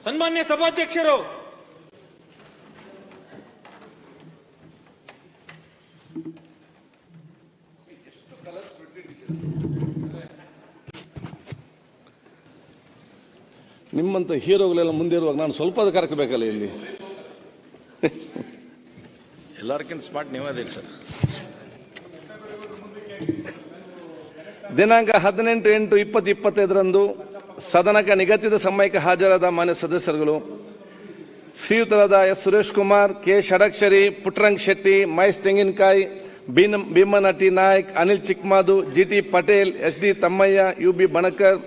ಸನ್ಮಾನ್ಯ ಸಭಾಧ್ಯಕ್ಷರು, ನಿಮ್ಮಂತ ಹೀರೋಗಳೆಲ್ಲ ಮುಂದೆ ಇರುವಾಗ ನಾನು ಸ್ವಲ್ಪ ಕರಕಬೇಕಲ್ಲ ಇಲ್ಲಿ. ಎಲ್ಲರಿಗಿಂತ ಸ್ಮಾರ್ಟ್ ನೀವೇ ಅದಿರಿ ಸರ್. ದಿನಾಂಕ 18/8/2025 ಸದನಕ್ಕೆ ನಿಗದಿತ ಸಮಯಕ್ಕೆ ಹಾಜರಾದ ಮಾನ್ಯ ಸದಸ್ಯರುಗಳು ಶ್ರೀಯುತರಾದ S Suresh Kumar, K Shadakshari, Puttarang Shetty, Mahesh Tenginakai, Bheemanati Naik, Anil Chikmadu, G T Patel, S D Tammaiah, U B Banakar,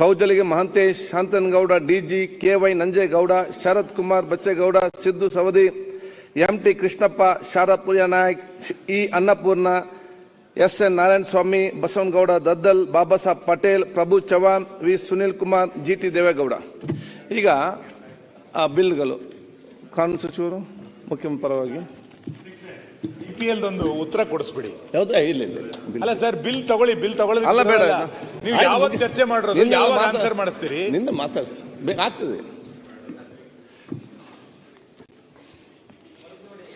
Kaujalagi Mahantesh, Shantanagouda, D G, K Y Nanjegowda, Sharath Kumar Bachegowda, Siddu Savadi, M T Krishnappa, Sharadapuriya Naik, E Annapurna, S N Narayana Swamy, Basavanagouda Daddal, Baba Saheb Patel, Prabhu Chavan, V Sunil Kumar, G T Devegowda. ಈಗ ಆ ಬಿಲ್ಗಳು ಕಾನೂನು ಸಚಿವರು ಮುಖ್ಯಮಂತ್ರಿ ಪರವಾಗಿ PL ಒಂದು ಉತ್ತರ ಕೊಡಿಸ್ಬಿಡಿ. ಯಾವ್ದು ಇಲ್ಲ ಅಲ್ಲ ಸರ್, ಬಿಲ್ ತಗೊಳ್ಳಿ ಅಲ್ಲ ಬೇಡ, ನೀವು ಯಾವಾಗ ಚರ್ಚೆ ಮಾಡೋದು, ಯಾವಾಗ ಆನ್ಸರ್ ಮಾಡಿಸ್ತೀರಿ? ನಿಂದ ಮಾತಾಡ್ಸಿ ಆಗ್ತದೆ.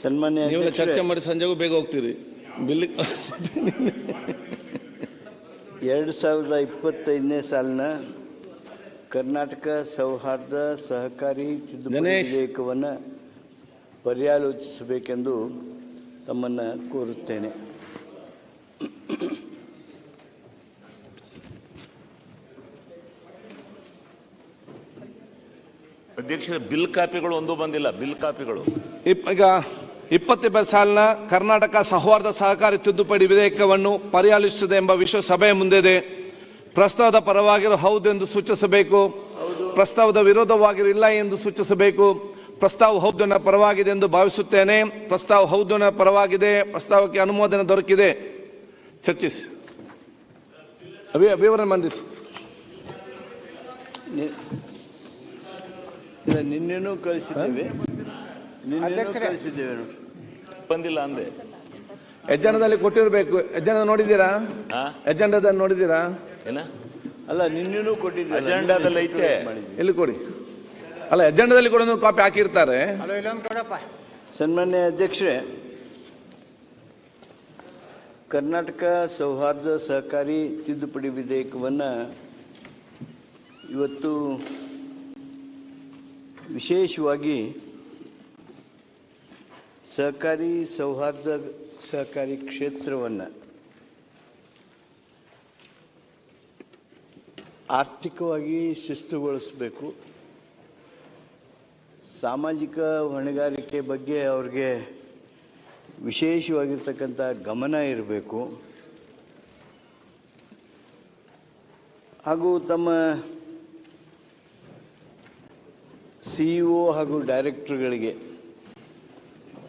ಸನ್ಮಾನ್ಯ ನೀವು ಚರ್ಚೆ ಮಾಡಿ ಸಂಜೆಗೂ ಬೇಗ ಹೋಗ್ತೀರಿ. ಬಿಲ್ 2025ನೇ ಸಾಲಿನ ಕರ್ನಾಟಕ ಸೌಹಾರ್ದ ಸಹಕಾರಿ ತಿದ್ದುಪಡಿ ವಿಧೇಯಕವನ್ನು ಪರ್ಯಾಲೋಚಿಸಬೇಕೆಂದು ತಮ್ಮನ್ನು ಕೋರುತ್ತೇನೆ. ಅಧ್ಯಕ್ಷರ ಬಿಲ್ ಕಾಪಿಗಳು ಒಂದು ಬಂದಿಲ್ಲ. ಬಿಲ್ ಕಾಪಿಗಳು ಈಗ 20 ಸಾಲಿನ ಕರ್ನಾಟಕ ಸೌಹಾರ್ದ ಸಹಕಾರಿ ತಿದ್ದುಪಡಿ ವಿಧೇಯಕವನ್ನು ಪರಿಶೀಲಿಸುತ್ತದೆ ಎಂಬ ವಿಷಯ ಸಭೆಯ ಮುಂದಿದೆ. ಪ್ರಸ್ತಾವದ ಪರವಾಗಿರೋ ಹೌದೆಂದು ಸೂಚಿಸಬೇಕು, ಪ್ರಸ್ತಾವದ ವಿರೋಧವಾಗಿರೋ ಇಲ್ಲ ಎಂದು ಸೂಚಿಸಬೇಕು. ಪ್ರಸ್ತಾವ ಹೌದನ ಪರವಾಗಿದೆ ಎಂದು ಭಾವಿಸುತ್ತೇನೆ. ಪ್ರಸ್ತಾವ ಹೌದನ ಪರವಾಗಿದೆ. ಪ್ರಸ್ತಾವಕ್ಕೆ ಅನುಮೋದನೆ ದೊರಕಿದೆ. ಚರ್ಚಿಸಿ, ವಿವರಣೆ ಮಂಡಿಸಿ. ನಿನ್ನೆನೂ ಕಳಿಸಿದ್ದೇವೆ. ಬಂದಿಲ್ಲ ಅಂದೆ. ಎಜೆಂಡಾದಲ್ಲಿ ಕೊಟ್ಟಿರಬೇಕು. ಎಜೆಂಡಾ ನೋಡಿದ್ದೀರಾ? ಎಜೆಂಡಾದಲ್ಲಿ ನೋಡಿದ್ದೀರಾ? ಏನ? ಅಲ್ಲ, ನಿನ್ನೆನೂ ಕೊಟ್ಟಿದ್ದೀವಿ. ಅಜೆಂಡಾದಲ್ಲಿ ಐತೆ. ಎಲ್ಲಿ ಕೊಡಿ? ಅಲ್ಲ, ಎಜೆಂಡಾದಲ್ಲಿ ಕೂಡ ಕಾಪಿ ಹಾಕಿರ್ತಾರೆ. ಸನ್ಮಾನ್ಯ ಅಧ್ಯಕ್ಷರೇ, ಕರ್ನಾಟಕ ಸೌಹಾರ್ದ ಸಹಕಾರಿ ತಿದ್ದುಪಡಿ ವಿಧೇಯಕವನ್ನು ಇವತ್ತು ವಿಶೇಷವಾಗಿ ಸಹಕಾರಿ ಸೌಹಾರ್ದ ಸಹಕಾರಿ ಕ್ಷೇತ್ರವನ್ನು ಆರ್ಥಿಕವಾಗಿ ಶಿಸ್ತುಗೊಳಿಸಬೇಕು, ಸಾಮಾಜಿಕ ಹೊಣೆಗಾರಿಕೆ ಬಗ್ಗೆ ಅವ್ರಿಗೆ ವಿಶೇಷವಾಗಿರ್ತಕ್ಕಂಥ ಗಮನ ಇರಬೇಕು, ಹಾಗೂ ತಮ್ಮ CEO ಹಾಗೂ ಡೈರೆಕ್ಟರ್ಗಳಿಗೆ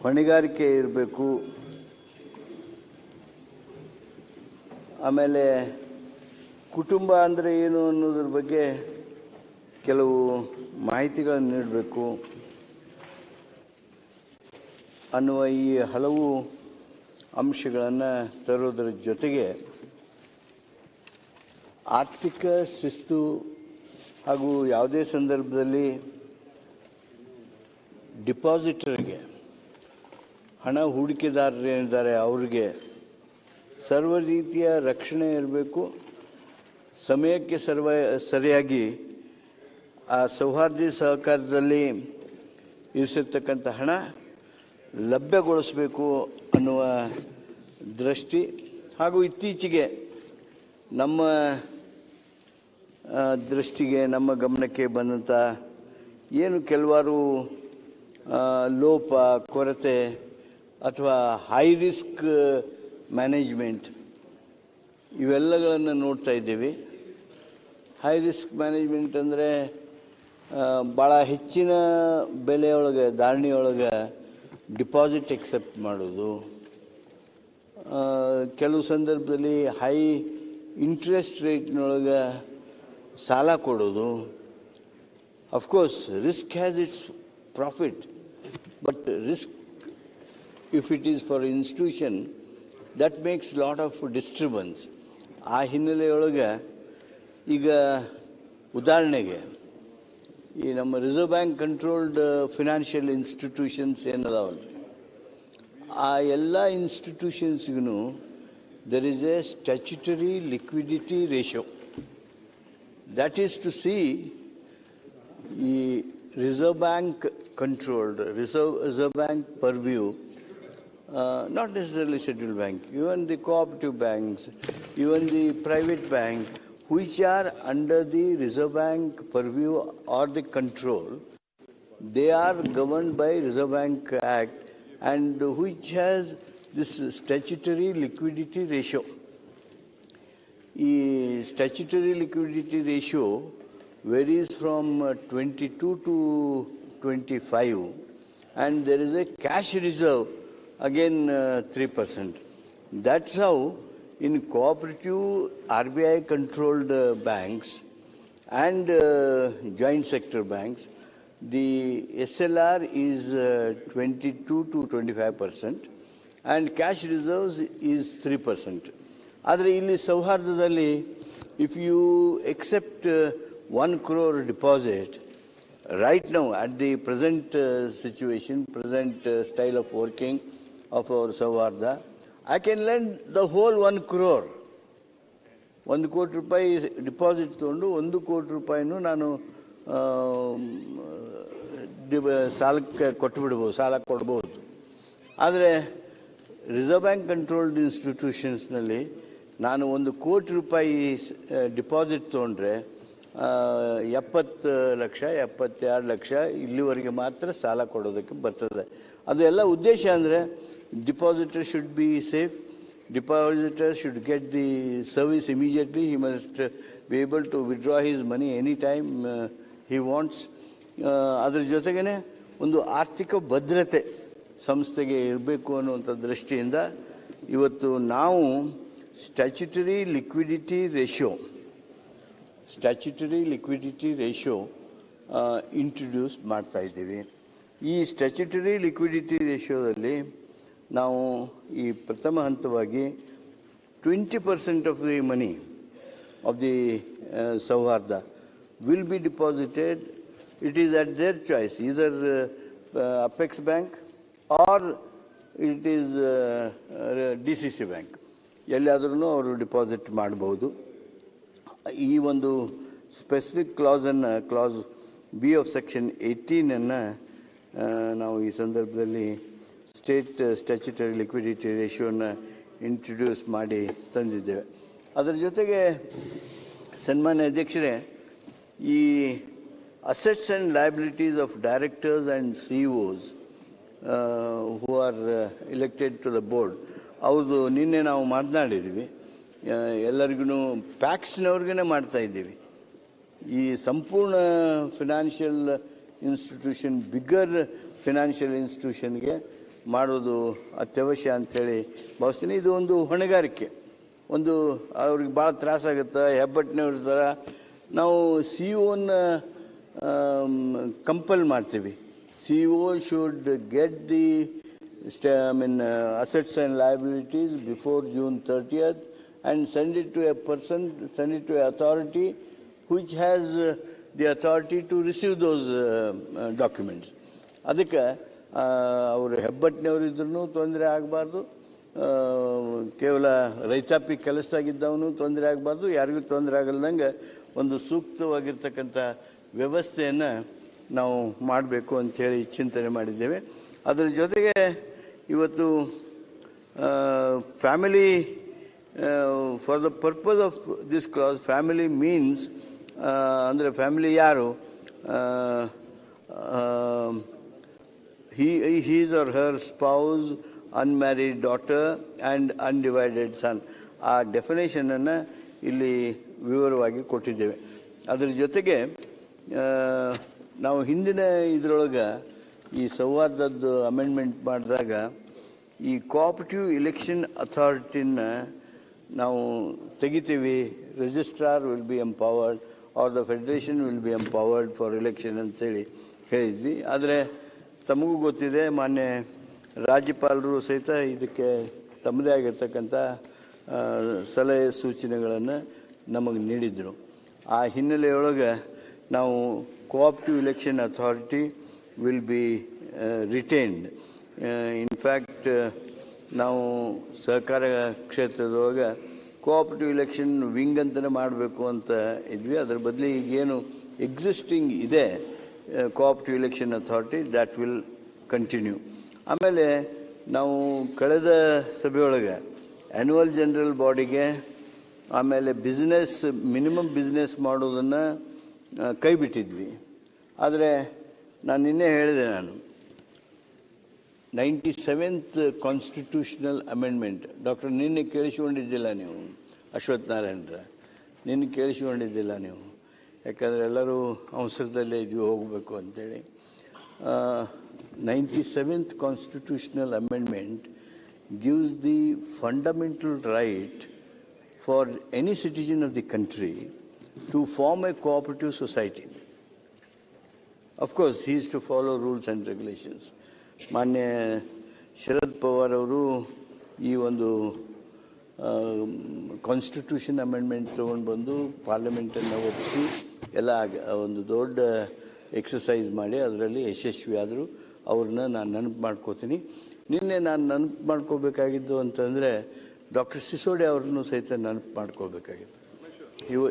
ಹೊಣೆಗಾರಿಕೆ ಇರಬೇಕು. ಆಮೇಲೆ ಕುಟುಂಬ ಅಂದರೆ ಏನು ಅನ್ನೋದ್ರ ಬಗ್ಗೆ ಕೆಲವು ಮಾಹಿತಿಗಳನ್ನು ನೀಡಬೇಕು ಅನ್ನುವ ಈ ಹಲವು ಅಂಶಗಳನ್ನು ತರೋದರ ಜೊತೆಗೆ ಆರ್ಥಿಕ ಶಿಸ್ತು ಹಾಗೂ ಯಾವುದೇ ಸಂದರ್ಭದಲ್ಲಿ ಡಿಪಾಸಿಟರ್ಗೆ, ಹಣ ಹೂಡಿಕೆದಾರರು ಏನಿದ್ದಾರೆ ಅವ್ರಿಗೆ ಸರ್ವ ರೀತಿಯ ರಕ್ಷಣೆ ಇರಬೇಕು. ಸಮಯಕ್ಕೆ ಸರಿಯಾಗಿ ಆ ಸೌಹಾರ್ದ ಸಹಕಾರದಲ್ಲಿ ಇರಿಸಿರ್ತಕ್ಕಂಥ ಹಣ ಲಭ್ಯಗೊಳಿಸಬೇಕು ಅನ್ನುವ ದೃಷ್ಟಿ ಹಾಗೂ ಇತ್ತೀಚೆಗೆ ನಮ್ಮ ದೃಷ್ಟಿಗೆ, ನಮ್ಮ ಗಮನಕ್ಕೆ ಬಂದಂಥ ಏನು ಕೆಲವಾರು ಲೋಪ, ಕೊರತೆ ಅಥವಾ ಹೈ ರಿಸ್ಕ್ ಮ್ಯಾನೇಜ್ಮೆಂಟ್ ಇವೆಲ್ಲಗಳನ್ನು ನೋಡ್ತಾ ಇದ್ದೀವಿ. ಹೈ ರಿಸ್ಕ್ ಮ್ಯಾನೇಜ್ಮೆಂಟ್ ಅಂದರೆ ಭಾಳ ಹೆಚ್ಚಿನ ಬೆಲೆಯೊಳಗೆ, ಧಾರಣೆಯೊಳಗೆ ಡಿಪಾಸಿಟ್ ಎಕ್ಸೆಪ್ಟ್ ಮಾಡೋದು, ಕೆಲವು ಸಂದರ್ಭದಲ್ಲಿ ಹೈ ಇಂಟ್ರೆಸ್ಟ್ ರೇಟ್ನೊಳಗೆ ಸಾಲ ಕೊಡೋದು. Of course risk has its profit, but risk if it is for institution that makes lot of disturbance. ಆ ಹಿನ್ನೆಲೆಯೊಳಗೆ ಈಗ ಉದಾಹರಣೆಗೆ ಈ ನಮ್ಮ reserve bank controlled financial institutions ಏನದಾವಲ್ರಿ, ಆ ಎಲ್ಲ ಇನ್ಸ್ಟಿಟ್ಯೂಷನ್ಸ್ಗೂ there is a statutory liquidity ratio. That is to see the Reserve Bank controlled, Reserve Bank purview, not necessarily scheduled bank, even the cooperative banks, even the private bank, which are under the Reserve Bank purview or the control, they are governed by Reserve Bank Act and which has this statutory liquidity ratio. The statutory liquidity ratio varies from 22 to 25 and there is a cash reserve again 3%. That's how in cooperative RBI controlled banks and joint sector banks, the SLR is 22 to 25%. And cash reserves is 3%. ಆದರೆ ಇಲ್ಲಿ ಸೌಹಾರ್ದದಲ್ಲಿ if you accept 1 crore deposit right now at the present situation, present style of working of our Sauharda, I can lend the whole 1 crore. 1 ಕೋಟಿ ರೂಪಾಯಿ deposit ತೊಗೊಂಡು 1 ಕೋಟಿ ರೂಪಾಯಿನೂ ನಾನು ಸಾಲಕ್ಕೆ ಕೊಟ್ಟುಬಿಡ್ಬೋದು, ಸಾಲ ಕೊಡ್ಬೋದು. ಆದರೆ ರಿಸರ್ವ್ ಬ್ಯಾಂಕ್ ಕಂಟ್ರೋಲ್ಡ್ ಇನ್ಸ್ಟಿಟ್ಯೂಷನ್ಸ್ನಲ್ಲಿ ನಾನು 1 ಕೋಟಿ ರೂಪಾಯಿ ಡಿಪಾಸಿಟ್ ತೊಗೊಂಡ್ರೆ 70 ಲಕ್ಷ 72 ಲಕ್ಷ ಇಲ್ಲಿವರೆಗೆ ಮಾತ್ರ ಸಾಲ ಕೊಡೋದಕ್ಕೆ ಬರ್ತದೆ. ಅದೆಲ್ಲ ಉದ್ದೇಶ ಅಂದರೆ depositor should be safe, depositor should get the service immediately, he must be able to withdraw his money any time he wants. ಅದ್ರ ಜೊತೆಗೇ ಒಂದು ಆರ್ಥಿಕ ಭದ್ರತೆ ಸಂಸ್ಥೆಗೆ ಇರಬೇಕು ಅನ್ನುವಂಥ ದೃಷ್ಟಿಯಿಂದ ಇವತ್ತು ನಾವು ಸ್ಟ್ಯಾಚ್ಯುಟರಿ ಲಿಕ್ವಿಡಿಟಿ ರೇಷಿಯೋ ಇಂಟ್ರೊಡ್ಯೂಸ್ ಮಾಡ್ತಾ ಇದ್ದೀವಿ. ಈ ಸ್ಟ್ಯಾಚ್ಯುಟರಿ ಲಿಕ್ವಿಡಿಟಿ ರೇಷಿಯೋದಲ್ಲಿ ನಾವು ಈ ಪ್ರಥಮ ಹಂತವಾಗಿ 20% of the money of the Souharda will be deposited. It is at their choice, either apex bank or it is DCC bank, ಎಲ್ಲಿಯಾದ್ರೂ ಅವರು ಡಿಪಾಸಿಟ್ ಮಾಡ್ಬೋದು. ಈ ಒಂದು specific clause B of section 18 ನಾವು ಈ ಸಂದರ್ಭದಲ್ಲಿ ಸ್ಟೇಟ್ ಸ್ಟ್ಯಾಚ್ಯುಟರಿ ಲಿಕ್ವಿಡಿಟಿ ರೇಷಿಯೋನ ಇಂಟ್ರೊಡ್ಯೂಸ್ ಮಾಡಿ ತಂದಿದ್ದೇವೆ. ಅದರ ಜೊತೆಗೆ ಸನ್ಮಾನ್ಯ ಅಧ್ಯಕ್ಷರೇ, ಈ assets and liabilities of directors and CEOs who are elected to the board, ಅವ್ರದ್ದು ನಿನ್ನೆ ನಾವು ಮಾತನಾಡಿದ್ವಿ. ಎಲ್ಲರಿಗೂ ಪ್ಯಾಕ್ಸ್ನವ್ರಿಗೇ ಮಾಡ್ತಾ ಇದ್ದೀವಿ. ಈ ಸಂಪೂರ್ಣ ಫಿನಾನ್ಷಿಯಲ್ ಇನ್ಸ್ಟಿಟ್ಯೂಷನ್, ಬಿಗ್ಗರ್ ಫಿನಾನ್ಷಿಯಲ್ ಇನ್ಸ್ಟಿಟ್ಯೂಷನ್ಗೆ ಮಾಡೋದು ಅತ್ಯವಶ್ಯ ಅಂಥೇಳಿ ಭಾವಿಸ್ತೀನಿ. ಇದು ಒಂದು ಹೊಣೆಗಾರಿಕೆ, ಒಂದು ಅವ್ರಿಗೆ ಭಾಳ ತ್ರಾಸಾಗುತ್ತೆ, ಹೆಬ್ಬಟ್ಟಿನವ್ರ ಥರ ನಾವು CEO-ನ ಕಂಪಲ್ ಮಾಡ್ತೀವಿ. CEO should get the assets and liabilities before June 30th and send it to a person, send it to an authority which has the authority to receive those documents. ಅದಕ್ಕೆ ಅವರು ಹೆಬ್ಬಟ್ಟಿನವರಿದ್ರೂ ತೊಂದರೆ ಆಗಬಾರ್ದು, ಕೇವಲ ರೈತಾಪಿ ಕೆಲಸದಾಗಿದ್ದವನು ತೊಂದರೆ ಆಗಬಾರ್ದು, ಯಾರಿಗೂ ತೊಂದರೆ ಆಗಲ್ದಂಗೆ ಒಂದು ಸೂಕ್ತವಾಗಿರ್ತಕ್ಕಂಥ ವ್ಯವಸ್ಥೆಯನ್ನು ನಾವು ಮಾಡಬೇಕು ಅಂಥೇಳಿ ಚಿಂತನೆ ಮಾಡಿದ್ದೇವೆ. ಅದರ ಜೊತೆಗೆ ಇವತ್ತು family, for the purpose of this class, family means ಅಂದರೆ ಫ್ಯಾಮಿಲಿ ಯಾರು, his or her spouse, unmarried daughter and undivided son. ಆ ಡೆಫಿನೇಷನನ್ನು ಇಲ್ಲಿ ವಿವರವಾಗಿ ಕೊಟ್ಟಿದ್ದೇವೆ. ಅದರ ಜೊತೆಗೆ ನಾವು ಹಿಂದಿನ ಇದರೊಳಗೆ ಈ ಸೌಹಾರ್ದದ್ದು ಅಮೆಂಡ್ಮೆಂಟ್ ಮಾಡಿದಾಗ ಈ ಕೋಆಪರೇಟಿವ್ ಎಲೆಕ್ಷನ್ ಅಥಾರಿಟಿನ ನಾವು ತೆಗಿತೀವಿ. Registrar will be empowered are the federation will be empowered for election ಅಂತೇಳಿ ಹೇಳಿದ್ವಿ. ಆದರೆ ತಮಗೂ ಗೊತ್ತಿದೆ, ಮಾನ್ಯ ರಾಜ್ಯಪಾಲರು ಸಹಿತ ಇದಕ್ಕೆ ತಮ್ಮದೇ ಆಗಿರ್ತಕ್ಕಂಥ ಸಲಹೆ ಸೂಚನೆಗಳನ್ನು ನಮಗೆ ನೀಡಿದರು. ಆ ಹಿನ್ನೆಲೆಯೊಳಗೆ ನಾವು cooperative election authority will be retained. In fact, ನಾವು ಸಹಕಾರ ಕ್ಷೇತ್ರದೊಳಗೆ ಕೋಆಪರೇಟಿವ್ ಇಲೆಕ್ಷನ್ ವಿಂಗ್ ಅಂತಲೇ ಮಾಡಬೇಕು ಅಂತ ಇದ್ವಿ. ಅದರ ಬದಲು ಈಗೇನು ಎಕ್ಸಿಸ್ಟಿಂಗ್ ಇದೆ cooperative election authority, that will continue. ಆಮೇಲೆ ನಾವು ಕಳೆದ ಸಭೆಯೊಳಗೆ ಆ್ಯನ್ಯುವಲ್ ಜನರಲ್ ಬಾಡಿಗೆ ಆಮೇಲೆ ಮಿನಿಮಮ್ ಬಿಸ್ನೆಸ್ ಮಾಡೋದನ್ನು ಕೈ ಬಿಟ್ಟಿದ್ವಿ. ಆದರೆ ನಾನು ನಿನ್ನೆ ಹೇಳಿದೆ, 97th ಕಾನ್ಸ್ಟಿಟ್ಯೂಷನಲ್ ಅಮೆಂಡ್ಮೆಂಟ್ ಡಾಕ್ಟರ್ ನಿನ್ನೆ ಕೇಳಿಸಿಕೊಂಡಿದ್ದಿಲ್ಲ ನೀವು, ಅಶ್ವಥ್ ನಾರಾಯಣರ ನಿನ್ನೆ ಕೇಳಿಸಿಕೊಂಡಿದ್ದಿಲ್ಲ ನೀವು, ಯಾಕಂದರೆ ಎಲ್ಲರೂ ಅವಸರದಲ್ಲೇ ಇದ್ವಿ ಹೋಗಬೇಕು ಅಂತೇಳಿ. 97th constitutional amendment gives the fundamental right for any citizen of the country to form a cooperative society. Of course, he is to follow rules and regulations. ಮಾನ್ಯ ಶರದ್ ಪವಾರ್ ಅವರು ಈ ಒಂದು ಕಾನ್ಸ್ಟಿಟ್ಯೂಷನ್ ಅಮೆಂಡ್ಮೆಂಟ್ ತೊಗೊಂಡು ಬಂದು ಪಾರ್ಲಿಮೆಂಟನ್ನು ಒಪ್ಪಿಸಿ ಎಲ್ಲ ಒಂದು ದೊಡ್ಡ ಎಕ್ಸಸೈಸ್ ಮಾಡಿ ಅದರಲ್ಲಿ ಯಶಸ್ವಿಯಾದರು. ಅವ್ರನ್ನ ನಾನು ನೆನಪು ಮಾಡ್ಕೋತೀನಿ. ನಿನ್ನೆ ನಾನು ನೆನಪು ಮಾಡ್ಕೋಬೇಕಾಗಿದ್ದು ಅಂತಂದರೆ ಡಾಕ್ಟರ್ ಸಿಸೋಡೆ ಅವ್ರನ್ನೂ ಸಹಿತ ನೆನಪು ಮಾಡ್ಕೋಬೇಕಾಗಿತ್ತು.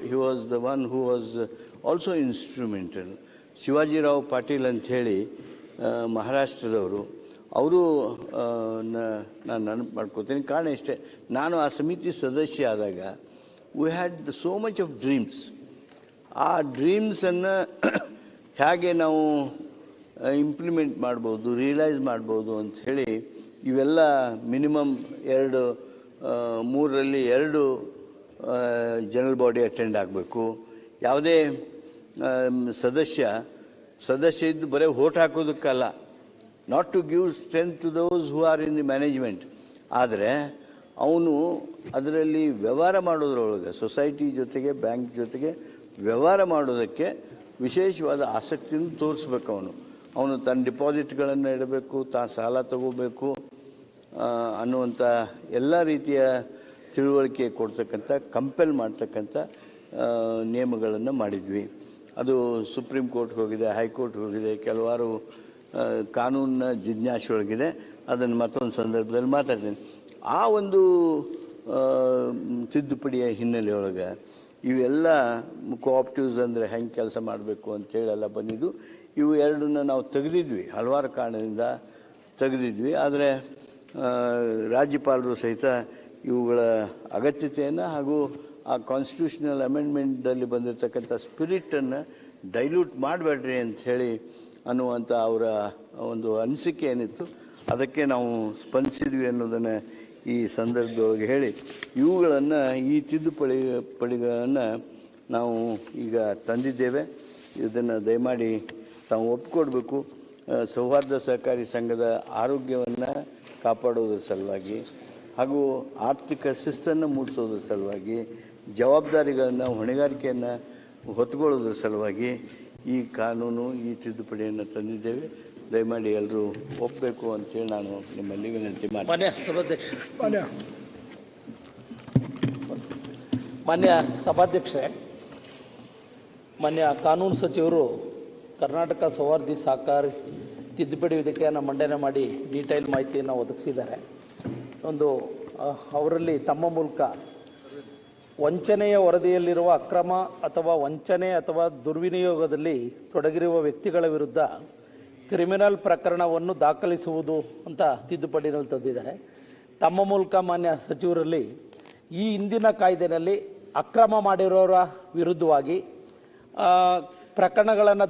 He was the one who was also instrumental. Shivajirao Patil ಅಂಥೇಳಿ ಮಹಾರಾಷ್ಟ್ರದವರು, ಅವರು ನಾನು ನೆನಪು ಮಾಡ್ಕೋತೀನಿ. ಕಾರಣ ಇಷ್ಟೇ, ನಾನು ಆ ಸಮಿತಿ ಸದಸ್ಯ ಆದಾಗ we had so much of dreams. ಆ ಡ್ರೀಮ್ಸನ್ನು ಹೇಗೆ ನಾವು ಇಂಪ್ಲಿಮೆಂಟ್ ಮಾಡ್ಬೋದು, ರಿಯಲೈಸ್ ಮಾಡ್ಬೋದು ಅಂಥೇಳಿ ಇವೆಲ್ಲ ಮಿನಿಮಮ್ 3ರಲ್ಲಿ 2 ಜನರಲ್ ಬಾಡಿ ಅಟೆಂಡ್ ಆಗಬೇಕು. ಯಾವುದೇ ಸದಸ್ಯ ಇದ್ದು ಬರೀ ವೋಟ್ ಹಾಕೋದಕ್ಕಲ್ಲ, not to give strength to those who are in the management, ಆದರೆ ಅವನು ಅದರಲ್ಲಿ ವ್ಯವಹಾರ ಮಾಡೋದ್ರೊಳಗೆ ಸೊಸೈಟಿ ಜೊತೆಗೆ ಬ್ಯಾಂಕ್ ಜೊತೆಗೆ ವ್ಯವಹಾರ ಮಾಡೋದಕ್ಕೆ ವಿಶೇಷವಾದ ಆಸಕ್ತಿಯನ್ನು ತೋರಿಸ್ಬೇಕು. ಅವನು ತನ್ನ ಡಿಪಾಸಿಟ್ಗಳನ್ನು ಇಡಬೇಕು, ಸಾಲ ತಗೋಬೇಕು ಅನ್ನುವಂಥ ಎಲ್ಲ ರೀತಿಯ ತಿಳುವಳಿಕೆ ಕೊಡ್ತಕ್ಕಂಥ, ಕಂಪೆಲ್ ಮಾಡ್ತಕ್ಕಂಥ ನಿಯಮಗಳನ್ನು ಮಾಡಿದ್ವಿ. ಅದು ಸುಪ್ರೀಂ ಕೋರ್ಟ್ಗೆ ಹೋಗಿದೆ, ಹೈಕೋರ್ಟ್ಗೆ ಹೋಗಿದೆ, ಕೆಲವಾರು ಕಾನೂನಿನ ಜಿಜ್ಞಾಸೆ ಒಳಗಿದೆ. ಅದನ್ನು ಮತ್ತೊಂದು ಸಂದರ್ಭದಲ್ಲಿ ಮಾತಾಡ್ತೀನಿ. ಆ ಒಂದು ತಿದ್ದುಪಡಿಯ ಹಿನ್ನೆಲೆಯೊಳಗೆ ಇವೆಲ್ಲ ಕೋಆಪ್ಟಿವ್ಸ್ ಅಂದರೆ ಹೆಂಗೆ ಕೆಲಸ ಮಾಡಬೇಕು ಅಂತೇಳೆಲ್ಲ ಬಂದಿದ್ದು. ಇವು ಎರಡನ್ನ ನಾವು ತೆಗೆದಿದ್ವಿ, ಹಲವಾರು ಕಾರಣದಿಂದ ತೆಗೆದಿದ್ವಿ. ಆದರೆ ರಾಜ್ಯಪಾಲರು ಸಹಿತ ಇವುಗಳ ಅಗತ್ಯತೆಯನ್ನು ಹಾಗೂ ಆ ಕಾನ್ಸ್ಟಿಟ್ಯೂಷನಲ್ ಅಮೆಂಡ್ಮೆಂಟಲ್ಲಿ ಬಂದಿರತಕ್ಕಂಥ ಸ್ಪಿರಿಟನ್ನು ಡೈಲ್ಯೂಟ್ ಮಾಡಬೇಡ್ರಿ ಅಂಥೇಳಿ ಅನ್ನುವಂಥ ಅವರ ಒಂದು ಅನಿಸಿಕೆ ಏನಿತ್ತು, ಅದಕ್ಕೆ ನಾವು ಸ್ಪಂದಿಸಿದ್ವಿ ಅನ್ನೋದನ್ನು ಈ ಸಂದರ್ಭದೊಳಗೆ ಹೇಳಿ, ಇವುಗಳನ್ನು ಈ ತಿದ್ದುಪಡಿಗಳನ್ನು ನಾವು ಈಗ ತಂದಿದ್ದೇವೆ. ಇದನ್ನು ದಯಮಾಡಿ ತಾವು ಒಪ್ಪಿಕೊಡ್ಬೇಕು. ಸೌಹಾರ್ದ ಸಹಕಾರಿ ಸಂಘದ ಆರೋಗ್ಯವನ್ನು ಕಾಪಾಡೋದ್ರ ಸಲುವಾಗಿ ಹಾಗೂ ಆರ್ಥಿಕ ಶಿಸ್ತನ್ನು ಮೂಡಿಸೋದ್ರ ಸಲುವಾಗಿ, ಜವಾಬ್ದಾರಿಗಳನ್ನು, ಹೊಣೆಗಾರಿಕೆಯನ್ನು ಹೊತ್ತುಕೊಳ್ಳೋದ್ರ ಸಲುವಾಗಿ ಈ ಕಾನೂನು, ಈ ತಿದ್ದುಪಡಿಯನ್ನು ತಂದಿದ್ದೇವೆ. ದಯಮಾಡಿ ಎಲ್ಲರೂ ಒಪ್ಪಬೇಕು ಅಂತೇಳಿ ನಾನು ನಿಮ್ಮಲ್ಲಿ ವಿನಂತಿ ಮಾಡ್ತೀನಿ. ಮಾನ್ಯ ಸಭಾಧ್ಯಕ್ಷರೇ, ಮಾನ್ಯ ಕಾನೂನು ಸಚಿವರು ಕರ್ನಾಟಕ ಸೌಹಾರ್ದ ಸಹಕಾರಿ ತಿದ್ದುಪಡಿ ವಿಧೇಯಕವನ್ನು ಮಂಡನೆ ಮಾಡಿ ಡೀಟೇಲ್ ಮಾಹಿತಿಯನ್ನು ಒದಗಿಸಿದ್ದಾರೆ. ಅವರಲ್ಲಿ ತಮ್ಮ ಮೂಲಕ ವಂಚನೆಯ ವರದಿಯಲ್ಲಿರುವ ಅಕ್ರಮ ಅಥವಾ ವಂಚನೆ ಅಥವಾ ದುರ್ವಿನಿಯೋಗದಲ್ಲಿ ತೊಡಗಿರುವ ವ್ಯಕ್ತಿಗಳ ವಿರುದ್ಧ ಕ್ರಿಮಿನಲ್ ಪ್ರಕರಣವನ್ನು ದಾಖಲಿಸುವುದು ಅಂತ ತಿದ್ದುಪಡಿನಲ್ಲಿ ತಂದಿದ್ದಾರೆ. ತಮ್ಮ ಮೂಲಕ ಮಾನ್ಯ ಸಚಿವರಲ್ಲಿ ಈ ಹಿಂದಿನ ಕಾಯ್ದೆಯಲ್ಲಿ ಅಕ್ರಮ ಮಾಡಿರೋರ ವಿರುದ್ಧವಾಗಿ ಪ್ರಕರಣಗಳನ್ನು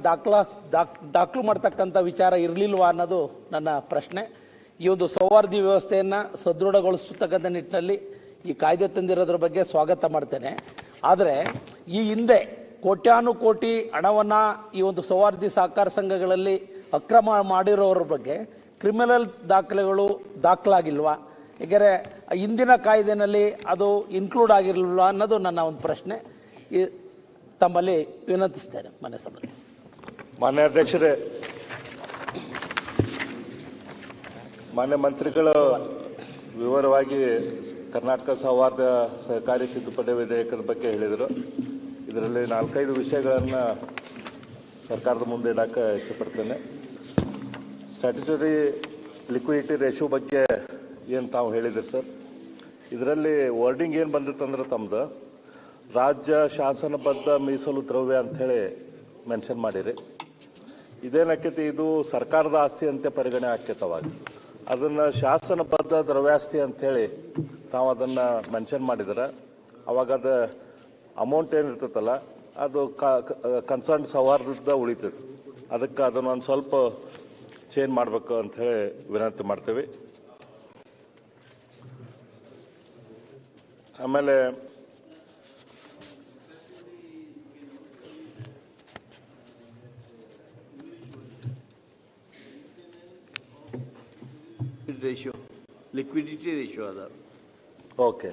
ದಾಖಲು ಮಾಡ್ತಕ್ಕಂಥ ವಿಚಾರ ಇರಲಿಲ್ವಾ ಅನ್ನೋದು ನನ್ನ ಪ್ರಶ್ನೆ. ಈ ಒಂದು ಸೌಹಾರ್ದ ವ್ಯವಸ್ಥೆಯನ್ನು ಸದೃಢಗೊಳಿಸತಕ್ಕಂಥ ನಿಟ್ಟಿನಲ್ಲಿ ಈ ಕಾಯ್ದೆ ತಂದಿರೋದ್ರ ಬಗ್ಗೆ ಸ್ವಾಗತ ಮಾಡ್ತೇನೆ. ಆದರೆ ಈ ಹಿಂದೆ ಕೋಟ್ಯಾನುಕೋಟಿ ಹಣವನ್ನು ಈ ಒಂದು ಸೌಹಾರ್ದ ಸಹಕಾರ ಸಂಘಗಳಲ್ಲಿ ಅಕ್ರಮ ಮಾಡಿರೋರ ಬಗ್ಗೆ ಕ್ರಿಮಿನಲ್ ದಾಖಲೆಗಳು ದಾಖಲಾಗಿಲ್ವಾ? ಏಕೆಂದರೆ ಹಿಂದಿನ ಕಾಯ್ದೆನಲ್ಲಿ ಅದು ಇನ್ಕ್ಲೂಡ್ ಆಗಿರಲಿಲ್ವಾ ಅನ್ನೋದು ನನ್ನ ಒಂದು ಪ್ರಶ್ನೆ. ತಮ್ಮಲ್ಲಿ ವಿನಂತಿಸ್ತೇನೆ ಮಾನ್ಯ ಸಭೆ. ಮಾನ್ಯ ಅಧ್ಯಕ್ಷರೇ, ಮಾನ್ಯ ಮಂತ್ರಿಗಳು ವಿವರವಾಗಿ ಕರ್ನಾಟಕ ಸೌಹಾರ್ದ ಸಹಕಾರಿ ತಿದ್ದುಪಡಿ ವಿಧೇಯಕದ ಬಗ್ಗೆ ಹೇಳಿದರು. ಇದರಲ್ಲಿ 4-5 ವಿಷಯಗಳನ್ನು ಸರ್ಕಾರದ ಮುಂದೆ ಇಡಕ್ಕೆ ಇಚ್ಛೆಪಡ್ತೇನೆ. ಸ್ಟ್ಯಾಟ್ಯುಟರಿ ಲಿಕ್ವಿಡಿಟಿ ರೇಷಿಯೋ ಬಗ್ಗೆ ಏನು ತಾವು ಹೇಳಿದ್ರಿ ಸರ್, ಇದರಲ್ಲಿ ವರ್ಡಿಂಗ್ ಏನು ಬಂದಿತ್ತಂದ್ರೆ ತಮ್ಮದು ರಾಜ್ಯ ಶಾಸನಬದ್ಧ ಮೀಸಲು ದ್ರವ್ಯ ಅಂಥೇಳಿ ಮೆನ್ಷನ್ ಮಾಡಿರಿ. ಇದೇನಾಕೈತಿ, ಇದು ಸರ್ಕಾರದ ಆಸ್ತಿ ಅಂತ ಪರಿಗಣನೆ ಆಕೈತೆ. ಅವಾಗ ಅದನ್ನು ಶಾಸನಬದ್ಧ ದ್ರವ್ಯಾಸ್ತಿ ಅಂಥೇಳಿ ತಾವು ಅದನ್ನು ಮೆನ್ಷನ್ ಮಾಡಿದ್ರೆ ಅವಾಗ ಅದು ಅಮೌಂಟ್ ಏನಿರ್ತೈತಲ್ಲ ಅದು ಕನ್ಸರ್ನ್ ಸೌಹಾರ್ದದ ಉಳಿತೈತಿ. ಅದಕ್ಕೆ ಅದನ್ನು ಒಂದು ಸ್ವಲ್ಪ ಚೇಂಜ್ ಮಾಡಬೇಕು ಅಂಥೇಳಿ ವಿನಂತಿ ಮಾಡ್ತೀವಿ. ಆಮೇಲೆ ರೇಷಿಯೋ ಲಿಕ್ವಿಡಿಟಿ ರೇಷಿಯೋ ಅದ. ಓಕೆ,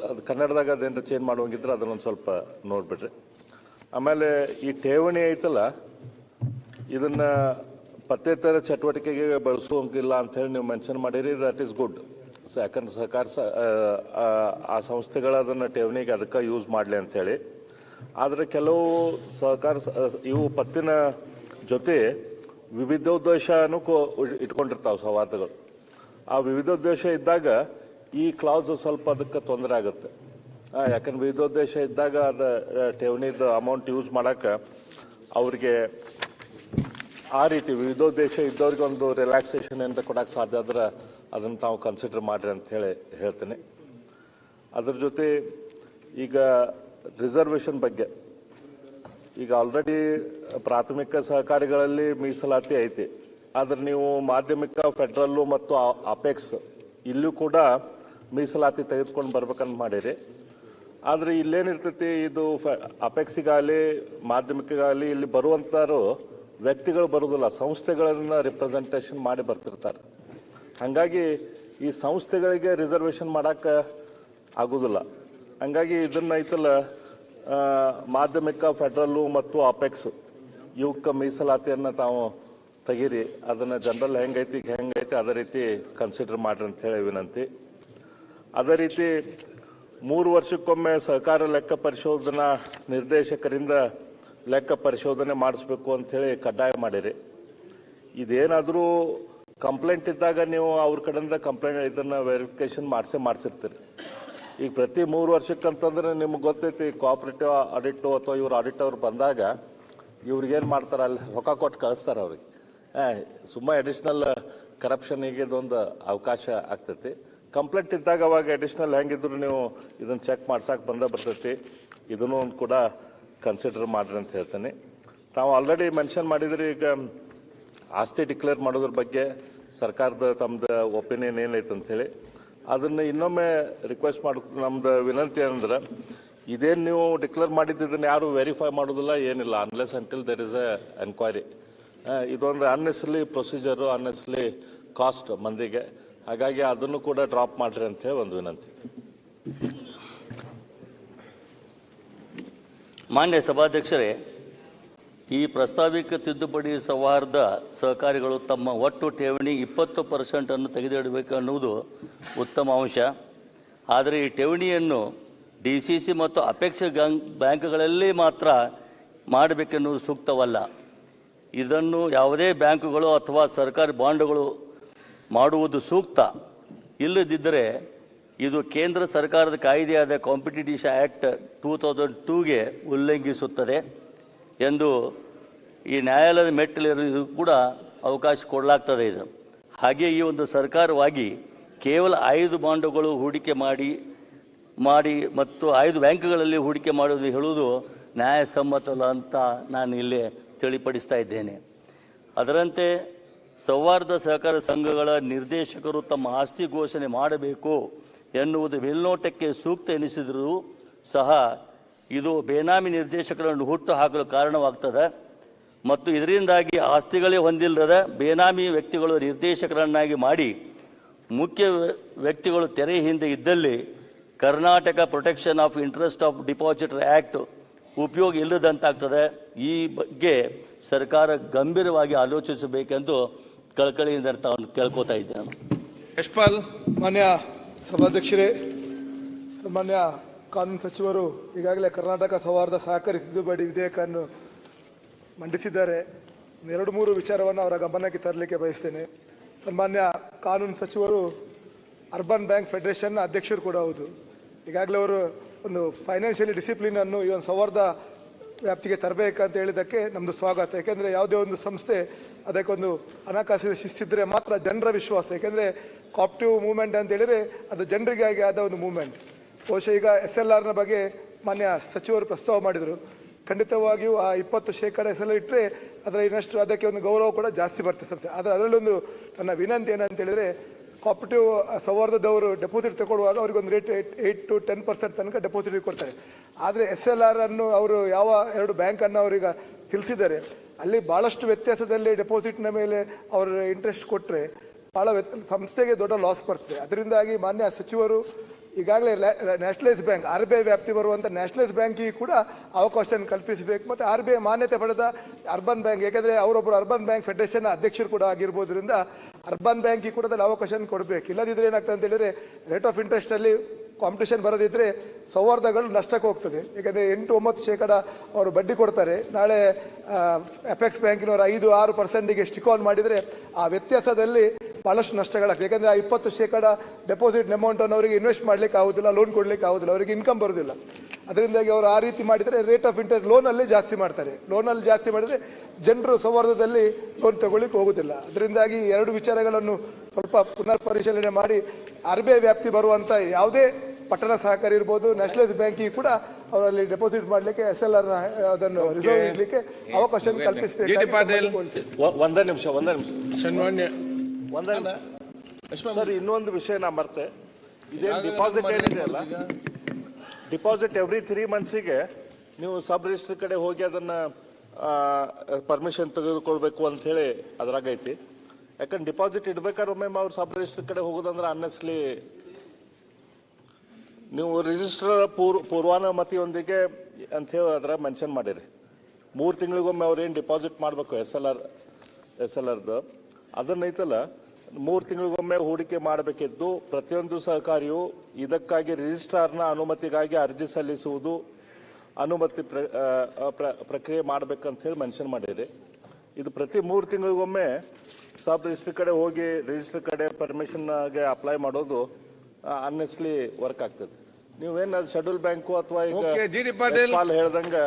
ಅದು ಕನ್ನಡದಾಗ ಅದೇನು ಚೇಂಜ್ ಮಾಡುವಂಗಿದ್ರೆ ಅದನ್ನೊಂದು ಸ್ವಲ್ಪ ನೋಡಿಬಿಡ್ರಿ. ಆಮೇಲೆ ಈ ಠೇವಣಿ ಐತಲ್ಲ, ಇದನ್ನು ಪತ್ತೇತರ ಚಟುವಟಿಕೆಗೆ ಬಳಸುವಂಗಿಲ್ಲ ಅಂಥೇಳಿ ನೀವು ಮೆನ್ಷನ್ ಮಾಡಿರಿ. That is good. ಯಾಕಂದ್ರೆ ಸರ್ಕಾರ ಆ ಸಂಸ್ಥೆಗಳು ಅದನ್ನು ಠೇವಣಿಗೆ ಅದಕ್ಕೆ ಯೂಸ್ ಮಾಡಲಿ ಅಂಥೇಳಿ. ಆದರೆ ಕೆಲವು ಸಹಕಾರ ಇವು ಪತ್ತಿನ ಜೊತೆ ವಿವಿಧೋದ್ದೇಶನೂ ಇಟ್ಕೊಂಡಿರ್ತಾವೆ ಸೌಹಾರ್ದಗಳು. ಆ ವಿವಿಧೋದ್ದೇಶ ಇದ್ದಾಗ ಈ ಕ್ಲಾಸ್ ಸ್ವಲ್ಪ ಅದಕ್ಕೆ ತೊಂದರೆ ಆಗುತ್ತೆ. ಯಾಕಂದ್ರೆ ವಿವಿಧೋದ್ದೇಶ ಇದ್ದಾಗ ಅದು ಠೇವಣಿದ ಅಮೌಂಟ್ ಯೂಸ್ ಮಾಡೋಕ್ಕೆ ಅವ್ರಿಗೆ ಆ ರೀತಿ ವಿವಿಧೋದ್ದೇಶ ಇದ್ದವ್ರಿಗೆ ಒಂದು ರಿಲ್ಯಾಕ್ಸೇಷನ್ ಅಂತ ಕೊಡೋಕ್ಕೆ ಸಾಧ್ಯ ಆದ್ರೆ ಅದನ್ನು ತಾವು ಕನ್ಸಿಡರ್ ಮಾಡಿರಿ ಅಂತ ಹೇಳಿ ಹೇಳ್ತೀನಿ. ಅದ್ರ ಜೊತೆ ಈಗ ರಿಸರ್ವೇಷನ್ ಬಗ್ಗೆ, ಈಗ ಆಲ್ರೆಡಿ ಪ್ರಾಥಮಿಕ ಸಹಕಾರಿಗಳಲ್ಲಿ ಮೀಸಲಾತಿ ಐತಿ. ಆದರೆ ನೀವು ಮಾಧ್ಯಮಿಕ, ಫೆಡ್ರಲ್ಲು ಮತ್ತು ಅಪೆಕ್ಸ್ ಇಲ್ಲೂ ಕೂಡ ಮೀಸಲಾತಿ ತೆಗೆದುಕೊಂಡು ಬರ್ಬೇಕಂತ ಮಾಡಿರಿ. ಆದರೆ ಇಲ್ಲೇನಿರ್ತೈತಿ, ಇದು ಅಪೆಕ್ಸಿಗಾಗಲಿ ಮಾಧ್ಯಮಿಕಗಾಗಲಿ ಇಲ್ಲಿ ಬರುವಂಥವ್ರು ವ್ಯಕ್ತಿಗಳು ಬರೋದಿಲ್ಲ, ಸಂಸ್ಥೆಗಳನ್ನು ರಿಪ್ರೆಸೆಂಟೇಷನ್ ಮಾಡಿ ಬರ್ತಿರ್ತಾರೆ. ಹಾಗಾಗಿ ಈ ಸಂಸ್ಥೆಗಳಿಗೆ ರಿಸರ್ವೇಷನ್ ಮಾಡೋಕ್ಕೆ ಆಗೋದಿಲ್ಲ. ಹಾಗಾಗಿ ಇದನ್ನು ಐತಲ್ಲ, ಮಾಧ್ಯಮಿಕ, ಫೆಡ್ರಲ್ಲು ಮತ್ತು ಅಪೆಕ್ಸ್ ಇವಕ್ಕೆ ಮೀಸಲಾತಿಯನ್ನು ತಾವು ತೆಗೀರಿ. ಅದನ್ನು ಜನರಲ್ ಹೆಂಗೈತಿ ಅದೇ ರೀತಿ ಕನ್ಸಿಡರ್ ಮಾಡ್ರಿ ಅಂತೇಳಿ ವಿನಂತಿ. ಅದೇ ರೀತಿ 3 ವರ್ಷಕ್ಕೊಮ್ಮೆ ಸಹಕಾರ ಲೆಕ್ಕ ಪರಿಶೋಧನಾ ನಿರ್ದೇಶಕರಿಂದ ಲೆಕ್ಕ ಪರಿಶೋಧನೆ ಮಾಡಿಸ್ಬೇಕು ಅಂಥೇಳಿ ಕಡ್ಡಾಯ ಮಾಡಿರಿ. ಇದೇನಾದರೂ ಕಂಪ್ಲೇಂಟ್ ಇದ್ದಾಗ ನೀವು ಅವ್ರ ಕಡೆಯಿಂದ ಕಂಪ್ಲೇಂಟ್ ಇದನ್ನು ವೆರಿಫಿಕೇಷನ್ ಮಾಡಿಸಿರ್ತೀರಿ. ಈಗ ಪ್ರತಿ 3 ವರ್ಷಕ್ಕಂತಂದ್ರೆ ನಿಮ್ಗೆ ಗೊತ್ತೈತಿ, ಕೋಆಪರೇಟಿವ್ ಆಡಿಟು ಅಥವಾ ಇವ್ರು ಆಡಿಟ್ ಅವ್ರು ಬಂದಾಗ ಇವ್ರಿಗೇನು ಮಾಡ್ತಾರೆ, ಅಲ್ಲಿ ರೊಕ್ಕ ಕೊಟ್ಟು ಕಳಿಸ್ತಾರೆ ಅವ್ರಿಗೆ. ಸುಮ್ಮ ಅಡಿಷ್ನಲ್ ಕರಪ್ಷನಿಗೆ ಇದೊಂದು ಅವಕಾಶ ಆಗ್ತೈತಿ. ಕಂಪ್ಲೇಂಟ್ ಇದ್ದಾಗ ಅವಾಗ ಅಡಿಷ್ನಲ್ ಹೆಂಗಿದ್ರು ನೀವು ಇದನ್ನು ಚೆಕ್ ಮಾಡ್ಸಕ್ಕೆ ಬರ್ತೈತಿ. ಇದನ್ನು ಕೂಡ ಕನ್ಸಿಡರ್ ಮಾಡ್ರಿ ಅಂತ ಹೇಳ್ತೀನಿ. ತಾವು ಆಲ್ರೆಡಿ ಮೆನ್ಷನ್ ಮಾಡಿದ್ರಿ, ಈಗ ಆಸ್ತಿ ಡಿಕ್ಲೇರ್ ಮಾಡೋದ್ರ ಬಗ್ಗೆ ಸರ್ಕಾರದ ತಮ್ಮದು ಒಪಿನಿಯನ್ ಏನೈತೆ ಅಂಥೇಳಿ ಅದನ್ನು ಇನ್ನೊಮ್ಮೆ ರಿಕ್ವೆಸ್ಟ್ ನಮ್ದು ವಿನಂತಿ ಅಂದ್ರೆ, ಇದೇನು ನೀವು ಡಿಕ್ಲೇರ್ ಮಾಡಿದ್ದನ್ನು ಯಾರು ವೆರಿಫೈ ಮಾಡೋದಿಲ್ಲ, ಏನಿಲ್ಲ, unless until there is A enquiry. ಇದೊಂದು ಅನ್ನೆಸರಿ ಪ್ರೊಸೀಜರು, ಅನ್ನೆಸರಿ ಕಾಸ್ಟ್ ಮಂದಿಗೆ. ಹಾಗಾಗಿ ಅದನ್ನು ಕೂಡ ಡ್ರಾಪ್ ಮಾಡ್ರಿ ಅಂತೇಳಿ ಒಂದು ವಿನಂತಿ. ಮಾನ್ಯ ಸಭಾಧ್ಯಕ್ಷರೇ, ಈ ಪ್ರಸ್ತಾವಿಕ ತಿದ್ದುಪಡಿ ಸೌಹಾರ್ದ ಸಹಕಾರಿಗಳು ತಮ್ಮ ಒಟ್ಟು ಠೇವಣಿ 20% ತೆಗೆದಿಡಬೇಕು ಅನ್ನುವುದು ಉತ್ತಮ ಅಂಶ. ಆದರೆ ಈ ಠೇವಣಿಯನ್ನು DCC ಮತ್ತು ಅಪೆಕ್ಸ್ ಬ್ಯಾಂಕ್ಗಳಲ್ಲಿ ಮಾತ್ರ ಮಾಡಬೇಕೆನ್ನುವುದು ಸೂಕ್ತವಲ್ಲ. ಇದನ್ನು ಯಾವುದೇ ಬ್ಯಾಂಕುಗಳು ಅಥವಾ ಸರ್ಕಾರಿ ಬಾಂಡುಗಳು ಮಾಡುವುದು ಸೂಕ್ತ ಇಲ್ಲದಿದ್ದರೆ ಇದು ಕೇಂದ್ರ ಸರ್ಕಾರದ ಕಾಯ್ದೆಯಾದ ಕಾಂಪಿಟಿಷನ್ ಆ್ಯಕ್ಟ್ 2002ಗೆ ಉಲ್ಲಂಘಿಸುತ್ತದೆ ಎಂದು ಈ ನ್ಯಾಯಾಲಯದ ಮೆಟ್ಟಿಲಿರು ಕೂಡ ಅವಕಾಶ ಕೊಡಲಾಗ್ತದೆ. ಇದು ಹಾಗೆ ಈ ಒಂದು ಸರ್ಕಾರವಾಗಿ ಕೇವಲ 5 ಬಾಂಡುಗಳು ಹೂಡಿಕೆ ಮಾಡಿ ಮತ್ತು 5 ಬ್ಯಾಂಕ್ಗಳಲ್ಲಿ ಹೂಡಿಕೆ ಮಾಡುವುದು ಹೇಳುವುದು ನ್ಯಾಯಸಮ್ಮತಲ್ಲ ಅಂತ ನಾನು ಇಲ್ಲಿ ತಿಳಿಪಡಿಸ್ತಾ ಇದ್ದೇನೆ. ಅದರಂತೆ ಸೌಹಾರ್ದ ಸಹಕಾರ ಸಂಘಗಳ ನಿರ್ದೇಶಕರು ತಮ್ಮ ಆಸ್ತಿ ಘೋಷಣೆ ಮಾಡಬೇಕು ಎನ್ನುವುದು ಮೇಲ್ನೋಟಕ್ಕೆ ಸೂಕ್ತ ಎನಿಸಿದರೂ ಸಹ ಇದು ಬೇನಾಮಿ ನಿರ್ದೇಶಕರನ್ನು ಹುಟ್ಟು ಹಾಕಲು ಕಾರಣವಾಗ್ತದೆ ಮತ್ತು ಇದರಿಂದಾಗಿ ಆಸ್ತಿಗಳೇ ಹೊಂದಿಲ್ಲದ ಬೇನಾಮಿ ವ್ಯಕ್ತಿಗಳು ನಿರ್ದೇಶಕರನ್ನಾಗಿ ಮಾಡಿ ಮುಖ್ಯ ವ್ಯಕ್ತಿಗಳು ತೆರೆ ಹಿಂದೆ ಇದ್ದಲ್ಲಿ Karnataka protection of interest of depositor act ಉಪಯೋಗ ಇಲ್ಲದಂತಾಗ್ತದೆ. ಈ ಬಗ್ಗೆ ಸರ್ಕಾರ ಗಂಭೀರವಾಗಿ ಆಲೋಚಿಸಬೇಕೆಂದು ಕಳಕಳಿಯಿಂದ ತಾವು ಕೇಳ್ಕೊತಾ ಇದ್ದೇನೆ. ಯಶ್ಪಾಲ್. ಮಾನ್ಯ ಸಭಾಧ್ಯಕ್ಷರೇ, ಮಾನ್ಯ ಕಾನೂನು ಸಚಿವರು ಈಗಾಗಲೇ ಕರ್ನಾಟಕ ಸೌಹಾರ್ದ ಸಹಕಾರಿ ತಿದ್ದುಪಡಿ ವಿಧೇಯಕವನ್ನು ಮಂಡಿಸಿದ್ದಾರೆ. 2-3 ವಿಚಾರವನ್ನು ಅವರ ಗಮನಕ್ಕೆ ತರಲಿಕ್ಕೆ ಬಯಸ್ತೇನೆ. ಸನ್ಮಾನ್ಯ ಕಾನೂನು ಸಚಿವರು ಅರ್ಬನ್ ಬ್ಯಾಂಕ್ ಫೆಡರೇಷನ್ನ ಅಧ್ಯಕ್ಷರು ಕೂಡ ಹೌದು. ಈಗಾಗಲೇ ಅವರು ಒಂದು ಫೈನಾನ್ಷಿಯಲಿ ಡಿಸಿಪ್ಲಿನನ್ನು ಈ ಒಂದು ಸೌಹಾರ್ದ ವ್ಯಾಪ್ತಿಗೆ ತರಬೇಕಂತ ಹೇಳಿದ್ದಕ್ಕೆ ನಮ್ಮದು ಸ್ವಾಗತ. ಯಾಕೆಂದರೆ ಯಾವುದೇ ಒಂದು ಸಂಸ್ಥೆ ಅದಕ್ಕೊಂದು ಹಣಕಾಸಿನ ಶಿಸ್ತಿದ್ರೆ ಮಾತ್ರ ಜನರ ವಿಶ್ವಾಸ. ಯಾಕೆಂದರೆ ಕಾಪ್ಟಿವ್ ಮೂವ್ಮೆಂಟ್ ಅಂತ ಹೇಳಿದರೆ ಅದು ಜನರಿಗಾಗಿ ಆದ ಒಂದು ಮೂವ್ಮೆಂಟ್. ಬಹುಶಃ ಈಗ SLRನ ಬಗ್ಗೆ ಮಾನ್ಯ ಸಚಿವರು ಪ್ರಸ್ತಾವ ಮಾಡಿದರು. ಖಂಡಿತವಾಗಿಯೂ ಆ 20% SLR ಇಟ್ಟರೆ ಅದರ ಇನ್ನಷ್ಟು ಅದಕ್ಕೆ ಒಂದು ಗೌರವ ಕೂಡ ಜಾಸ್ತಿ ಬರ್ತದೆ. ಆದರೆ ಅದರಲ್ಲೊಂದು ನನ್ನ ವಿನಂತಿ ಏನಂತ ಹೇಳಿದರೆ, ಕಾಪರೇಟಿವ್ ಸೌಹಾರ್ದದವರು ಡೆಪಾಸಿಟ್ ತಗೊಳ್ಳುವಾಗ ಅವ್ರಿಗೊಂದು ರೇಟ್ 8 to 10% ತನಕ ಡೆಪಾಸಿಟ್ ಕೊಡ್ತಾರೆ. ಆದರೆ SLR ಅನ್ನು ಅವರು ಯಾವ 2 ಬ್ಯಾಂಕನ್ನು ಅವರೀಗ ತಿಳಿಸಿದ್ದಾರೆ, ಅಲ್ಲಿ ಭಾಳಷ್ಟು ವ್ಯತ್ಯಾಸದಲ್ಲಿ ಡೆಪಾಸಿಟ್ನ ಮೇಲೆ ಅವರು ಇಂಟ್ರೆಸ್ಟ್ ಕೊಟ್ಟರೆ ಭಾಳ ಸಂಸ್ಥೆಗೆ ದೊಡ್ಡ ಲಾಸ್ ಬರ್ತದೆ. ಅದರಿಂದಾಗಿ ಮಾನ್ಯ ಸಚಿವರು ಈಗಾಗಲೇ ನ್ಯಾಷನಲೈಸ್ ಬ್ಯಾಂಕ್ RBI ವ್ಯಾಪ್ತಿ ಬರುವಂಥ ನ್ಯಾಷನಲೈಸ್ ಬ್ಯಾಂಕಿಗೆ ಕೂಡ ಅವಕಾಶವನ್ನು ಕಲ್ಪಿಸಬೇಕು. ಮತ್ತು RBI ಮಾನ್ಯತೆ ಪಡೆದ ಅರ್ಬನ್ ಬ್ಯಾಂಕ್, ಯಾಕೆಂದರೆ ಅವರೊಬ್ಬರು ಅರ್ಬನ್ ಬ್ಯಾಂಕ್ ಫೆಡರೇಷನ್ ಅಧ್ಯಕ್ಷರು ಕೂಡ ಆಗಿರ್ಬೋದ್ರಿಂದ ಅರ್ಬನ್ ಬ್ಯಾಂಕಿಗೆ ಕೂಡ ಅದರಲ್ಲಿ ಅವಕಾಶವನ್ನು ಕೊಡಬೇಕು. ಇಲ್ಲದಿದ್ದರೆ ಏನಾಗ್ತದೆ ಅಂತ ಹೇಳಿದರೆ ರೇಟ್ ಆಫ್ ಇಂಟ್ರೆಸ್ಟಲ್ಲಿ ಕಾಂಪಿಟೇಷನ್ ಬರೋದಿದ್ದರೆ ಸೌಹಾರ್ದಗಳು ನಷ್ಟಕ್ಕೆ ಹೋಗ್ತದೆ. ಯಾಕಂದರೆ 8-9% ಅವರು ಬಡ್ಡಿ ಕೊಡ್ತಾರೆ. ನಾಳೆ ಅಪೆಕ್ಸ್ ಬ್ಯಾಂಕಿನವರು 5-6%ಗೆ ಸ್ಟಿಕ್ ಆನ್ ಮಾಡಿದರೆ ಆ ವ್ಯತ್ಯಾಸದಲ್ಲಿ ಭಾಳಷ್ಟು ನಷ್ಟಗಳಾಗ್ತದೆ. ಯಾಕಂದರೆ ಆ 20% ಡೆಪಾಸಿಟ್ ಅಮೌಂಟನ್ನು ಅವರಿಗೆ ಇನ್ವೆಸ್ಟ್ ಮಾಡಲಿಕ್ಕೆ ಆಗೋದಿಲ್ಲ, ಲೋನ್ ಕೊಡಲಿಕ್ಕೆ ಆಗೋದಿಲ್ಲ, ಅವರಿಗೆ ಇನ್ಕಮ್ ಬರೋದಿಲ್ಲ. ಅದರಿಂದಾಗಿ ಅವರು ಆ ರೀತಿ ಮಾಡಿದರೆ ರೇಟ್ ಆಫ್ ಇಂಟ್ರೆಸ್ಟ್ ಲೋನಲ್ಲಿ ಜಾಸ್ತಿ ಮಾಡ್ತಾರೆ. ಲೋನಲ್ಲಿ ಜಾಸ್ತಿ ಮಾಡಿದರೆ ಜನರು ಸೌಹಾರ್ದದಲ್ಲಿ ಲೋನ್ ತಗೊಳ್ಳಿಕ್ಕೆ ಹೋಗೋದಿಲ್ಲ. ಅದರಿಂದಾಗಿ 2 ವಿಚಾರಗಳನ್ನು ಸ್ವಲ್ಪ ಪುನರ್ ಪರಿಶೀಲನೆ ಮಾಡಿ RBI ವ್ಯಾಪ್ತಿ ಬರುವಂಥ ಯಾವುದೇ ಪಟ್ಟಣ ಸಹಕಾರಿ ಇರ್ಬೋದು, ನ್ಯಾಷನಲೈಸ್ ಬ್ಯಾಂಕಿಗೆ ಕೂಡ ಅವರಲ್ಲಿ ಡೆಪಾಸಿಟ್ ಮಾಡಲಿಕ್ಕೆ SLR ಅದನ್ನು ರಿಸರ್ವ್ ಇಡಲಿಕ್ಕೆ ಅವಕಾಶ ಕಲ್ಪಿಸಬೇಕು. ಒಂದೇ ನಿಮಿಷ ಸನ್ಮಾನ್ಯ ಸರ್, ಇನ್ನೊಂದು ವಿಷಯ ನಾ ಮರ್ತೆ. ಇದೇನು ಡಿಪಾಸಿಟ್ ಏನಿದೆ ಅಲ್ಲ, ಡಿಪಾಸಿಟ್ ಎವ್ರಿ 3 ಮಂತ್ಸಿಗೆ ನೀವು ಸಬ್ ರಿಜಿಸ್ಟ್ರಿ ಕಡೆ ಹೋಗಿ ಅದನ್ನು ಪರ್ಮಿಷನ್ ತೆಗೆದುಕೊಳ್ಬೇಕು ಅಂತ ಹೇಳಿ ಅದ್ರಾಗೈತಿ. ಯಾಕಂದ್ರೆ ಡಿಪಾಸಿಟ್ ಇಡ್ಬೇಕಾದ್ರೆ ಒಮ್ಮೆ ಅವ್ರು ಸಬ್ ರಿಜಿಸ್ಟ್ರಿ ಕಡೆ ಹೋಗೋದಂದ್ರೆ ಅನ್ನೆಸ್ಲಿ ನೀವು ರಿಜಿಸ್ಟರ್ ಪೂರ್ವಾನುಮತಿಯೊಂದಿಗೆ ಅಂತ ಹೇಳಿ ಅದ್ರ ಮೆನ್ಷನ್ ಮಾಡಿರಿ. 3 ತಿಂಗಳಿಗೊಮ್ಮೆ ಅವ್ರು ಏನು ಡಿಪಾಸಿಟ್ ಮಾಡಬೇಕು SLRದು ಅದನ್ನೈತಲ್ಲ, 3 ತಿಂಗಳಿಗೊಮ್ಮೆ ಹೂಡಿಕೆ ಮಾಡಬೇಕಿದ್ದು ಪ್ರತಿಯೊಂದು ಸಹಕಾರಿಯು ಇದಕ್ಕಾಗಿ ರಿಜಿಸ್ಟ್ರಾರ್ನ ಅನುಮತಿಗಾಗಿ ಅರ್ಜಿ ಸಲ್ಲಿಸುವುದು, ಅನುಮತಿ ಪ್ರಕ್ರಿಯೆ ಮಾಡಬೇಕಂತ ಹೇಳಿ ಮೆನ್ಷನ್ ಮಾಡಿರಿ. ಇದು ಪ್ರತಿ 3 ತಿಂಗಳಿಗೊಮ್ಮೆ ಸಬ್ ರಿಜಿಸ್ಟ್ರಿ ಕಡೆ ಹೋಗಿ ರಿಜಿಸ್ಟ್ರಿ ಕಡೆ ಪರ್ಮಿಷನ್ಗೆ ಅಪ್ಲೈ ಮಾಡೋದು ಅನ್ನೆಸ್ಲಿ ವರ್ಕ್ ಆಗ್ತದೆ. ನೀವೇನು ಶೆಡ್ಯೂಲ್ ಬ್ಯಾಂಕು ಅಥವಾ ಈಗ ಹೇಳ್ದಂಗೆ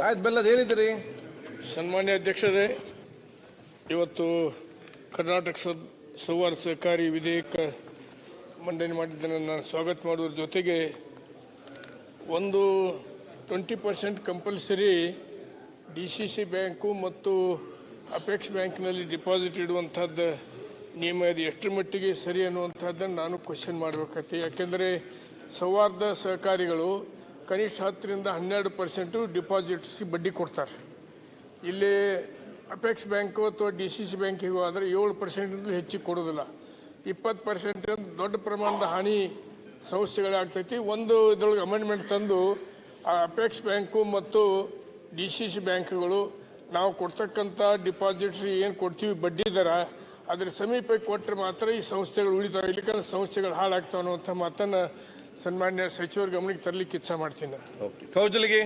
ಹೇಳಿದ್ರಿ. ಸನ್ಮಾನ್ಯ ಅಧ್ಯಕ್ಷರೇ, ಇವತ್ತು ಕರ್ನಾಟಕ ಸೌಹಾರ್ದ ಸಹಕಾರಿ ವಿಧೇಯಕ ಮಂಡನೆ ಮಾಡಿದ್ದನ್ನು ನಾನು ಸ್ವಾಗತ ಮಾಡೋದ್ರ ಜೊತೆಗೆ ಒಂದು 20% ಕಂಪಲ್ಸರಿ DCC ಬ್ಯಾಂಕು ಮತ್ತು ಅಪೆಕ್ಸ್ ಬ್ಯಾಂಕ್ನಲ್ಲಿ ಡಿಪಾಸಿಟ್ ಇಡುವಂಥದ್ದು ನಿಯಮ ಇದು ಎಷ್ಟರ ಮಟ್ಟಿಗೆ ಸರಿ ಅನ್ನುವಂಥದ್ದನ್ನು ನಾನು ಕ್ವಶನ್ ಮಾಡಬೇಕಾಗ್ತದೆ. ಯಾಕೆಂದರೆ ಸೌಹಾರ್ದ ಸಹಕಾರಿಗಳು ಕನಿಷ್ಠ 10ರಿಂದ 12% ಡಿಪಾಸಿಟ್ಸಿಗೆ ಬಡ್ಡಿ ಕೊಡ್ತಾರೆ. ಇಲ್ಲಿ ಅಪೆಕ್ಸ್ ಬ್ಯಾಂಕು ಅಥವಾ DCC ಬ್ಯಾಂಕಿಗೂ ಆದರೆ 7% ಹೆಚ್ಚಿಗೆ ಕೊಡೋದಿಲ್ಲ. 20% ದೊಡ್ಡ ಪ್ರಮಾಣದ ಹಾನಿ ಸಮಸ್ಯೆಗಳಾಗ್ತೈತಿ. ಒಂದು ಇದರೊಳಗೆ ಅಮೆಂಡ್ಮೆಂಟ್ ತಂದು ಆ ಅಪೆಕ್ಸ್ ಬ್ಯಾಂಕು ಮತ್ತು DCC ಬ್ಯಾಂಕ್ಗಳು ನಾವು ಕೊಡ್ತಕ್ಕಂಥ ಡಿಪಾಸಿಟ್ಸ್ ಏನು ಕೊಡ್ತೀವಿ ಬಡ್ಡಿ ದರ ಅದರ ಸಮೀಪಕ್ಕೆ ಕೊಟ್ಟರೆ ಮಾತ್ರ ಈ ಸಂಸ್ಥೆಗಳು ಉಳಿತಾವೆ, ಇಲ್ಲಿಕಂದ್ರೆ ಸಂಸ್ಥೆಗಳು ಹಾಳಾಗ್ತಾವೆ ಅನ್ನುವಂಥ ಮಾತನ್ನು ಸನ್ಮಾನ್ಯ ಸಚಿವರ ಗಮನಕ್ಕೆ ತರಲಿಕ್ಕೆ ಇಚ್ಛೆ ಮಾಡ್ತೀನಿ. ಕೌಜಲ್ಗಿ.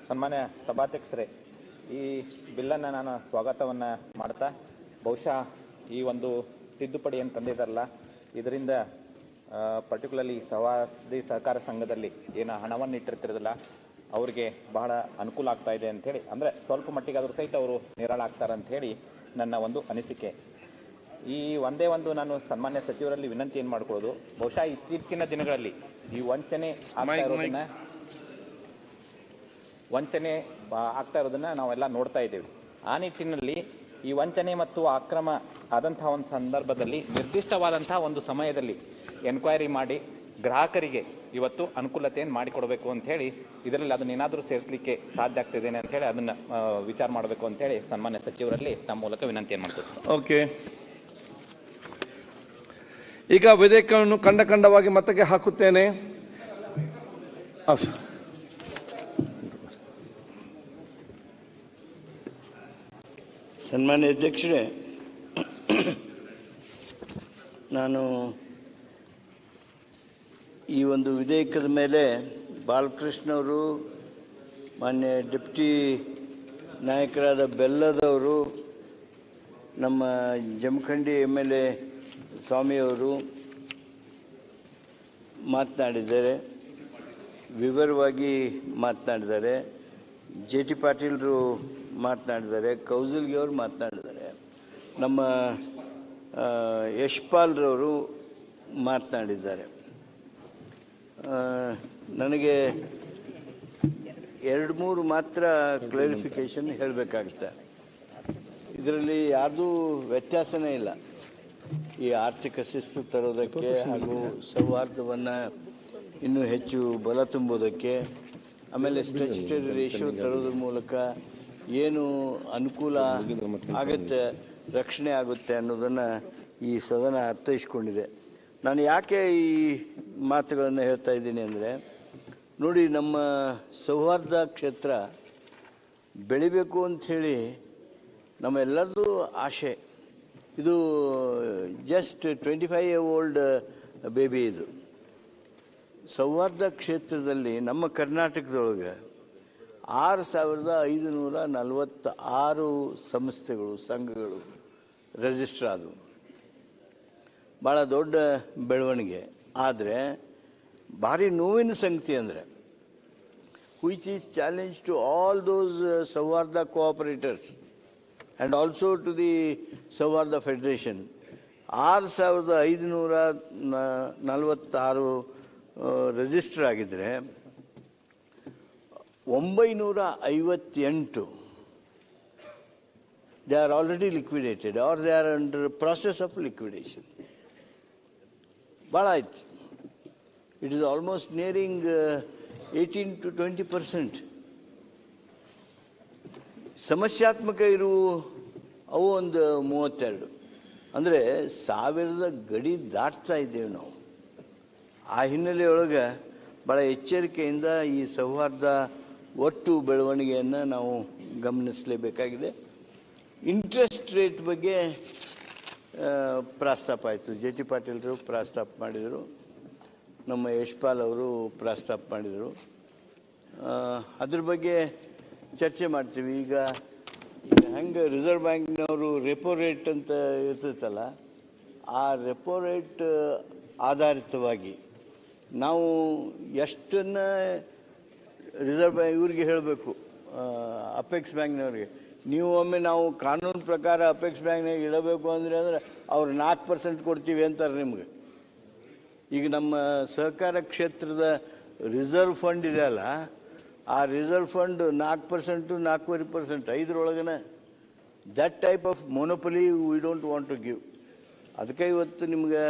ಸನ್ಮಾನ್ಯ ಸಭಾಧ್ಯಕ್ಷರೇ, ಈ ಬಿಲ್ಲನ್ನು ನಾನು ಸ್ವಾಗತವನ್ನು ಮಾಡ್ತಾ, ಬಹುಶಃ ಈ ಒಂದು ತಿದ್ದುಪಡಿ ಏನು ತಂದಿದ್ದಾರಲ್ಲ, ಇದರಿಂದ ಪರ್ಟಿಕ್ಯುಲರ್ಲಿ ಸೌಹಾರ್ದ ಸಹಕಾರ ಸಂಘದಲ್ಲಿ ಏನು ಹಣವನ್ನು ಇಟ್ಟಿರ್ತಿರೋದಿಲ್ಲ ಅವರಿಗೆ ಬಹಳ ಅನುಕೂಲ ಆಗ್ತಾ ಇದೆ ಅಂಥೇಳಿ, ಅಂದರೆ ಸ್ವಲ್ಪ ಮಟ್ಟಿಗಾದರೂ ಸಹಿತ ಅವರು ನಿರಾಳಾಗ್ತಾರೆ ಅಂಥೇಳಿ ನನ್ನ ಒಂದು ಅನಿಸಿಕೆ. ಈ ಒಂದೇ ಒಂದು ನಾನು ಸನ್ಮಾನ್ಯ ಸಚಿವರಲ್ಲಿ ವಿನಂತಿ ಏನು ಮಾಡ್ಕೊಳ್ಳೋದು, ಬಹುಶಃ ಇತ್ತೀಚಿನ ದಿನಗಳಲ್ಲಿ ಈ ವಂಚನೆ ಆಗ್ತಾ ಇರೋದನ್ನು ನಾವೆಲ್ಲ ನೋಡ್ತಾ ಇದ್ದೇವೆ. ಆ ನಿಟ್ಟಿನಲ್ಲಿ ಈ ವಂಚನೆ ಮತ್ತು ಅಕ್ರಮ ಆದಂತಹ ಒಂದು ಸಂದರ್ಭದಲ್ಲಿ ನಿರ್ದಿಷ್ಟವಾದಂತಹ ಒಂದು ಸಮಯದಲ್ಲಿ ಎನ್ಕ್ವೈರಿ ಮಾಡಿ ಗ್ರಾಹಕರಿಗೆ ಇವತ್ತು ಅನುಕೂಲತೆಯನ್ನು ಮಾಡಿಕೊಡಬೇಕು ಅಂತ ಹೇಳಿ, ಇದರಲ್ಲಿ ಅದನ್ನೇನಾದರೂ ಸೇರಿಸಲಿಕ್ಕೆ ಸಾಧ್ಯ ಆಗ್ತಿದ್ದೇನೆ ಅಂತ ಹೇಳಿ ಅದನ್ನು ವಿಚಾರ ಮಾಡಬೇಕು ಅಂತ ಹೇಳಿ ಸನ್ಮಾನ್ಯ ಸಚಿವರಲ್ಲಿ ತಮ್ಮ ಮೂಲಕ ವಿನಂತಿಯನ್ನು ಮಾಡ್ಕೊಳ್ತೀನಿ. ಓಕೆ, ಈಗ ವಿಧೇಯಕವನ್ನು ಖಂಡವಾಗಿ ಮತಕ್ಕೆ ಹಾಕುತ್ತೇನೆ. ಸನ್ಮಾನ್ಯ ಅಧ್ಯಕ್ಷರೇ, ನಾನು ಈ ಒಂದು ವಿಧೇಯಕದ ಮೇಲೆ ಬಾಲಕೃಷ್ಣ ಅವರು, ಮಾನ್ಯ ಡೆಪ್ಟಿ ನಾಯಕರಾದ ಬೆಲ್ಲದವರು, ನಮ್ಮ ಜಮಖಂಡಿ MLA ಸ್ವಾಮಿಯವರು ಮಾತನಾಡಿದ್ದಾರೆ, ವಿವರವಾಗಿ ಮಾತನಾಡಿದ್ದಾರೆ. JT ಪಾಟೀಲ್ರು ಮಾತನಾಡಿದ್ದಾರೆ, ಕೌಜಲ್ಗಿ ಅವರು ಮಾತನಾಡಿದ್ದಾರೆ, ನಮ್ಮ ಯಶ್ಪಾಲ್ರವರು ಮಾತನಾಡಿದ್ದಾರೆ. ನನಗೆ 2-3 ಮಾತ್ರ ಕ್ಲಾರಿಫಿಕೇಷನ್ ಹೇಳಬೇಕಾಗುತ್ತೆ. ಇದರಲ್ಲಿ ಯಾವುದೂ ವ್ಯತ್ಯಾಸನೇ ಇಲ್ಲ. ಈ ಆರ್ಥಿಕ ಶಿಸ್ತು ತರೋದಕ್ಕೆ ಹಾಗೂ ಸೌಹಾರ್ದವನ್ನು ಇನ್ನೂ ಹೆಚ್ಚು ಬಲ ತುಂಬುವುದಕ್ಕೆ, ಆಮೇಲೆ ಸ್ಟ್ಯಾಚ್ಯುಟರಿ ರೇಷಿಯೋ ತರೋದ್ರ ಮೂಲಕ ಏನು ಅನುಕೂಲ ಆಗುತ್ತೆ, ರಕ್ಷಣೆ ಆಗುತ್ತೆ ಅನ್ನೋದನ್ನು ಈ ಸದನ ಅರ್ಥೈಸ್ಕೊಂಡಿದೆ. ನಾನು ಯಾಕೆ ಈ ಮಾತುಗಳನ್ನು ಹೇಳ್ತಾ ಇದ್ದೀನಿ ಅಂದರೆ, ನೋಡಿ, ನಮ್ಮ ಸೌಹಾರ್ದ ಕ್ಷೇತ್ರ ಬೆಳಿಬೇಕು ಅಂಥೇಳಿ ನಮ್ಮೆಲ್ಲರದು ಆಶೆ. ಇದು ಜಸ್ಟ್ 25-year-old ಬೇಬಿ. ಇದು ಸೌಹಾರ್ದ ಕ್ಷೇತ್ರದಲ್ಲಿ ನಮ್ಮ ಕರ್ನಾಟಕದೊಳಗೆ 6546 ಸಂಸ್ಥೆಗಳು, ಸಂಘಗಳು ರಿಜಿಸ್ಟರ್ ಆದವು. ಭಾಳ ದೊಡ್ಡ ಬೆಳವಣಿಗೆ. ಆದರೆ ಭಾರಿ ನೋವಿನ ಸಂಗತಿ ಅಂದರೆ, which is challenge to all those Souharda cooperators and also to the Souharda federation, 6546 register ಆಗಿದ್ದರೆ 958 they are already liquidated or they are under process of liquidation. ಭಾಳ ಆಯ್ತು. It is almost nearing 18 to 20%. ಸಮಸ್ಯಾತ್ಮಕ ಇರುವ ಅವು ಒಂದು 32. ಅಂದರೆ 1000 ಗಡಿ ದಾಟ್ತಾ ಇದ್ದೇವೆ ನಾವು. ಆ ಹಿನ್ನೆಲೆಯೊಳಗೆ ಭಾಳ ಎಚ್ಚರಿಕೆಯಿಂದ ಈ ಸೌಹಾರ್ದ ಒಟ್ಟು ಬೆಳವಣಿಗೆಯನ್ನು ನಾವು ಗಮನಿಸಲೇಬೇಕಾಗಿದೆ. ಇಂಟ್ರೆಸ್ಟ್ ರೇಟ್ ಬಗ್ಗೆ ಪ್ರಸ್ತಾಪ ಆಯಿತು. JT ಪಾಟೀಲ್ರು ಪ್ರಸ್ತಾಪ ಮಾಡಿದರು, ನಮ್ಮ ಯಶ್ಪಾಲ್ ಅವರು ಪ್ರಸ್ತಾಪ ಮಾಡಿದರು. ಅದ್ರ ಬಗ್ಗೆ ಚರ್ಚೆ ಮಾಡ್ತೀವಿ. ಈಗ ಹೆಂಗೆ ರಿಸರ್ವ್ ಬ್ಯಾಂಕ್ನವರು ರೆಪೋ ರೇಟ್ ಅಂತ ಇರ್ತೈತಲ್ಲ, ಆ ರೆಪೋ ರೇಟ್ ಆಧಾರಿತವಾಗಿ ನಾವು ಎಷ್ಟನ್ನು ರಿಸರ್ವ್ ಬ್ಯಾಂಕ್ ಇವ್ರಿಗೆ ಹೇಳಬೇಕು, ಅಪೆಕ್ಸ್ ಬ್ಯಾಂಕ್ನವ್ರಿಗೆ, ನೀವು ಒಮ್ಮೆ ನಾವು ಕಾನೂನು ಪ್ರಕಾರ ಅಪೆಕ್ಸ್ ಬ್ಯಾಂಕ್ನಾಗ ಇಡಬೇಕು ಅಂದರೆ ಅವ್ರು 4% ಕೊಡ್ತೀವಿ ಅಂತಾರೆ ನಿಮ್ಗೆ. ಈಗ ನಮ್ಮ ಸಹಕಾರ ಕ್ಷೇತ್ರದ ರಿಸರ್ವ್ ಫಂಡ್ ಇದೆಯಲ್ಲ, ಆ ರಿಸರ್ವ್ ಫಂಡ್ 4%, 4.25%, 5ರೊಳಗನ that type of monopoly we don't want to give. ಅದಕ್ಕೆ ಇವತ್ತು ನಿಮ್ಗೆ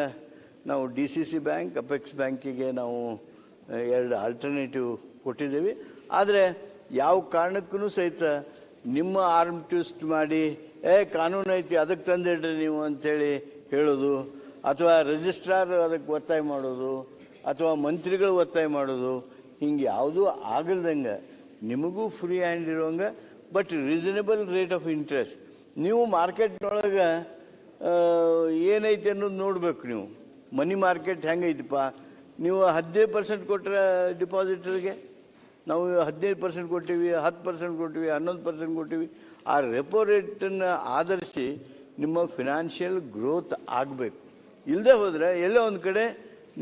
ನಾವು DCC ಬ್ಯಾಂಕ್, ಅಪೆಕ್ಸ್ ಬ್ಯಾಂಕಿಗೆ ನಾವು 2 ಆಲ್ಟರ್ನೇಟಿವ್ ಕೊಟ್ಟಿದ್ದೀವಿ. ಆದರೆ ಯಾವ ಕಾರಣಕ್ಕೂ ಸಹಿತ ನಿಮ್ಮ ಆರ್ಮ್ ಟ್ವಿಸ್ಟ್ ಮಾಡಿ ಕಾನೂನು ಐತಿ ಅದಕ್ಕೆ ತಂದಿಡ್ರಿ ನೀವು ಅಂಥೇಳಿ ಹೇಳೋದು, ಅಥವಾ ರಿಜಿಸ್ಟ್ರಾರ್ ಅದಕ್ಕೆ ಒತ್ತಾಯ ಮಾಡೋದು, ಅಥವಾ ಮಂತ್ರಿಗಳು ಒತ್ತಾಯ ಮಾಡೋದು, ಹಿಂಗೆ ಯಾವುದೂ ಆಗಲ್ದಂಗೆ ನಿಮಗೂ ಫ್ರೀ ಹ್ಯಾಂಡ್ ಇರೋಂಗೆ but reasonable rate of interest. ನೀವು ಮಾರ್ಕೆಟ್ನೊಳಗೆ ಏನೈತೆ ಅನ್ನೋದು ನೋಡಬೇಕು. ನೀವು ಮನಿ ಮಾರ್ಕೆಟ್ ಹೆಂಗೈತಪ್ಪ, ನೀವು 15% ಕೊಟ್ಟರೆ ಡಿಪಾಸಿಟರ್ಗೆ, ನಾವು 15% ಕೊಟ್ಟಿವಿ, 10% ಕೊಟ್ಟಿವಿ, 11% ಕೊಟ್ಟಿವಿ. ಆ ರೆಪೋ ರೇಟನ್ನು ಆಧರಿಸಿ ನಿಮ್ಮ ಫಿನಾನ್ಷಿಯಲ್ ಗ್ರೋತ್ ಆಗಬೇಕು. ಇಲ್ಲದೆ ಹೋದರೆ ಎಲ್ಲೋ ಒಂದು ಕಡೆ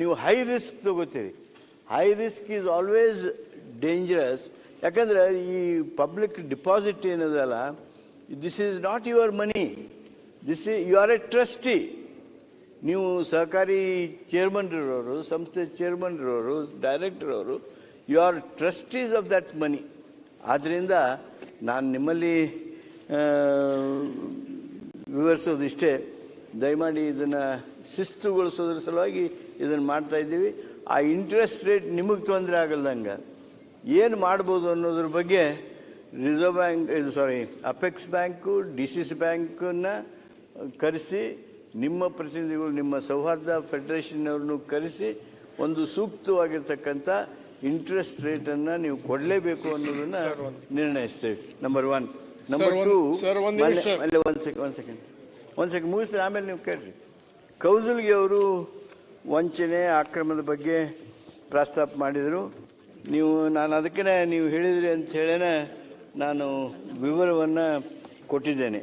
ನೀವು ಹೈ ರಿಸ್ಕ್ ತೊಗೋತೀರಿ. High risk is always dangerous. ಯಾಕಂದರೆ ಈ ಪಬ್ಲಿಕ್ ಡಿಪಾಸಿಟ್ ಏನದಲ್ಲ, this is not your money, you are a trustee. ನೀವು ಸಹಕಾರಿ ಚೇರ್ಮನ್ ಇರೋರು, ಸಂಸ್ಥೆ ಚೇರ್ಮನ್ ಇರೋರು, ಡೈರೆಕ್ಟರ್ ಅವರು, you are trustees of that money. ಆದ್ದರಿಂದ ನಾನು ನಿಮ್ಮಲ್ಲಿ ವಿವರಿಸೋದಿಷ್ಟೇ, ದಯಮಾಡಿ ಇದನ್ನು ಶಿಸ್ತುಗೊಳಿಸೋದ್ರ ಸಲುವಾಗಿ ಇದನ್ನು ಮಾಡ್ತಾಯಿದ್ದೀವಿ. ಆ ಇಂಟ್ರೆಸ್ಟ್ ರೇಟ್ ನಿಮಗೆ ತೊಂದರೆ ಆಗಲ್ದಂಗೆ ಏನು ಮಾಡ್ಬೋದು ಅನ್ನೋದ್ರ ಬಗ್ಗೆ reserve bank, apex bank, DCC ಬ್ಯಾಂಕನ್ನು ಕರೆಸಿ, ನಿಮ್ಮ ಪ್ರತಿನಿಧಿಗಳು, ನಿಮ್ಮ ಸೌಹಾರ್ದ ಫೆಡರೇಷನ್ನವ್ರನ್ನು ಕರೆಸಿ ಒಂದು ಸೂಕ್ತವಾಗಿರ್ತಕ್ಕಂಥ ಇಂಟ್ರೆಸ್ಟ್ ರೇಟನ್ನು ನೀವು ಕೊಡಲೇಬೇಕು ಅನ್ನೋದನ್ನು ನಿರ್ಣಯಿಸ್ತೇವೆ. ನಂಬರ್ 1. ನಂಬರ್ 2, ಅಲ್ಲೇ ಒಂದು ಸೆಕೆಂಡ್ ಮುಗಿಸ್ತಾರೆ, ಆಮೇಲೆ ನೀವು ಕೇಳ್ರಿ. ಕೌಜಲ್ಗಿ ಅವರು ವಂಚನೆ, ಆಕ್ರಮಣದ ಬಗ್ಗೆ ಪ್ರಸ್ತಾಪ ಮಾಡಿದರು. ನಾನು ಅದಕ್ಕೆ ನೀವು ಹೇಳಿದ್ರಿ ಅಂತ ಹೇಳೇ ನಾನು ವಿವರವನ್ನು ಕೊಟ್ಟಿದ್ದೇನೆ.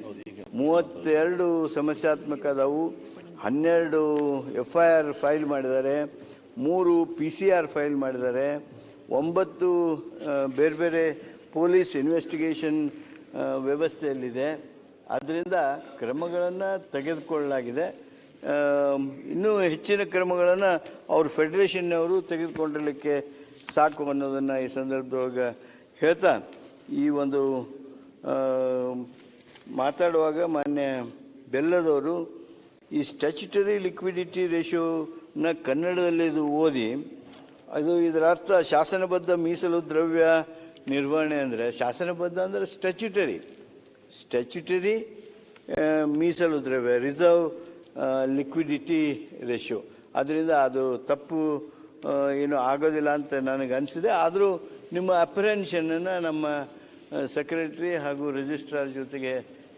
32 ಸಮಸ್ಯಾತ್ಮಕ ಅದಾವು, 12 FIR ಫೈಲ್ ಮಾಡಿದ್ದಾರೆ, 3 PCR ಫೈಲ್ ಮಾಡಿದ್ದಾರೆ, 9 ಬೇರೆ ಬೇರೆ ಪೊಲೀಸ್ ಇನ್ವೆಸ್ಟಿಗೇಷನ್ ವ್ಯವಸ್ಥೆಯಲ್ಲಿದೆ. ಅದರಿಂದ ಕ್ರಮಗಳನ್ನು ತೆಗೆದುಕೊಳ್ಳಲಾಗಿದೆ. ಇನ್ನೂ ಹೆಚ್ಚಿನ ಕ್ರಮಗಳನ್ನು ಅವರು ಫೆಡರೇಷನ್ನವರು ತೆಗೆದುಕೊಂಡಿರಲಿಕ್ಕೆ ಸಾಕು ಅನ್ನೋದನ್ನು ಈ ಸಂದರ್ಭದೊಳಗೆ ಹೇಳ್ತಾ, ಈ ಒಂದು ಮಾತಾಡುವಾಗ ಮಾನ್ಯ ಬೆಲ್ಲದವರು ಈ ಸ್ಟ್ಯಾಚ್ಯುಟರಿ ಲಿಕ್ವಿಡಿಟಿ ರೇಷಿಯೋನ ಕನ್ನಡದಲ್ಲಿ ಇದು ಓದಿ, ಇದರ ಅರ್ಥ ಶಾಸನಬದ್ಧ ಮೀಸಲು ದ್ರವ್ಯ ನಿರ್ವಹಣೆ ಅಂದರೆ, ಶಾಸನಬದ್ಧ ಅಂದರೆ ಸ್ಟ್ಯಾಚ್ಯುಟರಿ ಮೀಸಲು ದ್ರವ್ಯ, ರಿಸರ್ವ್ ಲಿಕ್ವಿಡಿಟಿ ರೇಷಿಯೋ. ಅದರಿಂದ ಅದು ತಪ್ಪು ಏನು ಆಗೋದಿಲ್ಲ ಅಂತ ನನಗೆ ಅನಿಸಿದೆ. ಆದರೂ ನಿಮ್ಮ ಅಪ್ರಿಹೆನ್ಷನನ್ನು ನಮ್ಮ ಸೆಕ್ರೆಟರಿ ಹಾಗೂ ರಿಜಿಸ್ಟ್ರಾರ್ ಜೊತೆಗೆ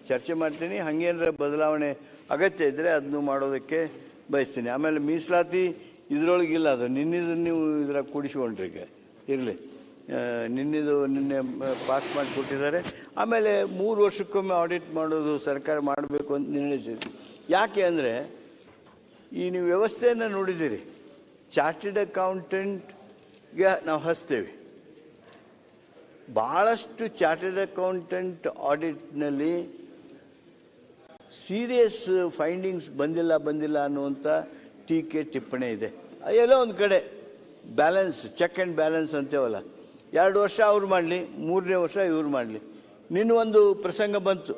ಚರ್ಚೆ ಮಾಡ್ತೀನಿ. ಹಾಗೇನಾರ ಬದಲಾವಣೆ ಅಗತ್ಯ ಇದ್ದರೆ ಅದನ್ನು ಮಾಡೋದಕ್ಕೆ ಬಯಸ್ತೀನಿ. ಆಮೇಲೆ ಮೀಸಲಾತಿ ಇದರೊಳಗಿಲ್ಲ, ಅದು ನಿನ್ನಿದು ನೀವು ಇದ್ರಾಗ ಕೂಡಿಸ್ಕೊಂಡ್ರಿ. ಈಗ ಇರಲಿ, ನಿನ್ನೆ ಪಾಸ್ ಮಾಡಿಕೊಟ್ಟಿದ್ದಾರೆ. ಆಮೇಲೆ 3 ವರ್ಷಕ್ಕೊಮ್ಮೆ ಆಡಿಟ್ ಮಾಡೋದು ಸರ್ಕಾರ ಮಾಡಬೇಕು ಅಂತ ನಿರ್ಣಯಿಸಿದೆ. ಯಾಕೆ ಅಂದರೆ ಈ ನೀವು ವ್ಯವಸ್ಥೆಯನ್ನು ನೋಡಿದ್ದೀರಿ, ಚಾರ್ಟೆಡ್ ಅಕೌಂಟೆಂಟ್ಗೆ ನಾವು ಹಚ್ತೇವೆ. ಭಾಳಷ್ಟು ಚಾರ್ಟೆಡ್ ಅಕೌಂಟೆಂಟ್ ಆಡಿಟ್ನಲ್ಲಿ ಸೀರಿಯಸ್ ಫೈಂಡಿಂಗ್ಸ್ ಬಂದಿಲ್ಲ ಅನ್ನುವಂಥ ಟೀಕೆ ಟಿಪ್ಪಣಿ ಇದೆ. ಎಲ್ಲೋ ಒಂದು ಕಡೆ ಬ್ಯಾಲೆನ್ಸ್, ಚೆಕ್ ಆ್ಯಂಡ್ ಬ್ಯಾಲೆನ್ಸ್ ಅಂತೇವಲ್ಲ, 2 ವರ್ಷ ಅವ್ರು ಮಾಡಲಿ, 3ನೇ ವರ್ಷ ಇವ್ರು ಮಾಡಲಿ. ಒಂದು ಪ್ರಸಂಗ ಬಂತು,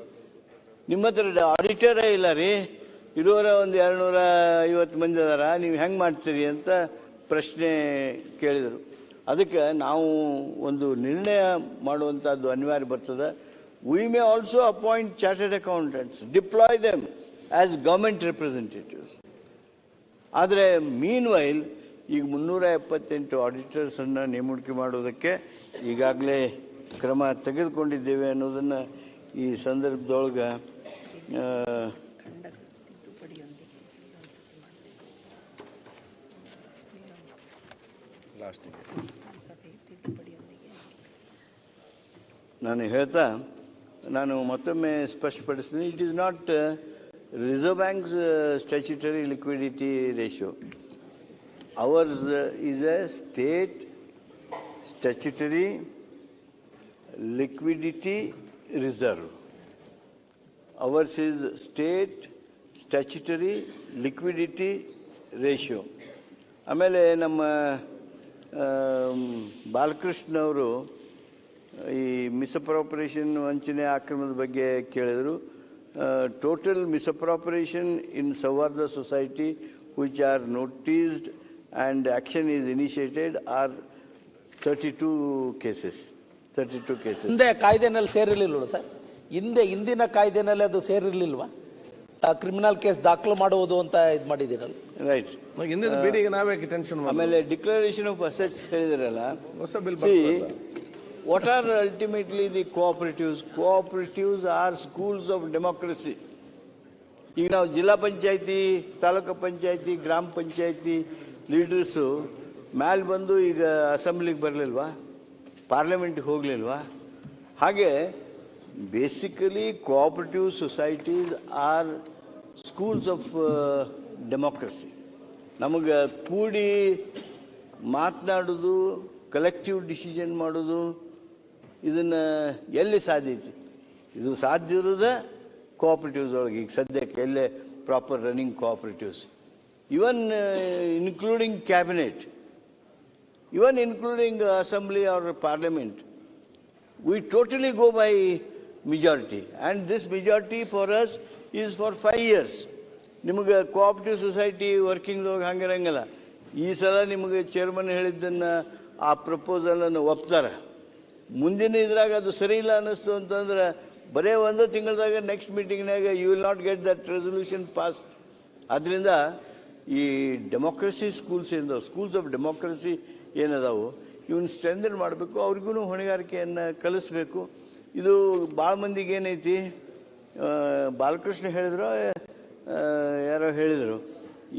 ನಿಮ್ಮ ಹತ್ರ ಆಡಿಟರೇ ಇಲ್ಲ ರೀ, ಇರೋರ ಒಂದು 250 ಮಂದಿ ಅದಾರ, ನೀವು ಹೆಂಗೆ ಮಾಡ್ತೀರಿ ಅಂತ ಪ್ರಶ್ನೆ ಕೇಳಿದರು. ಅದಕ್ಕೆ ನಾವು ಒಂದು ನಿರ್ಣಯ ಮಾಡುವಂಥದ್ದು ಅನಿವಾರ್ಯ ಬರ್ತದೆ. We may also appoint chartered accountants, deploy them as government representatives. ಆದರೆ ಮೀನ್ ವೈಲ್ ಈಗ 378 ಆಡಿಟರ್ಸನ್ನು ನೇಮಕ ಮಾಡೋದಕ್ಕೆ ಈಗಾಗಲೇ ಕ್ರಮ ತೆಗೆದುಕೊಂಡಿದ್ದೇವೆ ಅನ್ನೋದನ್ನು ಈ ಸಂದರ್ಭದೊಳಗೆ ನಾನು ಹೇಳ್ತಾ, ನಾನು ಮತ್ತೊಮ್ಮೆ ಸ್ಪಷ್ಟಪಡಿಸ್ತೀನಿ, it is not reserve banks statutory liquidity ratio. Ours is a state statutory liquidity reserve. Ours is state statutory liquidity ratio. ಆಮೇಲೆ ನಮ್ಮ ಬಾಲಕೃಷ್ಣ ಅವರು ಈ ಮಿಸ್ಅಪ್ರಾಪರೇಷನ್ ವಂಚನೆ ಆಕ್ರಮಣದ ಬಗ್ಗೆ ಕೇಳಿದರು. ಟೋಟಲ್ ಮಿಸ್ಅಪ್ರಾಪರೇಷನ್ ಇನ್ ಸೌಹಾರ್ದ society which are noticed and action is initiated are 32 cases. ಹಿಂದೆ ಕಾಯ್ದೆನಲ್ಲಿ ಸೇರಿರಲಿಲ್ವ sir? ಹಿಂದಿನ ಕಾಯ್ದೆನಲ್ಲಿ ಅದು ಸೇರಿರಲಿಲ್ವಾ? ಕ್ರಿಮಿನಲ್ ಕೇಸ್ ದಾಖಲು ಮಾಡುವುದು ಅಂತ ಇದು ಮಾಡಿದ್ದೀರಲ್ಲ, ರೈಟ್? ಹಿಂದಿನ ಬಿಡಿಗೆ ನಾವೇ ಟೆನ್ಷನ್. ಆಮೇಲೆ ಡಿಕ್ಲರೇಷನ್ ಆಫ್ ಅಸೆಟ್ಸ್ ಹೇಳಿದ್ರಲ್ಲ, ಹೊಸ bill. what are ultimately the cooperatives? Cooperatives are schools of democracy. ಈಗ ನಾವು ಜಿಲ್ಲಾ ಪಂಚಾಯತಿ, ತಾಲೂಕು ಪಂಚಾಯತಿ, ಗ್ರಾಮ ಪಂಚಾಯತಿ ಲೀಡರ್ಸು ಮ್ಯಾಲೆ ಬಂದು ಈಗ ಅಸೆಂಬ್ಲಿಗೆ ಬರಲಿಲ್ವಾ, ಪಾರ್ಲಿಮೆಂಟ್ಗೆ ಹೋಗಲಿಲ್ವಾ? ಹಾಗೆ basically cooperative societies R schools of democracy. ನಮಗೆ ಕೂಡಿ ಮಾತನಾಡೋದು, ಕಲೆಕ್ಟಿವ್ ಡಿಸಿಷನ್ ಮಾಡೋದು, ಇದನ್ನು ಎಲ್ಲಿ ಸಾಧ್ಯ ಐತಿ? ಇದು ಸಾಧ್ಯ ಇರೋದು ಕೋಆಪರೇಟಿವ್ಸ್ ಒಳಗೆ. ಈಗ ಸದ್ಯಕ್ಕೆ ಎಲ್ಲೇ proper running cooperatives, even including cabinet, even including assembly or parliament, we totally go by majority, and this majority for us is for 5 years. ನಿಮಗೆ ಕೋಆಪರೇಟಿವ್ ಸೊಸೈಟಿ ವರ್ಕಿಂಗ್ದೊಳಗೆ ಹಂಗಿರಂಗಿಲ್ಲ. ಈ ಸಲ ನಿಮಗೆ ಚೇರ್ಮನ್ ಹೇಳಿದ್ದನ್ನು, ಆ ಪ್ರಪೋಸಲನ್ನು ಒಪ್ತಾರೆ. ಮುಂದಿನ ಇದ್ರಾಗ ಅದು ಸರಿ ಇಲ್ಲ ಅನ್ನಿಸ್ತು ಅಂತಂದ್ರೆ ಬರೇ 1 ತಿಂಗಳದಾಗ ನೆಕ್ಸ್ಟ್ ಮೀಟಿಂಗ್ನಾಗ you will not get that resolution pass. ಆದ್ದರಿಂದ ಈ ಡೆಮೋಕ್ರಸಿ ಸ್ಕೂಲ್ಸ್ ಆಫ್ ಡೆಮೋಕ್ರಸಿ ಏನದಾವು ಇವನ್ನ ಸ್ಟ್ರೆಂಥನ್ ಮಾಡಬೇಕು, ಅವ್ರಿಗೂ ಹೊಣೆಗಾರಿಕೆಯನ್ನು ಕಲಿಸ್ಬೇಕು. ಇದು ಭಾಳ ಮಂದಿಗೆ ಏನೈತಿ, ಬಾಲಕೃಷ್ಣ ಹೇಳಿದ್ರು, ಯಾರೋ ಹೇಳಿದರು,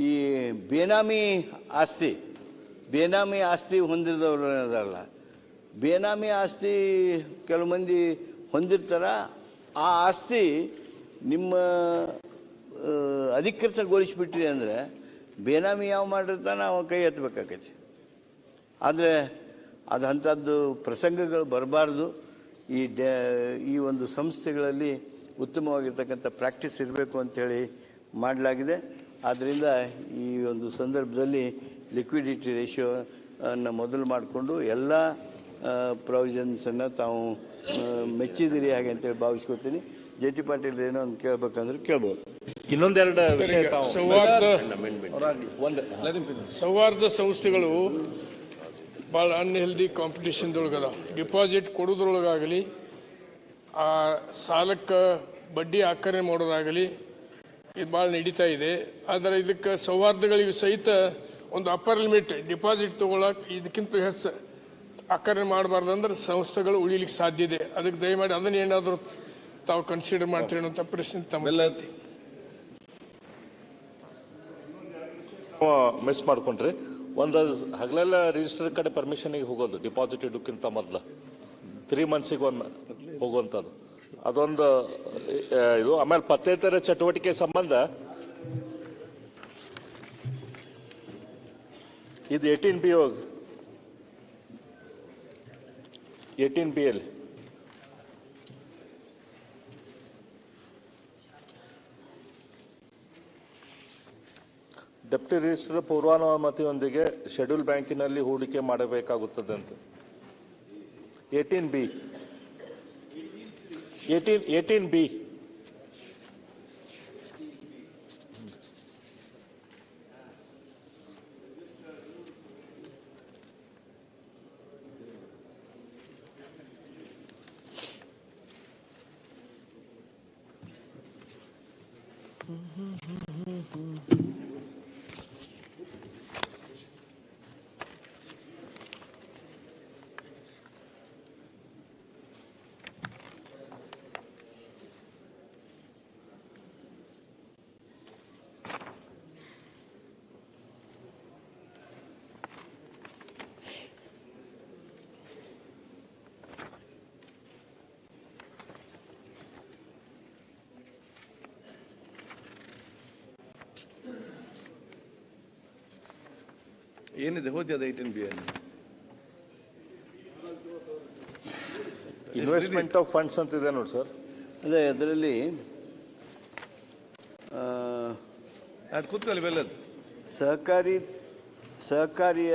ಈ ಬೇನಾಮಿ ಆಸ್ತಿ ಬೇನಾಮಿ ಆಸ್ತಿ ಹೊಂದಿದವರು ಅದಲ್ಲ, ಬೇನಾಮಿ ಆಸ್ತಿ ಕೆಲವು ಮಂದಿ ಹೊಂದಿರ್ತಾರ. ಆ ಆಸ್ತಿ ನಿಮ್ಮ ಅಧಿಕೃತಗೊಳಿಸ್ಬಿಟ್ರಿ ಅಂದರೆ ಬೇನಾಮಿ ಯಾವ ಮಾಡಿರ್ತಾನೆ ಅವ ಕೈ ಎತ್ತಬೇಕಾಗೈತಿ. ಆದರೆ ಅದು ಅಂಥದ್ದು ಪ್ರಸಂಗಗಳು ಬರಬಾರ್ದು. ಈ ಒಂದು ಸಂಸ್ಥೆಗಳಲ್ಲಿ ಉತ್ತಮವಾಗಿರ್ತಕ್ಕಂಥ ಪ್ರಾಕ್ಟೀಸ್ ಇರಬೇಕು ಅಂಥೇಳಿ ಮಾಡಲಾಗಿದೆ. ಆದ್ದರಿಂದ ಈ ಒಂದು ಸಂದರ್ಭದಲ್ಲಿ ಲಿಕ್ವಿಡಿಟಿ ರೇಷಿಯೋ ಅನ್ನು ಮೊದಲು ಮಾಡಿಕೊಂಡು ಎಲ್ಲ ಪ್ರಾವಿಷನ್ಸನ್ನು ತಾವು ಮೆಚ್ಚಿದಿರಿ ಹಾಗೆ ಅಂತೇಳಿ ಭಾವಿಸ್ಕೊತೀನಿ. ಜೆ ಟಿ ಪಾಟೀಲ್ ಏನೋ ಒಂದು ಕೇಳ್ಬೇಕಂದ್ರೆ ಕೇಳ್ಬೋದು. ಇನ್ನೊಂದೆರಡು ವಿಷಯ ಸೌಹಾರ್ದ ಸಂಸ್ಥೆಗಳು ಭಾಳ ಅನ್ಹೆಲ್ದಿ ಕಾಂಪಿಟೇಷನ್ದೊಳಗದ. ಡಿಪಾಸಿಟ್ ಕೊಡೋದ್ರೊಳಗಾಗಲಿ, ಆ ಸಾಲಕ್ಕೆ ಬಡ್ಡಿ ಆಕರಣೆ ಮಾಡೋದಾಗಲಿ ಇದು ಭಾಳ ನಡೀತಾ ಇದೆ. ಆದರೆ ಇದಕ್ಕೆ ಸೌಹಾರ್ದಗಳಿಗೆ ಸಹಿತ ಒಂದು ಅಪ್ಪರ್ ಲಿಮಿಟ್ ಡಿಪಾಸಿಟ್ ತೊಗೊಳಕ್ಕೆ ಇದಕ್ಕಿಂತ ಹೆಚ್ಚು ಆಕರಣೆ ಮಾಡಬಾರ್ದು ಅಂದ್ರೆ ಸಂಸ್ಥೆಗಳು ಉಳಿಲಿಕ್ಕೆ ಸಾಧ್ಯ ಇದೆ. ಅದಕ್ಕೆ ದಯಮಾಡಿ ಅದನ್ನು ಏನಾದರೂ ತಾವು ಕನ್ಸಿಡರ್ ಮಾಡ್ತೀರಿ ಅನ್ನೋಂಥ ಪ್ರಶ್ನೆ ತಮ್ಮ ಮಿಸ್ ಮಾಡ್ಕೊಂಡ್ರಿ. ಒಂದು ಹಗಲೆಲ್ಲ ರಿಜಿಸ್ಟರ್ ಕಡೆ ಪರ್ಮಿಷನಿಗೆ ಹೋಗೋದು ಡಿಪಾಸಿಟ್ ಇಡೋಕ್ಕಿಂತ ಮೊದಲು 3 ಮಂತ್ಸಿಗೆ ಒಂದು ಹೋಗುವಂಥದ್ದು ಅದೊಂದು ಇದು. ಆಮೇಲೆ ಪತ್ತೇತರ ಚಟುವಟಿಕೆ ಸಂಬಂಧ ಇದು 18B ಹೋಗಿ 18B ಅಲ್ಲಿ ಡೆಪ್ಟಿ ರಿಜಿಸ್ಟರ್ ಪೂರ್ವಾನುಮತಿಯೊಂದಿಗೆ ಶೆಡ್ಯೂಲ್ ಬ್ಯಾಂಕಿನಲ್ಲಿ ಹೂಡಿಕೆ ಮಾಡಬೇಕಾಗುತ್ತದೆ ಅಂತ. 18B ಏನಿದೆ ಹೋದಿ ಅದು 18B ಅಲ್ಲಿ ಇನ್ವೆಸ್ಟ್ಮೆಂಟ್ ಆಫ್ ಫಂಡ್ಸ್ ಅಂತ ಇದೆ ನೋಡಿ ಸರ್. ಅದೇ ಅದರಲ್ಲಿ ಅದು ಕೂತ್ಕೊಳ್ಳಿ ಬೆಲ್ಲದು ಸಹಕಾರಿಯ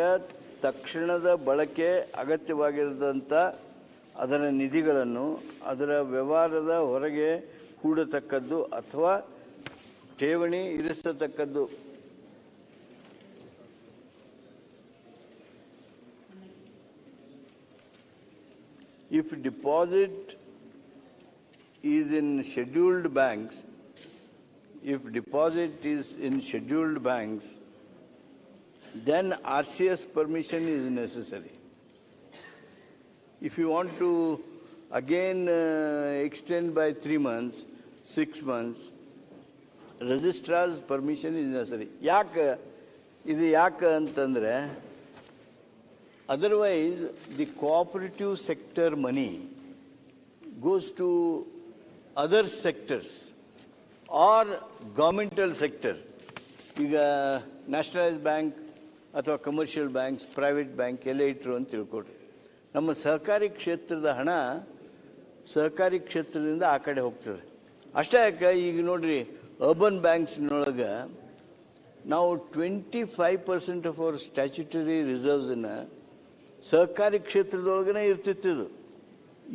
ತಕ್ಷಣದ ಬಳಕೆ ಅಗತ್ಯವಾಗಿರದಂಥ ಅದರ ನಿಧಿಗಳನ್ನು ಅದರ ವ್ಯವಹಾರದ ಹೊರಗೆ ಹೂಡತಕ್ಕದ್ದು ಅಥವಾ ಠೇವಣಿ ಇರಿಸತಕ್ಕದ್ದು. If deposit is in scheduled banks, then RCS permission is necessary. If you want to again extend by 3 months, 6 months, registrar's permission is necessary. ಇದು ಯಾಕೆ ಅಂತಂದರೆ otherwise the cooperative sector money goes to other sectors or governmental sector. ಈಗ nationalise bank ಅಥವಾ commercial banks, private bank ಎಲ್ಲ ಇಟ್ಟರು ಅಂತ ತಿಳ್ಕೊಡ್ರಿ. ನಮ್ಮ ಸಹಕಾರಿ ಕ್ಷೇತ್ರದ ಹಣ ಸಹಕಾರಿ ಕ್ಷೇತ್ರದಿಂದ ಆ ಕಡೆ ಹೋಗ್ತದೆ. ಅಷ್ಟೇ ಯಾಕೆ ಈಗ ನೋಡ್ರಿ ಅರ್ಬನ್ ಬ್ಯಾಂಕ್ಸ್ನೊಳಗೆ ನಾವು 25% ಆಫ್ ಅವರ್ ಸ್ಟ್ಯಾಚ್ಯುಟರಿ ರಿಸರ್ವ್ಸನ್ನು ಸಹಕಾರಿ ಕ್ಷೇತ್ರದೊಳಗನೆ ಇರ್ತಿತ್ತು.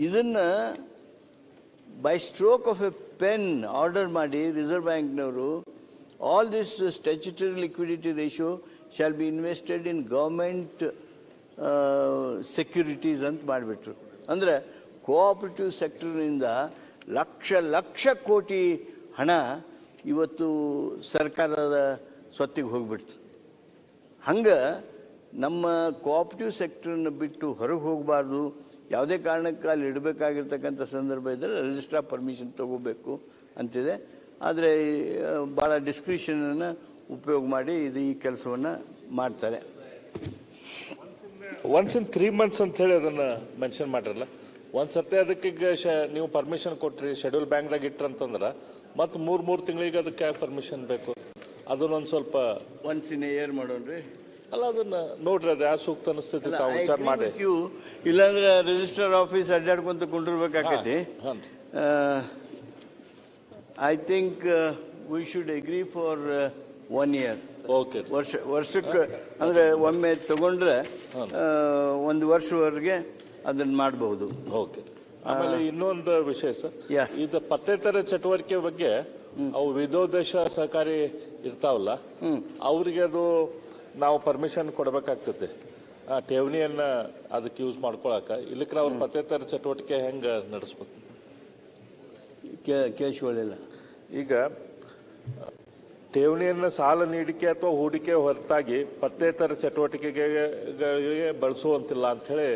ಇದನ್ನು by stroke of A pen order ಮಾಡಿ ರಿಸರ್ವ್ ಬ್ಯಾಂಕ್ನವರು all this statutory liquidity ratio shall be invested in government securities ಅಂತ ಮಾಡಿಬಿಟ್ರು. ಅಂದರೆ ಕೋಆಪರೇಟಿವ್ ಸೆಕ್ಟರ್ನಿಂದ ಲಕ್ಷ ಕೋಟಿ ಹಣ ಇವತ್ತು ಸರ್ಕಾರದ ಸ್ವತ್ತಿಗೆ ಹೋಗ್ಬಿಡ್ತು. ಹಂಗೆ ನಮ್ಮ ಕೋಆಪರೇಟಿವ್ ಸೆಕ್ಟರನ್ನು ಬಿಟ್ಟು ಹೊರಗೆ ಹೋಗಬಾರ್ದು. ಯಾವುದೇ ಕಾರಣಕ್ಕೆ ಅಲ್ಲಿ ಇಡಬೇಕಾಗಿರ್ತಕ್ಕಂಥ ಸಂದರ್ಭ ಇದ್ದರೆ ರಿಜಿಸ್ಟ್ರಾರ್ ಪರ್ಮಿಷನ್ ತೊಗೋಬೇಕು ಅಂತಿದೆ. ಆದರೆ ಭಾಳ ಡಿಸ್ಕ್ರಿಷನನ್ನು ಉಪಯೋಗ ಮಾಡಿ ಈ ಕೆಲಸವನ್ನು ಮಾಡ್ತಾರೆ. ಒನ್ಸ್ ಇನ್ 3 months ಅಂತ ಹೇಳಿ ಅದನ್ನ ಮೆನ್ಷನ್ ಮಾಡಿರಲ್ಲ. ಒಂದ್ ಸತಿ ಅದಕ್ಕೆ ನೀವು ಪರ್ಮಿಷನ್ ಕೊಟ್ರಿ ಶೆಡ್ಯೂಲ್ ಬ್ಯಾಂಕ್ದಾಗ ಇಟ್ರಂತಂದ್ರೆ ಮತ್ತೆ 3 ತಿಂಗಳಿಗೆ ಅದಕ್ಕೆ ಪರ್ಮಿಷನ್ ಬೇಕು. ಅದನ್ನೊಂದು ಸ್ವಲ್ಪ ಒನ್ಸ್ ಇನ್ ಎ ಇಯರ್ ಮಾಡೋಣ್ರಿ. ಅಲ್ಲ ಅದನ್ನ ನೋಡ್ರಿ, ಅದು ಯಾವ ಸೂಕ್ತ ಅನಿಸ್ತೈತಿ ತಾವು ವಿಚಾರ ಮಾಡಿ. ಇಲ್ಲಾಂದ್ರೆ ರಿಜಿಸ್ಟರ್ ಆಫೀಸ್ ಅಡ್ಡಾಡ್ಕೊಂತ ಕುಂಡಿರ್ಬೇಕಾಗೈತಿ. I think we should agree for 1 year. Okay, ವರ್ಷಕ್ಕೆ ಅಂದ್ರೆ ಒಮ್ಮೆ ತಗೊಂಡ್ರೆ 1 ವರ್ಷವರೆಗೆ ಅದನ್ನ ಮಾಡಬಹುದು. ಓಕೆ. ಆಮೇಲೆ ಇನ್ನೊಂದು ವಿಷಯ ಸರ್, Yeah. ಇದು ಪತ್ತೇತರ ಚಟುವಟಿಕೆ ಬಗ್ಗೆ ಅವು ವಿಧೋದ್ದೇಶ ಸಹಕಾರಿ ಇರ್ತಾವಲ್ಲ, ಅವ್ರಿಗೆ ಅದು ನಾವು ಪರ್ಮಿಷನ್ ಕೊಡಬೇಕಾಗ್ತದೆ ಆ ಠೇವಣಿಯನ್ನ ಅದಕ್ಕೆ ಯೂಸ್ ಮಾಡ್ಕೊಳಕ. ಇಲ್ಲಕ್ರ ಅವ್ರ ಪತ್ತೇತರ ಚಟುವಟಿಕೆ ಹೆಂಗ ನಡೆಸ್ಬೇಕು? ಕೇಳಿಸ್ಕೊಳ್ಳಿಲ್ಲ. ಈಗ ಠೇವಣಿಯನ್ನು ಸಾಲ ನೀಡಿಕೆ ಅಥವಾ ಹೂಡಿಕೆ ಹೊರತಾಗಿ ಪತ್ತೇತರ ಚಟುವಟಿಕೆಗಳಿಗೆ ಬಳಸುವಂತಿಲ್ಲ ಅಂಥೇಳಿ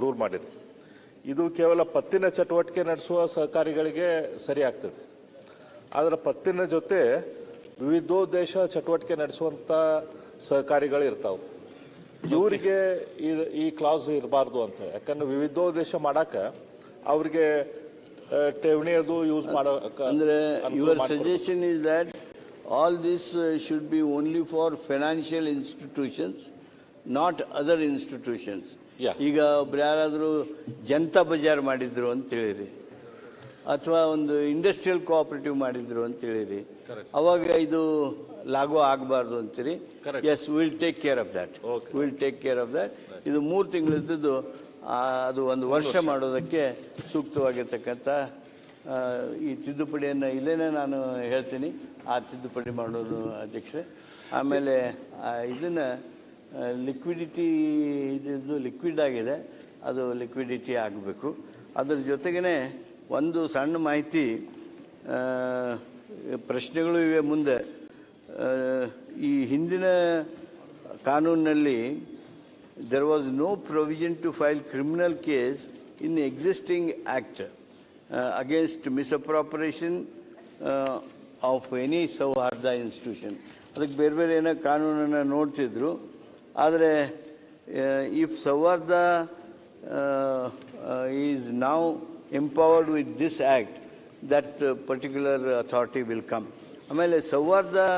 ರೂಲ್ ಮಾಡಿದೆ. ಇದು ಕೇವಲ ಪತ್ತಿನ ಚಟುವಟಿಕೆ ನಡೆಸುವ ಸಹಕಾರಿಗಳಿಗೆ ಸರಿ ಆಗ್ತದೆ. ಆದರೆ ಪತ್ತಿನ ಜೊತೆ ವಿವಿಧೋದ್ದೇಶ ಚಟುವಟಿಕೆ ನಡೆಸುವಂಥ ಸಹಕಾರಿಗಳು ಇರ್ತಾವೆ. ಇವರಿಗೆ ಈ ಕ್ಲಾಸ್ ಇರಬಾರ್ದು ಅಂತ. ಯಾಕಂದ್ರೆ ವಿವಿಧೋದ್ದೇಶ ಮಾಡಾಕ ಅವ್ರಿಗೆ ಠೇವಣಿ ಅದು ಯೂಸ್ ಮಾಡೋ ಅಂದ್ರೆ your suggestion is that all this should be only for financial institutions, not other institutions. Yeah. ಈಗ ಒಬ್ರು ಯಾರಾದರೂ ಜನತಾ ಬಜಾರ್ ಮಾಡಿದ್ರು ಅಂತ ಹೇಳಿರಿ, ಅಥವಾ ಒಂದು ಇಂಡಸ್ಟ್ರಿಯಲ್ ಕೋಆಪರೇಟಿವ್ ಮಾಡಿದ್ರು ಅಂತ ಹೇಳಿರಿ, ಅವಾಗ ಇದು ಲಾಗು ಆಗಬಾರ್ದು ಅಂತೀರಿ. Yes, will take care of that. Will take care of that. ಇದು 3 ತಿಂಗಳಿದ್ದು ಅದು 1 ವರ್ಷ ಮಾಡೋದಕ್ಕೆ ಸೂಕ್ತವಾಗಿರ್ತಕ್ಕಂಥ ಈ ತಿದ್ದುಪಡಿಯನ್ನು ಇಲ್ಲೇನೆ ನಾನು ಹೇಳ್ತೀನಿ. ಆ ತಿದ್ದುಪಡಿ ಮಾಡೋದು ಅಧ್ಯಕ್ಷರೇ. ಆಮೇಲೆ ಇದನ್ನು ಲಿಕ್ವಿಡಿಟಿ ಇದು ಲಿಕ್ವಿಡ್ ಆಗಿದೆ, ಅದು ಲಿಕ್ವಿಡಿಟಿ ಆಗಬೇಕು. ಅದ್ರ ಜೊತೆಗೇ ಒಂದು ಸಣ್ಣ ಮಾಹಿತಿ, ಪ್ರಶ್ನೆಗಳು ಇವೆ ಮುಂದೆ. ಈ ಹಿಂದಿನ ಕಾನೂನಿನಲ್ಲಿ there was no provision to file criminal case in the existing act against misappropriation of any Sauharda institution. ಅದಕ್ಕೆ ಬೇರೆ ಬೇರೆ ಏನೋ ಕಾನೂನನ್ನು ನೋಡ್ತಿದ್ರು. ಆದರೆ if Sauharda is now empowered with this act, that particular authority will come. ಆಮೇಲೆ Sauharda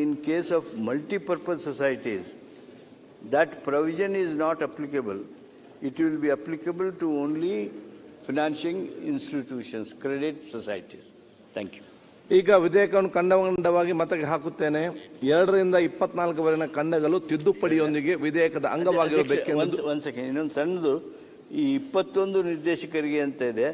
in case of multi-purpose societies, that provision is not applicable. It will be applicable to only financing institutions, credit societies. Thank you. ಈಗ ವಿಧೇಯಕವನ್ನು ಖಂಡವಾಗಿ ಮತಕ್ಕೆ ಹಾಕುತ್ತೇನೆ. 2 ರಿಂದ 24 ವರೆಗಿನ ಖಂಡಗಳು ತಿದ್ದುಪಡಿಯೊಂದಿಗೆ ವಿಧೇಯಕದ ಅಂಗವಾಗಿರಬೇಕೆಂದು. ಒಂದು second, ಇನ್ನೊಂದು ಸಣ್ಣದು. ಈ 21 ನಿರ್ದೇಶಕರಿಗೆ ಅಂತ ಇದೆ,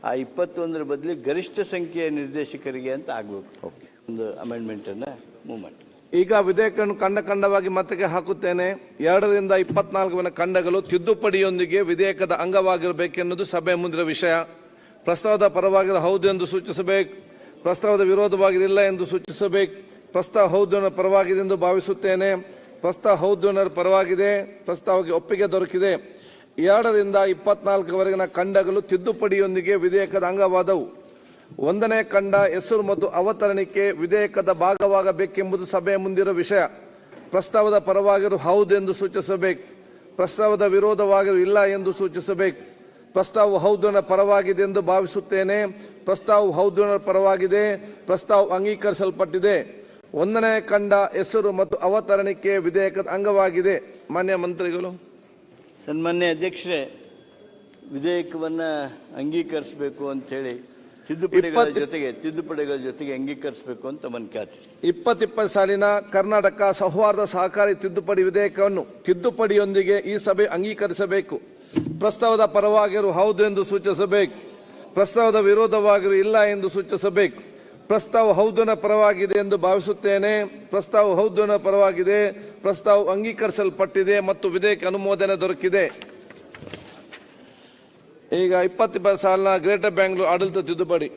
ಆ 21 ಬದಲು ಗರಿಷ್ಠ ಸಂಖ್ಯೆಯ ನಿರ್ದೇಶಕರಿಗೆ ಅಂತ ಆಗಬೇಕು. ಒಂದು ಅಮೆಂಡ್ಮೆಂಟನ್ನು ಮೂವ್ ಮಾಡಿ. ಈಗ ವಿಧೇಯಕವನ್ನು ಖಂಡವಾಗಿ ಮತಕ್ಕೆ ಹಾಕುತ್ತೇನೆ. 2 ರಿಂದ 24 ಖಂಡಗಳು ತಿದ್ದುಪಡಿಯೊಂದಿಗೆ ವಿಧೇಯಕದ ಅಂಗವಾಗಿರಬೇಕೆನ್ನುವುದು ಸಭೆ ಮುಂದಿನ ವಿಷಯ. ಪ್ರಸ್ತಾವದ ಪರವಾಗಿರೋ ಹೌದು ಎಂದು ಸೂಚಿಸಬೇಕು, ಪ್ರಸ್ತಾವದ ವಿರೋಧವಾಗಿರಲಿಲ್ಲ ಎಂದು ಸೂಚಿಸಬೇಕು. ಪ್ರಸ್ತಾವ ಹೌದು ಪರವಾಗಿದೆ ಎಂದು ಭಾವಿಸುತ್ತೇನೆ. ಪ್ರಸ್ತಾವ ಹೌದು ಪರವಾಗಿದೆ, ಪ್ರಸ್ತಾವಕ್ಕೆ ಒಪ್ಪಿಗೆ ದೊರಕಿದೆ. 2 ರಿಂದ 24 ವರೆಗಿನ ಖಂಡಗಳು ತಿದ್ದುಪಡಿಯೊಂದಿಗೆ ವಿಧೇಯಕದ ಅಂಗವಾದವು. 1ನೇ ಖಂಡ ಹೆಸರು ಮತ್ತು ಅವತರಣಿಕೆ ವಿಧೇಯಕದ ಭಾಗವಾಗಬೇಕೆಂಬುದು ಸಭೆಯ ಮುಂದಿರುವ ವಿಷಯ. ಪ್ರಸ್ತಾವದ ಪರವಾಗಿರು ಹೌದು ಎಂದು ಸೂಚಿಸಬೇಕು, ಪ್ರಸ್ತಾವದ ವಿರೋಧವಾಗಿರು ಇಲ್ಲ ಎಂದು ಸೂಚಿಸಬೇಕು. ಪ್ರಸ್ತಾವ ಹೌದು ಪರವಾಗಿದೆ ಎಂದು ಭಾವಿಸುತ್ತೇನೆ, ಪ್ರಸ್ತಾವ ಹೌದು ಪರವಾಗಿದೆ, ಪ್ರಸ್ತಾವ ಅಂಗೀಕರಿಸಲ್ಪಟ್ಟಿದೆ. 1ನೇ ಖಂಡ ಹೆಸರು ಮತ್ತು ಅವತರಣಿಕೆ ವಿಧೇಯಕದ ಅಂಗವಾಗಿದೆ. ಮಾನ್ಯ ಮಂತ್ರಿಗಳು. ಸನ್ಮಾನ್ಯ ಅಧ್ಯಕ್ಷರೇ, ವಿಧೇಯಕವನ್ನು ಅಂಗೀಕರಿಸಬೇಕು ಅಂತೇಳಿ ತಿದ್ದುಪಡಿಗಳ ಜೊತೆಗೆ ಅಂಗೀಕರಿಸಬೇಕು ಅಂತ ಮನ್ ಕೇಳ್ತೀನಿ. 2020 ಸಾಲಿನ ಕರ್ನಾಟಕ ಸೌಹಾರ್ದ ಸಹಕಾರಿ ತಿದ್ದುಪಡಿ ವಿಧೇಯಕವನ್ನು ತಿದ್ದುಪಡಿಯೊಂದಿಗೆ ಈ ಸಭೆ ಅಂಗೀಕರಿಸಬೇಕು. ಪ್ರಸ್ತಾವದ ಪರವಾಗಿರು ಹೌದು ಎಂದು ಸೂಚಿಸಬೇಕು, ಪ್ರಸ್ತಾವದ ವಿರೋಧವಾಗಿರು ಇಲ್ಲ ಎಂದು ಸೂಚಿಸಬೇಕು. ಪ್ರಸ್ತಾವ ಹೌದನ ಪರವಾಗಿದೆ ಎಂದು ಭಾವಿಸುತ್ತೇನೆ, ಪ್ರಸ್ತಾವ ಹೌದನ ಪರವಾಗಿದೆ, ಪ್ರಸ್ತಾವ ಅಂಗೀಕರಿಸಲ್ಪಟ್ಟಿದೆ ಮತ್ತು ವಿಧೇಯಕ ಅನುಮೋದನೆ ದೊರಕಿದೆ. ಈಗ 2020 ಸಾಲಿನ ಗ್ರೇಟರ್ ಬ್ಯಾಂಗ್ಳೂರು ಆಡಳಿತ ತಿದ್ದುಪಡಿ.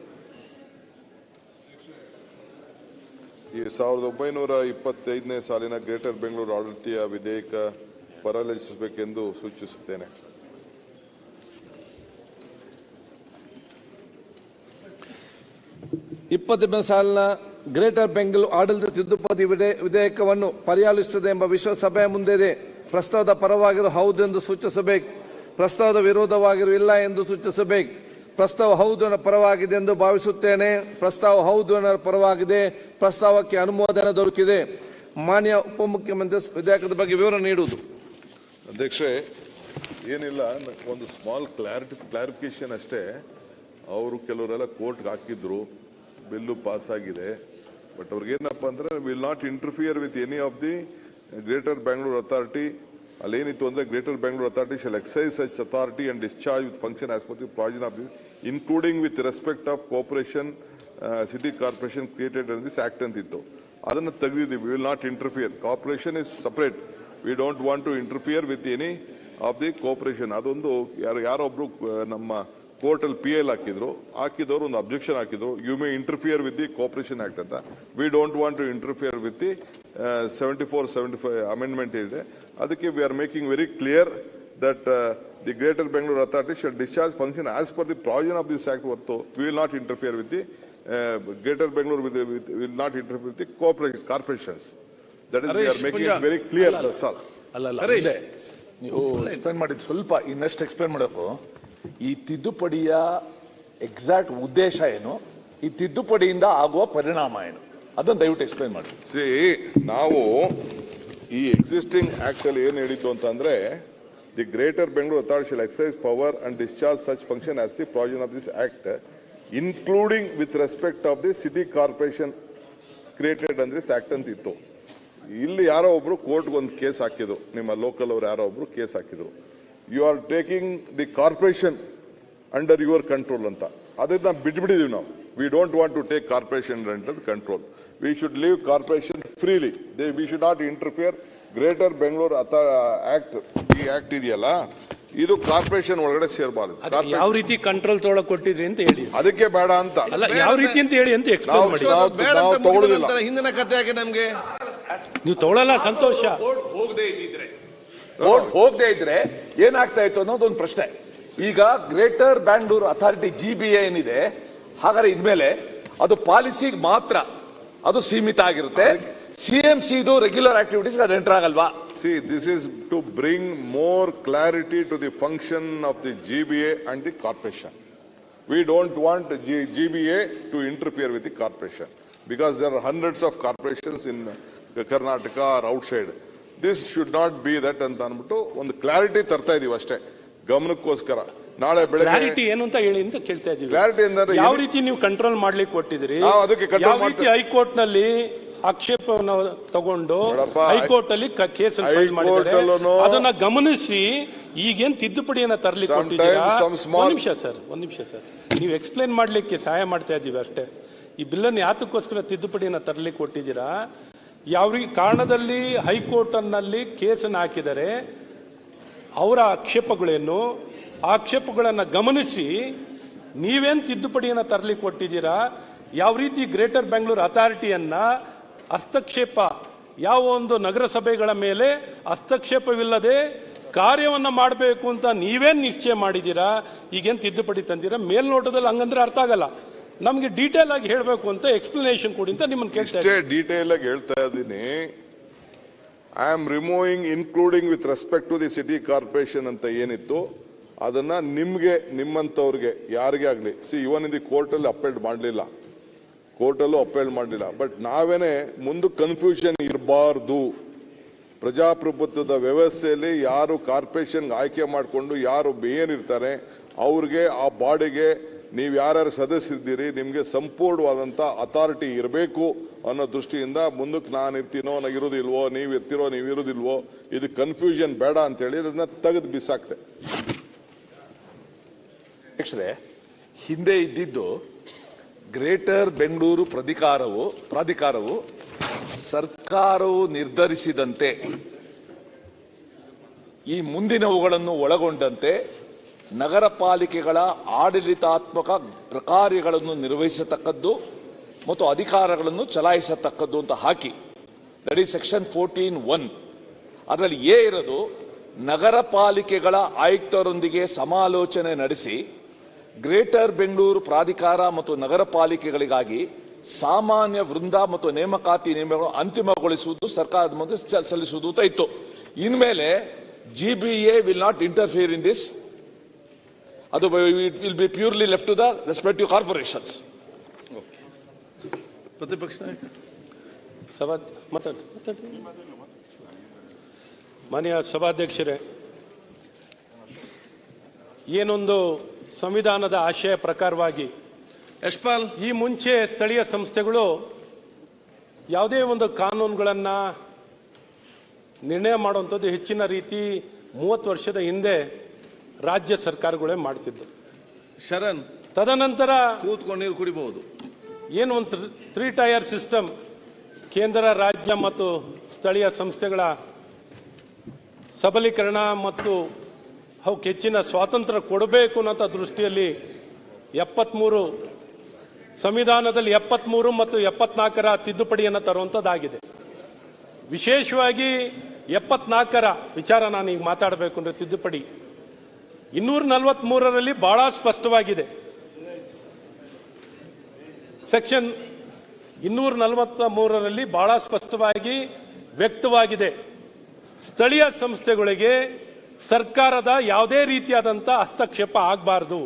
ಈ 1925ನೇ ಸಾಲಿನ ಗ್ರೇಟರ್ ಬೆಂಗಳೂರು ಆಡಳಿತೀಯ ವಿಧೇಯಕ ಪರಿಶೀಲಿಸಬೇಕೆಂದು ಸೂಚಿಸುತ್ತೇನೆ. 2020 ಸಾಲಿನ ಗ್ರೇಟರ್ ಬೆಂಗಳೂರು ಆಡಳಿತ ತಿದ್ದುಪಡಿ ವಿಧೇಯಕವನ್ನು ಪರಿಶೀಲಿಸುತ್ತದೆ ಎಂಬ ವಿಶ್ವ ಸಭೆಯ ಮುಂದಿದೆ. ಪ್ರಸ್ತಾವದ ಪರವಾಗಿರೋ ಹೌದು ಎಂದು ಸೂಚಿಸಬೇಕು. ಪ್ರಸ್ತಾವದ ವಿರೋಧವಾಗಿರೋ ಇಲ್ಲ ಎಂದು ಸೂಚಿಸಬೇಕು. ಪ್ರಸ್ತಾವ ಹೌದು ಪರವಾಗಿದೆ ಎಂದು ಭಾವಿಸುತ್ತೇನೆ. ಪ್ರಸ್ತಾವ ಹೌದು ಪರವಾಗಿದೆ. ಪ್ರಸ್ತಾವಕ್ಕೆ ಅನುಮೋದನೆ ದೊರಕಿದೆ. ಮಾನ್ಯ ಉಪಮುಖ್ಯಮಂತ್ರಿ ವಿಧೇಯಕದ ಬಗ್ಗೆ ವಿವರ ನೀಡುವುದು. ಅಧ್ಯಕ್ಷೆ, ಏನಿಲ್ಲ, ಒಂದು ಸ್ಮಾಲ್ ಕ್ಲಾರಿಫಿಕೇಶನ್ ಅಷ್ಟೇ. ಅವರು ಕೆಲವರೆಲ್ಲ ಕೋರ್ಟ್ಗೆ ಹಾಕಿದ್ರು, ಬಿಲ್ಲು ಪಾಸ್ ಆಗಿದೆ. ಬಟ್ ಅವ್ರಿಗೇನಪ್ಪ ಅಂದ್ರೆ will not interfere with any of the greater Bangalore authority. ಅಲ್ಲೇನಿತ್ತು ಅಂದ್ರೆ greater Bangalore authority shall exercise such authority and discharge with function as per the provision of this including with respect of cooperation city corporation created in this act ಅಂತಿತ್ತು. ಅದನ್ನು ತೆಗೆದಿದ್ದೀವಿ. We will not interfere. Corporation is separate. We don't want to interfere with any of the cooperation. ಅದೊಂದು ಯಾರೊಬ್ರು ನಮ್ಮ ಕೋರ್ಟಲ್ಲಿ PL ಹಾಕಿದವರು ಒಂದು objection ಹಾಕಿದ್ರು, you may interfere with the cooperation act ಅಂತ. We don't want to interfere with the 74-75 amendment ಇದೆ. ಅದಕ್ಕೆ we are making very clear that the greater Bengaluru authority shall discharge function as per the provision of this act. ಹೊರತು we will not interfere with the greater Bengaluru will not interfere with the corporations. That is we are making it very clear. ಅಲ್ಲ, ನೀವು explain ಮಾಡಿದ್ದು ಸ್ವಲ್ಪ ಇನ್ನಷ್ಟು explain ಮಾಡಬೇಕು. ಈ ತಿದ್ದುಪಡಿಯ exact ಉದ್ದೇಶ ಏನು, ಈ ತಿದ್ದುಪಡಿಯಿಂದ ಆಗುವ ಪರಿಣಾಮ ಏನು, ಅದನ್ನು ದಯವಿಟ್ಟು ಎಕ್ಸ್ಪ್ಲೇನ್ ಮಾಡಿ. ನಾವು ಈ ಎಕ್ಸಿಸ್ಟಿಂಗ್ ಆಕ್ಟ್ ಅಲ್ಲಿ ಏನ್ ಹೇಳಿದ್ದು ಅಂತಂದ್ರೆ, the greater Bengaluru authority shall exercise power and discharge such function as the provision of this act including with respect of the city corporation created and this act ಅಂತ ಇತ್ತು. ಇಲ್ಲಿ ಯಾರೋ ಒಬ್ರು ಕೋರ್ಟ್ಗೆ ಒಂದು ಕೇಸ್ ಹಾಕಿದ್ರು, ನಿಮ್ಮ ಲೋಕಲ್ ಅವರು ಯಾರೋ ಒಬ್ರು ಕೇಸ್ ಹಾಕಿದ್ರು, you are taking the corporation under your control ಅಂತ. ಅದನ್ನ ಬಿಟ್ಬಿಟ್ಟಿದೀವಿ ನಾವು. We don't want to take corporation under control. We should leave corporation freely. We should not interfere. Greater Bengaluru act, ಈ ಆಕ್ಟ್ ಇದೆಯಲ್ಲ, ಇದು ಕಾರ್ಪೊರೇಷನ್ ಒಳಗಡೆ ಸೇರಬಾರದು. ಯಾವ ರೀತಿ ಕಂಟ್ರೋಲ್ ತೊಗೊಳಕ್ ಕೊಟ್ಟಿದ್ರಿ ಅಂತ ಹೇಳಿ. ಅದಕ್ಕೆ ಬೇಡ ಅಂತ ಅಲ್ಲ, ಯಾವ ರೀತಿ ಅಂತ ಹೇಳಿ ಅಂತ ಎಕ್ಸ್ಪ್ಲೇನ್ ಮಾಡಿ. ನಾವು ತಗೊಳ್ಳೋದಿಲ್ಲ. ಹಿಂದಿನ ಕಥೆ ಯಾಕೆ ನಮ್ಗೆ? ನೀವು ತಗೊಳ್ಳಲ್ಲ, ಸಂತೋಷ. ಹೋಗದೆ ಇದ್ರೆ ಏನಾಗ್ತಾ ಇತ್ತು ಅನ್ನೋದೊಂದು ಪ್ರಶ್ನೆ. ಈಗ ಗ್ರೇಟರ್ ಬ್ಯಾಂಗ್ಳೂರ್ ಅಥಾರಿಟಿ GBA ಏನಿದೆ, ಹಾಗಾದ್ರೆ ಇನ್ಮೇಲೆ ಅದು ಪಾಲಿಸಿಗೆ ಮಾತ್ರ ಅದು ಸೀಮಿತ ಆಗಿರುತ್ತೆ. CMC ರೆಗ್ಯುಲರ್ ಆಕ್ಟಿವಿಟೀಸ್ ಅದು ಎಂಟರ್ ಆಗಲ್ವಾ? See, this is to bring more clarity to the function of the GBA and the corporation. We don't want GBA to interfere with the corporation because there are hundreds of corporations in Karnataka or outside. This should not be that ಅಂತ ಅಂದ್ಬಿಟ್ಟು ಒಂದು clarity ತರ್ತಾ ಇದೀವಿ ಅಷ್ಟೇ, ಗಮನಕ್ಕೋಸ್ಕರ. ನಾಳೆ ಬೆಳಗ್ಗೆ clarity ಏನು ಅಂತ ಹೇಳಿ ಅಂತ ಕೇಳ್ತಾ ಇದೀವಿ. ಕ್ಲಾರಿಟಿ ಅಂದ್ರೆ ಯಾವ ರೀತಿ ನೀವು ಕಂಟ್ರೋಲ್ ಮಾಡ್ಲಿಕ್ಕೆ ಕೊಟ್ಟಿದ್ರಿ, ಯಾವ ರೀತಿ ಹೈಕೋರ್ಟ್ ನಲ್ಲಿ ಆಕ್ಷೇಪವನ್ನು ತಗೊಂಡು ಹೈಕೋರ್ಟ್ ಅಲ್ಲಿ ಕೇಸ್ ಫೈಲ್ ಮಾಡಿದ್ದಾರೆ, ಅದನ್ನ ಗಮನಿಸಿ ಈಗೇನ್ ತಿದ್ದುಪಡಿಯನ್ನ ತರಲಿಕ್ಕೆ ಕೊಟ್ಟಿದ್ದೀರಾ? ಒಂದ್ ನಿಮಿಷ ಸರ್, ನೀವು ಎಕ್ಸ್ಪ್ಲೇನ್ ಮಾಡ್ಲಿಕ್ಕೆ ಸಹಾಯ ಮಾಡ್ತಾ ಇದೀವಿ ಅಷ್ಟೇ. ಈ ಬಿಲ್ಲನ್ನು ಯಾತಕ್ಕೋಸ್ಕರ ತಿದ್ದುಪಡಿಯನ್ನ ತರಲಿಕ್ಕೆ ಕೊಟ್ಟಿದ್ದೀರಾ? ಯಾವ ಕಾರಣದಲ್ಲಿ ಹೈಕೋರ್ಟ್ ನಲ್ಲಿ ಕೇಸನ್ನು ಹಾಕಿದರೆ ಅವರ ಆಕ್ಷೇಪಗಳೇನು, ಆಕ್ಷೇಪಗಳನ್ನು ಗಮನಿಸಿ ನೀವೇನು ತಿದ್ದುಪಡಿಯನ್ನು ತರಲಿಕ್ಕೆ ಕೊಟ್ಟಿದ್ದೀರಾ? ಯಾವ ರೀತಿ ಗ್ರೇಟರ್ ಬೆಂಗಳೂರು ಅಥಾರಿಟಿಯನ್ನ ಹಸ್ತಕ್ಷೇಪ, ಯಾವ ಒಂದು ನಗರಸಭೆಗಳ ಮೇಲೆ ಹಸ್ತಕ್ಷೇಪವಿಲ್ಲದೆ ಕಾರ್ಯವನ್ನು ಮಾಡಬೇಕು ಅಂತ ನೀವೇನು ನಿಶ್ಚಯ ಮಾಡಿದ್ದೀರಾ? ಈಗೇನು ತಿದ್ದುಪಡಿ ತಂದಿರಾ? ಮೇಲ್ನೋಟದಲ್ಲಿ ಹಂಗಂದ್ರೆ ಅರ್ಥ ಆಗಲ್ಲ. ನಮಗೆ ಡೀಟೇಲ್ ಆಗಿ ಹೇಳಬೇಕು ಅಂತ ಎಕ್ಸ್ಪ್ಲನೇಷನ್ ಕೊಡಿ ಅಂತ ನಿಮ್ಮನ್ನು ಕೇಳ್ತಾ ಇದ್ದೀನಿ. ಡೀಟೇಲ್ ಆಗಿ ಹೇಳ್ತಾ ಇದ್ದೀನಿ. I am removing including with respect to the city corporation ಅಂತ ಏನಿತ್ತು ಅದನ್ನ ನಿಮ್ಗೆ, ನಿಮ್ಮಂತವ್ರಿಗೆ ಯಾರಿಗೆ ಆಗಲಿ, ಇವನ್ ಇದು ಕೋರ್ಟಲ್ಲಿ ಅಪೀಲ್ ಮಾಡಲಿಲ್ಲ, ಕೋರ್ಟಲ್ಲೂ ಅಪೀಲ್ ಮಾಡಲಿಲ್ಲ. ಬಟ್ ನಾವೇನೆ ಮುಂದೆ ಕನ್ಫ್ಯೂಷನ್ ಇರಬಾರ್ದು. ಪ್ರಜಾಪ್ರಭುತ್ವದ ವ್ಯವಸ್ಥೆಯಲ್ಲಿ ಯಾರು ಕಾರ್ಪೊರೇಷನ್ಗೆ ಆಯ್ಕೆ ಮಾಡಿಕೊಂಡು ಯಾರು ಏನಿರ್ತಾರೆ ಅವ್ರಿಗೆ, ಆ ಬಾಡಿಗೆ ನೀವು ಯಾರ್ಯಾರು ಸದಸ್ಯರಿದ್ದೀರಿ ನಿಮಗೆ ಸಂಪೂರ್ಣವಾದಂಥ ಅಥಾರಿಟಿ ಇರಬೇಕು ಅನ್ನೋ ದೃಷ್ಟಿಯಿಂದ ಮುಂದಕ್ಕೆ ನಾನು ಇರ್ತೀನೋ ಇರೋದಿಲ್ವೋ, ನೀವು ಇರ್ತೀರೋ ನೀವು ಇರೋದಿಲ್ವೋ, ಇದು ಕನ್ಫ್ಯೂಷನ್ ಬೇಡ ಅಂತೇಳಿ ಅದನ್ನ ತೆಗೆದು ಬಿಸಾಕ್ತೆ. ಹಿಂದೆ ಇದ್ದಿದ್ದು ಗ್ರೇಟರ್ ಬೆಂಗಳೂರು ಪ್ರಾಧಿಕಾರವು ಸರ್ಕಾರವು ನಿರ್ಧರಿಸಿದಂತೆ ಈ ಮುಂದಿನವುಗಳನ್ನು ಒಳಗೊಂಡಂತೆ ನಗರ ಪಾಲಿಕೆಗಳ ಆಡಳಿತಾತ್ಮಕ ಕಾರ್ಯಗಳನ್ನು ನಿರ್ವಹಿಸತಕ್ಕದ್ದು ಮತ್ತು ಅಧಿಕಾರಗಳನ್ನು ಚಲಾಯಿಸತಕ್ಕದ್ದು ಅಂತ ಹಾಕಿ, ದಟ್ ಈಸ್ ಸೆಕ್ಷನ್ 14(1). ಅದರಲ್ಲಿ ಇರೋದು ನಗರ ಪಾಲಿಕೆಗಳ ಆಯುಕ್ತರೊಂದಿಗೆ ಸಮಾಲೋಚನೆ ನಡೆಸಿ ಗ್ರೇಟರ್ ಬೆಂಗಳೂರು ಪ್ರಾಧಿಕಾರ ಮತ್ತು ನಗರ ಪಾಲಿಕೆಗಳಿಗಾಗಿ ಸಾಮಾನ್ಯ ವೃಂದ ಮತ್ತು ನೇಮಕಾತಿ ನಿಯಮಗಳನ್ನು ಅಂತಿಮಗೊಳಿಸುವುದು, ಸರ್ಕಾರದ ಮುಂದೆ ಸಲ್ಲಿಸುವುದು ಅಂತ ಇತ್ತು. ಇನ್ಮೇಲೆ GBA will not interfere in this. It will be purely left to the respective corporations. ಪ್ರತಿಪಕ್ಷ ನಾಯಕ ಮಾನ್ಯ ಸಭಾಧ್ಯಕ್ಷರೇ, ಏನೊಂದು ಸಂವಿಧಾನದ ಆಶಯ ಪ್ರಕಾರವಾಗಿ ಯಶ್ಪಾಲ್, ಈ ಮುಂಚೆ ಸ್ಥಳೀಯ ಸಂಸ್ಥೆಗಳು ಯಾವುದೇ ಒಂದು ಕಾನೂನುಗಳನ್ನು ನಿರ್ಣಯ ಮಾಡುವಂಥದ್ದು ಹೆಚ್ಚಿನ ರೀತಿ 30 ವರ್ಷದ ಹಿಂದೆ ರಾಜ್ಯ ಸರ್ಕಾರಗಳೇ ಮಾಡ್ತಿದ್ದು. ಶರಣ್, ತದನಂತರ ಕೂತ್ಕೊಂಡು ನೀರು ಕುಡಿಬಹುದು. ಏನು ಒಂದು 3 ಟೈರ್ ಸಿಸ್ಟಮ್, ಕೇಂದ್ರ, ರಾಜ್ಯ ಮತ್ತು ಸ್ಥಳೀಯ ಸಂಸ್ಥೆಗಳ ಸಬಲೀಕರಣ ಮತ್ತು ಅವಕ್ಕೆ ಹೆಚ್ಚಿನ ಸ್ವಾತಂತ್ರ್ಯ ಕೊಡಬೇಕು ಅನ್ನೋ ದೃಷ್ಟಿಯಲ್ಲಿ 73 ಸಂವಿಧಾನದಲ್ಲಿ 73 ಮತ್ತು 74ರ ತಿದ್ದುಪಡಿಯನ್ನು ತರುವಂಥದ್ದಾಗಿದೆ. ವಿಶೇಷವಾಗಿ 74ರ ವಿಚಾರ ನಾನು ಈಗ ಮಾತಾಡಬೇಕು ಅಂದರೆ ತಿದ್ದುಪಡಿ 243ರಲ್ಲಿ ಬಹಳ ಸ್ಪಷ್ಟವಾಗಿದೆ. ಸೆಕ್ಷನ್ 243ರಲ್ಲಿ ಬಹಳ ಸ್ಪಷ್ಟವಾಗಿ ವ್ಯಕ್ತವಾಗಿದೆ, ಸ್ಥಳೀಯ ಸಂಸ್ಥೆಗಳಿಗೆ ಸರ್ಕಾರದ ಯಾವುದೇ ರೀತಿಯಾದಂಥ ಹಸ್ತಕ್ಷೇಪ ಆಗಬಾರ್ದು.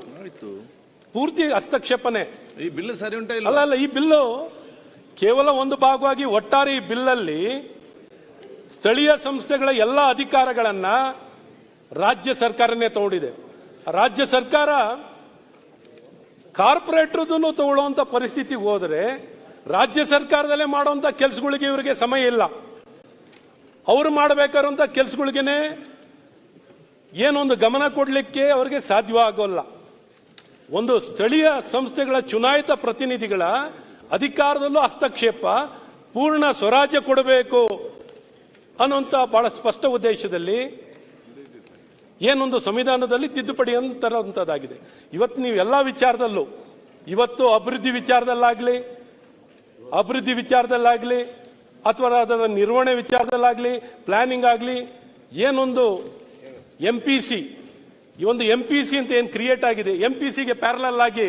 ಪೂರ್ತಿ ಹಸ್ತಕ್ಷೇಪನೆ. ಈ ಬಿಲ್ ಸರಿ ಉಂಟಾ ಇಲ್ಲ? ಅಲ್ಲ, ಈ ಬಿಲ್ಲು ಕೇವಲ ಒಂದು ಭಾಗವಾಗಿ ಒಟ್ಟಾರೆ ಈ ಬಿಲ್ಲಲ್ಲಿ ಸ್ಥಳೀಯ ಸಂಸ್ಥೆಗಳ ಎಲ್ಲ ಅಧಿಕಾರಗಳನ್ನ ರಾಜ್ಯ ಸರ್ಕಾರನೇ ತಗೊಂಡಿದೆ. ರಾಜ್ಯ ಸರ್ಕಾರ ಕಾರ್ಪೊರೇಟ್ರದನ್ನು ತಗೊಳ್ಳುವಂಥ ಪರಿಸ್ಥಿತಿಗೆ ಹೋದರೆ ರಾಜ್ಯ ಸರ್ಕಾರದಲ್ಲೇ ಮಾಡುವಂಥ ಕೆಲಸಗಳಿಗೆ ಇವರಿಗೆ ಸಮಯ ಇಲ್ಲ. ಅವರು ಮಾಡಬೇಕಾದಂಥ ಕೆಲಸಗಳಿಗೇನೆ ಏನೊಂದು ಗಮನ ಕೊಡಲಿಕ್ಕೆ ಅವರಿಗೆ ಸಾಧ್ಯವಾಗೋಲ್ಲ. ಒಂದು ಸ್ಥಳೀಯ ಸಂಸ್ಥೆಗಳ ಚುನಾಯಿತ ಪ್ರತಿನಿಧಿಗಳ ಅಧಿಕಾರದಲ್ಲೂ ಹಸ್ತಕ್ಷೇಪ, ಪೂರ್ಣ ಸ್ವರಾಜ್ಯ ಕೊಡಬೇಕು ಅನ್ನುವಂಥ ಬಹಳ ಸ್ಪಷ್ಟ ಉದ್ದೇಶದಲ್ಲಿ ಏನೊಂದು ಸಂವಿಧಾನದಲ್ಲಿ ತಿದ್ದುಪಡಿ ತರುವಂಥದ್ದಾಗಿದೆ. ಇವತ್ತು ನೀವು ಎಲ್ಲ ವಿಚಾರದಲ್ಲೂ, ಇವತ್ತು ಅಭಿವೃದ್ಧಿ ವಿಚಾರದಲ್ಲಾಗಲಿ ಅಥವಾ ಅದರ ನಿರ್ವಹಣೆ ವಿಚಾರದಲ್ಲಾಗಲಿ, ಪ್ಲಾನಿಂಗ್ ಆಗಲಿ, ಏನೊಂದು MPC, ಈ ಒಂದು MPC ಅಂತ ಏನು ಕ್ರಿಯೇಟ್ ಆಗಿದೆ, MPCಗೆ ಪ್ಯಾರಲಲ್ ಆಗಿ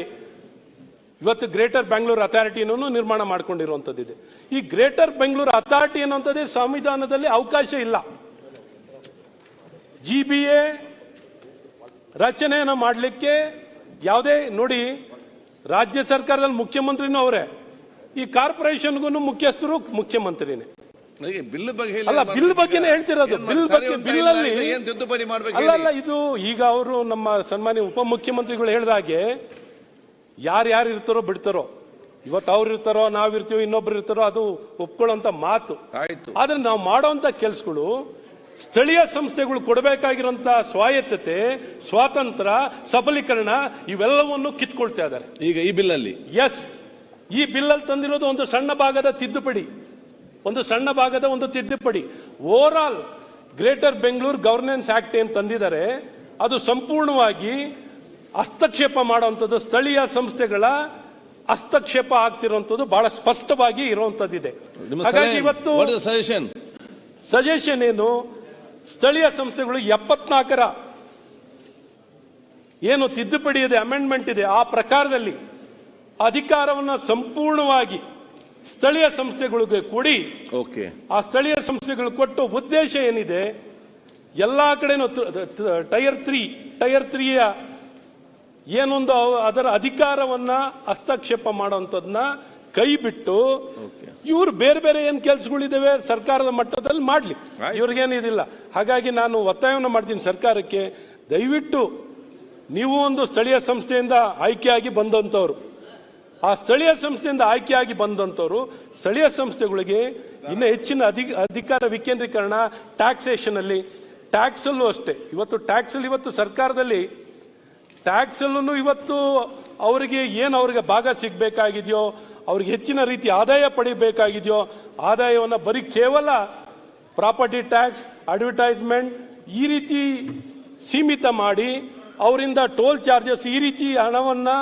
ಇವತ್ತು ಗ್ರೇಟರ್ ಬೆಂಗಳೂರು ಅಥಾರಿಟಿನೂ ನಿರ್ಮಾಣ ಮಾಡ್ಕೊಂಡಿರುವಂಥದ್ದಿದೆ. ಈ ಗ್ರೇಟರ್ ಬೆಂಗಳೂರು ಅಥಾರಿಟಿ ಅನ್ನುವಂಥದ್ದೇ ಸಂವಿಧಾನದಲ್ಲಿ ಅವಕಾಶ ಇಲ್ಲ. GBA ರಚನೆಯನ್ನು ಮಾಡಲಿಕ್ಕೆ ಯಾವುದೇ, ನೋಡಿ, ರಾಜ್ಯ ಸರ್ಕಾರದಲ್ಲಿ ಮುಖ್ಯಮಂತ್ರಿನೂ ಅವರೇ, ಈ ಕಾರ್ಪೊರೇಷನ್ಗೂ ಮುಖ್ಯಸ್ಥರು ಮುಖ್ಯಮಂತ್ರಿನೇ. ಬಿಲ್ ಬಗ್ಗೆ ಅಲ್ಲ, ಬಿಲ್ ಬಗ್ಗೆನೇ ಹೇಳ್ತಿರೋದು. ಬಿಲ್ಲಲ್ಲಿ ತಿದ್ದುಪಡಿ ಮಾಡಬೇಕು. ಅಲ್ಲ, ಇದು ಈಗ ಅವರು ನಮ್ಮ ಸನ್ಮಾನ್ಯ ಉಪಮುಖ್ಯಮಂತ್ರಿಗಳು ಹೇಳಿದಾಗೆ ಯಾರ್ಯಾರು ಇರ್ತಾರೋ ಬಿಡ್ತಾರೋ, ಇವತ್ತು ಅವ್ರು ಇರ್ತಾರೋ, ನಾವಿರ್ತೀವೋ, ಇನ್ನೊಬ್ರು ಇರ್ತಾರೋ, ಅದು ಒಪ್ಕೊಳ್ಳೋಂಥ ಮಾತು. ಆದ್ರೆ ನಾವು ಮಾಡೋಂಥ ಕೆಲಸಗಳು ಸ್ಥಳೀಯ ಸಂಸ್ಥೆಗಳು ಕೊಡಬೇಕಾಗಿರುವಂತ ಸ್ವಾಯತ್ತತೆ, ಸ್ವಾತಂತ್ರ್ಯ, ಸಬಲೀಕರಣ ಇವೆಲ್ಲವನ್ನು ಕಿತ್ಕೊಳ್ತಾ ಇದ್ದಾರೆ ಈಗ ಈ ಬಿಲ್ ಅಲ್ಲಿ. ಎಸ್, ಈ ಬಿಲ್ಲಲ್ಲಿ ತಂದಿರೋದು ಒಂದು ಸಣ್ಣ ಭಾಗದ ತಿದ್ದುಪಡಿ, ಒಂದು ತಿದ್ದುಪಡಿ. Over all greater Bengaluru governance act ಏನ್ ತಂದಿದ್ದಾರೆ ಅದು ಸಂಪೂರ್ಣವಾಗಿ ಹಸ್ತಕ್ಷೇಪ ಮಾಡುವಂಥದ್ದು, ಸ್ಥಳೀಯ ಸಂಸ್ಥೆಗಳ ಹಸ್ತಕ್ಷೇಪ ಆಗ್ತಿರುವಂಥದ್ದು ಬಹಳ ಸ್ಪಷ್ಟವಾಗಿ ಇರುವಂತದ್ದಿದೆ. ಹಾಗಾಗಿ ಇವತ್ತು ಸಜೆಷನ್ ಏನು, ಸ್ಥಳೀಯ ಸಂಸ್ಥೆಗಳು 74ರ ಏನು ತಿದ್ದುಪಡಿ ಇದೆ, ಅಮೆಂಡ್ಮೆಂಟ್ ಇದೆ, ಆ ಪ್ರಕಾರದಲ್ಲಿ ಅಧಿಕಾರವನ್ನು ಸಂಪೂರ್ಣವಾಗಿ ಸ್ಥಳೀಯ ಸಂಸ್ಥೆಗಳಿಗೆ ಕೊಡಿ. ಆ ಸ್ಥಳೀಯ ಸಂಸ್ಥೆಗಳು ಕೊಟ್ಟು ಉದ್ದೇಶ ಏನಿದೆ, ಎಲ್ಲಾ ಕಡೆನೂ ಟೈರ್ 3ಯ ಏನೊಂದು ಅದರ ಅಧಿಕಾರವನ್ನ ಹಸ್ತಕ್ಷೇಪ ಮಾಡುವಂಥದ್ದನ್ನ ಕೈ ಬಿಟ್ಟು ಇವ್ರು ಬೇರೆ ಬೇರೆ ಏನ್ ಕೆಲಸಗಳಿದ್ದಾವೆ ಸರ್ಕಾರದ ಮಟ್ಟದಲ್ಲಿ ಮಾಡ್ಲಿ, ಇವ್ರಿಗೇನಿದಿಲ್ಲ. ಹಾಗಾಗಿ ನಾನು ಒತ್ತಾಯವನ್ನು ಮಾಡ್ತೀನಿ ಸರ್ಕಾರಕ್ಕೆ, ದಯವಿಟ್ಟು ನೀವು ಒಂದು ಸ್ಥಳೀಯ ಸಂಸ್ಥೆಯಿಂದ ಆಯ್ಕೆಯಾಗಿ ಬಂದಂಥವ್ರು, ಆ ಸ್ಥಳೀಯ ಸಂಸ್ಥೆಯಿಂದ ಆಯ್ಕೆಯಾಗಿ ಬಂದಂಥವ್ರು ಸ್ಥಳೀಯ ಸಂಸ್ಥೆಗಳಿಗೆ ಇನ್ನೂ ಹೆಚ್ಚಿನ ಅಧಿಕಾರ ವಿಕೇಂದ್ರೀಕರಣ, ಟ್ಯಾಕ್ಸೇಷನ್ ಅಲ್ಲಿ, ಟ್ಯಾಕ್ಸ್ ಅಲ್ಲೂ ಅಷ್ಟೇ. ಇವತ್ತು ಟ್ಯಾಕ್ಸ್ ಅಲ್ಲಿ, ಇವತ್ತು ಸರ್ಕಾರದಲ್ಲಿ ಟ್ಯಾಕ್ಸ್ ಅಲ್ಲೂ ಇವತ್ತು ಅವರಿಗೆ ಏನು ಅವ್ರಿಗೆ ಭಾಗ ಸಿಗಬೇಕಾಗಿದೆಯೋ, ಅವ್ರಿಗೆ ಹೆಚ್ಚಿನ ರೀತಿ ಆದಾಯ ಪಡಿಬೇಕಾಗಿದೆಯೋ, ಆದಾಯವನ್ನು ಬರೀ ಕೇವಲ ಪ್ರಾಪರ್ಟಿ ಟ್ಯಾಕ್ಸ್, ಅಡ್ವರ್ಟೈಸ್ಮೆಂಟ್ ಈ ರೀತಿ ಸೀಮಿತ ಮಾಡಿ ಅವರಿಂದ ಟೋಲ್ ಚಾರ್ಜಸ್ ಈ ರೀತಿ ಹಣವನ್ನು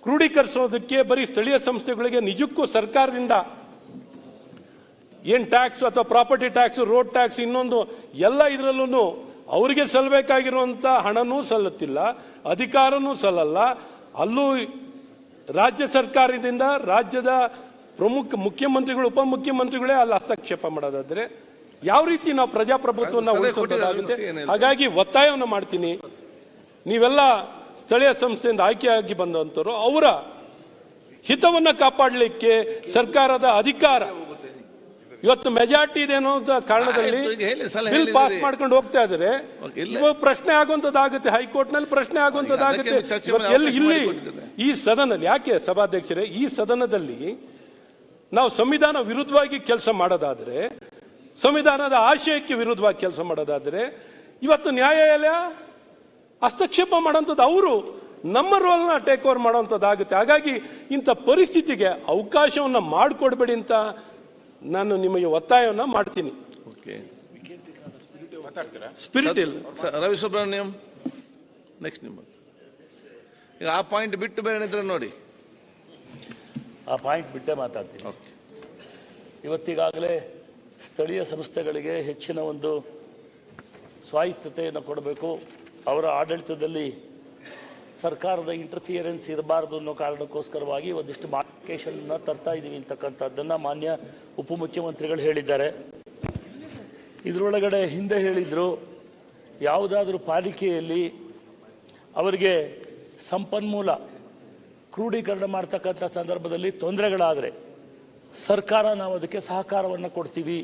ಕ್ರೋಢೀಕರಿಸೋದಕ್ಕೆ ಬರೀ ಸ್ಥಳೀಯ ಸಂಸ್ಥೆಗಳಿಗೆ ನಿಜಕ್ಕೂ ಸರ್ಕಾರದಿಂದ ಏನು ಟ್ಯಾಕ್ಸ್ ಅಥವಾ ಪ್ರಾಪರ್ಟಿ ಟ್ಯಾಕ್ಸ್, ರೋಡ್ ಟ್ಯಾಕ್ಸ್, ಇನ್ನೊಂದು ಎಲ್ಲ ಇದರಲ್ಲೂ ಅವರಿಗೆ ಸಲ್ಲಬೇಕಾಗಿರುವಂಥ ಹಣನೂ ಸಲ್ಲುತ್ತಿಲ್ಲ, ಅಧಿಕಾರನೂ ಸಲ್ಲಲ್ಲ. ಅಲ್ಲೂ ರಾಜ್ಯ ಸರ್ಕಾರದಿಂದ ರಾಜ್ಯದ ಪ್ರಮುಖ ಮುಖ್ಯಮಂತ್ರಿಗಳು, ಉಪಮುಖ್ಯಮಂತ್ರಿಗಳೇ ಅಲ್ಲಿ ಹಸ್ತಕ್ಷೇಪ ಮಾಡೋದಾದ್ರೆ ಯಾವ ರೀತಿ ನಾವು ಪ್ರಜಾಪ್ರಭುತ್ವವನ್ನು ಉಳಿಸೋದಾಗುತ್ತೆ. ಹಾಗಾಗಿ ಒತ್ತಾಯವನ್ನು ಮಾಡ್ತೀನಿ, ನೀವೆಲ್ಲ ಸ್ಥಳೀಯ ಸಂಸ್ಥೆಯಿಂದ ಆಯ್ಕೆಯಾಗಿ ಬಂದಂತರು ಅವರ ಹಿತವನ್ನು ಕಾಪಾಡಲಿಕ್ಕೆ ಸರ್ಕಾರದ ಅಧಿಕಾರ. ಇವತ್ತು ಮೆಜಾರಿಟಿ ಇದೆ ಅನ್ನೋ ಕಾರಣದಲ್ಲಿ ಬಿಲ್ ಪಾಸ್ ಮಾಡ್ಕೊಂಡು ಹೋಗ್ತಾ ಇದ್ದಾರೆ. ಪ್ರಶ್ನೆ ಆಗುವಂತದ್ದಾಗುತ್ತೆ, ಹೈಕೋರ್ಟ್ ನಲ್ಲಿ ಪ್ರಶ್ನೆ ಆಗುವಂತದ್ದಾಗುತ್ತೆ. ಇಲ್ಲಿ ಈ ಸದನದಲ್ಲಿ ಯಾಕೆ ಸಭಾಧ್ಯಕ್ಷರೇ, ಈ ಸದನದಲ್ಲಿ ನಾವು ಸಂವಿಧಾನ ವಿರುದ್ಧವಾಗಿ ಕೆಲಸ ಮಾಡೋದಾದ್ರೆ, ಸಂವಿಧಾನದ ಆಶಯಕ್ಕೆ ವಿರುದ್ಧವಾಗಿ ಕೆಲಸ ಮಾಡೋದಾದ್ರೆ, ಇವತ್ತು ನ್ಯಾಯಾಲಯ ಹಸ್ತಕ್ಷೇಪ ಮಾಡೋಂಥದ್ದು, ಅವರು ನಮ್ಮ ರೋಲ್ನ ಟೇಕ್ ಓವರ್ ಮಾಡೋಂಥದ್ದಾಗುತ್ತೆ. ಹಾಗಾಗಿ ಇಂಥ ಪರಿಸ್ಥಿತಿಗೆ ಅವಕಾಶವನ್ನು ಮಾಡಿಕೊಡ್ಬೇಡಿ ಅಂತ ನಾನು ನಿಮಗೆ ಒತ್ತಾಯವನ್ನು ಮಾಡ್ತೀನಿ. ಸ್ಪಿರಿಟ್ ಇಲ್ಲ. ರವಿ ಸುಬ್ರಹ್ಮಣ್ಯಂ ನೆಕ್ಸ್ಟ್ ನಿಮ್ಮ ಈಗ ಆ ಪಾಯಿಂಟ್ ಬಿಟ್ಟು ಬೇರೆ ಏನಿದ್ರೆ ನೋಡಿ. ಆ ಪಾಯಿಂಟ್ ಬಿಟ್ಟೇ ಮಾತಾಡ್ತೀನಿ. ಇವತ್ತಿಗಾಗಲೇ ಸ್ಥಳೀಯ ಸಂಸ್ಥೆಗಳಿಗೆ ಹೆಚ್ಚಿನ ಒಂದು ಸ್ವಾಯತ್ತತೆಯನ್ನು ಕೊಡಬೇಕು, ಅವರ ಆಡಳಿತದಲ್ಲಿ ಸರ್ಕಾರದ ಇಂಟರ್ಫಿಯರೆನ್ಸ್ ಇರಬಾರ್ದು ಅನ್ನೋ ಕಾರಣಕ್ಕೋಸ್ಕರವಾಗಿ ಒಂದಿಷ್ಟು ಮಾಡಿಫಿಕೇಷನ್ನ ತರ್ತಾ ಇದ್ದೀವಿ ಅಂತಕ್ಕಂಥದ್ದನ್ನು ಮಾನ್ಯ ಉಪಮುಖ್ಯಮಂತ್ರಿಗಳು ಹೇಳಿದ್ದಾರೆ. ಇದರೊಳಗಡೆ ಹಿಂದೆ ಹೇಳಿದರು, ಯಾವುದಾದ್ರೂ ಪಾಲಿಕೆಯಲ್ಲಿ ಅವರಿಗೆ ಸಂಪನ್ಮೂಲ ಕ್ರೋಢೀಕರಣ ಮಾಡ್ತಕ್ಕಂಥ ಸಂದರ್ಭದಲ್ಲಿ ತೊಂದರೆಗಳಾದರೆ ಸರ್ಕಾರ ನಾವು ಅದಕ್ಕೆ ಸಹಕಾರವನ್ನು ಕೊಡ್ತೀವಿ.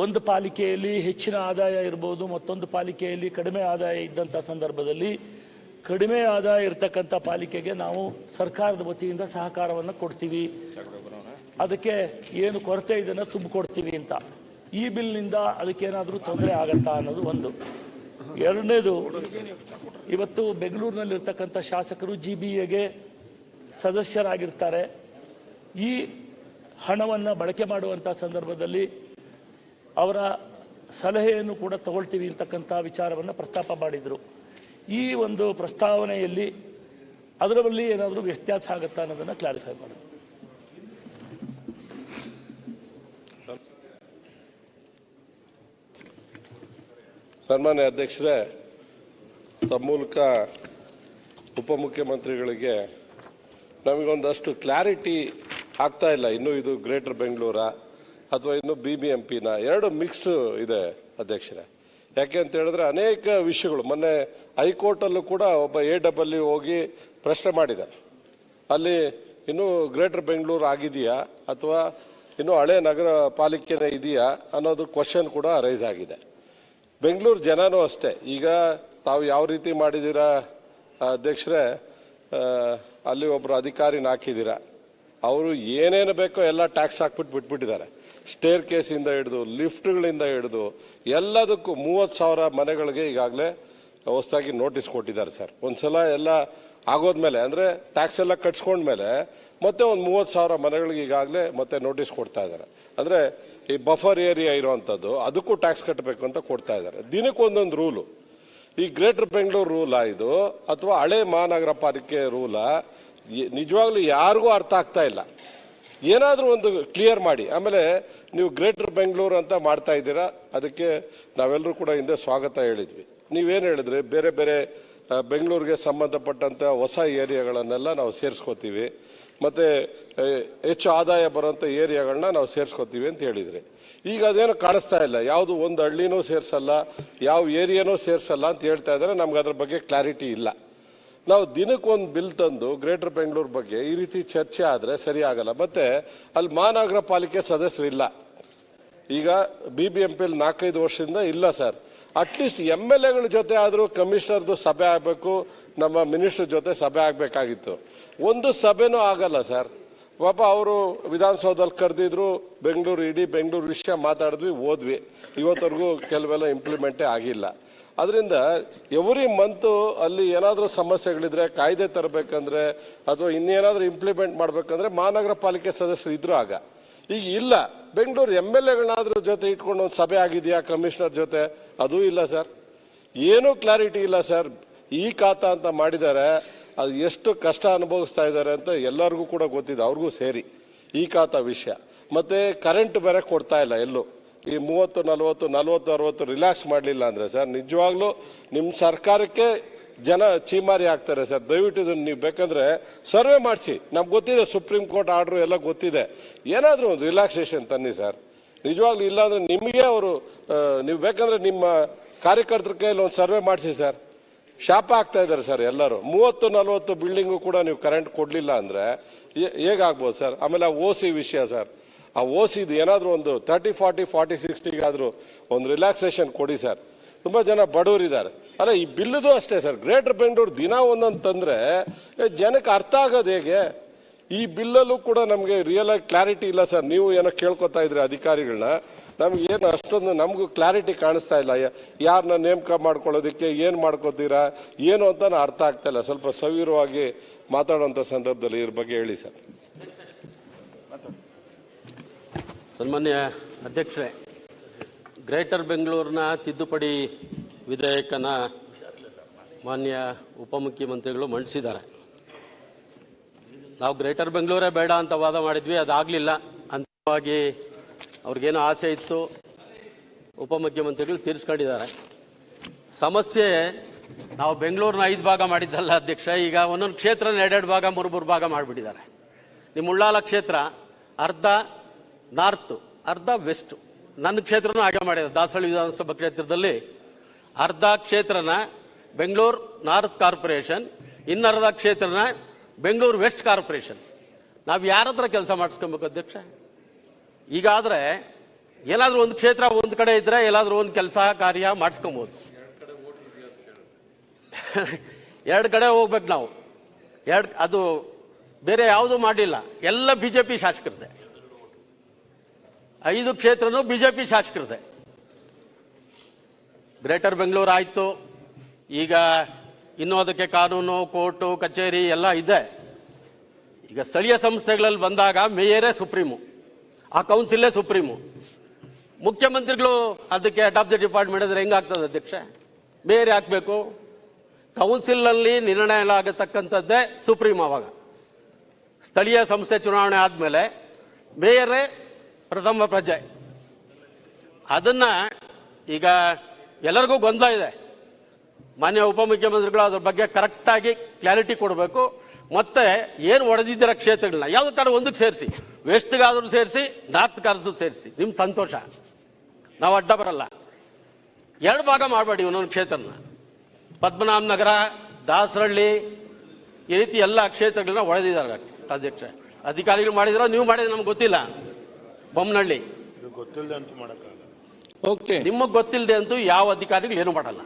ಒಂದು ಪಾಲಿಕೆಯಲ್ಲಿ ಹೆಚ್ಚಿನ ಆದಾಯ ಇರ್ಬೋದು, ಮತ್ತೊಂದು ಪಾಲಿಕೆಯಲ್ಲಿ ಕಡಿಮೆ ಆದಾಯ ಇದ್ದಂಥ ಸಂದರ್ಭದಲ್ಲಿ ಕಡಿಮೆ ಆದಾಯ ಇರತಕ್ಕಂಥ ಪಾಲಿಕೆಗೆ ನಾವು ಸರ್ಕಾರದ ವತಿಯಿಂದ ಸಹಕಾರವನ್ನು ಕೊಡ್ತೀವಿ, ಅದಕ್ಕೆ ಏನು ಕೊರತೆ ಇದನ್ನು ತುಂಬಿಕೊಡ್ತೀವಿ ಅಂತ. ಈ ಬಿಲ್ನಿಂದ ಅದಕ್ಕೇನಾದರೂ ತೊಂದರೆ ಆಗತ್ತಾ ಅನ್ನೋದು ಒಂದು. ಎರಡನೇದು, ಇವತ್ತು ಬೆಂಗಳೂರಿನಲ್ಲಿರ್ತಕ್ಕಂಥ ಶಾಸಕರು GBAಗೆ ಸದಸ್ಯರಾಗಿರ್ತಾರೆ. ಈ ಹಣವನ್ನು ಬಳಕೆ ಮಾಡುವಂಥ ಸಂದರ್ಭದಲ್ಲಿ ಅವರ ಸಲಹೆಯನ್ನು ಕೂಡ ತಗೊಳ್ತೀವಿ ಅಂತಕ್ಕಂಥ ವಿಚಾರವನ್ನು ಪ್ರಸ್ತಾಪ ಮಾಡಿದರು. ಈ ಒಂದು ಪ್ರಸ್ತಾವನೆಯಲ್ಲಿ ಅದರಲ್ಲಿ ಏನಾದರೂ ವ್ಯತ್ಯಾಸ ಆಗುತ್ತಾ ಅನ್ನೋದನ್ನು ಕ್ಲಾರಿಫೈ ಮಾಡಿ. ಸನ್ಮಾನ್ಯ ಅಧ್ಯಕ್ಷರೇ, ತಮ್ಮ ಮೂಲಕ ಉಪಮುಖ್ಯಮಂತ್ರಿಗಳಿಗೆ ನಮಗೊಂದಷ್ಟು ಕ್ಲಾರಿಟಿ ಆಗ್ತಾ ಇಲ್ಲ. ಇನ್ನೂ ಇದು ಗ್ರೇಟರ್ ಬೆಂಗಳೂರಾ ಅಥವಾ ಇನ್ನು BBMPನ ಎರಡು ಮಿಕ್ಸ್ ಇದೆ ಅಧ್ಯಕ್ಷರೇ. ಯಾಕೆ ಅಂತ ಹೇಳಿದ್ರೆ ಅನೇಕ ವಿಷಯಗಳು, ಮೊನ್ನೆ ಹೈಕೋರ್ಟಲ್ಲೂ ಕೂಡ ಒಬ್ಬ AEE ಹೋಗಿ ಪ್ರಶ್ನೆ ಮಾಡಿದೆ, ಅಲ್ಲಿ ಇನ್ನೂ ಗ್ರೇಟರ್ ಬೆಂಗಳೂರು ಆಗಿದೆಯಾ ಅಥವಾ ಇನ್ನೂ ಹಳೆ ನಗರ ಪಾಲಿಕೆನೇ ಇದೆಯಾ ಅನ್ನೋದು ಕ್ವಶನ್ ಕೂಡ ರೈಸ್ ಆಗಿದೆ. ಬೆಂಗಳೂರು ಜನನೂ ಅಷ್ಟೇ. ಈಗ ತಾವು ಯಾವ ರೀತಿ ಮಾಡಿದ್ದೀರಾ ಅಧ್ಯಕ್ಷರೇ, ಅಲ್ಲಿ ಒಬ್ಬರು ಅಧಿಕಾರಿನ ಹಾಕಿದ್ದೀರಾ, ಅವರು ಏನೇನು ಬೇಕೋ ಎಲ್ಲ ಟ್ಯಾಕ್ಸ್ ಹಾಕ್ಬಿಟ್ಟು ಬಿಟ್ಬಿಟ್ಟಿದ್ದಾರೆ. ಸ್ಟೇರ್ ಕೇಸಿಂದ ಹಿಡಿದು ಲಿಫ್ಟ್ಗಳಿಂದ ಹಿಡಿದು ಎಲ್ಲದಕ್ಕೂ 30,000 ಮನೆಗಳಿಗೆ ಈಗಾಗಲೇ ಹೊಸದಾಗಿ ನೋಟಿಸ್ ಕೊಟ್ಟಿದ್ದಾರೆ ಸರ್. ಒಂದ್ಸಲ ಎಲ್ಲ ಆಗೋದ್ಮೇಲೆ ಅಂದರೆ ಟ್ಯಾಕ್ಸ್ ಎಲ್ಲ ಕಟ್ಸ್ಕೊಂಡ್ಮೇಲೆ ಮತ್ತೆ ಒಂದು 30,000 ಮನೆಗಳಿಗೆ ಈಗಾಗಲೇ ಮತ್ತೆ ನೋಟಿಸ್ ಕೊಡ್ತಾ ಇದ್ದಾರೆ. ಅಂದರೆ ಈ ಬಫರ್ ಏರಿಯಾ ಇರುವಂಥದ್ದು ಅದಕ್ಕೂ ಟ್ಯಾಕ್ಸ್ ಕಟ್ಟಬೇಕು ಅಂತ ಕೊಡ್ತಾ ಇದ್ದಾರೆ. ದಿನಕ್ಕೊಂದೊಂದು ರೂಲು. ಈ ಗ್ರೇಟರ್ ಬೆಂಗಳೂರು ರೂಲಾ ಇದು ಅಥವಾ ಹಳೆ ಮಹಾನಗರ ಪಾಲಿಕೆ ರೂಲಾ, ನಿಜವಾಗ್ಲೂ ಯಾರಿಗೂ ಅರ್ಥ ಆಗ್ತಾ ಇಲ್ಲ. ಏನಾದರೂ ಒಂದು ಕ್ಲಿಯರ್ ಮಾಡಿ. ಆಮೇಲೆ ನೀವು ಗ್ರೇಟರ್ ಬೆಂಗಳೂರು ಅಂತ ಮಾಡ್ತಾ ಇದ್ದೀರಾ, ಅದಕ್ಕೆ ನಾವೆಲ್ಲರೂ ಕೂಡ ಹಿಂದೆ ಸ್ವಾಗತ ಹೇಳಿದ್ವಿ. ನೀವೇನು ಹೇಳಿದ್ರಿ, ಬೇರೆ ಬೇರೆ ಬೆಂಗಳೂರಿಗೆ ಸಂಬಂಧಪಟ್ಟಂಥ ಹೊಸ ಏರಿಯಾಗಳನ್ನೆಲ್ಲ ನಾವು ಸೇರಿಸ್ಕೋತೀವಿ, ಮತ್ತು ಹೆಚ್ಚು ಆದಾಯ ಬರೋಂಥ ಏರಿಯಾಗಳನ್ನ ನಾವು ಸೇರಿಸ್ಕೋತೀವಿ ಅಂತ ಹೇಳಿದ್ರಿ. ಈಗ ಅದೇನು ಕಾಣಿಸ್ತಾ ಇಲ್ಲ, ಯಾವುದು ಒಂದು ಹಳ್ಳಿನೂ ಸೇರಿಸಲ್ಲ, ಯಾವ ಏರಿಯಾನೂ ಸೇರಿಸಲ್ಲ ಅಂತ ಹೇಳ್ತಾ ಇದ್ದಾರೆ. ನಮ್ಗೆ ಅದ್ರ ಬಗ್ಗೆ ಕ್ಲಾರಿಟಿ ಇಲ್ಲ. ನಾವು ದಿನಕ್ಕೊಂದು ಬಿಲ್ ತಂದು ಗ್ರೇಟರ್ ಬೆಂಗಳೂರು ಬಗ್ಗೆ ಈ ರೀತಿ ಚರ್ಚೆ ಆದರೆ ಸರಿ ಆಗಲ್ಲ. ಮತ್ತು ಅಲ್ಲಿ ಮಹಾನಗರ ಪಾಲಿಕೆ ಸದಸ್ಯರು ಇಲ್ಲ. ಈಗ BBMPಯಲ್ಲಿ 4-5 ವರ್ಷದಿಂದ ಇಲ್ಲ ಸರ್. ಅಟ್ಲೀಸ್ಟ್ MLAಗಳ ಜೊತೆ ಆದರೂ ಕಮಿಷನರ್ದು ಸಭೆ ಆಗಬೇಕು, ನಮ್ಮ ಮಿನಿಸ್ಟರ್ ಜೊತೆ ಸಭೆ ಆಗಬೇಕಾಗಿತ್ತು. ಒಂದು ಸಭೆನೂ ಆಗಲ್ಲ ಸರ್. ಪಾಪ ಅವರು ವಿಧಾನಸೌಧದಲ್ಲಿ ಕರೆದಿದ್ರು, ಬೆಂಗಳೂರು ಇಡೀ ಬೆಂಗಳೂರು ವಿಷಯ ಮಾತಾಡಿದ್ವಿ, ಹೋದ್ವಿ. ಇವತ್ತವರೆಗೂ ಕೆಲವೆಲ್ಲ ಇಂಪ್ಲಿಮೆಂಟೇ ಆಗಿಲ್ಲ. ಅದರಿಂದ ಎವ್ರಿ ಮಂತು ಅಲ್ಲಿ ಏನಾದರೂ ಸಮಸ್ಯೆಗಳಿದ್ರೆ, ಕಾಯ್ದೆ ತರಬೇಕಂದ್ರೆ ಅಥವಾ ಇನ್ನೇನಾದರೂ ಇಂಪ್ಲಿಮೆಂಟ್ ಮಾಡಬೇಕಂದ್ರೆ ಮಹಾನಗರ ಪಾಲಿಕೆ ಸದಸ್ಯರು ಇದ್ರು ಆಗ. ಈಗ ಇಲ್ಲ. ಬೆಂಗಳೂರು MLAಗಳನ್ನಾದ್ರೂ ಜೊತೆ ಇಟ್ಕೊಂಡು ಒಂದು ಸಭೆ ಆಗಿದೆಯಾ ಕಮಿಷನರ್ ಜೊತೆ? ಅದೂ ಇಲ್ಲ ಸರ್. ಏನೂ ಕ್ಲಾರಿಟಿ ಇಲ್ಲ ಸರ್. ಈ ಖಾತಾ ಅಂತ ಮಾಡಿದ್ದಾರೆ, ಅದು ಎಷ್ಟು ಕಷ್ಟ ಅನುಭವಿಸ್ತಾ ಇದ್ದಾರೆ ಅಂತ ಎಲ್ಲರಿಗೂ ಕೂಡ ಗೊತ್ತಿದೆ, ಅವ್ರಿಗೂ ಸೇರಿ ಈ ಖಾತಾ ವಿಷಯ. ಮತ್ತು ಕರೆಂಟ್ ಬೇರೆ ಕೊಡ್ತಾ ಇಲ್ಲ ಎಲ್ಲೂ. ಈ 30-40-60 ರಿಲ್ಯಾಕ್ಸ್ ಮಾಡಲಿಲ್ಲ ಅಂದರೆ ಸರ್ ನಿಜವಾಗ್ಲೂ ನಿಮ್ಮ ಸರ್ಕಾರಕ್ಕೆ ಜನ ಚೀಮಾರಿ ಆಗ್ತಾರೆ ಸರ್. ದಯವಿಟ್ಟು ಇದನ್ನು ನೀವು ಬೇಕಂದ್ರೆ ಸರ್ವೆ ಮಾಡಿಸಿ. ನಮ್ಗೆ ಗೊತ್ತಿದೆ, ಸುಪ್ರೀಂ ಕೋರ್ಟ್ ಆರ್ಡ್ರು ಎಲ್ಲ ಗೊತ್ತಿದೆ. ಏನಾದರೂ ಒಂದು ರಿಲ್ಯಾಕ್ಸೇಷನ್ ತನ್ನಿ ಸರ್. ನಿಜವಾಗ್ಲೂ ಇಲ್ಲ ಅಂದ್ರೆ ನಿಮಗೆ ಅವರು ನೀವು ಬೇಕಂದ್ರೆ ನಿಮ್ಮ ಕಾರ್ಯಕರ್ತರ ಕೈಯಲ್ಲಿ ಒಂದು ಸರ್ವೆ ಮಾಡಿಸಿ ಸರ್. ಶಾಪ ಆಗ್ತಾ ಇದ್ದಾರೆ ಸರ್ ಎಲ್ಲರೂ. 30-40 ಬಿಲ್ಡಿಂಗು ಕೂಡ ನೀವು ಕರೆಂಟ್ ಕೊಡಲಿಲ್ಲ ಅಂದರೆ ಹೇಗಾಗ್ಬೋದು ಸರ್? ಆಮೇಲೆ ಆ OC ವಿಷಯ ಸರ್, ಆ OCದು ಏನಾದರೂ ಒಂದು 30, 40, 40, 60 ಒಂದು ರಿಲ್ಯಾಕ್ಸೇಷನ್ ಕೊಡಿ ಸರ್. ತುಂಬ ಜನ ಬಡವರಿದ್ದಾರೆ. ಅಲ್ಲ, ಈ ಬಿಲ್ಲುದು ಅಷ್ಟೇ ಸರ್. ಗ್ರೇಟರ್ ಬೆಂಗಳೂರು ದಿನ ಒಂದೊಂದು ತಂದರೆ ಜನಕ್ಕೆ ಅರ್ಥ ಆಗೋದು ಹೇಗೆ? ಈ ಬಿಲ್ಲಲ್ಲೂ ಕೂಡ ನಮಗೆ ರಿಯಲ್ ಆಗಿ ಕ್ಲಾರಿಟಿ ಇಲ್ಲ ಸರ್. ನೀವು ಏನೋ ಕೇಳ್ಕೊತಾ ಇದ್ರಿ ಅಧಿಕಾರಿಗಳನ್ನ, ನಮ್ಗೆ ಏನು ಅಷ್ಟೊಂದು ನಮಗೂ ಕ್ಲಾರಿಟಿ ಕಾಣಿಸ್ತಾ ಇಲ್ಲ. ಯಾರನ್ನ ನೇಮಕ ಮಾಡ್ಕೊಳ್ಳೋದಕ್ಕೆ ಏನು ಮಾಡ್ಕೋತೀರಾ ಏನು ಅಂತ ಅರ್ಥ ಆಗ್ತಾ ಇಲ್ಲ. ಸ್ವಲ್ಪ ಸವಿರವಾಗಿ ಮಾತಾಡುವಂಥ ಸಂದರ್ಭದಲ್ಲಿ ಇದ್ರ ಬಗ್ಗೆ ಹೇಳಿ ಸರ್. ಸನ್ಮಾನ್ಯ ಅಧ್ಯಕ್ಷರೇ, ಗ್ರೇಟರ್ ಬೆಂಗಳೂರಿನ ತಿದ್ದುಪಡಿ ವಿಧೇಯಕನ ಮಾನ್ಯ ಉಪಮುಖ್ಯಮಂತ್ರಿಗಳು ಮಂಡಿಸಿದ್ದಾರೆ. ನಾವು ಗ್ರೇಟರ್ ಬೆಂಗಳೂರೇ ಬೇಡ ಅಂತ ವಾದ ಮಾಡಿದ್ವಿ, ಅದಾಗಲಿಲ್ಲ. ಅಂತಿಮವಾಗಿ ಅವ್ರಿಗೇನೋ ಆಸೆ ಇತ್ತು, ಉಪಮುಖ್ಯಮಂತ್ರಿಗಳು ತೀರಿಸ್ಕೊಂಡಿದ್ದಾರೆ. ಸಮಸ್ಯೆ ನಾವು ಬೆಂಗಳೂರಿನ 5 ಭಾಗ ಮಾಡಿದ್ದಲ್ಲ ಅಧ್ಯಕ್ಷ, ಈಗ ಒಂದೊಂದು ಕ್ಷೇತ್ರನ 2 ಭಾಗ 3 ಭಾಗ ಮಾಡಿಬಿಟ್ಟಿದ್ದಾರೆ. ನಿಮ್ಮ ಉಳ್ಳಾಲ ಕ್ಷೇತ್ರ ಅರ್ಧ ನಾರ್ತು, ಅರ್ಧ ವೆಸ್ಟು. ನನ್ನ ಕ್ಷೇತ್ರನೂ ಹಾಗೆ ಮಾಡಿದ್ದಾರೆ. ದಾಸಹಳ್ಳಿ ವಿಧಾನಸಭಾ ಕ್ಷೇತ್ರದಲ್ಲಿ ಅರ್ಧ ಕ್ಷೇತ್ರನ ಬೆಂಗಳೂರು ನಾರ್ತ್ ಕಾರ್ಪೊರೇಷನ್, ಇನ್ನರ್ಧ ಕ್ಷೇತ್ರನ ಬೆಂಗಳೂರು ವೆಸ್ಟ್ ಕಾರ್ಪೊರೇಷನ್. ನಾವು ಯಾರ ಹತ್ರ ಕೆಲಸ ಮಾಡಿಸ್ಕೊಬೇಕು ಅಧ್ಯಕ್ಷ? ಈಗಾದರೆ ಏನಾದರೂ ಒಂದು ಕ್ಷೇತ್ರ ಒಂದು ಕಡೆ ಇದ್ದರೆ ಎಲ್ಲಾದರೂ ಒಂದು ಕೆಲಸ ಕಾರ್ಯ ಮಾಡಿಸ್ಕೊಬೋದು. 2 ಕಡೆ ಹೋಗ್ಬೇಕು ನಾವು. ಅದು ಬೇರೆ ಯಾವುದೂ ಮಾಡಲಿಲ್ಲ. ಎಲ್ಲ BJP ಶಾಸಕರದೆ. 5 ಕ್ಷೇತ್ರನೂ BJP ಶಾಸಕರದೆ. ಗ್ರೇಟರ್ ಬೆಂಗಳೂರು ಆಯಿತು. ಈಗ ಇನ್ನೂ ಅದಕ್ಕೆ ಕಾನೂನು, ಕೋರ್ಟು, ಕಚೇರಿ ಎಲ್ಲ ಇದೆ. ಈಗ ಸ್ಥಳೀಯ ಸಂಸ್ಥೆಗಳಲ್ಲಿ ಬಂದಾಗ ಮೇಯರೇ ಸುಪ್ರೀಮು, ಆ ಕೌನ್ಸಿಲೇ ಸುಪ್ರೀಮು. ಮುಖ್ಯಮಂತ್ರಿಗಳು ಅದಕ್ಕೆ ಹೆಡ್ ಆಫ್ ದಿ ಡಿಪಾರ್ಟ್ಮೆಂಟ್ ಅಂದರೆ ಹೆಂಗಾಗ್ತದೆ ಅಧ್ಯಕ್ಷ? ಮೇಯರ್ ಹಾಕಬೇಕು. ಕೌನ್ಸಿಲ್ನಲ್ಲಿ ನಿರ್ಣಯ ಆಗತಕ್ಕಂಥದ್ದೇ ಸುಪ್ರೀಂ. ಆವಾಗ ಸ್ಥಳೀಯ ಸಂಸ್ಥೆ ಚುನಾವಣೆ ಆದಮೇಲೆ ಮೇಯರೇ ಪ್ರಥಮ ಪ್ರಜೆ. ಅದನ್ನು ಈಗ ಎಲ್ಲರಿಗೂ ಗೊಂದಲ ಇದೆ. ಮಾನ್ಯ ಉಪಮುಖ್ಯಮಂತ್ರಿಗಳು ಅದ್ರ ಬಗ್ಗೆ ಕರೆಕ್ಟಾಗಿ ಕ್ಲಾರಿಟಿ ಕೊಡಬೇಕು. ಮತ್ತೆ ಏನು ಹೊಡೆದಿದ್ದೀರ ಕ್ಷೇತ್ರಗಳನ್ನ ಯಾವುದೋ ಕಡೆ ಒಂದಕ್ಕೆ ಸೇರಿಸಿ, ವೆಸ್ಟ್ಗಾದರೂ ಸೇರಿಸಿ, ನಾರ್ತ್ಗಾದ್ರೂ ಸೇರಿಸಿ, ನಿಮ್ಮ ಸಂತೋಷ, ನಾವು ಅಡ್ಡ ಬರಲ್ಲ. 2 ಭಾಗ ಮಾಡಬೇಡಿ ಒಂದೊಂದು ಕ್ಷೇತ್ರನ. ಪದ್ಮನಾಭ ನಗರ, ದಾಸರಳ್ಳಿ, ಈ ರೀತಿ ಎಲ್ಲ ಕ್ಷೇತ್ರಗಳನ್ನ ಹೊಡೆದಿದ್ದಾರೆ ಅಧ್ಯಕ್ಷ. ಅಧಿಕಾರಿಗಳು ಮಾಡಿದ್ರು, ನೀವು ಮಾಡಿದ್ರೆ ನಮ್ಗೆ ಗೊತ್ತಿಲ್ಲ. ಬೊಮ್ಮನಹಳ್ಳಿ ಗೊತ್ತಿಲ್ಲದೆ ಅಂತೂ ಮಾಡೋಕ್ಕಾಗಲ್ಲ. ಓಕೆ, ನಿಮಗೆ ಗೊತ್ತಿಲ್ಲದೆ ಅಂತೂ ಯಾವ ಅಧಿಕಾರಿಗಳು ಏನು ಮಾಡಲ್ಲ.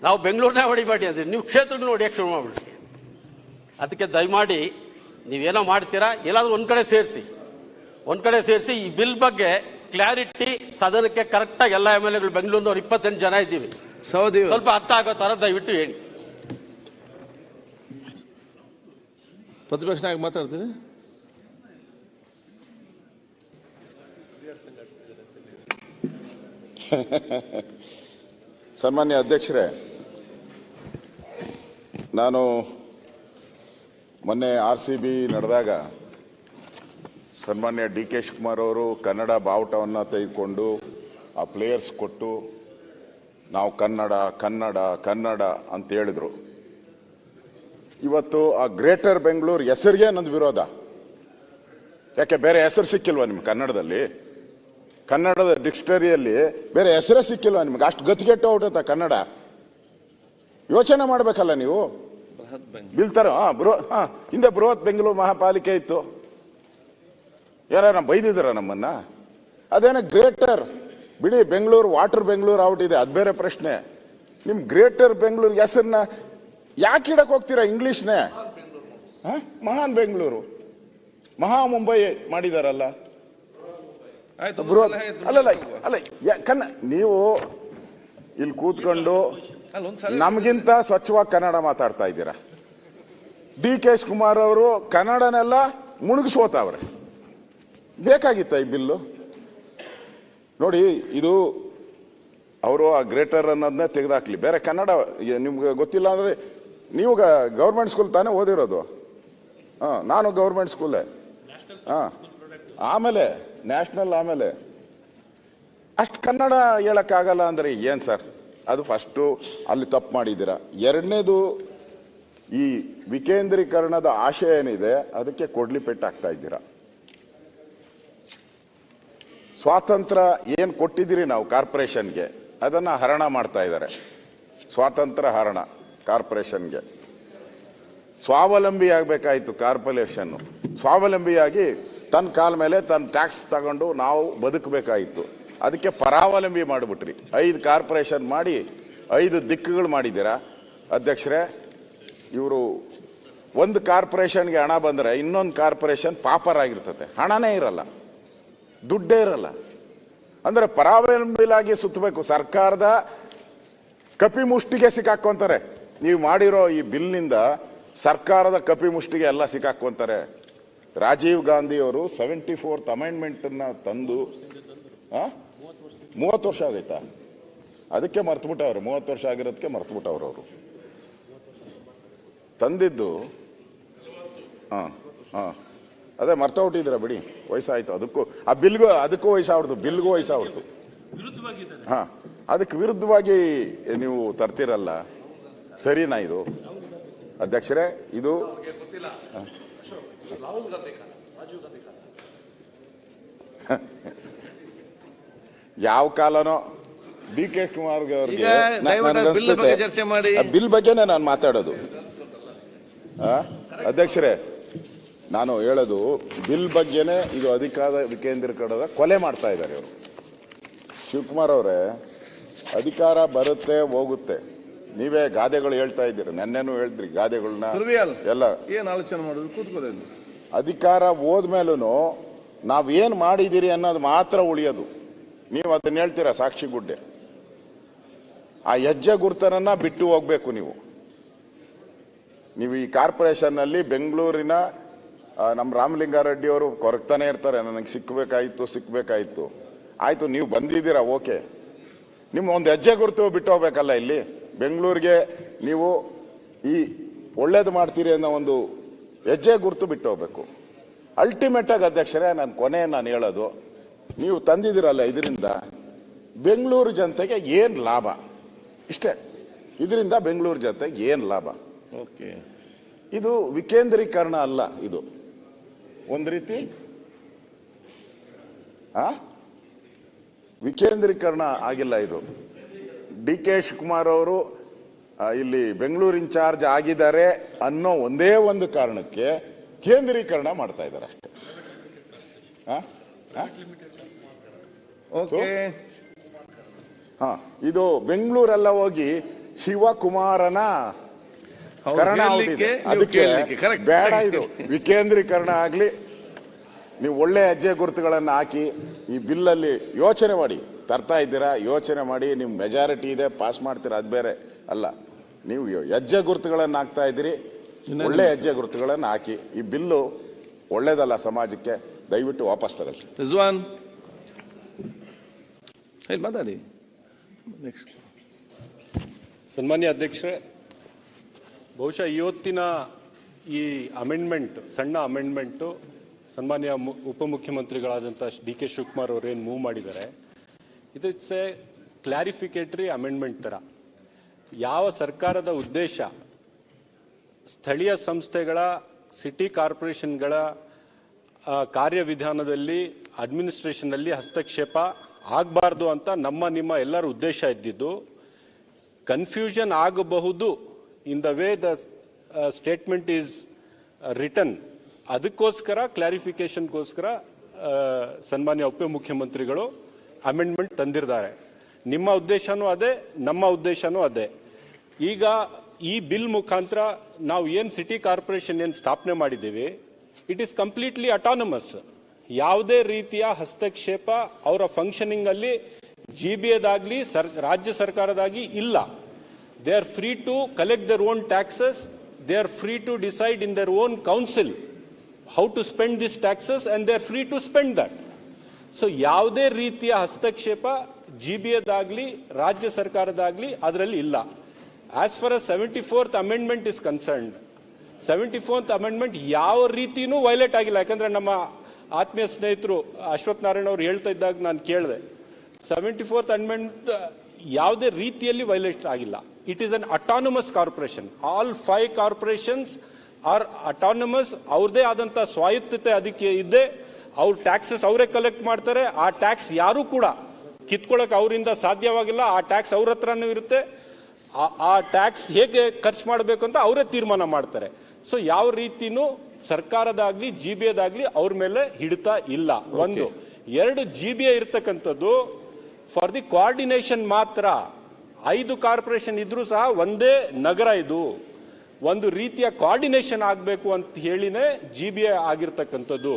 ನಾವು ಬೆಂಗಳೂರನ್ನೇ ಹೊಡಿಬೇಡಿ ಅಂದರೆ ನೀವು ಕ್ಷೇತ್ರಗಳು ಹೊಡಿಯೋಕ್ಕೆ ಶುರು ಮಾಡಿಬಿಡಿ. ಅದಕ್ಕೆ ದಯಮಾಡಿ ನೀವೇನೋ ಮಾಡ್ತೀರಾ, ಎಲ್ಲಾದರೂ ಒಂದು ಕಡೆ ಸೇರಿಸಿ ಈ ಬಿಲ್ ಬಗ್ಗೆ ಕ್ಲಾರಿಟಿ ಸದನಕ್ಕೆ ಕರೆಕ್ಟಾಗಿ ಎಲ್ಲ MLAಗಳು ಬೆಂಗಳೂರಿನವ್ರು 28 ಜನ ಇದ್ದೀವಿ, ಸ್ವಲ್ಪ ಅರ್ಥ ಆಗೋ ಥರ ದಯವಿಟ್ಟು ಹೇಳಿ. ಪ್ರತಿಪಕ್ಷ ನಾಯಕ ಮಾತಾಡ್ತೀನಿ. ಸನ್ಮಾನ್ಯ ಅಧ್ಯಕ್ಷರೇ, ನಾನು ಮೊನ್ನೆ RCB ನಡೆದಾಗ ಸನ್ಮಾನ್ಯ DK ಶಿವಕುಮಾರ್ ಅವರು ಕನ್ನಡ ಬಾವುಟವನ್ನು ತೆಗೆದುಕೊಂಡು ಆ ಪ್ಲೇಯರ್ಸ್ ಕೊಟ್ಟು ನಾವು ಕನ್ನಡ ಕನ್ನಡ ಕನ್ನಡ ಅಂತ ಹೇಳಿದರು. ಇವತ್ತು ಆ ಗ್ರೇಟರ್ ಬೆಂಗಳೂರು ಹೆಸರಿಗೆ ನಂದು ವಿರೋಧ. ಯಾಕೆ ಬೇರೆ ಹೆಸರು ಸಿಕ್ಕಿಲ್ವಾ ನಿಮ್ಗೆ ಕನ್ನಡದಲ್ಲಿ? ಕನ್ನಡದ ಡಿಕ್ಷನರಿಯಲ್ಲಿ ಬೇರೆ ಹೆಸರೇ ಸಿಕ್ಕಿಲ್ವಾ ನಿಮ್ಗೆ? ಅಷ್ಟು ಗತಿಗೆಟ್ಟು ಹೊರಟುತ್ತಾ ಕನ್ನಡ? ಯೋಚನೆ ಮಾಡಬೇಕಲ್ಲ ನೀವು. ಬಿಲ್ತಾರ ಹಿಂದೆ ಬೃಹತ್ ಬೆಂಗಳೂರು ಮಹಾಪಾಲಿಕೆ ಇತ್ತು. ಯಾರು ಬೈದಿದ್ದಾರ ನಮ್ಮನ್ನ? ಅದೇನೋ ಗ್ರೇಟರ್ ಬಿಡಿ, ಬೆಂಗಳೂರು ವಾಟರ್ ಬೆಂಗಳೂರು ಔಟಿದೆ, ಅದು ಬೇರೆ ಪ್ರಶ್ನೆ. ನಿಮ್ ಗ್ರೇಟರ್ ಬೆಂಗಳೂರು ಹೆಸರನ್ನ ಯಾಕೆ ಇಡಕ್ ಹೋಗ್ತೀರಾ ಇಂಗ್ಲಿಷ್ನೇ? ಮಹಾನ್ ಬೆಂಗಳೂರು, ಮಹಾ ಮುಂಬೈ ಮಾಡಿದಾರಲ್ಲ. ಅಲ್ಲ ನೀವು ಇಲ್ಲಿ ಕೂತ್ಕೊಂಡು ನಮಗಿಂತ ಸ್ವಚ್ಛವಾಗಿ ಕನ್ನಡ ಮಾತಾಡ್ತಾ ಇದ್ದೀರಾ. DK ಶಿವಕುಮಾರ್ ಅವರು ಕನ್ನಡನೆಲ್ಲ ಮುಳುಗಿಸೋತಾವ್ರೆ. ಬೇಕಾಗಿತ್ತ ಈ ಬಿಲ್ಲು? ನೋಡಿ, ಇದು ಅವರು ಆ ಗ್ರೇಟರ್ ಅನ್ನೋದನ್ನೇ ತೆಗೆದಾಕ್ಲಿ. ಬೇರೆ ಕನ್ನಡ ನಿಮ್ಗೆ ಗೊತ್ತಿಲ್ಲ ಅಂದ್ರೆ ನೀವು ಗೌರ್ಮೆಂಟ್ ಸ್ಕೂಲ್ ತಾನೇ ಓದಿರೋದು? ನಾನು ಗೌರ್ಮೆಂಟ್ ಸ್ಕೂಲೇ. ಆಮೇಲೆ ನ್ಯಾಷನಲ್, ಆಮೇಲೆ ಅಷ್ಟು ಕನ್ನಡ ಹೇಳಕ್ಕಾಗಲ್ಲ ಅಂದ್ರೆ ಏನ್ ಸರ್? ಅದು ಫಸ್ಟು ಅಲ್ಲಿ ತಪ್ಪು ಮಾಡಿದ್ದೀರಾ. ಎರಡನೇದು, ಈ ವಿಕೇಂದ್ರೀಕರಣದ ಆಶಯ ಏನಿದೆ ಅದಕ್ಕೆ ಕೊಡ್ಲಿ ಪೆಟ್ಟು ಹಾಕ್ತಾ ಇದ್ದೀರಾ. ಸ್ವಾತಂತ್ರ್ಯ ಏನು ಕೊಟ್ಟಿದ್ದೀರಿ ನಾವು ಕಾರ್ಪೊರೇಷನ್ಗೆ ಅದನ್ನು ಹರಣ ಮಾಡ್ತಾ ಇದ್ದಾರೆ. ಸ್ವಾತಂತ್ರ್ಯ ಹರಣ ಕಾರ್ಪೊರೇಷನ್ಗೆ. ಸ್ವಾವಲಂಬಿ ಆಗಬೇಕಾಯಿತು ಕಾರ್ಪೊರೇಷನ್ನು. ಸ್ವಾವಲಂಬಿಯಾಗಿ ತನ್ನ ಕಾಲ ಮೇಲೆ ತನ್ನ ಟ್ಯಾಕ್ಸ್ ತಗೊಂಡು ನಾವು ಬದುಕಬೇಕಾಯಿತು. ಅದಕ್ಕೆ ಪರಾವಲಂಬಿ ಮಾಡಿಬಿಟ್ರಿ. 5 ಕಾರ್ಪೊರೇಷನ್ ಮಾಡಿ 5 ದಿಕ್ಕುಗಳು ಮಾಡಿದ್ದೀರಾ ಅಧ್ಯಕ್ಷರೇ. ಇವರು ಒಂದು ಕಾರ್ಪೊರೇಷನ್ಗೆ ಹಣ ಬಂದರೆ ಇನ್ನೊಂದು ಕಾರ್ಪೊರೇಷನ್ ಪಾಪರಾಗಿರ್ತದೆ, ಹಣನೇ ಇರಲ್ಲ, ದುಡ್ಡೇ ಇರಲ್ಲ. ಅಂದರೆ ಪರಾವಲಂಬಿಲಾಗಿ ಸುತ್ತಬೇಕು. ಸರ್ಕಾರದ ಕಪಿಮುಷ್ಟಿಗೆ ಸಿಕ್ಕಾಕೊಂತಾರೆ. ನೀವು ಮಾಡಿರೋ ಈ ಬಿಲ್ನಿಂದ ಸರ್ಕಾರದ ಕಪಿಮುಷ್ಟಿಗೆ ಎಲ್ಲ ಸಿಕ್ಕಾಕೊಂತಾರೆ. ರಾಜೀವ್ ಗಾಂಧಿ ಅವರು 74th ಅಮೆಂಡ್ಮೆಂಟನ್ನು ತಂದು 30 ವರ್ಷ ಆಗೈತಾ? ಅದಕ್ಕೆ ಮರ್ತುಬಿಟ್ಟವ್ರೆ. 30 ವರ್ಷ ಆಗಿರೋದಕ್ಕೆ ಮರ್ತುಬಿಟ್ಟವ್ರು ಅವರು ತಂದಿದ್ದು. ಅದೇ ಮರ್ತೋಗ್ಬಿಟ್ಟಿದ್ದೀರ ಬಿಡಿ, ವಯಸ್ಸಾಯ್ತು. ಅದಕ್ಕೂ ಆ ಬಿಲ್ಗೂ ಅದಕ್ಕೂ ವಯಸ್ಸಾಗ್ಬಿಡ್ತು, ಬಿಲ್ಗೂ ವಯಸ್ಸಾಗ್ಬಿಡ್ತು. ಅದಕ್ಕೆ ವಿರುದ್ಧವಾಗಿ ನೀವು ತರ್ತಿರಲ್ಲ, ಸರಿನಾ ಇದು ಅಧ್ಯಕ್ಷರೇ? ಇದು ಯಾವ ಕಾಲನೋ DK ಶಿವಕುಮಾರ್ ಅವ್ರಿಗೆ ಚರ್ಚೆ ಮಾಡಿ ಬಿಲ್ ಬಗ್ಗೆನೇ ನಾನು ಮಾತಾಡೋದು. ಅಧ್ಯಕ್ಷರೇ, ನಾನು ಹೇಳೋದು ಬಿಲ್ ಬಗ್ಗೆನೇ. ಇದು ಅಧಿಕಾರ ವಿಕೇಂದ್ರೀಕರಣದ ಕೊಲೆ ಮಾಡ್ತಾ ಇದ್ದಾರೆ ಇವರು. ಶಿವಕುಮಾರ್ ಅವರೇ, ಅಧಿಕಾರ ಬರುತ್ತೆ ಹೋಗುತ್ತೆ, ನೀವೇ ಗಾದೆಗಳು ಹೇಳ್ತಾ ಇದ್ದೀರಿ. ನೆನ್ನೆನೂ ಹೇಳಿದ್ರಿ ಗಾದೆಗಳನ್ನ ಎಲ್ಲ. ಏನ್ ಆಲೋಚನೆ ಮಾಡೋದು, ಕೂತ್ಕೊಳ್ಳೋದು. ಅಧಿಕಾರ ಹೋದ್ಮೇಲೂ ನಾವೇನು ಮಾಡಿದ್ದೀರಿ ಅನ್ನೋದು ಮಾತ್ರ ಉಳಿಯೋದು. ನೀವು ಅದನ್ನ ಹೇಳ್ತೀರಾ ಸಾಕ್ಷಿ ಗುಡ್ಡೆ. ಆ ಹೆಜ್ಜೆ ಗುರ್ತನನ್ನ ಬಿಟ್ಟು ಹೋಗ್ಬೇಕು ನೀವು. ಈ ಕಾರ್ಪೊರೇಷನ್ನಲ್ಲಿ ಬೆಂಗಳೂರಿನ ನಮ್ಮ ರಾಮಲಿಂಗಾರೆಡ್ಡಿ ಅವರು ಕೊರಗ್ತಾನೆ ಇರ್ತಾರೆ, ನನಗೆ ಸಿಕ್ಕಬೇಕಾಯಿತು. ಆಯಿತು, ನೀವು ಬಂದಿದ್ದೀರಾ, ಓಕೆ. ನಿಮ್ಮ ಒಂದು ಹೆಜ್ಜೆ ಗುರುತು ಬಿಟ್ಟು ಹೋಗ್ಬೇಕಲ್ಲ. ಇಲ್ಲಿ ಬೆಂಗಳೂರಿಗೆ ನೀವು ಈ ಒಳ್ಳೇದು ಮಾಡ್ತೀರಿ ಅನ್ನೋ ಒಂದು ಹೆಜ್ಜೆ ಗುರುತು ಬಿಟ್ಟು ಹೋಗ್ಬೇಕು. ಅಲ್ಟಿಮೇಟಾಗಿ ಅಧ್ಯಕ್ಷರೇ, ನಾನು ಹೇಳೋದು, ನೀವು ತಂದಿದ್ದೀರಲ್ಲ, ಇದರಿಂದ ಬೆಂಗಳೂರು ಜನತೆಗೆ ಏನು ಲಾಭ? ಇಷ್ಟೇ. ಇದರಿಂದ ಬೆಂಗಳೂರು ಜನತೆಗೆ ಏನು ಲಾಭ? ಓಕೆ, ಇದು ವಿಕೇಂದ್ರೀಕರಣ ಅಲ್ಲ, ಇದು ಒಂದು ರೀತಿ ವಿಕೇಂದ್ರೀಕರಣ ಆಗಿಲ್ಲ. ಇದು DK ಶಿವಕುಮಾರ್ ಅವರು ಇಲ್ಲಿ ಬೆಂಗಳೂರು ಇನ್ಚಾರ್ಜ್ ಆಗಿದ್ದಾರೆ ಅನ್ನೋ ಒಂದೇ ಒಂದು ಕಾರಣಕ್ಕೆ ಕೇಂದ್ರೀಕರಣ ಮಾಡ್ತಾ ಇದ್ದಾರೆ ಅಷ್ಟೇ. ಇದು ಬೆಂಗಳೂರೆಲ್ಲ ಹೋಗಿ ಶಿವಕುಮಾರನ ಕರಣ ಅದಕ್ಕೆ ಬೇಡ. ಇದು ವಿಕೇಂದ್ರೀಕರಣ ಆಗ್ಲಿ. ನೀವು ಒಳ್ಳೆ ಹೆಜ್ಜೆ ಗುರುತುಗಳನ್ನು ಹಾಕಿ ಈ ಬಿಲ್ಲಲ್ಲಿ ಯೋಚನೆ ಮಾಡಿ ತರ್ತಾ ಇದ್ದೀರಾ. ಯೋಚನೆ ಮಾಡಿ, ನಿಮ್ಮ ಮೆಜಾರಿಟಿ ಇದೆ, ಪಾಸ್ ಮಾಡ್ತೀರಾ, ಅದು ಬೇರೆ ಅಲ್ಲ. ನೀವು ಹೆಜ್ಜೆ ಗುರುತುಗಳನ್ನು ಹಾಕ್ತಾ ಇದ್ದೀರಿ, ಒಳ್ಳೆ ಹೆಜ್ಜೆ ಗುರುತುಗಳನ್ನು ಹಾಕಿ. ಈ ಬಿಲ್ಲು ಒಳ್ಳೇದಲ್ಲ ಸಮಾಜಕ್ಕೆ, ದಯವಿಟ್ಟು ವಾಪಸ್ ತಗೊಳ್ಳಿ. ರಿಜ್ವಾನ್ ಮಾತಾಡಿ. ಸನ್ಮಾನ್ಯ ಅಧ್ಯಕ್ಷರೇ, ಬಹುಶಃ ಇವತ್ತಿನ ಈ ಅಮೆಂಡ್ಮೆಂಟ್, ಸಣ್ಣ ಅಮೆಂಡ್ಮೆಂಟು, ಸನ್ಮಾನ್ಯ ಉಪಮುಖ್ಯಮಂತ್ರಿಗಳಾದಂಥ DK ಶಿವಕುಮಾರ್ ಅವರು ಏನು ಮೂವ್ ಮಾಡಿದ್ದಾರೆ, ಇಟ್ಸ್ ಎ ಕ್ಲಾರಿಫಿಕೇಟರಿ ಅಮೆಂಡ್ಮೆಂಟ್ ಥರ. ಯಾವ ಸರ್ಕಾರದ ಉದ್ದೇಶ ಸ್ಥಳೀಯ ಸಂಸ್ಥೆಗಳ, ಸಿಟಿ ಕಾರ್ಪೊರೇಷನ್ಗಳ ಕಾರ್ಯವಿಧಾನದಲ್ಲಿ, ಅಡ್ಮಿನಿಸ್ಟ್ರೇಷನ್ನಲ್ಲಿ ಹಸ್ತಕ್ಷೇಪ ಆಗಬಾರ್ದು ಅಂತ ನಿಮ್ಮ ಎಲ್ಲರ ಉದ್ದೇಶ ಇದ್ದಿದ್ದು. ಕನ್ಫ್ಯೂಷನ್ ಆಗಬಹುದು in the way the statement is written. ಅದಕ್ಕೋಸ್ಕರ ಕ್ಲಾರಿಫಿಕೇಶನ್ಗೋಸ್ಕರ ಸನ್ಮಾನ್ಯ ಉಪಮುಖ್ಯಮಂತ್ರಿಗಳು ಅಮೆಂಡ್ಮೆಂಟ್ ತಂದಿದ್ದಾರೆ. ನಿಮ್ಮ ಉದ್ದೇಶನೂ ಅದೇ, ನಮ್ಮ ಉದ್ದೇಶನೂ ಅದೇ. ಈಗ ಈ ಬಿಲ್ ಮುಖಾಂತರ ನಾವು ಏನು ಸಿಟಿ ಕಾರ್ಪೊರೇಷನ್ ಏನು ಸ್ಥಾಪನೆ ಮಾಡಿದ್ದೀವಿ, ಇಟ್ ಈಸ್ ಕಂಪ್ಲೀಟ್ಲಿ ಅಟಾನಮಸ್. ಯಾವುದೇ ರೀತಿಯ ಹಸ್ತಕ್ಷೇಪ ಅವರ ಫಂಕ್ಷನಿಂಗಲ್ಲಿ GBAದಾಗಲಿ ರಾಜ್ಯ ಸರ್ಕಾರದಾಗಿ ಇಲ್ಲ. They are free to collect their own taxes. They are free to decide in their own council how to spend these taxes, and they are free to spend that. So ಯಾವುದೇ ರೀತಿಯ ಹಸ್ತಕ್ಷೇಪ GBAದಾಗಲಿ ರಾಜ್ಯ ಸರ್ಕಾರದಾಗಲಿ ಅದರಲ್ಲಿ ಇಲ್ಲ. As for as 74th amendment is concerned, 74th amendment ಯಾವ ರೀತಿಯೂ violate ಆಗಿಲ್ಲ. ಯಾಕಂದ್ರೆ ನಮ್ಮ ಆತ್ಮೀಯ ಸ್ನೇಹಿತರು ಅಶ್ವಥ್ ನಾರಾಯಣ ಅವರು ಹೇಳ್ತಾ ಇದ್ದಾಗ ನಾನು ಕೇಳಿದೆ, 74th ಅಮೆಂಡ್ಮೆಂಟ್ ಯಾವುದೇ ರೀತಿಯಲ್ಲಿ ವೈಲೇಟ್ ಆಗಿಲ್ಲ. It is an autonomous corporation. All 5 corporations are autonomous. ಅವ್ರದೇ ಆದಂಥ ಸ್ವಾಯತ್ತತೆ ಅದಕ್ಕೆ ಇದೆ. ಅವ್ರ ಟ್ಯಾಕ್ಸಸ್ ಅವರೇ ಕಲೆಕ್ಟ್ ಮಾಡ್ತಾರೆ. ಆ ಟ್ಯಾಕ್ಸ್ ಯಾರು ಕೂಡ ಕಿತ್ಕೊಳ್ಳೋಕೆ ಅವರಿಂದ ಸಾಧ್ಯವಾಗಿಲ್ಲ. ಆ ಟ್ಯಾಕ್ಸ್ ಅವ್ರ ಹತ್ರನೂ ಇರುತ್ತೆ. ಆ ಟ್ಯಾಕ್ಸ್ ಹೇಗೆ ಖರ್ಚು ಮಾಡಬೇಕು ಅಂತ ಅವರೇ ತೀರ್ಮಾನ ಮಾಡ್ತಾರೆ. ಸೊ ಯಾವ ರೀತಿನೂ ಸರ್ಕಾರದಾಗ್ಲಿ GBAದಾಗ್ಲಿ ಅವ್ರ ಮೇಲೆ ಹಿಡಿತಾ ಇಲ್ಲ. ಒಂದು. ಎರಡು, GBA ಇರ್ತಕ್ಕಂಥದ್ದು ಫಾರ್ ದಿ ಕೋಆರ್ಡಿನೇಷನ್ ಮಾತ್ರ. 5 ಕಾರ್ಪೊರೇಷನ್ ಇದ್ರೂ ಸಹ ಒಂದೇ ನಗರ, ಇದು ಒಂದು ರೀತಿಯ ಕೋಆರ್ಡಿನೇಷನ್ ಆಗಬೇಕು ಅಂತ ಹೇಳಿನೇ GBA ಆಗಿರ್ತಕ್ಕಂಥದ್ದು.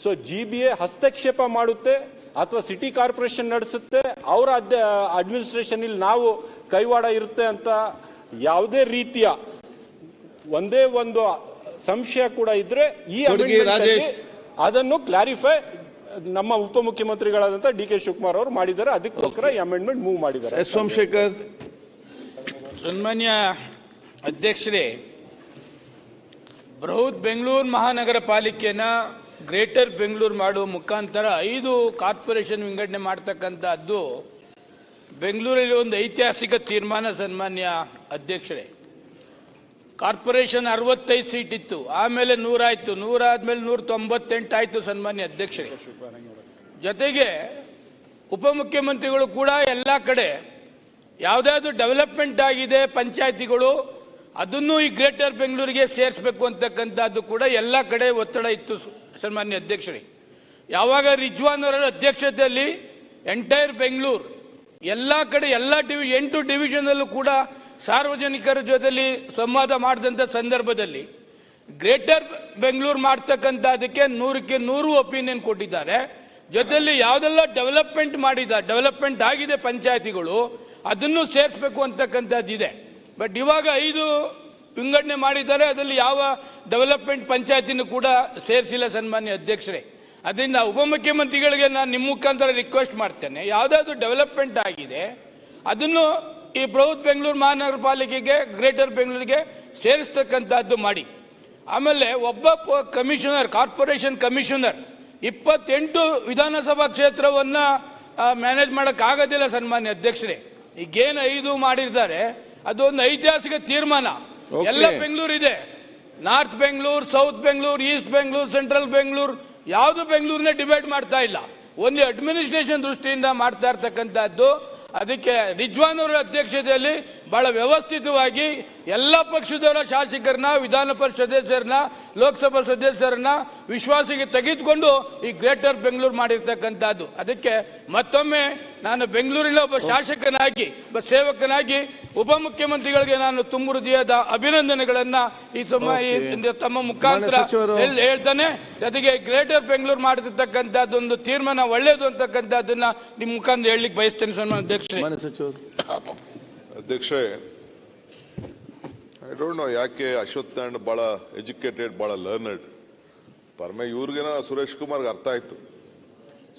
ಸೊ GBA ಹಸ್ತಕ್ಷೇಪ ಮಾಡುತ್ತೆ ಅಥವಾ ಸಿಟಿ ಕಾರ್ಪೊರೇಷನ್ ನಡೆಸುತ್ತೆ, ಅವರ ಅಡ್ಮಿನಿಸ್ಟ್ರೇಷನ್ ಇಲ್ಲಿ ನಾವು ಕೈವಾಡ ಇರುತ್ತೆ ಅಂತ ಯಾವುದೇ ರೀತಿಯ ಒಂದೇ ಒಂದು ಸಂಶಯ ಕೂಡ ಇದ್ರೆ ಈ ಅದನ್ನು ಕ್ಲಾರಿಫೈ ನಮ್ಮ ಉಪಮುಖ್ಯಮಂತ್ರಿಗಳಾದಂಥ DK ಶಿವಕುಮಾರ್ ಅವರು ಮಾಡಿದ್ದಾರೆ. ಅದಕ್ಕೋಸ್ಕರ ಈ ಅಮೆಂಡ್ಮೆಂಟ್ ಮೂವ್ ಮಾಡಿದ್ದಾರೆ. ಸೋಮಶೇಖರ್. ಸನ್ಮಾನ್ಯ ಅಧ್ಯಕ್ಷರೇ, ಬೃಹತ್ ಬೆಂಗಳೂರು ಮಹಾನಗರ ಪಾಲಿಕೆನ ಗ್ರೇಟರ್ ಬೆಂಗಳೂರು ಮಾಡುವ ಮುಖಾಂತರ 5 ಕಾರ್ಪೊರೇಷನ್ ವಿಂಗಡಣೆ ಮಾಡ್ತಕ್ಕಂಥದ್ದು ಬೆಂಗಳೂರಲ್ಲಿ ಒಂದು ಐತಿಹಾಸಿಕ ತೀರ್ಮಾನ. ಸನ್ಮಾನ್ಯ ಅಧ್ಯಕ್ಷರೇ, ಕಾರ್ಪೊರೇಷನ್ 65 ಸೀಟ್ ಇತ್ತು, ಆಮೇಲೆ 100 ಆಯಿತು, 100 ಆದಮೇಲೆ 198 ಆಯಿತು. ಸನ್ಮಾನ್ಯ ಅಧ್ಯಕ್ಷರೇ, ಜೊತೆಗೆ ಉಪಮುಖ್ಯಮಂತ್ರಿಗಳು ಕೂಡ ಎಲ್ಲ ಕಡೆ ಯಾವುದಾದ್ರು ಡೆವಲಪ್ಮೆಂಟ್ ಆಗಿದೆ ಪಂಚಾಯತಿಗಳು ಅದನ್ನು ಈ ಗ್ರೇಟರ್ ಬೆಂಗಳೂರಿಗೆ ಸೇರಿಸಬೇಕು ಅಂತಕ್ಕಂಥದ್ದು ಕೂಡ ಎಲ್ಲ ಕಡೆ ಒತ್ತಡ ಇತ್ತು. ಸನ್ಮಾನ್ಯ ಅಧ್ಯಕ್ಷರೇ, ಯಾವಾಗ ರಿಜ್ವಾನ್ ಅವರ ಅಧ್ಯಕ್ಷತೆಯಲ್ಲಿ ಎಂಟೈರ್ ಬೆಂಗಳೂರು ಎಲ್ಲ ಕಡೆ ಎಲ್ಲ 8 ಡಿವಿಷನಲ್ಲೂ ಕೂಡ ಸಾರ್ವಜನಿಕರ ಜೊತೆಲಿ ಸಂವಾದ ಮಾಡಿದಂಥ ಸಂದರ್ಭದಲ್ಲಿ ಗ್ರೇಟರ್ ಬೆಂಗಳೂರು ಮಾಡ್ತಕ್ಕಂಥದಕ್ಕೆ 100ಕ್ಕೆ 100 ಒಪಿನಿಯನ್ ಕೊಟ್ಟಿದ್ದಾರೆ. ಜೊತೆಯಲ್ಲಿ ಯಾವುದೆಲ್ಲ ಡೆವಲಪ್ಮೆಂಟ್ ಆಗಿದೆ ಪಂಚಾಯತಿಗಳು ಅದನ್ನು ಸೇರಿಸಬೇಕು ಅಂತಕ್ಕಂಥದ್ದಿದೆ. ಬಟ್ ಇವಾಗ 5 ವಿಂಗಡಣೆ ಮಾಡಿದ್ದಾರೆ, ಅದರಲ್ಲಿ ಯಾವ ಡೆವಲಪ್ಮೆಂಟ್ ಪಂಚಾಯತಿನೂ ಕೂಡ ಸೇರಿಸಿಲ್ಲ. ಸನ್ಮಾನ್ಯ ಅಧ್ಯಕ್ಷರೇ, ಅದರಿಂದ ಉಪಮುಖ್ಯಮಂತ್ರಿಗಳಿಗೆ ನಾನು ನಿಮ್ಮ ಮುಖಾಂತರ ರಿಕ್ವೆಸ್ಟ್ ಮಾಡ್ತೇನೆ, ಯಾವುದಾದ್ರು ಡೆವಲಪ್ಮೆಂಟ್ ಆಗಿದೆ ಅದನ್ನು ಈ ಬೃಹತ್ ಬೆಂಗಳೂರು ಮಹಾನಗರ ಪಾಲಿಕೆಗೆ ಗ್ರೇಟರ್ ಬೆಂಗಳೂರಿಗೆ ಸೇರಿಸ್ತಕ್ಕಂಥದ್ದು ಮಾಡಿ. ಆಮೇಲೆ ಒಬ್ಬ ಕಾರ್ಪೊರೇಷನ್ ಕಮಿಷನರ್ 28 ವಿಧಾನಸಭಾ ಕ್ಷೇತ್ರವನ್ನು ಮ್ಯಾನೇಜ್ ಮಾಡೋಕ್ಕಾಗೋದಿಲ್ಲ. ಸನ್ಮಾನ್ಯ ಅಧ್ಯಕ್ಷರೇ, ಈಗೇನು 5 ಮಾಡಿದ್ದಾರೆ ಅದೊಂದು ಐತಿಹಾಸಿಕ ತೀರ್ಮಾನ. ಎಲ್ಲ ಬೆಂಗಳೂರು ಇದೆ, north Bengaluru, south Bengaluru, East Bengaluru, central Bengaluru, ಯಾವುದು ಬೆಂಗಳೂರನ್ನೇ ಡಿವೈಡ್ ಮಾಡ್ತಾ ಇಲ್ಲ, ಒಂದು ಅಡ್ಮಿನಿಸ್ಟ್ರೇಷನ್ ದೃಷ್ಟಿಯಿಂದ ಮಾಡ್ತಾ ಇರ್ತಕ್ಕಂಥದ್ದು. ಅದಕ್ಕೆ ರಿಜ್ವಾನ್ ಅವರ ಅಧ್ಯಕ್ಷತೆಯಲ್ಲಿ ಬಹಳ ವ್ಯವಸ್ಥಿತವಾಗಿ ಎಲ್ಲ ಪಕ್ಷದವರ ಶಾಸಕರನ್ನ, ವಿಧಾನ ಪರಿಷತ್ ಸದಸ್ಯರನ್ನ, ಲೋಕಸಭಾ ಸದಸ್ಯರನ್ನ ವಿಶ್ವಾಸಕ್ಕೆ ತೆಗೆದುಕೊಂಡು ಈ ಗ್ರೇಟರ್ ಬೆಂಗಳೂರು ಮಾಡಿರ್ತಕ್ಕಂಥದ್ದು. ಅದಕ್ಕೆ ಮತ್ತೊಮ್ಮೆ ನಾನು ಬೆಂಗಳೂರಿನ ಒಬ್ಬ ಶಾಸಕನಾಗಿ, ಒಬ್ಬ ಸೇವಕನಾಗಿ ಉಪಮುಖ್ಯಮಂತ್ರಿಗಳಿಗೆ ನಾನು ತುಂಬ ಹೃದಯದ ಅಭಿನಂದನೆಗಳನ್ನ ಈ ತಮ್ಮ ಮುಖಾಂತರ ಹೇಳ್ತಾನೆ. ಜೊತೆಗೆ ಗ್ರೇಟರ್ ಬೆಂಗಳೂರು ಮಾಡಿರ್ತಕ್ಕಂಥದ್ದು ಒಂದು ತೀರ್ಮಾನ ಒಳ್ಳೆಯದು ಅಂತಕ್ಕಂಥದ್ದನ್ನ ನಿಮ್ಮ ಮುಖಾಂತರ ಹೇಳಲಿಕ್ಕೆ ಬಯಸ್ತೇನೆ. ಸನ್ಮಾನ್ಯ ಅಧ್ಯಕ್ಷರೇ, ಐ ಡೋಂಟ್ ನೋ ಯಾಕೆ ಅಶ್ವಥ್ ನಾರಾಯಣ್ ಬಹಳ ಎಜುಕೇಟೆಡ್, ಬಹಳ ಲರ್ನರ್ಡ್. ಇವ್ರಿಗೇನ ಸುರೇಶ್ ಕುಮಾರ್ಗೆ ಅರ್ಥ ಆಯ್ತು.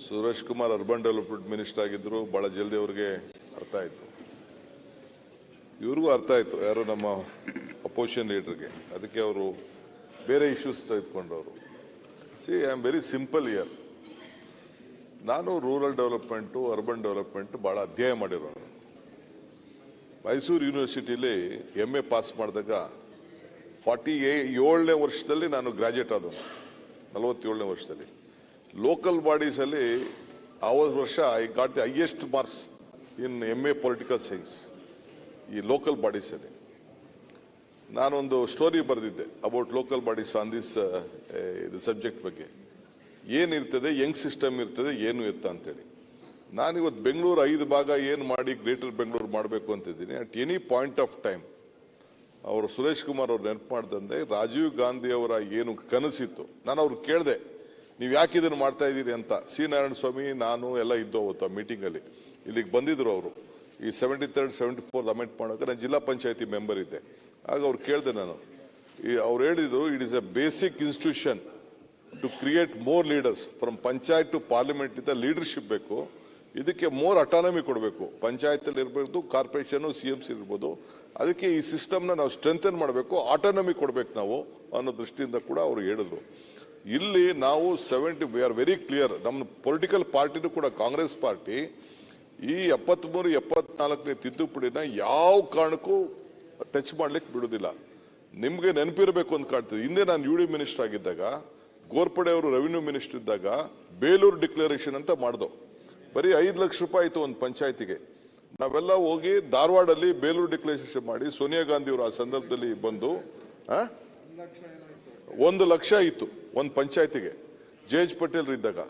Suresh Kumar urban development minister ಆಗಿದ್ರು, ಬಹಳ ಜಲ್ದಿ ಅವ್ರಿಗೆ ಅರ್ಥ ಆಯ್ತು. ಇವ್ರಿಗೂ ಅರ್ಥ ಆಯ್ತು, ಯಾರು ನಮ್ಮ ಅಪೋಸಿಷನ್ ಲೀಡರ್ಗೆ. ಅದಕ್ಕೆ ಅವರು ಬೇರೆ ಇಶ್ಯೂಸ್ ತೆಗೆದುಕೊಂಡವರು. See, I am very simple year. ನಾನು ರೂರಲ್ ಡೆವಲಪ್ಮೆಂಟು, ಅರ್ಬನ್ ಡೆವಲಪ್ಮೆಂಟ್ ಭಾಳ ಅಧ್ಯಯನ ಮಾಡಿರೋನು. ಮೈಸೂರು ಯೂನಿವರ್ಸಿಟಿಲಿ MA ಪಾಸ್ ಮಾಡಿದಾಗ 47ನೇ ವರ್ಷದಲ್ಲಿ ನಾನು ಗ್ರಾಜ್ಯುಯೇಟ್ ಆದವನು. 47ನೇ ವರ್ಷದಲ್ಲಿ ಲೋಕಲ್ ಬಾಡೀಸಲ್ಲಿ ವರ್ಷ I got the highest marks in MA political science. ಈ ಲೋಕಲ್ ಬಾಡೀಸಲ್ಲಿ ನಾನೊಂದು ಸ್ಟೋರಿ ಬರೆದಿದ್ದೆ about local bodies on this ಇದು ಸಬ್ಜೆಕ್ಟ್ ಬಗ್ಗೆ. ಏನಿರ್ತದೆ, ಯಂಗ್ ಸಿಸ್ಟಮ್ ಇರ್ತದೆ, ಏನು ಎತ್ತ ಅಂತೇಳಿ. ನಾನಿವತ್ತು ಬೆಂಗಳೂರು 5 ಭಾಗ ಏನು ಮಾಡಿ ಗ್ರೇಟರ್ ಬೆಂಗಳೂರು ಮಾಡಬೇಕು ಅಂತಿದ್ದೀನಿ. At any point of time ಅವರು ಸುರೇಶ್ ಕುಮಾರ್ ಅವ್ರು ನೆನಪು ಮಾಡ್ದಂದೆ ರಾಜೀವ್ ಗಾಂಧಿ ಅವರ ಏನು ಕನಸಿತ್ತು. ನಾನು ಅವ್ರು ಕೇಳಿದೆ, ನೀವು ಯಾಕೆ ಇದನ್ನು ಮಾಡ್ತಾ ಇದ್ದೀರಿ ಅಂತ. ಸಿ ನಾರಾಯಣ ಸ್ವಾಮಿ, ನಾನು ಎಲ್ಲ ಇದ್ದು ಅವತ್ತು ಆ ಮೀಟಿಂಗಲ್ಲಿ. ಇಲ್ಲಿಗೆ ಬಂದಿದ್ರು ಅವರು. ಈ 73rd 74th ಅಮೆಂಡ್ ಮಾಡೋಕೆ ನಾನು ಜಿಲ್ಲಾ ಪಂಚಾಯತಿ ಮೆಂಬರ್ ಇದ್ದೆ. ಆಗ ಅವ್ರು ಕೇಳಿದೆ ನಾನು. ಅವ್ರು ಹೇಳಿದ್ರು, it is a basic institution to create more leaders from panchayat to parliament. ಇಂದ ಲೀಡರ್ಶಿಪ್ ಬೇಕು, ಇದಕ್ಕೆ ಮೋರ್ ಅಟಾನಮಿ ಕೊಡಬೇಕು. ಪಂಚಾಯತಲ್ಲಿ ಇರಬಹುದು, ಕಾರ್ಪೊರೇಷನ್, CMC ಇರ್ಬೋದು. ಅದಕ್ಕೆ ಈ ಸಿಸ್ಟಮ್ನ ನಾವು ಸ್ಟ್ರೆಂಥನ್ ಮಾಡಬೇಕು, ಆಟೋನಮಿ ಕೊಡಬೇಕು ನಾವು ಅನ್ನೋ ದೃಷ್ಟಿಯಿಂದ ಕೂಡ ಅವರು ಹೇಳಿದ್ರು. ಇಲ್ಲಿ ನಾವು ವಿ ಆರ್ ವೆರಿ ಕ್ಲಿಯರ್. ನಮ್ಮ ಪೊಲಿಟಿಕಲ್ ಪಾರ್ಟಿನೂ ಕೂಡ, ಕಾಂಗ್ರೆಸ್ ಪಾರ್ಟಿ ಈ 73, 74ನೇ ತಿದ್ದುಪಡಿನ ಯಾವ ಕಾರಣಕ್ಕೂ ಟಚ್ ಮಾಡ್ಲಿಕ್ಕೆ ಬಿಡುವುದಿಲ್ಲ. ನಿಮ್ಗೆ ನೆನಪಿರಬೇಕು ಅಂತ ಕಾಣ್ತದೆ, ಹಿಂದೆ ನಾನು UD ಮಿನಿಸ್ಟರ್ ಆಗಿದ್ದಾಗ ಗೋರ್ಪಡೆ ಅವರು ರೆವಿನ್ಯೂ ಮಿನಿಸ್ಟರ್ ಇದ್ದಾಗ ಬೇಲೂರು ಡಿಕ್ಲರೇಷನ್ ಅಂತ ಮಾಡ್ದು. ಬರೀ 5 ಲಕ್ಷ ರೂಪಾಯಿ ಆಯ್ತು ಒಂದು ಪಂಚಾಯತಿಗೆ. ನಾವೆಲ್ಲ ಹೋಗಿ ಧಾರವಾಡಲ್ಲಿ ಬೇಲೂರು ಡಿಕ್ಲರೇಷನ್ ಮಾಡಿ ಸೋನಿಯಾ ಗಾಂಧಿ ಅವರು ಆ ಸಂದರ್ಭದಲ್ಲಿ ಬಂದು 1 ಲಕ್ಷ ಇತ್ತು ಒಂದು ಪಂಚಾಯತಿಗೆ ಜೆ.ಎಚ್. ಪಟೇಲ್ ಇದ್ದಾಗ.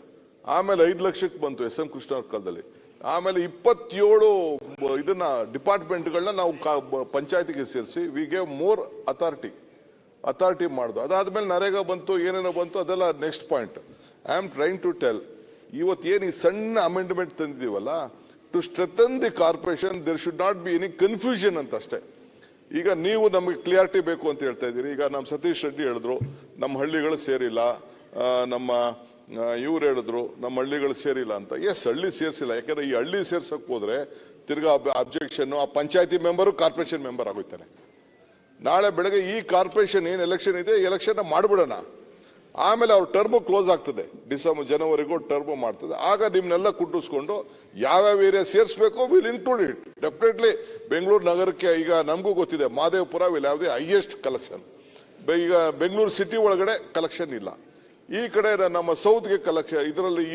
ಆಮೇಲೆ 5 ಲಕ್ಷಕ್ಕೆ ಬಂತು SM ಕೃಷ್ಣ ಅವ್ರ ಕಾಲದಲ್ಲಿ. ಆಮೇಲೆ 27 ಇದನ್ನ ಡಿಪಾರ್ಟ್ಮೆಂಟ್ಗಳನ್ನ ನಾವು ಪಂಚಾಯತಿಗೆ ಸೇರಿಸಿ ವಿ ಗೇವ್ ಮೋರ್ ಅಥಾರಿಟಿ ಮಾಡ್ದು. ಅದಾದ್ಮೇಲೆ ನರೇಗಾ ಬಂತು, ಏನೇನೋ ಬಂತು, ಅದೆಲ್ಲ next point. I am trying to tell, ಇವತ್ತು ಏನು ಈ ಸಣ್ಣ ಅಮೆಂಡ್ಮೆಂಟ್ ತಂದಿದ್ದೀವಲ್ಲ, to strengthen the corporation there should not be any confusion ಅಂತ ಅಷ್ಟೇ. ಈಗ ನೀವು ನಮಗೆ ಕ್ಲಿಯಾರಿಟಿ ಬೇಕು ಅಂತ ಹೇಳ್ತಾ ಇದ್ದೀರಿ. ಈಗ ನಮ್ಮ ಸತೀಶ್ ರೆಡ್ಡಿ ಹೇಳಿದ್ರು ನಮ್ಮ ಹಳ್ಳಿಗಳು ಸೇರಿಲ್ಲ, ನಮ್ಮ ಇವ್ರು ಹೇಳಿದ್ರು ನಮ್ಮ ಹಳ್ಳಿಗಳು ಸೇರಿಲ್ಲ ಅಂತ. ಎಸ್, ಹಳ್ಳಿ ಸೇರಿಸಿಲ್ಲ. ಯಾಕಂದ್ರೆ ಈ ಹಳ್ಳಿ ಸೇರ್ಸಕ್ ಹೋದ್ರೆ ತಿರ್ಗಾ ಅಬ್ಜೆಕ್ಷನ್, ಆ ಪಂಚಾಯತಿ ಮೆಂಬರು ಕಾರ್ಪೊರೇಷನ್ ಮೆಂಬರ್ ಆಗೋಯ್ತಾನೆ. ನಾಳೆ ಬೆಳಗ್ಗೆ ಈ ಕಾರ್ಪೊರೇಷನ್ ಏನು ಎಲೆಕ್ಷನ್ ಇದೆ, ಎಲೆಕ್ಷನ್ ಮಾಡ್ಬಿಡೋಣ. ಆಮೇಲೆ ಅವ್ರ ಟರ್ಮ್ ಕ್ಲೋಸ್ ಆಗ್ತದೆ, ಜನವರಿಗೂ ಟರ್ಮ್ ಮಾಡ್ತದೆ. ಆಗ ನಿಮ್ನೆಲ್ಲ ಕುಟ್ಟಿಸ್ಕೊಂಡು ಯಾವ್ಯಾವ ಏರಿಯಾ ಸೇರಿಸಬೇಕು will include it definitely. Bengaluru ನಗರಕ್ಕೆ ಈಗ ನಮಗೂ ಗೊತ್ತಿದೆ, Madevapura will have the highest collection. ಈಗ ಬೆಂಗಳೂರು ಸಿಟಿ ಒಳಗಡೆ ಕಲೆಕ್ಷನ್ ಇಲ್ಲ. ಈ ಕಡೆ ನಮ್ಮ ಸೌತ್ಗೆ ಕಲೆಕ್ಷನ್, ಇದರಲ್ಲಿ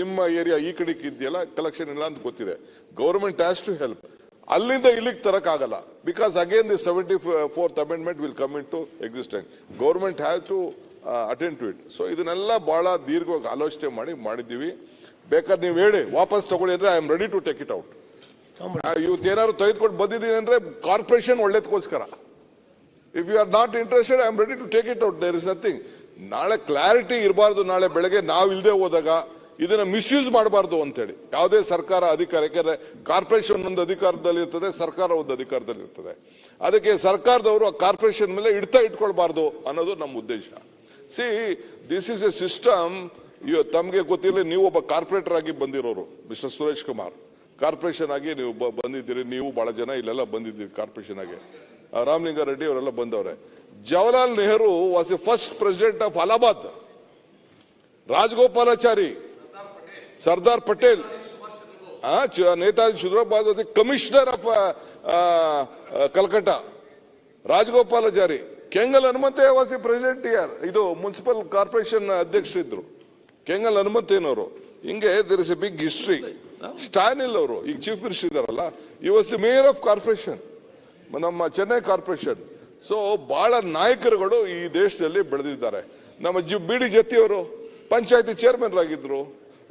ನಿಮ್ಮ ಏರಿಯಾ ಈ ಕಡೆಗೆ ಇದೆಯಲ್ಲ ಕಲೆಕ್ಷನ್ ಇಲ್ಲ ಅಂತ ಗೊತ್ತಿದೆ. Government has to help. ಅಲ್ಲಿಂದ ಇಲ್ಲಿಗೆ ತರಕ್ಕಾಗಲ್ಲ. Because again the 74th amendment will come in to existence. Government have to attend to it. So ಇದನ್ನೆಲ್ಲ ಬಹಳ ದೀರ್ಘವಾಗಿ ಆಲೋಚನೆ ಮಾಡಿದ್ದೀವಿ. ಬೇಕಾದ್ರೆ ನೀವು ಹೇಳಿ ವಾಪಸ್ ತಗೊಳ್ಳಿ ಅಂದ್ರೆ I am ready to take it out. ಇವತ್ತು ಏನಾದ್ರು ತೆಗೆದುಕೊಂಡು ಬಂದಿದ್ದೀನಿ ಅಂದ್ರೆ ಕಾರ್ಪೊರೇಷನ್ ಒಳ್ಳೇದಕ್ಕೋಸ್ಕರ. If you are not interested I am ready to take it out. There is nothing. ನಾಳೆ ಕ್ಲಾರಿಟಿ ಇರಬಾರ್ದು. ನಾಳೆ ಬೆಳಗ್ಗೆ ನಾವು ಇಲ್ಲದೆ ಹೋದಾಗ ಇದನ್ನ ಮಿಸ್ಯೂಸ್ ಮಾಡಬಾರ್ದು ಅಂತೇಳಿ ಯಾವುದೇ ಸರ್ಕಾರ ಅಧಿಕಾರ. ಯಾಕೆಂದ್ರೆ ಕಾರ್ಪೊರೇಷನ್ ಒಂದು ಅಧಿಕಾರದಲ್ಲಿ ಇರ್ತದೆ, ಸರ್ಕಾರ ಒಂದು ಅಧಿಕಾರದಲ್ಲಿ ಇರ್ತದೆ. ಅದಕ್ಕೆ ಸರ್ಕಾರದವರು ಆ ಕಾರ್ಪೊರೇಷನ್ ಮೇಲೆ ಇಟ್ಕೊಳ್ಬಾರ್ದು ಅನ್ನೋದು ನಮ್ಮ ಉದ್ದೇಶ. C, this is A system. ತಮಗೆ ಗೊತ್ತಿರಲಿ, ನೀವು ಒಬ್ಬ ಕಾರ್ಪೊರೇಟರ್ ಆಗಿ ಬಂದಿರೋರು, ಮಿಸ್ಟರ್ ಸುರೇಶ್ ಕುಮಾರ್, ಕಾರ್ಪೊರೇಷನ್ ಆಗಿ ನೀವು ಬಂದಿದ್ದೀರಿ. ನೀವು ಬಹಳ ಜನ ಇಲ್ಲೆಲ್ಲ ಬಂದಿದ್ದೀರಿ ಕಾರ್ಪೊರೇಷನ್ ಆಗಿ. ರಾಮಲಿಂಗಾರೆಡ್ಡಿ ಅವರೆಲ್ಲ ಬಂದವ್ರೆ. Jawaharlal Nehru was a first president of Allahabad. Rajagopalachari, Sardar Patel, Netaji ಸುಂದರಬಾಸ್ commissioner of Calcutta, Rajagopalachari, Kengal Hanumanthaiah was a president year. ಇದು ಮುನ್ಸಿಪಲ್ ಕಾರ್ಪೊರೇಷನ್ ಅಧ್ಯಕ್ಷರಿದ್ರು ಕೆಂಗಲ್ ಹನುಮಂತಯ್ಯನವರು. ಹಿಂಗೆ there is a big history. Stalin ಅವರು ಈಗ ಚೀಫ್ ಮಿನಿಸ್ಟರ್ ಇದಾರಲ್ಲ, ಈ was the mayor of corporation, ನಮ್ಮ ಚೆನ್ನೈ ಕಾರ್ಪೊರೇಷನ್. ಸೊ ಬಹಳ ನಾಯಕರುಗಳು ಈ ದೇಶದಲ್ಲಿ ಬೆಳೆದಿದ್ದಾರೆ. ನಮ್ಮ ಬಿ.ಡಿ. ಜತ್ತಿಯವರು ಪಂಚಾಯತಿ ಚೇರ್ಮನ್ ಆಗಿದ್ರು.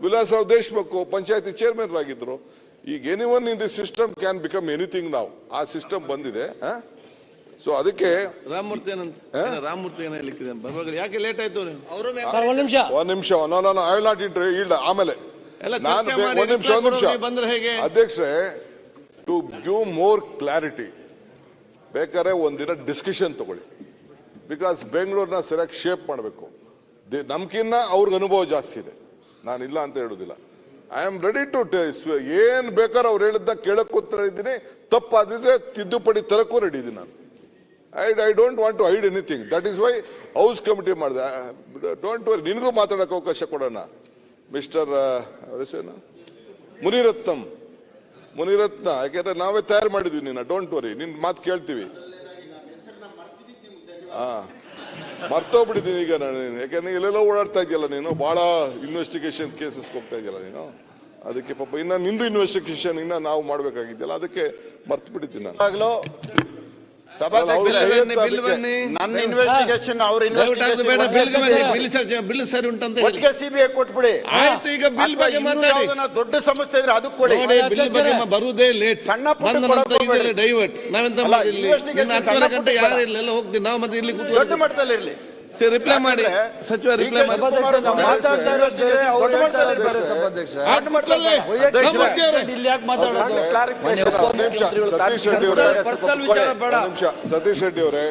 ವಿಲಾಸರಾವ್ ದೇಶಮುಖ್ ಪಂಚಾಯತಿ ಚೇರ್ಮನ್ ಆಗಿದ್ರು. ಈಗ anyone in the system can become anything. ನಾವು ಆ ಸಿಸ್ಟಮ್ ಬಂದಿದೆ. ಸೊ ಅದಕ್ಕೆ ರಾಮಮೂರ್ತಿ ಯಾಕೆ ಲೇಟ್ ಆಯ್ತು? ಒಂದ್ ನಿಮಿಷ ಐ ವಿಲ್ ನಾಟ್ ಇಲ್ಲ. ಆಮೇಲೆ ಒಂದ್ ನಿಮಿಷ ಅಧ್ಯಕ್ಷರೇ, ಟು ಗಿವ್ ಮೋರ್ ಕ್ಲಾರಿಟಿ ಬೇಕಾದ್ರೆ ಒಂದಿನ ಡಿಸ್ಕಷನ್ ತಗೊಳ್ಳಿ. ಬಿಕಾಸ್ ಬೆಂಗಳೂರಿನ ಸರಿಯಾಗಿ ಶೇಪ್ ಮಾಡಬೇಕು. ನಮ್ಕಿನ್ನ ಅವ್ರಿಗೆ ಅನುಭವ ಜಾಸ್ತಿ ಇದೆ, ನಾನಿಲ್ಲ ಅಂತ ಹೇಳುದಿಲ್ಲ. ಐ ಆಮ್ ರೆಡಿ ಟು ಏನ್ ಬೇಕಾದ್ರೆ ಅವ್ರು ಹೇಳಿದ್ದ ಕೇಳಕ್ಕೂ ಇದ್ದೀನಿ. ತಪ್ಪಾದಿದ್ರೆ ತಿದ್ದುಪಡಿ ತರಕ್ಕೂ ರೆಡಿ ಇದ್ದೀನಿ ನಾನು. I don't want to hide anything. That is why house committee ಮಾಡಿದೆ. ಡೋಂಟ್ ವರಿ, ನಿನಗೂ ಮಾತಾಡಕ್ಕೆ ಅವಕಾಶ ಕೊಡೋಣ. ಮಿಸ್ಟರ್ ಮುನಿರತ್ನ, ಯಾಕೆಂದ್ರೆ ನಾವೇ ತಯಾರು ಮಾಡಿದ್ವಿ ನಿನ್ನ. ಡೋಂಟ್ ವರಿ, ನಿನ್ ಮಾತು ಕೇಳ್ತೀವಿ. ಮರ್ತೋಗ್ಬಿಟ್ಟಿದ್ದೀನಿ ಈಗ ನಾನು. ಯಾಕೆಂದ್ರೆ ಇಲ್ಲೆಲ್ಲ ಓಡಾಡ್ತಾ ಇದೆಯಲ್ಲ ನೀನು, ಬಹಳ ಇನ್ವೆಸ್ಟಿಗೇಷನ್ ಕೇಸಸ್ ಹೋಗ್ತಾ ಇದೆಯಲ್ಲ ನೀನು. ಅದಕ್ಕೆ ಪಾಪ ಇನ್ನ ನಿಂದು ಇನ್ವೆಸ್ಟಿಗೇಷನ್ ಇನ್ನ ನಾವು ಮಾಡ್ಬೇಕಾಗಿದ್ದಲ್ಲ, ಅದಕ್ಕೆ ಮರ್ತು ಬಿಟ್ಟಿದ್ದೀನಿ ನಾನು. ನನ್ನ ಇನ್ವೆಸ್ಟಿಗೇಷನ್ ಅವ್ರ ಸಿಬಿಐ ಕೊಟ್ಬಿಡಿ. ದೊಡ್ಡ ಸಮಸ್ಯೆ ಇದ್ರೆ ಅದಕ್ಕೆ ಕೊಡಿ. ಬರುವುದೇ ಲೇಟ್, ಸಣ್ಣ ಡೈವರ್ಟ್. ನಾವೆಂತ ಯಾರು ಹೋಗ್ತೀವಿ ನಾವು, ಮತ್ತೆ ಇಲ್ಲಿ ದೊಡ್ಡ ಮಟ್ಟದಲ್ಲಿ ಇರ್ಲಿ. ರಿಪ್ಲೈ ಮಾಡಿ ಸಚಿವ, ರಿಪ್ಲೈ ಮಾಡಿ. ಸತೀಶ್ ರೆಡ್ಡಿ ಅವರೇ,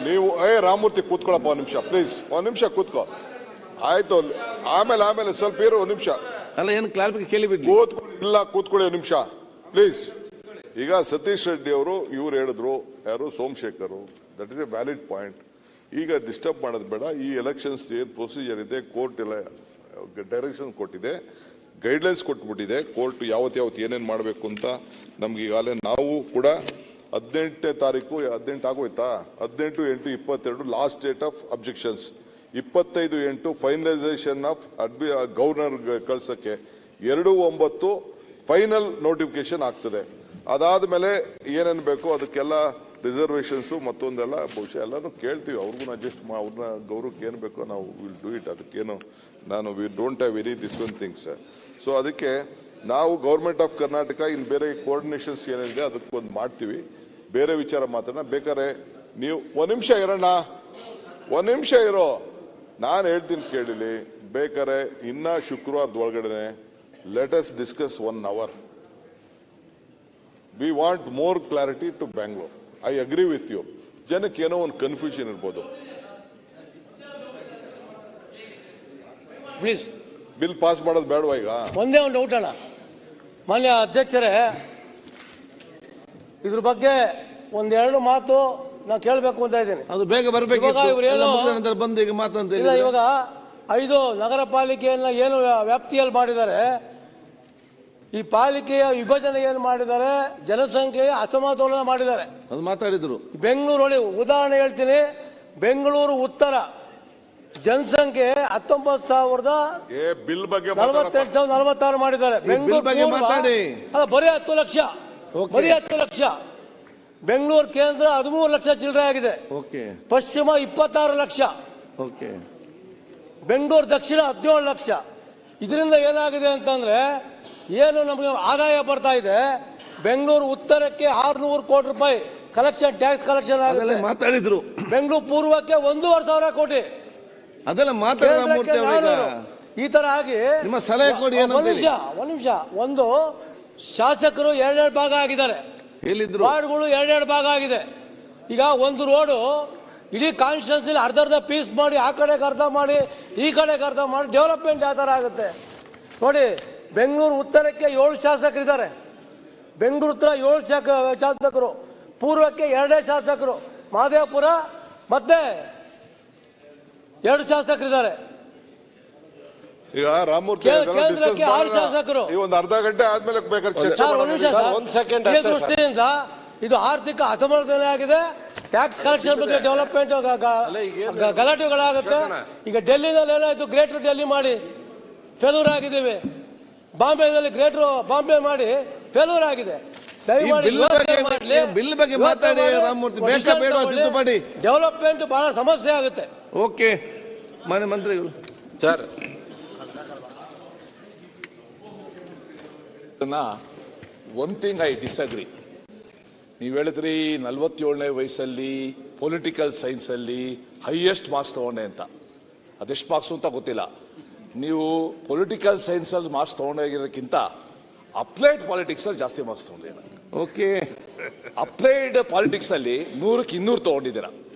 ನೀವು ರಾಮಮೂರ್ತಿ ಕೂತ್ಕೊಳ್ಳಪ್ಪ ಒಂದ್ ನಿಮಿಷ ಪ್ಲೀಸ್. ಒಂದ್ ನಿಮಿಷ ಕೂತ್ಕೋ ಆಯ್ತು. ಆಮೇಲೆ ಸ್ವಲ್ಪ ಇರೋ ಒಂದ್ ನಿಮಿಷ. ಅಲ್ಲ, ಏನು ಕ್ಲಾರಿಫಿಕೇಶನ್ ಕೇಳಿಬಿಟ್ಟು ಇಲ್ಲ, ಕೂತ್ಕೊಳ್ಳಿ ಒಂದ್ ನಿಮಿಷ ಪ್ಲೀಸ್. ಈಗ ಸತೀಶ್ ರೆಡ್ಡಿ ಅವರು ಇವ್ರು ಹೇಳಿದ್ರು, ಯಾರು Somashekar, that is a valid point. ಈಗ ಡಿಸ್ಟರ್ಬ್ ಮಾಡೋದು ಬೇಡ. ಈ ಎಲೆಕ್ಷನ್ಸ್ ಏನು ಪ್ರೊಸೀಜರ್ ಇದೆ, ಕೋರ್ಟ್ ಎಲ್ಲ ಡೈರೆಕ್ಷನ್ ಕೊಟ್ಟಿದೆ, ಗೈಡ್ಲೈನ್ಸ್ ಕೊಟ್ಬಿಟ್ಟಿದೆ ಕೋರ್ಟ್. ಯಾವತ್ತು ಏನೇನು ಮಾಡಬೇಕು ಅಂತ ನಮ್ಗೆ ಈಗಾಗಲೇ ನಾವು ಕೂಡ 18ನೇ ತಾರೀಕು 18 ಆಗೋಯ್ತಾ, 18/8/22 last date of objections. 25/8 finalisation of governor ಕಳ್ಸಕ್ಕೆ 2/9 ಫೈನಲ್ ನೋಟಿಫಿಕೇಶನ್ ಆಗ್ತದೆ. ಅದಾದ್ಮೇಲೆ ಏನೇನು ಬೇಕೋ ಅದಕ್ಕೆಲ್ಲ ರಿಸರ್ವೇಷನ್ಸು ಮತ್ತೊಂದೆಲ್ಲ ಬಹುಶಃ ಎಲ್ಲರೂ ಕೇಳ್ತೀವಿ. ಅವ್ರಿಗೂ ಅಡ್ಜಸ್ಟ್ ಅವ್ರನ್ನ ಗೌರವಕ್ಕೆ ಏನು ಬೇಕೋ ನಾವು ವಿಲ್ ಡೂ ಇಟ್. ಅದಕ್ಕೇನು we don't have very this one things. So ಅದಕ್ಕೆ ನಾವು ಗೌರ್ಮೆಂಟ್ ಆಫ್ ಕರ್ನಾಟಕ ಇನ್ನು ಬೇರೆ ಕೋಆರ್ಡಿನೇಷನ್ಸ್ ಏನಿದೆ ಅದಕ್ಕೆ ಒಂದು ಮಾಡ್ತೀವಿ. ಬೇರೆ ವಿಚಾರ ಮಾತ್ರನ ಬೇಕಾದ್ರೆ ನೀವು ಒಂದು ನಿಮಿಷ ಇರೋ ನಾನು ಹೇಳ್ತೀನಿ ಕೇಳಿಲಿ. ಬೇಕಾದ್ರೆ ಇನ್ನ ಶುಕ್ರವಾರದ ಒಳಗಡೆ let us discuss 1 hour. We want more clarity to Bangalore. I agree with you. ಜನಕ್ಕೆ ಏನೋ ಒಂದು ಕನ್ಫ್ಯೂಷನ್ ಇರ್ಬೋದು. ಪ್ಲೀಸ್ ಬಿಲ್ ಪಾಸ್ ಮಾಡೋದು ಬೇಡವಾ? ಈಗ ಒಂದೇ ಒಂದು ಡೌಟ್ ಅಣ್ಣ, ಮಾನ್ಯ ಅಧ್ಯಕ್ಷರೇ, ಇದ್ರ ಬಗ್ಗೆ ಒಂದೆರಡು ಮಾತು ನಾನು ಕೇಳಬೇಕು ಅಂತ ಇದ್ದೀನಿ. ಅದು ಬೇಗ ಬರಬೇಕು. ಬಂದು ಈಗ ಮಾತಂತ ಇಲ್ಲ, ಇವಾಗ 5 ನಗರ ಪಾಲಿಕೆಯನ್ನ ಏನು ವ್ಯಾಪ್ತಿಯಲ್ಲಿ ಮಾಡಿದ್ದಾರೆ, ಈ ಪಾಲಿಕೆಯ ವಿಭಜನೆ ಏನು ಮಾಡಿದ್ದಾರೆ, ಜನಸಂಖ್ಯೆಯ ಅಸಮತೋಲನ ಮಾಡಿದ್ದಾರೆ. ಅದು ಮಾತಾಡಿದ್ರು. ಬೆಂಗಳೂರು ನೋಡಿ, ಉದಾಹರಣೆ ಹೇಳ್ತೀನಿ. ಬೆಂಗಳೂರು ಉತ್ತರ ಜನಸಂಖ್ಯೆ 19,000 ಬಿಲ್ ಬಗ್ಗೆ 48,046 ಮಾಡಿದ್ದಾರೆ. ಬೆಂಗಳೂರು ಅಲ್ಲ, ಬರೀ 10 ಲಕ್ಷ, ಬರೀ 10 ಲಕ್ಷ. ಬೆಂಗಳೂರು ಕೇಂದ್ರ 13 ಲಕ್ಷ ಚಿಲ್ಲರೆ ಆಗಿದೆ. ಪಶ್ಚಿಮ 26 ಲಕ್ಷ. ಬೆಂಗಳೂರು ದಕ್ಷಿಣ 17 ಲಕ್ಷ. ಇದರಿಂದ ಏನಾಗಿದೆ ಅಂತಂದ್ರೆ, ಏನು ನಮಗೆ ಆದಾಯ ಬರ್ತಾ ಇದೆ, ಬೆಂಗಳೂರು ಉತ್ತರಕ್ಕೆ 600 ಕೋಟಿ ರೂಪಾಯಿ ಕಲೆಕ್ಷನ್, ಟ್ಯಾಕ್ಸ್ ಕಲೆಕ್ಷನ್ ಆಗಿದೆ. ಮಾತಾಡಿದ್ರು. ಬೆಂಗಳೂರು ಪೂರ್ವಕ್ಕೆ 1,500 ಕೋಟಿ. ಅದೆಲ್ಲ ಮಾತಾಡಿದ್ರೆ ಈ ತರ ಆಗಿ ನಿಮ್ಮ ಸಲಹೆ ಕೊಡಿ. ಒಂದ್ ನಿಮಿಷ. ಒಂದು ಶಾಸಕರು 2 ಭಾಗ ಆಗಿದ್ದಾರೆ, ವಾರ್ಡ್ಗಳು 2 ಭಾಗ ಆಗಿದೆ. ಈಗ ಒಂದು ರೋಡು ಇಡೀ ಕಾನ್ಸ್ಟಿಟ್ಯೂನ್ಸಿ ಅರ್ಧ ಪೀಸ್ ಮಾಡಿ, ಆ ಕಡೆಗೆ ಅರ್ಧ ಮಾಡಿ, ಈ ಕಡೆಗೆ ಅರ್ಧ ಮಾಡಿ, ಡೆವಲಪ್ಮೆಂಟ್ ಯಾವ ಥರ ಆಗುತ್ತೆ ನೋಡಿ. ಬೆಂಗಳೂರು ಉತ್ತರಕ್ಕೆ 7 ಶಾಸಕರಿದ್ದಾರೆ. ಬೆಂಗಳೂರು ಉತ್ತರ 7 ಶಾಸಕರು, ಪೂರ್ವಕ್ಕೆ 2 ಶಾಸಕರು, ಮಹದೇವಪುರ ಮತ್ತೆ 2 ಶಾಸಕರಿದ್ದಾರೆ. ಈಗ ರಾಮಮೂರ್ತಿ ಕೇಂದ್ರಕ್ಕೆ 6 ಶಾಸಕರು. ಒಂದು ಅರ್ಧ ಗಂಟೆ ಆದ್ಮೇಲೆ ಬೇಕಾದ್ರೆ ದೃಷ್ಟಿಯಿಂದ ಇದು ಆರ್ಥಿಕ ಅಸಮತೋಲನ ಆಗಿದೆ. ಟ್ಯಾಕ್ಸ್ ಕಲೆಕ್ಷನ್ ಬಗ್ಗೆ ಡೆವಲಪ್ಮೆಂಟ್ ಗಲಾಟೆಗಳಾಗುತ್ತೆ. ಈಗ ಡೆಲ್ಲಿನಲ್ಲಿ ಏನಾಯ್ತು, ಗ್ರೇಟರ್ ಡೆಲ್ಲಿ ಮಾಡಿ ಫೇಲ್ಯೂರ್ ಆಗಿದ್ದೀವಿ. ಬಾಂಬೆದಲ್ಲಿ ಗ್ರೇಟರ್ ಬಾಂಬೆ ಮಾಡಿ ಫೇಲ್ಯೂರ್ ಆಗಿದೆ. ಬಿಲ್ ಬಗ್ಗೆ ಮಾತಾಡಿ ರಾಮಮೂರ್ತಿ. ಡೆವಲಪ್ಮೆಂಟ್ ಬಹಳ ಸಮಸ್ಯೆ ಆಗುತ್ತೆ. ಓಕೆ, ಮಾನ್ಯ ಮಂತ್ರಿಗಳು. Sir, one thing I disagree. ನೀವು ಹೇಳಿದ್ರಿ 47ನೇ ವಯಸ್ಸಲ್ಲಿ ಪೊಲಿಟಿಕಲ್ ಸೈನ್ಸಲ್ಲಿ ಹೈಯೆಸ್ಟ್ ಮಾರ್ಕ್ಸ್ ತಗೊಂಡೆ ಅಂತ. ಅದೆಷ್ಟು ಮಾರ್ಕ್ಸ್ ಅಂತ ಗೊತ್ತಿಲ್ಲ. ನೀವು ಪೊಲಿಟಿಕಲ್ ಸೈನ್ಸಲ್ಲಿ ಮಾರ್ಕ್ಸ್ ತಗೊಂಡೋಗಿರೋಕ್ಕಿಂತ ಅಪ್ಲೈಡ್ ಪಾಲಿಟಿಕ್ಸಲ್ಲಿ ಜಾಸ್ತಿ ಮಾರ್ಕ್ಸ್ ತಗೊಂಡಿದ್ದೀರ. ಓಕೆ, ಅಪ್ಲೈಡ್ ಪಾಲಿಟಿಕ್ಸಲ್ಲಿ 100ಕ್ಕೆ 200 ತಗೊಂಡಿದ್ದೀರ.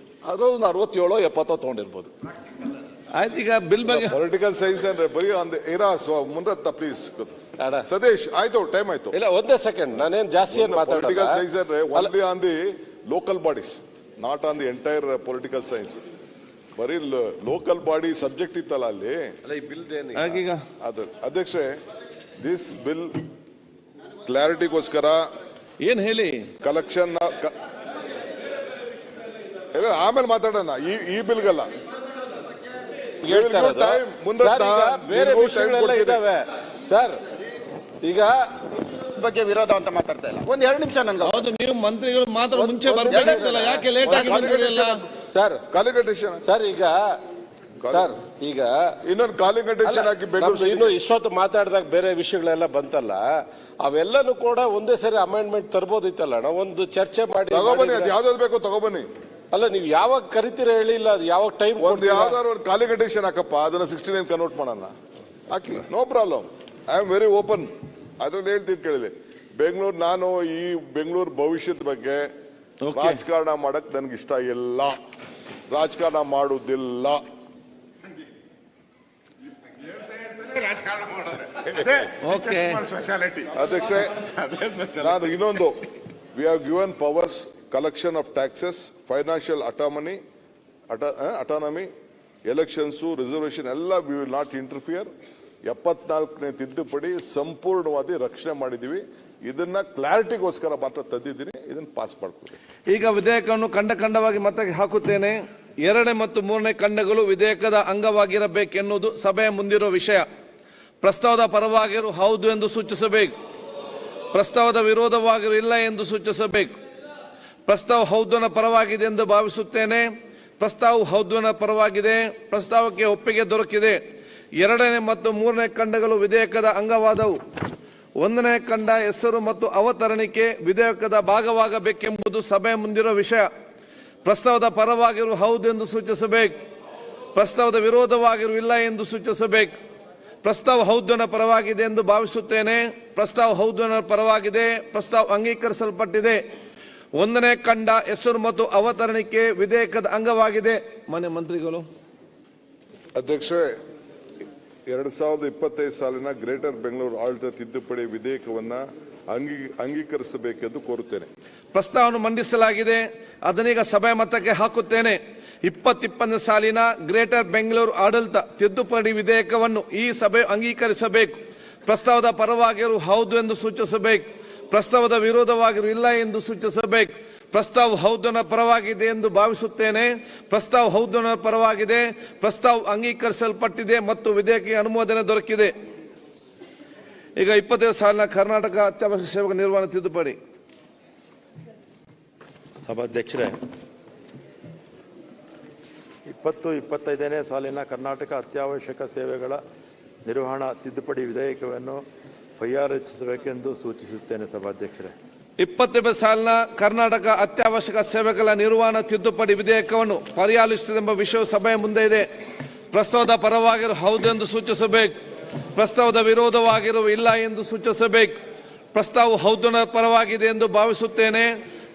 ಅದ್ರಲ್ಲಿ ಒಂದು 67-70 ತಗೊಂಡಿರ್ಬೋದು. ಆಯ್ತು, ಈಗ ಬಿಲ್ ಬಗ್ಗೆ ಪೊಲಿಟಿಕಲ್ ಸೈನ್ಸ್ ಅಂದ್ರೆ ಬರೀ ಮುಂದತ್ತ ಪ್ಲೀಸ್ ಸತೀಶ್. ಆಯ್ತು, ಟೈಮ್ ಆಯ್ತು. ಇಲ್ಲ, ಒಂದೇ ಸೆಕೆಂಡ್. ನಾನೇನು ಜಾಸ್ತಿ ಪೊಲಿಟಿಕಲ್ ಸೈನ್ಸ್ ಅಂದ್ರೆ only on the local bodies, not on the entire political science. ಬರೀ ಲೋಕಲ್ ಬಾಡಿ ಸಬ್ಜೆಕ್ಟ್ ಇತ್ತಲ್ಲ ಅಲ್ಲಿ. ಅದು ಅಧ್ಯಕ್ಷೆ, ದಿಸ್ ಬಿಲ್ ಕ್ಲಾರಿಟಿಗೋಸ್ಕರ ಏನ್ ಹೇಳಿ, ಕಲೆಕ್ಷನ್ ಆಮೇಲೆ ಮಾತಾಡೋಣ. ಈ ಬಿಲ್ಗಲ್ಲ, ಬೇರೆ ವಿಷಯಗಳೆಲ್ಲ ಇದಾವೆ ಸರ್. ಈಗ ಬಗ್ಗೆ ವಿರೋಧ ಅಂತ ಮಾತಾಡ್ತಾ ಇಲ್ಲ. 1-2 ನಿಮಿಷ ನನ್ಗೆ. ಹೌದು, ನೀವು ಮಂತ್ರಿಗಳು ಮಾತ್ರ ಮುಂಚೆ ಬರ್ಬೇಕಿತ್ತಲ್ಲ, ಯಾಕೆ ಲೇಟ್ ಆಗಿ ಬಂದಿರಲಿಲ್ಲ ಸರ್? ಕಾಲಿಗಟೇಷನ್ ಸರ್, ಈಗ ಇನ್ನೊಂದು ಕಾಲಿಗಟೇಷನ್ ಹಾಕಿ ಇನ್ನು ಇಷ್ಟೊತ್ತು ಮಾತಾಡಿದಾಗ ಬೇರೆ ವಿಷಯಗಳೆಲ್ಲ ಬಂತಲ್ಲ, ಅವೆಲ್ಲನೂ ಕೂಡ ಒಂದೇ ಸರಿ ಅಮೆಂಡ್ಮೆಂಟ್ ತರ್ಬೋದಿತ್ತಲ್ಲ. ನಾವು ಒಂದು ಚರ್ಚೆ ಮಾಡಿ ತಗೊಬನ್ನಿ, ಅದು ಯಾವ್ದಾದ್ರು ಬೇಕೋ ತಗೊಬನ್ನಿ. ಅಲ್ಲ, ನೀವು ಯಾವಾಗ ಕರಿತೀರ ಹೇಳಿಲ್ಲ, ಅದು ಯಾವಾಗ ಟೈಮ್. ಒಂದು ಯಾವ್ದಾದ್ರು ಒಂದು ಕಾಲಿಗಟೇಷನ್ ಹಾಕಪ್ಪ, ಅದನ್ನ 69 ಕನ್ವರ್ಟ್ ಮಾಡೋಣ, ಹಾಕಿ, no problem. I am very open. ಅದ್ರಲ್ಲಿ ಹೇಳ್ತೀನಿ ಕೇಳಿದೆ. ಬೆಂಗಳೂರು, ನಾನು ಈ ಬೆಂಗಳೂರು ಭವಿಷ್ಯದ ಬಗ್ಗೆ ರಾಜಕಾರಣ ಮಾಡಕ್ ನನ್ಗೆ ಇಷ್ಟ ಇಲ್ಲ, ರಾಜಕಾರಣ ಮಾಡುವುದಿಲ್ಲ. ಅಧ್ಯಕ್ಷೆ, ನಾನು ಇನ್ನೊಂದು, we have given powers, collection of taxes, financial autonomy, elections, reservation, ಎಲ್ಲ we will not interfere. 74ನೇ ತಿದ್ದುಪಡಿ ಸಂಪೂರ್ಣವಾಗಿ ರಕ್ಷಣೆ ಮಾಡಿದೀವಿ. ಇದನ್ನ ಕ್ಲಾರಿಟಿಗೋಸ್ಕರ ಮಾತ್ರ ತಂದಿದ್ದೀನಿ. ಇದನ್ನ ಪಾಸ್ ಮಾಡ್ತೀವಿ. ಈಗ ವಿಧೇಯಕವನ್ನು ಖಂಡವಾಗಿ ಮತ್ತೆ ಹಾಕುತ್ತೇನೆ. ಎರಡನೇ ಮತ್ತು ಮೂರನೇ ಖಂಡಗಳು ವಿಧೇಯಕದ ಅಂಗವಾಗಿರಬೇಕೆನ್ನುವುದು ಸಭೆಯ ಮುಂದಿರುವ ವಿಷಯ. ಪ್ರಸ್ತಾವದ ಪರವಾಗಿರು ಹೌದು ಎಂದು ಸೂಚಿಸಬೇಕು. ಪ್ರಸ್ತಾವದ ವಿರೋಧವಾಗಿರು ಇಲ್ಲ ಎಂದು ಸೂಚಿಸಬೇಕು. ಪ್ರಸ್ತಾವ ಹೌದನ ಪರವಾಗಿದೆ ಎಂದು ಭಾವಿಸುತ್ತೇನೆ. ಪ್ರಸ್ತಾವ ಹೌದನ ಪರವಾಗಿದೆ. ಪ್ರಸ್ತಾವಕ್ಕೆ ಒಪ್ಪಿಗೆ ದೊರಕಿದೆ. ಎರಡನೇ ಮತ್ತು ಮೂರನೇ ಖಂಡಗಳು ವಿಧೇಯಕದ ಅಂಗವಾದವು. ಒಂದನೇ ಖಂಡ ಹೆಸರು ಮತ್ತು ಅವತರಣಿಕೆ ವಿಧೇಯಕದ ಭಾಗವಾಗಬೇಕೆಂಬುದು ಸಭೆಯ ಮುಂದಿರುವ ವಿಷಯ. ಪ್ರಸ್ತಾವದ ಪರವಾಗಿರು ಹೌದು ಎಂದು ಸೂಚಿಸಬೇಕು. ಪ್ರಸ್ತಾವದ ವಿರೋಧವಾಗಿರು ಇಲ್ಲ ಎಂದು ಸೂಚಿಸಬೇಕು. ಪ್ರಸ್ತಾವ ಹೌದನ ಪರವಾಗಿದೆ ಎಂದು ಭಾವಿಸುತ್ತೇನೆ. ಪ್ರಸ್ತಾವ ಹೌದನ ಪರವಾಗಿದೆ. ಪ್ರಸ್ತಾವ ಅಂಗೀಕರಿಸಲ್ಪಟ್ಟಿದೆ. ಒಂದನೇ ಖಂಡ ಹೆಸರು ಮತ್ತು ಅವತರಣಿಕೆ ವಿಧೇಯಕದ ಅಂಗವಾಗಿದೆ. ಮಾನ್ಯ ಮಂತ್ರಿಗಳು. ಅಧ್ಯಕ್ಷರೇ, 2025 ಸಾಲಿನ ಗ್ರೇಟರ್ ಬೆಂಗಳೂರು ಆಡಳಿತ ತಿದ್ದುಪಡಿ ವಿಧೇಯಕವನ್ನ ಅಂಗೀಕರಿಸಬೇಕೆಂದು ಕೋರುತ್ತೇನೆ. ಪ್ರಸ್ತಾವವನ್ನು ಮಂಡಿಸಲಾಗಿದೆ. ಅದನ್ನೀಗ ಸಭೆ ಮತಕ್ಕೆ ಹಾಕುತ್ತೇನೆ. 2020 ಸಾಲಿನ ಗ್ರೇಟರ್ ಬೆಂಗಳೂರು ಆಡಳಿತ ತಿದ್ದುಪಡಿ ವಿಧೇಯಕವನ್ನು ಈ ಸಭೆ ಅಂಗೀಕರಿಸಬೇಕು. ಪ್ರಸ್ತಾವದ ಪರವಾಗಿರು ಹೌದು ಎಂದು ಸೂಚಿಸಬೇಕು. ಪ್ರಸ್ತಾವದ ವಿರೋಧವಾಗಿರು ಇಲ್ಲ ಎಂದು ಸೂಚಿಸಬೇಕು. ಪ್ರಸ್ತಾವ ಹೌದನ ಪರವಾಗಿದೆ ಎಂದು ಭಾವಿಸುತ್ತೇನೆ. ಪ್ರಸ್ತಾವ ಹೌದನ ಪರವಾಗಿದೆ. ಪ್ರಸ್ತಾವ ಅಂಗೀಕರಿಸಲ್ಪಟ್ಟಿದೆ ಮತ್ತು ವಿಧೇಯಕಕ್ಕೆ ಅನುಮೋದನೆ ದೊರಕಿದೆ. ಈಗ 25 ಸಾಲಿನ ಕರ್ನಾಟಕ ಅತ್ಯವಶ್ಯಕ ಸೇವೆಗಳ ನಿರ್ವಹಣೆ ತಿದ್ದುಪಡಿ. ಸಭಾಧ್ಯಕ್ಷರೇ, 20-25ನೇ ಸಾಲಿನ ಕರ್ನಾಟಕ ಅತ್ಯವಶ್ಯಕ ಸೇವೆಗಳ ನಿರ್ವಹಣಾ ತಿದ್ದುಪಡಿ ವಿಧೇಯಕವನ್ನು ಪರಿಹಾರವೆಂದು ಸೂಚಿಸುತ್ತೇನೆ. ಸಭಾಧ್ಯಕ್ಷರೇ, 20 ಸಾಲಿನ ಕರ್ನಾಟಕ ಅತ್ಯವಶ್ಯಕ ಸೇವೆಗಳ ನಿರ್ವಹಣಾ ತಿದ್ದುಪಡಿ ವಿಧೇಯಕವನ್ನು ಪರಿಹಾಲಿಸುವುದೆಂಬ ವಿಷಯವು ಸಭೆಯ ಮುಂದೆ ಇದೆ. ಪ್ರಸ್ತಾವದ ಪರವಾಗಿರು ಹೌದು ಎಂದು ಸೂಚಿಸಬೇಕು. ಪ್ರಸ್ತಾವದ ವಿರೋಧವಾಗಿರುವ ಇಲ್ಲ ಎಂದು ಸೂಚಿಸಬೇಕು. ಪ್ರಸ್ತಾವ ಹೌದನ ಪರವಾಗಿದೆ ಎಂದು ಭಾವಿಸುತ್ತೇನೆ.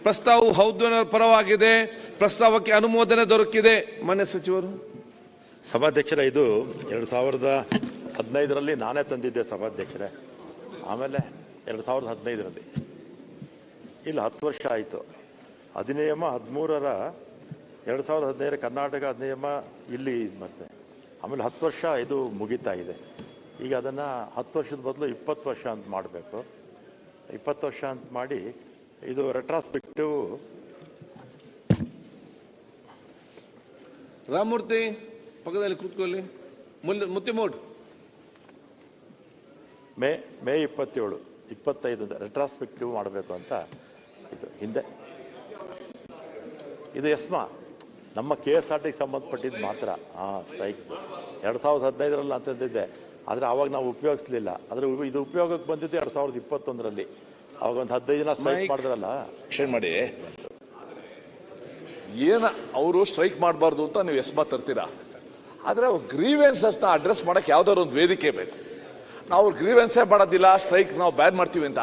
ಪ್ರಸ್ತಾವ ಹೌದನ ಪರವಾಗಿದೆ. ಪ್ರಸ್ತಾವಕ್ಕೆ ಅನುಮೋದನೆ ದೊರಕಿದೆ. ಮಾನ್ಯ ಸಚಿವರು. ಸಭಾಧ್ಯಕ್ಷರೇ, ಇದು 2015ರಲ್ಲಿ ನಾನೇ ತಂದಿದ್ದೆ ಸಭಾಧ್ಯಕ್ಷರೇ. ಆಮೇಲೆ 2015ರಲ್ಲಿ ಇಲ್ಲಿ 10 ವರ್ಷ ಆಯಿತು. ಅಧಿನಿಯಮ 13ರ 2015 ಕರ್ನಾಟಕ ಅಧಿನಿಯಮ ಇಲ್ಲಿ ಬರ್ತದೆ. ಆಮೇಲೆ 10 ವರ್ಷ ಇದು ಮುಗಿತಾ ಇದೆ. ಈಗ ಅದನ್ನು 10 ವರ್ಷದ ಬದಲು 20 ವರ್ಷ ಅಂತ ಮಾಡಬೇಕು. 20 ವರ್ಷ ಅಂತ ಮಾಡಿ ಇದು ರೆಟ್ರಾಸ್ಪೆಕ್ಟಿವ್. ರಾಮಮೂರ್ತಿ ಪಕ್ಕದಲ್ಲಿ ಕೂತ್ಕೊಳ್ಳಿ. ಮುತ್ತಿಮೋಡ್ ಮೇ 27, 25 ರೆಟ್ರಾಸ್ಪೆಕ್ಟಿವ್ ಮಾಡಬೇಕು ಅಂತ ಇದು ಹಿಂದೆ. ಇದು ಎಸ್ಮಾ ನಮ್ಮ KSRTಗೆ ಸಂಬಂಧಪಟ್ಟಿದ್ದು ಮಾತ್ರ. ಸ್ಟ್ರೈಕ್ 2015ರಲ್ಲಿ ಅಂತಂದಿದ್ದೆ. ಆದರೆ ಆವಾಗ ನಾವು ಉಪಯೋಗಿಸಲಿಲ್ಲ. ಆದರೆ ಇದು ಉಪಯೋಗಕ್ಕೆ ಬಂದಿದ್ದು 2021ರಲ್ಲಿ. ಅವಾಗ ಒಂದು 15 ದಿನ ಸ್ಟ್ರೈಕ್ ಮಾಡಿದ್ರಲ್ಲ. ಮಾಡಿ ಏನು ಅವರು ಸ್ಟ್ರೈಕ್ ಮಾಡಬಾರ್ದು ಅಂತ ನೀವು ಎಸ್ಮಾ ತರ್ತೀರಾ. ಆದರೆ ಗ್ರೀವೆನ್ಸಸ್ನ ಅಡ್ರೆಸ್ ಮಾಡೋಕ್ಕೆ ಯಾವ್ದಾದ್ರು ಒಂದು ವೇದಿಕೆ ಬೇಕು. ನಾವು ಗ್ರೀವೆನ್ಸೇ ಮಾಡೋದಿಲ್ಲ, ಸ್ಟ್ರೈಕ್ ನಾವು ಬ್ಯಾನ್ ಮಾಡ್ತೀವಿ ಅಂತ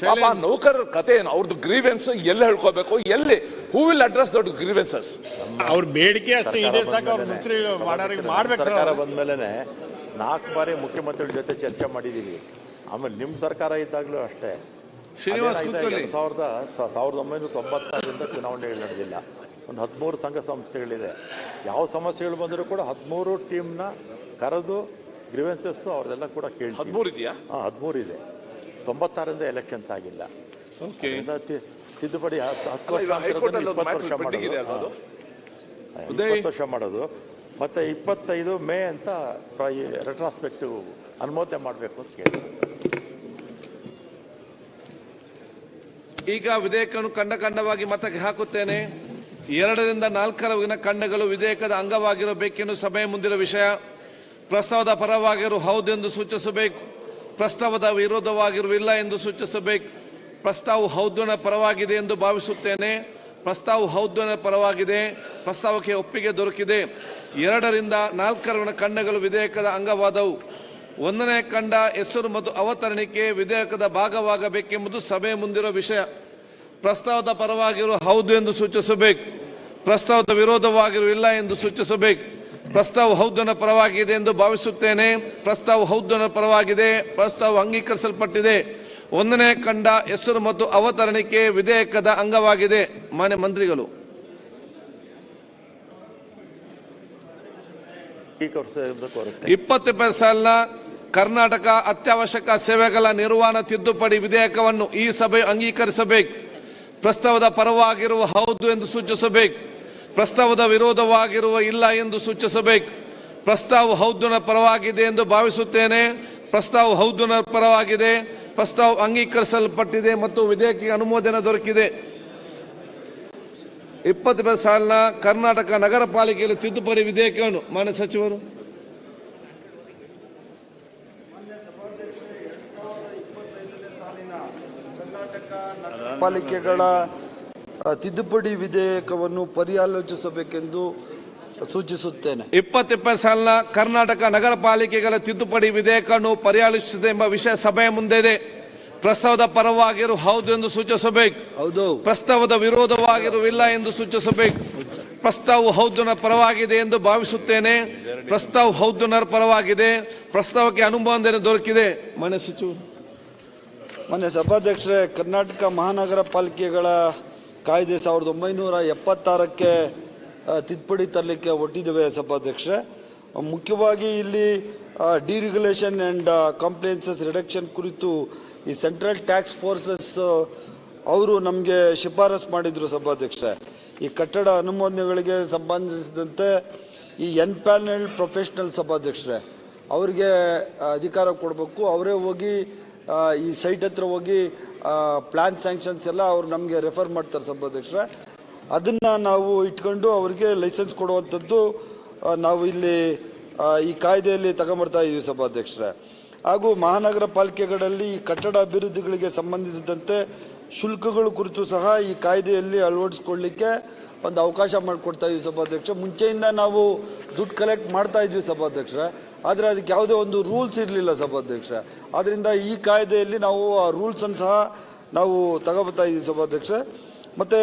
ಪಾಪ ನೌಕರರ ಕತೆ ಏನು? ಅವ್ರದ್ದು ಗ್ರೀವೆನ್ಸ್ ಎಲ್ಲಿ ಹೇಳ್ಕೋಬೇಕು? ಎಲ್ಲಿ ಹೂ ವಿಲ್ ಅಡ್ರೆಸ್ ದೊಡ್ಡ ಗ್ರೀವೆನ್ಸಸ್? ಅವ್ರ ಬೇಡಿಕೆ ಅಷ್ಟೇ ಇದೆ ಸಾಕು. ಅವ್ರ ಮಂತ್ರಿ ಮಾಡ್ಬೇಕು. ಸರ್ಕಾರ ಬಂದ್ಮೇಲೆ 4 ಬಾರಿ ಮುಖ್ಯಮಂತ್ರಿಗಳ ಜೊತೆ ಚರ್ಚೆ ಮಾಡಿದ್ದೀವಿ. ಆಮೇಲೆ ನಿಮ್ಮ ಸರ್ಕಾರ ಇದ್ದಾಗಲೂ ಅಷ್ಟೇ. 1996ರಿಂದ ಚುನಾವಣೆಗಳು ನಡೆದಿಲ್ಲ. ಒಂದು 13 ಸಂಘ ಸಂಸ್ಥೆಗಳಿದೆ. ಯಾವ ಸಮಸ್ಯೆಗಳು ಬಂದರೂ ಕೂಡ 13 ಟೀಮ್ನ ಕರೆದು ಗ್ರೀವೆನ್ಸಸ್ ಅವ್ರದೆಲ್ಲ ಕೂಡ ಕೇಳಿ. 13 ಇದೆಯಾ? 13 ಇದೆ. 96ರಿಂದ ಎಲೆಕ್ಷನ್ಸ್ ಆಗಿಲ್ಲ. ತಿದ್ದುಪಡಿ 10 ವರ್ಷ 20 ವರ್ಷ ಮಾಡೋದು. ಮತ್ತೆ 25 ಮೇ ಅಂತ ರೆಟ್ರಾಸ್ಪೆಕ್ಟಿವ್ ಅನುಮೋದನೆ ಮಾಡಬೇಕು ಅಂತ ಕೇಳಿ. ಈಗ ವಿಧೇಯಕವನ್ನು ಖಂಡವಾಗಿ ಮತಕ್ಕೆ ಹಾಕುತ್ತೇನೆ. 2ರಿಂದ 4ರವರೆಗಿನ ಖಂಡಗಳು ವಿಧೇಯಕದ ಅಂಗವಾಗಿರಬೇಕೆಂದು ಸಭೆಯ ಮುಂದಿನ ವಿಷಯ. ಪ್ರಸ್ತಾವದ ಪರವಾಗಿರು ಹೌದು ಎಂದು ಸೂಚಿಸಬೇಕು. ಪ್ರಸ್ತಾವದ ವಿರೋಧವಾಗಿರುವಿಲ್ಲ ಎಂದು ಸೂಚಿಸಬೇಕು. ಪ್ರಸ್ತಾವ ಹೌದನ ಪರವಾಗಿದೆ ಎಂದು ಭಾವಿಸುತ್ತೇನೆ. ಪ್ರಸ್ತಾವ ಹೌದನ ಪರವಾಗಿದೆ. ಪ್ರಸ್ತಾವಕ್ಕೆ ಒಪ್ಪಿಗೆ ದೊರಕಿದೆ. 2ರಿಂದ 4ರವರೆಗಿನ ಖಂಡಗಳು ವಿಧೇಯಕದ ಅಂಗವಾದವು. 1ನೇ ಖಂಡ ಹೆಸರು ಮತ್ತು ಅವತರಣಿಕೆ ವಿಧೇಯಕದ ಭಾಗವಾಗಬೇಕೆಂಬುದು ಸಭೆಯ ಮುಂದಿರುವ ವಿಷಯ. ಪ್ರಸ್ತಾವದ ಪರವಾಗಿರುವ ಹೌದು ಎಂದು ಸೂಚಿಸಬೇಕು. ಪ್ರಸ್ತಾವದ ವಿರೋಧವಾಗಿರುವಿಲ್ಲ ಎಂದು ಸೂಚಿಸಬೇಕು. ಪ್ರಸ್ತಾವ ಹೌದನ ಪರವಾಗಿದೆ ಎಂದು ಭಾವಿಸುತ್ತೇನೆ. ಪ್ರಸ್ತಾವ ಹೌದನ ಪರವಾಗಿದೆ. ಪ್ರಸ್ತಾವ ಅಂಗೀಕರಿಸಲ್ಪಟ್ಟಿದೆ. 1ನೇ ಖಂಡ ಹೆಸರು ಮತ್ತು ಅವತರಣಿಕೆ ವಿಧೇಯಕದ ಅಂಗವಾಗಿದೆ. ಮಾನ್ಯ ಮಂತ್ರಿಗಳು. 20 ಸಾಲಿನ ಕರ್ನಾಟಕ ಅತ್ಯವಶ್ಯಕ ಸೇವೆಗಳ ನಿರ್ವಹಣಾ ತಿದ್ದುಪಡಿ ವಿಧೇಯಕವನ್ನು ಈ ಸಭೆ ಅಂಗೀಕರಿಸಬೇಕು. ಪ್ರಸ್ತಾವದ ಪರವಾಗಿರುವ ಹೌದು ಎಂದು ಸೂಚಿಸಬೇಕು. ಪ್ರಸ್ತಾವದ ವಿರೋಧವಾಗಿರುವ ಇಲ್ಲ ಎಂದು ಸೂಚಿಸಬೇಕು. ಪ್ರಸ್ತಾವ ಹೌದುನ ಪರವಾಗಿದೆ ಎಂದು ಭಾವಿಸುತ್ತೇನೆ. ಪ್ರಸ್ತಾವ ಹೌದುನ ಪರವಾಗಿದೆ. ಪ್ರಸ್ತಾವ ಅಂಗೀಕರಿಸಲ್ಪಟ್ಟಿದೆ ಮತ್ತು ವಿಧೇಯಕಕ್ಕೆ ಅನುಮೋದನೆ ದೊರಕಿದೆ. 20 ಸಾಲಿನ ಕರ್ನಾಟಕ ನಗರ ಪಾಲಿಕೆಯಲ್ಲಿ ತಿದ್ದುಪಡಿ ವಿಧೇಯಕವನ್ನು ಮಾನ್ಯ ಸಚಿವರು ಪಾಲಿಕೆಗಳ ತಿದ್ದುಪಡಿ ವಿಧೇಯಕವನ್ನು ಪರ್ಯಾಲೋಚಿಸಬೇಕೆಂದು ಸೂಚಿಸುತ್ತೇನೆ. 20 ಸಾಲಿನ ಕರ್ನಾಟಕ ನಗರ ಪಾಲಿಕೆಗಳ ತಿದ್ದುಪಡಿ ವಿಧೇಯಕವನ್ನು ಪರ್ಯಾಲೋಚಿಸಿದೆ ಎಂಬ ವಿಷಯ ಸಭೆಯ ಮುಂದೆ ಇದೆ. ಪ್ರಸ್ತಾವದ ಪರವಾಗಿರು ಹೌದು ಎಂದು ಸೂಚಿಸಬೇಕು. ಹೌದು. ಪ್ರಸ್ತಾವದ ವಿರೋಧವಾಗಿರುವಿಲ್ಲ ಎಂದು ಸೂಚಿಸಬೇಕು. ಪ್ರಸ್ತಾವ ಹೌದುನ ಪರವಾಗಿದೆ ಎಂದು ಭಾವಿಸುತ್ತೇನೆ. ಪ್ರಸ್ತಾವ ಹೌದುನ ಪರವಾಗಿದೆ. ಪ್ರಸ್ತಾವಕ್ಕೆ ಅನುಮೋದನೆ ದೊರಕಿದೆ. ಮಾನ್ಯ ಸಚಿವರು. ಮಾನ್ಯ ಸಭಾಧ್ಯಕ್ಷರೇ, ಕರ್ನಾಟಕ ಮಹಾನಗರ ಪಾಲಿಕೆಗಳ ಕಾಯ್ದೆ 1976ಕ್ಕೆ ತಿದ್ದುಪಡಿ ತರಲಿಕ್ಕೆ ಒಟ್ಟಿದ್ದೇವೆ ಸಭಾಧ್ಯಕ್ಷರೇ. ಮುಖ್ಯವಾಗಿ ಇಲ್ಲಿ ಡಿರೆಗ್ಯುಲೇಷನ್ ಆ್ಯಂಡ್ ಕಾಂಪ್ಲೈನ್ಸಸ್ ರಿಡಕ್ಷನ್ ಕುರಿತು ಈ ಸೆಂಟ್ರಲ್ ಟ್ಯಾಕ್ಸ್ ಫೋರ್ಸಸ್ ಅವರು ನಮಗೆ ಶಿಫಾರಸು ಮಾಡಿದರು ಸಭಾಧ್ಯಕ್ಷರೇ. ಈ ಕಟ್ಟಡ ಅನುಮೋದನೆಗಳಿಗೆ ಸಂಬಂಧಿಸಿದಂತೆ ಈ ಎನ್ಪ್ಯಾನಲ್ ಪ್ರೊಫೆಷನಲ್ ಸಭಾಧ್ಯಕ್ಷರೇ ಅವರಿಗೆ ಅಧಿಕಾರ ಕೊಡಬೇಕು. ಅವರೇ ಹೋಗಿ ಈ ಸೈಟ್ ಹತ್ರ ಹೋಗಿ ಪ್ಲ್ಯಾನ್ ಸ್ಯಾಂಕ್ಷನ್ಸ್ ಎಲ್ಲ ಅವ್ರು ನಮಗೆ ರೆಫರ್ ಮಾಡ್ತಾರೆ ಸಭಾಧ್ಯಕ್ಷರೇ. ಅದನ್ನು ನಾವು ಇಟ್ಕೊಂಡು ಅವರಿಗೆ ಲೈಸೆನ್ಸ್ ಕೊಡುವಂಥದ್ದು ನಾವು ಇಲ್ಲಿ ಈ ಕಾಯ್ದೆಯಲ್ಲಿ ತಗೊಂಬರ್ತಾ ಇದ್ದೀವಿ ಸಭಾಧ್ಯಕ್ಷರೇ. ಹಾಗೂ ಮಹಾನಗರ ಪಾಲಿಕೆಗಳಲ್ಲಿ ಈ ಕಟ್ಟಡ ಅಭಿವೃದ್ಧಿಗಳಿಗೆ ಸಂಬಂಧಿಸಿದಂತೆ ಶುಲ್ಕಗಳ ಕುರಿತು ಸಹ ಈ ಕಾಯ್ದೆಯಲ್ಲಿ ಅಳವಡಿಸ್ಕೊಳ್ಳಿಕ್ಕೆ ಒಂದು ಅವಕಾಶ ಮಾಡಿಕೊಡ್ತಾ ಇದ್ವಿ ಸಭಾಧ್ಯಕ್ಷ. ಮುಂಚೆಯಿಂದ ನಾವು ದುಡ್ಡು ಕಲೆಕ್ಟ್ ಮಾಡ್ತಾ ಇದ್ವಿ ಸಭಾಧ್ಯಕ್ಷ, ಆದರೆ ಅದಕ್ಕೆ ಯಾವುದೇ ಒಂದು ರೂಲ್ಸ್ ಇರಲಿಲ್ಲ ಸಭಾಧ್ಯಕ್ಷ. ಆದ್ದರಿಂದ ಈ ಕಾಯ್ದೆಯಲ್ಲಿ ನಾವು ಆ ರೂಲ್ಸನ್ನು ಸಹ ನಾವು ತಗೋಬರ್ತಾ ಇದ್ವಿ ಸಭಾಧ್ಯಕ್ಷ. ಮತ್ತು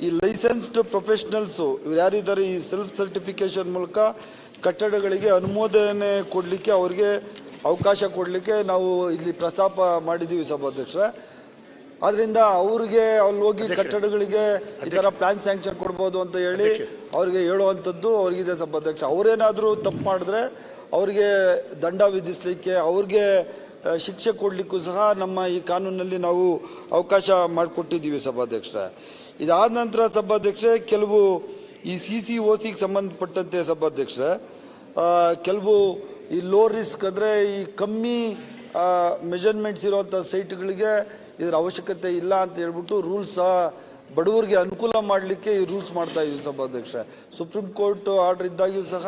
ಈ ಲೈಸೆನ್ಸ್ಡ್ ಪ್ರೊಫೆಷ್ನಲ್ಸು ಇವ್ರು ಯಾರಿದ್ದಾರೆ ಈ ಸೆಲ್ಫ್ ಸರ್ಟಿಫಿಕೇಷನ್ ಮೂಲಕ ಕಟ್ಟಡಗಳಿಗೆ ಅನುಮೋದನೆ ಕೊಡಲಿಕ್ಕೆ ಅವರಿಗೆ ಅವಕಾಶ ಕೊಡಲಿಕ್ಕೆ ನಾವು ಇಲ್ಲಿ ಪ್ರಸ್ತಾಪ ಮಾಡಿದ್ದೀವಿ ಸಭಾಧ್ಯಕ್ಷ. ಆದ್ದರಿಂದ ಅವ್ರಿಗೆ ಅಲ್ಲಿ ಹೋಗಿ ಕಟ್ಟಡಗಳಿಗೆ ಈ ಥರ ಪ್ಲಾನ್ ಸ್ಯಾಂಕ್ಷನ್ ಕೊಡ್ಬೋದು ಅಂತ ಹೇಳಿ ಅವ್ರಿಗೆ ಹೇಳುವಂಥದ್ದು ಅವ್ರಿಗಿದೆ ಸಭಾಧ್ಯಕ್ಷ. ಅವರೇನಾದರೂ ತಪ್ಪು ಮಾಡಿದ್ರೆ ಅವರಿಗೆ ದಂಡ ವಿಧಿಸಲಿಕ್ಕೆ ಅವ್ರಿಗೆ ಶಿಕ್ಷೆ ಕೊಡಲಿಕ್ಕೂ ಸಹ ನಮ್ಮ ಈ ಕಾನೂನಲ್ಲಿ ನಾವು ಅವಕಾಶ ಮಾಡಿಕೊಟ್ಟಿದ್ದೀವಿ ಸಭಾಧ್ಯಕ್ಷ. ಇದಾದ ನಂತರ ಸಭಾಧ್ಯಕ್ಷ ಕೆಲವು ಈ CCOCಗೆ ಸಂಬಂಧಪಟ್ಟಂತೆ ಸಭಾಧ್ಯಕ್ಷ ಕೆಲವು ಈ ಲೋ ರಿಸ್ಕ್ ಅಂದರೆ ಈ ಕಮ್ಮಿ ಮೆಜರ್ಮೆಂಟ್ಸ್ ಇರುವಂಥ ಸೈಟ್ಗಳಿಗೆ ಇದರ ಅವಶ್ಯಕತೆ ಇಲ್ಲ ಅಂತ ಹೇಳ್ಬಿಟ್ಟು ರೂಲ್ಸ್ ಬಡವರಿಗೆ ಅನುಕೂಲ ಮಾಡಲಿಕ್ಕೆ ಈ ರೂಲ್ಸ್ ಮಾಡ್ತಾ ಇದ್ದೀವಿ ಸಭಾಧ್ಯಕ್ಷ. ಸುಪ್ರೀಂ ಕೋರ್ಟ್ ಆರ್ಡರ್ ಇದ್ದಾಗಿಯೂ ಸಹ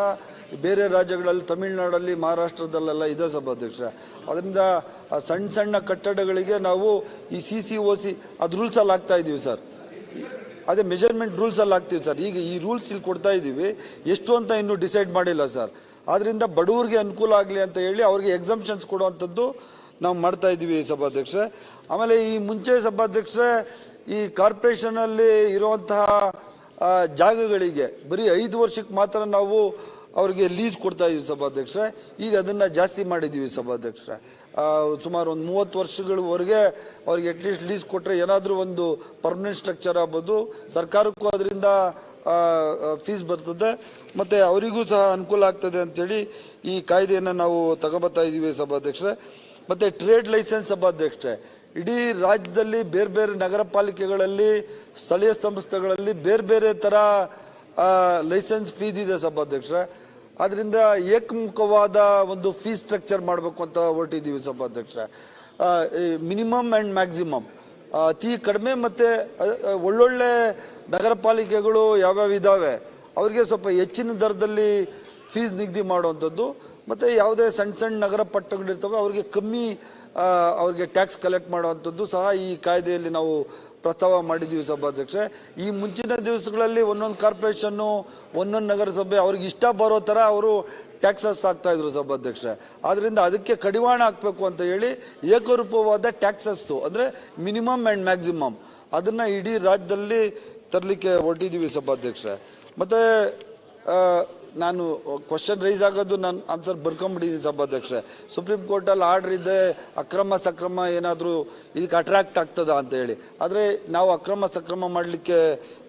ಬೇರೆ ರಾಜ್ಯಗಳಲ್ಲಿ ತಮಿಳುನಾಡಲ್ಲಿ ಮಹಾರಾಷ್ಟ್ರದಲ್ಲೆಲ್ಲ ಇದೆ ಸಭಾಧ್ಯಕ್ಷ. ಅದರಿಂದ ಸಣ್ಣ ಸಣ್ಣ ಕಟ್ಟಡಗಳಿಗೆ ನಾವು ಈ CCOC ಅದು ರೂಲ್ಸಲ್ಲಿ ಹಾಕ್ತಾ ಇದ್ದೀವಿ ಸರ್. ಅದೇ ಮೆಜರ್ಮೆಂಟ್ ರೂಲ್ಸಲ್ಲಿ ಹಾಕ್ತೀವಿ ಸರ್. ಈಗ ಈ ರೂಲ್ಸ್ ಇಲ್ಲಿ ಕೊಡ್ತಾ ಇದ್ದೀವಿ, ಎಷ್ಟು ಅಂತ ಇನ್ನೂ ಡಿಸೈಡ್ ಮಾಡಿಲ್ಲ ಸರ್. ಆದ್ದರಿಂದ ಬಡವರಿಗೆ ಅನುಕೂಲ ಆಗಲಿ ಅಂತ ಹೇಳಿ ಅವ್ರಿಗೆ ಎಕ್ಸಂಪ್ಷನ್ಸ್ ಕೊಡುವಂಥದ್ದು ನಾವು ಮಾಡ್ತಾ ಇದ್ದೀವಿ ಸಭಾಧ್ಯಕ್ಷ. ಆಮೇಲೆ ಈ ಮುಂಚೆ ಸಭಾಧ್ಯಕ್ಷರೇ ಈ ಕಾರ್ಪೊರೇಷನಲ್ಲಿ ಇರುವಂತಹ ಜಾಗಗಳಿಗೆ ಬರೀ 5 ವರ್ಷಕ್ಕೆ ಮಾತ್ರ ನಾವು ಅವ್ರಿಗೆ ಲೀಸ್ ಕೊಡ್ತಾ ಇದ್ದೀವಿ ಸಭಾಧ್ಯಕ್ಷ. ಈಗ ಅದನ್ನು ಜಾಸ್ತಿ ಮಾಡಿದ್ದೀವಿ ಸಭಾಧ್ಯಕ್ಷ. ಸುಮಾರು ಒಂದು 30 ವರ್ಷಗಳವರೆಗೆ ಅವ್ರಿಗೆ ಅಟ್ಲೀಸ್ಟ್ ಲೀಸ್ ಕೊಟ್ಟರೆ ಏನಾದರೂ ಒಂದು ಪರ್ಮನೆಂಟ್ ಸ್ಟ್ರಕ್ಚರ್ ಆಗ್ಬೋದು, ಸರ್ಕಾರಕ್ಕೂ ಅದರಿಂದ ಫೀಸ್ ಬರ್ತದೆ ಮತ್ತು ಅವರಿಗೂ ಸಹ ಅನುಕೂಲ ಆಗ್ತದೆ ಅಂಥೇಳಿ ಈ ಕಾಯ್ದೆಯನ್ನು ನಾವು ತಗೊಬರ್ತಾ ಇದ್ದೀವಿ ಸಭಾಧ್ಯಕ್ಷರೇ. ಮತ್ತು ಟ್ರೇಡ್ ಲೈಸೆನ್ಸ್ ಸಭಾಧ್ಯಕ್ಷರೇ ಇಡೀ ರಾಜ್ಯದಲ್ಲಿ ಬೇರೆ ಬೇರೆ ನಗರ ಪಾಲಿಕೆಗಳಲ್ಲಿ ಸ್ಥಳೀಯ ಸಂಸ್ಥೆಗಳಲ್ಲಿ ಬೇರೆ ಬೇರೆ ಥರ ಲೈಸೆನ್ಸ್ ಫೀಸ್ ಇದೆ ಸಭಾಧ್ಯಕ್ಷರೇ. ಆದ್ದರಿಂದ ಏಕಮುಖವಾದ ಒಂದು ಫೀಸ್ ಸ್ಟ್ರಕ್ಚರ್ ಮಾಡಬೇಕು ಅಂತ ಹೊರಟಿದ್ದೀವಿ ಸಭಾಧ್ಯಕ್ಷರೇ. ಮಿನಿಮಮ್ ಆ್ಯಂಡ್ ಮ್ಯಾಕ್ಸಿಮಮ್ ಅತಿ ಕಡಿಮೆ ಮತ್ತು ಒಳ್ಳೊಳ್ಳೆ ನಗರ ಪಾಲಿಕೆಗಳು ಯಾವ್ಯಾವ ಇದ್ದಾವೆ ಅವರಿಗೆ ಸ್ವಲ್ಪ ಹೆಚ್ಚಿನ ದರದಲ್ಲಿ ಫೀಸ್ ನಿಗದಿ ಮಾಡುವಂಥದ್ದು, ಮತ್ತು ಯಾವುದೇ ಸಣ್ಣ ಸಣ್ಣ ನಗರ ಪಟ್ಟಣಗಳಿರ್ತವೆ ಅವ್ರಿಗೆ ಕಮ್ಮಿ ಅವ್ರಿಗೆ ಟ್ಯಾಕ್ಸ್ ಕಲೆಕ್ಟ್ ಮಾಡುವಂಥದ್ದು ಸಹ ಈ ಕಾಯ್ದೆಯಲ್ಲಿ ನಾವು ಪ್ರಸ್ತಾವ ಮಾಡಿದ್ದೀವಿ ಸಭಾಧ್ಯಕ್ಷೆ. ಈ ಮುಂಚಿನ ದಿವಸಗಳಲ್ಲಿ ಒಂದೊಂದು ಕಾರ್ಪೊರೇಷನ್ನು ಒಂದೊಂದು ನಗರಸಭೆ ಅವ್ರಿಗೆ ಇಷ್ಟ ಬರೋ ಥರ ಅವರು ಟ್ಯಾಕ್ಸಸ್ ಹಾಕ್ತಾಯಿದ್ರು ಸಭಾಧ್ಯಕ್ಷೆ. ಆದ್ದರಿಂದ ಅದಕ್ಕೆ ಕಡಿವಾಣ ಹಾಕಬೇಕು ಅಂತ ಹೇಳಿ ಏಕರೂಪವಾದ ಟ್ಯಾಕ್ಸಸ್ಸು ಅಂದರೆ ಮಿನಿಮಮ್ ಆ್ಯಂಡ್ ಮ್ಯಾಕ್ಸಿಮಮ್ ಅದನ್ನು ಇಡೀ ರಾಜ್ಯದಲ್ಲಿ ತರಲಿಕ್ಕೆ ಹೊರಟಿದ್ದೀವಿ ಸಭಾಧ್ಯಕ್ಷೆ. ಮತ್ತು ನಾನು ಕ್ವಶನ್ ರೈಸ್ ಆಗೋದು ನಾನು ಆನ್ಸರ್ ಬರ್ಕೊಂಬಿಟ್ಟಿದ್ದೀನಿ ಸಭಾಧ್ಯಕ್ಷೆ. ಸುಪ್ರೀಂ ಕೋರ್ಟಲ್ಲಿ ಆರ್ಡ್ರ್ ಇದೆ ಅಕ್ರಮ ಸಕ್ರಮ ಏನಾದರೂ ಇದಕ್ಕೆ ಅಟ್ರಾಕ್ಟ್ ಆಗ್ತದ ಅಂತ ಹೇಳಿ, ಆದರೆ ನಾವು ಅಕ್ರಮ ಸಕ್ರಮ ಮಾಡಲಿಕ್ಕೆ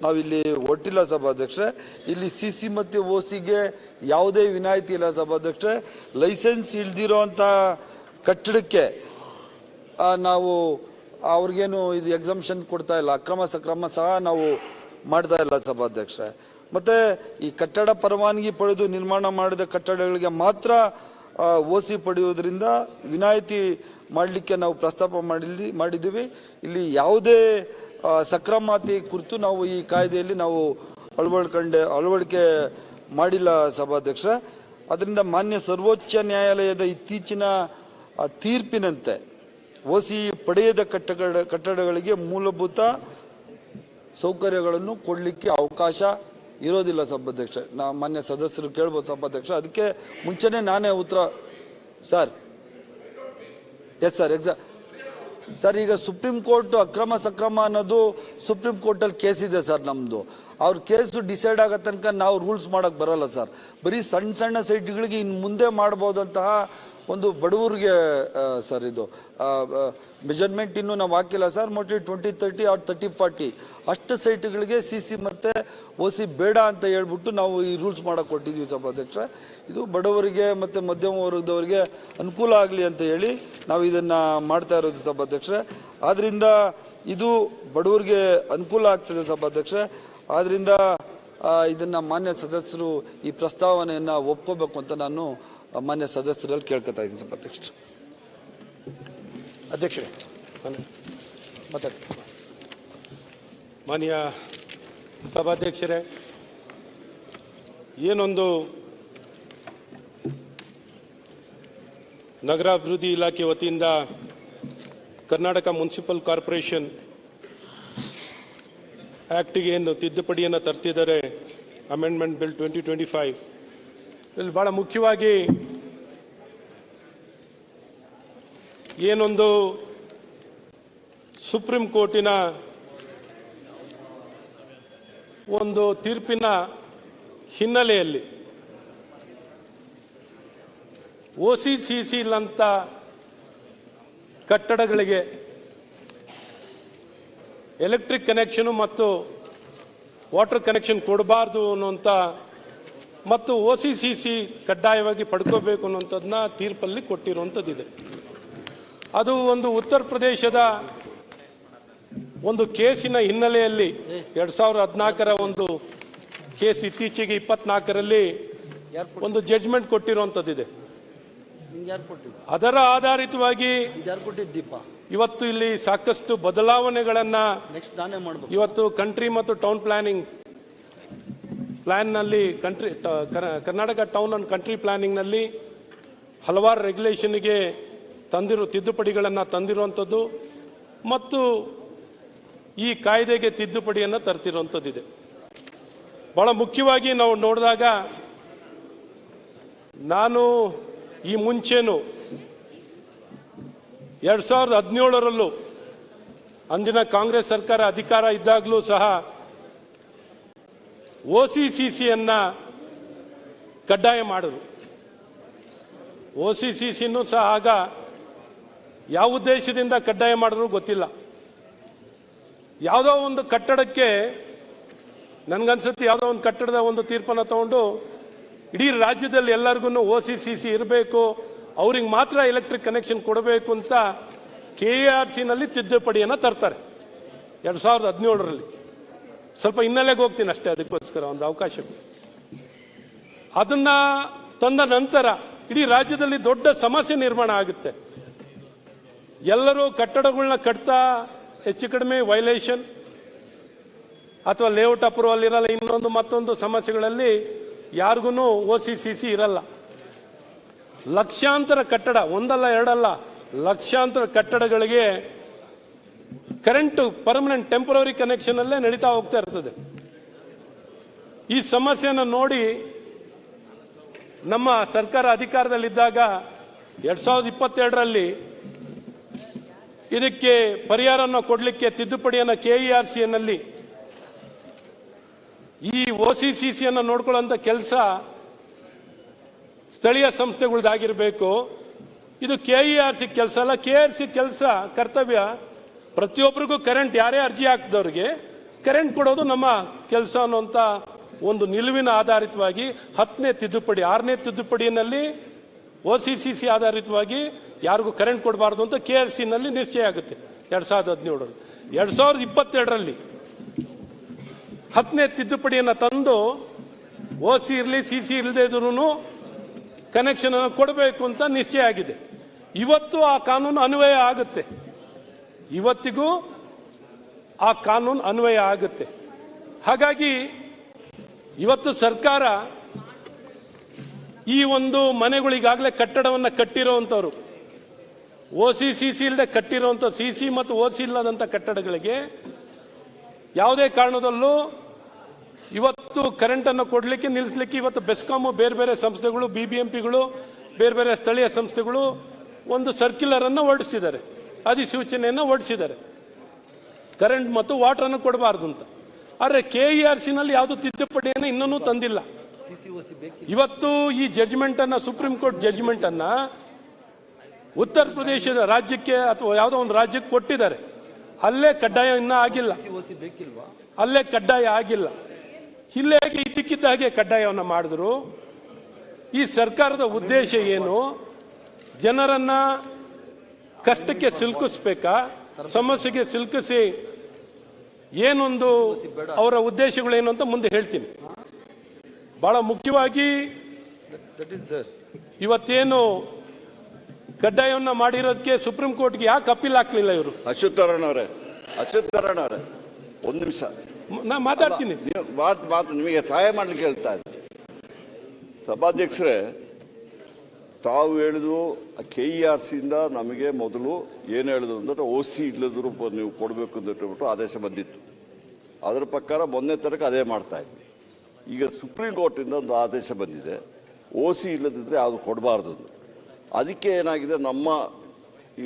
ನಾವಿಲ್ಲಿ ಹೊರಟಿಲ್ಲ ಸಭಾಧ್ಯಕ್ಷೆ. ಇಲ್ಲಿ CC ಮತ್ತು OCಗೆ ಯಾವುದೇ ವಿನಾಯಿತಿ ಇಲ್ಲ ಸಭಾಧ್ಯಕ್ಷೆ. ಲೈಸೆನ್ಸ್ ಇಲ್ದಿರೋ ಅಂಥ ಕಟ್ಟಡಕ್ಕೆ ನಾವು ಅವ್ರಿಗೇನು ಇದು ಎಕ್ಸಂಪ್ಷನ್ ಕೊಡ್ತಾ ಇಲ್ಲ, ಅಕ್ರಮ ಸಕ್ರಮ ಸಹ ನಾವು ಮಾಡ್ತಾ ಇಲ್ಲ ಸಭಾಧ್ಯಕ್ಷೆ. ಮತ್ತು ಈ ಕಟ್ಟಡ ಪರವಾನಗಿ ಪಡೆದು ನಿರ್ಮಾಣ ಮಾಡಿದ ಕಟ್ಟಡಗಳಿಗೆ ಮಾತ್ರ OC ಪಡೆಯುವುದರಿಂದ ವಿನಾಯಿತಿ ಮಾಡಲಿಕ್ಕೆ ನಾವು ಪ್ರಸ್ತಾಪ ಮಾಡಿದ್ದೀವಿ. ಇಲ್ಲಿ ಯಾವುದೇ ಸಕ್ರಮಾತಿ ಕುರಿತು ನಾವು ಈ ಕಾಯ್ದೆಯಲ್ಲಿ ನಾವು ಅಳವಡಿಕೆ ಮಾಡಿಲ್ಲ ಸಭಾಧ್ಯಕ್ಷರೇ. ಅದರಿಂದ ಮಾನ್ಯ ಸರ್ವೋಚ್ಚ ನ್ಯಾಯಾಲಯದ ಇತ್ತೀಚಿನ ತೀರ್ಪಿನಂತೆ OC ಪಡೆಯದ ಕಟ್ಟಡಗಳಿಗೆ ಮೂಲಭೂತ ಸೌಕರ್ಯಗಳನ್ನು ಕೊಡಲಿಕ್ಕೆ ಅವಕಾಶ ಇರೋದಿಲ್ಲ ಸಭಾಧ್ಯಕ್ಷ. ಮಾನ್ಯ ಸದಸ್ಯರು ಕೇಳ್ಬೋದು ಸಭಾಧ್ಯಕ್ಷ, ಅದಕ್ಕೆ ಮುಂಚೆನೇ ನಾನೇ ಉತ್ತರ ಸರ್. ಎಸ್ ಸರ್, ಸರ್ ಈಗ ಸುಪ್ರೀಂ ಕೋರ್ಟ್ ಅಕ್ರಮ ಸಕ್ರಮ ಅನ್ನೋದು ಸುಪ್ರೀಂ ಕೋರ್ಟಲ್ಲಿ ಕೇಸ್ ಇದೆ ಸರ್. ನಮ್ಮದು ಅವ್ರ ಕೇಸು ಡಿಸೈಡ್ ಆಗೋ ತನಕ ನಾವು ರೂಲ್ಸ್ ಮಾಡೋಕ್ಕೆ ಬರೋಲ್ಲ ಸರ್. ಬರೀ ಸಣ್ಣ ಸಣ್ಣ ಸೈಟ್ಗಳಿಗೆ ಇನ್ನು ಮುಂದೆ ಮಾಡ್ಬೋದಂತಹ ಒಂದು ಬಡವರಿಗೆ ಸರ್ ಇದು ಮೆಜರ್ಮೆಂಟ್ ಇನ್ನೂ ನಾವು ಹಾಕಿಲ್ಲ ಸರ್. ಮೋಸ್ಟ್ಲಿ 2030 ಆರ್ 3040 ಅಷ್ಟು ಸೈಟ್ಗಳಿಗೆ CC ಮತ್ತು OC ಬೇಡ ಅಂತ ಹೇಳ್ಬಿಟ್ಟು ನಾವು ಈ ರೂಲ್ಸ್ ಮಾಡೋಕ್ಕೆ ಕೊಟ್ಟಿದ್ವಿ ಸಭಾಧ್ಯಕ್ಷರೇ. ಇದು ಬಡವರಿಗೆ ಮತ್ತು ಮಧ್ಯಮ ವರ್ಗದವರಿಗೆ ಅನುಕೂಲ ಆಗಲಿ ಅಂತ ಹೇಳಿ ನಾವು ಇದನ್ನು ಮಾಡ್ತಾ ಇರೋದು ಸಭಾಧ್ಯಕ್ಷರೇ. ಆದ್ದರಿಂದ ಇದು ಬಡವರಿಗೆ ಅನುಕೂಲ ಆಗ್ತದೆ ಸಭಾಧ್ಯಕ್ಷರೇ. ಆದ್ದರಿಂದ ಇದನ್ನು ಮಾನ್ಯ ಸದಸ್ಯರು ಈ ಪ್ರಸ್ತಾವನೆಯನ್ನು ಒಪ್ಕೋಬೇಕು ಅಂತ ನಾನು ಮಾನ್ಯ ಸದಸ್ಯರಲ್ಲಿ ಕೇಳ್ಕೊತಾ ಇದ್ದೀನಿ ಸಭಾಧ್ಯಕ್ಷರು. ಅಧ್ಯಕ್ಷರೇ ಮಾನ್ಯ ಸಭಾಧ್ಯಕ್ಷರೇ, ಏನೊಂದು ನಗರಾಭಿವೃದ್ಧಿ ಇಲಾಖೆ ವತಿಯಿಂದ ಕರ್ನಾಟಕ ಮುನ್ಸಿಪಲ್ ಕಾರ್ಪೊರೇಷನ್ ಆ್ಯಕ್ಟಿಗೆ ಏನು ತಿದ್ದುಪಡಿಯನ್ನು ತರ್ತಿದ್ದಾರೆ, ಅಮೆಂಡ್ಮೆಂಟ್ ಬಿಲ್ 2025, ಇಲ್ಲಿ ಭಾಳ ಮುಖ್ಯವಾಗಿ ಏನೊಂದು ಸುಪ್ರೀಂ ಕೋರ್ಟಿನ ಒಂದು ತೀರ್ಪಿನ ಹಿನ್ನೆಲೆಯಲ್ಲಿ OCCC ಇಲ್ಲಂತ ಕಟ್ಟಡಗಳಿಗೆ ಎಲೆಕ್ಟ್ರಿಕ್ ಕನೆಕ್ಷನು ಮತ್ತು ವಾಟರ್ ಕನೆಕ್ಷನ್ ಕೊಡಬಾರ್ದು ಅನ್ನುವಂಥ ಮತ್ತು OCCC ಕಡ್ಡಾಯವಾಗಿ ಪಡ್ಕೋಬೇಕು ಅನ್ನುವಂಥದ್ದನ್ನ ತೀರ್ಪಲ್ಲಿ ಕೊಟ್ಟಿರುವಂಥದ್ದಿದೆ. ಅದು ಒಂದು ಉತ್ತರ ಪ್ರದೇಶದ ಒಂದು ಕೇಸಿನ ಹಿನ್ನೆಲೆಯಲ್ಲಿ 2014ರ ಒಂದು ಕೇಸ್ ಇತ್ತೀಚೆಗೆ 24ರಲ್ಲಿ ಒಂದು ಜಡ್ಜ್ಮೆಂಟ್ ಕೊಟ್ಟಿರುವಂಥದ್ದಿದೆ. ಅದರ ಆಧಾರಿತವಾಗಿ ಇವತ್ತು ಇಲ್ಲಿ ಸಾಕಷ್ಟು ಬದಲಾವಣೆಗಳನ್ನು ಇವತ್ತು ಕಂಟ್ರಿ ಮತ್ತು ಟೌನ್ ಪ್ಲಾನ್ನಲ್ಲಿ ಕರ್ನಾಟಕ ಟೌನ್ ಅಂಡ್ ಕಂಟ್ರಿ ಪ್ಲಾನಿಂಗ್ನಲ್ಲಿ ಹಲವಾರು ರೆಗ್ಯುಲೇಷನ್ಗೆ ತಿದ್ದುಪಡಿಗಳನ್ನು ತಂದಿರುವಂಥದ್ದು ಮತ್ತು ಈ ಕಾಯ್ದೆಗೆ ತಿದ್ದುಪಡಿಯನ್ನು ತರ್ತಿರುವಂಥದ್ದಿದೆ. ಭಾಳ ಮುಖ್ಯವಾಗಿ ನಾವು ನೋಡಿದಾಗ ನಾನು ಈ ಮುಂಚೆನೂ 2017ರಲ್ಲೂ ಅಂದಿನ ಕಾಂಗ್ರೆಸ್ ಸರ್ಕಾರ ಅಧಿಕಾರ ಇದ್ದಾಗಲೂ ಸಹ OCCCಯನ್ನು ಕಡ್ಡಾಯ ಮಾಡಿದ್ರು. OCCCನೂ ಸಹ ಆಗ ಯಾವ ಉದ್ದೇಶದಿಂದ ಕಡ್ಡಾಯ ಮಾಡಿದ್ರು ಗೊತ್ತಿಲ್ಲ. ಯಾವುದೋ ಒಂದು ಕಟ್ಟಡಕ್ಕೆ ನನಗನ್ಸುತ್ತೆ ಯಾವುದೋ ಒಂದು ಕಟ್ಟಡದ ಒಂದು ತೀರ್ಪನ್ನು ತಗೊಂಡು ಇಡೀ ರಾಜ್ಯದಲ್ಲಿ ಎಲ್ಲರಿಗೂ OCCC ಇರಬೇಕು, ಅವ್ರಿಗೆ ಮಾತ್ರ ಎಲೆಕ್ಟ್ರಿಕ್ ಕನೆಕ್ಷನ್ ಕೊಡಬೇಕು ಅಂತ KARCನಲ್ಲಿ ತಿದ್ದುಪಡಿಯನ್ನು ತರ್ತಾರೆ 2017ರಲ್ಲಿ. ಸ್ವಲ್ಪ ಹಿನ್ನೆಲೆಗೆ ಹೋಗ್ತೀನಿ ಅಷ್ಟೇ, ಅದಕ್ಕೋಸ್ಕರ ಒಂದು ಅವಕಾಶ. ಅದನ್ನ ತಂದ ನಂತರ ಇಡೀ ರಾಜ್ಯದಲ್ಲಿ ದೊಡ್ಡ ಸಮಸ್ಯೆ ನಿರ್ಮಾಣ ಆಗುತ್ತೆ. ಎಲ್ಲರೂ ಕಟ್ಟಡಗಳನ್ನ ಕಟ್ತಾ ಹೆಚ್ಚು ಕಡಿಮೆ ವೈಲೇಷನ್ ಅಥವಾ ಲೇಔಟ್ ಅಪ್ರೂವಲ್ ಇರಲ್ಲ, ಇನ್ನೊಂದು ಮತ್ತೊಂದು ಸಮಸ್ಯೆಗಳಲ್ಲಿ ಯಾರಿಗೂ OCCC ಇರಲ್ಲ. ಲಕ್ಷಾಂತರ ಕಟ್ಟಡ, ಒಂದಲ್ಲ ಎರಡಲ್ಲ, ಲಕ್ಷಾಂತರ ಕಟ್ಟಡಗಳಿಗೆ ಕರೆಂಟು ಪರ್ಮನೆಂಟ್ ಟೆಂಪರರಿ ಕನೆಕ್ಷನ್ ಅಲ್ಲೇ ನಡೀತಾ ಹೋಗ್ತಾ ಇರ್ತದೆ. ಈ ಸಮಸ್ಯೆಯನ್ನು ನೋಡಿ ನಮ್ಮ ಸರ್ಕಾರ ಅಧಿಕಾರದಲ್ಲಿದ್ದಾಗ 2022ರಲ್ಲಿ ಇದಕ್ಕೆ ಪರಿಹಾರವನ್ನು ಕೊಡಲಿಕ್ಕೆ ತಿದ್ದುಪಡಿಯನ್ನು KERCನಲ್ಲಿ ಈ OCCCಯನ್ನು ನೋಡ್ಕೊಳ್ಳುವಂಥ ಕೆಲಸ ಸ್ಥಳೀಯ ಸಂಸ್ಥೆಗಳದ್ದಾಗಿರಬೇಕು. ಇದು KERC ಕೆಲಸ ಅಲ್ಲ. KERC ಕೆಲಸ ಕರ್ತವ್ಯ ಪ್ರತಿಯೊಬ್ಬರಿಗೂ ಕರೆಂಟ್, ಯಾರೇ ಅರ್ಜಿ ಹಾಕಿದವ್ರಿಗೆ ಕರೆಂಟ್ ಕೊಡೋದು ನಮ್ಮ ಕೆಲಸ ಅನ್ನುವಂಥ ಒಂದು ನಿಲುವಿನ ಆಧಾರಿತವಾಗಿ 10ನೇ ತಿದ್ದುಪಡಿ 6ನೇ ತಿದ್ದುಪಡಿಯಲ್ಲಿ OCCC ಆಧಾರಿತವಾಗಿ ಯಾರಿಗೂ ಕರೆಂಟ್ ಕೊಡಬಾರ್ದು ಅಂತ KERCನಲ್ಲಿ ನಿಶ್ಚಯ ಆಗುತ್ತೆ 2017ರಲ್ಲಿ. 2022ರಲ್ಲಿ 10ನೇ ತಿದ್ದುಪಡಿಯನ್ನು ತಂದು OC ಇರಲಿ CC ಇಲ್ಲದೆ ಇದ್ರೂ ಕನೆಕ್ಷನ್ ಕೊಡಬೇಕು ಅಂತ ನಿಶ್ಚಯ ಆಗಿದೆ. ಇವತ್ತು ಆ ಕಾನೂನು ಅನ್ವಯ ಆಗುತ್ತೆ, ಇವತ್ತಿಗೂ ಆ ಕಾನೂನು ಅನ್ವಯ ಆಗುತ್ತೆ. ಹಾಗಾಗಿ ಇವತ್ತು ಸರ್ಕಾರ ಈ ಒಂದು ಮನೆಗಳಿಗಾಗಲೇ ಕಟ್ಟಡವನ್ನು ಕಟ್ಟಿರೋವಂಥವ್ರು, OC CC ಇಲ್ಲದೆ ಕಟ್ಟಿರೋವಂಥ CC ಮತ್ತು OC ಇಲ್ಲದಂಥ ಕಟ್ಟಡಗಳಿಗೆ ಯಾವುದೇ ಕಾರಣದಲ್ಲೂ ಇವತ್ತು ಕರೆಂಟನ್ನು ಕೊಡಲಿಕ್ಕೆ ನಿಲ್ಲಿಸಲಿಕ್ಕೆ ಇವತ್ತು ಬೆಸ್ಕಾಮು ಬೇರೆ ಬೇರೆ ಸಂಸ್ಥೆಗಳು, BBMPಗಳು, ಬೇರೆ ಬೇರೆ ಸ್ಥಳೀಯ ಸಂಸ್ಥೆಗಳು ಒಂದು ಸರ್ಕ್ಯುಲರನ್ನು ಹೊರಡಿಸಿದ್ದಾರೆ, ಅಧಿಸೂಚನೆಯನ್ನು ಹೊರಡಿಸಿದ್ದಾರೆ, ಕರೆಂಟ್ ಮತ್ತು ವಾಟರನ್ನು ಕೊಡಬಾರ್ದು ಅಂತ. ಆದರೆ KERCನಲ್ಲಿ ಯಾವುದು ತಿದ್ದುಪಡಿಯನ್ನು ಇನ್ನೂ ತಂದಿಲ್ಲ. ಇವತ್ತು ಈ ಜಡ್ಜ್ಮೆಂಟನ್ನು, ಸುಪ್ರೀಂ ಕೋರ್ಟ್ ಜಡ್ಜ್ಮೆಂಟನ್ನು ಉತ್ತರ ಪ್ರದೇಶದ ರಾಜ್ಯಕ್ಕೆ ಅಥವಾ ಯಾವುದೋ ಒಂದು ರಾಜ್ಯಕ್ಕೆ ಕೊಟ್ಟಿದ್ದಾರೆ. ಅಲ್ಲೇ ಕಡ್ಡಾಯ ಇನ್ನೂ ಆಗಿಲ್ಲ, ಅಲ್ಲೇ ಕಡ್ಡಾಯ ಆಗಿಲ್ಲ. ಇಲ್ಲೇ ಇದ್ದಕ್ಕಿದ್ದ ಹಾಗೆ ಕಡ್ಡಾಯವನ್ನು ಮಾಡಿದ್ರು. ಈ ಸರ್ಕಾರದ ಉದ್ದೇಶ ಏನು? ಜನರನ್ನ ಕಷ್ಟಕ್ಕೆ ಸಿಲುಕಿಸ್ಬೇಕಾ, ಸಮಸ್ಯೆಗೆ ಸಿಲುಕಿಸಿ ಏನೊಂದು ಅವರ ಉದ್ದೇಶಗಳೇನು ಅಂತ ಮುಂದೆ ಹೇಳ್ತೀನಿ. ಬಹಳ ಮುಖ್ಯವಾಗಿ ಇವತ್ತೇನು ಕಡ್ಡಾಯವನ್ನು ಮಾಡಿರೋದಕ್ಕೆ ಸುಪ್ರೀಂ ಕೋರ್ಟ್ಗೆ ಯಾಕೆ ಅಪೀಲ್ ಹಾಕ್ಲಿಲ್ಲ ಇವರು? ಅಶ್ವತ್ಥನಾರಾಯಣ ಅವರೇ ಒಂದು ನಿಮಿಷ ನಾ ಮಾತಾಡ್ತೀನಿ. ಮಾತು ನಿಮಗೆ ಸಹಾಯ ಮಾಡ್ಲಿಕ್ಕೆ ಹೇಳ್ತಾ ಇದ್ದೀನಿ. ಸಭಾಧ್ಯಕ್ಷರೇ, ತಾವು ಹೇಳಿದ್ರು KERCಯಿಂದ ನಮಗೆ ಮೊದಲು ಏನು ಹೇಳಿದ್ರು ಅಂದರೆ OC ಇಲ್ಲದ್ರು ನೀವು ಕೊಡಬೇಕು ಅಂತ ಹೇಳ್ಬಿಟ್ಟು ಆದೇಶ ಬಂದಿತ್ತು. ಅದರ ಪ್ರಕಾರ ಮೊನ್ನೆ ತನಕ ಅದೇ ಮಾಡ್ತಾ ಇದ್ವಿ. ಈಗ ಸುಪ್ರೀಂ ಕೋರ್ಟಿಂದ ಒಂದು ಆದೇಶ ಬಂದಿದೆ, OC ಇಲ್ಲದಿದ್ದರೆ ಅದು ಕೊಡಬಾರ್ದು. ಅದಕ್ಕೆ ಏನಾಗಿದೆ, ನಮ್ಮ ಈ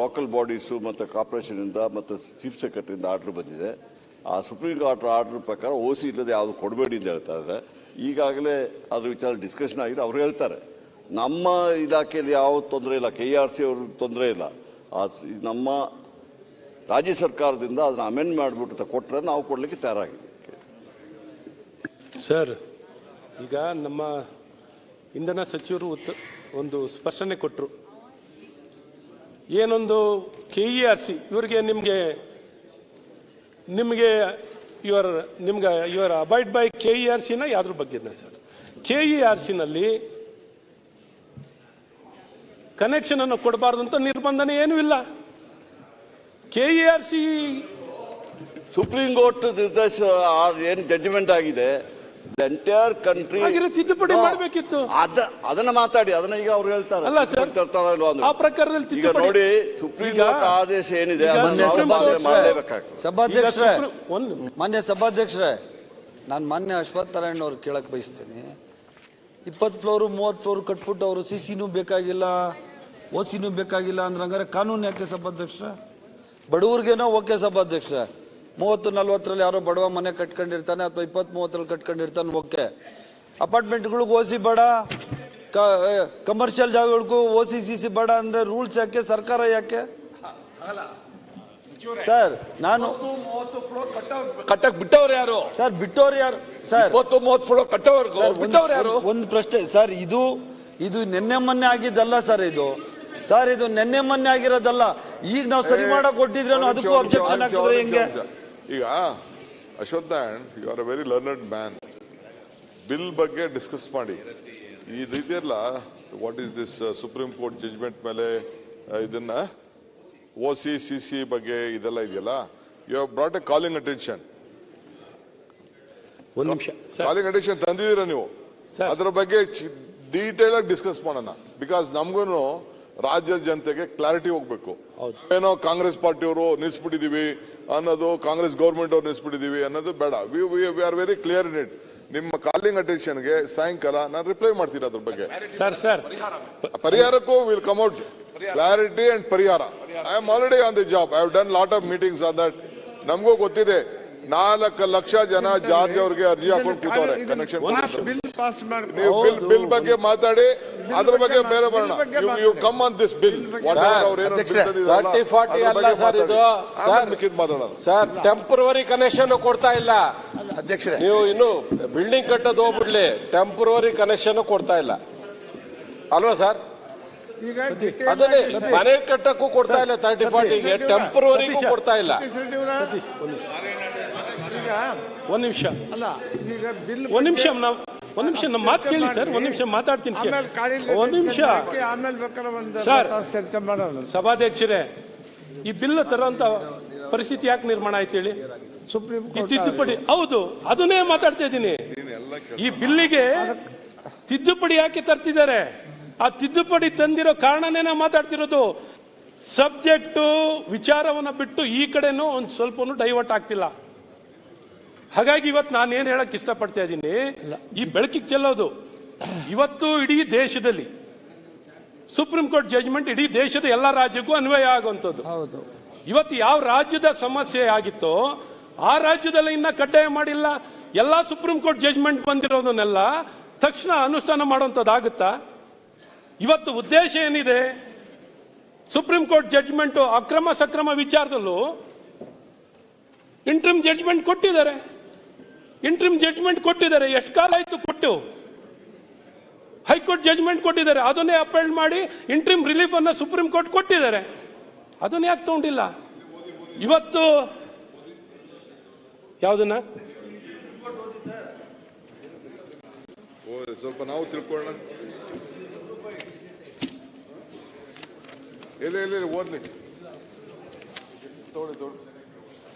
ಲೋಕಲ್ ಬಾಡೀಸು ಮತ್ತು ಕಾರ್ಪೊರೇಷನಿಂದ ಮತ್ತು ಚೀಫ್ ಸೆಕ್ರೆಟರಿಯಿಂದ ಆರ್ಡ್ರ್ ಬಂದಿದೆ. ಆ ಸುಪ್ರೀಂ ಕೋರ್ಟ್ ಆರ್ಡ್ರ್ ಪ್ರಕಾರ OC ಇಲ್ಲದೆ ಯಾವುದು ಕೊಡಬೇಡಿ ಅಂತ ಹೇಳ್ತಾ ಇದ್ದಾರೆ. ಈಗಾಗಲೇ ಅದ್ರ ವಿಚಾರ ಡಿಸ್ಕಷನ್ ಆಗಿದೆ. ಅವ್ರು ಹೇಳ್ತಾರೆ ನಮ್ಮ ಇಲಾಖೆಯಲ್ಲಿ ಯಾವ ತೊಂದರೆ ಇಲ್ಲ, KERC ಅವ್ರಿಗೆ ತೊಂದರೆ ಇಲ್ಲ, ನಮ್ಮ ರಾಜ್ಯ ಸರ್ಕಾರದಿಂದ ಅದನ್ನು ಅಮೆಂಡ್ ಮಾಡಿಬಿಟ್ಟು ಕೊಟ್ಟರೆ ನಾವು ಕೊಡಲಿಕ್ಕೆ ತಯಾರಾಗಿದ್ದೀವಿ. ಸರ್, ಈಗ ನಮ್ಮ ಇಂಧನ ಸಚಿವರು ಒಂದು ಸ್ಪಷ್ಟನೆ ಕೊಟ್ಟರು. ಏನೊಂದು KERC ಇವರಿಗೆ ನಿಮಗೆ ಯುವರ್ ಅಬೈಡ್ ಬೈ KERCನ ಯಾವ್ದ್ರ ಬಗ್ಗೆ ಸರ್? KERCನಲ್ಲಿ ಕನೆಕ್ಷನ್ ಅನ್ನು ಕೊಡಬಾರ್ದು ಅಂತ ನಿರ್ಬಂಧನೆ ಏನೂ ಇಲ್ಲ. KERC ಸುಪ್ರೀಂ ಕೋರ್ಟ್ ನಿರ್ದೇಶ ಏನು ಜಡ್ಜ್ಮೆಂಟ್ ಆಗಿದೆ, ಎಂಟೈರ್ ಕಂಟ್ರಿ ತಿದ್ದುಪಡಿ ಮಾಡಬೇಕಿತ್ತು. ಅದನ್ನ ಮಾತಾಡಿ, ಅದನ್ನ ಈಗ ಅವ್ರು ಹೇಳ್ತಾರೆ. ಅಲ್ಲ ಸರ್, ಆ ಪ್ರಕಾರದಲ್ಲಿ ಈಗ ನೋಡಿ ಸುಪ್ರೀಂ ಕೋರ್ಟ್ ಆದೇಶ ಏನಿದೆ ಮಾಡಲೇಬೇಕಾಗ್ತದೆ. ಸಭಾಧ್ಯಕ್ಷರೇ, ಮಾನ್ಯ ಸಭಾಧ್ಯಕ್ಷರೇ, ನಾನು ಮಾನ್ಯ ಅಶ್ವತ್ಥನಾರಾಯಣ ಅವ್ರು ಕೇಳಕ್ ಬಯಸ್ತೇನೆ. 20 ಫ್ಲೋರು 30 ಫ್ಲೋರ್ ಕಟ್ಬಿಟ್ಟು ಅವರು CCನೂ ಬೇಕಾಗಿಲ್ಲ, OCನೂ ಬೇಕಾಗಿಲ್ಲ ಅಂದ್ರೆ ಹಂಗಾರೆ ಕಾನೂನು ಯಾಕೆ ಸಭಾಧ್ಯಕ್ಷರೇ? ಬಡವ್ರಿಗೇನೋ ಓಕೆ ಸಭಾಧ್ಯಕ್ಷರೇ, 30-40ರಲ್ಲಿ ಯಾರೋ ಬಡವ ಮನೆ ಕಟ್ಕೊಂಡಿರ್ತಾನೆ ಅಥವಾ 20-30ರಲ್ಲಿ ಕಟ್ಕೊಂಡಿರ್ತಾನೆ, ಓಕೆ. ಅಪಾರ್ಟ್ಮೆಂಟ್ಗಳಿಗೂ OC ಬೇಡ, ಕಮರ್ಷಿಯಲ್ ಜಾಗಗಳಿಗೂ OC CC ಬೇಡ ಅಂದ್ರೆ ರೂಲ್ಸ್ ಯಾಕೆ? ಸರ್ಕಾರ ಯಾಕೆ? ಸರ್, ನಾನು ಕಟ್ಟಕ್ ಬಿಟ್ಟವ್ರು ಯಾರು ಸರ್? ಬಿಟ್ಟವ್ರು ಯಾರು ಸರ್? 20-30 ಫ್ಲೋರ್ ಕಟ್ಟೋರ್ಗು ಬಿಟ್ಟವ್ರು ಯಾರು? ಒಂದು ಪ್ರಶ್ನೆ ಸರ್, ಇದು ನಿನ್ನೆ ಮೊನ್ನೆ ಆಗಿದ್ದಲ್ಲ ಸರ್. ಇದು ನಿನ್ನೆ ಮೊನ್ನೆ ಆಗಿರೋದಲ್ಲ. ಈಗ ನಾವು ಸರಿ ಮಾಡಕ್ ಕೊಟ್ಟಿದ್ರೆ ಅದಕ್ಕೂ ಅಬ್ಜೆಕ್ಷನ್ ಆಗ್ತದೆ ಹೆಂಗೆ? ಈಗ Ashwathnarayan, you are a very learned man. Bill ಬಗ್ಗೆ ಡಿಸ್ಕಸ್ ಮಾಡಿ. ಇದೆಯಲ್ಲ, what is this supreme court judgement ಮೇಲೆ ಇದನ್ನ OC CC ಬಗ್ಗೆ ಇದೆಲ್ಲ ಇದೆಯಲ್ಲ, you have brought a calling attention. ಒಂದು ನಿಮಿಷ, ಕಾಲಿಂಗ್ ಅಟೆನ್ಷನ್ ತಂದಿದ್ದೀರಾ ನೀವು. ಅದರ ಬಗ್ಗೆ ಡೀಟೇಲ್ ಆಗಿ ಡಿಸ್ಕಸ್ ಮಾಡೋಣ. ಬಿಕಾಸ್ ನಮ್ಗೂ ರಾಜ್ಯದ ಜನತೆಗೆ ಕ್ಲಾರಿಟಿ ಹೋಗ್ಬೇಕು. ಏನೋ ಕಾಂಗ್ರೆಸ್ ಪಾರ್ಟಿಯವರು ನಿಲ್ಸ್ಬಿಟ್ಟಿದೀವಿ ಅನ್ನೋದು, ಕಾಂಗ್ರೆಸ್ ಗೌರ್ಮೆಂಟ್ ಅವ್ರು ನಿಲ್ಸ್ಬಿಟ್ಟಿದೀವಿ ಅನ್ನೋದು ಬೇಡ. We are very clear in it. ನಿಮ್ಮ ಕಾಲಿಂಗ್ ಅಟೆನ್ಷನ್ಗೆ ಸಾಯಂಕಾಲ ನಾನು ರಿಪ್ಲೈ ಮಾಡ್ತೀನಿ ಅದ್ರ ಬಗ್ಗೆ. ಸರ್, ಪರಿಹಾರಕ್ಕೂ will come out clarity and ಪರಿಹಾರ. I am already on the job. I have done lot of meetings on that. ನಮಗೂ ಗೊತ್ತಿದೆ, 4 ಲಕ್ಷ ಜನ ಜಾರ್ಜ್ ಅವ್ರಿಗೆ ಅರ್ಜಿ ಹಾಕೊಂಡು ಕೂತವ್ರೆ ಕನೆಕ್ಷನ್. ನೀವು ಬಿಲ್ ಬಗ್ಗೆ ಮಾತಾಡಿ, ಅದ್ರ ಬಗ್ಗೆ ಬೇರೆ ಬರೋಣ. You come on this bill. ಮಾತಾಡೋಣ ಸರ್. ಟೆಂಪರರಿ ಕನೆಕ್ಷನ್ ಕೊಡ್ತಾ ಇಲ್ಲ ನೀವು. ಇನ್ನು ಬಿಲ್ಡಿಂಗ್ ಕಟ್ಟೋದು ಹೋಗ್ಬಿಡ್ಲಿ, ಟೆಂಪರರಿ ಕನೆಕ್ಷನ್ ಕೊಡ್ತಾ ಇಲ್ಲ ಅಲ್ವಾ ಸರ್? ಅದನ್ನೇ ಮನೆ ಕಟ್ಟಕ್ಕೂ ಕೊಡ್ತಾ ಇಲ್ಲ, 30-40ಗೆ ಟೆಂಪರರಿಗೂ ಕೊಡ್ತಾ ಇಲ್ಲ. ಒಂದ್ ನಿಮಿಷ ಅಲ್ಲ ಈಗ ಬಿಲ್ ಒಂದ್ ನಿಮಿಷ ನಮ್ಮ ಮಾತು ಕೇಳಿ ಸರ್. ಒಂದ್ ನಿಮಿಷ ಮಾತಾಡ್ತೀನಿ. ಒಂದ್ ನಿಮಿಷ ಆಮೇಲೆ ಬೇಕಾದ್ರೆ ಒಂದು ಸರ್, ಚರ್ಚೆ ಮಾಡೋಣ. ಸಭಾಧ್ಯಕ್ಷರೇ, ಈ ಬಿಲ್ ತರೋಂತ ಪರಿಸ್ಥಿತಿ ಯಾಕೆ ನಿರ್ಮಾಣ ಆಯ್ತು ಹೇಳಿ? ಸುಪ್ರೀಂ ಈ ತಿದ್ದುಪಡಿ ಹೌದು, ಅದನ್ನೇ ಮಾತಾಡ್ತಾ ಇದ್ದೀನಿ. ಈ ಬಿಲ್ಲಿಗೆ ತಿದ್ದುಪಡಿ ಯಾಕೆ ತರ್ತಿದ್ದಾರೆ? ಆ ತಿದ್ದುಪಡಿ ತಂದಿರೋ ಕಾರಣನೇ ನಾ ಮಾತಾಡ್ತಿರೋದು. ಸಬ್ಜೆಕ್ಟು ವಿಚಾರವನ್ನ ಬಿಟ್ಟು ಈ ಕಡೆನೂ ಒಂದು ಸ್ವಲ್ಪನೂ ಡೈವರ್ಟ್ ಆಗ್ತಿಲ್ಲ. ಹಾಗಾಗಿ ಇವತ್ತು ನಾನು ಏನು ಹೇಳಕ್ ಇಷ್ಟಪಡ್ತಾ ಇದ್ದೀನಿ, ಈ ಬೆಳಕಿಗೆ ಚೆಲ್ಲೋದು ಇವತ್ತು ಇಡೀ ದೇಶದಲ್ಲಿ ಸುಪ್ರೀಂ ಕೋರ್ಟ್ ಜಜ್ಮೆಂಟ್ ಇಡೀ ದೇಶದ ಎಲ್ಲ ರಾಜ್ಯಕ್ಕೂ ಅನ್ವಯ ಆಗುವಂಥದ್ದು. ಇವತ್ತು ಯಾವ ರಾಜ್ಯದ ಸಮಸ್ಯೆ ಆಗಿತ್ತೋ ಆ ರಾಜ್ಯದಲ್ಲಿ ಇನ್ನ ಕಡ್ಡಾಯ ಮಾಡಿಲ್ಲ. ಎಲ್ಲ ಸುಪ್ರೀಂ ಕೋರ್ಟ್ ಜಜ್ಮೆಂಟ್ ಬಂದಿರೋದನ್ನೆಲ್ಲ ತಕ್ಷಣ ಅನುಷ್ಠಾನ ಮಾಡುವಂಥದ್ದಾಗುತ್ತಾ? ಇವತ್ತು ಉದ್ದೇಶ ಏನಿದೆ? ಸುಪ್ರೀಂ ಕೋರ್ಟ್ ಜಡ್ಜ್ಮೆಂಟ್ ಅಕ್ರಮ ಸಕ್ರಮ ವಿಚಾರದಲ್ಲೂ ಇಂಟ್ರಿಮ್ ಜಡ್ಜ್ಮೆಂಟ್ ಕೊಟ್ಟಿದ್ದಾರೆ. ಎಷ್ಟು ಕಾಲ ಆಯ್ತು ಕೊಟ್ಟು? ಹೈಕೋರ್ಟ್ ಜಡ್ಜ್ಮೆಂಟ್ ಕೊಟ್ಟಿದ್ದಾರೆ, ಅದನ್ನೇ ಅಪೀಲ್ ಮಾಡಿ ಇಂಟ್ರಿಮ್ ರಿಲೀಫ್ ಅನ್ನ ಸುಪ್ರೀಂ ಕೋರ್ಟ್ ಕೊಟ್ಟಿದ್ದಾರೆ. ಅದನ್ನ ಯಾಕೆ ತಗೊಂಡಿಲ್ಲ? ಇವತ್ತು ಯಾವುದನ್ನ ಸ್ವಲ್ಪ ನಾವು ತಿಳ್ಕೊಳ್ಳೋಣ. ಇಲ್ಲ ಓದ್ಲಿ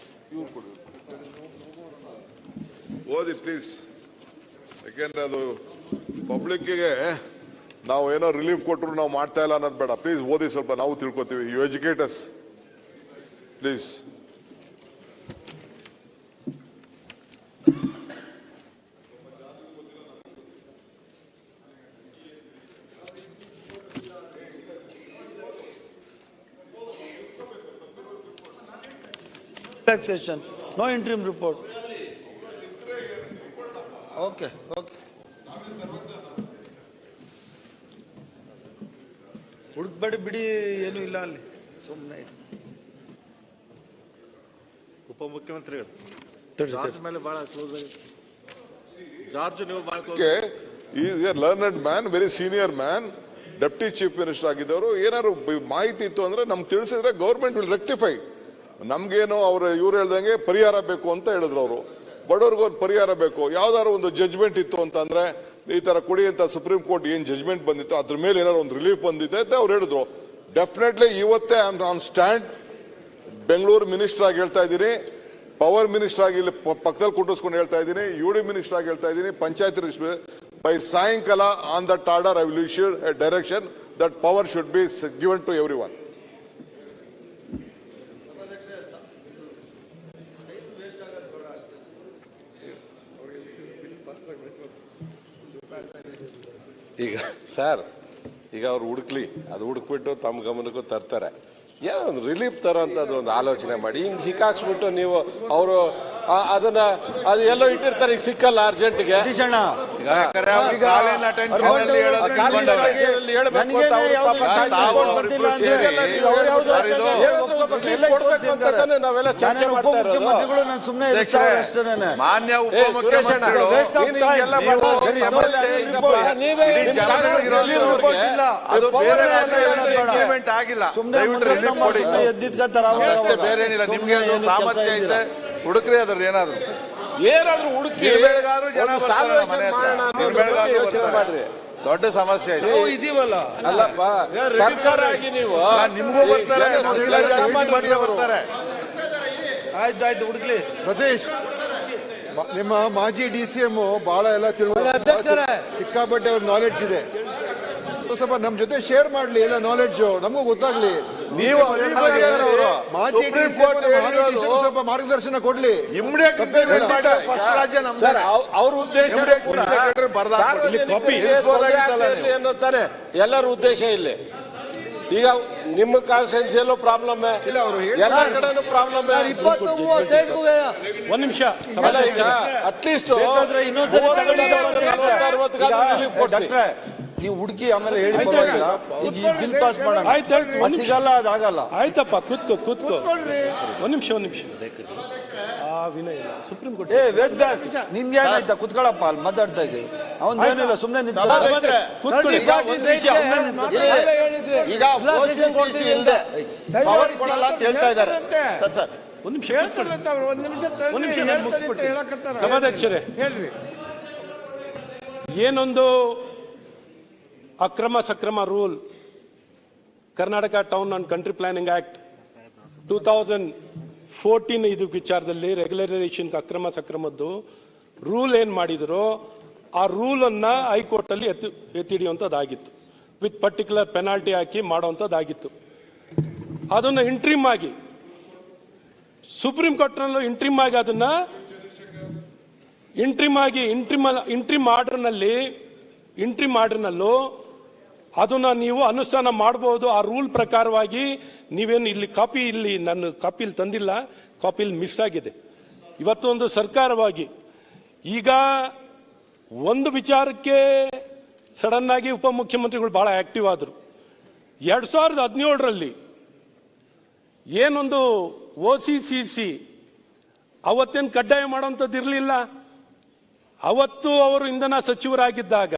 ಓದಿ ಪ್ಲೀಸ್. ಯಾಕೆಂದ್ರೆ ಅದು ಪಬ್ಲಿಕ್ಕಿಗೆ ನಾವು ಏನೋ ರಿಲೀಫ್ ಕೊಟ್ಟರು ನಾವು ಮಾಡ್ತಾ ಇಲ್ಲ ಅನ್ನೋದು ಬೇಡ. ಪ್ಲೀಸ್ ಓದಿ, ಸ್ವಲ್ಪ ನಾವು ತಿಳ್ಕೊತೀವಿ. You educate us please. Taxation, no interim report. Okay. ಹುಡುಕ್ಬೇಡಿ ಬಿಡಿ, ಏನು ಇಲ್ಲ ಅಲ್ಲಿ, ಸುಮ್ಮನೆ ಉಪಮುಖ್ಯಮಂತ್ರಿಗಳು ಜಾರ್ಜ್ ಮೇಲೆ ಬಹಳ ಕ್ಲೋಸ್ ಆಗಿದೆ. ಜಾರ್ಜ್ ನೀವು ಬಹಳ close. Is a learned man, very senior man, deputy chief minister ಆಗಿದ್ದವರು. ಏನಾದ್ರು ಮಾಹಿತಿ ಇತ್ತು ಅಂದ್ರೆ ನಮ್ಗೆ ತಿಳಿಸಿದ್ರೆ ಗೌರ್ಮೆಂಟ್ ವಿಲ್ ರೆಕ್ಟಿಫೈ. ನಮ್ಗೇನೋ ಇವ್ರು ಹೇಳ್ದಂಗೆ ಪರಿಹಾರ ಬೇಕು ಅಂತ ಹೇಳಿದ್ರು ಅವರು. ಬಡವ್ರಿಗೂ ಒಂದು ಪರಿಹಾರ ಬೇಕು. ಯಾವ್ದಾದ್ರು ಒಂದು ಜಜ್ಮೆಂಟ್ ಇತ್ತು ಅಂತಂದ್ರೆ ಈ ತರ ಕೊಡಿ ಅಂತ ಸುಪ್ರೀಂ ಕೋರ್ಟ್ ಏನ್ ಜಜ್ಮೆಂಟ್ ಬಂದಿತ್ತು ಅದ್ರ ಮೇಲೆ ಏನಾದ್ರು ಒಂದು ರಿಲೀಫ್ ಬಂದಿದೆ ಅಂತ ಅವ್ರು ಹೇಳಿದ್ರು. ಡೆಫಿನೆಟ್ಲಿ ಇವತ್ತೇ ಆನ್ ಸ್ಟ್ಯಾಂಡ್. ಬೆಂಗಳೂರು ಮಿನಿಸ್ಟರ್ ಆಗಿ ಹೇಳ್ತಾ ಇದ್ದೀನಿ, ಪವರ್ ಮಿನಿಸ್ಟರ್ ಆಗಿ ಇಲ್ಲಿ ಪಕ್ಕದಲ್ಲಿ ಕುಟ್ಟಿಸ್ಕೊಂಡು ಹೇಳ್ತಾ ಇದ್ದೀನಿ, UD ಮಿನಿಸ್ಟರ್ ಆಗಿ ಹೇಳ್ತಾ ಇದ್ದೀನಿ, ಪಂಚಾಯತ್ ಬೈ ಸಾಯಂಕಾಲ on that order I will issue a direction that power should be given to every one. ಈಗ ಸರ್, ಈಗ ಅವ್ರು ಹುಡುಕ್ಲಿ, ಅದು ಹುಡುಕ್ಬಿಟ್ಟು ತಮ್ಮ ಗಮನಕ್ಕೂ ತರ್ತಾರೆ. ಏನೋ ಒಂದು ರಿಲೀಫ್ ತರೋಂಥದ್ದು ಒಂದು ಆಲೋಚನೆ ಮಾಡಿ. ಹಿಂಗೆ ಸಿಕ್ಕಾಕ್ಸ್ಬಿಟ್ಟು ನೀವು ಅವರು ಅದನ್ನ ಅದು ಎಲ್ಲೋ ಇಟ್ಟಿರ್ತಾರೆ, ಈಗ ಸಿಕ್ಕಲ್ಲ ಅರ್ಜೆಂಟ್ಗೆ. ನಾವೆಲ್ಲ ಚರ್ಚೆ ಮಾನ್ಯ ಉಪಮುಖ್ಯಮಂತ್ರಿಗಳು ಆಗಿಲ್ಲ. ಬೇರೆ ಏನಿಲ್ಲ, ನಿಮ್ಗೆ ಸಾಮರ್ಥ್ಯ ಇದೆ, ಹುಡುಕ್ರಿ ಅದ್ರ ಏನಾದ್ರು ಹುಡುಕಿ ಮಾಡ್ರಿ. ದೊಡ್ಡ ಸಮಸ್ಯೆ ಇದೀವಲ್ಲ. ಅಲ್ಲಪ್ಪ, ಸರ್ಕಾರ ಆಗಿ ನೀವು ನಿಮ್ಗೂ ಬರ್ತಾರೆ, ಬರ್ತಾರೆ. ಆಯ್ತು ಹುಡುಕ್ಲಿ. ಸತೀಶ್, ನಿಮ್ಮ ಮಾಜಿ DCM ಬಹಳ ಎಲ್ಲ ಸಿಕ್ಕಾಪಟ್ಟೆ ಅವ್ರ ನಾಲೆಡ್ಜ್ ಇದೆ. ಸ್ವಲ್ಪ ನಮ್ ಜೊತೆ ಶೇರ್ ಮಾಡ್ಲಿ, ಎಲ್ಲ ನಾಲೆಡ್ಜ್ ನಮಗೂ ಗೊತ್ತಾಗ್ಲಿ. ನೀವು ಮಾಜಿ ಸ್ವಲ್ಪ ಮಾರ್ಗದರ್ಶನ ಕೊಡ್ಲಿ. ಅವ್ರ ಉದ್ದೇಶ ತಾನೆ, ಎಲ್ಲರ ಉದ್ದೇಶ ಇಲ್ಲಿ. ಈಗ ನಿಮ್ಮ ಕಾನ್ಸ್ಟಿಟ್ಯೂನ್ಸಿಯಲ್ಲೂ ಪ್ರಾಬ್ಲಮ್, ಎಲ್ಲ ಕಡೆನೂ ಪ್ರಾಬ್ಲಮ್. ಒಂದ್ ನಿಮಿಷ, ಈಗ ಅಟ್ಲೀಸ್ಟ್ ನೀವು ಹುಡುಕಿ ಆಮೇಲೆ ಹೇಳಿ ಪರವಾಗಿಲ್ಲ. ಈಗ ಈ ಬಿಲ್ ಪಾಸ್ ಮಾಡೋಣ, ಸಿಗಲ್ಲ ಅದಾಗಲ್ಲ. ಆಯ್ತಪ್ಪ, ಕೂತ್ಕೋ. ಒಂದ್ ನಿಮಿಷ. ವಿನಯ್, ಸುಪ್ರೀಂ ಕೋರ್ಟ್ ವೇದ್ ವ್ಯಾಸ್, ನಿಂದೇನಾಯ್ತಾ? ಕುತ್ಕೊಳ್ಳಪ್ಪ, ಅಲ್ಲಿ ಮಾತಾಡ್ತಾ ಇದ್ದೀವಿ. ಅವನ್ದೇನಿಲ್ಲ, ಸುಮ್ಮನೆ ಈಗ ಪವರ್ ಕೊಡಲ್ಲ ಅಂತ ಹೇಳ್ತಾ ಇದ್ದಾರೆ. ಸರ್ ಒಂದು ನಿಮಿಷ ಒಂದು ನಿಮಿಷ ನಾನು ಮುಗಿಸ್ಬಿಡ್ತೀನಿ. ಸಭಾಧ್ಯಕ್ಷರೇ, ಹೇಳ್ರಿ. ಏನೊಂದು Akrama Sakrama rule Karnataka town and country planning act 2014 ಇದು ವಿಚಾರದಲ್ಲಿ ರೆಗ್ಯುಲರೈಸೇಷನ್ ಅಕ್ರಮ ಸಕ್ರಮದ್ದು ರೂಲ್ ಏನ್ ಮಾಡಿದ್ರು ಆ ರೂಲ್ ಅನ್ನ ಹೈಕೋರ್ಟ್ ಅಲ್ಲಿ ಎತ್ತಿಡಿಯುವಂಥದ್ದಾಗಿತ್ತು. ವಿತ್ ಪರ್ಟಿಕ್ಯುಲರ್ ಪೆನಾಲ್ಟಿ ಹಾಕಿ ಮಾಡುವಂಥದ್ದಾಗಿತ್ತು. ಅದನ್ನ ಇಂಟ್ರಿಮ್ ಆಗಿ ಸುಪ್ರೀಂ ಕೋರ್ಟ್ನಲ್ಲೂ ಇಂಟ್ರಿಮ್ ಆಗಿ ಅದನ್ನ ಇಂಟ್ರಿಮ್ ಆರ್ಡರ್ನಲ್ಲೂ ಅದನ್ನ ನೀವು ಅನುಷ್ಠಾನ ಮಾಡಬಹುದು. ಆ ರೂಲ್ ಪ್ರಕಾರವಾಗಿ ನೀವೇನು ಇಲ್ಲಿ ನನ್ನ ಕಾಪಿಲಿ ತಂದಿಲ್ಲ, ಕಾಪಿಲಿ ಮಿಸ್ ಆಗಿದೆ. ಇವತ್ತು ಒಂದು ಸರ್ಕಾರವಾಗಿ ಈಗ ಒಂದು ವಿಚಾರಕ್ಕೆ ಸಡನ್ ಆಗಿ ಉಪಮುಖ್ಯಮಂತ್ರಿಗಳು ಬಹಳ ಆಕ್ಟಿವ್ ಆದರು. 2017ರಲ್ಲಿ ಏನೊಂದು OCCC ಅವತ್ತೇನು ಕಡ್ಡಾಯ ಮಾಡುವಂಥದ್ದು ಇರಲಿಲ್ಲ. ಅವತ್ತು ಅವರು ಇಂಧನ ಸಚಿವರಾಗಿದ್ದಾಗ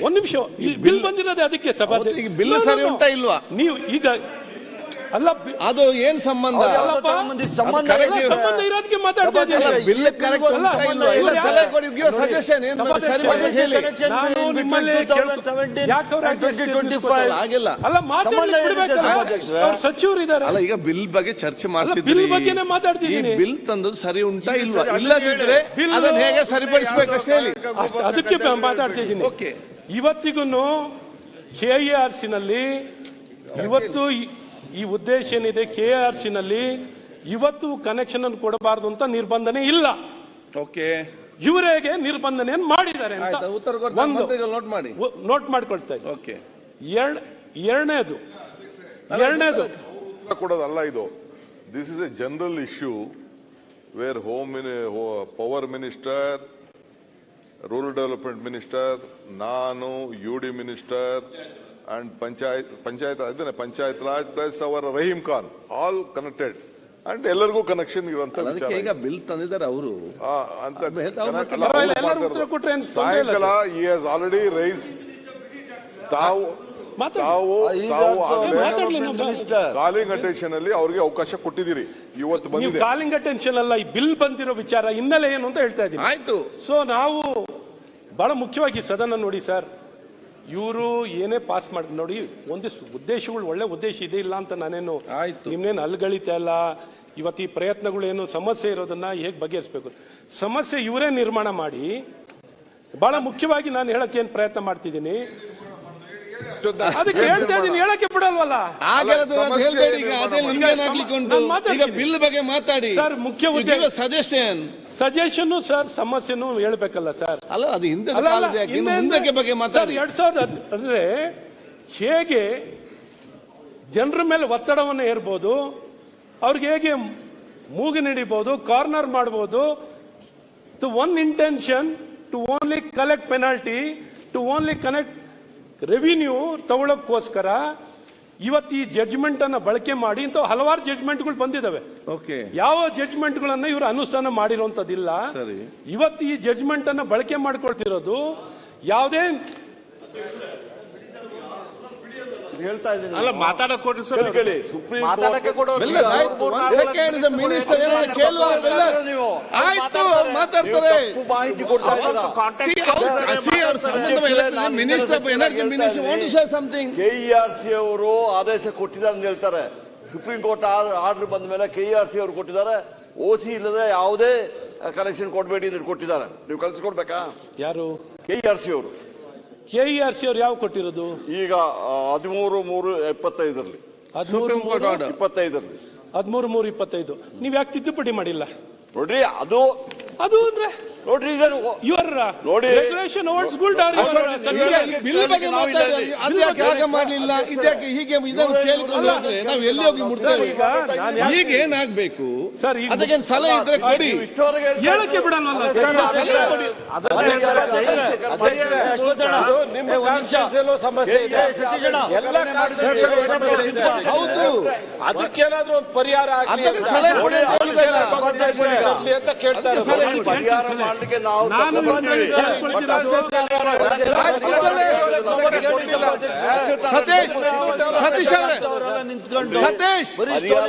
ಒಂದು ನಿಮಿಷ ಬಿಲ್ ಬಂದಿರೋದೇ ಅದಕ್ಕೆ ಸಭಾಧ್ಯಕ್ಷ ಬಿಲ್ ಸರಿ ಉಂಟಾ ಇಲ್ವಾ? ನೀವು ಈಗ ಅಲ್ಲ ಅದು ಏನ್ ಸಂಬಂಧ ಇರೋದಕ್ಕೆ ಮಾತಾಡ್ತಾ ಸಚಿವರು ಇದ್ದಾರೆ. ಅಲ್ಲ, ಈಗ ಬಿಲ್ ಬಗ್ಗೆ ಚರ್ಚೆ ಬಿಲ್ ಮಾಡ್ತಿದ್ದೀವಿ. ಬಗ್ಗೆನೇ ಮಾತಾಡ್ತಿದ್ದೀನಿ. ಬಿಲ್ ತಂದು ಸರಿ ಉಂಟಾ ಇಲ್ವಾ? ಇಲ್ಲದಿದ್ರೆ ಅದನ್ನ ಹೇಗೆ ಸರಿಪಡಿಸಬೇಕಷ್ಟೇ ಹೇಳಿ. ಅದಕ್ಕೆ ಮಾತಾಡ್ತಿದ್ದೀನಿ. ಇವತ್ತಿಗೂ KRC ನಲ್ಲಿ ಇವತ್ತು ಈ ಉದ್ದೇಶ ಏನಿದೆ, KRC ನಲ್ಲಿ ಇವತ್ತು ಕನೆಕ್ಷನ್ ಅನ್ನು ಕೊಡಬಾರದು ಅಂತ ನಿರ್ಬಂಧನೆ ಇಲ್ಲ. ಇವರಿಗೆ ನಿರ್ಬಂಧನೆ ಮಾಡಿದ್ದಾರೆ ಅಂತ ನೋಟ್ ಮಾಡ್ಕೊಳ್ತಾ ಇದ್ದಾರೆ. ಎರಡನೇದು ಕೊಡೋದಲ್ಲ ಇದು. This is a general issue where power minister, rural development minister, ನಾನು, UD minister and Panchayat Raj plus our Rahim Khan, all connected and ಎಲ್ಲರಿಗೂ ಕನೆಕ್ಷನ್ ಇರುವಂತ ವಿಚಾರ. ಈಗ ಬಿಲ್ ತಂದಿದ್ದಾರೆ ಅವರು ಸಾಯಂಕಾಲ he has already raised calling attention ಅಲ್ಲಿ ಅವ್ರಿಗೆ ಅವಕಾಶ ಕೊಟ್ಟಿದ್ದೀರಿ. ಇವತ್ತು ಬಂದಿದೆ ಕಾಲಿಂಗ್ ಅಟೆನ್ಷನ್ ಅಲ್ಲ, ಈ ಬಿಲ್ ಬಂದಿರೋ ವಿಚಾರ ಹಿನ್ನೆಲೆ ಏನು ಅಂತ ಹೇಳ್ತಾ ಇದ್ದೀನಿ. ಆಯ್ತು. ಸೊ ನಾವು ಬಹಳ ಮುಖ್ಯವಾಗಿ ಸದನ ನೋಡಿ ಸರ್, ಇವರು ಏನೇ ಪಾಸ್ ಮಾಡಿ ನೋಡಿ, ಒಂದಿಷ್ಟು ಉದ್ದೇಶಗಳು ಒಳ್ಳೆ ಉದ್ದೇಶ ಇದೆ ಇಲ್ಲ ಅಂತ ನಾನೇನು ನಿಮ್ನೇನು ಅಲ್ಗಳಿತಾ ಇಲ್ಲ. ಇವತ್ತು ಈ ಪ್ರಯತ್ನಗಳು ಏನು ಸಮಸ್ಯೆ ಇರೋದನ್ನ ಹೇಗೆ ಬಗೆಹರಿಸಬೇಕು, ಸಮಸ್ಯೆ ಇವರೇ ನಿರ್ಮಾಣ ಮಾಡಿ. ಬಹಳ ಮುಖ್ಯವಾಗಿ ನಾನು ಹೇಳಕ್ಕೆ ಏನು ಪ್ರಯತ್ನ ಮಾಡ್ತಿದ್ದೀನಿ, ಅದಕ್ಕೆ ಹೇಳ್ತಾ ಇದ್ದೀನಿ, ಹೇಳಕ್ಕೆ ಬಿಡಲ್ವಲ್ಲ. ಬಿಲ್ ಬಗ್ಗೆ ಮಾತಾಡಿ ಸರ್. ಮುಖ್ಯ ಸಜೆಷನ್ ಸರ್, ಸಮಸ್ಯೆನೂ ಹೇಳ್ಬೇಕಲ್ಲ ಸರ್. ಅಲ್ಲ, ಅದು ಹಿಂದಕ್ಕೆ ಬಗ್ಗೆ ಮಾತಾಡಿ. 2010 ಅಂದ್ರೆ ಹೇಗೆ ಜನರ ಮೇಲೆ ಒತ್ತಡವನ್ನು ಹೇರ್ಬೋದು, ಅವ್ರಿಗೆ ಹೇಗೆ ಮೂಗು ಹಿಡಿಬಹುದು, ಕಾರ್ನರ್ ಮಾಡಬಹುದು. To one intention to only collect penalty, to only connect revenue ತಗೊಳ್ಳೋಕ್ಕೋಸ್ಕರ ಇವತ್ತು ಈ ಜಡ್ಜ್ಮೆಂಟ್ ಅನ್ನ ಬಳಕೆ ಮಾಡಿ ಇಂಥ ಹಲವಾರು ಜಡ್ಜ್ಮೆಂಟ್ಗಳು ಬಂದಿದ್ದಾವೆ. ಯಾವ ಜಡ್ಜ್ಮೆಂಟ್ಗಳನ್ನ ಇವರು ಅನುಷ್ಠಾನ ಮಾಡಿರುವಂತದ್ದಿಲ್ಲ. ಇವತ್ತು ಈ ಜಡ್ಜ್ಮೆಂಟ್ ಅನ್ನ ಬಳಕೆ ಮಾಡ್ಕೊಳ್ತಿರೋದು ಯಾವುದೇ ಅಲ್ಲ, ಮಾತಾಡಕ್ ಕೊಡ್ರಿ ಸರ್. ಸುಪ್ರೀಂ ಮಿನಿಸ್ಟರ್ ಆಯ್ತು ಮಾತಾಡ್ತಾರೆ. ಮಾಹಿತಿ ಕೊಡ್ತಾ KERC ಅವರು ಆದೇಶ ಕೊಟ್ಟಿದ್ದಾರೆ ಅಂತ ಹೇಳ್ತಾರೆ. ಸುಪ್ರೀಂ ಕೋರ್ಟ್ ಆರ್ಡರ್ ಬಂದ ಮೇಲೆ KERC ಅವರು ಕೊಟ್ಟಿದ್ದಾರೆ. OC ಇಲ್ಲದೆ ಯಾವುದೇ ಕನೆಕ್ಷನ್ ಕೊಡಬೇಡಿ ಅಂತ ಕೊಟ್ಟಿದ್ದಾರೆ. ನೀವು ಕಳಿಸ್ಕೊಡ್ಬೇಕಾ? ಯಾರು? KERC ಅವರು. KERC ಅವರು ಯಾವ ಕೊಟ್ಟಿರೋದು? ಈಗ 13/3/25ರಲ್ಲಿ ಸುಪ್ರೀಂ ಕೋರ್ಟ್ ಆರ್ಡರ್ 25ರಲ್ಲಿ 13/3/25. ನೀವ್ ಯಾಕೆ ತಿದ್ದುಪಡಿ ಮಾಡಿಲ್ಲ? ನೋಡ್ರಿ, ಅದು ಅಂದ್ರೆ ನೋಡ್ರಿ, ನೋಡಿ ರೆಗ್ಯುಲೇಷನ್ ಓಲ್ಡ್ಸ್ ಗುಡ್ ಆರ್ ಬಿಲ್ ಬಗ್ಗೆ ಮಾತಾಡಿ. ಅದ್ಯಾಕೆ ಹಾಗೆ ಮಾಡಲಿಲ್ಲ, ಇದ್ಯಾಕೆ ಹೀಗೆ ಇದನ್ನು ಕೇಳಿಕೊಂಡು ಹೋದ್ರೆ ನಾವು ಎಲ್ಲಿ ಹೋಗಿ ಮುಟ್ತೇವೆ? ಈಗ ಏನಾಗಬೇಕು ಸರ್? ಅದಕ್ಕೆ ಸಲಹೆ ಇದ್ರೆ ಕೊಡಿ. ಹೇಳಕ್ಕೆ ಬಿಡಲ್ವಲ್ಲ ಸಲಹೆ ಕೊಡಿ. ಸಮಸ್ಯೆ ಇದೆ. ಹೌದು, ಅದಕ್ಕೇನಾದ್ರೂ ಒಂದು ಪರಿಹಾರ ಆಗ್ಲಿ ಅಂತ ಕೇಳ್ತಾ ಇರೋದು. ಪರಿಹಾರ ಮಾಡಲಿಕ್ಕೆ ನಾವು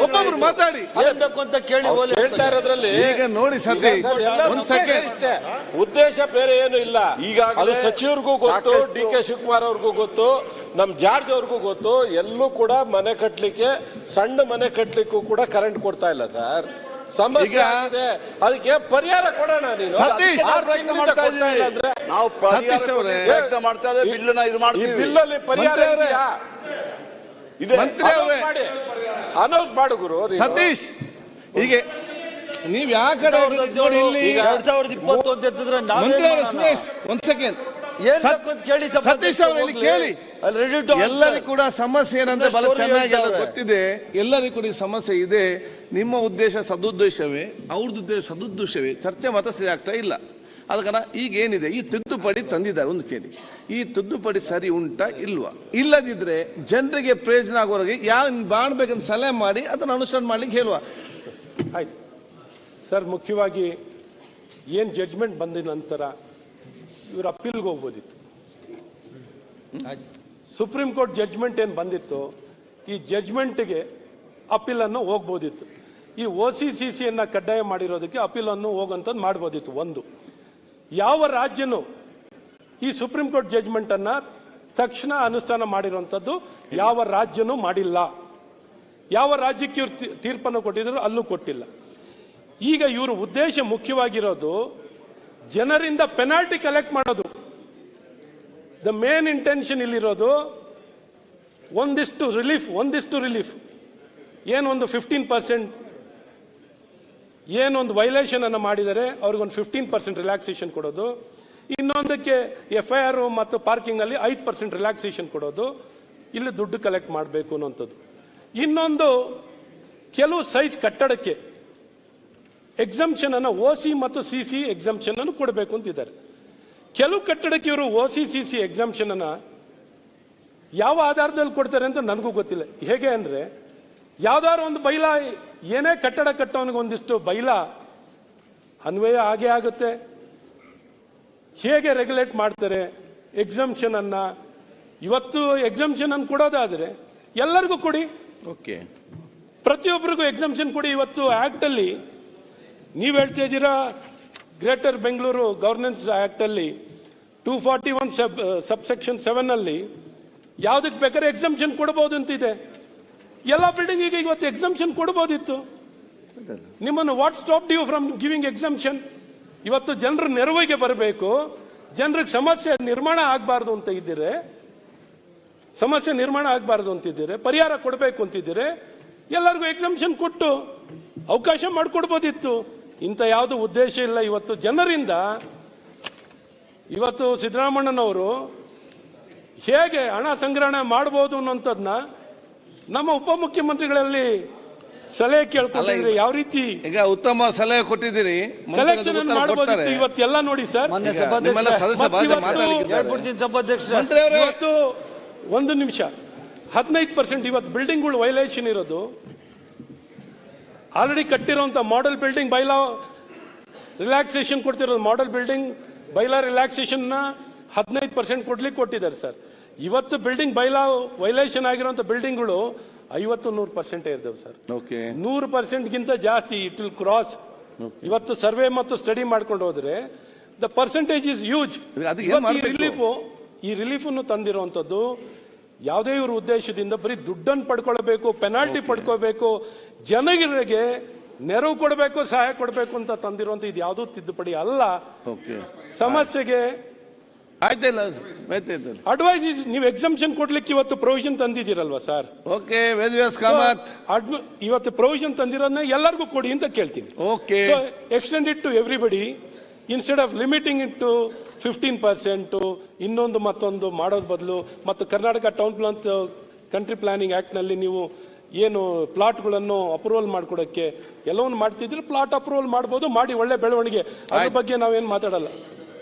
ಒಬ್ಬೊಬ್ರು ಮಾತಾಡಿ ಹೇಳ್ತಾ ಇರೋದ್ರಲ್ಲಿ ಈಗ ನೋಡಿ ಸತೀಶ್ ಒಂದ್ ಸೆಕೆಂಡ್, ಉದ್ದೇಶ ಬೇರೆ ಏನು ಇಲ್ಲ. ಈಗ ಅದು ಸಚಿವರಿಗೂ ಗೊತ್ತು, ಡಿ ಕೆ ಶಿವಕುಮಾರ್ ಅವ್ರಿಗೂ ಗೊತ್ತು, ನಮ್ ಜಾರ್ಜ್ ಅವ್ರಿಗೂ ಗೊತ್ತು. ಎಲ್ಲೂ ಕೂಡ ಮನೆ ಕಟ್ಲಿಕ್ಕೆ, ಸಣ್ಣ ಮನೆ ಕಟ್ಲಿಕ್ಕೂ ಕೂಡ ಕರೆಂಟ್ ಕೊಡ್ತಾ ಇಲ್ಲ ಸರ್. ಸಮಸ್ಯೆ ಆಗಿದೆ, ಅದಕ್ಕೆ ಪರಿಹಾರ ಕೊಡೋಣ. ನೀನು ಸತೀಶ್ ಪ್ರಯತ್ನ ಮಾಡ್ತಾ ಇದ್ದೀವಿ ಅಂದ್ರೆ ನಾವು ಪ್ರಯತ್ನ ಮಾಡ್ತಾ ಇದ್ದೀವಿ. ಬಿಲ್ಲನ್ನ ಇದು ಮಾಡ್ತೀವಿ. ಬಿಲ್ಲಲ್ಲಿ ಪರಿಹಾರ ಇದೆ, ಅನೌನ್ಸ್ ಮಾಡು ಗುರು. ಸತೀಶ್ ಈಗ ನೀವ್ ಯಾವ ಕಡೆ ನೋಡಿ, ಇಲ್ಲಿ 2020 ಅಂತ ಎತ್ತಿದ್ರೆ ಸುರೇಶ್ ಒಂದ್ ಸೆಕೆಂಡ್ ಸತೀಶ್ ಅವರು ಇಲ್ಲಿ ಕೇಳಿ. ಎಲ್ಲರಿಗೂ ಕೂಡ ಸಮಸ್ಯೆ ಏನಂತ ಬಹಳ ಚೆನ್ನಾಗಿ ಗೊತ್ತಿದೆ. ಎಲ್ಲರಿಗೂ ಕೂಡ ಈ ಸಮಸ್ಯೆ ಇದೆ. ನಿಮ್ಮ ಉದ್ದೇಶ ಸದುದ್ದೇಶವೇ, ಅವ್ರದ್ದು ಉದ್ದೇಶ ಸದುದ್ದೇಶವೇ, ಚರ್ಚೆ ಮಾತ್ರ ಸರಿ ಆಗ್ತಾ ಇಲ್ಲ. ಅದಕ್ಕೆ ಈಗ ಏನಿದೆ, ಈ ತಿದ್ದುಪಡಿ ತಂದಿದ್ದಾರೆ. ಒಂದು ಕೇಳಿ, ಈ ತಿದ್ದುಪಡಿ ಸರಿ ಉಂಟಾ ಇಲ್ವಾ? ಇಲ್ಲದಿದ್ರೆ ಜನರಿಗೆ ಪ್ರಯೋಜನ ಆಗೋರಿಗೆ ಯಾವ ಮಾಡಬೇಕಂತ ಸಲಹೆ ಮಾಡಿ ಅದನ್ನು ಅನುಷ್ಠಾನ ಮಾಡ್ಲಿಕ್ಕೆ ಹೇಳುವ. ಆಯ್ತು ಸರ್. ಮುಖ್ಯವಾಗಿ ಏನು ಜಡ್ಜ್ಮೆಂಟ್ ಬಂದ ನಂತರ ಇವರು ಅಪೀಲ್ಗೆ ಹೋಗ್ಬೋದಿತ್ತು. ಸುಪ್ರೀಂ ಕೋರ್ಟ್ ಜಡ್ಜ್ಮೆಂಟ್ ಏನು ಬಂದಿತ್ತು, ಈ ಜಡ್ಜ್ಮೆಂಟ್ಗೆ ಅಪೀಲನ್ನು ಹೋಗ್ಬೋದಿತ್ತು. ಈ OCCCಯನ್ನು ಕಡ್ಡಾಯ ಮಾಡಿರೋದಕ್ಕೆ ಅಪೀಲನ್ನು ಹೋಗಂಥದ್ದು ಮಾಡ್ಬೋದಿತ್ತು. ಒಂದು, ಯಾವ ರಾಜ್ಯನೂ ಈ ಸುಪ್ರೀಂ ಕೋರ್ಟ್ ಜಡ್ಜ್ಮೆಂಟನ್ನು ತಕ್ಷಣ ಅನುಷ್ಠಾನ ಮಾಡಿರೋಂಥದ್ದು ಯಾವ ರಾಜ್ಯನೂ ಮಾಡಿಲ್ಲ. ಯಾವ ರಾಜ್ಯಕ್ಕೆ ಇವ್ರು ತೀರ್ಪನ್ನು ಕೊಟ್ಟಿದ್ರು ಅಲ್ಲೂ ಕೊಟ್ಟಿಲ್ಲ. ಈಗ ಇವರು ಉದ್ದೇಶ ಮುಖ್ಯವಾಗಿರೋದು ಜನರಿಂದ ಪೆನಾಲ್ಟಿ ಕಲೆಕ್ಟ್ ಮಾಡೋದು. ದ ಮೇನ್ ಇಂಟೆನ್ಷನ್ ಇಲ್ಲಿರೋದು ಒಂದಿಷ್ಟು ರಿಲೀಫ್ ಏನೊಂದು 15% ಏನೊಂದು ವೈಲೇಷನ್ ಅನ್ನು ಮಾಡಿದರೆ ಅವ್ರಿಗೊಂದು 15% ರಿಲ್ಯಾಕ್ಸೇಷನ್ ಕೊಡೋದು. ಇನ್ನೊಂದಕ್ಕೆ FIR ಮತ್ತು ಪಾರ್ಕಿಂಗಲ್ಲಿ 5% ರಿಲ್ಯಾಕ್ಸೇಷನ್ ಕೊಡೋದು. ಇಲ್ಲಿ ದುಡ್ಡು ಕಲೆಕ್ಟ್ ಮಾಡಬೇಕು ಅನ್ನೋಂಥದ್ದು. ಇನ್ನೊಂದು, ಕೆಲವು ಸೈಜ್ ಕಟ್ಟಡಕ್ಕೆ ಎಕ್ಸಂಪ್ಷನ್ ಅನ್ನು OC ಮತ್ತು CC ಎಕ್ಸಂಪ್ಷನ್ ಅನ್ನು ಕೊಡಬೇಕು ಅಂತಿದ್ದಾರೆ. ಕೆಲವು ಕಟ್ಟಡಕ್ಕೆ ಇವರು OC CC ಎಕ್ಸಂಪ್ಷನ್ ಅನ್ನ ಯಾವ ಆಧಾರದಲ್ಲಿ ಕೊಡ್ತಾರೆ ಅಂತ ನನಗೂ ಗೊತ್ತಿಲ್ಲ. ಹೇಗೆ ಅಂದ್ರೆ, ಯಾವ್ದಾದ್ರು ಒಂದು ಬೈಲಾ, ಏನೇ ಕಟ್ಟಡ ಕಟ್ಟೋನಿಗೆ ಒಂದಿಷ್ಟು ಬೈಲಾ ಅನ್ವಯ ಆಗೇ ಆಗುತ್ತೆ. ಹೇಗೆ ರೆಗ್ಯುಲೇಟ್ ಮಾಡ್ತಾರೆ ಎಕ್ಸಂಪ್ಷನ್ ಅನ್ನ? ಇವತ್ತು ಎಕ್ಸಂಪ್ಷನ್ ಅನ್ನು ಕೊಡೋದಾದ್ರೆ ಎಲ್ಲರಿಗೂ ಕೊಡಿ, ಓಕೆ, ಪ್ರತಿಯೊಬ್ಬರಿಗೂ ಎಕ್ಸಂಪ್ಷನ್ ಕೊಡಿ. ಇವತ್ತು ಆಕ್ಟ್ ಅಲ್ಲಿ ನೀವು ಹೇಳ್ತಾ ಇದ್ದೀರಾ, ಗ್ರೇಟರ್ ಬೆಂಗಳೂರು ಗವರ್ನೆನ್ಸ್ ಆಕ್ಟ್ ಅಲ್ಲಿ 241 ಸಬ್ಸೆಕ್ಷನ್ 7 ಅಲ್ಲಿ ಯಾವುದಕ್ಕೆ ಬೇಕಾದ್ರೆ ಎಕ್ಸಂಪ್ಷನ್ ಕೊಡಬಹುದು ಅಂತಿದೆ. ಎಲ್ಲ ಬಿಲ್ಡಿಂಗಿಗೆ ಇವತ್ತು ಎಕ್ಸಂಪ್ಷನ್ ಕೊಡಬಹುದಿತ್ತು. ನಿಮ್ಮನ್ನು what stop you from giving exemption? ಇವತ್ತು ಜನರ ನೆರವಿಗೆ ಬರಬೇಕು, ಜನರಿಗೆ ಸಮಸ್ಯೆ ನಿರ್ಮಾಣ ಆಗಬಾರ್ದು ಅಂತ ಇದ್ದೀರಿ, ಪರಿಹಾರ ಕೊಡಬೇಕು ಅಂತಿದ್ದೀರಿ, ಎಲ್ಲರಿಗೂ ಎಕ್ಸಂಪ್ಷನ್ ಕೊಟ್ಟು ಅವಕಾಶ ಮಾಡಿಕೊಡ್ಬೋದಿತ್ತು. ಇಂಥ ಯಾವುದು ಉದ್ದೇಶ ಇಲ್ಲ. ಇವತ್ತು ಜನರಿಂದ ಇವತ್ತು ಸಿದ್ದರಾಮಣ್ಣನವರು ಹೇಗೆ ಹಣ ಸಂಗ್ರಹಣೆ ಮಾಡಬಹುದು ಅನ್ನೋಂಥದ್ದನ್ನ ನಮ್ಮ ಉಪಮುಖ್ಯಮಂತ್ರಿಗಳಲ್ಲಿ ಸಲಹೆ ಕೇಳ್ಕೊಂಡಿದ್ರಿ. ಯಾವ ರೀತಿ ಈಗ ಉತ್ತಮ ಸಲಹೆ ಕೊಟ್ಟಿದ್ದೀರಿ, ಕಲೆಕ್ಷನ್ ಮಾಡಬಹುದಿತ್ತು. ಇವತ್ತೆಲ್ಲ ನೋಡಿ ಸರ್, ಇವತ್ತು 1 ನಿಮಿಷ 15% ಇವತ್ತು ಬಿಲ್ಡಿಂಗ್ಗಳು ವೈಲೇಷನ್ ಇರೋದು. ಆಲ್ರೆಡಿ ಕಟ್ಟಿರುವಂತ ಮಾಡೆಲ್ ಬಿಲ್ಡಿಂಗ್ ಬೈಲಾ ರಿಲ್ಯಾಕ್ಸೇಷನ್ ಕೊಡ್ತಿರೋದು, ಮಾಡೆಲ್ ಬಿಲ್ಡಿಂಗ್ ಬೈಲಾ ರಿಲ್ಯಾಕ್ಸೇಷನ್ 15% ಕೊಡ್ಲಿಕ್ಕೆ ಕೊಟ್ಟಿದ್ದಾರೆ ಸರ್. ಇವತ್ತು ಬಿಲ್ಡಿಂಗ್ ಬೈಲಾ ವೈಲೇಷನ್ ಆಗಿರುವಂತ ಬಿಲ್ಡಿಂಗ್ಗಳು 50-100% ಇರ್ತವೆ ಸರ್. 100%ಗಿಂತ ಜಾಸ್ತಿ ಇಟ್ ವಿಲ್ ಕ್ರಾಸ್. ಇವತ್ತು ಸರ್ವೆ ಮತ್ತು ಸ್ಟಡಿ ಮಾಡ್ಕೊಂಡು ಹೋದ್ರೆ ದ ಪರ್ಸೆಂಟೇಜ್ ಇಸ್ ಹ್ಯೂಜ್. ಈ ರಿಲೀಫನ್ನು ತಂದಿರುವಂತದ್ದು ಯಾವುದೇ ಇವ್ರ ಉದ್ದೇಶದಿಂದ ಬರೀ ದುಡ್ಡನ್ನು ಪಡ್ಕೊಳ್ಬೇಕು, ಪೆನಾಲ್ಟಿ ಪಡ್ಕೋಬೇಕು, ಜನರಿಗೆ ನೆರವು ಕೊಡಬೇಕು, ಸಹಾಯ ಕೊಡಬೇಕು ಅಂತ ತಂದಿರುವಂತ ಇದು ಯಾವುದೂ ತಿದ್ದುಪಡಿ ಅಲ್ಲ. ಸಮಸ್ಯೆಗೆ ಅಡ್ವೈಸ್ ನೀವು ಎಕ್ಸಂಪ್ಷನ್ ಕೊಡ್ಲಿಕ್ಕೆ ಇವತ್ತು ಪ್ರೊವಿಷನ್ ತಂದಿದ್ದೀರಲ್ವಾ ಸರ್? ಓಕೆ, ಇವತ್ತು ಪ್ರೊವಿಷನ್ ತಂದಿರೋದನ್ನ ಎಲ್ಲರಿಗೂ ಕೊಡಿ ಅಂತ ಕೇಳ್ತೀನಿ. Okay, extend it to everybody instead of limiting it to 15%. ಇನ್ನೊಂದು ಮತ್ತೊಂದು ಮಾಡೋದ್ ಬದಲು, ಮತ್ತು Karnataka town plan country planning act ನಲ್ಲಿ ನೀವು ಏನು ಪ್ಲಾಟ್ಗಳನ್ನು ಅಪ್ರೂವಲ್ ಮಾಡ್ಕೊಡಕ್ಕೆ ಎಲ್ಲವನ್ನು ಮಾಡ್ತಿದ್ರೆ ಪ್ಲಾಟ್ ಅಪ್ರೂವಲ್ ಮಾಡ್ಬೋದು, ಮಾಡಿ ಒಳ್ಳೆ ಬೆಳವಣಿಗೆ. ಅದ್ರ ಬಗ್ಗೆ ನಾವೇನು ಮಾತಾಡಲ್ಲ.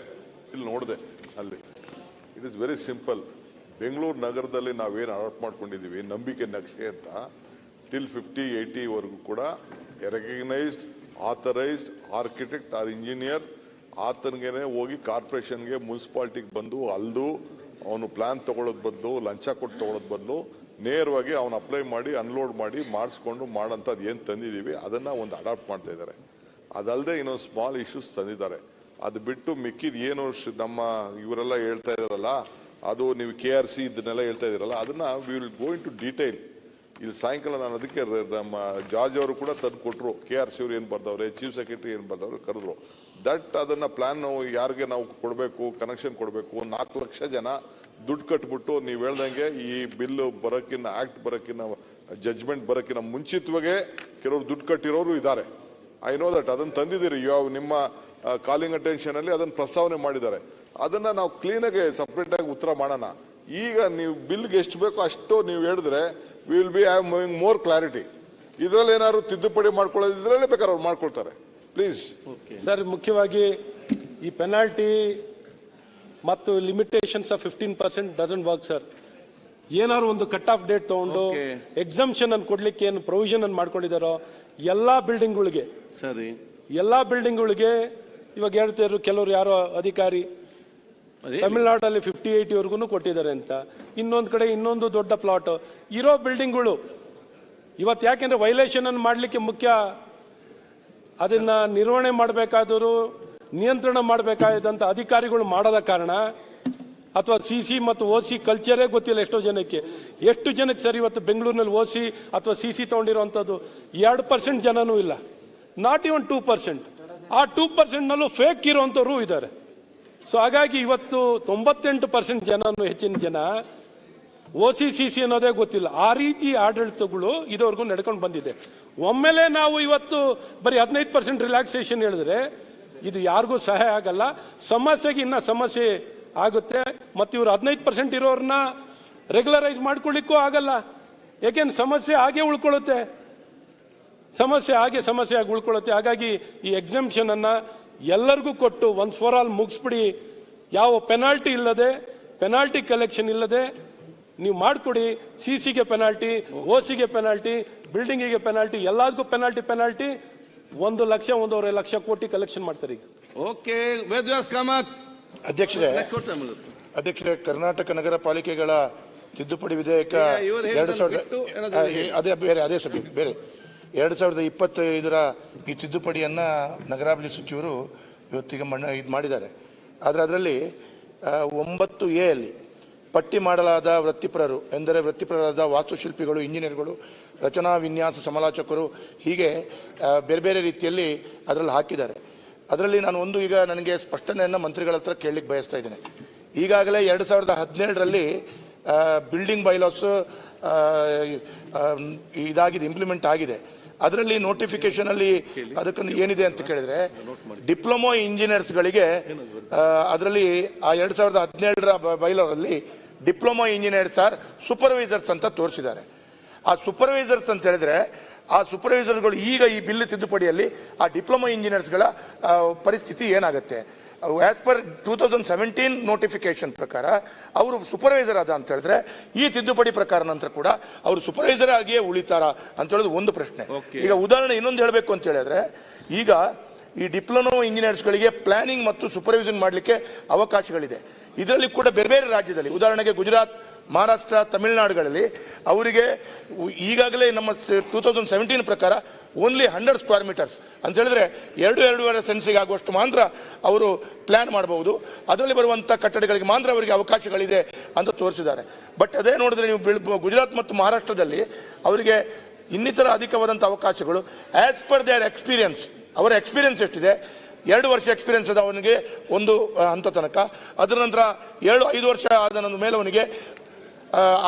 ಇಲ್ಲಿ ನೋಡಿದೆ, ಅಲ್ಲಿ it is very simple. Bengaluru ನಗರದಲ್ಲಿ ನಾವೇನು ಅಡಾಪ್ಟ್ ಮಾಡ್ಕೊಂಡಿದ್ದೀವಿ ನಂಬಿಕೆ ನಕ್ಷೆ ಅಂತ, ಟಿಲ್ 50-80 ವರೆಗೂ ಕೂಡ recognised authorised architect or engineer ಆತನಿಗೆ ಹೋಗಿ ಕಾರ್ಪೊರೇಷನ್ಗೆ ಮುನ್ಸಿಪಾಲ್ಟಿಗೆ ಬಂದು ಅಲ್ದು ಅವನು ಪ್ಲಾನ್ ತಗೊಳ್ಳೋದ್ ಬದಲು ಲಂಚ ಕೊಟ್ಟು ತಗೊಳ್ಳೋದ್ ಬದಲು ನೇರವಾಗಿ ಅವನು ಅಪ್ಲೈ ಮಾಡಿ ಅನ್ಲೋಡ್ ಮಾಡಿ ಮಾಡಿಸ್ಕೊಂಡು ಮಾಡೋಂಥದ್ದು ಏನು ತಂದಿದ್ದೀವಿ ಅದನ್ನ ಒಂದು ಅಡಾಪ್ಟ್ ಮಾಡ್ತಾ ಇದ್ದಾರೆ. ಅದಲ್ಲದೆ ಇನ್ನೊಂದು ಸ್ಮಾಲ್ ಇಶ್ಯೂಸ್ ತಂದಿದ್ದಾರೆ. ಅದು ಬಿಟ್ಟು ಮಿಕ್ಕಿದ ಏನು ನಮ್ಮ ಇವರೆಲ್ಲ ಹೇಳ್ತಾ ಇದಾರಲ್ಲ, ಅದು ನೀವು KRC ಇದನ್ನೆಲ್ಲ ಹೇಳ್ತಾ ಇದ್ದೀರಲ್ಲ, ಅದನ್ನ we will go into detail. ಇಲ್ಲಿ ಸಾಯಂಕಾಲ ನಾನು ಅದಕ್ಕೆ ನಮ್ಮ ಜಾರ್ಜ್ ಅವರು ಕೂಡ ತಂದು ಕೊಟ್ಟರು. KRC ಅವರು ಏನು ಬರ್ದವ್ರೆ, ಚೀಫ್ ಸೆಕ್ರೆಟರಿ ಏನು ಬರ್ದವ್ರೆ ಕರೆದ್ರು. ದಟ್ ಅದನ್ನ ಪ್ಲಾನ್ ಯಾರಿಗೆ ನಾವು ಕೊಡಬೇಕು, ಕನೆಕ್ಷನ್ ಕೊಡಬೇಕು, 4 ಲಕ್ಷ ಜನ ದುಡ್ಡು ಕಟ್ಬಿಟ್ಟು ನೀವು ಹೇಳ್ದಂಗೆ ಈ ಬಿಲ್ ಬರೋಕ್ಕಿಂತ ಆಕ್ಟ್ ಬರೋಕ್ಕಿಂತ ಜಡ್ಜ್ಮೆಂಟ್ ಬರೋಕ್ಕಿಂತ ಮುಂಚಿತವಾಗೆ ಕೆಲವರು ದುಡ್ಡು ಕಟ್ಟಿರೋರು ಇದ್ದಾರೆ. I know that. ಅದನ್ನು ತಂದಿದ್ದೀರಿ ನಿಮ್ಮ ಕಾಲಿಂಗ್ ಅಟೆನ್ಷನ್ ಅಲ್ಲಿ ಅದನ್ನು ಪ್ರಸ್ತಾವನೆ ಮಾಡಿದ್ದಾರೆ. ಅದನ್ನ ನಾವು ಕ್ಲೀನಾಗಿ ಸಪ್ರೇಟ್ ಆಗಿ ಉತ್ತರ ಮಾಡೋಣ. ಈಗ ನೀವು ಬಿಲ್ಗೆ ಎಷ್ಟು ಬೇಕೋ ಅಷ್ಟು ನೀವು ಹೇಳಿದ್ರೆ we will be having more clarity. ಇದರಲ್ಲಿ ಏನಾದ್ರು ತಿದ್ದುಪಡಿ ಮಾಡ್ಕೊಳ್ಳೋದಿದ್ರಲ್ಲೇ ಬೇಕಾದ್ರೆ ಅವ್ರು ಮಾಡ್ಕೊಳ್ತಾರೆ. ಪ್ಲೀಸ್ ಸರ್, ಮುಖ್ಯವಾಗಿ ಈ ಪೆನಾಲ್ಟಿ ಮತ್ತು limitations of 15% doesn't work sir. ಏನಾದ್ರು ಒಂದು ಕಟ್ ಆಫ್ ಡೇಟ್ ತಗೊಂಡು ಎಕ್ಸಂಪ್ಷನ್ ಅನ್ನು ಕೊಡ್ಲಿಕ್ಕೆ ಏನು ಪ್ರೊವಿಷನ್ ಅನ್ನು ಮಾಡ್ಕೊಂಡಿದ್ದಾರೋ ಎಲ್ಲಾ ಬಿಲ್ಡಿಂಗ್ಗಳಿಗೆ ಸರಿ, ಎಲ್ಲಾ ಬಿಲ್ಡಿಂಗ್ಗಳಿಗೆ ಇವಾಗ ಹೇಳ್ತಿದ್ರು ಕೆಲವರು ಯಾರೋ ಅಧಿಕಾರಿ ತಮಿಳುನಾಡಲ್ಲಿ 50-80 ವರೆಗೂ ಕೊಟ್ಟಿದ್ದಾರೆ ಅಂತ. ಇನ್ನೊಂದು ಕಡೆ ಇನ್ನೊಂದು ದೊಡ್ಡ ಪ್ಲಾಟ್ ಇರೋ ಬಿಲ್ಡಿಂಗ್ಗಳು ಇವತ್ತು ಯಾಕೆಂದ್ರೆ ವೈಲೇಷನ್ ಅನ್ನು ಮಾಡಲಿಕ್ಕೆ ಮುಖ್ಯ ಅದನ್ನ ನಿರ್ವಹಣೆ ಮಾಡಬೇಕಾದರೂ ನಿಯಂತ್ರಣ ಮಾಡಬೇಕಾದಂಥ ಅಧಿಕಾರಿಗಳು ಮಾಡದ ಕಾರಣ ಅಥವಾ CC ಮತ್ತು OC ಕಲ್ಚರೇ ಗೊತ್ತಿಲ್ಲ ಎಷ್ಟೋ ಜನಕ್ಕೆ. ಎಷ್ಟು ಜನಕ್ಕೆ ಸರ್ ಇವತ್ತು ಬೆಂಗಳೂರಿನಲ್ಲಿ OC ಅಥವಾ CC ತಗೊಂಡಿರುವಂಥದ್ದು 2% ಜನನೂ ಇಲ್ಲ, ನಾಟ್ ಇವನ್ 2%. ಆ 2%ನಲ್ಲೂ ಫೇಕ್ ಇರುವಂಥವ್ರು ಇದ್ದಾರೆ. ಸೊ ಹಾಗಾಗಿ ಇವತ್ತು 98% ಜನನು ಹೆಚ್ಚಿನ ಜನ OC CC ಅನ್ನೋದೇ ಗೊತ್ತಿಲ್ಲ. ಆ ರೀತಿ ಆಡಳಿತಗಳು ಇದುವರೆಗೂ ನಡ್ಕೊಂಡು ಬಂದಿದೆ. ಒಮ್ಮೆಲೆ ನಾವು ಇವತ್ತು ಬರೀ 15% ರಿಲ್ಯಾಕ್ಸೇಷನ್ ಹೇಳಿದ್ರೆ ಇದು ಯಾರಿಗೂ ಸಹಾಯ ಆಗಲ್ಲ, ಸಮಸ್ಯೆಗೆ ಇನ್ನ ಸಮಸ್ಯೆ ಆಗುತ್ತೆ. ಮತ್ತು ಇವರು 15% ಇರೋರನ್ನ ರೆಗ್ಯುಲರೈಸ್ ಮಾಡ್ಕೊಳ್ಳಿಕ್ಕೂ ಆಗಲ್ಲ. ಯಾಕೆಂದ್ರೆ ಸಮಸ್ಯೆ ಹಾಗೆ ಉಳ್ಕೊಳ್ಳುತ್ತೆ, ಸಮಸ್ಯೆ ಆಗಿ ಉಳ್ಕೊಳ್ಳುತ್ತೆ. ಹಾಗಾಗಿ ಈ ಎಕ್ಸಂಪ್ಷನ್ ಅನ್ನ ಎಲ್ಲರಿಗೂ ಕೊಟ್ಟು ಒನ್ಸ್ ಫಾರ್ ಆಲ್ ಮುಗಿಸ್ಬಿಡಿ. ಯಾವ ಪೆನಾಲ್ಟಿ ಇಲ್ಲದೆ, ಪೆನಾಲ್ಟಿ ಕಲೆಕ್ಷನ್ ಇಲ್ಲದೆ ನೀವು ಮಾಡಿಕೊಡಿ. CCಗೆ ಪೆನಾಲ್ಟಿ, OCಗೆ ಪೆನಾಲ್ಟಿ, ಬಿಲ್ಡಿಂಗಿಗೆ ಪೆನಾಲ್ಟಿ, ಎಲ್ಲದಕ್ಕೂ ಪೆನಾಲ್ಟಿ 1 ಲಕ್ಷ 1.5 ಲಕ್ಷ ಕೋಟಿ ಕಲೆಕ್ಷನ್ ಮಾಡ್ತಾರೆ ಈಗ. ಓಕೆ, ವೇದವ್ಯಾಸ್ ಕಾಮತ್. ಅಧ್ಯಕ್ಷರೇ, ಕರ್ನಾಟಕ ನಗರ ಪಾಲಿಕೆಗಳ ತಿದ್ದುಪಡಿ ವಿಧೇಯಕ 2025 ಈ ತಿದ್ದುಪಡಿಯನ್ನ ನಗರಾಭಿವೃದ್ಧಿ ಸಚಿವರು ಇವತ್ತಿಗೆ ಇದು ಮಾಡಿದ್ದಾರೆ. ಆದರೆ ಅದರಲ್ಲಿ 9A ಅಲ್ಲಿ ಪಟ್ಟಿ ಮಾಡಲಾದ ವೃತ್ತಿಪರರು ಎಂದರೆ ವೃತ್ತಿಪರರಾದ ವಾಸ್ತುಶಿಲ್ಪಿಗಳು, ಇಂಜಿನಿಯರ್ಗಳು, ರಚನಾ ವಿನ್ಯಾಸ ಸಮಾಲೋಚಕರು, ಹೀಗೆ ಬೇರೆ ಬೇರೆ ರೀತಿಯಲ್ಲಿ ಅದರಲ್ಲಿ ಹಾಕಿದ್ದಾರೆ. ಅದರಲ್ಲಿ ನಾನು ಈಗ ನನಗೆ ಸ್ಪಷ್ಟನೆಯನ್ನು ಮಂತ್ರಿಗಳ ಹತ್ರ ಕೇಳಲಿಕ್ಕೆ ಬಯಸ್ತಾ ಇದ್ದೇನೆ. ಈಗಾಗಲೇ 2017ರಲ್ಲಿ ಬಿಲ್ಡಿಂಗ್ ಬೈಲಾಸ್ ಇದಾಗಿದೆ, ಇಂಪ್ಲಿಮೆಂಟ್ ಆಗಿದೆ. ಅದರಲ್ಲಿ ನೋಟಿಫಿಕೇಶನ್ ಅಲ್ಲಿ ಅದಕ್ಕೆ ಏನಿದೆ ಅಂತ ಕೇಳಿದ್ರೆ ಡಿಪ್ಲೊಮಾ ಇಂಜಿನಿಯರ್ಸ್ಗಳಿಗೆ ಅದರಲ್ಲಿ ಆ 2017ರ ಬೈಲಾದಲ್ಲಿ ಡಿಪ್ಲೊಮಾ ಇಂಜಿನಿಯರ್ಸ್ ಆರ್ ಸೂಪರ್ವೈಸರ್ಸ್ ಅಂತ ತೋರಿಸಿದ್ದಾರೆ. ಆ ಸೂಪರ್ವೈಸರ್ಸ್ ಅಂತ ಹೇಳಿದ್ರೆ ಆ ಸೂಪರ್ವೈಸರ್ಗಳು ಈಗ ಈ ಬಿಲ್ ತಿದ್ದುಪಡಿಯಲ್ಲಿ ಆ ಡಿಪ್ಲೊಮಾ ಇಂಜಿನಿಯರ್ಸ್ಗಳ ಪರಿಸ್ಥಿತಿ ಏನಾಗುತ್ತೆ? ಆಸ್ ಪರ್ 2017 ನೋಟಿಫಿಕೇಶನ್ ಪ್ರಕಾರ ಅವರು ಸೂಪರ್ವೈಸರ್ ಆದ ಅಂತ ಹೇಳಿದ್ರೆ ಈ ತಿದ್ದುಪಡಿ ಪ್ರಕಾರ ನಂತರ ಕೂಡ ಅವರು ಸೂಪರ್ವೈಸರ್ ಆಗಿಯೇ ಉಳಿತಾರ ಅಂತ ಹೇಳೋದು ಒಂದು ಪ್ರಶ್ನೆ. ಈಗ ಉದಾಹರಣೆ ಇನ್ನೊಂದು ಹೇಳಬೇಕು ಅಂತ ಹೇಳಿದ್ರೆ, ಈಗ ಈ ಡಿಪ್ಲೊಮಾ ಇಂಜಿನಿಯರ್ಸ್ಗಳಿಗೆ ಪ್ಲಾನಿಂಗ್ ಮತ್ತು ಸೂಪರ್ವಿಷನ್ ಮಾಡಲಿಕ್ಕೆ ಅವಕಾಶಗಳಿದೆ. ಇದರಲ್ಲಿ ಕೂಡ ಬೇರೆ ಬೇರೆ ರಾಜ್ಯದಲ್ಲಿ, ಉದಾಹರಣೆಗೆ ಗುಜರಾತ್, ಮಹಾರಾಷ್ಟ್ರ, ತಮಿಳುನಾಡುಗಳಲ್ಲಿ ಅವರಿಗೆ ಈಗಾಗಲೇ ನಮ್ಮ 2017 ಪ್ರಕಾರ ಓನ್ಲಿ 100 ಸ್ಕ್ವೇರ್ ಮೀಟರ್ಸ್ ಅಂತ ಹೇಳಿದ್ರೆ 2-2.5 ಸೆನ್ಸಿಗೆ ಆಗುವಷ್ಟು ಮಾತ್ರ ಅವರು ಪ್ಲಾನ್ ಮಾಡಬಹುದು. ಅದರಲ್ಲಿ ಬರುವಂಥ ಕಟ್ಟಡಗಳಿಗೆ ಮಾತ್ರ ಅವರಿಗೆ ಅವಕಾಶಗಳಿದೆ ಅಂತ ತೋರಿಸಿದ್ದಾರೆ. ಬಟ್ ಅದೇ ನೋಡಿದ್ರೆ ನೀವು ಗುಜರಾತ್ ಮತ್ತು ಮಹಾರಾಷ್ಟ್ರದಲ್ಲಿ ಅವರಿಗೆ ಇನ್ನಿತರ ಅಧಿಕವಾದಂಥ ಅವಕಾಶಗಳು ಆಸ್ ಪರ್ ದೇರ್ ಎಕ್ಸ್ಪೀರಿಯನ್ಸ್, ಅವರ ಎಕ್ಸ್ಪೀರಿಯನ್ಸ್ ಎಷ್ಟಿದೆ, 2 ವರ್ಷ ಎಕ್ಸ್ಪೀರಿಯನ್ಸ್ ಅದ ಅವನಿಗೆ ಒಂದು ಹಂತ ತನಕ, ಅದರ ನಂತರ 7-5 ವರ್ಷ ಆದ ಮೇಲೆ ಅವನಿಗೆ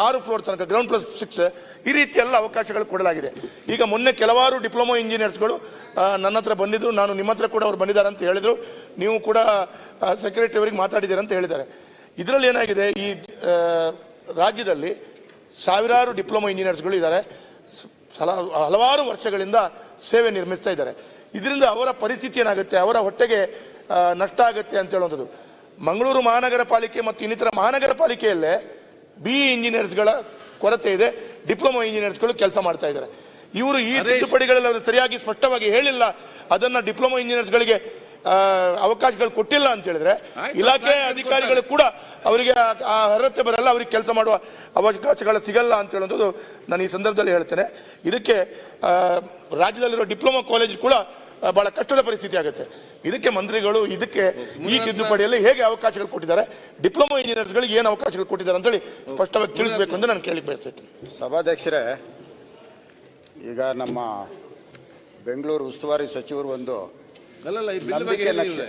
6 ಫ್ಲೋರ್ ತನಕ, ಗ್ರೌಂಡ್ +6, ಈ ರೀತಿ ಎಲ್ಲ ಅವಕಾಶಗಳು ಕೊಡಲಾಗಿದೆ. ಈಗ ಮೊನ್ನೆ ಕೆಲವಾರು ಡಿಪ್ಲೊಮಾ ಇಂಜಿನಿಯರ್ಸ್ಗಳು ನನ್ನ ಹತ್ರ ಬಂದಿದ್ರು, ನಾನು ನಿಮ್ಮ ಹತ್ರ ಕೂಡ ಅವ್ರು ಬಂದಿದ್ದಾರೆ ಅಂತ ಹೇಳಿದ್ರು, ನೀವು ಕೂಡ ಸೆಕ್ರೆಟರಿ ಅವರಿಗೆ ಮಾತಾಡಿದ್ದೀರ ಅಂತ ಹೇಳಿದ್ದಾರೆ. ಇದರಲ್ಲಿ ಏನಾಗಿದೆ, ಈ ರಾಜ್ಯದಲ್ಲಿ ಸಾವಿರಾರು ಡಿಪ್ಲೊಮಾ ಇಂಜಿನಿಯರ್ಸ್ಗಳು ಇದ್ದಾರೆ, ಹಲವಾರು ವರ್ಷಗಳಿಂದ ಸೇವೆ ನಿರ್ಮಿಸ್ತಾ ಇದ್ದಾರೆ. ಇದರಿಂದ ಅವರ ಪರಿಸ್ಥಿತಿ ಏನಾಗುತ್ತೆ, ಅವರ ಹೊಟ್ಟೆಗೆ ನಷ್ಟ ಆಗುತ್ತೆ ಅಂತ ಹೇಳುವಂಥದ್ದು. ಮಂಗಳೂರು ಮಹಾನಗರ ಪಾಲಿಕೆ ಮತ್ತು ಇನ್ನಿತರ ಮಹಾನಗರ ಪಾಲಿಕೆಯಲ್ಲೇ BE ಇಂಜಿನಿಯರ್ಸ್ಗಳ ಕೊರತೆ ಇದೆ. ಡಿಪ್ಲೊಮಾ ಇಂಜಿನಿಯರ್ಸ್ಗಳು ಕೆಲಸ ಮಾಡ್ತಾ ಇದ್ದಾರೆ. ಇವರು ಈ ತಿದ್ದುಪಡಿಗಳಲ್ಲಿ ಸರಿಯಾಗಿ ಸ್ಪಷ್ಟವಾಗಿ ಹೇಳಿಲ್ಲ, ಅದನ್ನ ಡಿಪ್ಲೊಮಾ ಇಂಜಿನಿಯರ್ಸ್ಗಳಿಗೆ ಅವಕಾಶಗಳು ಕೊಟ್ಟಿಲ್ಲ ಅಂತ ಹೇಳಿದ್ರೆ ಇಲಾಖೆ ಅಧಿಕಾರಿಗಳು ಕೂಡ ಅವರಿಗೆ ಆ ಅರ್ಹತೆ ಬರಲ್ಲ, ಅವರಿಗೆ ಕೆಲಸ ಮಾಡುವ ಅವಕಾಶಗಳು ಸಿಗಲ್ಲ ಅಂತ ಹೇಳೋದು ನಾನು ಈ ಸಂದರ್ಭದಲ್ಲಿ ಹೇಳ್ತೇನೆ. ಇದಕ್ಕೆ ರಾಜ್ಯದಲ್ಲಿರೋ ಡಿಪ್ಲೊಮಾ ಕಾಲೇಜ್ ಕೂಡ ಬಹಳ ಕಷ್ಟದ ಪರಿಸ್ಥಿತಿ ಆಗುತ್ತೆ. ಇದಕ್ಕೆ ಮಂತ್ರಿಗಳು ಇದಕ್ಕೆ ಈ ತಿದ್ದುಪಡಿಯಲ್ಲಿ ಹೇಗೆ ಅವಕಾಶಗಳು ಕೊಟ್ಟಿದ್ದಾರೆ, ಡಿಪ್ಲೊಮಾ ಇಂಜಿನಿಯರ್ಸ್ಗಳಿಗೆ ಏನು ಅವಕಾಶಗಳು ಕೊಟ್ಟಿದ್ದಾರೆ ಅಂತೇಳಿ ಸ್ಪಷ್ಟವಾಗಿ ತಿಳಿಸಬೇಕು ಅಂತ ನಾನು ಕೇಳಿ ಬಯಸ್ತೇನೆ. ಸಭಾಧ್ಯಕ್ಷರೇ, ಈಗ ನಮ್ಮ ಬೆಂಗಳೂರು ಉಸ್ತುವಾರಿ ಸಚಿವರು ಒಂದು ನಂಬಿಕೆ ನಕ್ಷೆ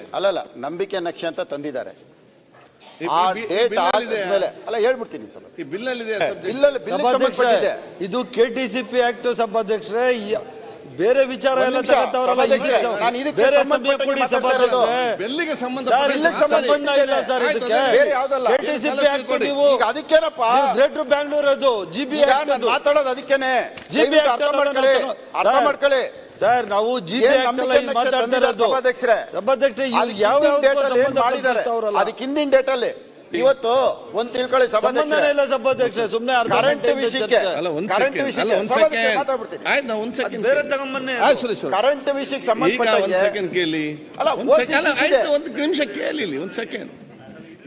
ನಂಬಿಕೆ ನಕ್ಷೆ ಅಂತ ತಂದಿದ್ದಾರೆ. ಆ ಡೇಟ್ ಆದ್ಮೇಲೆ ಹೇಳ್ಬಿಡ್ತೀನಿ ಇದು KTCP ಆಕ್ಟ್ ಸಭಾಧ್ಯಕ್ಷರೇ, ಬೇರೆ ವಿಚಾರ ಎಲ್ಲ ತಗೋತಾವ್ರಲ್ಲ, ಬೇರೆ ಸಮಯ ಕೊಡಿ ಸಭಾಧ್ಯಕ್ಷರೇ. ಸಂಬಂಧ ಇಲ್ಲ ಸರ್ ಇದಕ್ಕೆ. KTCP ಆಕ್ಟ್ ನೀವು ಅದಕ್ಕೇನಪ್ಪ ಗ್ರೇಟರ್ ಬ್ಯಾಂಗ್ಳೂರ್ ಅದು GB ಮಾತಾಡೋದು ಅದಕ್ಕೇನೆ. GB ಅರ್ಥ ಮಾಡ್ಕೊಳ್ಳಿ ಸರ್, ನಾವು GB ಮಾತಾಡ್ತಾ ಇರೋದು ಸಭಾಧ್ಯಕ್ಷರೇ. ಯಾವ ಅದಕ್ಕೆ ಹಿಂದಿನ ಡೇಟ್ ಅಲ್ಲಿ ಇವತ್ತು ಒಂದು ತಿಳ್ಕೊಳ್ಳಿ ಸಭಾಧ್ಯಕ್ಷರೇ, ಇಲ್ಲ ಸಭಾಧ್ಯಕ್ಷರೇ, ಸುಮ್ಮನೆ ಕರೆಂಟ್ ವಿಷಯಕ್ಕೆ ಕರೆಂಟ್ ವಿಷಯಕ್ಕೆ ಸಂಬಂಧಪಟ್ಟ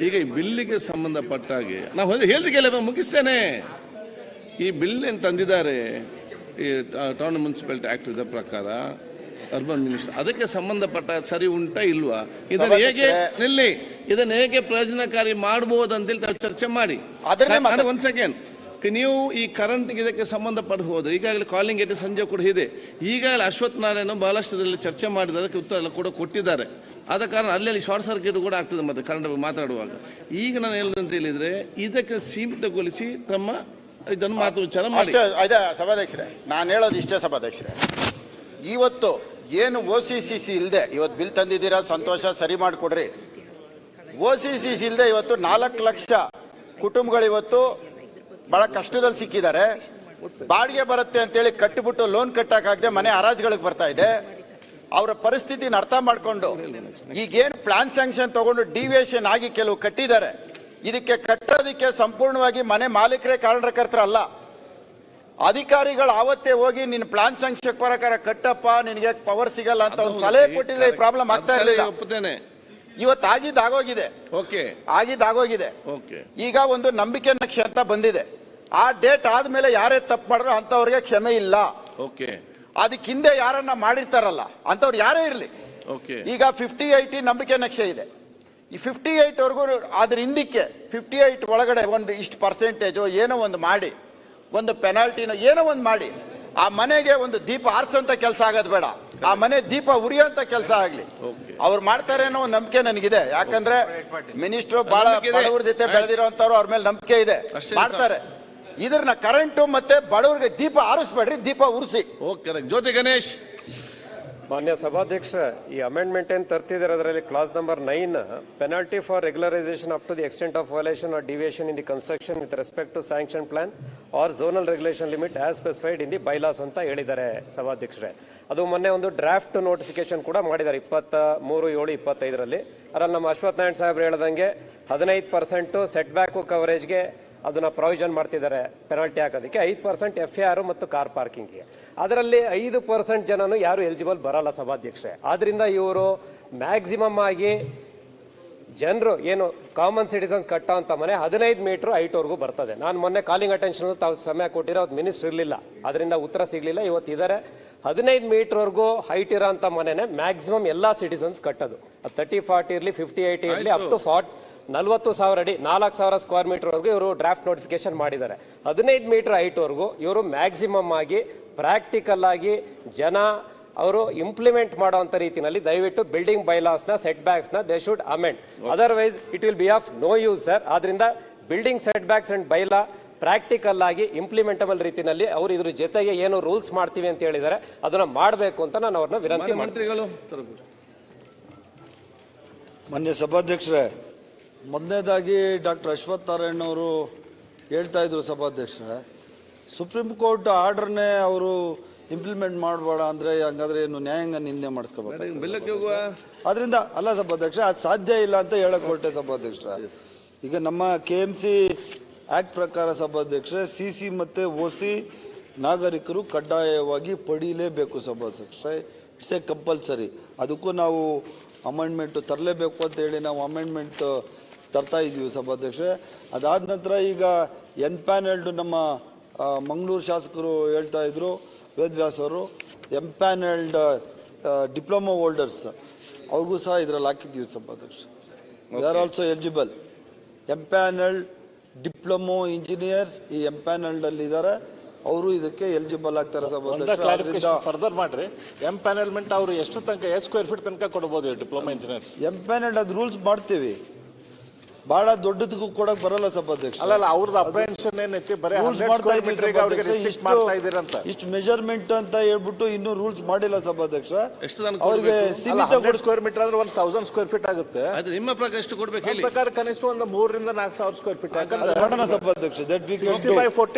ಈಗ ಈ ಬಿಲ್ಲಿಗೆ ಸಂಬಂಧಪಟ್ಟ ಹಾಗೆ ನಾವು ಹೇಳಿದ ಮುಗಿಸ್ತೇನೆ. ಈ ಬಿಲ್ ಏನು ತಂದಿದ್ದಾರೆ, ಈ ಟೌನ್ ಮುನ್ಸಿಪಾಲಿಟಿ ಆಕ್ಟ್ ಇದ ಪ್ರಕಾರ ಅರ್ಬನ್ ಮಿನಿಸ್ಟರ್, ಅದಕ್ಕೆ ಸಂಬಂಧಪಟ್ಟ ಸರಿ ಉಂಟಾ ಇಲ್ವಾ, ಇದನ್ನು ಹೇಗೆ ಪ್ರಯೋಜನಕಾರಿ ಮಾಡಬಹುದಂತೇಳಿ ತಾವು ಚರ್ಚೆ ಮಾಡಿ. ಒಂದ್ ಸೆಕೆಂಡ್, ನೀವು ಈ ಕರೆಂಟ್ಗೆ ಇದಕ್ಕೆ ಸಂಬಂಧಪಟ್ಟ ಹೋದ್ರೆ ಈಗಾಗಲೇ ಕಾಲಿಂಗ್ ಗೇಟ್ ಸಂಜೆ ಕೂಡ ಇದೆ. ಈಗಾಗಲೇ ಅಶ್ವಥ್ ನಾರಾಯಣ ಬಹಳಷ್ಟುದಲ್ಲಿ ಚರ್ಚೆ ಮಾಡಿದ ಅದಕ್ಕೆ ಉತ್ತರ ಎಲ್ಲ ಕೂಡ ಕೊಟ್ಟಿದ್ದಾರೆ. ಆದ ಕಾರಣ ಅಲ್ಲಿ ಶಾರ್ಟ್ ಸರ್ಕ್ಯೂಟ್ ಕೂಡ ಆಗ್ತದೆ ಮತ್ತೆ ಕರೆಂಟ್ ಮಾತಾಡುವಾಗ. ಈಗ ನಾನು ಹೇಳದಂತ ಹೇಳಿದ್ರೆ ಇದಕ್ಕೆ ಸೀಮಿತಗೊಳಿಸಿ ತಮ್ಮ ಇದನ್ನು ಮಾತು ವಿಚಾರ ಮಾಡಿ. ಸಭಾಧ್ಯಕ್ಷರೇ, ನಾನು ಹೇಳೋದು ಇಷ್ಟೇ ಸಭಾಧ್ಯಕ್ಷರೇ, ಇವತ್ತು ಏನು OCCC ಇಲ್ಲದೆ ಇವತ್ತು ಬಿಲ್ ತಂದಿದ್ದೀರಾ, ಸಂತೋಷ, ಸರಿ ಮಾಡಿಕೊಡ್ರಿ. OCCC ಇಲ್ಲದೆ ಇವತ್ತು 4 ಲಕ್ಷ ಕುಟುಂಬಗಳು ಇವತ್ತು ಬಹಳ ಕಷ್ಟದಲ್ಲಿ ಸಿಕ್ಕಿದ್ದಾರೆ. ಬಾಡಿಗೆ ಬರುತ್ತೆ ಅಂತೇಳಿ ಕಟ್ಟಿಬಿಟ್ಟು ಲೋನ್ ಕಟ್ಟಕ್ಕಾಗದೆ ಮನೆ ಹರಾಜುಗಳಿಗೆ ಬರ್ತಾ ಇದೆ. ಅವರ ಪರಿಸ್ಥಿತಿನ ಅರ್ಥ ಮಾಡಿಕೊಂಡು ಈಗೇನು ಪ್ಲಾನ್ ಸ್ಯಾಂಕ್ಷನ್ ತಗೊಂಡು ಡಿವಿಯೇಷನ್ ಆಗಿ ಕೆಲವು ಕಟ್ಟಿದ್ದಾರೆ, ಇದಕ್ಕೆ ಕಟ್ಟೋದಕ್ಕೆ ಸಂಪೂರ್ಣವಾಗಿ ಮನೆ ಮಾಲೀಕರೇ ಕಾರಣಕರ್ತರಲ್ಲ. ಅಧಿಕಾರಿಗಳು ಆವತ್ತೇ ಹೋಗಿ ನಿನ್ನ ಪ್ಲಾನ್ ಸ್ಯಾಂಕ್ಷನ್ ಪ್ರಕಾರ ಕಟ್ಟಪ್ಪ, ನಿನಗೆ ಪವರ್ ಸಿಗಲ್ಲ ಅಂತ ಒಂದು ಸಲಹೆ ಕೊಟ್ಟಿದ್ರೆ ಈ ಪ್ರಾಬ್ಲಮ್ ಆಗ್ತಾ ಇರಲಿಲ್ಲ. ಇವತ್ತು ಆಗಿದ್ದಾಗೋಗಿದೆ. ಈಗ ಒಂದು ನಂಬಿಕೆ ನಕ್ಷೆ ಅಂತ ಬಂದಿದೆ. ಆ ಡೇಟ್ ಆದ್ಮೇಲೆ ಯಾರೇ ತಪ್ಪು ಮಾಡಿದ್ರು ಅಂತವ್ರಿಗೆ ಕ್ಷಮೆ ಇಲ್ಲ. ಅದಕ್ಕೆ ಹಿಂದೆ ಯಾರನ್ನ ಮಾಡಿರ್ತಾರಲ್ಲ ಅಂತವ್ರು ಯಾರೇ ಇರಲಿ, ಈಗ 58 ನಂಬಿಕೆ ನಕ್ಷೆ ಇದೆ. ಈ 58 ವರೆಗೂ ಅದ್ರ ಹಿಂದಕ್ಕೆ 58 ಒಳಗಡೆ ಒಂದು ಇಷ್ಟು ಪರ್ಸೆಂಟೇಜ್ ಏನೋ ಒಂದು ಮಾಡಿ, ಒಂದು ಪೆನಾಲ್ಟಿನೋ ಏನೋ ಒಂದು ಮಾಡಿ, ಆ ಮನೆಗೆ ಒಂದು ದೀಪ ಆರಿಸಂತ ಕೆಲಸ ಆಗೋದು ಬೇಡ, ಆ ಮನೆ ದೀಪ ಉರಿಯೋಂತ ಕೆಲಸ ಆಗ್ಲಿ. ಅವ್ರು ಮಾಡ್ತಾರೆ ಅನ್ನೋ ಒಂದು ನಂಬಿಕೆ ನನಗಿದೆ. ಯಾಕಂದ್ರೆ ಮಿನಿಸ್ಟ್ರು ಬಹಳ ಬಡವ್ರ ಜೊತೆ ಬೆಳೆದಿರೋಂಥವ್ರು, ಅವ್ರ ಮೇಲೆ ನಂಬಿಕೆ ಇದೆ, ಮಾಡ್ತಾರೆ. ಇದ್ರನ್ನ ಕರೆಂಟು ಮತ್ತೆ ಬಡವರಿಗೆ ದೀಪ ಆರಿಸ್ಬೇಡ್ರಿ, ದೀಪ ಉರಿಸಿ. ಜ್ಯೋತಿ ಗಣೇಶ್. ಮಾನ್ಯ ಸಭಾಧ್ಯಕ್ಷ, ಈ ಅಮೆಂಡ್ಮೆಂಟ್ ಏನ್ ತರ್ತಿದ್ದಾರೆ ಅದರಲ್ಲಿ clause number 9 penalty for regularisation up to the extent of violation or deviation in the construction with respect to sanction plan or zonal regulation limit as specified in the bylaws ಅಂತ ಹೇಳಿದ್ದಾರೆ ಸಭಾಧ್ಯಕ್ಷರೇ. ಅದು ಮೊನ್ನೆ ಒಂದು draft notification ಕೂಡ ಮಾಡಿದ್ದಾರೆ 23/7/25ರಲ್ಲಿ. ಅದರಲ್ಲಿ ನಮ್ಮ ಅಶ್ವಥ್ ನಾರಾಯಣ್ ಸಾಹೇಬ್ರು ಹೇಳ್ದಂಗೆ 15% ಸೆಟ್ ಬ್ಯಾಕ್ ಕವರೇಜ್ಗೆ ಅದನ್ನ ಪ್ರಾವಿಷನ್ ಮಾಡ್ತಿದ್ದಾರೆ ಪೆನಾಲ್ಟಿ ಹಾಕೋದಕ್ಕೆ, 5% FAR ಮತ್ತು ಕಾರ್ ಪಾರ್ಕಿಂಗ್ಗೆ. ಅದರಲ್ಲಿ 5% ಜನನು ಯಾರು ಎಲಿಜಿಬಲ್ ಬರಲ್ಲ ಸಭಾಧ್ಯಕ್ಷರೇ. ಆದ್ರಿಂದ ಇವರು ಮ್ಯಾಕ್ಸಿಮಮ್ ಆಗಿ ಜನರು ಏನು ಕಾಮನ್ ಸಿಟಿಸನ್ಸ್ ಕಟ್ಟೋ ಅಂತ ಮನೆ 15 ಮೀಟರ್ ಹೈಟ್ವರೆಗೂ ಬರ್ತದೆ. ನಾನು ಮೊನ್ನೆ ಕಾಲಿಂಗ್ ಅಟೆನ್ಷನ್ ತಾವು ಸಮಯ ಕೊಟ್ಟಿರೋ ಅದು ಮಿನಿಸ್ಟರ್ ಇರಲಿಲ್ಲ, ಅದರಿಂದ ಉತ್ತರ ಸಿಗಲಿಲ್ಲ. ಇವತ್ತು ಇದ್ದಾರೆ 15 ಮೀಟರ್ವರೆಗೂ ಹೈಟ್ ಇರೋ ಅಂತ ಮನೆನೇ ಮ್ಯಾಕ್ಸಿಮಮ್ ಎಲ್ಲ ಸಿಟಿಸನ್ಸ್ ಕಟ್ಟೋದು. 30-40 ಇರಲಿ, 58 ಇರಲಿ, ಅಪ್ ಟು 40,000 ಅಡಿ 4,000 ಸ್ಕ್ವೇರ್ ಮೀಟರ್ವರೆಗೂ ಇವರು ಡ್ರಾಫ್ಟ್ ನೋಟಿಫಿಕೇಶನ್ ಮಾಡಿದ್ದಾರೆ. 15 ಮೀಟರ್ ಹೈಟ್ವರೆಗೂ ಇವರು ಮ್ಯಾಕ್ಸಿಮಮ್ ಆಗಿ ಪ್ರಾಕ್ಟಿಕಲ್ ಆಗಿ ಜನ ಅವರು ಇಂಪ್ಲಿಮೆಂಟ್ ಮಾಡುವಂತ ರೀತಿಯಲ್ಲಿ ದಯವಿಟ್ಟು ಬಿಲ್ಡಿಂಗ್ ಬೈಲಾಸ್ನ ಸೆಟ್ ಬ್ಯಾಕ್ಸ್ನ they should amend, otherwise it will be of no use sir. ಆದ್ರಿಂದ building setbacks and bylaw practical ಆಗಿ ಇಂಪ್ಲಿಮೆಂಟಬಲ್ ರೀತಿಯಲ್ಲಿ ಅವರು ಇದ್ರ ಜೊತೆಗೆ ಏನು ರೂಲ್ಸ್ ಮಾಡ್ತೀವಿ ಅಂತ ಹೇಳಿದ್ದಾರೆ ಅದನ್ನ ಮಾಡಬೇಕು ಅಂತ ನಾನು ಅವ್ರನ್ನ ವಿನಂತಿ ಮಾಡ್ತೀನಿ. ಮಾನ್ಯ ಸಭಾಧ್ಯಕ್ಷರೇ, ಮೊದಲನೇದಾಗಿ ಡಾಕ್ಟರ್ ಅಶ್ವಥ್ ನಾರಾಯಣ್ ಅವರು ಹೇಳ್ತಾ ಇದ್ರು ಸಭಾಧ್ಯಕ್ಷರೇ, ಸುಪ್ರೀಂ ಕೋರ್ಟ್ ಆರ್ಡರ್ನೇ ಅವರು ಇಂಪ್ಲಿಮೆಂಟ್ ಮಾಡಬೇಡ ಅಂದರೆ ಹಂಗಾದ್ರೆ ಏನು ನ್ಯಾಯಾಂಗ ನಿಂದೆ ಮಾಡಿಸ್ಕೋಬೇಕು. ಅದರಿಂದ ಅಲ್ಲ ಸಭಾಧ್ಯಕ್ಷ, ಅದು ಸಾಧ್ಯ ಇಲ್ಲ ಅಂತ ಹೇಳಕ್ ಹೊರಟೆ ಸಭಾಧ್ಯಕ್ಷರ. ಈಗ ನಮ್ಮ KMC ಆಕ್ಟ್ ಪ್ರಕಾರ ಸಭಾಧ್ಯಕ್ಷರೇ CC ಮತ್ತು OC ನಾಗರಿಕರು ಕಡ್ಡಾಯವಾಗಿ ಪಡೀಲೇಬೇಕು ಸಭಾಧ್ಯಕ್ಷರೇ. It's A compulsory. ಅದಕ್ಕೂ ನಾವು ಅಮೆಂಡ್ಮೆಂಟ್ ತರಲೇಬೇಕು ಅಂತ ಹೇಳಿ ನಾವು ಅಮೆಂಡ್ಮೆಂಟ್ ತರ್ತಾ ಇದ್ದೀವಿ ಸಭಾಧ್ಯಕ್ಷರೇ. ಅದಾದ ನಂತರ ಈಗ ಎನ್ಪ್ಯಾನೆಲ್ಡ್ ನಮ್ಮ ಮಂಗಳೂರು ಶಾಸಕರು ಹೇಳ್ತಾ ಇದ್ರು, ವೇದವ್ಯಾಸ್ ಅವರು, ಎನ್ಪ್ಯಾನೆಲ್ಡ್ ಡಿಪ್ಲೊಮಾ ಹೋಲ್ಡರ್ಸ್ ಅವ್ರಿಗೂ ಸಹ ಇದರಲ್ಲಿ ಹಾಕಿದ್ದೀವಿ ಸಭಾಧ್ಯಕ್ಷ. They are also eligible. Empanelled diploma engineers ಈ ಎನ್ಪ್ಯಾನೆಲ್ಡ್ ಅಲ್ಲಿ ಇದ್ದಾರೆ, ಅವರು ಇದಕ್ಕೆ ಎಲಿಜಿಬಲ್ ಆಗ್ತಾರೆ ಸಭಾಧ್ಯಕ್ಷ. ಫರ್ದರ್ ಮಾಡ್ರಿ. ಎಂಪ್ಯಾನೆಲ್ಮೆಂಟ್ ಅವರು ಎಷ್ಟು ತನಕ ಸ್ಕ್ವೇರ್ ಫೀಟ್ ತನಕ ಕೊಡಬಹುದು ಡಿಪ್ಲೊಮಾ ಇಂಜಿನಿಯರ್ಸ್? ಎಂಪ್ಯಾನೆಲ್ಡ್ ಅದು ರೂಲ್ಸ್ ಮಾಡ್ತೀವಿ, ಬಹಳ ದೊಡ್ಡದಕ್ಕೂ ಕೊಡಕ್ ಬರಲ್ಲ ಸಭಾಧ್ಯಕ್ಷ. ಅಲ್ಲ ಅವ್ರದ್ದು ಅಪ್ರೆನ್ಷನ್ ಏನೈತಿ, ಬರೀ ಇಷ್ಟು ಮೆಜರ್ಮೆಂಟ್ ಅಂತ ಹೇಳ್ಬಿಟ್ಟು ಇನ್ನೂ ರೂಲ್ಸ್ ಮಾಡಿಲ್ಲ ಸಭಾಧ್ಯಕ್ಷ. ಅವ್ರಿಗೆ ಸೀಮಿತ ಸ್ಕ್ವೇರ್ ಮೀಟರ್ ಅಂದ್ರೆ 1000 ಸ್ಕ್ವೇರ್ ಫೀಟ್ ಆಗುತ್ತೆ. ನಿಮ್ಮ ಪ್ರಕಾರ ಎಷ್ಟು ಕೊಡ್ಬೇಕು ಹೇಳಿ? ಪ್ರಕಾರ ಕನಿಷ್ಠ ಒಂದು 3000 ರಿಂದ 4000 ಸ್ಕ್ವೇರ್ ಫೀಟ್ ಮಾಡೋಣ ಸಭಾಧ್ಯಕ್ಷ.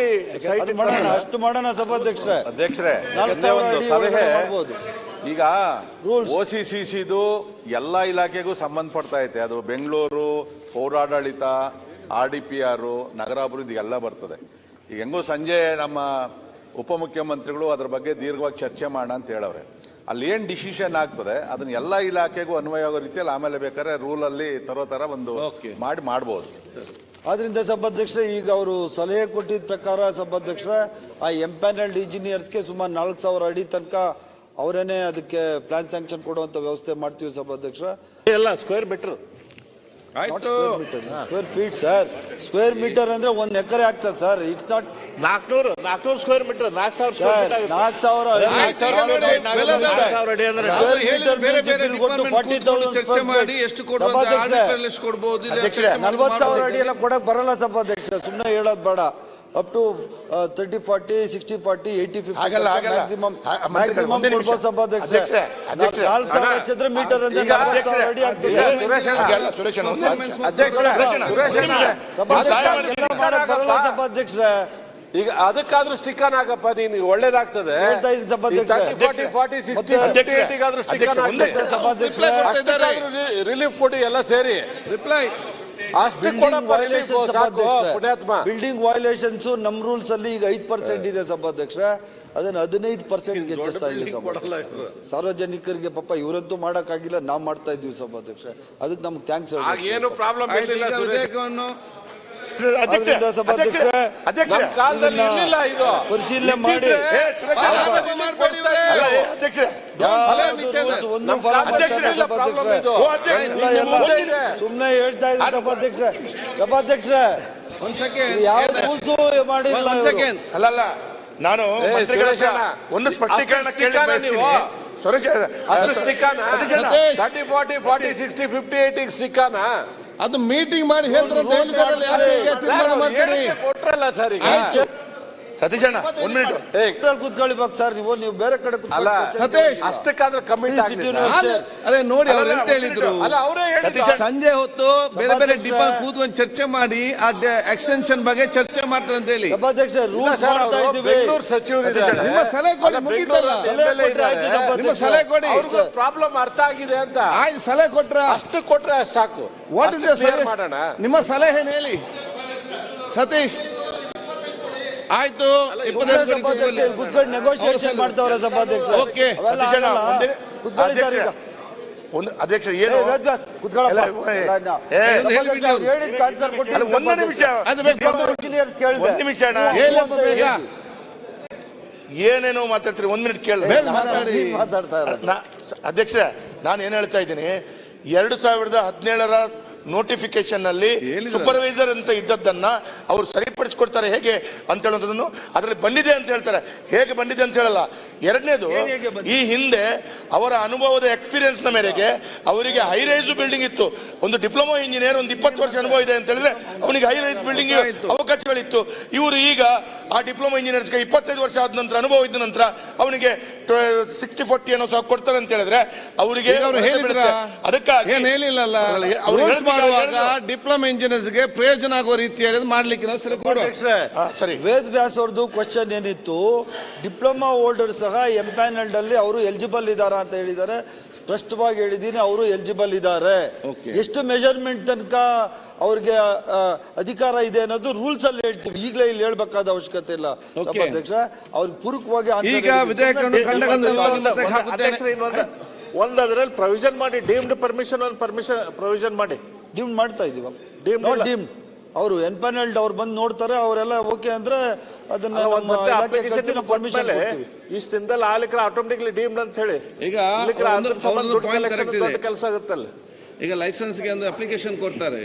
ಅಷ್ಟು ಮಾಡೋಣ ಸಭಾಧ್ಯಕ್ಷ. ಅಧ್ಯಕ್ಷರೇ, ಮಾಡ್ಬೋದು. ಈಗ OCCCದು ಎಲ್ಲ ಇಲಾಖೆಗೂ ಸಂಬಂಧಪಡ್ತಾ ಐತೆ. ಅದು ಬೆಂಗಳೂರು, ಪೌರಾಡಳಿತ, RDPR, ನಗರಾಭಿವೃದ್ಧಿ ಎಲ್ಲ ಬರ್ತದೆ. ಈಗ ಹೆಂಗೋ ಸಂಜೆ ನಮ್ಮ ಉಪಮುಖ್ಯಮಂತ್ರಿಗಳು ಅದ್ರ ಬಗ್ಗೆ ದೀರ್ಘವಾಗಿ ಚರ್ಚೆ ಮಾಡೋಣ ಅಂತ ಹೇಳವ್ರೆ. ಅಲ್ಲಿ ಏನು ಡಿಸಿಷನ್ ಆಗ್ತದೆ ಅದನ್ನ ಎಲ್ಲ ಇಲಾಖೆಗೂ ಅನ್ವಯ ಆಗೋ ರೀತಿಯಲ್ಲಿ ಆಮೇಲೆ ಬೇಕಾದ್ರೆ ರೂಲಲ್ಲಿ ತರೋ ಥರ ಒಂದು ಮಾಡ್ಬೋದು. ಆದ್ರಿಂದ ಸಭಾಧ್ಯಕ್ಷರೇ, ಈಗ ಅವರು ಸಲಹೆ ಕೊಟ್ಟಿದ್ದ ಪ್ರಕಾರ ಸಭಾಧ್ಯಕ್ಷರೇ, ಆ ಎಂಪ್ಯಾನೆಲ್ಡ್ ಇಂಜಿನಿಯರ್ಸ್ಗೆ ಸುಮಾರು 4000 ಅಡಿ ತನಕ ಅವರೇನೆ ಅದಕ್ಕೆ ಪ್ಲಾನ್ ಸ್ಯಾಂಕ್ಷನ್ ಕೊಡುವಂತ ವ್ಯವಸ್ಥೆ ಮಾಡ್ತೀವಿ ಸಭಾಧ್ಯಕ್ಷ. ಎಲ್ಲ square meter square feet sir. Square meter ಅಂದ್ರೆ 1 ಎಕರೆ ಆಗ್ತದೆ sir. It's not 400 square meter. 4000 ಚರ್ಚೆ ಮಾಡಿ ಎಷ್ಟು ಕೊಡ್ಬೋದು. 40,000 ಅಡಿ ಎಲ್ಲ ಕೊಡಕ್ ಬರಲ್ಲ ಸಭಾಧ್ಯಕ್ಷ. ಸುಮ್ಮನೆ ಹೇಳೋದು ಬೇಡ. ಅಪ್ ಟು 30, 40, 60, 40, 80, 50 ಮ್ಯಾಕ್ಸಿಮಮ್ ಕೊಡ್ಬೋದು ಸಭಾಧ್ಯಕ್ಷ. 4,000 ಚದರ ಮೀಟರ್ ಅಂದ್ರೆ 40,000 ಅಡಿ ಆಗ್ತದೆ ಸಭಾಧ್ಯಕ್ಷರೇ. ಈಗ ಅದಕ್ಕಾದ್ರೂ ಸ್ಟಿಕ್ಕನ್ ಆಗಪ್ಪ, ನೀನು ಒಳ್ಳೇದಾಗ್ತದೆ. ರಿಲೀಫ್ ಕೊಡಿ ಎಲ್ಲ ಸೇರಿ. ರಿಪ್ಲೈ ಬಿಲ್ಡಿಂಗ್ ವೈಲೇಷನ್ಸ್ ನಮ್ ರೂಲ್ಸ್ ಅಲ್ಲಿ ಈಗ 5% ಇದೆ ಸಭಾಧ್ಯಕ್ಷ. ಅದನ್ನ 15% ಹೆಚ್ಚಿಸ್ತಾ ಇದ್ದೀವಿ ಸಭಾಧ್ಯಕ್ಷ. ಸಾರ್ವಜನಿಕರಿಗೆ ಪಾಪ ಇವರಂತೂ ಮಾಡಕ್ಕಾಗಿಲ್ಲ, ನಾವು ಮಾಡ್ತಾ ಇದ್ದೀವಿ ಸಭಾಧ್ಯಕ್ಷ. ಅದಕ್ಕೆ ನಮ್ಗೆ ಥ್ಯಾಂಕ್ಸ್. ಏನು ಪ್ರಾಬ್ಲಮ್ ಪರಿಶೀಲನೆ ಮಾಡಿ ಸುಮ್ನೆ ಹೇಳ್ತಾ ಇದ್ದೀನಿ ಸಭಾಧ್ಯಕ್ಷ. ಸಭಾಧ್ಯಕ್ಷ ಯಾವ ರೂಲ್ಸು ಮಾಡಿಲ್ಲ. ಅಲ್ಲಲ್ಲ, ನಾನು ಒಂದು ಸ್ಪಷ್ಟೀಕರಣ ಕೇಳಿ ಬಯಸ್ತೀನಿ. ಸುರೇಶ್, ಅಷ್ಟು ಸ್ಟಿಕ್ಕನ 30, 40, 40, 60, 50, 80 ಸ್ಟಿಕ್ಕನ ಅದು ಮೀಟಿಂಗ್ ಮಾಡಿ ಕೊಟ್ರಲ್ಲ ಸರ್. ಈಗ ಸತೀಶ್ ಅಣ್ಣ 1 ಮಿನಿಟ್ ಕೂತ್ಕೊಳ್ಳಿ ಸರ್. ನೀವು ಬೇರೆ ಕಡೆ ಅಲ್ಲ ಸತೀಶ್, ಅಷ್ಟಕ್ಕಾದ್ರೂ ಕಮಿಟಿ ಅದೇ ನೋಡಿ ಅವ್ರು ಎಂತ ಹೇಳಿದ್ರು. ಸಂಜೆ ಹೊತ್ತು ಬೇರೆ ಬೇರೆ ಡಿಪಾರ್ಟ್ಮೆಂಟ್ ಕೂತ್ಕೊಂಡು ಚರ್ಚೆ ಮಾಡಿ ಆ ಎಕ್ಸ್ಟೆನ್ಷನ್ ಬಗ್ಗೆ ಚರ್ಚೆ ಮಾಡ್ತಾರೆ ಅಂತ ಹೇಳಿ ಸಭಾಧ್ಯಕ್ಷ. ರೂಲ್ಸ್ ಮಾಡ್ತಾ ಇದ್ದೀವಿ. ನಿಮ್ಮ ಸಲಹೆ ಕೊಡಿ, ಮುಗಿತಲ್ಲ. ನಿಮ್ಮ ಸಲಹೆ ಕೊಡಿ, ಪ್ರಾಬ್ಲಮ್ ಅರ್ಥ ಆಗಿದೆ ಅಂತ. ಆಯ್ತು, ಸಲಹೆ ಕೊಟ್ರ ಅಷ್ಟು ಕೊಟ್ರೆ ಸಾಕು. ವಾಟ್ ಇಸ್ ಮಾಡೋಣ. ನಿಮ್ಮ ಸಲಹೆ ಹೇಳಿ ಸತೀಶ್. ಆಯ್ತು, ಕುತ್ಕೊಂಡು ನೆಗೋಷಿಯೇಷನ್ ಮಾಡ್ತಾವ್ರ ಸಭಾಧ್ಯಕ್ಷ. ಒಂದು ಅಧ್ಯಕ್ಷ ಏನು ಹೇಳಿದ ನಿಮಿಷ ಅಣ್ಣ, ಏನೇನೋ ಮಾತಾಡ್ತೀರಿ. 1 ಮಿನಿಟ್ ಕೇಳಿ ಅಧ್ಯಕ್ಷ. ನಾನು ಏನ್ ಹೇಳ್ತಾ ಇದ್ದೀನಿ, 2017ರ ನೋಟಿಫಿಕೇಶನ್ ನಲ್ಲಿ ಸೂಪರ್ವೈಸರ್ ಅಂತ ಇದ್ದದ್ದನ್ನ ಅವರು ಸರಿಪಡಿಸಿಕೊಡ್ತಾರೆ ಹೇಗೆ ಅಂತ ಹೇಳೋದನ್ನು ಅದರಲ್ಲಿ ಬಂದಿದೆ ಅಂತ ಹೇಳ್ತಾರೆ. ಹೇಗೆ ಬಂದಿದೆ ಅಂತ ಹೇಳಲ್ಲ. ಎರಡನೇದು, ಈ ಹಿಂದೆ ಅವರ ಅನುಭವದ ಎಕ್ಸ್ಪೀರಿಯನ್ಸ್ ನ ಮೇರೆಗೆ ಅವರಿಗೆ ಹೈ ರೈಸ್ ಬಿಲ್ಡಿಂಗ್ ಇತ್ತು. ಒಂದು ಡಿಪ್ಲೊಮಾ ಇಂಜಿನಿಯರ್ ಒಂದು 20 ವರ್ಷ ಅನುಭವ ಇದೆ ಅಂತ ಹೇಳಿದ್ರೆ ಅವನಿಗೆ ಹೈ ರೈಸ್ ಬಿಲ್ಡಿಂಗ್ ಅವಕಾಶಗಳಿತ್ತು. ಇವರು ಈಗ ಆ ಡಿಪ್ಲೊಮಾ ಇಂಜಿನಿಯರ್ಸ್ಗೆ 25 ವರ್ಷ ಆದ ನಂತರ ಅನುಭವ ಇದ್ದ ನಂತರ ಅವನಿಗೆ 60-40 ಏನೋ ಸಹ ಕೊಡ್ತಾರೆ ಅಂತ ಹೇಳಿದ್ರೆ ಅವರಿಗೆ ಅದಕ್ಕಾಗಿ ಡಿಪ್ಲೊಮಾ ಇಂಜಿನಿಯರ್ಸ್ಗೆ ಪ್ರಯೋಜನ ಆಗುವ ರೀತಿಯಲ್ಲಿ ಮಾಡ್ಲಿಕ್ಕೆ ವೇದ್ ವ್ಯಾಸ್ ಅವ್ರದ್ದು ಕ್ವಶನ್ ಏನಿತ್ತು, ಡಿಪ್ಲೊಮಾ ಹೋಲ್ಡರ್ಸ್ ಸಹ ಎಂಪ್ಯಾನಲ್ಡ್ ಅಲ್ಲಿ ಅವರು ಎಲಿಜಿಬಲ್ ಇದ್ದಾರಾ ಅಂತ ಹೇಳಿದ್ದಾರೆ. ಸ್ಪಷ್ಟವಾಗಿ ಹೇಳಿದ್ದೀನಿ, ಅವರು ಎಲಿಜಿಬಲ್ ಇದ್ದಾರೆ. ಎಷ್ಟು ಮೆಜರ್ಮೆಂಟ್ ತನಕ ಅವ್ರಿಗೆ ಅಧಿಕಾರ ಇದೆ ಅನ್ನೋದು ರೂಲ್ಸ್ ಅಲ್ಲಿ ಹೇಳ್ತೀವಿ. ಈಗಲೇ ಇಲ್ಲಿ ಹೇಳ್ಬೇಕಾದ ಅವಶ್ಯಕತೆ ಇಲ್ಲ ಸಭಾಧ್ಯಕ್ಷ. ಅವ್ರಿಗೆ ಪೂರಕವಾಗಿ ಒಂದದ್ರಲ್ಲಿ ಪ್ರೊವಿಷನ್ ಮಾಡಿ, ಡೀಮ್ಡ್ ಪರ್ಮಿಷನ್ ಪ್ರೊವಿಷನ್ ಮಾಡಿ, ಡೀಮ್ಡ್ ಮಾಡ್ತಾ ಇದೀವಿ. ಡೀಮ್ಡ್ ಅವರು ಎನ್ಪ್ಯಾನಲ್ಡ್ ಅವ್ರು ಬಂದು ನೋಡ್ತಾರೆ, ಅವರೆಲ್ಲ ಓಕೆ ಅಂದ್ರೆ ಅದನ್ನ ಪರ್ಮಿಷನ್ ಇಷ್ಟು ದಿನದಲ್ಲಿ ಆಲಿಕ್ರ ಆಟೋಮೆಟಿಕ್ಲಿ ಡೀಮ್ಡ್ ಅಂತ ಹೇಳಿ ಈಗ ಕೆಲಸ ಆಗುತ್ತಲ್ಲ. ಈಗ ಲೈಸೆನ್ಸ್ಗೆ ಒಂದು ಅಪ್ಲಿಕೇಶನ್ ಕೊಡ್ತಾರೆ,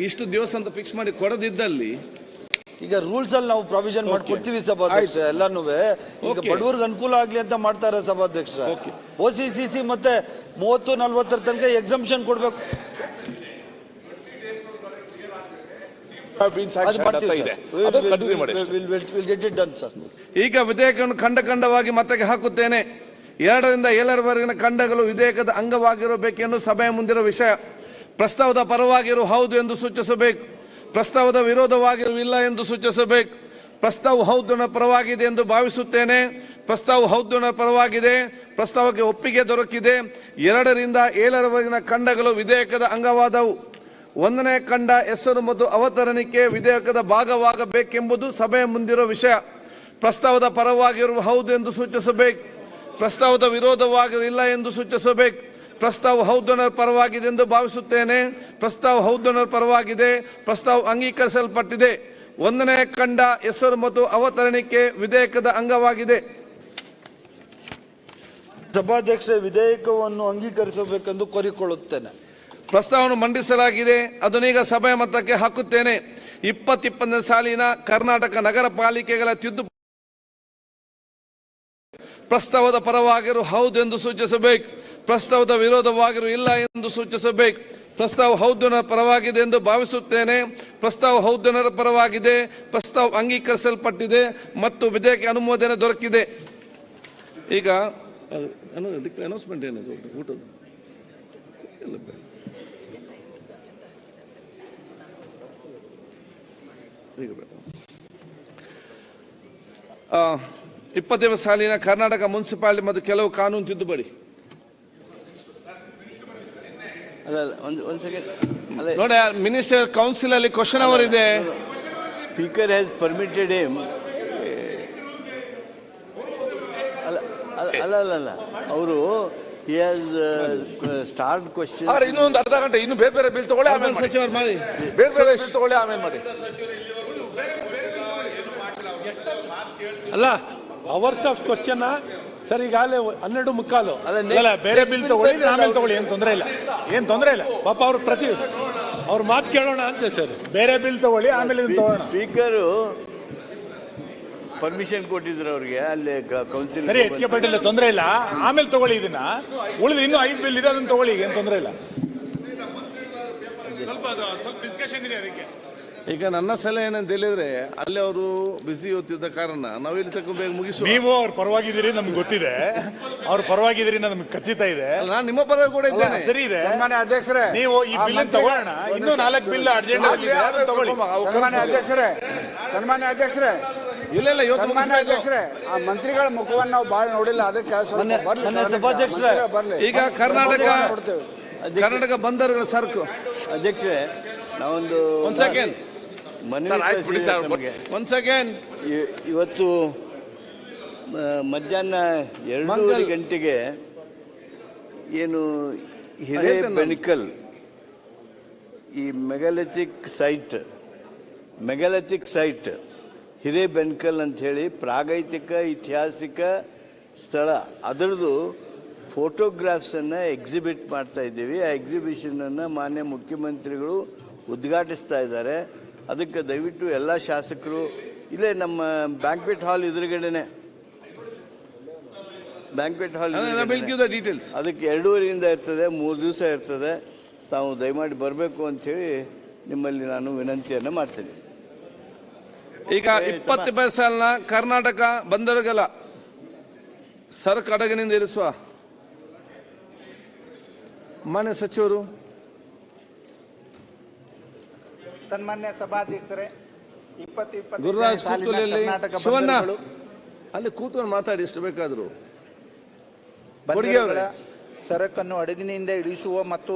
ಇಷ್ಟು ದಿವಸ ಅಂತ ಫಿಕ್ಸ್ ಮಾಡಿ ಕೊಡದಿದ್ದಲ್ಲಿ ಈಗ ರೂಲ್ಸ್ ಅಲ್ಲಿ ನಾವು ಪ್ರಾವಿಷನ್ ಮಾಡ್ಕೊಡ್ತೀವಿ ಸಭಾಧ್ಯಕ್ಷ. ಎಲ್ಲಾನು ಈಗ ಬಡವರಿಗೆ ಅನುಕೂಲ ಆಗ್ಲಿ ಅಂತ ಮಾಡ್ತಾರೆ ಸಭಾಧ್ಯಕ್ಷ. OCCC ಮತ್ತೆ 30-40 ತನಕ ಎಕ್ಸಂಪ್ಷನ್ ಕೊಡ್ಬೇಕು. ಈಗ ವಿಧೇಯಕವನ್ನು ಖಂಡವಾಗಿ ಮತಕ್ಕೆ ಹಾಕುತ್ತೇನೆ. 2ರಿಂದ 7ರವರೆಗಿನ ಖಂಡಗಳು ವಿಧೇಯಕದ ಅಂಗವಾಗಿರಬೇಕೆಂದು ಸಭೆಯ ಮುಂದಿರುವ ವಿಷಯ. ಪ್ರಸ್ತಾವದ ಪರವಾಗಿರು ಹೌದು ಎಂದು ಸೂಚಿಸಬೇಕು. ಪ್ರಸ್ತಾವದ ವಿರೋಧವಾಗಿರು ಇಲ್ಲ ಎಂದು ಸೂಚಿಸಬೇಕು. ಪ್ರಸ್ತಾವ ಹೌದು ಪರವಾಗಿದೆ ಎಂದು ಭಾವಿಸುತ್ತೇನೆ. ಪ್ರಸ್ತಾವ ಹೌದು ಪರವಾಗಿದೆ. ಪ್ರಸ್ತಾವಕ್ಕೆ ಒಪ್ಪಿಗೆ ದೊರಕಿದೆ. 2ರಿಂದ 7ರವರೆಗಿನ ಖಂಡಗಳು ವಿಧೇಯಕದ ಅಂಗವಾದವು. 1ನೇ ಖಂಡ ಹೆಸರು ಮತ್ತು ಅವತರಣಿಕೆ ವಿಧೇಯಕದ ಭಾಗವಾಗಬೇಕೆಂಬುದು ಸಭೆಯ ಮುಂದಿರುವ ವಿಷಯ. ಪ್ರಸ್ತಾವದ ಪರವಾಗಿರುವ ಹೌದು ಎಂದು ಸೂಚಿಸಬೇಕು. ಪ್ರಸ್ತಾವದ ವಿರೋಧವಾಗಿರು ಇಲ್ಲ ಎಂದು ಸೂಚಿಸಬೇಕು. ಪ್ರಸ್ತಾವ ಹೌದು ಪರವಾಗಿದೆ ಎಂದು ಭಾವಿಸುತ್ತೇನೆ. ಪ್ರಸ್ತಾವ ಹೌದು ಪರವಾಗಿದೆ. ಪ್ರಸ್ತಾವ ಅಂಗೀಕರಿಸಲ್ಪಟ್ಟಿದೆ. 1ನೇ ಖಂಡ ಹೆಸರು ಮತ್ತು ಅವತರಣಿಕೆ ವಿಧೇಯಕದ ಅಂಗವಾಗಿದೆ. ಸಭಾಧ್ಯಕ್ಷ, ವಿಧೇಯಕವನ್ನು ಅಂಗೀಕರಿಸಬೇಕೆಂದು ಕೋರಿಕೊಳ್ಳುತ್ತೇನೆ. ಪ್ರಸ್ತಾವವನ್ನು ಮಂಡಿಸಲಾಗಿದೆ. ಅದನ್ನೀಗ ಸಭೆಯ ಮತಕ್ಕೆ ಹಾಕುತ್ತೇನೆ. 2020ನೇ ಸಾಲಿನ ಕರ್ನಾಟಕ ನಗರ ಪಾಲಿಕೆಗಳ ತಿದ್ದುಪಡಿ ಪ್ರಸ್ತಾವದ ಪರವಾಗಿರು ಹೌದು ಎಂದು ಸೂಚಿಸಬೇಕು. ಪ್ರಸ್ತಾವದ ವಿರೋಧವಾಗಿರು ಇಲ್ಲ ಎಂದು ಸೂಚಿಸಬೇಕು. ಪ್ರಸ್ತಾವ ಹೌದು ಪರವಾಗಿದೆ ಎಂದು ಭಾವಿಸುತ್ತೇನೆ. ಪ್ರಸ್ತಾವ ಹೌದು ಪರವಾಗಿದೆ. ಪ್ರಸ್ತಾವ ಅಂಗೀಕರಿಸಲ್ಪಟ್ಟಿದೆ ಮತ್ತು ವಿಧೇಯಕ ಅನುಮೋದನೆ ದೊರಕಿದೆ. ಈಗ ಅನೌನ್ಸ್ಮೆಂಟ್ ಏನದು ಊಟದ 20ನೇ ಸಾಲಿನ ಕರ್ನಾಟಕ ಮುನ್ಸಿಪಾಲಿಟಿ ಮತ್ತು ಕೆಲವು ಕಾನೂನು ತಿದ್ದುಪಡಿ. ನೋಡಿ, ಮಿನಿಸ್ಟರ್ ಕೌನ್ಸಿಲ್ ಅಲ್ಲಿ ಕ್ವಶನ್ ಅವರ್ ಇದೆ. Speaker has permitted him. ಅಲ್ಲ ಅವರು ಸ್ಟಾರ್ಟ್ ಕ್ವಶನ್. ಇನ್ನೊಂದು ಅರ್ಧ ಗಂಟೆ ಇನ್ನು ಬೇರೆ ಬೇರೆ ಬಿಲ್ ತಗೊಳ್ಳಿ, ಆಮೇಲೆ ಸಚಿವರು ಮಾಡಿ. ಬೇರೆ ಬೇರೆ ಬಿಲ್ ತಗೊಳ್ಳಿ, ಆಮೇಲೆ ಮಾಡಿ. ಅಲ್ಲ, ಅವರ್ಸ್ ಆಫ್ ಕ್ವಶನ್ ಸರ್. ಈಗಾಗಲೇ 12:15. ಬೇರೆ ಬಿಲ್ ತಗೊಳ್ಳಿ, ಆಮೇಲೆ ತಗೊಳ್ಳಿ, ಏನ್ ತೊಂದರೆ ಇಲ್ಲ. ಪಾಪ ಅವ್ರ ಅವ್ರ ಮಾತು ಕೇಳೋಣ ಅಂತ ಸರ್. ಬೇರೆ ಬಿಲ್ ತಗೊಳ್ಳಿ, ಆಮೇಲೆ ಸ್ಪೀಕರ್ ಪರ್ಮಿಷನ್ ಕೊಟ್ಟಿದ್ರು ಅವ್ರಿಗೆ ಅಲ್ಲಿ ಕೌನ್ಸಿಲ್. ಸರಿ, ಹೆಚ್ಚಿಗೆ ಪಟ್ಟಿಲ್ಲ, ತೊಂದರೆ ಇಲ್ಲ, ಆಮೇಲೆ ತಗೊಳ್ಳಿ. ಇದನ್ನ ಉಳಿದು ಇನ್ನೂ 5 ಬಿಲ್ ಇದೆ, ಅದನ್ನ ತಗೊಳ್ಳಿ, ಏನ್ ತೊಂದರೆ ಇಲ್ಲ. ಸ್ವಲ್ಪ ಡಿಸ್ಕಷನ್ ಇದೆ ಅದಕ್ಕೆ. ಈಗ ನನ್ನ ಸಲಹೆ ಏನಂತ ಹೇಳಿದ್ರೆ, ಅಲ್ಲಿ ಅವರು ಬಿಸಿ ಓದ್ತಿದ್ದ ಕಾರಣ ನಾವಿಲ್ಲಿ ತಕ್ಕ ಬೇಗ ಮುಗಿಸು. ನೀವು ಅವ್ರ ಪರವಾಗಿದ್ದೀರಿ, ನಮ್ಗೆ ಗೊತ್ತಿದೆ. ಅವ್ರ ಪರವಾಗಿದ್ದೀರಿ, ನಮ್ಗೆ ಖಚಿತ ಇದೆ. ನಾನು ನಿಮ್ಮ ಪರವಾಗಿ ಕೂಡ ಇದ್ದೇನೆ. ಸರಿ ಇದೆ. ಸನ್ಮಾನ್ಯ ಅಧ್ಯಕ್ಷರೇ, ನೀವು ಈ ಬಿಲ್ ತಗೊಳ್ಳೋಣ. ಇನ್ನೂ 4 ಬಿಲ್ ಅರ್ಜೆಂಟ್ ತಗೊಳ್ಳಿ. ಸನ್ಮಾನ್ಯ ಅಧ್ಯಕ್ಷರೇ, ಇಲ್ಲ ಸನ್ಮಾನ್ಯ ಅಧ್ಯಕ್ಷರೇ, ಆ ಮಂತ್ರಿಗಳ ಮುಖವನ್ನು ನಾವು ಬಹಳ ನೋಡಿಲ್ಲ. ಅದಕ್ಕೆ ಸಭಾಧ್ಯಕ್ಷರೇ, ಈಗ ಕರ್ನಾಟಕ ಬಂದರುಗಳ ಸರಕು. ಅಧ್ಯಕ್ಷರೇ, ನಾವೊಂದು ಒಂದು ಸೆಕೆಂಡ್. ಇವತ್ತು ಮಧ್ಯಾಹ್ನ 2:30 ಗಂಟೆಗೆ ಏನು ಹಿರೇಬೆಣಕಲ್ ಈ ಮೆಗಾಲಿಥಿಕ್ ಸೈಟ್ ಹಿರೇಬೆಣಕಲ್ ಅಂತ ಹೇಳಿ ಪ್ರಾಗೈತಿಕ ಐತಿಹಾಸಿಕ ಸ್ಥಳ, ಅದರದ್ದು ಫೋಟೋಗ್ರಾಫ್ಸನ್ನು ಎಕ್ಸಿಬಿಟ್ ಮಾಡ್ತಾ ಇದ್ದೀವಿ. ಆ ಎಕ್ಸಿಬಿಷನನ್ನು ಮಾನ್ಯ ಮುಖ್ಯಮಂತ್ರಿಗಳು ಉದ್ಘಾಟಿಸ್ತಾ ಇದ್ದಾರೆ. ಅದಕ್ಕೆ ದಯವಿಟ್ಟು ಎಲ್ಲ ಶಾಸಕರು ಇಲ್ಲೇ ನಮ್ಮ ಬ್ಯಾಂಕ್ವೆಟ್ ಹಾಲ್ ಎದುರುಗಡೆನೆ, ಅದಕ್ಕೆ 2:30ರಿಂದ ಇರ್ತದೆ, 3 ದಿವಸ ಇರ್ತದೆ. ತಾವು ದಯಮಾಡಿ ಬರಬೇಕು ಅಂಥೇಳಿ ನಿಮ್ಮಲ್ಲಿ ನಾನು ವಿನಂತಿಯನ್ನು ಮಾಡ್ತೇನೆ. ಈಗ 20 ಸಾಲಿನ ಕರ್ನಾಟಕ ಬಂದರುಗಳ ಸರಕು ಹಡಗಿನಿಂದ ಇರಿಸುವ ಮಾನ್ಯ ಸಚಿವರು. ಸನ್ಮಾನ್ಯ ಸಭಾಧ್ಯಕ್ಷರೇ, 2020 ಗುರುರಾಜ್ ಕುತ್ತೂರಲ್ಲಿ ಶಿವಣ್ಣ ಅಲ್ಲಿ ಕೂತ್ಕೊಂಡು ಮಾತಾಡಿ ಎಷ್ಟು ಬೇಕಾದರೂ. ಬಂದರುಗಳ ಸರಕನ್ನು ಹಡಗಿನಿಂದ ಇಳಿಸುವ ಮತ್ತು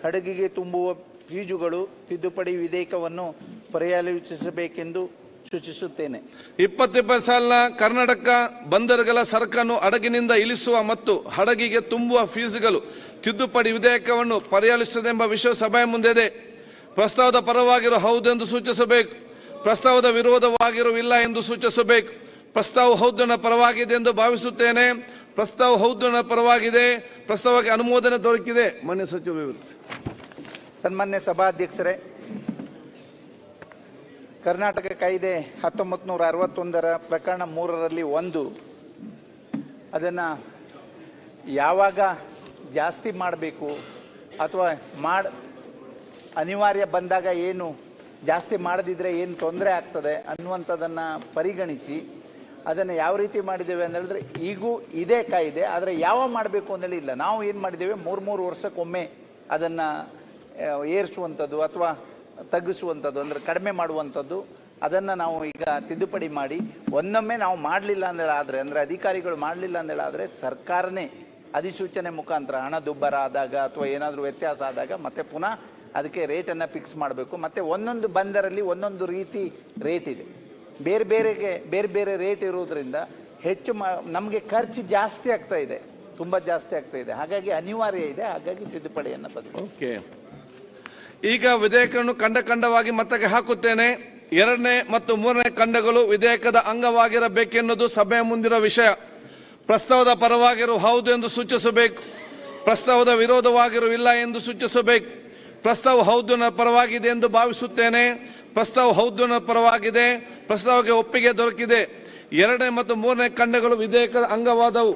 ಹಡಗಿಗೆ ತುಂಬುವ ಫೀಜುಗಳು ತಿದ್ದುಪಡಿ ವಿಧೇಯಕವನ್ನು ಪರ್ಯಾಲೋಚಿಸಬೇಕೆಂದು ಸೂಚಿಸುತ್ತೇನೆ. 2020 ಸಾಲಿನ ಕರ್ನಾಟಕ ಬಂದರುಗಳ ಸರಕನ್ನು ಹಡಗಿನಿಂದ ಇಳಿಸುವ ಮತ್ತು ಹಡಗಿಗೆ ತುಂಬುವ ಫೀಸ್ಗಳು ತಿದ್ದುಪಡಿ ವಿಧೇಯಕವನ್ನು ಪರ್ಯಾಲೋಚಿಸದೆಂಬ ವಿಷಯ ಸಭೆಯ ಮುಂದೆ ಪ್ರಸ್ತಾವದ ಪರವಾಗಿರೋ ಹೌದು ಎಂದು ಸೂಚಿಸಬೇಕು. ಪ್ರಸ್ತಾವದ ವಿರೋಧವಾಗಿರೋ ಇಲ್ಲ ಎಂದು ಸೂಚಿಸಬೇಕು. ಪ್ರಸ್ತಾವ ಹೌದನ ಪರವಾಗಿದೆ ಎಂದು ಭಾವಿಸುತ್ತೇನೆ. ಪ್ರಸ್ತಾವ ಹೌದನ ಪರವಾಗಿದೆ. ಪ್ರಸ್ತಾವಕ್ಕೆ ಅನುಮೋದನೆ ದೊರಕಿದೆ. ಮಾನ್ಯ ಸಚಿವರು ವಿವರಿಸಿ. ಸನ್ಮಾನ್ಯ ಸಭಾಧ್ಯಕ್ಷರೇ, ಕರ್ನಾಟಕ ಕಾಯ್ದೆ 1961 ಪ್ರಕರಣ 3ರಲ್ಲಿ 1 ಅದನ್ನು ಯಾವಾಗ ಜಾಸ್ತಿ ಮಾಡಬೇಕು ಅಥವಾ ಅನಿವಾರ್ಯ ಬಂದಾಗ ಏನು ಜಾಸ್ತಿ ಮಾಡದಿದ್ದರೆ ಏನು ತೊಂದರೆ ಆಗ್ತದೆ ಅನ್ನುವಂಥದ್ದನ್ನು ಪರಿಗಣಿಸಿ ಅದನ್ನು ಯಾವ ರೀತಿ ಮಾಡಿದ್ದೇವೆ ಅಂತ ಹೇಳಿದ್ರೆ ಈಗೂ ಇದೇ ಕಾಯ್ದೆ, ಆದರೆ ಯಾವ ಮಾಡಬೇಕು ಅಂತೇಳಿ ಇಲ್ಲ. ನಾವು ಏನು ಮಾಡಿದ್ದೇವೆ 3 ವರ್ಷಕ್ಕೊಮ್ಮೆ ಅದನ್ನು ಏರಿಸುವಂಥದ್ದು ಅಥವಾ ತಗ್ಗಿಸುವಂಥದ್ದು ಅಂದರೆ ಕಡಿಮೆ ಮಾಡುವಂಥದ್ದು ಅದನ್ನು ನಾವು ಈಗ ತಿದ್ದುಪಡಿ ಮಾಡಿ ಒಂದೊಮ್ಮೆ ನಾವು ಮಾಡಲಿಲ್ಲ ಅಂದೇಳಾದರೆ ಅಂದರೆ ಅಧಿಕಾರಿಗಳು ಮಾಡಲಿಲ್ಲ ಅಂದೇಳಾದರೆ ಸರ್ಕಾರನೇ ಅಧಿಸೂಚನೆ ಮುಖಾಂತರ ಹಣದುಬ್ಬರ ಆದಾಗ ಅಥವಾ ಏನಾದರೂ ವ್ಯತ್ಯಾಸ ಆದಾಗ ಮತ್ತೆ ಪುನಃ ಅದಕ್ಕೆ ರೇಟನ್ನು ಫಿಕ್ಸ್ ಮಾಡಬೇಕು. ಮತ್ತು ಒಂದೊಂದು ಬಂದರಲ್ಲಿ ಒಂದೊಂದು ರೀತಿ ರೇಟ್ ಇದೆ. ಬೇರೆ ಬೇರೆ ರೇಟ್ ಇರೋದ್ರಿಂದ ಹೆಚ್ಚು ನಮಗೆ ಖರ್ಚು ಜಾಸ್ತಿ ಆಗ್ತಾ ಇದೆ, ತುಂಬ ಜಾಸ್ತಿ ಆಗ್ತಾ ಇದೆ. ಹಾಗಾಗಿ ಅನಿವಾರ್ಯ ಇದೆ. ಹಾಗಾಗಿ ತಿದ್ದುಪಡಿಯನ್ನು ತಂದೆ. ಓಕೆ, ಈಗ ವಿಧೇಯಕವನ್ನು ಖಂಡವಾಗಿ ಮತಕ್ಕೆ ಹಾಕುತ್ತೇನೆ. 2ನೇ ಮತ್ತು 3ನೇ ಖಂಡಗಳು ವಿಧೇಯಕದ ಅಂಗವಾಗಿರಬೇಕೆನ್ನುವುದು ಸಭೆಯ ಮುಂದಿರುವ ವಿಷಯ. ಪ್ರಸ್ತಾವದ ಪರವಾಗಿರುವ ಹೌದು ಎಂದು ಸೂಚಿಸಬೇಕು. ಪ್ರಸ್ತಾವದ ವಿರೋಧವಾಗಿರುವ ಇಲ್ಲ ಎಂದು ಸೂಚಿಸಬೇಕು. ಪ್ರಸ್ತಾವ ಹೌದನ ಪರವಾಗಿದೆ ಎಂದು ಭಾವಿಸುತ್ತೇನೆ. ಪ್ರಸ್ತಾವ ಹೌದನ ಪರವಾಗಿದೆ. ಪ್ರಸ್ತಾವಕ್ಕೆ ಒಪ್ಪಿಗೆ ದೊರಕಿದೆ. 2ನೇ ಮತ್ತು 3ನೇ ಖಂಡಗಳು ವಿಧೇಯಕದ ಅಂಗವಾದವು.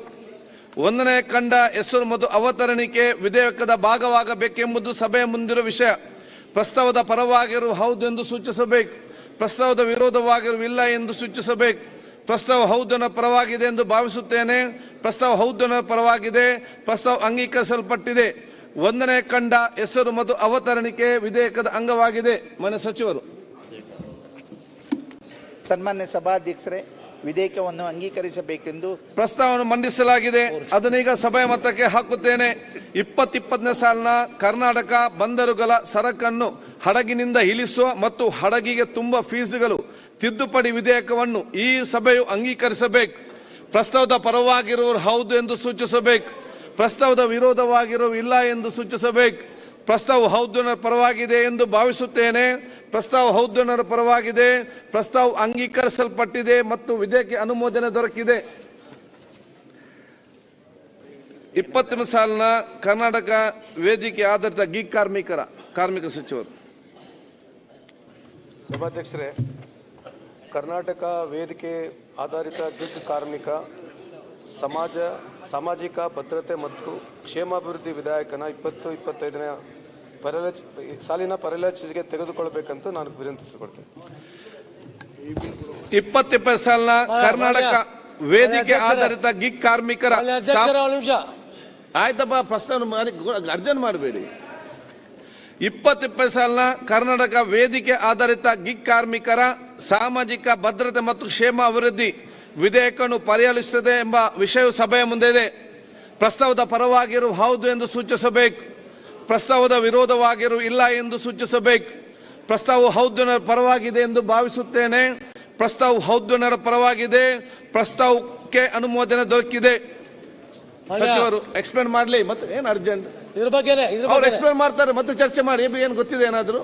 1ನೇ ಖಂಡ ಹೆಸರು ಮತ್ತು ಅವತರಣಿಕೆ ವಿಧೇಯಕದ ಭಾಗವಾಗಬೇಕೆಂಬುದು ಸಭೆಯ ಮುಂದಿರುವ ವಿಷಯ. ಪ್ರಸ್ತಾವದ ಪರವಾಗಿರುವ ಹೌದು ಎಂದು ಸೂಚಿಸಬೇಕು. ಪ್ರಸ್ತಾವದ ವಿರೋಧವಾಗಿರುವ ಇಲ್ಲ ಎಂದು ಸೂಚಿಸಬೇಕು. ಪ್ರಸ್ತಾವ ಹೌದನ ಪರವಾಗಿದೆ ಎಂದು ಭಾವಿಸುತ್ತೇನೆ. ಪ್ರಸ್ತಾವ ಹೌದನ ಪರವಾಗಿದೆ. ಪ್ರಸ್ತಾವ ಅಂಗೀಕರಿಸಲ್ಪಟ್ಟಿದೆ. 1ನೇ ಖಂಡ ಹೆಸರು ಮತ್ತು ಅವತರಣಿಕೆ ವಿಧೇಯಕದ ಅಂಗವಾಗಿದೆ. ಮಾನ್ಯ ಸಚಿವರು. ಸನ್ಮಾನ್ಯ ಸಭಾಧ್ಯಕ್ಷರೇ, ವಿಧೇಯಕವನ್ನು ಅಂಗೀಕರಿಸಬೇಕೆಂದು ಪ್ರಸ್ತಾವವನ್ನು ಮಂಡಿಸಲಾಗಿದೆ. ಅದನ್ನೀಗ ಸಭೆಯ ಮತಕ್ಕೆ ಹಾಕುತ್ತೇನೆ. 2020ನೇ ಸಾಲಿನ ಕರ್ನಾಟಕ ಬಂದರುಗಳ ಸರಕನ್ನು ಹಡಗಿನಿಂದ ಇಳಿಸುವ ಮತ್ತು ಹಡಗಿಗೆ ತುಂಬುವ ಫೀಸ್ಗಳು ತಿದ್ದುಪಡಿ ವಿಧೇಯಕವನ್ನು ಈ ಸಭೆಯು ಅಂಗೀಕರಿಸಬೇಕು. ಪ್ರಸ್ತಾವದ ಪರವಾಗಿರುವವರು ಹೌದು ಎಂದು ಸೂಚಿಸಬೇಕು. ಪ್ರಸ್ತಾವದ ವಿರೋಧವಾಗಿರುವ ಇಲ್ಲ ಎಂದು ಸೂಚಿಸಬೇಕು. ಪ್ರಸ್ತಾವ ಹೌದನ ಪರವಾಗಿದೆ ಎಂದು ಭಾವಿಸುತ್ತೇನೆ. ಪ್ರಸ್ತಾವ ಹೌದನರ ಪರವಾಗಿದೆ. ಪ್ರಸ್ತಾವ ಅಂಗೀಕರಿಸಲ್ಪಟ್ಟಿದೆ ಮತ್ತು ವಿಧೇಯಕ ಅನುಮೋದನೆ ದೊರಕಿದೆ. 20ನೇ ಸಾಲಿನ ಕರ್ನಾಟಕ ವೇದಿಕೆ ಆಧಾರಿತ ಗಿಗ್ ಕಾರ್ಮಿಕ ಸಚಿವರು. ಸಭಾಧ್ಯಕ್ಷರೇ, ಕರ್ನಾಟಕ ವೇದಿಕೆ ಆಧಾರಿತ ಗಿಗ್ ಕಾರ್ಮಿಕ ಸಾಮಾಜಿಕ ಭದ್ರತೆ ಮತ್ತು ಕ್ಷೇಮಾಭಿವೃದ್ಧಿ ವಿಧೇಯಕನ 2025ನೇ ಸಾಲಿನ ಪರಿಲಕ್ಷಿಗೆ ತೆಗೆದುಕೊಳ್ಳಬೇಕಂತ ನಾನು ವಿನಂತಿಸಿಕೊಳ್ತೇನೆ. 2020 ಸಾಲಿನ ಕರ್ನಾಟಕ ವೇದಿಕೆ ಆಧಾರಿತ ಗಿಗ್ ಕಾರ್ಮಿಕರ ಆಯ್ತಪ್ಪ, ಪ್ರಸ್ತಾವ ಅರ್ಜೆಂಟ್ ಮಾಡಬೇಡಿ. 2020 ಸಾಲಿನ ಕರ್ನಾಟಕ ವೇದಿಕೆ ಆಧಾರಿತ ಗಿಗ್ ಕಾರ್ಮಿಕರ ಸಾಮಾಜಿಕ ಭದ್ರತೆ ಮತ್ತು ಕ್ಷೇಮ ಅಭಿವೃದ್ಧಿ ವಿಧೇಯಕವನ್ನು ಪರಿಶೀಲಿಸುತ್ತದೆ ಎಂಬ ವಿಷಯವು ಸಭೆಯ ಮುಂದೆ ಇದೆ. ಪ್ರಸ್ತಾವದ ಪರವಾಗಿರುವ ಹೌದು ಎಂದು ಸೂಚಿಸಬೇಕು. ಪ್ರಸ್ತಾವದ ವಿರೋಧವಾಗಿರುವ ಇಲ್ಲ ಎಂದು ಸೂಚಿಸಬೇಕು. ಪ್ರಸ್ತಾವ ಹೌದನರ ಪರವಾಗಿದೆ ಎಂದು ಭಾವಿಸುತ್ತೇನೆ. ಪ್ರಸ್ತಾವ ಹೌದನರ ಪರವಾಗಿದೆ. ಪ್ರಸ್ತಾವಕ್ಕೆ ಅನುಮೋದನೆ ದೊರಕಿದೆ. ಸಚಿವರು ಎಕ್ಸ್ಪ್ಲೇನ್ ಮಾಡಲಿ. ಮತ್ತೆ ಏನು ಅರ್ಜೆಂಟ್? ಇದ್ರ ಬಗ್ಗೆ ಅವ್ರು ಎಕ್ಸ್ಪ್ಲೇನ್ ಮಾಡ್ತಾರೆ, ಮತ್ತೆ ಚರ್ಚೆ ಮಾಡಿ. ಏನು ಗೊತ್ತಿದೆ ಏನಾದರೂ?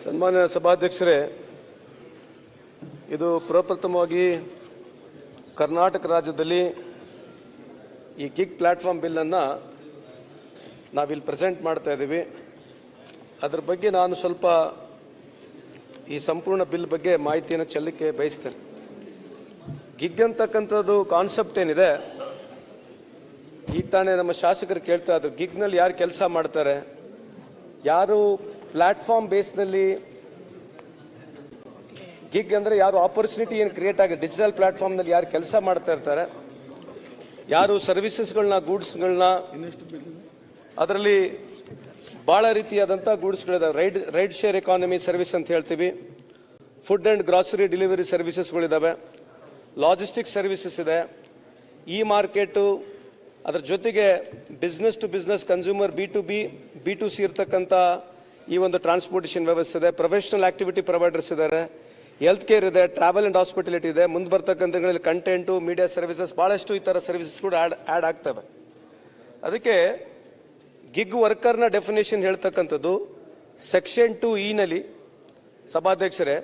ಸನ್ಮಾನ್ಯ ಸಭಾಧ್ಯಕ್ಷರೇ, ಇದು ಪ್ರಪ್ರಥಮವಾಗಿ ಕರ್ನಾಟಕ ರಾಜ್ಯದಲ್ಲಿ ಈ ಗಿಗ್ ಪ್ಲಾಟ್ಫಾರ್ಮ್ ಬಿಲ್ಲನ್ನು ನಾವಿಲ್ಲಿ ಪ್ರೆಸೆಂಟ್ ಮಾಡ್ತಾ ಇದ್ದೀವಿ. ಅದ್ರ ಬಗ್ಗೆ ನಾನು ಸ್ವಲ್ಪ ಈ ಸಂಪೂರ್ಣ ಬಿಲ್ ಬಗ್ಗೆ ಮಾಹಿತಿಯನ್ನು ಚೆಲ್ಲಕ್ಕೆ ಬಯಸ್ತೇನೆ. ಗಿಗ್ ಅಂತಕ್ಕಂಥದ್ದು ಕಾನ್ಸೆಪ್ಟ್ ಏನಿದೆ, ಈಗ ತಾನೇ ನಮ್ಮ ಶಾಸಕರು ಕೇಳ್ತಾ ಇದ್ರು, ಗಿಗ್ನಲ್ಲಿ ಯಾರು ಕೆಲಸ ಮಾಡ್ತಾರೆ, ಯಾರು ಪ್ಲಾಟ್ಫಾರ್ಮ್ ಬೇಸ್ನಲ್ಲಿ ಗಿಗ್ ಅಂದರೆ ಯಾರು ಆಪರ್ಚುನಿಟಿ ಏನು ಕ್ರಿಯೇಟ್ ಆಗಿದೆ ಡಿಜಿಟಲ್ ಪ್ಲಾಟ್ಫಾರ್ಮ್ನಲ್ಲಿ ಯಾರು ಕೆಲಸ ಮಾಡ್ತಾ ಇರ್ತಾರೆ, ಯಾರು ಸರ್ವಿಸಸ್ಗಳನ್ನ ಗೂಡ್ಸ್ಗಳನ್ನ ಅದರಲ್ಲಿ ಭಾಳ ರೀತಿಯಾದಂಥ ಗೂಡ್ಸ್ಗಳಿದಾವೆ. ರೈಡ್ ಶೇರ್ ಎಕಾನಮಿ ಸರ್ವಿಸ್ ಅಂತ ಹೇಳ್ತೀವಿ. ಫುಡ್ ಆ್ಯಂಡ್ ಗ್ರಾಸರಿ ಡೆಲಿವರಿ ಸರ್ವಿಸಸ್ಗಳಿದ್ದಾವೆ. ಲಾಜಿಸ್ಟಿಕ್ ಸರ್ವಿಸಸ್ ಇದೆ, ಇ ಮಾರ್ಕೆಟು, ಅದರ ಜೊತೆಗೆ business to business consumer B2C ಇರ್ತಕ್ಕಂಥ ಈ ಒಂದು ಟ್ರಾನ್ಸ್ಪೋರ್ಟೇಷನ್ ವ್ಯವಸ್ಥೆ ಇದೆ, ಪ್ರೊಫೆಷನಲ್ ಆಕ್ಟಿವಿಟಿ ಪ್ರೊವೈಡರ್ಸ್ ಇದ್ದಾರೆ, ಹೆಲ್ತ್ ಕೇರ್ ಇದೆ, ಟ್ರಾವೆಲ್ ಆ್ಯಂಡ್ ಹಾಸ್ಪಿಟಾಲಿಟಿ ಇದೆ, ಮುಂದೆ ಬರ್ತಕ್ಕಂಥ ಕಂಟೆಂಟು, ಮೀಡಿಯಾ ಸರ್ವಿಸಸ್, ಭಾಳಷ್ಟು ಈ ಥರ ಸರ್ವಿಸಸ್ ಕೂಡ ಆ್ಯಡ್ ಆಗ್ತವೆ. ಅದಕ್ಕೆ ಗಿಗ್ ವರ್ಕರ್ನ ಡೆಫಿನೇಷನ್ ಹೇಳ್ತಕ್ಕಂಥದ್ದು ಸೆಕ್ಷನ್ 2E ನಲ್ಲಿ ಸಭಾಧ್ಯಕ್ಷರೇ,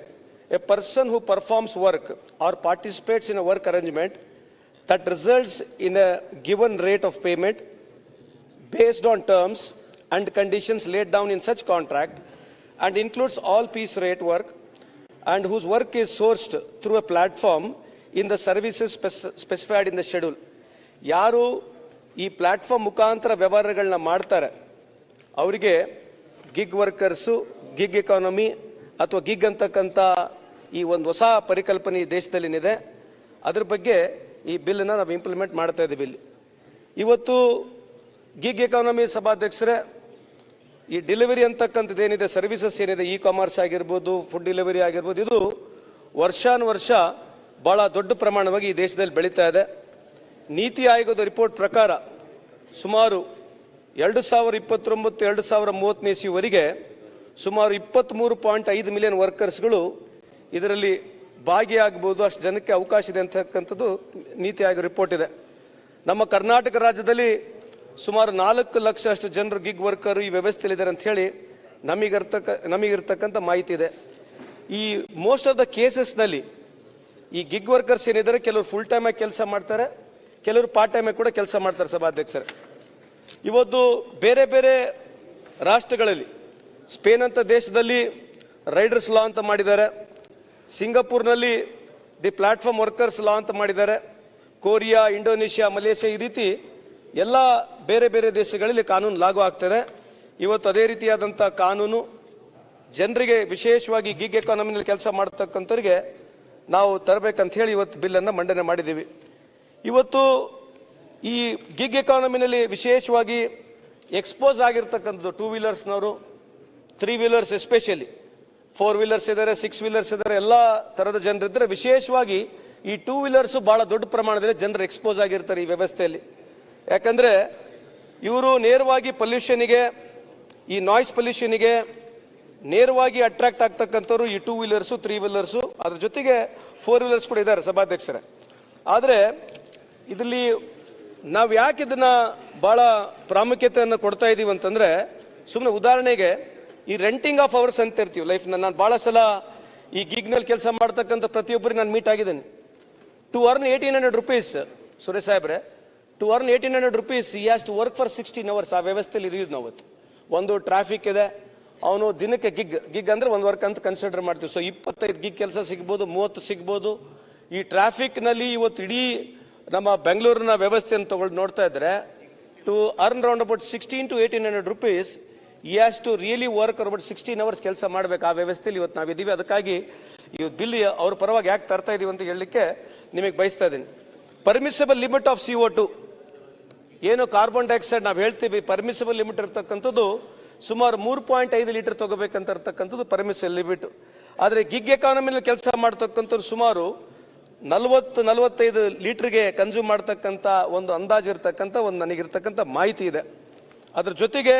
a person who performs work or participates in a work arrangement that results in a given rate of payment based on terms and conditions laid down in such contract and includes all piece rate work and whose work is sourced through a platform in the services specified in the schedule. ಯಾರು ಈ platform ಮುಖಾಂತರ ವ್ಯವಹಾರಗಳನ್ನ ಮಾಡ್ತಾರೆ ಅವರಿಗೆ gig workers, gig economy ಅಥವಾ gig ಅಂತಕ್ಕಂಥ ಈ ಒಂದು ಹೊಸ ಪರಿಕಲ್ಪನೆ ದೇಶದಲ್ಲಿದೆ. ಅದ್ರ ಬಗ್ಗೆ ಈ ಬಿಲ್ಲನ್ನು ನಾವು ಇಂಪ್ಲಿಮೆಂಟ್ ಮಾಡ್ತಾ ಇದ್ದೀವಿ. ಇಲ್ಲಿ ಇವತ್ತು ಗಿಗ್ ಎಕಾನಮಿ ಸಭಾಧ್ಯಕ್ಷರೇ, ಈ ಡೆಲಿವರಿ ಅಂತಕ್ಕಂಥದ್ದು ಏನಿದೆ, ಸರ್ವಿಸಸ್ ಏನಿದೆ, ಇ ಕಾಮರ್ಸ್ ಆಗಿರ್ಬೋದು, ಫುಡ್ ಡೆಲಿವರಿ ಆಗಿರ್ಬೋದು, ಇದು ವರ್ಷಾನುವರ್ಷ ಭಾಳ ದೊಡ್ಡ ಪ್ರಮಾಣವಾಗಿ ಈ ದೇಶದಲ್ಲಿ ಬೆಳೀತಾ ಇದೆ. ನೀತಿ ಆಯೋಗದ ರಿಪೋರ್ಟ್ ಪ್ರಕಾರ ಸುಮಾರು 2029-2030 ಇಸ್ವಿವರೆಗೆ ಸುಮಾರು 23.5 ಮಿಲಿಯನ್ ವರ್ಕರ್ಸ್ಗಳು ಇದರಲ್ಲಿ ಭಾಗಿಯಾಗಬಹುದು, ಅಷ್ಟು ಜನಕ್ಕೆ ಅವಕಾಶ ಇದೆ ಅಂತಕ್ಕಂಥದ್ದು ನೀತಿ ಆಯೋಗ ರಿಪೋರ್ಟ್ ಇದೆ. ನಮ್ಮ ಕರ್ನಾಟಕ ರಾಜ್ಯದಲ್ಲಿ ಸುಮಾರು 4 ಲಕ್ಷ ಅಷ್ಟು ಜನರು ಗಿಗ್ ವರ್ಕರ್ ಈ ವ್ಯವಸ್ಥೆಯಲ್ಲಿದ್ದಾರೆ ಅಂತ ಹೇಳಿ ನಮಗಿರ್ತಕ್ಕಂಥ ಮಾಹಿತಿ ಇದೆ. ಈ ಮೋಸ್ಟ್ ಆಫ್ ದ ಕೇಸಸ್ನಲ್ಲಿ ಈ ಗಿಗ್ ವರ್ಕರ್ಸ್ ಏನಿದ್ದಾರೆ, ಕೆಲವರು ಫುಲ್ ಟೈಮ್ ಆಗಿ ಕೆಲಸ ಮಾಡ್ತಾರೆ, ಕೆಲವರು ಪಾರ್ಟ್ ಟೈಮ್ ಆಗಿ ಕೂಡ ಕೆಲಸ ಮಾಡ್ತಾರೆ. ಸಭಾಧ್ಯಕ್ಷರೇ, ಇವತ್ತು ಬೇರೆ ಬೇರೆ ರಾಷ್ಟ್ರಗಳಲ್ಲಿ, ಸ್ಪೇನ್ ಅಂತ ದೇಶದಲ್ಲಿ ರೈಡರ್ಸ್ ಲಾ ಅಂತ ಮಾಡಿದ್ದಾರೆ, ಸಿಂಗಾಪುರ್ನಲ್ಲಿ ದಿ ಪ್ಲಾಟ್ಫಾರ್ಮ್ ವರ್ಕರ್ಸ್ ಲಾ ಅಂತ ಮಾಡಿದ್ದಾರೆ, ಕೊರಿಯಾ, ಇಂಡೋನೇಷ್ಯಾ, ಮಲೇಷ್ಯಾ, ಈ ರೀತಿ ಎಲ್ಲ ಬೇರೆ ಬೇರೆ ದೇಶಗಳಲ್ಲಿ ಕಾನೂನು ಲಾಗು ಆಗ್ತದೆ. ಇವತ್ತು ಅದೇ ರೀತಿಯಾದಂಥ ಕಾನೂನು ಜನರಿಗೆ, ವಿಶೇಷವಾಗಿ ಗಿಗ್ ಎಕಾನಮಿನಲ್ಲಿ ಕೆಲಸ ಮಾಡ್ತಕ್ಕಂಥವ್ರಿಗೆ ನಾವು ತರಬೇಕಂತ ಹೇಳಿ ಇವತ್ತು ಬಿಲ್ಲನ್ನು ಮಂಡನೆ ಮಾಡಿದ್ದೀವಿ. ಇವತ್ತು ಈ ಗಿಗ್ ಎಕಾನಮಿನಲ್ಲಿ ವಿಶೇಷವಾಗಿ ಎಕ್ಸ್ಪೋಸ್ ಆಗಿರ್ತಕ್ಕಂಥದ್ದು 2 ವೀಲರ್ಸ್ನವರು, 3 ವೀಲರ್ಸ್, ಎಸ್ಪೆಷಲಿ 4 ವೀಲರ್ಸ್ ಇದ್ದಾರೆ, 6 ವೀಲರ್ಸ್ ಇದ್ದಾರೆ, ಎಲ್ಲ ಥರದ ಜನರಿದ್ದರೆ ವಿಶೇಷವಾಗಿ ಈ 2 ವೀಲರ್ಸು ಭಾಳ ದೊಡ್ಡ ಪ್ರಮಾಣದಲ್ಲಿ ಜನರು ಎಕ್ಸ್ಪೋಸ್ ಆಗಿರ್ತಾರೆ ಈ ವ್ಯವಸ್ಥೆಯಲ್ಲಿ. ಯಾಕಂದರೆ ಇವರು ನೇರವಾಗಿ ಪೊಲ್ಯೂಷನಿಗೆ, ಈ ನಾಯ್ಸ್ ಪೊಲ್ಯೂಷನಿಗೆ ನೇರವಾಗಿ ಅಟ್ರಾಕ್ಟ್ ಆಗ್ತಕ್ಕಂಥವ್ರು ಈ 2 ವೀಲರ್ಸು, 3 ವೀಲರ್ಸು, ಅದ್ರ ಜೊತೆಗೆ 4 ವೀಲರ್ಸ್ ಕೂಡ ಇದ್ದಾರೆ ಸಭಾಧ್ಯಕ್ಷರೇ. ಆದರೆ ಇದರಲ್ಲಿ ನಾವು ಯಾಕೆ ಇದನ್ನು ಭಾಳ ಪ್ರಾಮುಖ್ಯತೆಯನ್ನು ಕೊಡ್ತಾ ಇದ್ದೀವಿ ಅಂತಂದರೆ, ಸುಮ್ಮನೆ ಉದಾಹರಣೆಗೆ ಈ ರೆಂಟಿಂಗ್ ಆಫ್ ಅವರ್ಸ್ ಅಂತ ಇರ್ತೀವಿ ಲೈಫ್ನ. ನಾನು ಭಾಳ ಸಲ ಈ ಗಿಗ್ನಲ್ಲಿ ಕೆಲಸ ಮಾಡ್ತಕ್ಕಂಥ ಪ್ರತಿಯೊಬ್ಬರಿಗೆ ನಾನು ಮೀಟ್ ಆಗಿದ್ದೇನೆ. ಟು ಅರ್ನ್ 1800 rupees, ಸುರೇಶ್ ಸಾಹೇಬ್ರೆ, to earn 1800 rupees he has to work for 16 hours. ಆ ವ್ಯವಸ್ಥೆಯಲ್ಲಿ ಇದ್ದೀವಿ ನಾವು. ಒಂದು ಟ್ರಾಫಿಕ್ ಇದೆ, ಅವನು ದಿನಕ್ಕೆ ಗಿಗ್ ಅಂದರೆ ಒಂದು ವರ್ಕ್ ಅಂತ ಕನ್ಸಿಡರ್ ಮಾಡ್ತೀವಿ. ಸೊ 25 ಗಿಗ್ ಕೆಲಸ ಸಿಗ್ಬೋದು, 30 ಸಿಗ್ಬೋದು. ಈ ಟ್ರಾಫಿಕ್ನಲ್ಲಿ ಇವತ್ತು ಇಡೀ ನಮ್ಮ ಬೆಂಗಳೂರಿನ ವ್ಯವಸ್ಥೆಯನ್ನು ತಗೊಂಡು ನೋಡ್ತಾ ಇದ್ದರೆ, to earn round about 16 to 1800 rupees he has to really work about 16 hours ಕೆಲಸ ಮಾಡಬೇಕು. ಆ ವ್ಯವಸ್ಥೆಯಲ್ಲಿ ಇವತ್ತು ನಾವಿದ್ದೀವಿ. ಅದಕ್ಕಾಗಿ ಈ ಬಿಲ್ ಅವ್ರ ಪರವಾಗಿ ಯಾಕೆ ತರ್ತಾ ಇದೀವಿ ಅಂತ ಹೇಳಲಿಕ್ಕೆ ನಿಮಗೆ ಬಯಸ್ತಾ ಇದ್ದೀನಿ. ಪರ್ಮಿಸಬಲ್ ಲಿಮಿಟ್ ಆಫ್ CO2, ಏನು ಕಾರ್ಬನ್ ಡೈಆಕ್ಸೈಡ್ ನಾವು ಹೇಳ್ತೀವಿ, ಪರ್ಮಿಸಬಲ್ ಲಿಮಿಟ್ ಇರ್ತಕ್ಕಂಥದ್ದು ಸುಮಾರು 3.5 ಲೀಟರ್ ತಗೋಬೇಕಂತ ಇರ್ತಕ್ಕಂಥದ್ದು ಪರ್ಮಿಸಬಲ್ ಲಿಮಿಟ್. ಆದರೆ ಗಿಗ್ ಎಕಾನಮಿನಲ್ಲಿ ಕೆಲಸ ಮಾಡ್ತಕ್ಕಂಥವ್ರು ಸುಮಾರು 40-45 ಲೀಟರ್ಗೆ ಕನ್ಸ್ಯೂಮ್ ಮಾಡ್ತಕ್ಕಂಥ ಒಂದು ಅಂದಾಜು ಇರ್ತಕ್ಕಂಥ ಒಂದು ನನಗಿರ್ತಕ್ಕಂಥ ಮಾಹಿತಿ ಇದೆ. ಅದ್ರ ಜೊತೆಗೆ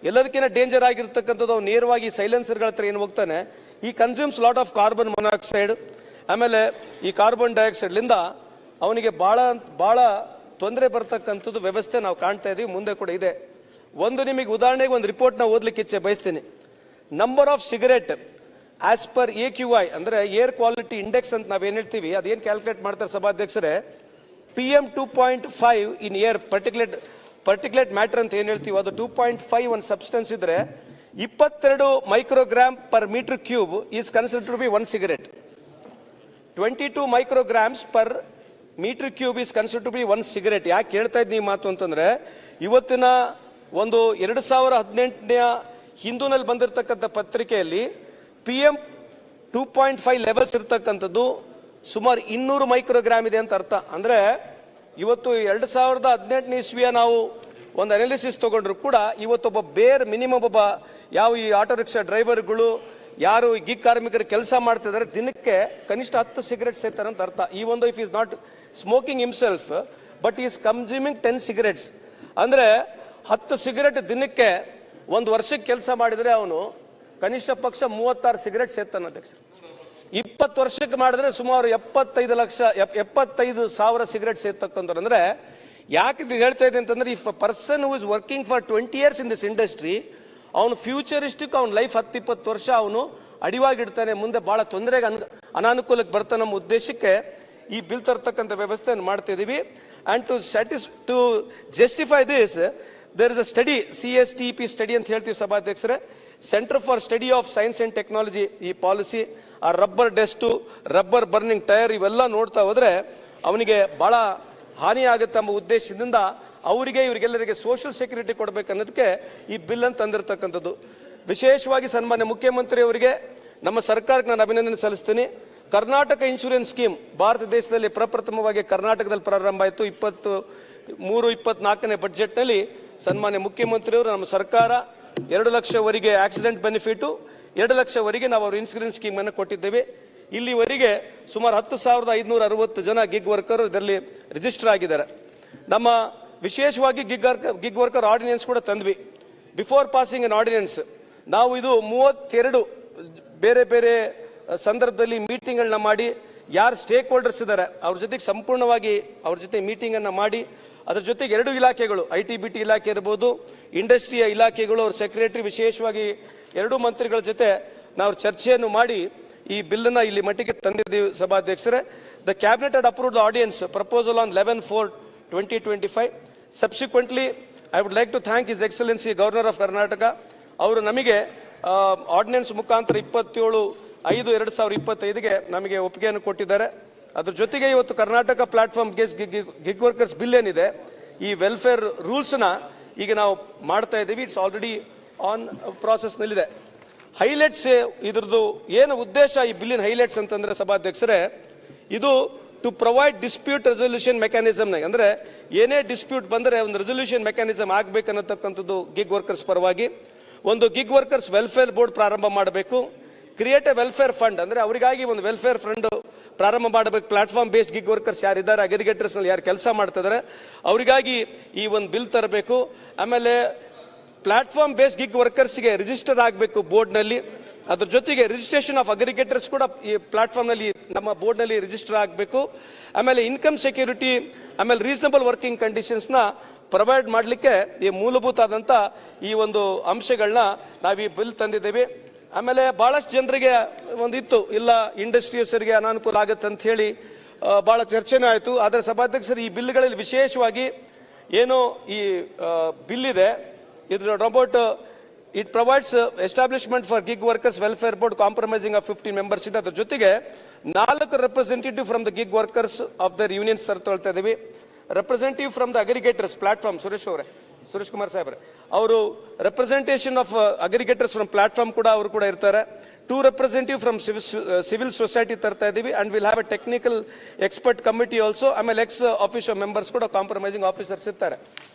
ಎಲ್ಲದಕ್ಕಿಂತ ಡೇಂಜರ್ ಆಗಿರ್ತಕ್ಕಂಥದ್ದು, ಅವ್ನು ನೇರವಾಗಿ ಸೈಲೆನ್ಸರ್ಗಳ ಹತ್ರ ಏನು ಹೋಗ್ತಾನೆ, ಈ consumes lot of carbon monoxide. ಆಮೇಲೆ ಈ ಕಾರ್ಬನ್ ಡೈಆಕ್ಸೈಡ್ಲಿಂದ ಅವನಿಗೆ ಭಾಳ ತೊಂದರೆ ಬರ್ತಕ್ಕಂಥದ್ದು ವ್ಯವಸ್ಥೆ ನಾವು ಕಾಣ್ತಾ ಇದ್ದೀವಿ, ಮುಂದೆ ಕೂಡ ಇದೆ. ಒಂದು ನಿಮಗೆ ಉದಾಹರಣೆಗೆ ಒಂದು ರಿಪೋರ್ಟ್ನ ಓದಲಿಕ್ಕೆ ಇಚ್ಛೆ ಬಯಸ್ತೀನಿ. Number of cigarette as per AQI ಅಂದರೆ ಏರ್ ಕ್ವಾಲಿಟಿ ಇಂಡೆಕ್ಸ್ ಅಂತ ನಾವೇನು ಹೇಳ್ತೀವಿ, ಅದೇನು ಕ್ಯಾಲ್ಕುಲೇಟ್ ಮಾಡ್ತಾರೆ ಸಭಾಧ್ಯಕ್ಷರೇ, PM 2.5 in air particulate matter ಅಂತ ಏನು ಹೇಳ್ತೀವಿ, ಅದು 2.5 ಒಂದು ಸಬ್ಸ್ಟೆನ್ಸ್ ಇದ್ರೆ 22 microgram per meter cube is considered to be 1 cigarette. 22 micrograms per meter cube is considered to be 1 cigarette. ಯಾಕೆ ಹೇಳ್ತಾ ಇದ್ದೀನಿ ಈ ಮಾತು ಅಂತಂದ್ರೆ, ಇವತ್ತಿನ ಒಂದು 2018ನೇ ಹಿಂದೂನಲ್ಲಿ ಬಂದಿರತಕ್ಕಂಥ ಪತ್ರಿಕೆಯಲ್ಲಿ PM 2.5 ಲೆವೆಲ್ಸ್ ಇರ್ತಕ್ಕಂಥದ್ದು ಸುಮಾರು 200 ಮೈಕ್ರೋಗ್ರಾಮ್ ಇದೆ ಅಂತ ಅರ್ಥ. ಅಂದರೆ ಇವತ್ತು 2018ನೇ ಇಸ್ವಿಯ ನಾವು ಒಂದು ಅನಾಲಿಸಿಸ್ ತಗೊಂಡ್ರು ಕೂಡ ಇವತ್ತೊಬ್ಬ ಮಿನಿಮಮ್ ಒಬ್ಬ ಯಾವ ಈ ಆಟೋ ರಿಕ್ಷಾ ಡ್ರೈವರ್ಗಳು, ಯಾರು ಗಿಗ್ ಕಾರ್ಮಿಕರು ಕೆಲಸ ಮಾಡ್ತಿದ್ದಾರೆ ದಿನಕ್ಕೆ ಕನಿಷ್ಠ 10 ಸಿಗರೆಟ್ ಸೇರ್ತಾರೆ ಅಂತ ಅರ್ಥ. ಈ ಒಂದು if is not smoking himself but is consuming 10 cigarettes ಅಂದ್ರೆ 10 ಸಿಗರೆಟ್ ದಿನಕ್ಕೆ ಒಂದು ವರ್ಷಕ್ಕೆ ಕೆಲಸ ಮಾಡಿದ್ರೆ ಅವನು ಕನಿಷ್ಠ ಪಕ್ಷ 36 ಸಿಗರೆಟ್ ಸೇರ್ತಾನೆ ಅಧ್ಯಕ್ಷ. 20 ವರ್ಷಕ್ಕೆ ಮಾಡಿದ್ರೆ ಸುಮಾರು 75,000 ಸಿಗರೆಟ್ ಸೇರ್ತಕ್ಕಂಥವ್ರು. ಅಂದ್ರೆ ಯಾಕೆ ಇದು ಹೇಳ್ತಾ ಇದೆ ಅಂತಂದ್ರೆ if a person who is working for 20 years in this industry, ಅವನು ಫ್ಯೂಚರಿಸ್ಟಿಕ್ ಅವ್ನ ಲೈಫ್ 10-20 ವರ್ಷ ಅವನು ಅಡಿವಾಗಿಡ್ತಾನೆ, ಮುಂದೆ ಬಹಳ ತೊಂದರೆಗೆ ಅನಾನುಕೂಲಕ್ಕೆ ಬರ್ತಾನೆ ನಮ್ಮ ಉದ್ದೇಶಕ್ಕೆ ಈ ಬಿಲ್ ತರ್ತಕ್ಕಂಥ ವ್ಯವಸ್ಥೆಯನ್ನು ಮಾಡ್ತಾ ಇದೀವಿ. And to justify this there is a study, CSTP study ಅಂತ ಹೇಳ್ತೀವಿ ಸಭಾಧ್ಯಕ್ಷರೇ, centre for study of science and technology. ಈ ಪಾಲಿಸಿ ಆ rubber dust, rubber burning tyre ಇವೆಲ್ಲ ನೋಡ್ತಾ ಹೋದ್ರೆ ಅವನಿಗೆ ಬಹಳ ಹಾನಿ ಆಗುತ್ತೆ ಎಂಬ ಉದ್ದೇಶದಿಂದ ಅವರಿಗೆ ಇವರಿಗೆಲ್ಲರಿಗೆ ಸೋಷಿಯಲ್ ಸೆಕ್ಯೂರಿಟಿ ಕೊಡಬೇಕನ್ನೋದಕ್ಕೆ ಈ ಬಿಲ್ ಅಂತ ತಂದಿರತಕ್ಕಂಥದ್ದು. ವಿಶೇಷವಾಗಿ ಸನ್ಮಾನ್ಯ ಮುಖ್ಯಮಂತ್ರಿ ಅವರಿಗೆ ನಮ್ಮ ಸರ್ಕಾರಕ್ಕೆ ನಾನು ಅಭಿನಂದನೆ ಸಲ್ಲಿಸ್ತೀನಿ. ಕರ್ನಾಟಕ ಇನ್ಶೂರೆನ್ಸ್ ಸ್ಕೀಮ್ ಭಾರತ ದೇಶದಲ್ಲಿ ಪ್ರಪ್ರಥಮವಾಗಿ ಕರ್ನಾಟಕದಲ್ಲಿ ಪ್ರಾರಂಭ ಆಯಿತು. 23-24ನೇ ಬಜೆಟ್ನಲ್ಲಿ ಸನ್ಮಾನ್ಯ ಮುಖ್ಯಮಂತ್ರಿಯವರು ನಮ್ಮ ಸರ್ಕಾರ 2 ಲಕ್ಷವರೆಗೆ ಆಕ್ಸಿಡೆಂಟ್ ಬೆನಿಫಿಟ್, 2 ಲಕ್ಷವರೆಗೆ ನಾವು ಅವ್ರ ಇನ್ಶೂರೆನ್ಸ್ ಸ್ಕೀಮ್ ಅನ್ನು ಕೊಟ್ಟಿದ್ದೇವೆ. ಇಲ್ಲಿವರೆಗೆ ಸುಮಾರು 10,560 ಜನ ಗಿಗ್ ವರ್ಕರ್ ಇದರಲ್ಲಿ ರಿಜಿಸ್ಟರ್ ಆಗಿದ್ದಾರೆ. ನಮ್ಮ ವಿಶೇಷವಾಗಿ ಗಿಗ್ ವರ್ಕರ್ ಆರ್ಡಿನೆನ್ಸ್ ಕೂಡ ತಂದ್ವಿ. ಬಿಫೋರ್ ಪಾಸಿಂಗ್ ಅನ್ ಆರ್ಡಿನೆನ್ಸ್ ನಾವು ಇದು 32 ಬೇರೆ ಬೇರೆ ಸಂದರ್ಭದಲ್ಲಿ ಮೀಟಿಂಗ್ಗಳನ್ನ ಮಾಡಿ ಯಾರು ಸ್ಟೇಕ್ ಹೋಲ್ಡರ್ಸ್ ಇದ್ದಾರೆ ಅವ್ರ ಜೊತೆಗೆ ಸಂಪೂರ್ಣವಾಗಿ ಅವ್ರ ಜೊತೆ ಮೀಟಿಂಗ್ ಅನ್ನ ಮಾಡಿ, ಅದ್ರ ಜೊತೆಗೆ 2 ಇಲಾಖೆಗಳು IT-BT ಇಲಾಖೆ ಇರ್ಬೋದು, ಇಂಡಸ್ಟ್ರಿಯ ಇಲಾಖೆಗಳು, ಅವ್ರ ಸೆಕ್ರೆಟರಿ, ವಿಶೇಷವಾಗಿ 2 ಮಂತ್ರಿಗಳ ಜೊತೆ ನಾವು ಚರ್ಚೆಯನ್ನು ಮಾಡಿ ಈ ಬಿಲ್ ಅನ್ನ ಇಲ್ಲಿ ಮಟ್ಟಿಗೆ ತಂದಿದ್ದೀವಿ ಸಭಾಧ್ಯಕ್ಷರೇ. The cabinet had approved the audience proposal on 11/4/2025. Subsequently, I would like to thank His Excellency Governor of Karnataka. ಅವರು ನಮಗೆ ಆರ್ಡಿನೆನ್ಸ್ ಮುಖಾಂತರ 27/5/2025ಗೆ ನಮಗೆ ಒಪ್ಪಿಗೆಯನ್ನು ಕೊಟ್ಟಿದ್ದಾರೆ. ಅದ್ರ ಜೊತೆಗೆ ಇವತ್ತು Karnataka platform gig workers bill ಏನಿದೆ, ಈ ವೆಲ್ಫೇರ್ ರೂಲ್ಸ್ನ ಈಗ ನಾವು ಮಾಡ್ತಾ ಇದ್ದೀವಿ. ಇಟ್ಸ್ ಆಲ್ರೆಡಿ ಆನ್ ಪ್ರಾಸೆಸ್ನಲ್ಲಿದೆ. ಹೈಲೈಟ್ಸ್ ಇದ್ರದ್ದು ಏನು ಉದ್ದೇಶ, ಈ ಬಿಲ್ಲಿನ ಹೈಲೈಟ್ಸ್ ಅಂತಂದ್ರೆ ಸಭಾಧ್ಯಕ್ಷರೇ, ಇದು to provide dispute resolution mechanism, ಅಂದ್ರೆ ಏನೇ ಡಿಸ್ಪ್ಯೂಟ್ ಬಂದರೆ ಒಂದು ರೆಸೊಲ್ಯೂಷನ್ ಮೆಕ್ಯಾನಿಸಮ್ ಆಗಬೇಕನ್ನತಕ್ಕಂಥದ್ದು ಗಿಗ್ ವರ್ಕರ್ಸ್ ಪರವಾಗಿ. ಒಂದು ಗಿಗ್ ವರ್ಕರ್ಸ್ ವೆಲ್ಫೇರ್ ಬೋರ್ಡ್ ಪ್ರಾರಂಭ ಮಾಡಬೇಕು. ಕ್ರಿಯೇಟ್ ಎ ವೆಲ್ಫೇರ್ ಫಂಡ್, ಅಂದ್ರೆ ಅವರಿಗಾಗಿ ಒಂದು ವೆಲ್ಫೇರ್ ಫಂಡ್ ಪ್ರಾರಂಭ ಮಾಡಬೇಕು. ಪ್ಲಾಟ್ಫಾರ್ಮ್ ಬೇಸ್ಡ್ ಗಿಗ್ ವರ್ಕರ್ಸ್ ಯಾರಿದ್ದಾರೆ, ಅಗ್ರಿಗೇಟರ್ಸ್ ನಲ್ಲಿ ಯಾರು ಕೆಲಸ ಮಾಡ್ತಿದ್ದಾರೆ ಅವರಿಗಾಗಿ ಈ ಒಂದು ಬಿಲ್ ತರಬೇಕು. ಆಮೇಲೆ ಪ್ಲಾಟ್ಫಾರ್ಮ್ ಬೇಸ್ಡ್ ಗಿಗ್ ವರ್ಕರ್ಸ್ಗೆ ರಿಜಿಸ್ಟರ್ ಆಗಬೇಕು ಬೋರ್ಡ್ನಲ್ಲಿ. ಅದ್ರ ಜೊತೆಗೆ ರಿಜಿಸ್ಟ್ರೇಷನ್ ಆಫ್ ಅಗ್ರಿಗೇಟರ್ಸ್ ಕೂಡ ಈ ಪ್ಲಾಟ್ಫಾರ್ಮ್ ನಲ್ಲಿ ನಮ್ಮ ಬೋರ್ಡ್ ನಲ್ಲಿ ರಿಜಿಸ್ಟರ್ ಆಗಬೇಕು. ಆಮೇಲೆ ಇನ್ಕಮ್ ಸೆಕ್ಯೂರಿಟಿ, ಆಮೇಲೆ ರೀಸನಬಲ್ ವರ್ಕಿಂಗ್ ಕಂಡೀಷನ್ಸ್ ನ ಪ್ರೊವೈಡ್ ಮಾಡಲಿಕ್ಕೆ ಈ ಮೂಲಭೂತವಾದಂತ ಈ ಒಂದು ಅಂಶಗಳನ್ನ ನಾವು ಈ ಬಿಲ್ ತಂದಿದ್ದೇವೆ. ಆಮೇಲೆ ಬಹಳಷ್ಟು ಜನರಿಗೆ ಒಂದಿತ್ತು, ಇಲ್ಲ ಇಂಡಸ್ಟ್ರಿಯರ್ಸ್ಗೆ ಅನಾನುಕೂಲ ಆಗುತ್ತೆ ಅಂತ ಹೇಳಿ ಬಹಳ ಚರ್ಚೆನೂ ಆಯಿತು. ಆದರೆ ಸಭಾಧ್ಯಕ್ಷರು, ಈ ಬಿಲ್ಗಳಲ್ಲಿ ವಿಶೇಷವಾಗಿ ಏನು ಈ ಬಿಲ್ ಇದೆ, ಇದ್ರ about it provides establishment for gig workers welfare board compromising of 15 members ಇದೆ. ಅದ್ರ ಜೊತೆಗೆ 4 representative from the gig workers of there unions ತಗೊಳ್ತಾ ಇದ್ದೀವಿ. Representative from the aggregators platform, Suresh Kumar ಸಾಹೇಬ್ರೆ ಅವರು representation of aggregators from platform ಕೂಡ ಅವರು ಕೂಡ ಇರ್ತಾರೆ. 2 ರೆಪ್ರೆಸೆಂಟೇಟಿವ್ ಫ್ರಮ್ ಸಿವಿಲ್ ಸೊಸೈಟಿ ತರ್ತಾ ಇದ್ದೀವಿ. And will have A technical expert committee also. ಆಮೇಲೆ ಎಕ್ಸ್ ಆಫೀಸರ್ ಮೆಂಬರ್ಸ್ ಕೂಡ ಕಾಂಪ್ರಮೈಸಿಂಗ್ ಆಫೀಸರ್ಸ್ ಇರ್ತಾರೆ.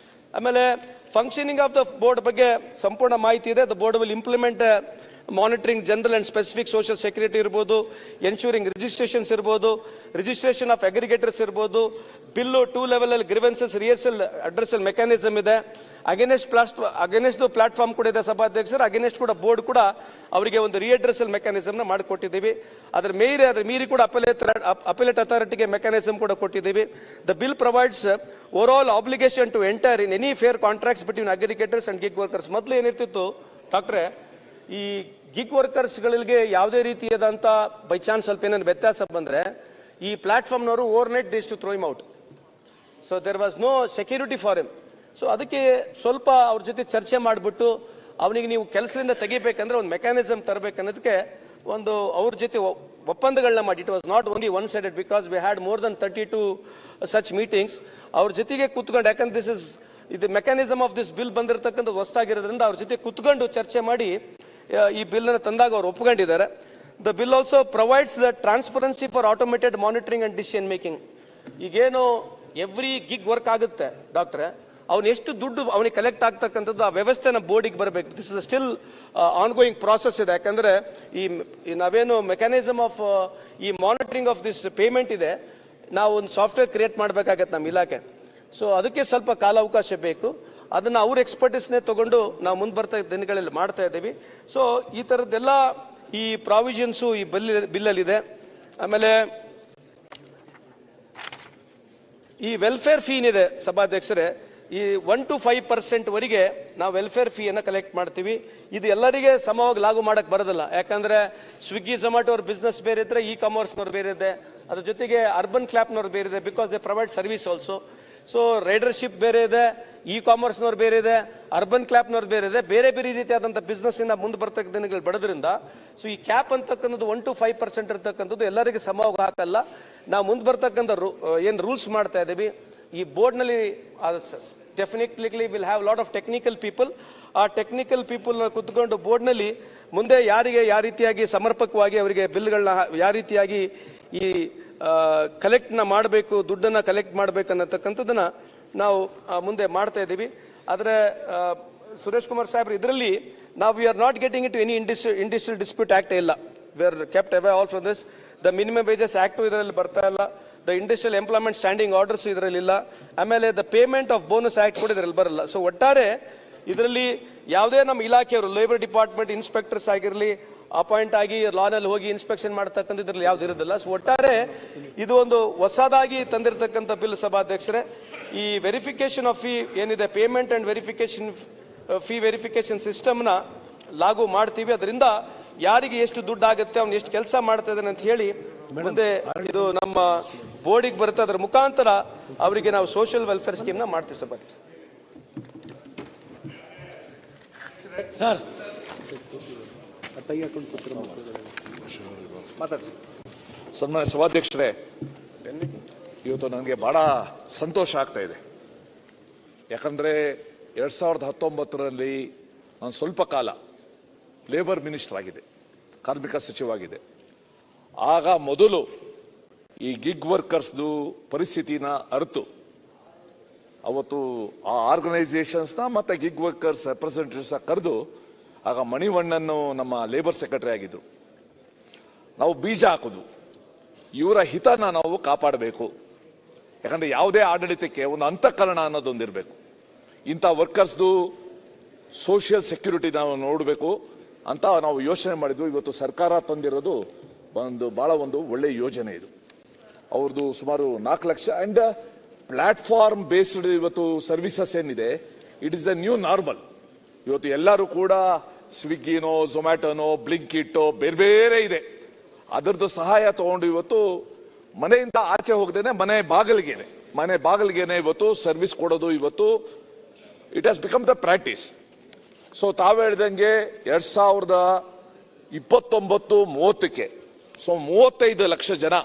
ಆಮೇಲೆ ಫಂಕ್ಷನಿಂಗ್ ಆಫ್ ದ ಬೋರ್ಡ್ ಬಗ್ಗೆ ಸಂಪೂರ್ಣ ಮಾಹಿತಿ ಇದೆ. The board will implement monitoring general and specific social security ಇರ್ಬೋದು, ಎನ್ಶೂರಿಂಗ್ ರಿಜಿಸ್ಟ್ರೇಷನ್ಸ್ ಇರ್ಬೋದು, ರಿಜಿಸ್ಟ್ರೇಷನ್ ಆಫ್ ಅಗ್ರಿಗೇಟರ್ಸ್ ಇರ್ಬೋದು. ಬಿಲ್ಲು 2 ಲೆವೆಲ್ ಅಲ್ಲಿ ಗ್ರಿವೆನ್ಸಸ್ ರಿಹರ್ಸಲ್ ಅಡ್ರೆಸಲ್ ಮೆಕ್ಯಾನಿಸಮ್ ಇದೆ. ಅಗೇನೆಸ್ಟ್ ಪ್ಲಾಟ್ಫಾರ್ಮ್ ಕೂಡ ಇದೆ ಸಭಾಧ್ಯಕ್ಷರು. ಅಗೇನೆಸ್ಟ್ ಕೂಡ ಬೋರ್ಡ್ ಕೂಡ ಅವರಿಗೆ ಒಂದು ರಿಅಡ್ರೆಸಲ್ ಮೆಕ್ಯಾನಿಸಮ್ ನ ಮಾಡಿಕೊಟ್ಟಿದ್ದೀವಿ. ಅದ್ರ ಮೀರಿ ಕೂಡ ಅಪೆಲೇಟ್ ಅಥಾರಿಟಿಗೆ ಮೆಕ್ಯಾನಿಸಮ್ ಕೂಡ ಕೊಟ್ಟಿದ್ದೀವಿ. The bill provides overall obligation to enter in any fair contracts between aggregators and gig workers. ಮೊದಲು ಏನಿರ್ತಿತ್ತು ಡಾಕ್ಟ್ರೆ, ಈ ಗಿಗ್ ವರ್ಕರ್ಸ್ಗಳಿಗೆ ಯಾವುದೇ ರೀತಿಯಾದಂಥ ಬೈ ಚಾನ್ಸ್ ಸ್ವಲ್ಪ ಏನಾದ್ರು ವ್ಯತ್ಯಾಸ ಬಂದರೆ ಈ ಪ್ಲಾಟ್ಫಾರ್ಮ್ನವರು ಓವರ್ ನೈಟ್ ದೇಶ್ to throw him out. So there was no security for him. So ಅದಕ್ಕೆ ಸ್ವಲ್ಪ ಅವ್ರ ಜೊತೆ ಚರ್ಚೆ ಮಾಡಿಬಿಟ್ಟು ಅವನಿಗೆ ನೀವು ಕೆಲಸದಿಂದ ತೆಗಿಬೇಕಂದ್ರೆ ಒಂದು ಮೆಕ್ಯಾನಿಸಮ್ ತರಬೇಕನ್ನೋದಕ್ಕೆ ಒಂದು ಅವ್ರ ಜೊತೆ ಒಪ್ಪಂದಗಳನ್ನ ಮಾಡಿ. It was not only one sided because we had more than 32 such meetings. ಅವ್ರ ಜೊತೆಗೆ ಕೂತ್ಕೊಂಡು, ಯಾಕಂದ್ರೆ ಇದು ಮೆಕ್ಯಾನಿಸಮ್ ಆಫ್ ದಿಸ್ ಬಿಲ್ ಬಂದಿರತಕ್ಕಂಥ ಹೊಸದಾಗಿರೋದ್ರಿಂದ ಅವ್ರ ಜೊತೆ ಕೂತ್ಕೊಂಡು ಚರ್ಚೆ ಮಾಡಿ ಈ ಬಿಲ್ ಅನ್ನು ತಂದಾಗ ಅವ್ರು ಒಪ್ಕೊಂಡಿದ್ದಾರೆ. The bill also provides the transparency for automated monitoring and decision making. ಈಗೇನು ಎವ್ರಿ ಗಿಗ್ ವರ್ಕ್ ಆಗುತ್ತೆ ಡಾಕ್ಟ್ರೆ, ಅವನು ಎಷ್ಟು ದುಡ್ಡು ಅವನಿಗೆ ಕಲೆಕ್ಟ್ ಆಗ್ತಕ್ಕಂಥದ್ದು ಆ ವ್ಯವಸ್ಥೆ ನಮ್ಮ ಬೋರ್ಡಿಗೆ ಬರಬೇಕು. This is still ongoing process ಇದೆ. ಯಾಕಂದರೆ ಈ ನಾವೇನು ಮೆಕ್ಯಾನಿಸಮ್ ಆಫ್ ಈ ಮಾನಿಟರಿಂಗ್ ಆಫ್ ದಿಸ್ ಪೇಮೆಂಟ್ ಇದೆ, ನಾವು ಒಂದು ಸಾಫ್ಟ್ವೇರ್ ಕ್ರಿಯೇಟ್ ಮಾಡಬೇಕಾಗತ್ತೆ ನಮ್ಮ ಇಲಾಖೆ. ಸೊ ಅದಕ್ಕೆ ಸ್ವಲ್ಪ ಕಾಲಾವಕಾಶ ಬೇಕು. ಅದನ್ನು ಅವ್ರ ಎಕ್ಸ್ಪರ್ಟಿಸ್ನೇ ತಗೊಂಡು ನಾವು ಮುಂದೆ ಬರ್ತಾ ದಿನಗಳಲ್ಲಿ ಮಾಡ್ತಾ ಇದ್ದೀವಿ. ಸೊ ಈ ಥರದ್ದೆಲ್ಲ ಈ ಪ್ರಾವಿಷನ್ಸು ಈ ಬಿಲ್ಲಲ್ಲಿದೆ. ಆಮೇಲೆ ಈ ವೆಲ್ಫೇರ್ ಫೀ ಏನಿದೆ ಸಭಾಧ್ಯಕ್ಷರೇ, ಈ 1 to 5% ವರೆಗೆ ನಾವು ವೆಲ್ಫೇರ್ ಫೀಯನ್ನು ಕಲೆಕ್ಟ್ ಮಾಡ್ತೀವಿ. ಇದು ಎಲ್ಲರಿಗೆ ಸಮವಾಗಿ ಲಾಗು ಮಾಡಕ್ಕೆ ಬರೋದಿಲ್ಲ. ಯಾಕಂದರೆ ಸ್ವಿಗ್ಗಿ ಝೊಮ್ಯಾಟೊ ಅವ್ರ ಬಿಸ್ನೆಸ್ ಬೇರೆ ಇದ್ದರೆ, ಇ ಕಾಮರ್ಸ್ನವ್ರು ಬೇರೆ ಇದೆ, ಅದ್ರ ಜೊತೆಗೆ ಅರ್ಬನ್ ಕ್ಲಾಪ್ನವ್ರು ಬೇರೆ ಇದೆ, because they provide service also. So ridership ಬೇರೆ ಇದೆ, ಇ ಕಾಮರ್ಸ್ನವ್ರು ಬೇರೆ ಇದೆ, ಅರ್ಬನ್ ಕ್ಲಾಪ್ನವ್ರು ಬೇರೆ ಇದೆ, ಬೇರೆ ಬೇರೆ ರೀತಿಯಾದಂಥ ಬಿಸ್ನೆಸ್ಸಿಂದ ಮುಂದೆ ಬರ್ತಕ್ಕ ದಿನಗಳು ಬಡೋದ್ರಿಂದ ಸೊ ಈ ಕ್ಯಾಪ್ ಅಂತಕ್ಕಂಥದ್ದು 1 to 5% ಇರ್ತಕ್ಕಂಥದ್ದು ಎಲ್ಲರಿಗೆ ಸಮವಾಗಿ ಹಾಕಲ್ಲ. ನಾವು ಮುಂದೆ ಬರ್ತಕ್ಕಂಥ ಏನು ರೂಲ್ಸ್ ಮಾಡ್ತಾ ಇದ್ದೀವಿ, ಈ ಬೋರ್ಡ್ನಲ್ಲಿ definitely will have lot of technical people. ಆ ಟೆಕ್ನಿಕಲ್ ಪೀಪಲ್ನ ಕುತ್ಕೊಂಡು ಬೋರ್ಡ್ನಲ್ಲಿ ಮುಂದೆ ಯಾರಿಗೆ ಯಾವ ರೀತಿಯಾಗಿ ಸಮರ್ಪಕವಾಗಿ ಅವರಿಗೆ ಬಿಲ್ಗಳನ್ನ ಯಾವ ರೀತಿಯಾಗಿ ಈ ಕಲೆಕ್ಟ್ನ ಮಾಡಬೇಕು, ದುಡ್ಡನ್ನು ಕಲೆಕ್ಟ್ ಮಾಡಬೇಕು ಅನ್ನತಕ್ಕಂಥದ್ದನ್ನ ನಾವು ಮುಂದೆ ಮಾಡ್ತಾ ಇದ್ದೀವಿ. ಆದರೆ ಸುರೇಶ್ ಕುಮಾರ್ ಸಾಹೇಬ್ರು ಇದರಲ್ಲಿ ನಾವು we are not getting it any industrial dispute act ಇಲ್ಲ. We are kept away all from this. The minimum wages act ಇದರಲ್ಲಿ ಬರ್ತಾ ಇಲ್ಲ, the industrial employment standing orders ಇದರಲ್ಲಿ ಇಲ್ಲ, ಆಮೇಲೆ the payment of bonus act ಕೂಡ ಇದರಲ್ಲಿ ಬರಲ್ಲ. ಸೊ ಒಟ್ಟಾರೆ ಇದರಲ್ಲಿ ಯಾವುದೇ ನಮ್ಮ ಇಲಾಖೆಯವರು ಲೇಬರ್ ಡಿಪಾರ್ಟ್ಮೆಂಟ್ ಇನ್ಸ್ಪೆಕ್ಟರ್ಸ್ ಆಗಿರಲಿ ಅಪಾಯಿಂಟ್ ಆಗಿ ಲಾನಲ್ಲಿ ಹೋಗಿ ಇನ್ಸ್ಪೆಕ್ಷನ್ ಮಾಡ್ತಕ್ಕಂಥ ಇದರಲ್ಲಿ ಯಾವ್ದು ಇರೋದಿಲ್ಲ. ಸೊ ಒಟ್ಟಾರೆ ಇದು ಒಂದು ಹೊಸದಾಗಿ ತಂದಿರತಕ್ಕಂಥ ಬಿಲ್ ಸಭಾಧ್ಯಕ್ಷರೇ. ಈ ವೆರಿಫಿಕೇಶನ್ ಆಫ್ ಫೀ ಏನಿದೆ, payment and verification fee verification ಸಿಸ್ಟಮ್ನ ಲಾಗು ಮಾಡ್ತೀವಿ. ಅದರಿಂದ ಯಾರಿಗೆ ಎಷ್ಟು ದುಡ್ಡು ಆಗುತ್ತೆ, ಅವ್ನು ಎಷ್ಟು ಕೆಲಸ ಮಾಡ್ತಾ ಇದ್ದಾನೆ ಅಂತ ಹೇಳಿ ಮುಂದೆ ಇದು ನಮ್ಮ ಬೋರ್ಡಿಗೆ ಬರುತ್ತೆ. ಅದರ ಮುಖಾಂತರ ಅವರಿಗೆ ನಾವು ಸೋಷಿಯಲ್ ವೆಲ್ಫೇರ್ ಸ್ಕೀಮ್ನ ಮಾಡ್ತೀವಿ ಸಭಾಧ್ಯಕ್ಷ. ಸರ್ ಸನ್ಮಾನ್ಯ ಸಭಾಧ್ಯಕ್ಷರೇ, ಇವತ್ತು ನನಗೆ ಬಹಳ ಸಂತೋಷ ಆಗ್ತಾ ಇದೆ. ಯಾಕಂದರೆ 2019ರಲ್ಲಿ ನಾನು ಸ್ವಲ್ಪ ಕಾಲ ಲೇಬರ್ ಮಿನಿಸ್ಟರ್ ಆಗಿದೆ, ಕಾರ್ಮಿಕ ಸಚಿವವಾಗಿದೆ. ಆಗ ಮೊದಲು ಈ ಗಿಗ್ ವರ್ಕರ್ಸ್ದು ಪರಿಸ್ಥಿತಿನ ಅರಿತು ಅವತ್ತು ಆ ಆರ್ಗನೈಸೇಷನ್ಸ್ನ ಮತ್ತು ಗಿಗ್ ವರ್ಕರ್ಸ್ ರೆಪ್ರೆಸೆಂಟೇಟಿವ್ಸ್ನ ಕರೆದು, ಆಗ ಮಣಿವಣ್ಣನ್ನು ನಮ್ಮ ಲೇಬರ್ ಸೆಕ್ರೆಟರಿ ಆಗಿದ್ದರು, ನಾವು ಬೀಜ ಹಾಕೋದು ಇವರ ಹಿತನ ನಾವು ಕಾಪಾಡಬೇಕು. ಯಾಕಂದರೆ ಯಾವುದೇ ಆಡಳಿತಕ್ಕೆ ಒಂದು ಅಂತಃಕರಣ ಅನ್ನೋದೊಂದಿರಬೇಕು. ಇಂಥ ವರ್ಕರ್ಸ್ದು ಸೋಷಿಯಲ್ ಸೆಕ್ಯೂರಿಟಿ ನಾವು ನೋಡಬೇಕು ಅಂತ ನಾವು ಯೋಚನೆ ಮಾಡಿದ್ವಿ. ಇವತ್ತು ಸರ್ಕಾರ ತಂದಿರೋದು ಭಾಳ ಒಂದು ಒಳ್ಳೆಯ ಯೋಜನೆ ಇದು. ಅವ್ರದ್ದು ಸುಮಾರು 4 ಲಕ್ಷ ಆ್ಯಂಡ್ ಪ್ಲ್ಯಾಟ್ಫಾರ್ಮ್ ಬೇಸ್ಡ್ ಇವತ್ತು ಸರ್ವಿಸಸ್ ಏನಿದೆ, it is the new normal. ಇವತ್ತು ಎಲ್ಲರೂ ಕೂಡ ಸ್ವಿಗ್ಗಿನೋ ಝೊಮ್ಯಾಟೊನೋ ಬ್ಲಿಂಕಿಟ್ಟೋ ಬೇರೆ ಬೇರೆ ಇದೆ, ಅದರದ್ದು ಸಹಾಯ ತಗೊಂಡು ಇವತ್ತು ಮನೆಯಿಂದ ಆಚೆ ಹೋಗದೇನೆ ಮನೆ ಬಾಗಿಲಿಗೆನೆ ಇವತ್ತು ಸರ್ವಿಸ್ ಕೊಡೋದು ಇವತ್ತು it has become the practice. So ತಾವು ಹೇಳ್ದಂಗೆ 2029-30ಕ್ಕೆ ಸೊ 35 ಲಕ್ಷ ಜನ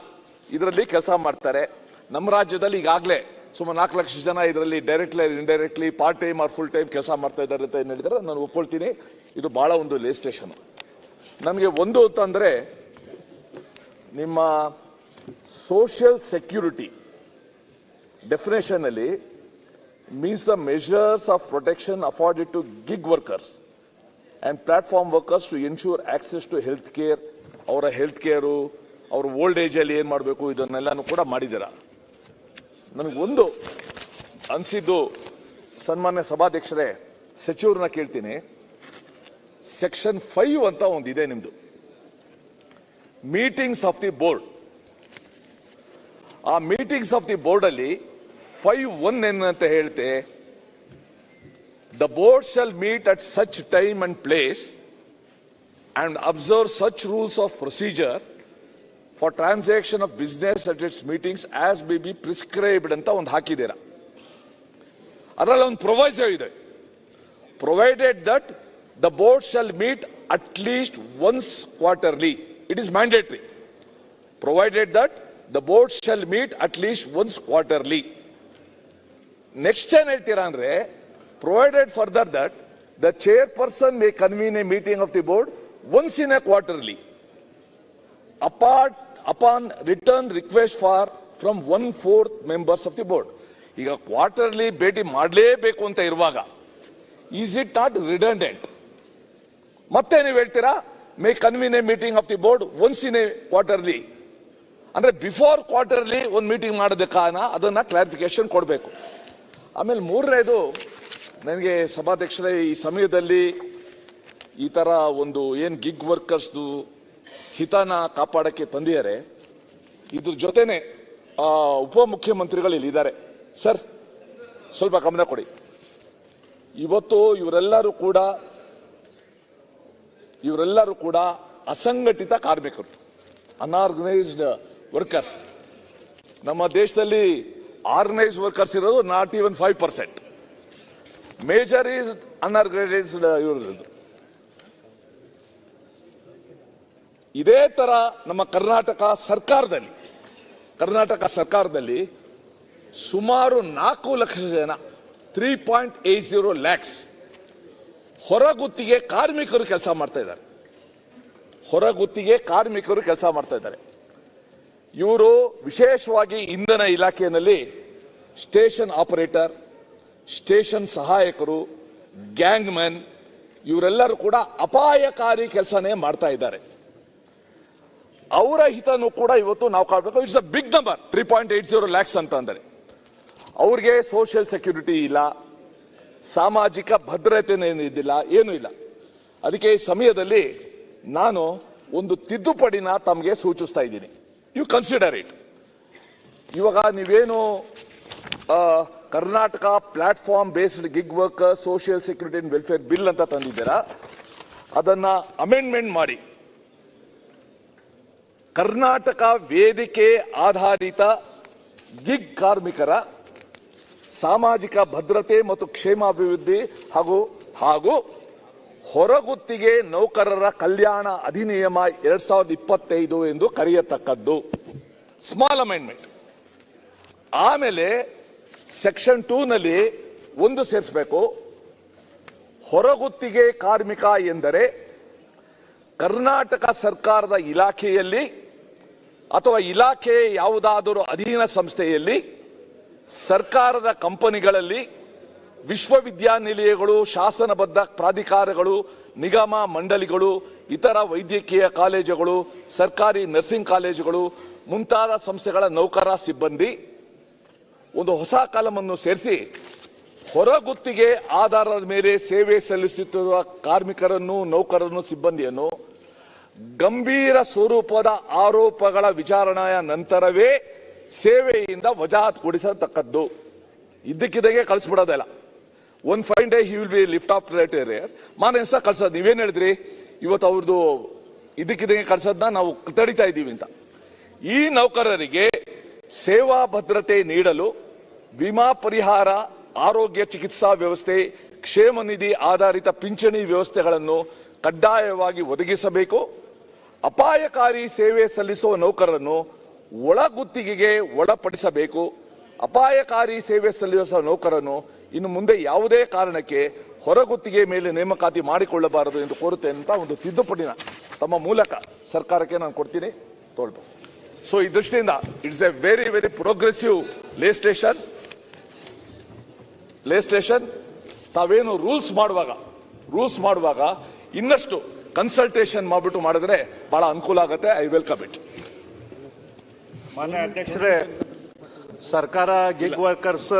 ಇದರಲ್ಲಿ ಕೆಲಸ ಮಾಡ್ತಾರೆ. ನಮ್ಮ ರಾಜ್ಯದಲ್ಲಿ ಈಗಾಗಲೇ ಸುಮಾರು 4 ಲಕ್ಷ ಜನ ಇದರಲ್ಲಿ directly indirectly part time or full time ಕೆಲಸ ಮಾಡ್ತಾ ಇದ್ದಾರೆ ಅಂತ ಏನು ಹೇಳಿದರೆ ನಾನು ಒಪ್ಕೊಳ್ತೀನಿ. ಇದು ಭಾಳ ಒಂದು ಲೇಸ್ಟೇಷನ್. ನನಗೆ ಒಂದು ಅಂತಂದರೆ, ನಿಮ್ಮ ಸೋಷಿಯಲ್ ಸೆಕ್ಯೂರಿಟಿ ಡೆಫಿನೇಷನ್ ಅಲ್ಲಿ means the measures of protection afforded to gig workers and platform workers to ensure access to health care. ಅವರ ಹೆಲ್ತ್ ಕೇರು, ಅವ್ರ ಓಲ್ಡ್ ಏಜಲ್ಲಿ ಏನು ಮಾಡಬೇಕು ಇದನ್ನೆಲ್ಲನೂ ಕೂಡ ಮಾಡಿದ್ದೀರ. ನನಗೊಂದು ಅನಿಸಿದ್ದು, ಸನ್ಮಾನ್ಯ ಸಭಾಧ್ಯಕ್ಷರೇ, ಸಚಿವರನ್ನ ಕೇಳ್ತೀನಿ, ಸೆಕ್ಷನ್ 5 ಅಂತ ಒಂದಿದೆ ನಿಮ್ಮದು, ಮೀಟಿಂಗ್ಸ್ ಆಫ್ ದಿ ಬೋರ್ಡ್. ಆ ಮೀಟಿಂಗ್ಸ್ ಆಫ್ ದಿ ಬೋರ್ಡಲ್ಲಿ 5(1) ಏನಂತ ಹೇಳ್ತೆ, the board shall meet at such time and place and observe such rules of procedure for transaction of business at its meetings as may be prescribed ಅಂತ ಒಂದು ಹಾಕಿದ್ದೀರಾ. ಅದರಲ್ಲಿ ಒಂದು ಪ್ರೊವೈಸೋ ಇದೆ, provided that the board shall meet at least once quarterly. It is mandatory. Provided that the board shall meet at least once quarterly. Next ಏನ್ ಹೇಳ್ತೀರಾ ಅಂದ್ರೆ, provided further that the chairperson may convene a meeting of the board once in a quarterly upon return request from 1/4 members of the board. ಈಗ quarterly ಭೇಟಿ ಮಾಡಲೇಬೇಕು ಅಂತ ಇರುವಾಗ is it not redundant? ಮತ್ತೆ ನೀವು ಹೇಳ್ತೀರಾ May convene A meeting of the board once in a quarterly. ಅಂದ್ರೆ before quarterly ಒಂದು ಮೀಟಿಂಗ್ ಮಾಡೋದಕ್ಕೆ ಕಾರಣ ಅದನ್ನ ಕ್ಲಾರಿಫಿಕೇಶನ್ ಕೊಡಬೇಕು. ಆಮೇಲೆ ಮೂರನೇದು, ನನಗೆ ಸಭಾಧ್ಯಕ್ಷರೇ ಈ ಸಮಯದಲ್ಲಿ ಈ ತರ ಒಂದು ಏನು ಗಿಗ್ ವರ್ಕರ್ಸ್ದು ಹಿತನ ಕಾಪಾಡಕ್ಕೆ ತಂದಿದ್ದಾರೆ, ಇದ್ರ ಜೊತೆನೆ ಉಪಮುಖ್ಯಮಂತ್ರಿಗಳು ಇಲ್ಲಿದ್ದಾರೆ. ಸರ್ ಸ್ವಲ್ಪ ಗಮನ ಕೊಡಿ. ಇವತ್ತು ಇವರೆಲ್ಲರೂ ಕೂಡ ಅಸಂಘಟಿತ ಕಾರ್ಮಿಕರು, ಅನ್ಆರ್ಗನೈಸ್ಡ್ ವರ್ಕರ್ಸ್. ನಮ್ಮ ದೇಶದಲ್ಲಿ ಆರ್ಗನೈಸ್ಡ್ ವರ್ಕರ್ಸ್ ಇರೋದು not even 5%. Major is unorganised ಇರೋದು. ಇದೇ ತರ ನಮ್ಮ ಕರ್ನಾಟಕ ಸರ್ಕಾರದಲ್ಲಿ ಸುಮಾರು 4 ಲಕ್ಷ ಜನ 3.80 ಲ್ಯಾಕ್ಸ್ ಹೊರಗುತ್ತಿಗೆ ಕಾರ್ಮಿಕರು ಕೆಲಸ ಮಾಡ್ತಾ ಇದ್ದಾರೆ. ಇವರು ವಿಶೇಷವಾಗಿ ಇಂಧನ ಇಲಾಖೆಯಲ್ಲಿ ಸ್ಟೇಷನ್ ಆಪರೇಟರ್, ಸ್ಟೇಷನ್ ಸಹಾಯಕರು, ಗ್ಯಾಂಗ್ಮನ್, ಇವರೆಲ್ಲರೂ ಕೂಡ ಅಪಾಯಕಾರಿ ಕೆಲಸನೇ ಮಾಡ್ತಾ ಇದ್ದಾರೆ. ಅವರ ಹಿತನೂ ಕೂಡ ಇವತ್ತು ನಾವು ಕಾಣಬೇಕು. It's a big number, 3.80 lakhs ಅಂತ ಅಂದರೆ. ಅವ್ರಿಗೆ ಸೋಷಿಯಲ್ ಸೆಕ್ಯೂರಿಟಿ ಇಲ್ಲ, ಸಾಮಾಜಿಕ ಭದ್ರತೆ ಇದ್ದಿಲ್ಲ, ಏನೂ ಇಲ್ಲ. ಅದಕ್ಕೆ ಈ ಸಮಯದಲ್ಲಿ ನಾನು ಒಂದು ತಿದ್ದುಪಡಿನ ತಮಗೆ ಸೂಚಿಸ್ತಾ ಇದ್ದೀನಿ. You consider it. ಇವಾಗ ನೀವೇನು Karnataka platform based gig worker social security and welfare bill ಅಂತ ತಂದಿದ್ದೀರಾ, ಅದನ್ನ ಅಮೆಂಡ್ಮೆಂಟ್ ಮಾಡಿ ಕರ್ನಾಟಕ ವೇದಿಕೆ ಆಧಾರಿತ ಗಿಗ್ ಕಾರ್ಮಿಕರ ಸಾಮಾಜಿಕ ಭದ್ರತೆ ಮತ್ತು ಕ್ಷೇಮಾಭಿವೃದ್ಧಿ ಹಾಗೂ ಹೊರಗುತ್ತಿಗೆ ನೌಕರರ ಕಲ್ಯಾಣ ಅಧಿನಿಯಮ 2025 ಎಂದು ಕರೆಯತಕ್ಕದ್ದು. Small amendment. ಆಮೇಲೆ ಸೆಕ್ಷನ್ 2 ನಲ್ಲಿ ಒಂದು ಸೇರಿಸಬೇಕು. ಹೊರಗುತ್ತಿಗೆ ಕಾರ್ಮಿಕ ಎಂದರೆ ಕರ್ನಾಟಕ ಸರ್ಕಾರದ ಇಲಾಖೆಯಲ್ಲಿ ಅಥವಾ ಇಲಾಖೆ ಯಾವುದಾದರೂ ಅಧೀನ ಸಂಸ್ಥೆಯಲ್ಲಿ, ಸರ್ಕಾರದ ಕಂಪನಿಗಳಲ್ಲಿ, ವಿಶ್ವವಿದ್ಯಾನಿಲಯಗಳು, ಶಾಸನಬದ್ಧ ಪ್ರಾಧಿಕಾರಗಳು, ನಿಗಮ ಮಂಡಳಿಗಳು, ಇತರ ವೈದ್ಯಕೀಯ ಕಾಲೇಜುಗಳು, ಸರ್ಕಾರಿ ನರ್ಸಿಂಗ್ ಕಾಲೇಜುಗಳು ಮುಂತಾದ ಸಂಸ್ಥೆಗಳ ನೌಕರ ಸಿಬ್ಬಂದಿ. ಒಂದು ಹೊಸ ಕಾಲಮನ್ನು ಸೇರಿಸಿ ಹೊರಗುತ್ತಿಗೆ ಆಧಾರದ ಮೇಲೆ ಸೇವೆ ಸಲ್ಲಿಸುತ್ತಿರುವ ಕಾರ್ಮಿಕರನ್ನು, ನೌಕರರನ್ನು, ಸಿಬ್ಬಂದಿಯನ್ನು ಗಂಭೀರ ಸ್ವರೂಪದ ಆರೋಪಗಳ ವಿಚಾರಣೆಯ ನಂತರವೇ ಸೇವೆಯಿಂದ ವಜಾಗೊಳಿಸತಕ್ಕದ್ದು. ಇದ್ದಕ್ಕಿದ್ದಾಗೆ ಕಳಿಸ್ಬಿಡೋದಲ್ಲ. One fine day he will be lift off ಮಾನ ಕಳ್ಸೋದು. ನೀವೇನು ಹೇಳಿದ್ರಿ ಇವತ್ತು ಅವ್ರದ್ದು ಇದ್ದಕ್ಕಿದ್ದಾಗೆ ಕಳ್ಸೋದನ್ನ ನಾವು ತಡಿತಾ ಇದ್ದೀವಿ ಅಂತ. ಈ ನೌಕರರಿಗೆ ಸೇವಾ ಭದ್ರತೆ ನೀಡಲು ವಿಮಾ ಪರಿಹಾರ, ಆರೋಗ್ಯ ಚಿಕಿತ್ಸಾ ವ್ಯವಸ್ಥೆ, ಕ್ಷೇಮ ನಿಧಿ ಆಧಾರಿತ ಪಿಂಚಣಿ ವ್ಯವಸ್ಥೆಗಳನ್ನು ಕಡ್ಡಾಯವಾಗಿ ಒದಗಿಸಬೇಕು. ಅಪಾಯಕಾರಿ ಸೇವೆ ಸಲ್ಲಿಸುವ ನೌಕರರನ್ನು ಒಳಗುತ್ತಿಗೆಗೆ ಒಳಪಡಿಸಬೇಕು. ಅಪಾಯಕಾರಿ ಸೇವೆ ಸಲ್ಲಿಸುವ ನೌಕರನ್ನು ಇನ್ನು ಮುಂದೆ ಯಾವುದೇ ಕಾರಣಕ್ಕೆ ಹೊರಗುತ್ತಿಗೆ ಮೇಲೆ ನೇಮಕಾತಿ ಮಾಡಿಕೊಳ್ಳಬಾರದು ಎಂದು ಕೋರುತ್ತೇನೆ ಅಂತ ಒಂದು ತಿದ್ದುಪಡಿನ ತಮ್ಮ ಮೂಲಕ ಸರ್ಕಾರಕ್ಕೆ ನಾನು ಕೊಡ್ತೀನಿ, ತೋಳ್ಬೇಕು. ಸೊ ಈ ದೃಷ್ಟಿಯಿಂದ it's A very very progressive legislation. ತಾವೇನು ರೂಲ್ಸ್ ಮಾಡುವಾಗ ಇನ್ನಷ್ಟು ಕನ್ಸಲ್ಟೇಷನ್ ಮಾಡಿಬಿಟ್ಟು ಮಾಡಿದ್ರೆ ಬಹಳ ಅನುಕೂಲ ಆಗುತ್ತೆ. I welcome it. ಮಾನ್ಯ ಅಧ್ಯಕ್ಷರೇ, ಸರ್ಕಾರ ಗಿಗ್ ವರ್ಕರ್ಸ್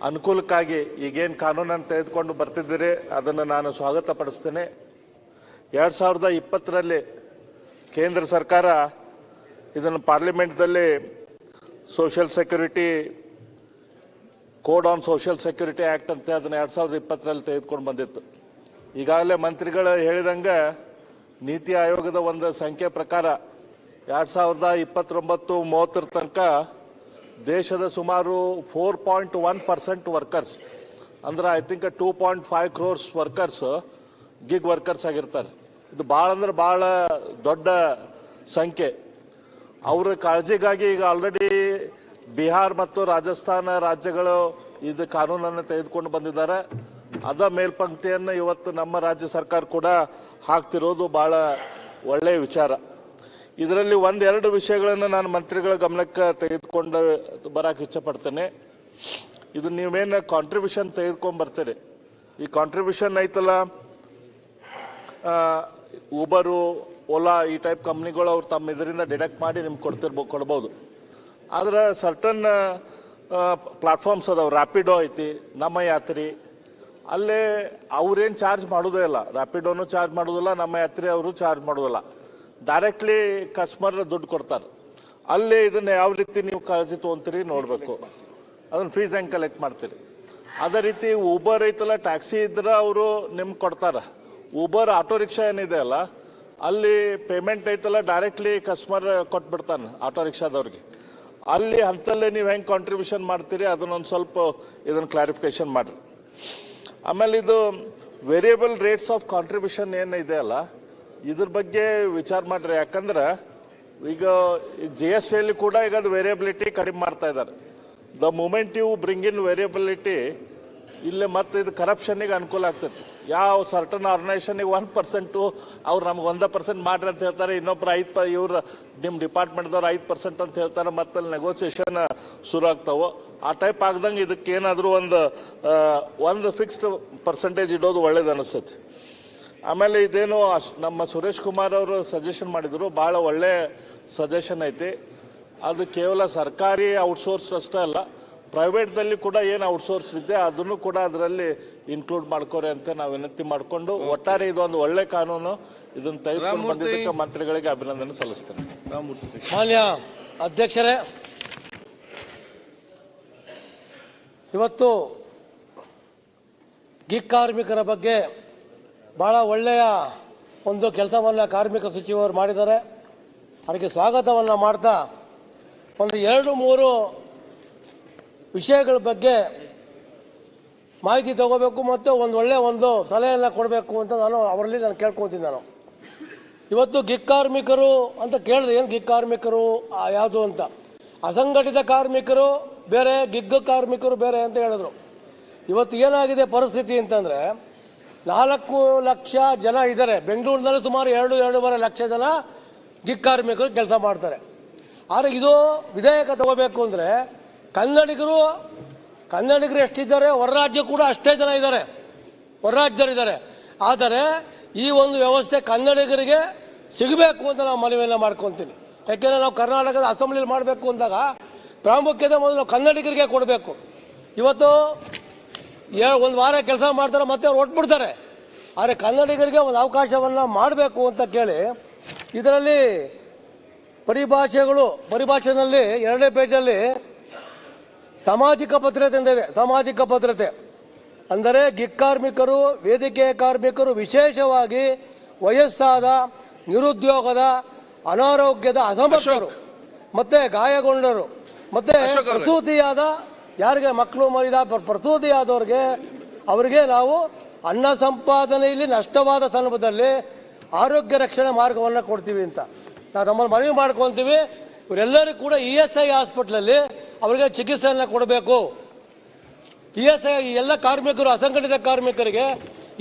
ಅನುಕೂಲಕ್ಕಾಗಿ ಈಗೇನು ಕಾನೂನನ್ನು ತೆಗೆದುಕೊಂಡು ಬರ್ತಿದ್ದೀರಿ ಅದನ್ನು ನಾನು ಸ್ವಾಗತ ಪಡಿಸ್ತೇನೆ. 2020ರಲ್ಲಿ ಕೇಂದ್ರ ಸರ್ಕಾರ ಇದನ್ನು ಪಾರ್ಲಿಮೆಂಟ್ದಲ್ಲಿ social security code on social security act ಅಂತ ಅದನ್ನು 2020ರಲ್ಲಿ ತೆಗೆದುಕೊಂಡು ಬಂದಿತ್ತು. ಈಗಾಗಲೇ ಮಂತ್ರಿಗಳು ಹೇಳಿದಂಗೆ ನೀತಿ ಆಯೋಗದ ಒಂದು ಸಂಖ್ಯೆ ಪ್ರಕಾರ 2029-30 ತನಕ ದೇಶದ ಸುಮಾರು 4.1% ವರ್ಕರ್ಸ್, ಅಂದ್ರೆ I think 2.5 crores workers gig workers ಆಗಿರ್ತಾರೆ. ಇದು ಭಾಳ ಅಂದ್ರೆ ಭಾಳ ದೊಡ್ಡ ಸಂಖ್ಯೆ. ಅವರ ಕಾಳಜಿಗಾಗಿ ಈಗ ಆಲ್ರೆಡಿ ಬಿಹಾರ್ ಮತ್ತು ರಾಜಸ್ಥಾನ ರಾಜ್ಯಗಳು ಇದು ಕಾನೂನನ್ನು ತೆಗೆದುಕೊಂಡು ಬಂದಿದ್ದಾರೆ. ಅದ ಮೇಲ್ಪಂಕ್ತಿಯನ್ನು ಇವತ್ತು ನಮ್ಮ ರಾಜ್ಯ ಸರ್ಕಾರ ಕೂಡ ಹಾಕ್ತಿರೋದು ಭಾಳ ಒಳ್ಳೆಯ ವಿಚಾರ. ಇದರಲ್ಲಿ ಒಂದೆರಡು ವಿಷಯಗಳನ್ನು ನಾನು ಮಂತ್ರಿಗಳ ಗಮನಕ್ಕೆ ತೆಗೆದುಕೊಂಡು ಬರಕ್ಕೆ ಇಚ್ಛಪಡ್ತೇನೆ. ಇದು ನೀವೇನು ಕಾಂಟ್ರಿಬ್ಯೂಷನ್ ತೆಗೆದುಕೊಂಡು ಬರ್ತೀರಿ, ಈ ಕಾಂಟ್ರಿಬ್ಯೂಷನ್ ಐತಲ್ಲ, ಊಬರು, ಓಲಾ ಈ ಟೈಪ್ ಕಂಪ್ನಿಗಳು ಅವ್ರು ತಮ್ಮ ಇದರಿಂದ ಡಿಡಕ್ಟ್ ಮಾಡಿ ನಿಮ್ಗೆ ಕೊಡ್ಬೋದು. ಆದ್ರೆ ಸರ್ಟನ್ ಪ್ಲಾಟ್ಫಾರ್ಮ್ಸ್ ಅದಾವೆ, ರ್ಯಾಪಿಡೋ ಐತಿ, ನಮ್ಮ ಯಾತ್ರಿ, ಅಲ್ಲೇ ಅವ್ರೇನು ಚಾರ್ಜ್ ಮಾಡೋದೇ ಇಲ್ಲ, ರ್ಯಾಪಿಡೋನು ಚಾರ್ಜ್ ಮಾಡೋದಿಲ್ಲ, ನಮ್ಮ ಯಾತ್ರಿ ಅವರು ಚಾರ್ಜ್ ಮಾಡೋದಿಲ್ಲ, ಡೈರೆಕ್ಟ್ಲಿ ಕಸ್ಟಮರ್ ದುಡ್ಡು ಕೊಡ್ತಾರೆ. ಅಲ್ಲಿ ಇದನ್ನು ಯಾವ ರೀತಿ ನೀವು ಕಾಳಜಿ ತೊಗೊಂತೀರಿ ನೋಡಬೇಕು, ಅದನ್ನು ಫೀಸ್ ಹೆಂಗೆ ಕಲೆಕ್ಟ್ ಮಾಡ್ತೀರಿ. ಅದೇ ರೀತಿ ಊಬರ್ ಐತಲ್ಲ, ಟ್ಯಾಕ್ಸಿ ಇದ್ರೆ ಅವರು ನಿಮ್ಗೆ ಕೊಡ್ತಾರೆ. ಊಬರ್ ಆಟೋ ರಿಕ್ಷಾ ಏನಿದೆ ಅಲ್ಲ, ಅಲ್ಲಿ ಪೇಮೆಂಟ್ ಐತಲ್ಲ ಡೈರೆಕ್ಟ್ಲಿ ಕಸ್ಟಮರ್ ಕೊಟ್ಬಿಡ್ತಾನೆ ಆಟೋ ರಿಕ್ಷಾದವ್ರಿಗೆ. ಅಲ್ಲಿ ಹಂತಲ್ಲೇ ನೀವು ಹೆಂಗೆ ಕಾಂಟ್ರಿಬ್ಯೂಷನ್ ಮಾಡ್ತೀರಿ ಅದನ್ನೊಂದು ಸ್ವಲ್ಪ ಇದನ್ನು ಕ್ಲಾರಿಫಿಕೇಶನ್ ಮಾಡಿರಿ. ಆಮೇಲೆ ಇದು ವೇರಿಯಬಲ್ ರೇಟ್ಸ್ ಆಫ್ ಕಾಂಟ್ರಿಬ್ಯೂಷನ್ ಏನಿದೆ ಅಲ್ಲ, ಇದ್ರ ಬಗ್ಗೆ ವಿಚಾರ ಮಾಡಿರಿ. ಯಾಕಂದ್ರೆ ಈಗ GST ಕೂಡ ಈಗ ಅದು ವೇರಿಯಬಿಲಿಟಿ ಕಡಿಮೆ ಮಾಡ್ತಾ ಇದ್ದಾರೆ. The moment you bring in variability, ಇಲ್ಲೇ ಮತ್ತೆ ಇದು ಕರಪ್ಷನ್ನಿಗೆ ಅನುಕೂಲ ಆಗ್ತೈತಿ. ಯಾವ ಸರ್ಟನ್ ಆರ್ಗನೈಸೇಷನ್ಗೆ 1% ಅವ್ರು ನಮ್ಗೆ 1% ಮಾಡ್ರಿ ಅಂತ ಹೇಳ್ತಾರೆ, ಇನ್ನೊಬ್ರು 5 ಇವ್ರು ನಿಮ್ಮ ಡಿಪಾರ್ಟ್ಮೆಂಟ್ದವ್ರು 5% ಅಂತ ಹೇಳ್ತಾರೆ, ಮತ್ತೆ ಅಲ್ಲಿ ನೆಗೋಸಿಯೇಷನ್ ಶುರು ಆಗ್ತಾವೆ. ಆ ಟೈಪ್ ಆಗ್ದಂಗೆ ಇದಕ್ಕೆ ಏನಾದರೂ ಒಂದು ಫಿಕ್ಸ್ಡ್ ಪರ್ಸೆಂಟೇಜ್ ಇಡೋದು ಒಳ್ಳೇದು ಅನಿಸ್ತೈತಿ. ಆಮೇಲೆ ಇದೇನು ನಮ್ಮ ಸುರೇಶ್ ಕುಮಾರ್ ಅವರು ಸಜೆಷನ್ ಮಾಡಿದರು, ಭಾಳ ಒಳ್ಳೆ ಸಜೆಷನ್ ಐತಿ. ಅದು ಕೇವಲ ಸರ್ಕಾರಿ ಔಟ್ಸೋರ್ಸ್ ಅಷ್ಟೇ ಅಲ್ಲ, ಪ್ರೈವೇಟ್ದಲ್ಲಿ ಕೂಡ ಏನು ಔಟ್ಸೋರ್ಸ್ ಇದೆ ಅದನ್ನು ಕೂಡ ಅದರಲ್ಲಿ ಇನ್ಕ್ಲೂಡ್ ಮಾಡ್ಕೋರಿ ಅಂತ ನಾವು ವಿನಂತಿ ಮಾಡಿಕೊಂಡು, ಒಟ್ಟಾರೆ ಇದೊಂದು ಒಳ್ಳೆ ಕಾನೂನು, ಇದನ್ನು ತೆಗೆದುಕೊಂಡು ಬಂದಿದ್ದಕ್ಕೆ ಮಂತ್ರಿಗಳಿಗೆ ಅಭಿನಂದನೆ ಸಲ್ಲಿಸ್ತೇನೆ. ಮಾನ್ಯ ಅಧ್ಯಕ್ಷರೇ, ಇವತ್ತು ಗಿಗ್ ಕಾರ್ಮಿಕರ ಬಗ್ಗೆ ಭಾಳ ಒಳ್ಳೆಯ ಒಂದು ಕೆಲಸವನ್ನು ಕಾರ್ಮಿಕ ಸಚಿವರು ಮಾಡಿದ್ದಾರೆ. ಅದಕ್ಕೆ ಸ್ವಾಗತವನ್ನು ಮಾಡ್ತಾ ಒಂದು 2-3 ವಿಷಯಗಳ ಬಗ್ಗೆ ಮಾಹಿತಿ ತಗೋಬೇಕು ಮತ್ತು ಒಂದು ಸಲಹೆಯನ್ನು ಕೊಡಬೇಕು ಅಂತ ಅವರಲ್ಲಿ ಕೇಳ್ಕೊತೀನಿ. ಇವತ್ತು ಗಿಗ್ ಕಾರ್ಮಿಕರು ಅಂತ ಕೇಳಿದೆ, ಏನು ಗಿಗ್ ಕಾರ್ಮಿಕರು ಯಾವುದು ಅಂತ. ಅಸಂಘಟಿತ ಕಾರ್ಮಿಕರು ಬೇರೆ, ಗಿಗ್ ಕಾರ್ಮಿಕರು ಬೇರೆ ಅಂತ ಹೇಳಿದ್ರು. ಇವತ್ತು ಏನಾಗಿದೆ ಪರಿಸ್ಥಿತಿ ಅಂತಂದರೆ 4 ಲಕ್ಷ ಜನ ಇದ್ದಾರೆ ಬೆಂಗಳೂರಿನಲ್ಲಿ, ಸುಮಾರು 2-2.5 ಲಕ್ಷ ಜನ ಗಿಗ್ ಕಾರ್ಮಿಕರು ಕೆಲಸ ಮಾಡ್ತಾರೆ. ಆದರೆ ಇದು ವಿಧೇಯಕ ತಗೋಬೇಕು ಅಂದರೆ ಕನ್ನಡಿಗರು ಎಷ್ಟಿದ್ದಾರೆ, ಹೊರ ರಾಜ್ಯ ಕೂಡ ಅಷ್ಟೇ ಜನ ಇದ್ದಾರೆ, ಹೊರ ರಾಜ್ಯರಿದ್ದಾರೆ. ಆದರೆ ಈ ಒಂದು ವ್ಯವಸ್ಥೆ ಕನ್ನಡಿಗರಿಗೆ ಸಿಗಬೇಕು ಅಂತ ನಾವು ಮನವಿಯನ್ನು ಮಾಡ್ಕೊತೀನಿ. ಯಾಕೆಂದರೆ ನಾವು ಕರ್ನಾಟಕದ ಅಸೆಂಬ್ಲಿಲಿ ಮಾಡಬೇಕು ಅಂದಾಗ ಪ್ರಾಮುಖ್ಯತೆ ಮೊದಲು ನಾವು ಕನ್ನಡಿಗರಿಗೆ ಕೊಡಬೇಕು. ಇವತ್ತು 1 ವಾರ ಕೆಲಸ ಮಾಡ್ತಾರೆ, ಮತ್ತೆ ಅವ್ರು ಹೊಟ್ಬಿಡ್ತಾರೆ. ಆದರೆ ಕನ್ನಡಿಗರಿಗೆ ಒಂದು ಅವಕಾಶವನ್ನು ಮಾಡಬೇಕು ಅಂತ ಕೇಳಿ ಇದರಲ್ಲಿ ಪರಿಭಾಷೆನಲ್ಲಿ 2ನೇ ಪೇಜಲ್ಲಿ ಸಾಮಾಜಿಕ ಭದ್ರತೆ ಎಂದಿದೆ. ಸಾಮಾಜಿಕ ಭದ್ರತೆ ಅಂದರೆ ಗಿಗ್ ಕಾರ್ಮಿಕರು, ವೇದಿಕೆ ಕಾರ್ಮಿಕರು, ವಿಶೇಷವಾಗಿ ವಯಸ್ಸಾದ, ನಿರುದ್ಯೋಗದ, ಅನಾರೋಗ್ಯದ ಅಸಮರ್ಥರು, ಮತ್ತೆ ಗಾಯಗೊಂಡರು, ಮತ್ತೆ ಪ್ರಸೂತಿಯಾದ, ಯಾರಿಗೆ ಮಕ್ಕಳು ಮರಿದ ಪ್ರಸೂತಿಯಾದವ್ರಿಗೆ ಅವರಿಗೆ ನಾವು ಅನ್ನ ಸಂಪಾದನೆಯಲ್ಲಿ ನಷ್ಟವಾದ ಸಂದರ್ಭದಲ್ಲಿ ಆರೋಗ್ಯ ರಕ್ಷಣೆ ಮಾರ್ಗವನ್ನು ಕೊಡ್ತೀವಿ ಅಂತ ನಾವು ನಮ್ಮನ್ನು ಮನವಿ ಮಾಡ್ಕೊತೀವಿ. ಇವರೆಲ್ಲರಿಗೂ ಕೂಡ ESI ಹಾಸ್ಪಿಟ್ಲಲ್ಲಿ ಅವರಿಗೆ ಚಿಕಿತ್ಸೆಯನ್ನು ಕೊಡಬೇಕು. ESI ಎಲ್ಲ ಕಾರ್ಮಿಕರು, ಅಸಂಘಟಿತ ಕಾರ್ಮಿಕರಿಗೆ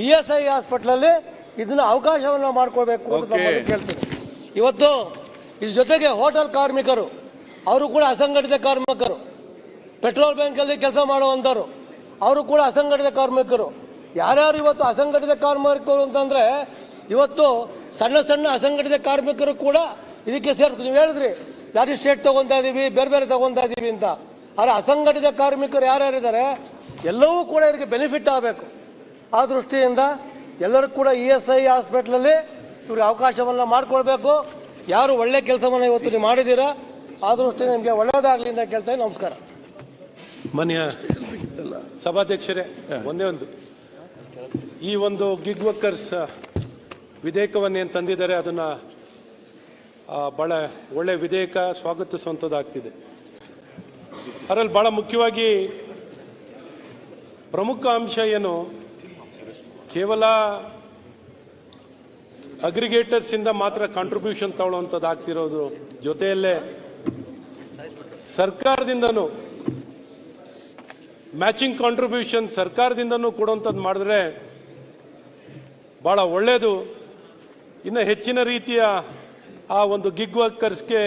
ESI ಹಾಸ್ಪಿಟ್ಲಲ್ಲಿ ಇದನ್ನ ಅವಕಾಶವನ್ನು ಮಾಡಿಕೊಡ್ಬೇಕು ಅಂತ ಕೇಳ್ತೀವಿ. ಇವತ್ತು ಇದ್ರ ಜೊತೆಗೆ ಹೋಟೆಲ್ ಕಾರ್ಮಿಕರು, ಅವರು ಕೂಡ ಅಸಂಘಟಿತ ಕಾರ್ಮಿಕರು, ಪೆಟ್ರೋಲ್ ಬ್ಯಾಂಕಲ್ಲಿ ಕೆಲಸ ಮಾಡುವಂಥವ್ರು, ಅವರು ಕೂಡ ಅಸಂಘಟಿತ ಕಾರ್ಮಿಕರು. ಯಾರ್ಯಾರು ಇವತ್ತು ಅಸಂಘಟಿತ ಕಾರ್ಮಿಕರು ಅಂತಂದರೆ ಇವತ್ತು ಸಣ್ಣ ಅಸಂಘಟಿತ ಕಾರ್ಮಿಕರು ಕೂಡ ಇದಕ್ಕೆ ಸೇರಿಸ್ಕೊಂಡು, ನೀವು ಹೇಳಿದ್ರಿ ಮ್ಯಾಜಿಸ್ಟ್ರೇಟ್ ತೊಗೊತಾ ಇದ್ದೀವಿ, ಬೇರೆ ತೊಗೊತಾ ಇದ್ದೀವಿ ಅಂತ. ಆದರೆ ಅಸಂಘಟಿತ ಕಾರ್ಮಿಕರು ಯಾರ್ಯಾರಿದ್ದಾರೆ ಎಲ್ಲವೂ ಕೂಡ ಇದಕ್ಕೆ ಬೆನಿಫಿಟ್ ಆಗಬೇಕು. ಆ ದೃಷ್ಟಿಯಿಂದ ಎಲ್ಲರೂ ಕೂಡ ESI ಹಾಸ್ಪಿಟ್ಲಲ್ಲಿ ಇವ್ರಿಗೆ ಅವಕಾಶವನ್ನು ಮಾಡಿಕೊಳ್ಬೇಕು. ಯಾರು ಒಳ್ಳೆ ಕೆಲಸವನ್ನು ಇವತ್ತು ನೀವು ಮಾಡಿದ್ದೀರಾ, ಆ ದೃಷ್ಟಿಯಿಂದ ನಿಮಗೆ ಒಳ್ಳೆಯದಾಗಲಿ ಅಂತ ಕೇಳ್ತಾ ನಮಸ್ಕಾರ. ಮಾನ್ಯ ಸಭಾಧ್ಯಕ್ಷರೇ, ಒಂದೇ ಈ ಒಂದು ಗಿಗ್ ವರ್ಕರ್ಸ್ ವಿಧೇಯಕವನ್ನು ಏನು ತಂದಿದ್ದಾರೆ ಅದನ್ನು ಭಾಳ ಒಳ್ಳೆ ವಿಧೇಯಕ, ಸ್ವಾಗತಿಸುವಂಥದ್ದಾಗ್ತಿದೆ. ಅದರಲ್ಲಿ ಭಾಳ ಮುಖ್ಯವಾಗಿ ಪ್ರಮುಖ ಅಂಶ ಏನು, ಕೇವಲ ಅಗ್ರಿಗೇಟರ್ಸಿಂದ ಮಾತ್ರ ಕಾಂಟ್ರಿಬ್ಯೂಷನ್ ತಗೊಳ್ಳುವಂಥದ್ದಾಗ್ತಿರೋದು ಜೊತೆಯಲ್ಲೇ ಸರ್ಕಾರದಿಂದನೂ ಮ್ಯಾಚಿಂಗ್ ಕಾಂಟ್ರಿಬ್ಯೂಷನ್ ಸರ್ಕಾರದಿಂದನೂ ಕೊಡುವಂಥದ್ದು ಮಾಡಿದ್ರೆ ಭಾಳ ಒಳ್ಳೆಯದು. ಇನ್ನು ಹೆಚ್ಚಿನ ರೀತಿಯ ಆ ಒಂದು ಗಿಗ್ ವರ್ಕರ್ಸ್ಗೆ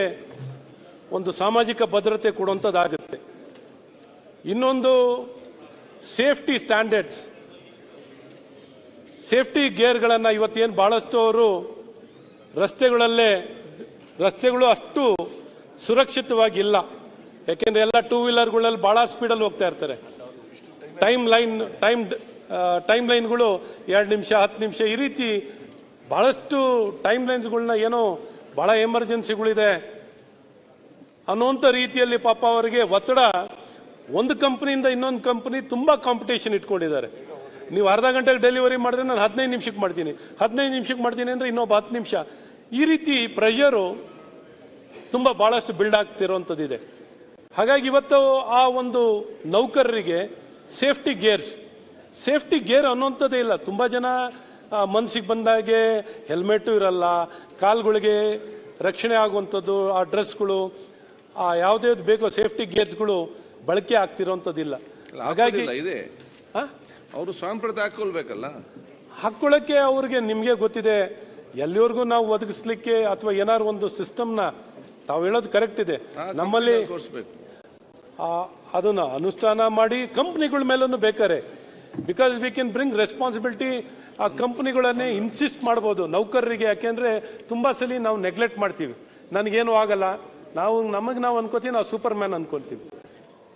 ಒಂದು ಸಾಮಾಜಿಕ ಭದ್ರತೆ ಕೊಡುವಂಥದ್ದಾಗುತ್ತೆ. ಇನ್ನೊಂದು ಸೇಫ್ಟಿ ಸ್ಟ್ಯಾಂಡರ್ಡ್ಸ್, ಸೇಫ್ಟಿ ಗೇರ್ಗಳನ್ನು ಇವತ್ತೇನು ಭಾಳಷ್ಟು ಅವರು ರಸ್ತೆಗಳು ಅಷ್ಟು ಸುರಕ್ಷಿತವಾಗಿಲ್ಲ. ಯಾಕೆಂದರೆ ಎಲ್ಲ ಟೂ ವೀಲರ್ಗಳಲ್ಲಿ ಭಾಳ ಸ್ಪೀಡಲ್ಲಿ ಹೋಗ್ತಾ ಇರ್ತಾರೆ. ಟೈಮ್ ಲೈನ್ಗಳು 2 ನಿಮಿಷ 10 ನಿಮಿಷ ಈ ರೀತಿ ಭಾಳಷ್ಟು ಟೈಮ್ ಲೈನ್ಸ್ಗಳನ್ನ ಏನೋ ಭಾಳ ಎಮರ್ಜೆನ್ಸಿಗಳಿದೆ ಅನ್ನೋಂಥ ರೀತಿಯಲ್ಲಿ ಪಾಪ ಅವರಿಗೆ ಒತ್ತಡ. ಒಂದು ಕಂಪ್ನಿಯಿಂದ ಇನ್ನೊಂದು ಕಂಪ್ನಿ ತುಂಬ ಕಾಂಪಿಟೇಷನ್ ಇಟ್ಕೊಂಡಿದ್ದಾರೆ. ನೀವು ಅರ್ಧ ಗಂಟೆಗೆ ಡೆಲಿವರಿ ಮಾಡಿದ್ರೆ ನಾನು 15 ನಿಮಿಷಕ್ಕೆ ಮಾಡ್ತೀನಿ, 15 ನಿಮಿಷಕ್ಕೆ ಮಾಡ್ತೀನಿ ಅಂದರೆ ಇನ್ನೊಬ್ಬ 10 ನಿಮಿಷ. ಈ ರೀತಿ ಪ್ರೆಷರು ತುಂಬ ಭಾಳಷ್ಟು ಬಿಲ್ಡ್ ಆಗ್ತಿರೋವಂಥದ್ದಿದೆ. ಹಾಗಾಗಿ ಇವತ್ತು ಆ ಒಂದು ನೌಕರರಿಗೆ ಸೇಫ್ಟಿ ಗೇರ್ ಅನ್ನೋಂಥದ್ದೇ ಇಲ್ಲ. ತುಂಬ ಜನ ಮನಸ್ಸಿಗೆ ಬಂದಾಗೆ ಹೆಲ್ಮೆಟು ಇರಲ್ಲ, ಕಾಲುಗಳಿಗೆ ರಕ್ಷಣೆ ಆಗುವಂಥದ್ದು, ಆ ಡ್ರೆಸ್ಗಳು, ಆ ಯಾವುದ್ಯಾವ್ದು ಬೇಕೋ ಸೇಫ್ಟಿ ಗೇರ್ಸ್ಗಳು ಬಳಕೆ ಆಗ್ತಿರೋಂಥದ್ದಿಲ್ಲ. ಹಾಗಾಗಿ ಇದೆ ಅವರು ಸ್ವಯಂ ಪ್ರೇರಿತ ಹಾಕೊಳ್ಬೇಕಲ್ಲ. ಹಾಕ್ಕೊಳ್ಳೋಕ್ಕೆ ಅವ್ರಿಗೆ ನಿಮಗೆ ಗೊತ್ತಿದೆ ಎಲ್ಲಿವರೆಗೂ ನಾವು ಒದಗಿಸ್ಲಿಕ್ಕೆ ಅಥವಾ ಏನಾದ್ರು ಒಂದು ಸಿಸ್ಟಮ್ನ ತಾವು ಹೇಳೋದು ಕರೆಕ್ಟ್ ಇದೆ. ನಮ್ಮಲ್ಲಿ ಅದನ್ನು ಅನುಷ್ಠಾನ ಮಾಡಿ ಕಂಪ್ನಿಗಳ ಮೇಲೂ ಬೇಕಾರೆ, because we can bring responsibility. ಆ ಕಂಪ್ನಿಗಳನ್ನೇ ಇನ್ಸಿಸ್ಟ್ ಮಾಡ್ಬೋದು ನೌಕರರಿಗೆ. ಯಾಕೆಂದರೆ ತುಂಬ ಸಲ ನಾವು ನೆಗ್ಲೆಕ್ಟ್ ಮಾಡ್ತೀವಿ, ನನಗೇನು ಆಗಲ್ಲ, ನಮಗೆ ನಾವು ಅನ್ಕೋತೀವಿ ನಾವು ಸೂಪರ್ ಮ್ಯಾನ್ ಅನ್ಕೊತೀವಿ,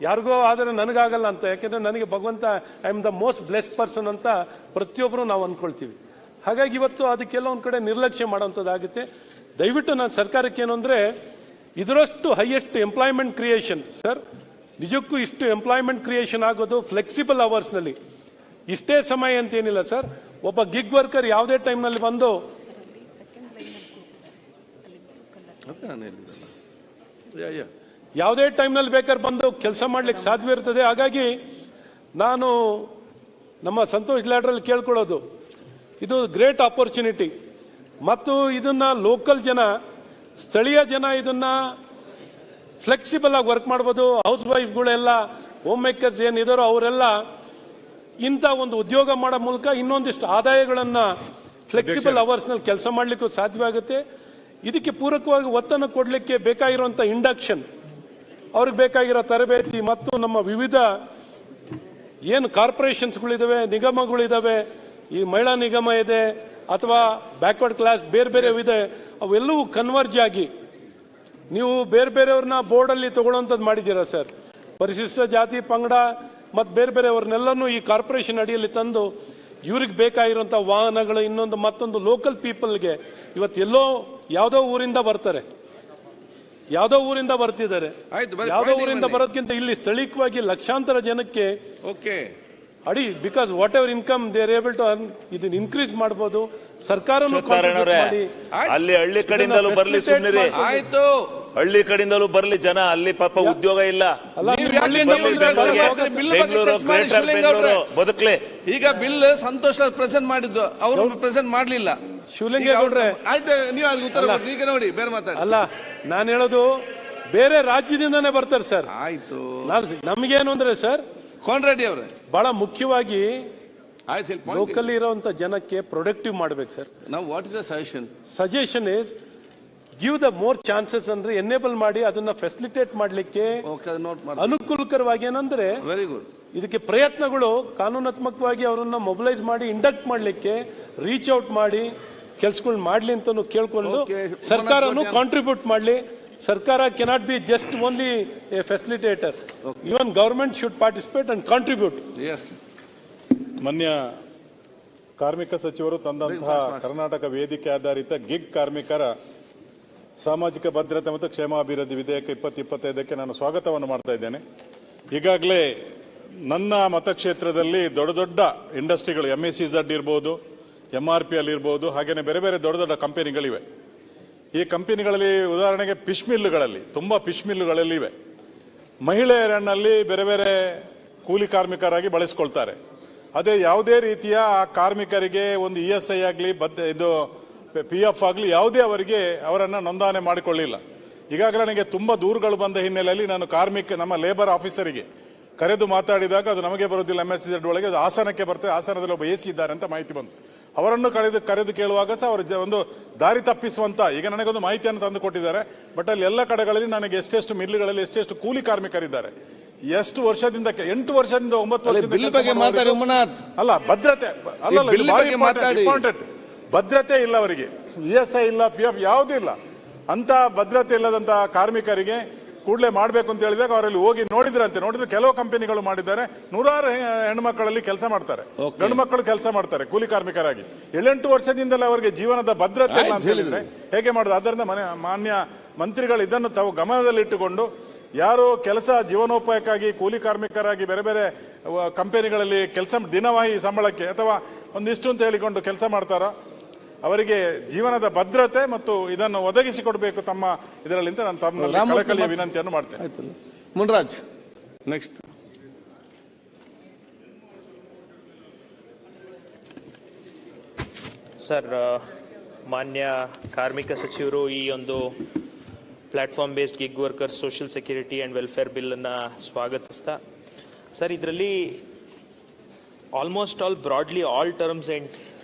ಯಾರಿಗೋ ಆದರೆ ನನಗಾಗಲ್ಲ ಅಂತ. ಯಾಕೆಂದರೆ ನನಗೆ ಭಗವಂತ I am the most blessed person ಅಂತ ಪ್ರತಿಯೊಬ್ಬರು ನಾವು ಅಂದ್ಕೊಳ್ತೀವಿ. ಹಾಗಾಗಿ ಇವತ್ತು ಅದಕ್ಕೆಲ್ಲ ಒಂದು ಕಡೆ ನಿರ್ಲಕ್ಷ್ಯ ಮಾಡೋಂಥದ್ದಾಗುತ್ತೆ. ದಯವಿಟ್ಟು ನಾನು ಸರ್ಕಾರಕ್ಕೆ ಏನು ಅಂದರೆ ಇದರಷ್ಟು ಹೈಯೆಸ್ಟ್ ಎಂಪ್ಲಾಯ್ಮೆಂಟ್ ಕ್ರಿಯೇಷನ್ ಸರ್, ನಿಜಕ್ಕೂ ಇಷ್ಟು ಎಂಪ್ಲಾಯ್ಮೆಂಟ್ ಕ್ರಿಯೇಷನ್ ಆಗೋದು ಫ್ಲೆಕ್ಸಿಬಲ್ ಅವರ್ಸ್ನಲ್ಲಿ. ಇಷ್ಟೇ ಸಮಯ ಅಂತೇನಿಲ್ಲ ಸರ್. ಒಬ್ಬ ಗಿಗ್ ವರ್ಕರ್ ಯಾವುದೇ ಟೈಮ್ನಲ್ಲಿ ಬಂದು ಯಾವುದೇ ಟೈಮ್ನಲ್ಲಿ ಬೇಕಾದ್ರೆ ಬಂದು ಕೆಲಸ ಮಾಡ್ಲಿಕ್ಕೆ ಸಾಧ್ಯ ಇರ್ತದೆ. ಹಾಗಾಗಿ ನಾನು ನಮ್ಮ ಸಂತೋಷ್ ಲಾಡ್ರಲ್ಲಿ ಕೇಳ್ಕೊಳ್ಳೋದು, ಇದು ಗ್ರೇಟ್ ಆಪರ್ಚುನಿಟಿ. ಮತ್ತು ಇದನ್ನು ಲೋಕಲ್ ಜನ, ಸ್ಥಳೀಯ ಜನ ಇದನ್ನು ಫ್ಲೆಕ್ಸಿಬಲ್ ಆಗಿ ವರ್ಕ್ ಮಾಡ್ಬೋದು. ಹೌಸ್ ವೈಫ್ಗಳೆಲ್ಲ, ಹೋಮ್ ಮೇಕರ್ಸ್ ಏನಿದಾರೋ ಅವರೆಲ್ಲ ಇಂಥ ಒಂದು ಉದ್ಯೋಗ ಮಾಡೋ ಮೂಲಕ ಇನ್ನೊಂದಿಷ್ಟು ಆದಾಯಗಳನ್ನು ಫ್ಲೆಕ್ಸಿಬಲ್ ಅವರ್ಸ್ನಲ್ಲಿ ಕೆಲಸ ಮಾಡಲಿಕ್ಕೂ ಸಾಧ್ಯವಾಗುತ್ತೆ. ಇದಕ್ಕೆ ಪೂರಕವಾಗಿ ಒತ್ತನ್ನು ಕೊಡಲಿಕ್ಕೆ ಬೇಕಾಗಿರುವಂಥ ಇಂಡಕ್ಷನ್, ಅವ್ರಿಗೆ ಬೇಕಾಗಿರೋ ತರಬೇತಿ ಮತ್ತು ನಮ್ಮ ವಿವಿಧ ಏನು ಕಾರ್ಪೊರೇಷನ್ಸ್ಗಳಿದ್ದಾವೆ, ನಿಗಮಗಳಿದ್ದಾವೆ, ಈ ಮಹಿಳಾ ನಿಗಮ ಇದೆ ಅಥವಾ ಬ್ಯಾಕ್ವರ್ಡ್ ಕ್ಲಾಸ್ ಬೇರೆ ಇದೆ, ಅವೆಲ್ಲವೂ ಕನ್ವರ್ಜ್ ಆಗಿ ನೀವು ಬೇರೆಯವ್ರನ್ನ ಬೋರ್ಡಲ್ಲಿ ತಗೊಳ್ಳೋಂಥದ್ದು ಮಾಡಿದ್ದೀರಾ ಸರ್. ಪರಿಶಿಷ್ಟ ಜಾತಿ ಪಂಗಡ ಮತ್ತು ಬೇರೆಯವ್ರನ್ನೆಲ್ಲನೂ ಈ ಕಾರ್ಪೊರೇಷನ್ ಅಡಿಯಲ್ಲಿ ತಂದು ಇವ್ರಿಗೆ ಬೇಕಾಗಿರೋಂಥ ವಾಹನಗಳು, ಇನ್ನೊಂದು ಮತ್ತೊಂದು ಲೋಕಲ್ ಪೀಪಲ್ಗೆ ಇವತ್ತೆಲ್ಲೋ ಯಾವುದೋ ಊರಿಂದ ಬರ್ತಾರೆ, ಯಾವುದೋ ಊರಿಂದ ಬರ್ತಿದ್ದಾರೆ. ಯಾವುದೋ ಊರಿಂದ ಬರೋದಕ್ಕಿಂತ ಇಲ್ಲಿ ಸ್ಥಳೀಯವಾಗಿ ಲಕ್ಷಾಂತರ ಜನಕ್ಕೆ ಅಡಿ because whatever income they are able to earn ಇದನ್ನ ಇನ್ಕ್ರೀಸ್ ಮಾಡಬಹುದು. ಸರ್ಕಾರನು ಅಲ್ಲಿ ಹಳ್ಳಿ ಕಡೆಯಿಂದಲೂ ಬರ್ಲಿ, ಸುಮ್ಮನೆ ಆಯ್ತು, ಹಳ್ಳಿ ಕಡೆಯಿಂದಲೂ ಬರ್ಲಿ ಜನ, ಅಲ್ಲಿ ಪಾಪ ಉದ್ಯೋಗ ಇಲ್ಲ, ಬೆಂಗಳೂರು ಬದುಕ್ಲಿ. ಈಗ ಬಿಲ್ ಸಂತೋಷ್ ಪ್ರೆಸೆಂಟ್ ಮಾಡಿದ್ದು, ಅವರು ಪ್ರೆಸೆಂಟ್ ಮಾಡ್ಲಿಲ್ಲ. ಶಿವಲಿಂಗೇಗೌಡ್ರೆ ಆಯ್ತು, ನೀವು ಅಲ್ಲಿ ಉತ್ತರ ಕೊಡಿ. ಈಗ ನೋಡಿ ಬೇರೆ ಮಾತಾಡಿ. ಅಲ್ಲ, ನಾನು ಹೇಳೋದು ಬೇರೆ ರಾಜ್ಯದಿಂದಾನೇ ಬರ್ತಾರೆ ಸರ್. ಆಯ್ತು, ನಮಗೇನು ಅಂದ್ರೆ ಸರ್, ಕೋನರೆಡ್ಡಿ ಅವರೇ ಬಹಳ ಮುಖ್ಯವಾಗಿ ಲೋಕಲ್ ಇರೋಂಥ ಜನಕ್ಕೆ ಪ್ರೊಡಕ್ಟಿವ್ ಮಾಡ್ಬೇಕು ಸರ್. ನಾವು what is the suggestion is give the more chances ಅಂದ್ರೆ ಎನೇಬಲ್ ಮಾಡಿ ಅದನ್ನ ಫೆಸಿಲಿಟೇಟ್ ಮಾಡಲಿಕ್ಕೆ ಅನುಕೂಲಕರವಾಗಿ. ಏನಂದ್ರೆ ವೆರಿ ಗುಡ್, ಇದಕ್ಕೆ ಪ್ರಯತ್ನಗಳು ಕಾನೂನಾತ್ಮಕವಾಗಿ ಅವರನ್ನ ಮೊಬಿಲೈಸ್ ಮಾಡಿ ಇಂಡಕ್ಟ್ ಮಾಡಲಿಕ್ಕೆ ರೀಚ್ ಔಟ್ ಮಾಡಿ ಕೆಲ್ಸಗಳು ಮಾಡ್ಲಿ ಅಂತಾನು ಕೇಳ್ಕೊಂಡು ಸರ್ಕಾರನು ಕಾಂಟ್ರಿಬ್ಯೂಟ್ ಮಾಡಲಿ. ಸರ್ಕಾರ cannot be just only A facilitator, even government should participate and contribute. ಮಾನ್ಯ ಕಾರ್ಮಿಕ ಸಚಿವರು ತಂದಂತಹ ಕರ್ನಾಟಕ ವೇದಿಕೆ ಆಧಾರಿತ ಗಿಗ್ ಕಾರ್ಮಿಕರ ಸಾಮಾಜಿಕ ಭದ್ರತೆ ಮತ್ತು ಕ್ಷೇಮಾಭಿವೃದ್ಧಿ ವಿಧೇಯಕ 2025ಕ್ಕೆ ನಾನು ಸ್ವಾಗತವನ್ನು ಮಾಡ್ತಾ ಇದ್ದೇನೆ. ಈಗಾಗಲೇ ನನ್ನ ಮತಕ್ಷೇತ್ರದಲ್ಲಿ ದೊಡ್ಡ ದೊಡ್ಡ ಇಂಡಸ್ಟ್ರಿಗಳು, MECZ ಇರ್ಬೋದು, MRPL ಇರ್ಬೋದು, ಹಾಗೆಯೇ ಬೇರೆ ಬೇರೆ ದೊಡ್ಡ ದೊಡ್ಡ ಕಂಪನಿಗಳಿವೆ. ಈ ಕಂಪನಿಗಳಲ್ಲಿ ಉದಾಹರಣೆಗೆ ಫಿಶ್ ಮಿಲ್ಗಳಲ್ಲಿ, ತುಂಬ ಫಿಶ್ ಮಿಲ್ಗಳಲ್ಲಿ ಇವೆ. ಮಹಿಳೆಯರನ್ನಲ್ಲಿ ಬೇರೆ ಬೇರೆ ಕೂಲಿ ಕಾರ್ಮಿಕರಾಗಿ ಬಳಸ್ಕೊಳ್ತಾರೆ. ಅದೇ ಯಾವುದೇ ರೀತಿಯ ಆ ಕಾರ್ಮಿಕರಿಗೆ ಒಂದು ESI ಆಗಲಿ ಇದು PF ಆಗಲಿ ಯಾವುದೇ ಅವರಿಗೆ ಅವರನ್ನು ನೋಂದಣಿ ಮಾಡಿಕೊಳ್ಳಿಲ್ಲ. ಈಗಾಗಲೇ ನನಗೆ ತುಂಬ ದೂರುಗಳು ಬಂದ ಹಿನ್ನೆಲೆಯಲ್ಲಿ ನಾನು ನಮ್ಮ ಲೇಬರ್ ಆಫೀಸರಿಗೆ ಕರೆದು ಮಾತಾಡಿದಾಗ ಅದು ನಮಗೆ ಬರೋದಿಲ್ಲ, MECZ ಒಳಗೆ ಅದು ಹಾಸನಕ್ಕೆ ಬರ್ತದೆ, ಹಾಸನದಲ್ಲಿ ಒಬ್ಬ AC ಇದ್ದಾರೆ ಅಂತ ಮಾಹಿತಿ ಬಂತು. ಅವರನ್ನು ಕರೆದು ಕೇಳುವಾಗ ಸಹ ಅವರು ಒಂದು ದಾರಿ ತಪ್ಪಿಸುವಂತ, ಈಗ ನನಗೊಂದು ಮಾಹಿತಿಯನ್ನು ತಂದು ಕೊಟ್ಟಿದ್ದಾರೆ. ಬಟ್ ಅಲ್ಲಿ ಎಲ್ಲ ಕಡೆಗಳಲ್ಲಿ ನನಗೆ ಎಷ್ಟೆಷ್ಟು ಮಿಲ್ಗಳಲ್ಲಿ ಎಷ್ಟೆಷ್ಟು ಕೂಲಿ ಕಾರ್ಮಿಕರಿದ್ದಾರೆ, ಎಷ್ಟು ವರ್ಷದಿಂದ 8 ವರ್ಷದಿಂದ 9 ವರ್ಷದಿಂದ ಅಲ್ಲ ಭದ್ರತೆ ಇಂಪಾರ್ಟೆಂಟ್ ಭದ್ರತೆ ಇಲ್ಲ ಅವರಿಗೆ, ESI ಇಲ್ಲ, PF ಯಾವುದೂ ಇಲ್ಲ. ಅಂತ ಭದ್ರತೆ ಇಲ್ಲದಂತ ಕಾರ್ಮಿಕರಿಗೆ ಕೂಡಲೇ ಮಾಡಬೇಕು ಅಂತ ಹೇಳಿದಾಗ ಅವರಲ್ಲಿ ಹೋಗಿ ನೋಡಿದ್ರೆ ಕೆಲವು ಕಂಪನಿಗಳು ಮಾಡಿದ್ದಾರೆ, ನೂರಾರು ಹೆಣ್ಮಕ್ಕಳಲ್ಲಿ ಕೆಲಸ ಮಾಡ್ತಾರೆ, ಗಂಡು ಮಕ್ಕಳು ಕೆಲಸ ಮಾಡ್ತಾರೆ ಕೂಲಿ ಕಾರ್ಮಿಕರಾಗಿ. 7-8 ವರ್ಷದಿಂದಲೇ ಅವರಿಗೆ ಜೀವನದ ಭದ್ರತೆ ಇಲ್ಲ ಅಂತ ಹೇಳಿದ್ರೆ ಹೇಗೆ ಮಾಡೋದು? ಆದ್ದರಿಂದ ಮಾನ್ಯ ಮಂತ್ರಿಗಳು ಇದನ್ನು ತಾವು ಗಮನದಲ್ಲಿಟ್ಟುಕೊಂಡು ಯಾರು ಕೆಲಸ ಜೀವನೋಪಾಯಕ್ಕಾಗಿ ಕೂಲಿ ಕಾರ್ಮಿಕರಾಗಿ ಬೇರೆ ಬೇರೆ ಕಂಪನಿಗಳಲ್ಲಿ ಕೆಲಸ ದಿನವಾಹಿ ಸಂಬಳಕ್ಕೆ ಅಥವಾ ಒಂದಿಷ್ಟು ಅಂತ ಹೇಳಿಕೊಂಡು ಕೆಲಸ ಮಾಡ್ತಾರೋ ಅವರಿಗೆ ಜೀವನದ ಭದ್ರತೆ ಮತ್ತು ಇದನ್ನು ಒದಗಿಸಿಕೊಡಬೇಕು ತಮ್ಮ ಇದರಲ್ಲಿ ಅಂತ ನಾನು ತಮ್ಮಲ್ಲಿ ಕಳಕಳಿಯ ವಿನಂತಿಯನ್ನು ಮಾಡ್ತೇನೆ. ಮುನ್ರಾಜ್ ನೆಕ್ಸ್ಟ್. ಸರ್, ಮಾನ್ಯ ಕಾರ್ಮಿಕ ಸಚಿವರು ಈ ಒಂದು platform based gig workers social security and welfare ಬಿಲ್ಲನ್ನು ಸ್ವಾಗತಿಸ್ತಾ, ಸರ್ ಇದರಲ್ಲಿ almost all broadly all terms and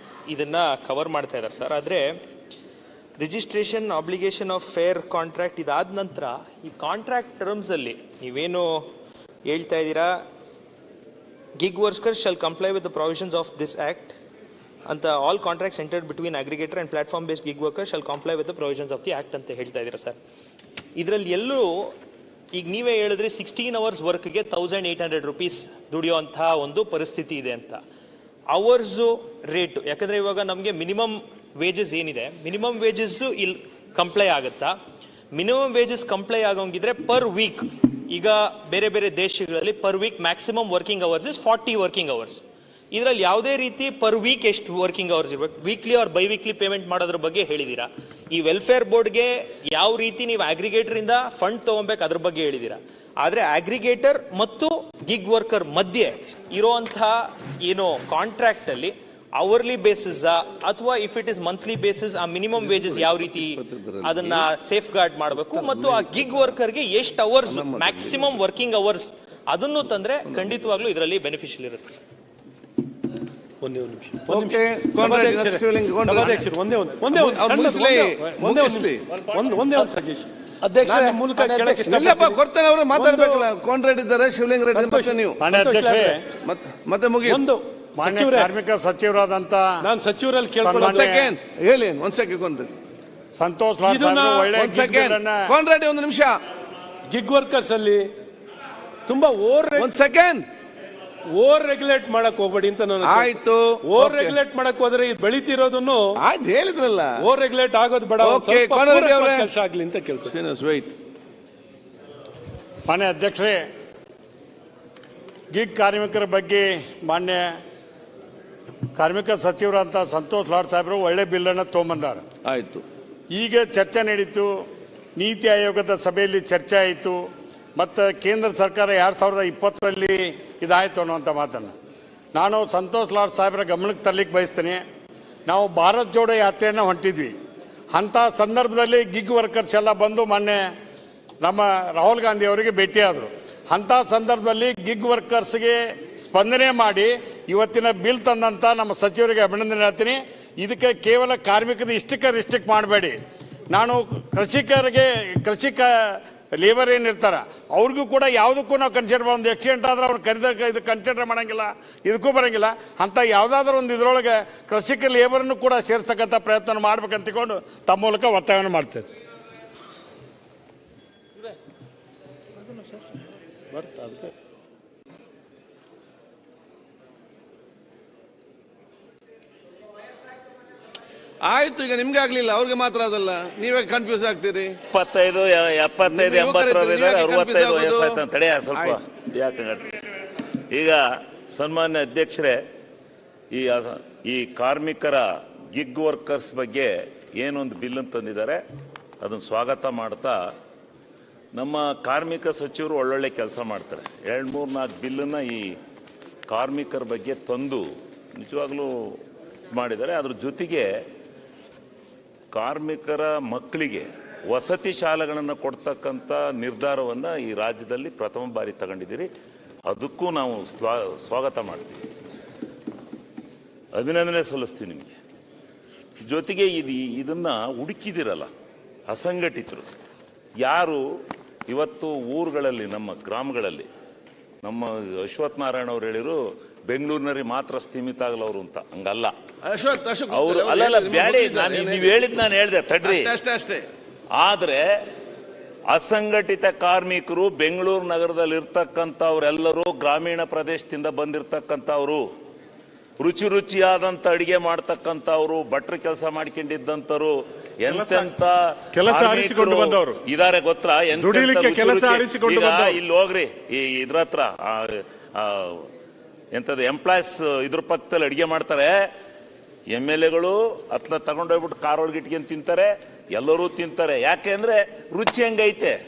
ಇದನ್ನು ಕವರ್ ಮಾಡ್ತಾ ಇದ್ದಾರೆ ಸರ್. ಆದರೆ registration obligation of fair contract ಇದಾದ ನಂತರ ಈ ಕಾಂಟ್ರಾಕ್ಟ್ ಟರ್ಮ್ಸಲ್ಲಿ ನೀವೇನು ಹೇಳ್ತಾ ಇದ್ದೀರಾ, gig workers shall comply with the provisions of this act ಅಂತ, all contracts entered between aggregator and platform based gig workers shall comply with the provisions of the act ಅಂತ ಹೇಳ್ತಾ ಇದ್ದೀರಾ ಸರ್. ಇದರಲ್ಲಿ ಎಲ್ಲೂ ಈಗ ನೀವೇ ಹೇಳಿದ್ರಿ 16 hours ವರ್ಕ್ಗೆ 1800 rupees ದುಡಿಯೋಂಥ ಒಂದು ಪರಿಸ್ಥಿತಿ ಇದೆ ಅಂತ. ಅವರ್ಸು ರೇಟು, ಯಾಕಂದರೆ ಇವಾಗ ನಮಗೆ ಮಿನಿಮಮ್ ವೇಜಸ್ ಏನಿದೆ, ಮಿನಿಮಮ್ ವೇಜಸ್ಸು ಇಲ್ಲಿ ಕಂಪ್ಲೈ ಆಗುತ್ತಾ? ಮಿನಿಮಮ್ ವೇಜಸ್ ಕಂಪ್ಲೈ ಆಗೋಂಗಿದ್ರೆ ಪರ್ ವೀಕ್, ಈಗ ಬೇರೆ ಬೇರೆ ದೇಶಗಳಲ್ಲಿ per week maximum working hours is 40 working hours. ಇದರಲ್ಲಿ ಯಾವುದೇ ರೀತಿ ಪರ್ ವೀಕ್ ಎಷ್ಟು ವರ್ಕಿಂಗ್ ಅವರ್ಸ್ ಇರಬೇಕು, weekly or biweekly payment ಮಾಡೋದ್ರ ಬಗ್ಗೆ ಹೇಳಿದ್ದೀರಾ. ಈ ವೆಲ್ಫೇರ್ ಬೋರ್ಡ್ಗೆ ಯಾವ ರೀತಿ ನೀವು ಅಗ್ರಿಗೇಟರಿಂದ ಫಂಡ್ ತೊಗೊಬೇಕು ಅದ್ರ ಬಗ್ಗೆ ಹೇಳಿದ್ದೀರಾ. ಆದರೆ ಅಗ್ರಿಗೇಟರ್ ಮತ್ತು ಗಿಗ್ ವರ್ಕರ್ ಮಧ್ಯೆ ಇರೋಂಥ ಏನು ಕಾಂಟ್ರಾಕ್ಟಲ್ಲಿ ಅವರ್ಲಿ ಬೇಸಿಸ್ ಅಥವಾ if it is monthly basis, ಆ ಮಿನಿಮಮ್ ವೇಜಸ್ ಯಾವ ರೀತಿ ಅದನ್ನ ಸೇಫ್ ಗಾರ್ಡ್ ಮಾಡಬೇಕು, ಮತ್ತು ಆ ಗಿಗ್ ವರ್ಕರ್ಗೆ ಎಷ್ಟು ಅವರ್ಸ್ ಮ್ಯಾಕ್ಸಿಮಮ್ ವರ್ಕಿಂಗ್ ಅವರ್ಸ್ ಅದನ್ನು ತಂದ್ರೆ ಖಂಡಿತವಾಗ್ಲೂ ಇದರಲ್ಲಿ ಬೆನಿಫಿಷಿಯಲ್ ಇರುತ್ತೆ ಸರ್. ಒಂದೇ ಒಂದು ನಿಮಿಷ. ಸಜೆಷನ್ ಕೊಡ್ತೇನೆ, ಅವರು ಮಾತಾಡ್ಬೇಕಲ್ಲ. ಕಾಂಟ್ರಾಕ್ಟ್ ಇದ್ದಾರೆ, ಶಿವಲಿಂಗ ರೆಡ್ಡಿ ನೀವು ಮತ್ತೆ ಮುಗಿ. ಒಂದು ಕಾರ್ಮಿಕ ಸಚಿವರಾದಂತ ನಾನು ಸಚಿವರಲ್ಲಿ ಕೇಳ್ಕೊಂಡು ಹೇಳಿ ಒಂದ್ ಸೆಕೆಂಡ್. ಸಂತೋಷ್ ಕಾಂಟ್ರಾಕ್ಟ್ ಒಂದು ನಿಮಿಷ. ಗಿಗ್ ವರ್ಕರ್ಸ್ ಅಲ್ಲಿ ತುಂಬಾ ಒಂದ್ ಸೆಕೆಂಡ್ ಓವರ್ ರೆಗ್ಯುಲೇಟ್ ಮಾಡಕ್ ಹೋಗ್ಬೇಡಿ ಅಂತ ನಾನು. ಆಯ್ತು, ಓವರ್ ರೆಗ್ಯುಲೇಟ್ ಮಾಡಕ್ ಹೋದ್ರೆ ಬೆಳಿತಿರೋದನ್ನು ಆಯ್ತು ಹೇಳಿದ್ರಲ್ಲ, ಓವರ್ ರೆಗ್ಯುಲೇಟ್ ಆಗೋದು ಬೇಡ, ಕೆಲಸ ಆಗ್ಲಿ ಅಂತ ಕೇಳ್ತೀನಿ. ಮಾನ್ಯ ಅಧ್ಯಕ್ಷರೇ, ಗಿಗ್ ಕಾರ್ಮಿಕರ ಬಗ್ಗೆ ಮಾನ್ಯ ಕಾರ್ಮಿಕ ಸಚಿವರಂತ ಸಂತೋಷ್ ಲಾಡ್ ಸಾಹೇಬರು ಒಳ್ಳೆ ಬಿಲ್ಲನ್ನು ತೊಗೊಂಬಂದಾರೆ. ಆಯ್ತು, ಈಗ ಚರ್ಚೆ ನಡೀತು, ನೀತಿ ಆಯೋಗದ ಸಭೆಯಲ್ಲಿ ಚರ್ಚೆ ಆಯಿತು, ಮತ್ತು ಕೇಂದ್ರ ಸರ್ಕಾರ 2020ರಲ್ಲಿ ಇದಾಯಿತು ಅನ್ನುವಂಥ ಮಾತನ್ನು ನಾನು ಸಂತೋಷ್ ಲಾಡ್ ಸಾಹೇಬರ ಗಮನಕ್ಕೆ ತರಲಿಕ್ಕೆ ಬಯಸ್ತೀನಿ. ನಾವು ಭಾರತ್ ಜೋಡೋ ಯಾತ್ರೆಯನ್ನು ಹೊಂಟಿದ್ವಿ. ಅಂಥ ಸಂದರ್ಭದಲ್ಲಿ ಗಿಗ್ ವರ್ಕರ್ಸ್ ಎಲ್ಲ ಬಂದು ಮೊನ್ನೆ ನಮ್ಮ ರಾಹುಲ್ ಗಾಂಧಿ ಅವರಿಗೆ ಭೇಟಿಯಾದರು. ಅಂಥ ಸಂದರ್ಭದಲ್ಲಿ ಗಿಗ್ ವರ್ಕರ್ಸ್ಗೆ ಸ್ಪಂದನೆ ಮಾಡಿ ಇವತ್ತಿನ ಬಿಲ್ ತಂದಂಥ ನಮ್ಮ ಸಚಿವರಿಗೆ ಅಭಿನಂದನೆ ಹೇಳ್ತೀನಿ. ಇದಕ್ಕೆ ಕೇವಲ ಕಾರ್ಮಿಕರು ಇಷ್ಟಕ್ಕೆ ರಿಸ್ಟ್ರಿಕ್ಟ್ ಮಾಡಬೇಡಿ. ನಾನು ಕೃಷಿಕ ಲೇಬರ್ ಏನಿರ್ತಾರೆ ಅವ್ರಿಗೂ ಕೂಡ ಯಾವುದಕ್ಕೂ ನಾವು ಕನ್ಸಿಡರ್ ಒಂದು ಆಕ್ಸಿಡೆಂಟ್ ಆದ್ರೆ ಅವ್ರು ಇದು ಕನ್ಸಿಡರ್ ಮಾಡೋಂಗಿಲ್ಲ, ಇದಕ್ಕೂ ಬರೋಂಗಿಲ್ಲ. ಅಂತ ಯಾವುದಾದ್ರೂ ಒಂದು ಇದರೊಳಗೆ ಕೃಷಿಕ ಲೇಬರನ್ನು ಕೂಡ ಸೇರಿಸ್ತಕ್ಕಂಥ ಪ್ರಯತ್ನ ಮಾಡ್ಬೇಕಂತಕೊಂಡು ತಮ್ಮ ಮೂಲಕ ಒತ್ತಾಯವನ್ನು ಮಾಡ್ತೇನೆ. ಆಯ್ತು, ಈಗ ನಿಮ್ಗೆ ಆಗ್ಲಿಲ್ಲ, ಅವ್ರಿಗೆ ಮಾತ್ರ ಅದಲ್ಲ, ನೀವೇ ಕನ್ಫ್ಯೂಸ್ ಆಗ್ತೀರಿ. 75, 75, 80 65 ವಯಸ್ಸಾಯ್ತು ಅಂತ ತಡೆಯ ಸ್ವಲ್ಪ ಯಾಕೆ. ಈಗ ಸನ್ಮಾನ್ಯ ಅಧ್ಯಕ್ಷರೇ, ಈ ಕಾರ್ಮಿಕರ ಗಿಗ್ ವರ್ಕರ್ಸ್ ಬಗ್ಗೆ ಏನೊಂದು ಬಿಲ್ ತಂದಿದ್ದಾರೆ ಅದನ್ನು ಸ್ವಾಗತ ಮಾಡ್ತಾ, ನಮ್ಮ ಕಾರ್ಮಿಕ ಸಚಿವರು ಒಳ್ಳೊಳ್ಳೆ ಕೆಲಸ ಮಾಡ್ತಾರೆ. 2-3-4 ಬಿಲ್ಲನ್ನು ಈ ಕಾರ್ಮಿಕರ ಬಗ್ಗೆ ತಂದು ನಿಜವಾಗ್ಲೂ ಮಾಡಿದ್ದಾರೆ. ಅದ್ರ ಜೊತೆಗೆ ಕಾರ್ಮಿಕರ ಮಕ್ಕಳಿಗೆ ವಸತಿ ಶಾಲೆಗಳನ್ನು ಕೊಡ್ತಕ್ಕಂಥ ನಿರ್ಧಾರವನ್ನು ಈ ರಾಜ್ಯದಲ್ಲಿ ಪ್ರಥಮ ಬಾರಿ ತಗೊಂಡಿದ್ದೀರಿ. ಅದಕ್ಕೂ ನಾವು ಸ್ವಾಗತ ಮಾಡ್ತೀವಿ, ಅಭಿನಂದನೆ ಸಲ್ಲಿಸ್ತೀವಿ ನಿಮಗೆ. ಜೊತೆಗೆ ಇದನ್ನ ಹುಡುಕಿದಿರಲ್ಲ ಅಸಂಘಟಿತರು ಯಾರು ಇವತ್ತು ಊರುಗಳಲ್ಲಿ ನಮ್ಮ ಗ್ರಾಮಗಳಲ್ಲಿ ನಮ್ಮ ಅಶ್ವಥ್ ನಾರಾಯಣ ಅವ್ರು ಹೇಳಿರು ಬೆಂಗಳೂರಿನಲ್ಲಿ ಮಾತ್ರ ಸೀಮಿತ ಆಗಲ್ಲ ಅವರು ಅಂತ ಹಂಗಲ್ಲ ಅವರು ಅಲ್ಲ ಬ್ಯಾಡಿ ನೀವು ಹೇಳಿದ್ ನಾನು ಹೇಳಿದೆ ತಡ್ರಿ ಅಷ್ಟೇ ಆದ್ರೆ ಅಸಂಘಟಿತ ಕಾರ್ಮಿಕರು ಬೆಂಗಳೂರು ನಗರದಲ್ಲಿ ಇರ್ತಕ್ಕಂಥವ್ರೆಲ್ಲರೂ ಗ್ರಾಮೀಣ ಪ್ರದೇಶದಿಂದ ಬಂದಿರತಕ್ಕಂಥವ್ರು ರುಚಿಯಾದಂತ ಅಡಿಗೆ ಮಾಡ್ತಕ್ಕಂಥವ್ರು ಭಟ್ರ ಕೆಲಸ ಮಾಡ್ಕೊಂಡಿದ್ದಂತರು ಎಂತೆಂತ ಕೆಲಸ ಆರಿಸಿಕೊಂಡು ಬಂದವರು ಇದಾರೆ ಗೊತ್ತಾ ಕೆಲಸ ಆರಿಸಿಕೊಂಡು ಇಲ್ಲಿ ಹೋಗ್ರಿ ಈ ಇದ್ರ ಹತ್ರ ಎಂತದ್ದು ಎಂಪ್ಲಾಯ್ಸ್ ಇದ್ರ ಪಕ್ಕದಲ್ಲಿ ಅಡಿಗೆ ಮಾಡ್ತಾರೆ MLAಗಳು ಅತ್ಲ ತಗೊಂಡೋಗ್ಬಿಟ್ಟು ಕಾರ್ ಒಳಗೆ ಇಟ್ಕೊಂಡು ತಿಂತಾರೆ ಎಲ್ಲರೂ ತಿಂತಾರೆ ಯಾಕೆ ಅಂದ್ರೆ ರುಚಿ ಹೆಂಗೈತೆ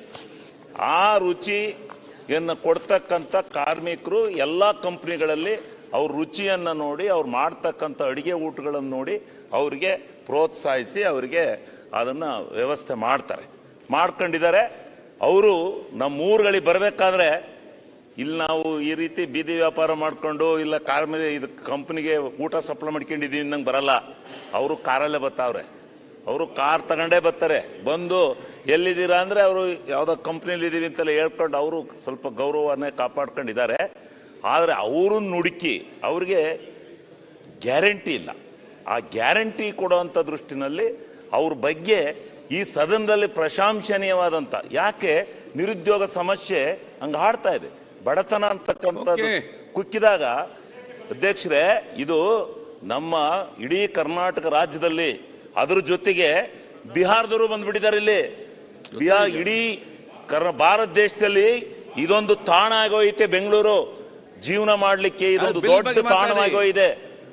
ಆ ರುಚಿಯನ್ನು ಕೊಡ್ತಕ್ಕಂಥ ಕಾರ್ಮಿಕರು ಎಲ್ಲಾ ಕಂಪ್ನಿಗಳಲ್ಲಿ ಅವ್ರ ರುಚಿಯನ್ನು ನೋಡಿ ಅವ್ರು ಮಾಡ್ತಕ್ಕಂಥ ಅಡಿಗೆ ಊಟಗಳನ್ನು ನೋಡಿ ಅವ್ರಿಗೆ ಪ್ರೋತ್ಸಾಹಿಸಿ ಅವರಿಗೆ ಅದನ್ನ ವ್ಯವಸ್ಥೆ ಮಾಡ್ಕೊಂಡಿದ್ದಾರೆ ಅವರು ನಮ್ಮ ಊರುಗಳಿಗೆ ಬರಬೇಕಾದ್ರೆ ಇಲ್ಲಿ ನಾವು ಈ ರೀತಿ ಬೀದಿ ವ್ಯಾಪಾರ ಮಾಡ್ಕೊಂಡು ಇಲ್ಲ ಇದು ಕಂಪ್ನಿಗೆ ಊಟ ಸಪ್ಲೈ ಮಾಡ್ಕೊಂಡಿದ್ದೀವಿ ನಂಗೆ ಬರಲ್ಲ ಅವರು ಕಾರಲ್ಲೇ ಬರ್ತಾವ್ರೆ ಅವರು ಕಾರ್ ತಗೊಂಡೇ ಬರ್ತಾರೆ ಬಂದು ಎಲ್ಲಿದ್ದೀರಾ ಅಂದ್ರೆ ಅವರು ಯಾವುದೋ ಕಂಪ್ನಿಲಿ ಇದ್ದೀವಿ ಅಂತೆಲ್ಲ ಹೇಳ್ಕೊಂಡು ಅವರು ಸ್ವಲ್ಪ ಗೌರವನ್ನೇ ಕಾಪಾಡ್ಕೊಂಡಿದ್ದಾರೆ ಆದರೆ ಅವ್ರನ್ನ ಹುಡುಕಿ ಅವ್ರಿಗೆ ಗ್ಯಾರಂಟಿ ಇಲ್ಲ ಆ ಗ್ಯಾರಂಟಿ ಕೊಡುವಂಥ ದೃಷ್ಟಿನಲ್ಲಿ ಅವ್ರ ಬಗ್ಗೆ ಈ ಸದನದಲ್ಲಿ ಪ್ರಶಂಸನೀಯವಾದಂಥ ಯಾಕೆ ನಿರುದ್ಯೋಗ ಸಮಸ್ಯೆ ಹಂಗೆ ಹಾಡ್ತಾ ಇದೆ ಬಡತನ ಅಂತಕ್ಕಂಥದ್ದು ಕುಕ್ಕಿದಾಗ ಅಧ್ಯಕ್ಷರೇ ಇದು ನಮ್ಮ ಇಡೀ ಕರ್ನಾಟಕ ರಾಜ್ಯದಲ್ಲಿ ಅದ್ರ ಜೊತೆಗೆ ಬಿಹಾರದವರು ಬಂದ್ಬಿಟ್ಟಿದ್ದಾರೆ ಇಲ್ಲಿ ಇಡೀ ಭಾರತ ದೇಶದಲ್ಲಿ ಇದೊಂದು ತಾಣ ಆಗೋಯ್ತೆ ಬೆಂಗಳೂರು ಜೀವನ ಮಾಡಲಿಕ್ಕೆ ಇದೊಂದು ದೊಡ್ಡ ತಾಣವಾಗೋಗಿದೆ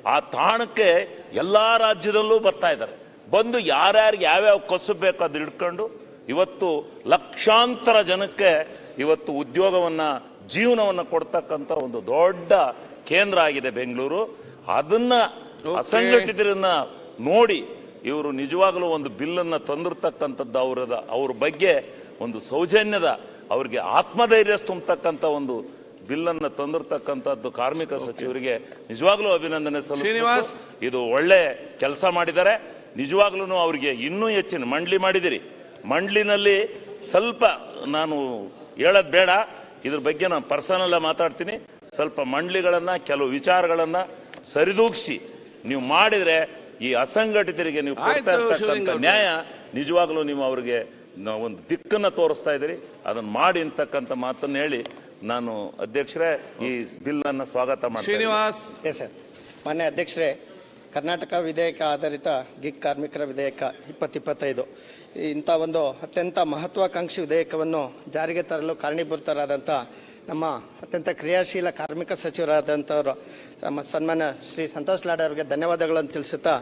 ಆ ತಾಣಕ್ಕೆ ಎಲ್ಲಾ ರಾಜ್ಯದಲ್ಲೂ ಬರ್ತಾ ಇದ್ದಾರೆ ಬಂದು ಯಾರ್ಯಾರಿಗೆ ಯಾವ್ಯಾವ ಕಸುಬು ಬೇಕೋ ಅದು ಹಿಡ್ಕೊಂಡು ಇವತ್ತು ಲಕ್ಷಾಂತರ ಜನಕ್ಕೆ ಇವತ್ತು ಉದ್ಯೋಗವನ್ನ ಜೀವನವನ್ನ ಕೊಡ್ತಕ್ಕಂಥ ಒಂದು ದೊಡ್ಡ ಕೇಂದ್ರ ಆಗಿದೆ ಬೆಂಗಳೂರು ಅದನ್ನ ಅಸಂಘಟಿತರನ್ನ ನೋಡಿ ಇವರು ನಿಜವಾಗಲೂ ಒಂದು ಬಿಲ್ಲನ್ನು ತಂದಿರ್ತಕ್ಕಂಥದ್ದು ಅವ್ರ ಬಗ್ಗೆ ಒಂದು ಸೌಜನ್ಯದ ಅವ್ರಿಗೆ ಆತ್ಮಧೈರ್ಯ ತುಂಬತಕ್ಕಂಥ ಒಂದು ಬಿಲ್ಲನ್ನು ತಂದಿರ್ತಕ್ಕಂಥದ್ದು ಕಾರ್ಮಿಕ ಸಚಿವರಿಗೆ ನಿಜವಾಗ್ಲೂ ಅಭಿನಂದನೆ ಶ್ರೀನಿವಾಸ್ ಇದು ಒಳ್ಳೆ ಕೆಲಸ ಮಾಡಿದ್ದಾರೆ ನಿಜವಾಗ್ಲೂ ಅವರಿಗೆ ಇನ್ನೂ ಹೆಚ್ಚಿನ ಮಂಡಳಿ ಮಾಡಿದಿರಿ ಮಂಡಳಿನಲ್ಲಿ ಸ್ವಲ್ಪ ನಾನು ಹೇಳೋದು ಬೇಡ ಇದ್ರ ಬಗ್ಗೆ ನಾನು ಪರ್ಸನಲ್ ಮಾತಾಡ್ತೀನಿ ಸ್ವಲ್ಪ ಮಂಡಳಿಗಳನ್ನ ಕೆಲವು ವಿಚಾರಗಳನ್ನ ಸರಿದೂಗಿಸಿ ನೀವು ಮಾಡಿದ್ರೆ ಈ ಅಸಂಘಟಿತರಿಗೆ ನೀವು ಕೊಡ್ತಾ ಇರ್ತಕ್ಕಂಥ ನ್ಯಾಯ ನಿಜವಾಗ್ಲೂ ನೀವು ಅವರಿಗೆ ಒಂದು ದಿಕ್ಕನ್ನ ತೋರಿಸ್ತಾ ಇದ್ದೀರಿ ಅದನ್ನ ಮಾಡಿ ಅಂತಕ್ಕಂಥ ಮಾತನ್ನ ಹೇಳಿ ನಾನು ಅಧ್ಯಕ್ಷರೇ ಈ ಬಿಲ್ ಅನ್ನ ಸ್ವಾಗತ ಮಾಡ್ತೀನಿ ಶ್ರೀನಿವಾಸ್ ಸರ್ ಮಾನ್ಯ ಅಧ್ಯಕ್ಷರೇ ಕರ್ನಾಟಕ ವಿಧೇಯಕ ಆಧಾರಿತ ಗಿಗ್ ಕಾರ್ಮಿಕರ ವಿಧೇಯಕ 2025 ಇಂಥ ಒಂದು ಅತ್ಯಂತ ಮಹತ್ವಾಕಾಂಕ್ಷಿ ವಿಧೇಯಕವನ್ನು ಜಾರಿಗೆ ತರಲು ಕಾರಣೀಭೂತರಾದಂಥ ನಮ್ಮ ಅತ್ಯಂತ ಕ್ರಿಯಾಶೀಲ ಕಾರ್ಮಿಕ ಸಚಿವರಾದಂಥವರು ನಮ್ಮ ಸನ್ಮಾನ್ಯ ಶ್ರೀ ಸಂತೋಷ್ ಲಾಡ್ ಅವರಿಗೆ ಧನ್ಯವಾದಗಳನ್ನು ತಿಳಿಸುತ್ತಾ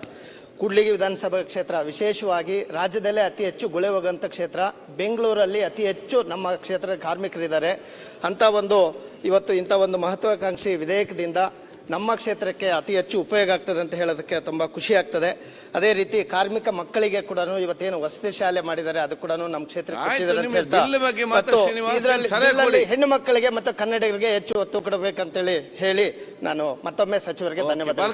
ಕೂಡ್ಲಿಗಿ ವಿಧಾನಸಭಾ ಕ್ಷೇತ್ರ ವಿಶೇಷವಾಗಿ ರಾಜ್ಯದಲ್ಲೇ ಅತಿ ಹೆಚ್ಚು ಗುಳೆ ಹೋಗುವಂಥ ಕ್ಷೇತ್ರ ಬೆಂಗಳೂರಲ್ಲಿ ಅತಿ ಹೆಚ್ಚು ನಮ್ಮ ಕ್ಷೇತ್ರದ ಕಾರ್ಮಿಕರಿದ್ದಾರೆ ಅಂಥ ಒಂದು ಇವತ್ತು ಇಂಥ ಒಂದು ಮಹತ್ವಾಕಾಂಕ್ಷಿ ವಿಧೇಯಕದಿಂದ ನಮ್ಮ ಕ್ಷೇತ್ರಕ್ಕೆ ಅತಿ ಹೆಚ್ಚು ಉಪಯೋಗ ಆಗ್ತದೆ ಅಂತ ಹೇಳೋದಕ್ಕೆ ತುಂಬ ಖುಷಿ ಆಗ್ತದೆ ಅದೇ ರೀತಿ ಕಾರ್ಮಿಕ ಮಕ್ಕಳಿಗೆ ಕೂಡ ಇವತ್ತೇನು ವಸತಿ ಶಾಲೆ ಮಾಡಿದ್ದಾರೆ ಅದು ಕೂಡ ನಮ್ಮ ಕ್ಷೇತ್ರಕ್ಕೆ ಮತ್ತು ಇದರಲ್ಲಿ ಹೆಣ್ಣು ಮಕ್ಕಳಿಗೆ ಮತ್ತು ಕನ್ನಡಿಗರಿಗೆ ಹೆಚ್ಚು ಒತ್ತು ಕೊಡಬೇಕಂತೇಳಿ ಹೇಳಿ ನಾನು ಮತ್ತೊಮ್ಮೆ ಸಚಿವರಿಗೆ ಧನ್ಯವಾದ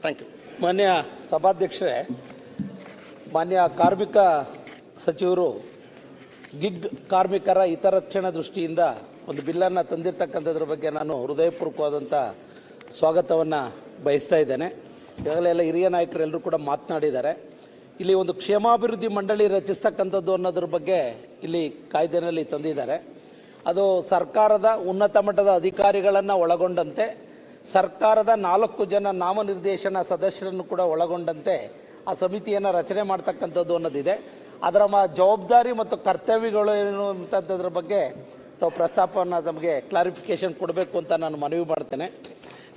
ಥ್ಯಾಂಕ್ ಯು ಮಾನ್ಯ ಸಭಾಧ್ಯಕ್ಷರೇ ಮಾನ್ಯ ಕಾರ್ಮಿಕ ಸಚಿವರು ಗಿಗ್ ಕಾರ್ಮಿಕರ ಹಿತರಕ್ಷಣಾ ದೃಷ್ಟಿಯಿಂದ ಒಂದು ಬಿಲ್ಲನ್ನು ತಂದಿರತಕ್ಕಂಥದ್ರ ಬಗ್ಗೆ ನಾನು ಹೃದಯಪೂರ್ವಕವಾದಂಥ ಸ್ವಾಗತವನ್ನು ಬಯಸ್ತಾ ಇದ್ದೇನೆ ಈಗಾಗಲೇ ಎಲ್ಲ ಹಿರಿಯ ನಾಯಕರೆಲ್ಲರೂ ಕೂಡ ಮಾತನಾಡಿದ್ದಾರೆ ಇಲ್ಲಿ ಒಂದು ಕ್ಷೇಮಾಭಿವೃದ್ಧಿ ಮಂಡಳಿ ರಚಿಸ್ತಕ್ಕಂಥದ್ದು ಅನ್ನೋದ್ರ ಬಗ್ಗೆ ಇಲ್ಲಿ ಕಾಯ್ದೆನಲ್ಲಿ ತಂದಿದ್ದಾರೆ ಅದು ಸರ್ಕಾರದ ಉನ್ನತ ಮಟ್ಟದ ಅಧಿಕಾರಿಗಳನ್ನು ಒಳಗೊಂಡಂತೆ ಸರ್ಕಾರದ 4 ಜನ ನಾಮನಿರ್ದೇಶನ ಸದಸ್ಯರನ್ನು ಕೂಡ ಒಳಗೊಂಡಂತೆ ಆ ಸಮಿತಿಯನ್ನು ರಚನೆ ಮಾಡ್ತಕ್ಕಂಥದ್ದು ಅನ್ನೋದಿದೆ ಅದರ ಜವಾಬ್ದಾರಿ ಮತ್ತು ಕರ್ತವ್ಯಗಳು ಏನು ಅಂತದ್ರ ಬಗ್ಗೆ ತಾವು ಪ್ರಸ್ತಾಪವನ್ನು ನಮಗೆ ಕ್ಲಾರಿಫಿಕೇಶನ್ ಕೊಡಬೇಕು ಅಂತ ನಾನು ಮನವಿ ಮಾಡ್ತೇನೆ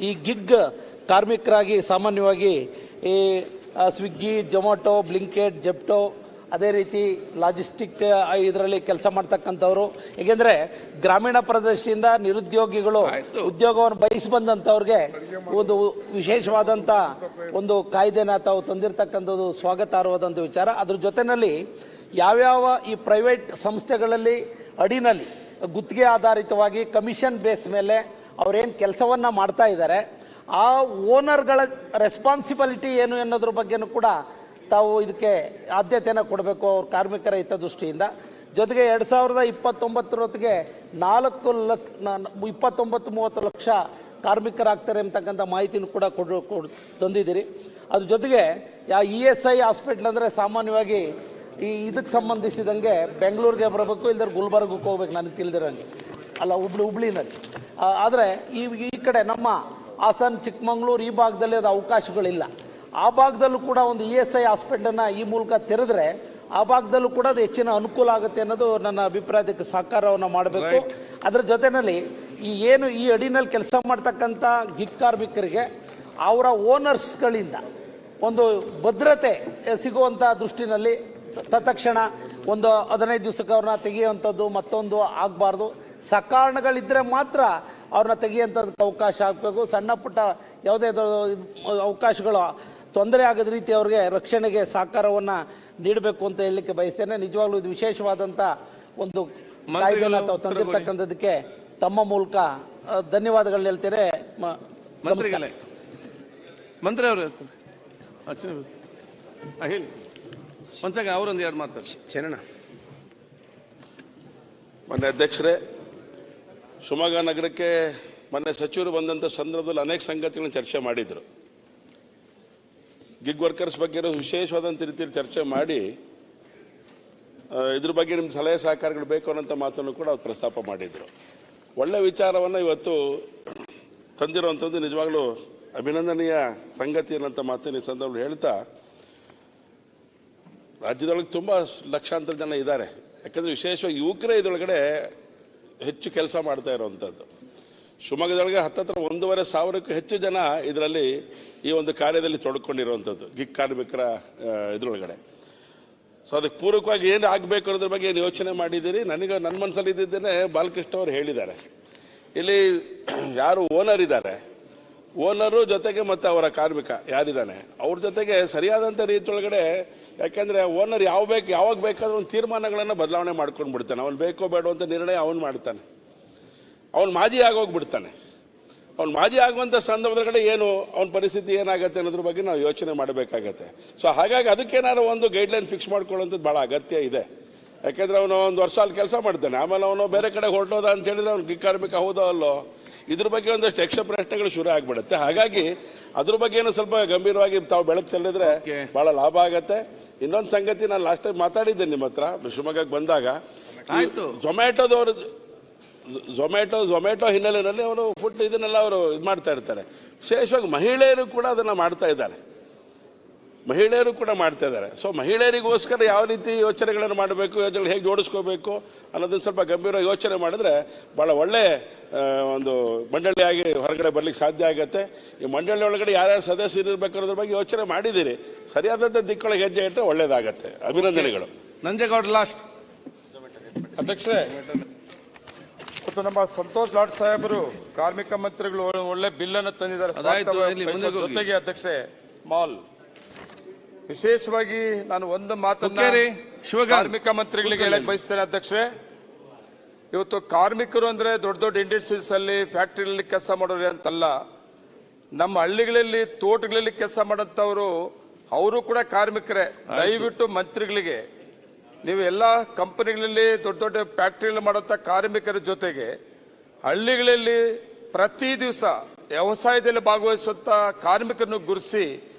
ಈ ಗಿಗ್ ಕಾರ್ಮಿಕರಾಗಿ ಸಾಮಾನ್ಯವಾಗಿ ಈ ಸ್ವಿಗ್ಗಿ ಜೊಮ್ಯಾಟೊ ಬ್ಲಿಂಕೆಟ್ ಜೆಪ್ಟೋ ಅದೇ ರೀತಿ ಲಾಜಿಸ್ಟಿಕ್ ಇದರಲ್ಲಿ ಕೆಲಸ ಮಾಡ್ತಕ್ಕಂಥವ್ರು ಏಕೆಂದರೆ ಗ್ರಾಮೀಣ ಪ್ರದೇಶದಿಂದ ನಿರುದ್ಯೋಗಿಗಳು ಉದ್ಯೋಗವನ್ನು ಬಯಸಿ ಬಂದಂಥವ್ರಿಗೆ ಒಂದು ವಿಶೇಷವಾದಂಥ ಒಂದು ಕಾಯ್ದೆನ ತಾವು ತಂದಿರತಕ್ಕಂಥದ್ದು ಸ್ವಾಗತಾರ್ಹವಾದಂಥ ವಿಚಾರ ಅದ್ರ ಜೊತೆಯಲ್ಲಿ ಯಾವ್ಯಾವ ಈ ಪ್ರೈವೇಟ್ ಸಂಸ್ಥೆಗಳಲ್ಲಿ ಅಡಿನಲ್ಲಿ ಗುತ್ತಿಗೆ ಆಧಾರಿತವಾಗಿ ಕಮಿಷನ್ ಬೇಸ್ ಮೇಲೆ ಅವರೇನು ಕೆಲಸವನ್ನು ಮಾಡ್ತಾ ಇದ್ದಾರೆ ಆ ಓನರ್ಗಳ ರೆಸ್ಪಾನ್ಸಿಬಿಲಿಟಿ ಏನು ಅನ್ನೋದ್ರ ಬಗ್ಗೆನೂ ಕೂಡ ತಾವು ಇದಕ್ಕೆ ಆದ್ಯತೆಯನ್ನು ಕೊಡಬೇಕು ಅವ್ರ ಕಾರ್ಮಿಕರ ಹಿತದೃಷ್ಟಿಯಿಂದ. ಜೊತೆಗೆ 2029 29-30 ಲಕ್ಷ ಕಾರ್ಮಿಕರಾಗ್ತಾರೆ ಅಂತಕ್ಕಂಥ ಮಾಹಿತಿನೂ ಕೂಡ ತಂದಿದ್ದೀರಿ. ಅದ್ರ ಜೊತೆಗೆ ESI ಹಾಸ್ಪಿಟ್ಲ್ ಅಂದರೆ ಸಾಮಾನ್ಯವಾಗಿ ಇದಕ್ಕೆ ಸಂಬಂಧಿಸಿದಂಗೆ ಬೆಂಗಳೂರಿಗೆ ಬರಬೇಕು, ಇಲ್ದ್ರೆ ಗುಲ್ಬರ್ಗಕ್ಕೆ ಹೋಗ್ಬೇಕು ನನಗೆ ತಿಳಿದಿರೋಂಗೆ, ಅಲ್ಲ ಹುಬ್ಳಿನಲ್ಲಿ. ಆದರೆ ಈ ಕಡೆ ನಮ್ಮ ಹಾಸನ, ಚಿಕ್ಕಮಂಗ್ಳೂರು ಈ ಭಾಗದಲ್ಲಿ ಅದು ಅವಕಾಶಗಳಿಲ್ಲ. ಆ ಭಾಗದಲ್ಲೂ ಕೂಡ ಒಂದು ESI ಹಾಸ್ಪಿಟ್ಲನ್ನು ಈ ಮೂಲಕ ತೆರೆದ್ರೆ ಆ ಭಾಗದಲ್ಲೂ ಕೂಡ ಅದು ಹೆಚ್ಚಿನ ಅನುಕೂಲ ಆಗುತ್ತೆ ಅನ್ನೋದು ನನ್ನ ಅಭಿಪ್ರಾಯಕ್ಕೆ ಸಹಕಾರವನ್ನು ಮಾಡಬೇಕು. ಅದರ ಜೊತೆಯಲ್ಲಿ ಈ ಅಡಿನಲ್ಲಿ ಕೆಲಸ ಮಾಡ್ತಕ್ಕಂಥ ಗಿಗ್ ಕಾರ್ಮಿಕರಿಗೆ ಅವರ ಓನರ್ಸ್ಗಳಿಂದ ಒಂದು ಭದ್ರತೆ ಸಿಗುವಂಥ ದೃಷ್ಟಿನಲ್ಲಿ ತತ್ಕ್ಷಣ ಒಂದು 15 ದಿವಸಕ್ಕೆ ಅವ್ರನ್ನ ತೆಗೆಯುವಂಥದ್ದು ಮತ್ತೊಂದು ಆಗಬಾರ್ದು. ಸಕಾರಣಗಳಿದ್ದರೆ ಮಾತ್ರ ಅವ್ರನ್ನ ತೆಗೆಯುವಂಥದ್ದಕ್ಕೆ ಅವಕಾಶ ಆಗಬೇಕು. ಸಣ್ಣ ಪುಟ್ಟ ಯಾವುದೇ ಅವಕಾಶಗಳು ತೊಂದರೆ ಆಗದ ರೀತಿ ಅವ್ರಿಗೆ ರಕ್ಷಣೆಗೆ ಸಹಕಾರವನ್ನು ನೀಡಬೇಕು ಅಂತ ಹೇಳಲಿಕ್ಕೆ ಬಯಸ್ತೇನೆ. ನಿಜವಾಗ್ಲೂ ಇದು ವಿಶೇಷವಾದಂಥ ಒಂದು ಕಾಯ್ದೆಯನ್ನು ತಾವು ತಂದಿರತಕ್ಕಂಥದ್ದಕ್ಕೆ ತಮ್ಮ ಮೂಲಕ ಧನ್ಯವಾದಗಳನ್ನ ಹೇಳ್ತೇನೆ. ಮಂತ್ರಿ ಅವರು ಹೇಳಿ ಒಂದ್ಸಾಗ ಅವರೊಂದು ಎರಡು ಮಾತಾಡ್ತಾರೆ. ಚರಣ ಮೊನ್ನೆ ಅಧ್ಯಕ್ಷರೇ, ಶಿವಮೊಗ್ಗ ನಗರಕ್ಕೆ ಮೊನ್ನೆ ಸಚಿವರು ಬಂದಂಥ ಸಂದರ್ಭದಲ್ಲಿ ಅನೇಕ ಸಂಗತಿಗಳನ್ನು ಚರ್ಚೆ ಮಾಡಿದರು. ಗಿಗ್ ವರ್ಕರ್ಸ್ ಬಗ್ಗೆ ವಿಶೇಷವಾದಂಥ ರೀತಿಯಲ್ಲಿ ಚರ್ಚೆ ಮಾಡಿ ಇದ್ರ ಬಗ್ಗೆ ನಿಮ್ಮ ಸಲಹೆ ಸಹಕಾರಗಳು ಬೇಕು ಅನ್ನೋಂಥ ಮಾತನ್ನು ಕೂಡ ಅವ್ರು ಪ್ರಸ್ತಾಪ ಮಾಡಿದರು. ಒಳ್ಳೆ ವಿಚಾರವನ್ನು ಇವತ್ತು ತಂದಿರುವಂಥದ್ದು ನಿಜವಾಗ್ಲೂ ಅಭಿನಂದನೀಯ ಸಂಗತಿ ಅನ್ನೋಂಥ ಮಾತನ್ನು ಈ ಸಂದರ್ಭದಲ್ಲಿ ಹೇಳ್ತಾ, ರಾಜ್ಯದೊಳಗೆ ತುಂಬ ಲಕ್ಷಾಂತರ ಜನ ಇದ್ದಾರೆ. ಯಾಕಂದರೆ ವಿಶೇಷವಾಗಿ ಯುವಕರೇ ಇದರೊಳಗಡೆ ಹೆಚ್ಚು ಕೆಲಸ ಮಾಡ್ತಾ ಇರುವಂಥದ್ದು. ಶಿವಮೊಗ್ಗದೊಳಗೆ ಹತ್ತತ್ರ 1,500ಕ್ಕೂ ಹೆಚ್ಚು ಜನ ಇದರಲ್ಲಿ ಈ ಒಂದು ಕಾರ್ಯದಲ್ಲಿ ತೊಡ್ಕೊಂಡಿರುವಂಥದ್ದು ಗಿಗ್ ಕಾರ್ಮಿಕರ ಇದರೊಳಗಡೆ. ಸೊ ಅದಕ್ಕೆ ಪೂರಕವಾಗಿ ಏನು ಆಗಬೇಕು ಅನ್ನೋದ್ರ ಬಗ್ಗೆ ಏನು ಯೋಚನೆ ಮಾಡಿದ್ದೀರಿ? ನನ್ನ ಮನಸ್ಸಲ್ಲಿ ಇದ್ದಿದ್ದೇನೆ ಬಾಲಕೃಷ್ಣ ಅವರು ಹೇಳಿದ್ದಾರೆ. ಇಲ್ಲಿ ಯಾರು ಓನರ್ ಇದ್ದಾರೆ, ಓನರು ಜೊತೆಗೆ ಮತ್ತು ಅವರ ಕಾರ್ಮಿಕ ಯಾರಿದ್ದಾನೆ ಅವ್ರ ಜೊತೆಗೆ ಸರಿಯಾದಂಥ ರೀತಿಯೊಳಗಡೆ, ಯಾಕೆಂದರೆ ಓನರ್ ಯಾವಾಗ ಬೇಕಾದ್ರೂ ಒಂದು ತೀರ್ಮಾನಗಳನ್ನು ಬದಲಾವಣೆ ಮಾಡ್ಕೊಂಡು ಬಿಡ್ತಾನೆ. ಅವ್ನು ಬೇಕೋ ಬೇಡೋ ಅಂತ ನಿರ್ಣಯ ಅವನು ಮಾಡ್ತಾನೆ. ಅವನು ಮಾಜಿ ಆಗೋಗ್ಬಿಡ್ತಾನೆ. ಅವ್ನು ಮಾಜಿ ಆಗುವಂಥ ಸಂದರ್ಭದೊಳಗಡೆ ಏನು ಅವನ ಪರಿಸ್ಥಿತಿ ಏನಾಗುತ್ತೆ ಅನ್ನೋದ್ರ ಬಗ್ಗೆ ನಾವು ಯೋಚನೆ ಮಾಡಬೇಕಾಗತ್ತೆ. ಸೊ ಹಾಗಾಗಿ ಅದಕ್ಕೇನಾದ್ರು ಒಂದು ಗೈಡ್ಲೈನ್ ಫಿಕ್ಸ್ ಮಾಡ್ಕೊಳ್ಳೋಂಥದ್ದು ಭಾಳ ಅಗತ್ಯ ಇದೆ. ಯಾಕೆಂದರೆ ಅವನು 1 ವರ್ಷ ಅಲ್ಲಿ ಕೆಲಸ ಮಾಡ್ತಾನೆ, ಆಮೇಲೆ ಅವನು ಬೇರೆ ಕಡೆ ಹೊರಟೋದ ಅಂತ ಹೇಳಿದ್ರೆ ಅವ್ನು ಗಿಗ್ ಕಾರ್ಮಿಕ ಹೌದೋ ಅಲ್ಲೋ, ಇದ್ರ ಬಗ್ಗೆ ಒಂದಷ್ಟು ಯಕ್ಷ ಪ್ರಶ್ನೆಗಳು ಶುರು ಆಗಿಬಿಡುತ್ತೆ. ಹಾಗಾಗಿ ಅದ್ರ ಬಗ್ಗೆ ಸ್ವಲ್ಪ ಗಂಭೀರವಾಗಿ ತಾವು ಬೆಳಕು ಚೆಲ್ಲಿದ್ರೆ ಭಾಳ ಲಾಭ ಆಗತ್ತೆ. ಇನ್ನೊಂದು ಸಂಗತಿ, ನಾನು ಲಾಸ್ಟ್ ಟೈಮ್ ಮಾತಾಡಿದ್ದೆ ನಿಮ್ಮ ಹತ್ರ ಶಿವಮೊಗ್ಗಕ್ಕೆ ಬಂದಾಗ, ಝೊಮ್ಯಾಟೊ ಹಿನ್ನೆಲೆಯಲ್ಲಿ ಅವರು ಫುಡ್ ಇದನ್ನೆಲ್ಲ ಅವರು ಇದು ಮಾಡ್ತಾ ಇರ್ತಾರೆ. ವಿಶೇಷವಾಗಿ ಮಹಿಳೆಯರು ಕೂಡ ಅದನ್ನು ಮಾಡ್ತಾ ಇದ್ದಾರೆ. ಸೊ ಮಹಿಳೆಯರಿಗೋಸ್ಕರ ಯಾವ ರೀತಿ ಯೋಚನೆಗಳನ್ನು ಮಾಡಬೇಕು, ಯೋಜನೆ ಹೇಗೆ ಜೋಡಿಸ್ಕೋಬೇಕು ಅನ್ನೋದನ್ನು ಸ್ವಲ್ಪ ಗಂಭೀರ ಯೋಚನೆ ಮಾಡಿದ್ರೆ ಭಾಳ ಒಳ್ಳೆ ಒಂದು ಮಂಡಳಿಯಾಗಿ ಹೊರಗಡೆ ಬರ್ಲಿಕ್ಕೆ ಸಾಧ್ಯ ಆಗುತ್ತೆ. ಈ ಮಂಡಳಿ ಒಳಗಡೆ ಯಾರ್ಯಾರು ಸದಸ್ಯರು ಇರಬೇಕು ಅನ್ನೋದ್ರ ಬಗ್ಗೆ ಯೋಚನೆ ಮಾಡಿದ್ದೀರಿ. ಸರಿಯಾದಂಥ ದಿಕ್ಕೊಳಗೆ ಹೆಜ್ಜೆ ಇಟ್ಟರೆ ಒಳ್ಳೇದಾಗತ್ತೆ. ಅಭಿನಂದನೆಗಳು. ನಂಜೇಗೌಡ ಲಾಸ್ಟ್. ಅಧ್ಯಕ್ಷರೇ, ಮತ್ತು ನಮ್ಮ ಸಂತೋಷ್ ಲಾಡ್ ಸಾಹೇಬರು ಕಾರ್ಮಿಕ ಮಂತ್ರಿಗಳು ಒಳ್ಳೆ ಬಿಲ್ ಅನ್ನು ತಂದಿದ್ದಾರೆ. ಜೊತೆಗೆ ಅಧ್ಯಕ್ಷರೇ, ಸ್ಮಾಲ್ ವಿಶೇಷವಾಗಿ ನಾನು ಒಂದು ಮಾತನ್ನ ಕಾರ್ಮಿಕ ಮಂತ್ರಿಗಳಿಗೆ ಹೇಳಕ್ ಬಯಸ್ತೇನೆ. ಅಧ್ಯಕ್ಷರೇ, ಇವತ್ತು ಕಾರ್ಮಿಕರು ಅಂದ್ರೆ ದೊಡ್ಡ ದೊಡ್ಡ ಇಂಡಸ್ಟ್ರೀಸ್ ಅಲ್ಲಿ ಫ್ಯಾಕ್ಟರಿಗಳಲ್ಲಿ ಕೆಲಸ ಮಾಡೋರು ಅಂತಲ್ಲ. ನಮ್ಮ ಹಳ್ಳಿಗಳಲ್ಲಿ ತೋಟಗಳಲ್ಲಿ ಕೆಲಸ ಮಾಡೋಂಥವ್ರು ಅವರು ಕೂಡ ಕಾರ್ಮಿಕರೇ. ದಯವಿಟ್ಟು ಮಂತ್ರಿಗಳಿಗೆ ನೀವು ಎಲ್ಲ ಕಂಪನಿಗಳಲ್ಲಿ ದೊಡ್ಡ ದೊಡ್ಡ ಫ್ಯಾಕ್ಟರಿಗಳಲ್ಲಿ ಮಾಡುವಂಥ ಕಾರ್ಮಿಕರ ಜೊತೆಗೆ ಹಳ್ಳಿಗಳಲ್ಲಿ ಪ್ರತಿ ದಿವಸ ವ್ಯವಸಾಯದಲ್ಲಿ ಭಾಗವಹಿಸುವಂಥ ಕಾರ್ಮಿಕರನ್ನು ಗುರುತಿಸಿ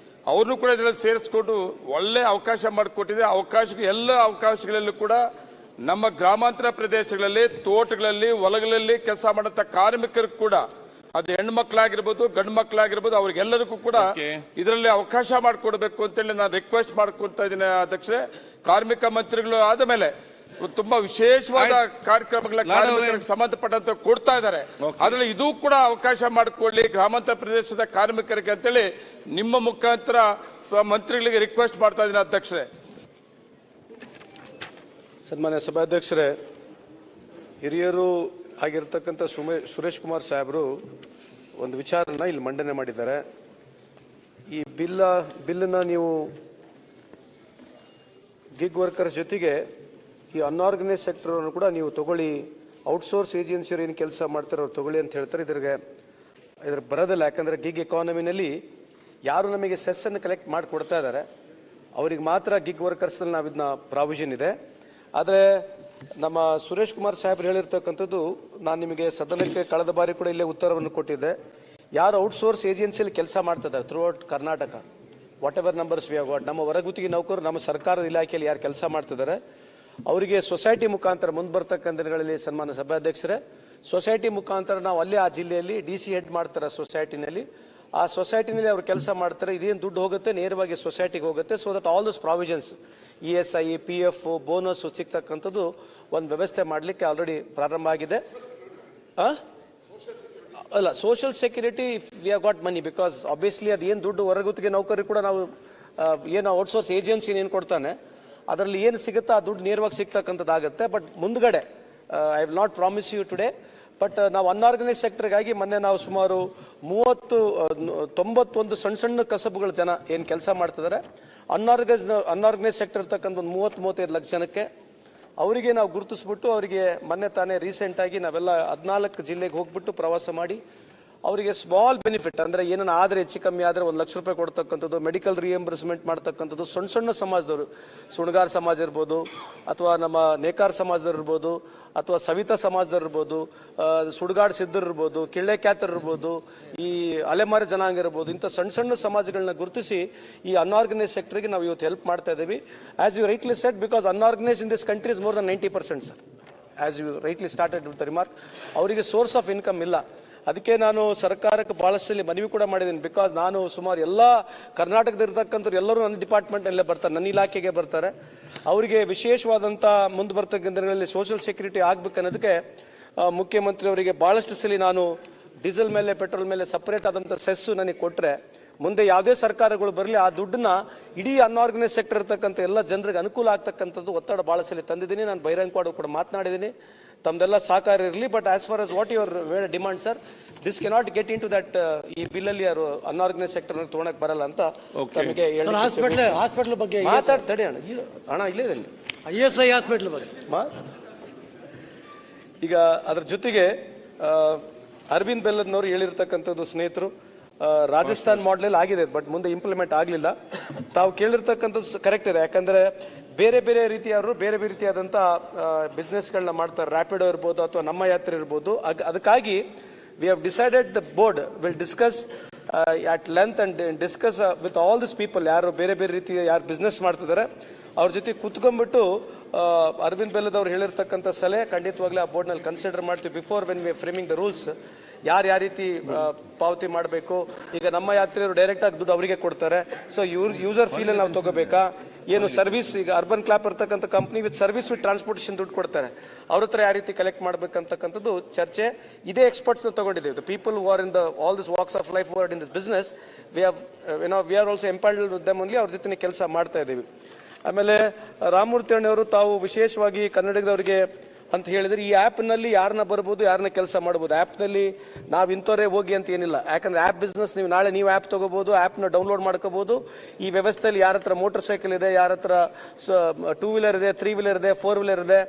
ಅವ್ರನ್ನೂ ಕೂಡ ಇದರಲ್ಲಿ ಸೇರಿಸ್ಕೊಂಡು ಒಳ್ಳೆ ಅವಕಾಶ ಮಾಡಿಕೊಟ್ಟಿದೆ. ಎಲ್ಲ ಅವಕಾಶಗಳಲ್ಲೂ ಕೂಡ ನಮ್ಮ ಗ್ರಾಮಾಂತರ ಪ್ರದೇಶಗಳಲ್ಲಿ, ತೋಟಗಳಲ್ಲಿ, ಹೊಲಗಳಲ್ಲಿ ಕೆಲಸ ಮಾಡುವಂಥ ಕಾರ್ಮಿಕರು ಕೂಡ, ಅದು ಹೆಣ್ಮಕ್ಳಾಗಿರ್ಬೋದು ಗಂಡು ಮಕ್ಕಳಾಗಿರ್ಬೋದು, ಅವ್ರಿಗೆಲ್ಲರಿಗೂ ಕೂಡ ಇದರಲ್ಲಿ ಅವಕಾಶ ಮಾಡಿಕೊಡ್ಬೇಕು ಅಂತೇಳಿ ನಾನು ರಿಕ್ವೆಸ್ಟ್ ಮಾಡ್ಕೊಳ್ತಾ ಇದ್ದೀನಿ. ಅಧ್ಯಕ್ಷರೇ, ಕಾರ್ಮಿಕ ಮಂತ್ರಿಗಳು ಆದ ಮೇಲೆ ತುಂಬಾ ವಿಶೇಷವಾದ ಕಾರ್ಯಕ್ರಮಗಳ ಕಾರ್ಮಿಕರಿಗೆ ಸಂಬಂಧಪಟ್ಟಂತ ಕೊಡ್ತಾ ಇದ್ದಾರೆ. ಅದ್ರಲ್ಲಿ ಇದು ಕೂಡ ಅವಕಾಶ ಮಾಡಿಕೊಳ್ಳಿ ಗ್ರಾಮಾಂತರ ಪ್ರದೇಶದ ಕಾರ್ಮಿಕರಿಗೆ ಅಂತೇಳಿ ನಿಮ್ಮ ಮುಖಾಂತರ ಮಂತ್ರಿಗಳಿಗೆ ರಿಕ್ವೆಸ್ಟ್ ಮಾಡ್ತಾ ಇದ್ದೀನಿ. ಅಧ್ಯಕ್ಷರೇ, ಸನ್ಮಾನ್ಯ ಸಭಾಧ್ಯಕ್ಷರೇ, ಹಿರಿಯರು ಆಗಿರ್ತಕ್ಕಂಥ ಸುರೇಶ್ ಕುಮಾರ್ ಸಾಹೇಬರು ಒಂದು ವಿಚಾರನ ಇಲ್ಲಿ ಮಂಡನೆ ಮಾಡಿದ್ದಾರೆ. ಈ ಬಿಲ್ಲನ್ನ ನೀವು ಗಿಗ್ ವರ್ಕರ್ಸ್ ಜೊತೆಗೆ ಈ ಅನ್ಆರ್ಗನೈಸ್ ಸೆಕ್ಟರ್ ಕೂಡ ನೀವು ತಗೊಳ್ಳಿ, ಔಟ್ಸೋರ್ಸ್ ಏಜೆನ್ಸಿಯವರು ಏನು ಕೆಲಸ ಮಾಡ್ತಾರೆ ಅವ್ರು ತಗೊಳ್ಳಿ ಅಂತ ಹೇಳ್ತಾರೆ. ಇದ್ರ ಬರೋದಿಲ್ಲ. ಯಾಕಂದರೆ ಗಿಗ್ ಎಕಾನಮಿನಲ್ಲಿ ಯಾರು ನಮಗೆ ಸೆಸ್ಸನ್ನು ಕಲೆಕ್ಟ್ ಮಾಡಿ ಕೊಡ್ತಾ ಇದ್ದಾರೆ ಅವ್ರಿಗೆ ಮಾತ್ರ ಗಿಗ್ ವರ್ಕರ್ಸಲ್ಲಿ ನಾವು ಇದನ್ನ ಪ್ರಾವಿಷನ್ ಇದೆ. ಆದರೆ ನಮ್ಮ ಸುರೇಶ್ ಕುಮಾರ್ ಸಾಹೇಬ್ರು ಹೇಳಿರ್ತಕ್ಕಂಥದ್ದು ನಾನು ನಿಮಗೆ ಸದನಕ್ಕೆ ಕಳೆದ ಬಾರಿ ಕೂಡ ಇಲ್ಲೇ ಉತ್ತರವನ್ನು ಕೊಟ್ಟಿದ್ದೆ. ಯಾರು ಔಟ್ಸೋರ್ಸ್ ಏಜೆನ್ಸಿಯಲ್ಲಿ ಕೆಲಸ ಮಾಡ್ತಿದ್ದಾರೆ through out Karnataka, what ever numbers V have got, ನಮ್ಮ ಹೊರಗುತ್ತಿಗೆ ನೌಕರು ನಮ್ಮ ಸರ್ಕಾರದ ಇಲಾಖೆಯಲ್ಲಿ ಯಾರು ಕೆಲಸ ಮಾಡ್ತಿದ್ದಾರೆ ಅವರಿಗೆ ಸೊಸೈಟಿ ಮುಖಾಂತರ ಮುಂದೆ ಬರ್ತಕ್ಕಂಥ ದಿನಗಳಲ್ಲಿ ಸನ್ಮಾನ್ಯ ಸಭಾಧ್ಯಕ್ಷರೇ ಸೊಸೈಟಿ ಮುಖಾಂತರ ನಾವು ಅಲ್ಲೇ ಆ ಜಿಲ್ಲೆಯಲ್ಲಿ DC ಹೆಡ್ ಮಾಡ್ತಾರೆ ಸೊಸೈಟಿನಲ್ಲಿ, ಆ ಸೊಸೈಟಿನಲ್ಲಿ ಅವ್ರು ಕೆಲಸ ಮಾಡ್ತಾರೆ. ಇದೇನು ದುಡ್ಡು ಹೋಗುತ್ತೆ ನೇರವಾಗಿ ಸೊಸೈಟಿಗೆ ಹೋಗುತ್ತೆ. So that all those provisions ESI, PF, bonus ಸಿಗ್ತಕ್ಕಂಥದ್ದು ಒಂದು ವ್ಯವಸ್ಥೆ ಮಾಡಲಿಕ್ಕೆ ಆಲ್ರೆಡಿ ಪ್ರಾರಂಭ ಆಗಿದೆ. ಅಲ್ಲ, social security we have got money, because obviously ಅದು ಏನು ದುಡ್ಡು ಹೊರಗುತ್ತಿಗೆ ನೌಕರಿಗೆ ಕೂಡ ನಾವು ಏನು ಔಟ್ಸೋರ್ಸ್ ಏಜೆನ್ಸಿ ಏನು ಕೊಡ್ತಾನೆ ಅದರಲ್ಲಿ ಏನು ಸಿಗುತ್ತೋ ಆ ದುಡ್ಡು ನೇರವಾಗಿ ಸಿಗ್ತಕ್ಕಂಥದ್ದಾಗುತ್ತೆ. ಬಟ್ ಮುಂದ್ಗಡೆ I will not promise you today, but ನಾವು ಅನ್ಆರ್ಗನೈಸ್ ಸೆಕ್ಟರ್ಗಾಗಿ ಮೊನ್ನೆ ನಾವು ಸುಮಾರು 91 ಸಣ್ಣ ಸಣ್ಣ ಕಸಬುಗಳ ಜನ ಏನು ಕೆಲಸ ಮಾಡ್ತಿದ್ದಾರೆ ಅನ್ಆರ್ಗನೈಸ್ ಸೆಕ್ಟರ್ ಇರ್ತಕ್ಕಂಥ ಒಂದು 30-35 ಲಕ್ಷ ಜನಕ್ಕೆ ಅವರಿಗೆ ನಾವು ಗುರುತಿಸ್ಬಿಟ್ಟು ಅವರಿಗೆ ಮೊನ್ನೆ ತಾನೇ ರೀಸೆಂಟಾಗಿ ನಾವೆಲ್ಲ 14 ಜಿಲ್ಲೆಗೆ ಹೋಗ್ಬಿಟ್ಟು ಪ್ರವಾಸ ಮಾಡಿ ಅವರಿಗೆ ಸ್ಮಾಲ್ ಬೆನಿಫಿಟ್ ಅಂದರೆ ಏನನ್ನ ಆದರೆ ಹೆಚ್ಚು ಕಮ್ಮಿ ಆದರೆ 1 ಲಕ್ಷ ರೂಪಾಯಿ ಕೊಡ್ತಕ್ಕಂಥದ್ದು, ಮೆಡಿಕಲ್ ರಿಯಂಬರ್ಸ್ಮೆಂಟ್ ಮಾಡ್ತಕ್ಕಂಥದ್ದು, ಸಣ್ಣ ಸಣ್ಣ ಸಮಾಜದವರು, ಸುಣಗಾರ್ ಸಮಾಜ ಇರ್ಬೋದು ಅಥವಾ ನಮ್ಮ ನೇಕಾರ್ ಸಮಾಜದವ್ರು ಇರ್ಬೋದು ಅಥವಾ ಸವಿತಾ ಸಮಾಜದವ್ರು ಇರ್ಬೋದು, ಸುಡುಗಾಡು ಸಿದ್ಧರು ಇರ್ಬೋದು, ಕಿಳ್ಳೆ ಕ್ಯಾತರ್ ಇರ್ಬೋದು, ಈ ಅಲೆಮಾರಿ ಜನಾಂಗ ಇರ್ಬೋದು, ಇಂಥ ಸಣ್ಣ ಸಣ್ಣ ಸಮಾಜಗಳನ್ನ ಗುರುತಿಸಿ ಈ ಅನ್ಆರ್ಗನೈಸ್ ಸೆಕ್ಟರ್ಗೆ ನಾವು ಇವತ್ತು ಹೆಲ್ಪ್ ಮಾಡ್ತಾ ಇದ್ದೀವಿ. As you rightly said, because unorganise in this country is more than 90%, sir. As you rightly started with the remark, ಅವರಿಗೆ ಸೋರ್ಸ್ ಆಫ್ ಇನ್ಕಮ್ ಇಲ್ಲ. ಅದಕ್ಕೆ ನಾನು ಸರ್ಕಾರಕ್ಕೆ ಭಾಳಷ್ಟು ಮನವಿ ಕೂಡ ಮಾಡಿದ್ದೀನಿ. ಬಿಕಾಸ್ ನಾನು ಸುಮಾರು ಎಲ್ಲ ಕರ್ನಾಟಕದಲ್ಲಿರ್ತಕ್ಕಂಥವ್ರು ಎಲ್ಲರೂ ನನ್ನ ಡಿಪಾರ್ಟ್ಮೆಂಟಲ್ಲೇ ಬರ್ತಾರೆ, ನನ್ನ ಇಲಾಖೆಗೆ ಬರ್ತಾರೆ. ಅವರಿಗೆ ವಿಶೇಷವಾದಂಥ ಮುಂದೆ ಬರ್ತಕ್ಕಂಥ ದಿನಗಳಲ್ಲಿ ಸೋಷಿಯಲ್ ಸೆಕ್ಯೂರಿಟಿ ಆಗಬೇಕನ್ನೋದಕ್ಕೆ ಮುಖ್ಯಮಂತ್ರಿ ಅವರಿಗೆ ಭಾಳಷ್ಟು ಸಲ ನಾನು ಡೀಸೆಲ್ ಮೇಲೆ ಪೆಟ್ರೋಲ್ ಮೇಲೆ ಸಪ್ರೇಟ್ ಆದಂಥ ಸೆಸ್ಸು ನನಗೆ ಕೊಟ್ಟರೆ ಮುಂದೆ ಯಾವುದೇ ಸರ್ಕಾರಗಳು ಬರಲಿ ಆ ದುಡ್ಡನ್ನ ಇಡೀ ಅನ್ಆರ್ಗನೈಸ್ ಸೆಕ್ಟರ್ ಇರ್ತಕ್ಕಂಥ ಎಲ್ಲ ಜನರಿಗೆ ಅನುಕೂಲ ಆಗ್ತಕ್ಕಂಥದ್ದು ಒತ್ತಡ ಭಾಳ ಸಲ ತಂದಿದ್ದೀನಿ. ನಾನು ಬಹಿರಂಗವಾಗೂ ಕೂಡ ಮಾತನಾಡಿದ್ದೀನಿ, ತಮ್ಮದೆಲ್ಲ ಸಹಕಾರ ಇರಲಿ. But as far as what your demand sir, this cannot get into that, ಈ ಬಿಲ್ಲಲ್ಲಿ ಯಾರು ಅನ್ಆರ್ಗನೈಸ್ ಸೆಕ್ಟರ್ ತೊಗೊಳಕ್ ಬರಲ್ಲ ಅಂತ ತಮಗೆ ಹಾಸ್ಪಿಟಲ್ ಬಗ್ಗೆ ಮಾತಾಡ್ತಡೆ ಅಣ್ಣ ಇಲ್ಲೇ ISI ಹಾಸ್ಪಿಟಲ್ ಬಗ್ಗೆ. ಈಗ ಅದ್ರ ಜೊತೆಗೆ ಅರವಿಂದ್ ಬೆಲ್ಲದ್ನವರು ಹೇಳಿರ್ತಕ್ಕಂಥದ್ದು ಸ್ನೇಹಿತರು ರಾಜಸ್ಥಾನ್ ಮಾಡೆಲ್ ಆಗಿದೆ, ಬಟ್ ಮುಂದೆ ಇಂಪ್ಲಿಮೆಂಟ್ ಆಗಲಿಲ್ಲ. ತಾವು ಕೇಳಿರ್ತಕ್ಕಂಥದ್ದು ಕರೆಕ್ಟ್ ಇದೆ, ಯಾಕಂದ್ರೆ ಬೇರೆ ಬೇರೆ ರೀತಿಯವರು ಬೇರೆ ಬೇರೆ ರೀತಿಯಾದಂಥ ಬಿಸ್ನೆಸ್ಗಳನ್ನ ಮಾಡ್ತಾರೆ. ರ್ಯಾಪಿಡೋ ಇರ್ಬೋದು ಅಥವಾ ನಮ್ಮ ಯಾತ್ರೆ ಇರ್ಬೋದು. ಅದಕ್ಕಾಗಿ we have decided, the board will discuss at length and discuss with all this people, ಯಾರು ಬೇರೆ ಬೇರೆ ರೀತಿಯ ಯಾರು ಬಿಸ್ನೆಸ್ ಮಾಡ್ತಿದ್ದಾರೆ ಅವ್ರ ಜೊತೆ ಕುತ್ಕೊಂಡ್ಬಿಟ್ಟು ಅರವಿಂದ್ ಬೆಲ್ಲದವ್ರು ಹೇಳಿರ್ತಕ್ಕಂಥ ಸಲಹೆ ಖಂಡಿತವಾಗ್ಲೂ ಆ ಬೋರ್ಡ್ನಲ್ಲಿ ಕನ್ಸಿಡರ್ ಮಾಡ್ತೀವಿ. Before when we framing the rules, ಯಾರು ಯಾವ ರೀತಿ ಪಾವತಿ ಮಾಡಬೇಕು. ಈಗ ನಮ್ಮ ಯಾತ್ರೆಯವರು ಡೈರೆಕ್ಟಾಗಿ ದುಡ್ಡು ಅವರಿಗೆ ಕೊಡ್ತಾರೆ, ಸೊ ಯೂಸರ್ ಫೀಲಲ್ಲಿ ನಾವು ತಗೋಬೇಕಾ, ಏನು ಸರ್ವಿಸ್, ಈಗ ಅರ್ಬನ್ ಕ್ಲಾಪ್ ಇರ್ತಕ್ಕಂಥ company with service with transportation ದುಡ್ಡು ಕೊಡ್ತಾರೆ, ಅವ್ರ ಹತ್ರ ಯಾವ ರೀತಿ ಕಲೆಕ್ಟ್ ಮಾಡ್ಬೇಕಂತಕ್ಕಂಥದ್ದು ಚರ್ಚೆ ಇದೇ ಎಕ್ಸ್ಪರ್ಟ್ಸ್ನ ತಗೊಂಡಿದ್ದೇವೆ. The people who are in the all this walks of life word in this business, we are also employed with them only, ಅವ್ರ ಜೊತೆ ಕೆಲಸ ಮಾಡ್ತಾ ಇದ್ದೀವಿ. ಆಮೇಲೆ ರಾಮಮೂರ್ತಿ ಅಣ್ಣವರು ತಾವು ವಿಶೇಷವಾಗಿ ಕನ್ನಡಿಗದವರಿಗೆ ಅಂತ ಹೇಳಿದ್ರೆ ಈ ಆ್ಯಪ್ನಲ್ಲಿ ಯಾರನ್ನ ಬರ್ಬೋದು, ಯಾರನ್ನ ಕೆಲಸ ಮಾಡ್ಬೋದು. ಆ್ಯಪ್ನಲ್ಲಿ ನಾವು ಇಂಥವರೇ ಹೋಗಿ ಅಂತ ಏನಿಲ್ಲ, ಯಾಕಂದ್ರೆ ಆ್ಯಪ್ ಬಿಸ್ನೆಸ್ ನೀವು ನಾಳೆ ನೀವು ಆ್ಯಪ್ ತೊಗೋಬೋದು, ಆ್ಯಪ್ನ ಡೌನ್ಲೋಡ್ ಮಾಡ್ಕೋಬೋದು. ಈ ವ್ಯವಸ್ಥೆಯಲ್ಲಿ ಯಾರ ಹತ್ರ ಮೋಟರ್ ಸೈಕಲ್ ಇದೆ, ಯಾರ ಹತ್ರ 2 ವೀಲರ್ ಇದೆ, 3 ವೀಲರ್ ಇದೆ, 4 ವೀಲರ್ ಇದೆ,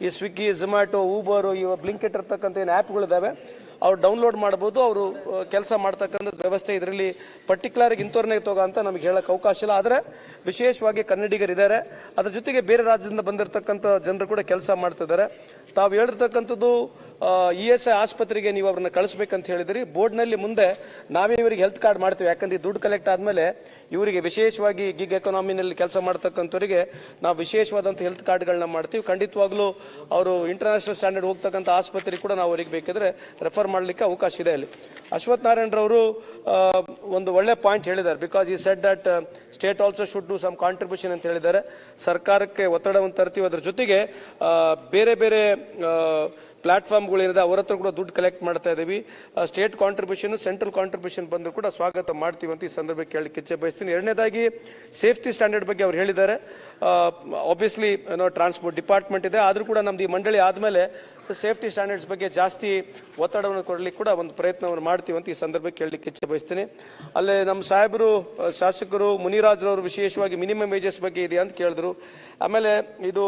ಈ ಸ್ವಿಗ್ಗಿ, ಝೊಮ್ಯಾಟೊ, ಊಬರು, ಇವ ಬ್ಲಿಂಕೆಟ್ ಇರ್ತಕ್ಕಂಥ ಏನು ಆ್ಯಪ್ಗಳಿದ್ದಾವೆ ಅವ್ರು ಡೌನ್ಲೋಡ್ ಮಾಡ್ಬೋದು. ಅವರು ಕೆಲಸ ಮಾಡ್ತಕ್ಕಂಥ ವ್ಯವಸ್ಥೆ ಇದರಲ್ಲಿ ಪರ್ಟಿಕ್ಯುಲರ್ಗೆ ಇಂಥವ್ರನ್ನೇ ತಗೋ ಅಂತ ನಮಗೆ ಹೇಳೋಕ್ಕೆ ಅವಕಾಶ ಇಲ್ಲ. ಆದರೆ ವಿಶೇಷವಾಗಿ ಕನ್ನಡಿಗರಿದ್ದಾರೆ, ಅದ್ರ ಜೊತೆಗೆ ಬೇರೆ ರಾಜ್ಯದಿಂದ ಬಂದಿರತಕ್ಕಂಥ ಜನರು ಕೂಡ ಕೆಲಸ ಮಾಡ್ತಿದ್ದಾರೆ. ತಾವು ಹೇಳಿರ್ತಕ್ಕಂಥದ್ದು ESI ಆಸ್ಪತ್ರೆಗೆ ನೀವು ಅವ್ರನ್ನ ಕಳಿಸ್ಬೇಕಂತ ಹೇಳಿದ್ರಿ. ಬೋರ್ಡ್ನಲ್ಲಿ ಮುಂದೆ ನಾವೇ ಇವರಿಗೆ ಹೆಲ್ತ್ ಕಾರ್ಡ್ ಮಾಡ್ತೀವಿ, ಯಾಕಂದ್ರೆ ದುಡ್ಡು ಕಲೆಕ್ಟ್ ಆದಮೇಲೆ ಇವರಿಗೆ ವಿಶೇಷವಾಗಿ ಗಿಗ್ ಎಕಾನಮಿನಲ್ಲಿ ಕೆಲಸ ಮಾಡ್ತಕ್ಕಂಥವರಿಗೆ ನಾವು ವಿಶೇಷವಾದಂಥ ಹೆಲ್ತ್ ಕಾರ್ಡ್ಗಳನ್ನ ಮಾಡ್ತೀವಿ. ಖಂಡಿತವಾಗ್ಲೂ ಅವರು ಇಂಟರ್ನ್ಯಾಷನಲ್ ಸ್ಟ್ಯಾಂಡರ್ಡ್ ಹೋಗ್ತಕ್ಕಂಥ ಆಸ್ಪತ್ರೆ ಕೂಡ ನಾವು ಅವರಿಗೆ ಬೇಕಿದ್ರೆ ರೆಫರ್ ಮಾಡಲಿಕ್ಕೆ ಅವಕಾಶ ಇದೆ. ಅಲ್ಲಿ ಅಶ್ವಥ್ ನಾರಾಯಣರವರು ಒಂದು ಒಳ್ಳೆ ಪಾಯಿಂಟ್ ಹೇಳಿದ್ದಾರೆ. Because he said that state also should do some contribution ಅಂತ ಹೇಳಿದ್ದಾರೆ. ಸರ್ಕಾರಕ್ಕೆ ಒತ್ತಡವನ್ನು ತರ್ತೀವಿ, ಅದ್ರ ಜೊತೆಗೆ ಬೇರೆ ಬೇರೆ ಪ್ಲಾಟ್ಫಾರ್ಮ್ಗಳೇನಿದೆ ಅವರ ಹತ್ರ ಕೂಡ ದುಡ್ಡು ಕಲೆಕ್ಟ್ ಮಾಡ್ತಾ ಇದ್ದೀವಿ. ಸ್ಟೇಟ್ ಕಾಂಟ್ರಿಬ್ಯೂಷನ್, ಸೆಂಟ್ರಲ್ ಕಾಂಟ್ರಿಬ್ಯೂಷನ್ ಬಂದರೂ ಕೂಡ ಸ್ವಾಗತ ಮಾಡ್ತೀವಿ ಅಂತ ಈ ಸಂದರ್ಭಕ್ಕೆ ಹೇಳಲಿಕ್ಕೆ ಇಚ್ಛೆ ಬಯಸ್ತೀನಿ. ಎರಡನೇದಾಗಿ ಸೇಫ್ಟಿ ಸ್ಟ್ಯಾಂಡರ್ಡ್ ಬಗ್ಗೆ ಅವ್ರು ಹೇಳಿದ್ದಾರೆ. ಆಬ್ವಿಯಸ್ಲಿ ಟ್ರಾನ್ಸ್ಪೋರ್ಟ್ ಡಿಪಾರ್ಟ್ಮೆಂಟ್ ಇದೆ, ಆದರೂ ಕೂಡ ನಮ್ದು ಈ ಮಂಡಳಿ ಆದಮೇಲೆ ಸೇಫ್ಟಿ ಸ್ಟ್ಯಾಂಡರ್ಡ್ಸ್ ಬಗ್ಗೆ ಜಾಸ್ತಿ ಒತ್ತಡವನ್ನು ಕೊಡಲಿಕ್ಕೆ ಕೂಡ ಒಂದು ಪ್ರಯತ್ನವನ್ನು ಮಾಡ್ತೀವಿ ಅಂತ ಈ ಸಂದರ್ಭಕ್ಕೆ ಹೇಳಲಿಕ್ಕೆ ಇಚ್ಛೆ ಬಯಸ್ತೀನಿ. ಅಲ್ಲೇ ನಮ್ಮ ಸಾಹೇಬರು ಶಾಸಕರು ಮುನಿರಾಜ್ರವರು ವಿಶೇಷವಾಗಿ ಮಿನಿಮಮ್ ವೇಜಸ್ ಬಗ್ಗೆ ಇದೆಯಾ ಅಂತ ಕೇಳಿದ್ರು. ಆಮೇಲೆ ಇದು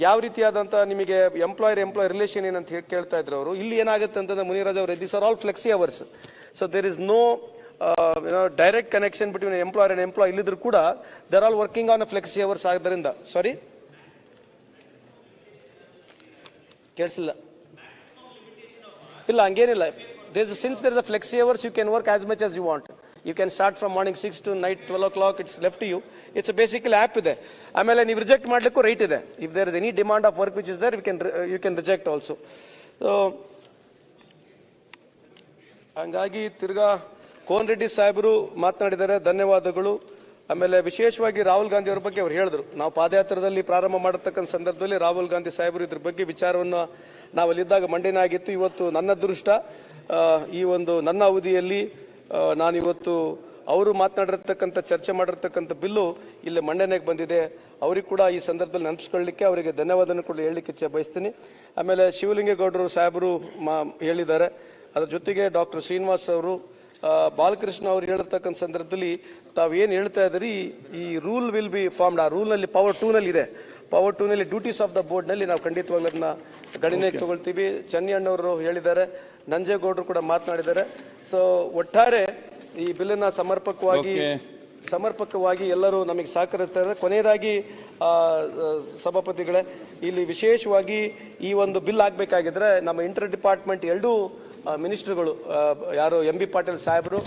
ಯಾವ ರೀತಿಯಾದಂಥ ನಿಮಗೆ ಎಂಪ್ಲಾಯರ್ ರಿಲೇಷನ್ ಏನಂತ ಕೇಳ್ತಾ ಇದ್ರು ಅವರು. ಇಲ್ಲಿ ಏನಾಗುತ್ತೆ ಅಂತಂದ್ರೆ ಮುನಿರಾಜ್ ಅವರು, these are all flexi hours, so there is no direct connection between employer and employee ಇಲ್ಲಿದ್ರು ಕೂಡ they're all working on flexi hours ಆದ್ದರಿಂದ ಸಾರಿ ಕೇಳಿಸಿಲ್ಲ ಇಲ್ಲ ಹಂಗೇನಿಲ್ಲ since there is a flexi hours you can work as much as you want you can start from morning 6 to night 12 o'clock it's left to you it's basically app ಇದೆ ಆಮೇಲೆ ನೀವು reject ಮಾಡಲಿಕ್ಕೂ right ಇದೆ if there is any demand of work which is there you can reject also ಹಂಗಾಗಿ ತಿರ್ಗಾ cone Reddy ಸಾಹೇಬರು ಮಾತನಾಡಿದ್ದಾರೆ ಧನ್ಯವಾದಗಳು ಆಮೇಲೆ ವಿಶೇಷವಾಗಿ ರಾಹುಲ್ ಗಾಂಧಿ ಅವರ ಬಗ್ಗೆ ಅವ್ರು ಹೇಳಿದ್ರು ನಾವು ಪಾದಯಾತ್ರದಲ್ಲಿ ಪ್ರಾರಂಭ ಮಾಡತಕ್ಕಂಥ ಸಂದರ್ಭದಲ್ಲಿ ರಾಹುಲ್ ಗಾಂಧಿ ಸಾಹೇಬರು ಇದ್ರ ಬಗ್ಗೆ ವಿಚಾರವನ್ನು ನಾವು ಅಲ್ಲಿದ್ದಾಗ ಮಂಡನೆ ಆಗಿತ್ತು ಇವತ್ತು ನನ್ನ ಅದೃಷ್ಟ ಈ ಒಂದು ನನ್ನ ಅವಧಿಯಲ್ಲಿ ನಾನು ಇವತ್ತು ಅವರು ಮಾತನಾಡಿರ್ತಕ್ಕಂಥ ಚರ್ಚೆ ಮಾಡಿರ್ತಕ್ಕಂಥ ಬಿಲ್ಲು ಇಲ್ಲಿ ಮಂಡನೆಗೆ ಬಂದಿದೆ ಅವ್ರಿಗೆ ಕೂಡ ಈ ಸಂದರ್ಭದಲ್ಲಿ ನೆನಪಿಸ್ಕೊಳ್ಳಿಕ್ಕೆ ಅವರಿಗೆ ಧನ್ಯವಾದವನ್ನು ಕೂಡ ಹೇಳಲಿಕ್ಕೆ ಇಚ್ಛೆ ಬಯಸ್ತೀನಿ ಆಮೇಲೆ ಶಿವಲಿಂಗೇಗೌಡರು ಸಾಹೇಬರು ಹೇಳಿದ್ದಾರೆ ಅದರ ಜೊತೆಗೆ ಡಾಕ್ಟರ್ ಶ್ರೀನಿವಾಸ್ ಅವರು ಬಾಲಕೃಷ್ಣ ಅವರು ಹೇಳಿರ್ತಕ್ಕಂಥ ಸಂದರ್ಭದಲ್ಲಿ ತಾವೇನು ಹೇಳ್ತಾ ಇದ್ದೀರಿ ಈ ರೂಲ್ ವಿಲ್ ಬಿ ಫಾರ್ಮ್ಡ್ ಆ ರೂಲ್ನಲ್ಲಿ ಪವರ್ 2ನಲ್ಲಿ ಇದೆ ಪವರ್ 2ನಲ್ಲಿ ಡ್ಯೂಟೀಸ್ ಆಫ್ ದ ಬೋರ್ಡ್ನಲ್ಲಿ ನಾವು ಖಂಡಿತವಾಗ್ಲೂ ಅದನ್ನ ಗಣನೆಗೆ ತಗೊಳ್ತೀವಿ ಚನ್ನಿಯಣ್ಣವರು ಹೇಳಿದ್ದಾರೆ ನಂಜೇಗೌಡರು ಕೂಡ ಮಾತನಾಡಿದ್ದಾರೆ ಸೊ ಒಟ್ಟಾರೆ ಈ ಬಿಲ್ಲನ್ನು ಸಮರ್ಪಕವಾಗಿ ಎಲ್ಲರೂ ನಮಗೆ ಸಹಕರಿಸ್ತಾರೆ ಕೊನೆಯದಾಗಿ ಸಭಾಪತಿಗಳೇ ಇಲ್ಲಿ ವಿಶೇಷವಾಗಿ ಈ ಒಂದು ಬಿಲ್ ಆಗಬೇಕಾಗಿದ್ರೆ ನಮ್ಮ ಇಂಟರ್ ಡಿಪಾರ್ಟ್ಮೆಂಟ್ ಎರಡೂ ಮಿನಿಸ್ಟ್ರುಗಳು ಯಾರು MB ಪಾಟೀಲ್ ಸಾಹೇಬರು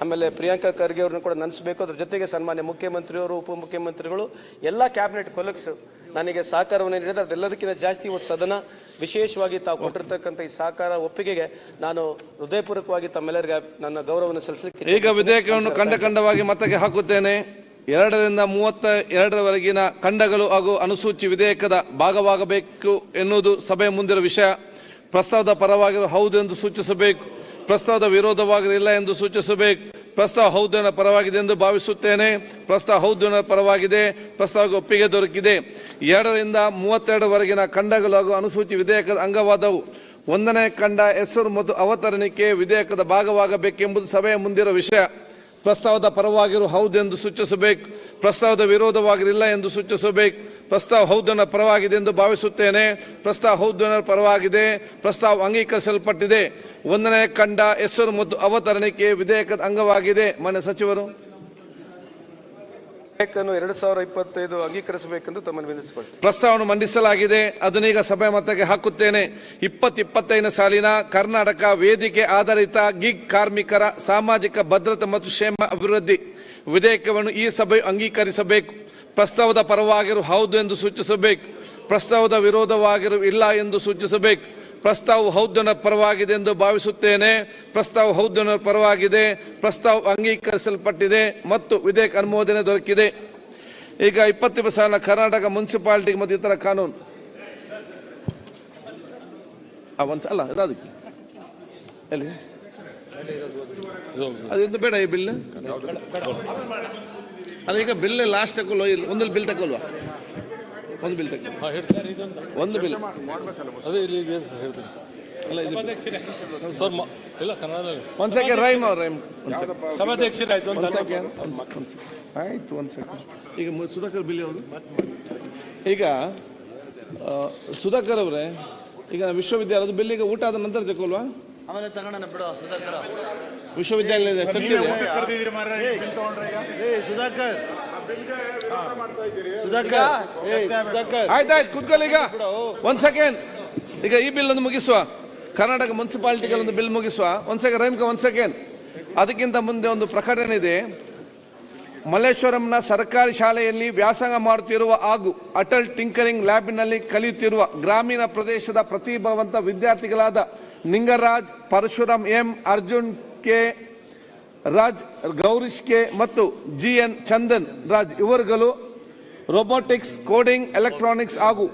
ಆಮೇಲೆ ಪ್ರಿಯಾಂಕಾ ಖರ್ಗೆ ಅವ್ರನ್ನ ಕೂಡ ನೆನೆಸಬೇಕು ಅದ್ರ ಜೊತೆಗೆ ಸನ್ಮಾನ್ಯ ಮುಖ್ಯಮಂತ್ರಿಯವರು ಉಪಮುಖ್ಯಮಂತ್ರಿಗಳು ಎಲ್ಲ ಕ್ಯಾಬಿನೆಟ್ ಕೊಲೀಗ್ಸ್ ನನಗೆ ಸಹಕಾರವನ್ನು ನೀಡಿದರೆ ಅದೆಲ್ಲದಕ್ಕಿಂತ ಜಾಸ್ತಿ ಇವತ್ತು ಸದನ ವಿಶೇಷವಾಗಿ ತಾವು ಕೊಟ್ಟಿರ್ತಕ್ಕಂಥ ಈ ಸಹಕಾರ ಒಪ್ಪಿಗೆಗೆ ನಾನು ಹೃದಯಪೂರ್ವಕವಾಗಿ ತಮ್ಮೆಲ್ಲರಿಗೆ ನನ್ನ ಗೌರವವನ್ನು ಸಲ್ಲಿಸಲಿಕ್ಕೆ ಈಗ ವಿಧೇಯಕವನ್ನು ಖಂಡವಾಗಿ ಮತಕ್ಕೆ ಹಾಕುತ್ತೇನೆ 2ರಿಂದ 32ರವರೆಗಿನ ಖಂಡಗಳು ಹಾಗೂ ಅನುಸೂಚಿ ವಿಧೇಯಕದ ಭಾಗವಾಗಬೇಕು ಎನ್ನುವುದು ಸಭೆಯ ಮುಂದಿರುವ ವಿಷಯ ಪ್ರಸ್ತಾವದ ಪರವಾಗಿರುವ ಹೌದು ಎಂದು ಸೂಚಿಸಬೇಕು ಪ್ರಸ್ತಾವದ ವಿರೋಧವಾಗಿರಲಿಲ್ಲ ಎಂದು ಸೂಚಿಸಬೇಕು ಪ್ರಸ್ತಾವ ಹೌದಿನ ಪರವಾಗಿದೆ ಎಂದು ಭಾವಿಸುತ್ತೇನೆ ಪ್ರಸ್ತಾವ ಹೌದಿನ ಪರವಾಗಿದೆ ಪ್ರಸ್ತಾವಕ್ಕೆ ಒಪ್ಪಿಗೆ ದೊರಕಿದೆ 2ರಿಂದ 32ರವರೆಗಿನ ಖಂಡಗಳು ಹಾಗೂ ಅನುಸೂಚಿ ವಿಧೇಯಕದ ಅಂಗವಾದವು 1ನೇ ಖಂಡ ಹೆಸರು ಮತ್ತು ಅವತರಣಿಕೆ ವಿಧೇಯಕದ ಭಾಗವಾಗಬೇಕೆಂಬುದು ಸಭೆಯ ಮುಂದಿರುವ ವಿಷಯ ಪ್ರಸ್ತಾವದ ಪರವಾಗಿರುವ ಹೌದು ಎಂದು ಸೂಚಿಸಬೇಕು ಪ್ರಸ್ತಾವದ ವಿರೋಧವಾಗಿರಲಿಲ್ಲ ಎಂದು ಸೂಚಿಸಬೇಕು ಪ್ರಸ್ತಾವ ಹೌದನ ಪರವಾಗಿದೆ ಎಂದು ಭಾವಿಸುತ್ತೇನೆ ಪ್ರಸ್ತಾವ ಹೌದನ ಪರವಾಗಿದೆ ಪ್ರಸ್ತಾವ ಅಂಗೀಕರಿಸಲ್ಪಟ್ಟಿದೆ 1ನೇ ಖಂಡ ಹೆಸರು ಮತ್ತು ಅವತರಣಿಕೆ ವಿಧೇಯಕದ ಅಂಗವಾಗಿದೆ ಮಾನ್ಯ ಸಚಿವರು 2025 ಅಂಗೀಕರಿಸಬೇಕೆಂದು ತಮ್ಮನ್ನು ವಿನಂತಿಸಿಕೊಳ್ಳುತ್ತೇನೆ ಪ್ರಸ್ತಾವವನ್ನು ಮಂಡಿಸಲಾಗಿದೆ ಅದನ್ನೀಗ ಸಭೆ ಮತಕ್ಕೆ ಹಾಕುತ್ತೇನೆ 2025 ಸಾಲಿನ ಕರ್ನಾಟಕ ವೇದಿಕೆ ಆಧಾರಿತ ಗಿಗ್ ಕಾರ್ಮಿಕರ ಸಾಮಾಜಿಕ ಭದ್ರತೆ ಮತ್ತು ಕ್ಷೇಮ ಅಭಿವೃದ್ಧಿ ವಿಧೇಯಕವನ್ನು ಈ ಸಭೆಯು ಅಂಗೀಕರಿಸಬೇಕು ಪ್ರಸ್ತಾವದ ಪರವಾಗಿರುವ ಹೌದು ಎಂದು ಸೂಚಿಸಬೇಕು ಪ್ರಸ್ತಾವದ ವಿರೋಧವಾಗಿರುವ ಇಲ್ಲ ಎಂದು ಸೂಚಿಸಬೇಕು ಪ್ರಸ್ತಾವ ಹೌದನ ಪರವಾಗಿದೆ ಎಂದು ಭಾವಿಸುತ್ತೇನೆ ಪ್ರಸ್ತಾವ ಹೌದನ ಪರವಾಗಿದೆ ಪ್ರಸ್ತಾವ ಅಂಗೀಕರಿಸಲ್ಪಟ್ಟಿದೆ ಮತ್ತು ವಿಧೇಯಕ ಅನುಮೋದನೆ ದೊರಕಿದೆ ಈಗ 20 ಸಾಲಿನ ಕರ್ನಾಟಕ ಮುನ್ಸಿಪಾಲಿಟಿ ಮತ್ತು ಇತರ ಕಾನೂನು ಅಲ್ಲ ಅದಕ್ಕೆ ಎಲ್ಲಿ ಅದರಿಂದ ಬೇಡ ಈ ಬಿಲ್ ಅದೀಗ ಬಿಲ್ ಲಾಸ್ಟ್ ತಗೊಳ್ಳೋ ಇಲ್ಲ ಒಂದಲ್ಲಿ ಬಿಲ್ ತಗೊಳ್ವಾ ಒಂದು ಬಿಲ್ ಒಂದು ಬಿಲ್ ಅದೇ ಇಲ್ಲಿ ಅಲ್ಲ ಸರ್ ಇಲ್ಲ ಕನ್ನಡದಲ್ಲಿ ಒಂದು ಸೆಕೆಂಡ್ ರೈಮ್ ಸಭಾಧ್ಯಕ್ಷರೇ ಆಯ್ತು ಆಯ್ತು ಒಂದು ಸೆಕೆಂಡ್ ಈಗ ಸುಧಾಕರ್ ಬಿಲ್ ಅವರು ಈಗ ಸುಧಾಕರ್ ಅವರೇ ಈಗ ವಿಶ್ವವಿದ್ಯಾಲಯದ ಬಿಲ್ ಈಗ ಊಟ ಆದ ನಂತರ ತಗೊಳ್ವಾ ಆಮೇಲೆ ತಗೋಣ ಬಿಡು ಸುಧಾಕರ್ ವಿಶ್ವವಿದ್ಯಾಲಯದ ಚರ್ಚೆ ಆಯ್ತಾಯ್ತು ಕೂತ್ಕೊಳ್ಳಿ ಈಗ ಒಂದ್ ಸೆಕೆಂಡ್ ಈಗ ಈ ಬಿಲ್ ಅನ್ನು ಮುಗಿಸುವ ಕರ್ನಾಟಕ ಮುನ್ಸಿಪಾಲಿಟಿಗಳೊಂದು ಬಿಲ್ ಮುಗಿಸುವ ಒಂದ್ ಸೆಕೆಂಡ್ ರೈಮ್ಕ ಒಂದ್ ಸೆಕೆಂಡ್ ಅದಕ್ಕಿಂತ ಮುಂದೆ ಒಂದು ಪ್ರಕಟಣೆ ಇದೆ ಮಲ್ಲೇಶ್ವರಂನ ಸರ್ಕಾರಿ ಶಾಲೆಯಲ್ಲಿ ವ್ಯಾಸಂಗ ಮಾಡುತ್ತಿರುವ ಹಾಗೂ ಅಟಲ್ ಟಿಂಕರಿಂಗ್ ಲ್ಯಾಬ್ನಲ್ಲಿ ಕಲಿಯುತ್ತಿರುವ ಗ್ರಾಮೀಣ ಪ್ರದೇಶದ ಪ್ರತಿಭಾವಂತ ವಿದ್ಯಾರ್ಥಿಗಳಾದ Ningaraj Parashuram M Arjun K Raj Gowrish K ಮತ್ತು GN ಚಂದನ್ ರಾಜ್ ಇವರುಗಳು ರೋಬೋಟಿಕ್ಸ್ ಕೋಡಿಂಗ್ ಎಲೆಕ್ಟ್ರಾನಿಕ್ಸ್ ಹಾಗೂ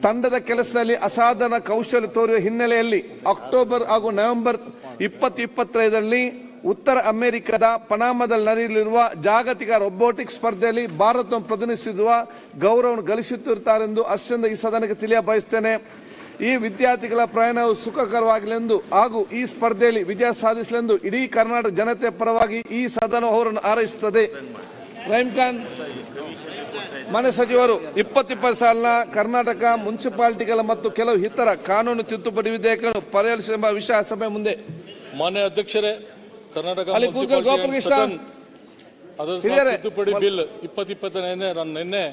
ತಂಡದ ಕೆಲಸದಲ್ಲಿ ಅಸಾಧಾರಣ ಕೌಶಲ್ಯ ತೋರುವ ಹಿನ್ನೆಲೆಯಲ್ಲಿ ಅಕ್ಟೋಬರ್ ಹಾಗೂ ನವೆಂಬರ್ 2025ರಲ್ಲಿ ಉತ್ತರ ಅಮೆರಿಕದ ಪನಾಮದಲ್ಲಿ ನಡೆಯಲಿರುವ ಜಾಗತಿಕ ರೋಬೋಟಿಕ್ಸ್ ಸ್ಪರ್ಧೆಯಲ್ಲಿ ಭಾರತವನ್ನು ಪ್ರತಿನಿಧಿಸಿರುವ ಗೌರವವನ್ನು ಗಳಿಸುತ್ತಿರುತ್ತಾರೆಂದು ಅಷ್ಟೊಂದು ಈ ಸದನಕ್ಕೆ ತಿಳಿಯ ಬಯಸುತ್ತೇನೆ. ಈ ವಿದ್ಯಾರ್ಥಿಗಳ ಪ್ರಯಾಣವು ಸುಖಕರವಾಗಲೆಂದು ಹಾಗೂ ಈ ಸ್ಪರ್ಧೆಯಲ್ಲಿ ವಿಜಯ ಸಾಧಿಸಲೆಂದು ಇಡೀ ಕರ್ನಾಟಕ ಜನತೆ ಪರವಾಗಿ ಈ ಸದನ ಅವರನ್ನು ಹಾರೈಸುತ್ತದೆ. ರಹೀಂ ಖಾನ್ ಮಾನ್ಯ ಸಚಿವರು 2020 ಸಾಲಿನ ಕರ್ನಾಟಕ ಮುನ್ಸಿಪಾಲಿಟಿಗಳ ಮತ್ತು ಕೆಲವು ಇತರ ಕಾನೂನು ತಿದ್ದುಪಡಿ ವಿಧೇಯಕವನ್ನು ಪರಿಹರಿಸುವ ವಿಷಯ ಸಭೆ ಮುಂದೆ. ಮಾನ್ಯ ಅಧ್ಯಕ್ಷರೇ, ಕರ್ನಾಟಕ ಅಲ್ಲಿ ಕೂತ್ಕೊಳ್ಳಿ, ಗೋಪಾಲಕೃಷ್ಣ. ಅದರ ಹಿರಿಯರೇ. ತಿದ್ದುಪಡಿ ಬಿಲ್ 2020 ನಿನ್ನೆ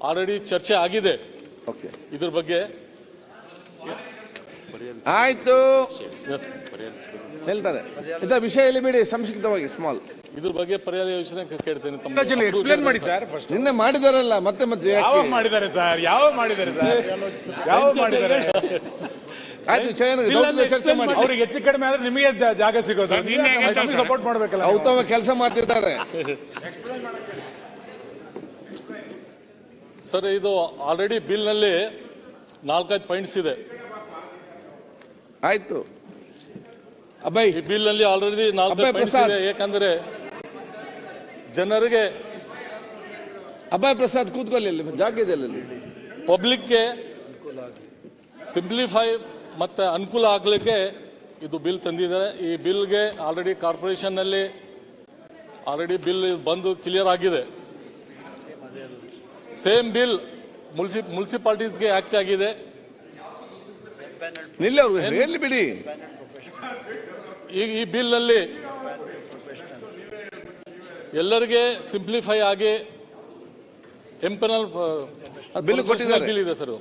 ಆಲ್ರೆಡಿ ಚರ್ಚೆ ಆಗಿದೆ. ಇದ್ರ ಬಗ್ಗೆ ಆಯ್ತು ಹೇಳ್ತಾರೆ ಇಂಥ ವಿಷಯ ಇಲ್ಲಿ ಬಿಡಿ, ಸಂಕ್ಷಿಪ್ತವಾಗಿ ಸ್ಮಾಲ್. ಇದ್ರ ಬಗ್ಗೆ ಪರ್ಯಾಯ ಯೋಜನೆ ಕೇಳ್ತೇನೆ. ಎಕ್ಸ್ಪ್ಲೇನ್ ಮಾಡಿ ಸರ್. ನಿನ್ನೆ ಮಾಡಿದಾರಲ್ಲ, ಮತ್ತೆ ಮತ್ತೆ ಯಾವ ಮಾಡಿದ್ದಾರೆ ಸರ್? ಯಾವ ಮಾಡಿದ್ದಾರೆ ಸರ್? ಯಾವ ಮಾಡಿದ್ದಾರೆ? ಆಯ್ತು, ಚರ್ಚೆ ಮಾಡಿ. ಅವ್ರಿಗೆ ಹೆಚ್ಚು ಕಡಿಮೆ ಆದ್ರೆ ನಿಮಗೆ ಜಾಗ ಸಿಗೋದು, ಸಪೋರ್ಟ್ ಮಾಡ್ಬೇಕಲ್ಲ. ಉತ್ತಮ ಕೆಲಸ ಮಾಡ್ತಿದ್ದಾರೆ ಸರ್. ಇದು ಆಲ್ರೆಡಿ ಬಿಲ್ ನಲ್ಲಿ 4-5 ಪಾಯಿಂಟ್ಸ್ ಇದೆ. ಆಯ್ತು ಅಬ್ಬೈ, ಈ ಬಿಲ್ ನಲ್ಲಿ ಆಲ್ರೆಡಿ 4 ಪಾಯಿಂಟ್ಸ್ ಇದೆ. ಯಾಕಂದ್ರೆ ಜನರಿಗೆ ಅಭಯ್ ಪ್ರಸಾದ್ ಕೂತ್ಕೊಳ್ಳಿ, ಅಲ್ಲಿ ಜಾಗ ಇದೆ ಅಲ್ಲಿ. ಪಬ್ಲಿಕ್ಗೆ ಸಿಂಪ್ಲಿಫೈ ಮತ್ತೆ ಅನುಕೂಲ ಆಗ್ಲಿಕ್ಕೆ ಇದು ಬಿಲ್ ತಂದಿದ್ದಾರೆ. ಈ ಬಿಲ್ಗೆ ಆಲ್ರೆಡಿ ಕಾರ್ಪೊರೇಷನ್ ನಲ್ಲಿ ಆಲ್ರೆಡಿ ಬಿಲ್ ಬಂದು ಕ್ಲಿಯರ್ ಆಗಿದೆ. ಸೇಮ್ ಬಿಲ್ ಮುನ್ಸಿಪಾಲಿಟೀಸ್ಗೆ ಆಕ್ಟ್ ಆಗಿದೆ. ಹೇಳಿ ಬಿಡಿ. ಈಗ ಈ ಬಿಲ್ ನಲ್ಲಿ ಎಲ್ಲರಿಗೆ ಸಿಂಪ್ಲಿಫೈ ಆಗಿ ಎಂಪನಲ್ ಬಿಲ್ ಕೊಟ್ಟಿದ್ದಾರೆ. ಬಿಲ್ ಇದೆ ಸರ್.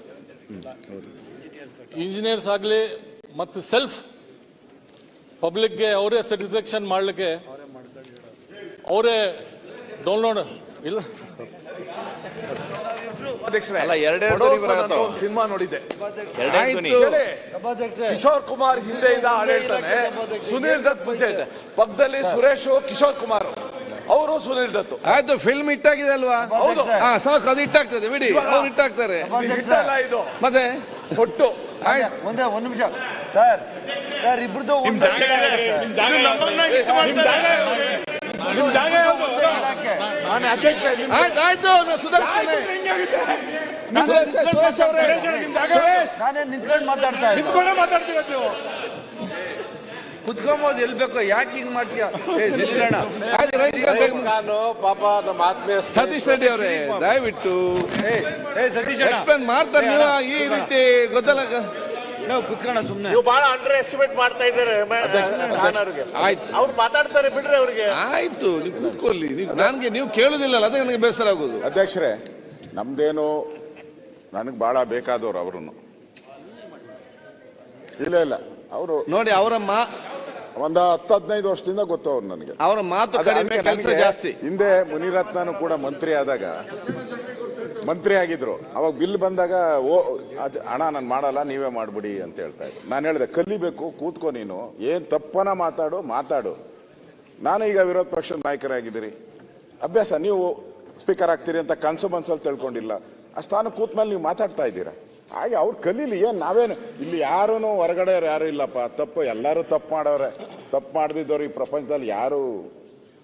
ಇಂಜಿನಿಯರ್ಸ್ ಆಗಲಿ ಮತ್ತು ಸೆಲ್ಫ್ ಪಬ್ಲಿಕ್ಗೆ ಅವರೇ ಸ್ಯಾಟಿಸ್ಫ್ಯಾಕ್ಷನ್ ಮಾಡಲಿಕ್ಕೆ ಅವರೇ ಡೌನ್ಲೋಡ್ ಇಲ್ಲ. ಸಿನಿಮಾ ನೋಡಿದ್ದೆ. ಕಿಶೋರ್ ಕುಮಾರ್ ಹಿಂದೆಯಿಂದ ಆಡಳಿತಾನೆ, ಸುನೀಲ್ ದತ್ ಮುಂಚೆ ಇದೆ. ಪಕ್ಕದಲ್ಲಿ ಸುರೇಶ್, ಕಿಶೋರ್ ಕುಮಾರ್ ಅವರು, ಸುನೀಲ್ ದತ್. ಆಯ್ತು, ಫಿಲ್ಮ್ ಇಟ್ಟಾಗಿದೆ ಅಲ್ವಾ? ಹೌದು. ಸಾಕು, ಅದು ಇಟ್ಟಾಗ್ತದೆ ಬಿಡಿ, ಅವ್ರು ಇಟ್ಟಾಗ್ತಾರೆ. ಇದು ಮತ್ತೆ ಒಟ್ಟು ಒಂದ್ ನಿಮಿಷ ಸರ್. ಸರ್ ಇಬ್ರದ್ದು ಆಯ್ತು, ಸುಧಾರಿಸ್ತೇನೆ. ನಾನೇ ನಿಂತ್ಕೊಂಡು ಮಾತಾಡ್ತಿರೋದು. ಕುತ್ಕೊಂಬೋದು ಎಲ್ಲಿ ಬೇಕೋ, ಯಾಕೆ ಹಿಂಗ್ ಮಾಡ್ತೀಯ? ಪಾಪ ನಮ್ಮ ಆತ್ಮೀಯ ಸತೀಶ್ ರೆಡ್ಡಿ ಅವರೇ, ದಯವಿಟ್ಟು ಸತೀಶ್ ಎಕ್ಸ್ಪ್ಲೇನ್ ಮಾಡ್ತಾರೆ. ನೀವು ಈ ರೀತಿ ಗೊಂದಲ ನಾವು ಕುತ್ಕೋಣ ಸುಮ್ಮನೆ. ನೀವು ಬಹಳ ಅಂಡರ್ ಎಸ್ಟಿಮೇಟ್ ಮಾಡ್ತಾ ಇದ್ದಾರೆ. ಆಯ್ತು, ಅವ್ರು ಮಾತಾಡ್ತಾರೆ ಬಿಡ್ರಿ ಅವ್ರಿಗೆ. ಆಯ್ತು, ನೀವು ಕೂತ್ಕೊಳ್ಳಿ. ನೀವು ಕೇಳುದಿಲ್ಲ, ಅದೇ ನನಗೆ ಬೇಸರ ಆಗೋದು. ಅಧ್ಯಕ್ಷರೇ, ನಮ್ದೇನು ನನಗೆ ಬಹಳ ಬೇಕಾದವ್ರು ಅವರು. ಇಲ್ಲ ಅವರು ನೋಡಿ, ಅವರ ಒಂದು 10-15 ವರ್ಷದಿಂದ ಗೊತ್ತವ್ರು ನನಗೆ. ಅವರ ಮಾತು ಕಡಿಮೆ, ಕೆಲಸ ಜಾಸ್ತಿ. ಹಿಂದೆ ಮುನಿರತ್ನನು ಕೂಡ ಮಂತ್ರಿ ಆದಾಗ, ಮಂತ್ರಿ ಆಗಿದ್ರು, ಅವಾಗ ಬಿಲ್ ಬಂದಾಗ ಹಣ ನಾನು ಮಾಡಲ್ಲ, ನೀವೇ ಮಾಡ್ಬಿಡಿ ಅಂತ ಹೇಳ್ತಾ ಇದ್ರು. ನಾನು ಹೇಳಿದೆ, ಕಲಿಬೇಕು, ಕೂತ್ಕೊ, ನೀನು ಏನ್ ತಪ್ಪನ ಮಾತಾಡು. ನಾನು ಈಗ ವಿರೋಧ ಪಕ್ಷದ ನಾಯಕರಾಗಿದ್ದೀರಿ, ಅಭ್ಯಾಸ, ನೀವು ಸ್ಪೀಕರ್ ಆಗ್ತೀರಿ ಅಂತ ಕನ್ಸು ಮನ್ಸಲ್ಲಿ ತಿಳ್ಕೊಂಡಿಲ್ಲ. ಆ ಸ್ಥಾನ ಕೂತ್ ಮೇಲೆ ನೀವು ಮಾತಾಡ್ತಾ ಇದ್ದೀರಾ. ಹಾಗೆ ಅವ್ರು ಕಲೀಲಿ. ಏನ್ ನಾವೇನು ಇಲ್ಲಿ ಯಾರೂ ಹೊರಗಡೆ ಯಾರು ಇಲ್ಲಪ್ಪ. ತಪ್ಪು ಎಲ್ಲರೂ ತಪ್ಪು ಮಾಡವ್ರೆ. ತಪ್ಪು ಮಾಡದಿದ್ದವ್ರು ಈ ಪ್ರಪಂಚದಲ್ಲಿ ಯಾರು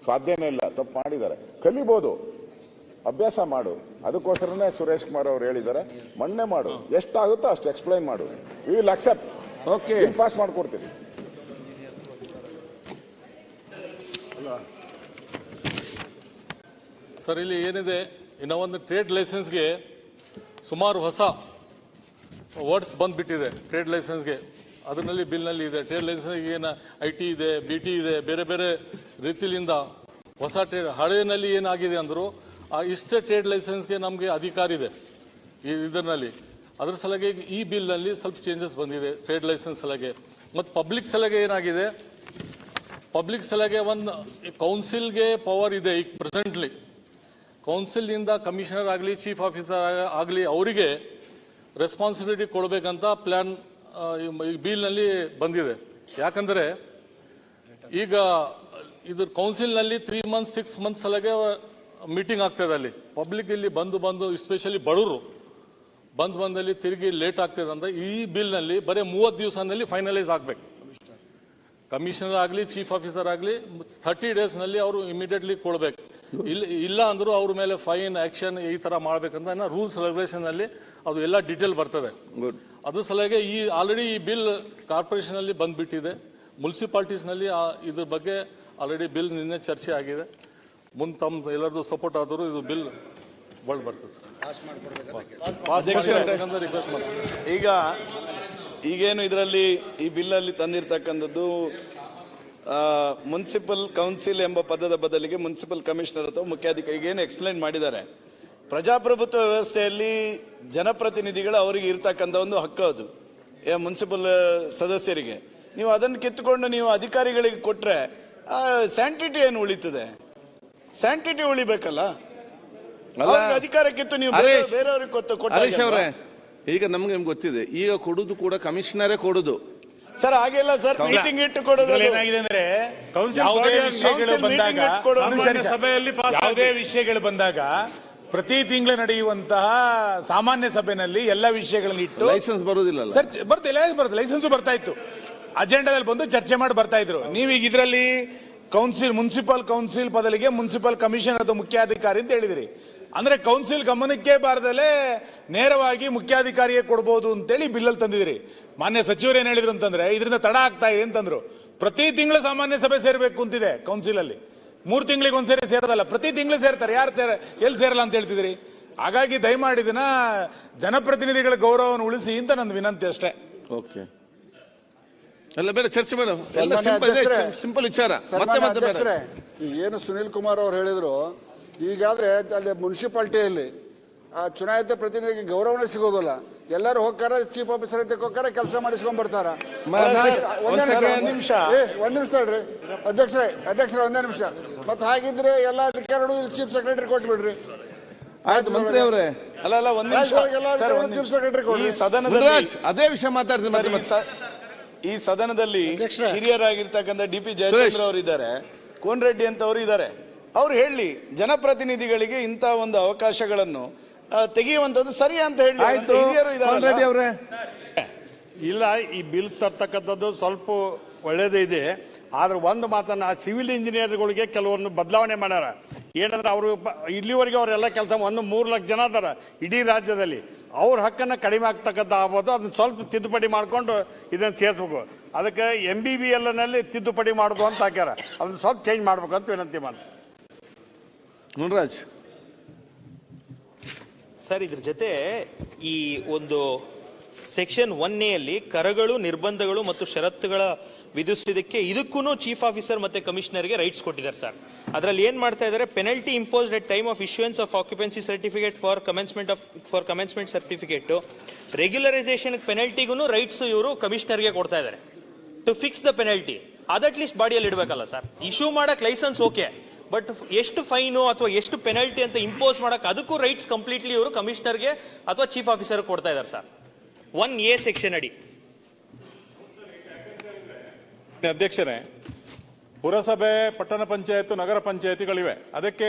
ಸಾಧ್ಯನೇ ಇಲ್ಲ. ತಪ್ಪು ಮಾಡಿದ್ದಾರೆ, ಕಲಿಬೋದು, ಅಭ್ಯಾಸ ಮಾಡು. ಅದಕ್ಕೋಸ್ಕರನೇ ಸುರೇಶ್ ಕುಮಾರ್ ಅವ್ರು ಹೇಳಿದ್ದಾರೆ, ಮಣ್ಣೆ ಮಾಡು, ಎಷ್ಟಾಗುತ್ತೋ ಅಷ್ಟು ಎಕ್ಸ್ಪ್ಲೈನ್ ಮಾಡು, we will accept. Okay, pass ಮಾಡ್ಕೊಡ್ತೀವಿ. ಸರ್, ಇಲ್ಲಿ ಏನಿದೆ, ಇನ್ನ ಒಂದು ಟ್ರೇಡ್ ಲೈಸೆನ್ಸ್ಗೆ ಸುಮಾರು ಹೊಸ ವರ್ಡ್ಸ್ ಬಂದ್ಬಿಟ್ಟಿದೆ. ಟ್ರೇಡ್ ಲೈಸೆನ್ಸ್ಗೆ ಅದರಲ್ಲಿ ಬಿಲ್ನಲ್ಲಿ ಇದೆ. ಟ್ರೇಡ್ ಲೈಸೆನ್ಸ್ಗೆ ಏನು IT ಇದೆ, BT ಇದೆ, ಬೇರೆ ಬೇರೆ ರೀತಿಯಿಂದ ಹೊಸ ಟ್ರೇಡ್. ಹಳೆಯಲ್ಲಿ ಏನಾಗಿದೆ ಅಂದರು, ಆ ಇಷ್ಟೇ ಟ್ರೇಡ್ ಲೈಸೆನ್ಸ್ಗೆ ನಮಗೆ ಅಧಿಕಾರ ಇದೆ ಇದರಲ್ಲಿ. ಅದ್ರ ಸಲಗೆ ಈ ಬಿಲ್ನಲ್ಲಿ ಸ್ವಲ್ಪ ಚೇಂಜಸ್ ಬಂದಿದೆ ಟ್ರೇಡ್ ಲೈಸೆನ್ಸ್ ಸಲಗೆ. ಮತ್ತು ಪಬ್ಲಿಕ್ ಸಲಗೆ ಏನಾಗಿದೆ, ಪಬ್ಲಿಕ್ ಸಲಗೆ ಒಂದು ಕೌನ್ಸಿಲ್ಗೆ ಪವರ್ ಇದೆ ಈಗ ಪ್ರೆಸೆಂಟ್ಲಿ. ಕೌನ್ಸಿಲ್ನಿಂದ ಕಮಿಷನರ್ ಆಗಲಿ, ಚೀಫ್ ಆಫೀಸರ್ ಆಗಲಿ, ಅವರಿಗೆ ರೆಸ್ಪಾನ್ಸಿಬಿಲಿಟಿ ಕೊಡಬೇಕಂತ ಪ್ಲ್ಯಾನ್ ಈ ಬಿಲ್ನಲ್ಲಿ ಬಂದಿದೆ. ಯಾಕಂದರೆ ಈಗ ಇದ್ರ ಕೌನ್ಸಿಲ್ನಲ್ಲಿ 3 months 6 months ಸಲಗೆ ಮೀಟಿಂಗ್ ಆಗ್ತದೆ. ಅಲ್ಲಿ ಪಬ್ಲಿಕ್ ಇಲ್ಲಿ ಬಂದು ಎಸ್ಪೆಷಲಿ ಬಡವರು ಬಂದಲ್ಲಿ ತಿರುಗಿ ಲೇಟ್ ಆಗ್ತದೆ ಅಂತ ಈ ಬಿಲ್ನಲ್ಲಿ ಬರೀ 30 ದಿವಸದಲ್ಲಿ ಫೈನಲೈಸ್ ಆಗಬೇಕು. ಕಮಿಷನರ್ ಆಗಲಿ, ಚೀಫ್ ಆಫೀಸರ್ ಆಗಲಿ 30 daysನಲ್ಲಿ ಅವರು ಇಮಿಡಿಯೇಟ್ಲಿ ಕೊಡಬೇಕು. ಇಲ್ಲ ಅಂದರೂ ಅವ್ರ ಮೇಲೆ ಫೈನ್, ಆಕ್ಷನ್ ಈ ಥರ ಮಾಡಬೇಕಂತ ರೂಲ್ಸ್ ರೆಗ್ಯುಲೇಷನಲ್ಲಿ ಅದು ಎಲ್ಲ ಡೀಟೇಲ್ ಬರ್ತದೆ. ಅದ್ರ ಸಲುವಾಗಿ ಆಲ್ರೆಡಿ ಈ ಬಿಲ್ ಕಾರ್ಪೊರೇಷನಲ್ಲಿ ಬಂದ್ಬಿಟ್ಟಿದೆ. ಮುನ್ಸಿಪಾಲ್ಟೀಸ್ನಲ್ಲಿ ಇದ್ರ ಬಗ್ಗೆ ಆಲ್ರೆಡಿ ಬಿಲ್ ನಿನ್ನೆ ಚರ್ಚೆ ಆಗಿದೆ. ಮುಂದೆ ತಮ್ಮ ಎಲ್ಲರದು ಸಪೋರ್ಟ್ ಆದರೂ ಇದು ಬಿಲ್ ಬರ್ತದೆ ಸರ್. ರಿಕ್ವೆಸ್ಟ್ ಮಾಡ್ತೀನಿ. ಈಗೇನು ಇದರಲ್ಲಿ ಈ ಬಿಲ್ಲಲ್ಲಿ ತಂದಿರತಕ್ಕಂಥದ್ದು ಮುನ್ಸಿಪಲ್ ಕೌನ್ಸಿಲ್ ಎಂಬ ಪದದ ಬದಲಿಗೆ ಮುನ್ಸಿಪಲ್ ಕಮಿಷನರ್ ಅಥವಾ ಮುಖ್ಯಾಧಿಕಾರಿಗೆ ಏನು ಎಕ್ಸ್ಪ್ಲೈನ್ ಮಾಡಿದ್ದಾರೆ. ಪ್ರಜಾಪ್ರಭುತ್ವ ವ್ಯವಸ್ಥೆಯಲ್ಲಿ ಜನಪ್ರತಿನಿಧಿಗಳು ಅವರಿಗೆ ಇರ್ತಕ್ಕಂಥ ಒಂದು ಹಕ್ಕು ಅದು ಮುನ್ಸಿಪಲ್ ಸದಸ್ಯರಿಗೆ. ನೀವು ಅದನ್ನು ಕಿತ್ತುಕೊಂಡು ನೀವು ಅಧಿಕಾರಿಗಳಿಗೆ ಕೊಟ್ರೆ ಸ್ಯಾಂಟಿಟಿ ಏನು ಉಳಿತದೆ? ಸ್ಯಾಂಟಿಟಿ ಉಳಿಬೇಕಲ್ಲ, ಅಧಿಕಾರ ಕಿತ್ತು ನೀವು ಬೇರೆಯವ್ರಿಗೆ ಹರೀಶ್ ಅವರೇ, ಈಗ ನಮ್ಗೆ ಗೊತ್ತಿದೆ, ಈಗ ಕೊಡುದು ಕೂಡ ಕಮಿಷನರೇ ಕೊಡುದು ಸರ್. ಹಾಗೆಲ್ಲ ಸರ್ ಮೀಟಿಂಗ್ ಇಟ್ಟು ಕೊಡೋದು ಏನಾಗಿದೆ ಅಂದ್ರೆ ಯಾವುದೇ ವಿಷಯಗಳು ಬಂದಾಗ ಪ್ರತಿ ತಿಂಗಳು ನಡೆಯುವಂತಹ ಸಾಮಾನ್ಯ ಸಭೆಯಲ್ಲಿ ಎಲ್ಲ ವಿಷಯಗಳನ್ನು ಇಟ್ಟು ಲೈಸೆನ್ಸ್ ಬರುವುದಿಲ್ಲ ಸರ್, ಬರುತ್ತೆ ಲೈಸೆನ್ಸ್ ಬರ್ತಾ ಇತ್ತು, ಅಜೆಂಡಾದಲ್ಲಿ ಬಂದು ಚರ್ಚೆ ಮಾಡಿ ಬರ್ತಾ ಇದ್ರು. ನೀವೀಗ ಇದರಲ್ಲಿ ಮುನ್ಸಿಪಲ್ ಕೌನ್ಸಿಲ್ ಬದಲಿಗೆ ಮುನ್ಸಿಪಲ್ ಕಮಿಷನ್ ಅಥವಾ ಮುಖ್ಯಾಧಿಕಾರಿ ಅಂತ ಹೇಳಿದಿರಿ. ಅಂದ್ರೆ ಕೌನ್ಸಿಲ್ ಗಮನಕ್ಕೆ ಬಾರದಲ್ಲೇ ನೇರವಾಗಿ ಮುಖ್ಯಾಧಿಕಾರಿಗೆ ಕೊಡಬಹುದು ಅಂತೇಳಿ ಬಿಲ್ಲಲ್ಲಿ ತಂದಿದಿರಿ. ಮಾನ್ಯ ಸಚಿವರು ಏನ್ ಹೇಳಿದ್ರು ಅಂತಂದ್ರೆ ಇದರಿಂದ ತಡ ಆಗ್ತಾ ಇದೆ ಅಂತಂದ್ರು. ಪ್ರತಿ ತಿಂಗಳು ಸಾಮಾನ್ಯ ಸಭೆ ಸೇರ್ಬೇಕು ಅಂತಿದೆ ಕೌನ್ಸಿಲ್ ಅಲ್ಲಿ. 3 ತಿಂಗಳಿಗೆ ಒಂದ್ಸರಿ ಸೇರೋದಲ್ಲ, ಪ್ರತಿ ತಿಂಗಳು ಸೇರ್ತಾರೆ. ಯಾರು ಎಲ್ಲಿ ಸೇರಲ್ಲ ಅಂತ ಹೇಳ್ತಿದ್ರಿ? ಹಾಗಾಗಿ ದಯಮಾಡಿ ಇದನ್ನ ಜನಪ್ರತಿನಿಧಿಗಳ ಗೌರವವನ್ನು ಉಳಿಸಿ ಅಂತ ನನ್ನ ವಿನಂತಿ ಅಷ್ಟೇ. ಓಕೆ, ಎಲ್ಲ ಬೇರೆ ಚರ್ಚೆ ಬೇಡ, ಸಿಂಪಲ್ ವಿಚಾರ. ಏನು ಸುನೀಲ್ ಕುಮಾರ್ ಅವರು ಹೇಳಿದ್ರು, ಈಗಾದ್ರೆ ಅಲ್ಲಿ ಮುನ್ಸಿಪಾಲಿಟಿಯಲ್ಲಿ ಚುನಾಯಿತ ಪ್ರತಿನಿಧಿಗೆ ಗೌರವನೇ ಸಿಗೋದಿಲ್ಲ. ಎಲ್ಲರೂ ಹೋಗ್ತಾರೆ, ಚೀಫ್ ಆಫೀಸರ್ ಅಂತ ಹೋಗ್ತಾರೆ, ಕೆಲಸ ಮಾಡಿಸ್ಕೊಂಡ್ ಬರ್ತಾರ. ಒಂದ್ ನಿಮಿಷ ತಡ್ರಿ ಅಧ್ಯಕ್ಷರೇ, ಒಂದೇ ನಿಮಿಷ. ಮತ್ತೆ ಹಾಗಿದ್ರೆ ಎಲ್ಲ ಅಧಿಕಾರಿಗಳು ಇಲ್ಲಿ ಚೀಫ್ ಸೆಕ್ರೆಟರಿ ಕೊಟ್ಬಿಡ್ರಿ. ಆಯ್ತು ಮಂತ್ರಿ ಅವರೇ, ಅಲ್ಲ ಒಂದ್ ನಿಮಿಷ ಚೀಫ್ ಸೆಕ್ರೆಟರಿ ಕೊಡ್ರಿ. ಅದೇ ವಿಷಯ ಮಾತಾಡ್ತೀನಿ. ಈ ಸದನದಲ್ಲಿ ಹಿರಿಯರಾಗಿರ್ತಕ್ಕಂಥ ಡಿ.ಪಿ. ಜಯಚಂದ್ರ ಅವರು ಇದ್ದಾರೆ, ಕೋನ್ ರೆಡ್ಡಿ ಅಂತ ಅವರು ಇದ್ದಾರೆ. ಅವ್ರು ಹೇಳಿ ಜನಪ್ರತಿನಿಧಿಗಳಿಗೆ ಇಂಥ ಒಂದು ಅವಕಾಶಗಳನ್ನು ತೆಗೆಯುವಂಥದ್ದು ಸರಿ ಅಂತ ಹೇಳಿ. ಇಲ್ಲ, ಈ ಬಿಲ್ ತರ್ತಕ್ಕಂಥದ್ದು ಸ್ವಲ್ಪ ಒಳ್ಳೇದೇ ಇದೆ. ಆದ್ರೆ ಒಂದು ಮಾತನ್ನ ಸಿವಿಲ್ ಇಂಜಿನಿಯರ್ಗಳಿಗೆ ಕೆಲವೊಂದು ಬದಲಾವಣೆ ಮಾಡ್ಯಾರ. ಏನಂದ್ರೆ ಅವರು ಇಲ್ಲಿವರೆಗೆ ಅವರೆಲ್ಲ ಕೆಲಸ 3 ಲಕ್ಷ ಜನ ಅದಾರ ಇಡೀ ರಾಜ್ಯದಲ್ಲಿ. ಅವ್ರ ಹಕ್ಕನ್ನು ಕಡಿಮೆ ಆಗ್ತಕ್ಕಂಥ ಆಗ್ಬೋದು. ಅದನ್ನ ಸ್ವಲ್ಪ ತಿದ್ದುಪಡಿ ಮಾಡ್ಕೊಂಡು ಇದನ್ನು ಸೇರಿಸ್ಬೇಕು. ಅದಕ್ಕೆ MBBL ತಿದ್ದುಪಡಿ ಮಾಡೋದು ಅಂತ ಹಾಕ್ಯಾರ. ಅದನ್ನ ಸ್ವಲ್ಪ ಚೇಂಜ್ ಮಾಡ್ಬೇಕು ಅಂತ ವಿನಂತಿ ಮಾಡಿ. ಮುನ್ರಾಜ್ ಸರ್, ಇದ್ರ ಜೊತೆ ಈ ಒಂದು ಸೆಕ್ಷನ್ 1A ಕರಗಳು, ನಿರ್ಬಂಧಗಳು ಮತ್ತು ಷರತ್ತುಗಳ ವಿಧಿಸೋದಕ್ಕೆ ಇದಕ್ಕೂ ಚೀಫ್ ಆಫೀಸರ್ ಮತ್ತೆ ಕಮಿಷನರ್ಗೆ ರೈಟ್ಸ್ ಕೊಟ್ಟಿದ್ದಾರೆ ಸರ್. ಅದರಲ್ಲಿ ಏನ್ ಮಾಡ್ತಾ ಇದ್ದಾರೆ, penalty imposed at time of issuance of occupancy certificate for commencement certificate, regularisation ಪೆನಲ್ಟಿಗೂ ರೈಟ್ಸ್ ಇವರು ಕಮಿಷನರ್ಗೆ ಕೊಡ್ತಾ ಇದ್ದಾರೆ ಟು ಫಿಕ್ಸ್ ದ ಪೆನಲ್ಟಿ. ಅದು ಅಟ್ ಲೀಸ್ಟ್ ಬಾಡಿಯಲ್ಲಿ ಇಡಬೇಕಲ್ಲ ಸರ್. ಇಶ್ಯೂ ಮಾಡಕ್ ಲೈಸೆನ್ಸ್ ಓಕೆ, ಬಟ್ ಎಷ್ಟು ಫೈನು ಅಥವಾ ಎಷ್ಟು ಪೆನಲ್ಟಿ ಅಂತ ಇಂಪೋಸ್ ಮಾಡಕ್ ಅದಕ್ಕೂ ರೈಟ್ಸ್ ಕಂಪ್ಲೀಟ್ಲಿ ಇವರು ಕಮಿಷನರ್ಗೆ ಅಥವಾ ಚೀಫ್ ಆಫೀಸರ್ ಕೊಡ್ತಾ ಇದ್ದಾರೆ ಸರ್ 1A ಸೆಕ್ಷನ್ ಅಡಿ. ಅಧ್ಯಕ್ಷರೇ, ಪುರಸಭೆ, ಪಟ್ಟಣ ಪಂಚಾಯತ್, ನಗರ ಪಂಚಾಯತಿಗಳಿವೆ. ಅದಕ್ಕೆ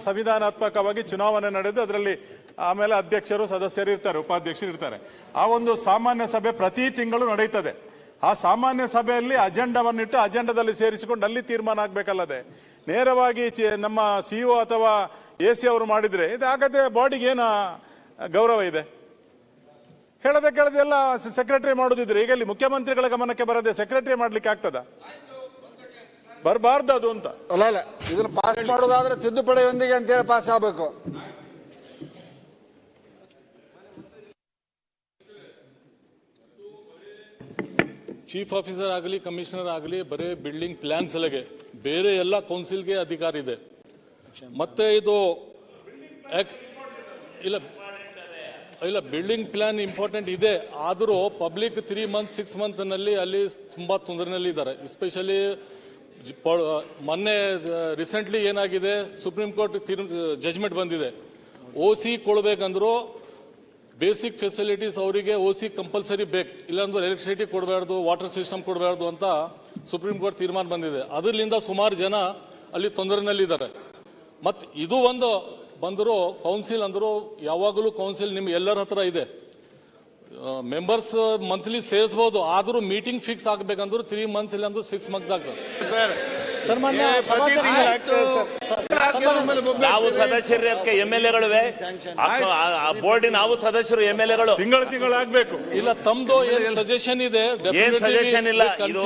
ಸಂವಿಧಾನಾತ್ಮಕವಾಗಿ ಚುನಾವಣೆ ನಡೆದು ಅದರಲ್ಲಿ ಆಮೇಲೆ ಅಧ್ಯಕ್ಷರು, ಸದಸ್ಯರು ಇರ್ತಾರೆ, ಉಪಾಧ್ಯಕ್ಷರು ಇರ್ತಾರೆ. ಆ ಒಂದು ಸಾಮಾನ್ಯ ಸಭೆ ಪ್ರತಿ ತಿಂಗಳು ನಡೆಯುತ್ತದೆ. ಆ ಸಾಮಾನ್ಯ ಸಭೆಯಲ್ಲಿ ಅಜೆಂಡಾವನ್ನಿಟ್ಟು ಅಜೆಂಡಾದಲ್ಲಿ ಸೇರಿಸಿಕೊಂಡು ಅಲ್ಲಿ ತೀರ್ಮಾನ ಆಗ್ಬೇಕಲ್ಲದೆ ನೇರವಾಗಿ ನಮ್ಮ CEO ಅಥವಾ AC ಅವರು ಮಾಡಿದ್ರೆ ಇದಾಗದೆ ಬಾಡಿಗೆ ಏನು ಗೌರವ ಇದೆ? ಹೇಳದೆ ಕೇಳದೆ ಎಲ್ಲ ಸೆಕ್ರೆಟರಿ ಮಾಡೋದಿದ್ರೆ ಈಗ ಇಲ್ಲಿ ಮುಖ್ಯಮಂತ್ರಿಗಳ ಗಮನಕ್ಕೆ ಬರದೆ ಸೆಕ್ರೆಟರಿ ಮಾಡ್ಲಿಕ್ಕೆ ಆಗ್ತದ? ಬರಬಾರ್ದು ಅದು ಅಂತ. ಅಲ್ಲ, ಇದನ್ನ ಪಾಸ್ ಮಾಡೋದಾದ್ರೆ ತಿದ್ದುಪಡಿಯೊಂದಿಗೆ ಅಂತ ಹೇಳಿ ಪಾಸ್ ಆಗಬೇಕು. ಚೀಫ್ ಆಫೀಸರ್ ಆಗಲಿ, ಕಮಿಷನರ್ ಆಗಲಿ, ಬರೀ ಬಿಲ್ಡಿಂಗ್ ಪ್ಲಾನ್ಸ್ ಅಲ್ಲಿಗೆ, ಬೇರೆ ಎಲ್ಲ ಕೌನ್ಸಿಲ್ಗೆ ಅಧಿಕಾರ ಇದೆ. ಮತ್ತೆ ಇದು ಇಲ್ಲ ಬಿಲ್ಡಿಂಗ್ ಪ್ಲಾನ್ ಇಂಪಾರ್ಟೆಂಟ್ ಇದೆ. ಆದರೂ ಪಬ್ಲಿಕ್ 3 months 6 months ನಲ್ಲಿ ಅಲ್ಲಿ ತುಂಬಾ ತೊಂದರೆನಲ್ಲಿ ಇದ್ದಾರೆ. ಎಸ್ಪೆಷಲಿ ಮೊನ್ನೆ ರೀಸೆಂಟ್ಲಿ ಏನಾಗಿದೆ, ಸುಪ್ರೀಂ ಕೋರ್ಟ್ ಜಜ್ಮೆಂಟ್ ಬಂದಿದೆ. OC ಕೊಡ್ಬೇಕಂದ್ರು ಬೇಸಿಕ್ ಫೆಸಿಲಿಟೀಸ್ ಅವರಿಗೆ OC ಕಂಪಲ್ಸರಿ ಬೇಕು, ಇಲ್ಲಾಂದ್ರೆ ಎಲೆಕ್ಟ್ರಿಸಿಟಿ ಕೊಡಬಾರ್ದು, ವಾಟರ್ ಸಿಸ್ಟಮ್ ಕೊಡಬಾರ್ದು ಅಂತ ಸುಪ್ರೀಂ ಕೋರ್ಟ್ ತೀರ್ಮಾನ ಬಂದಿದೆ. ಅದರಿಂದ ಸುಮಾರು ಜನ ಅಲ್ಲಿ ತೊಂದರೆನಲ್ಲಿದ್ದಾರೆ. ಮತ್ತು ಇದು ಒಂದು ಬಂದರೂ ಕೌನ್ಸಿಲ್ ಅಂದರೂ ಯಾವಾಗಲೂ ಕೌನ್ಸಿಲ್ ನಿಮ್ಮ ಎಲ್ಲರ ಹತ್ರ ಇದೆ. ಮೆಂಬರ್ಸ್ ಮಂತ್ಲಿ ಸೇರಿಸಬಹುದು, ಆದರೂ ಮೀಟಿಂಗ್ ಫಿಕ್ಸ್ ಆಗಬೇಕಂದ್ರೂ 3 months ಇಲ್ಲಾಂದ್ರೂ 6 months ಆಗ್ತದೆ. ನಾವು ಸದಸ್ಯರು MLAಗಳಿವೆ, ಬೋರ್ಡಿನ ನಾವು ಸದಸ್ಯರು MLAಗಳು ತಿಂಗಳು ಆಗ್ಬೇಕು. ಇಲ್ಲ ತಮ್ದು ಏನ್ ಸಜೆಷನ್ ಇದೆ? ಏನ್ ಸಜೆಷನ್ ಇಲ್ಲ. ಇದು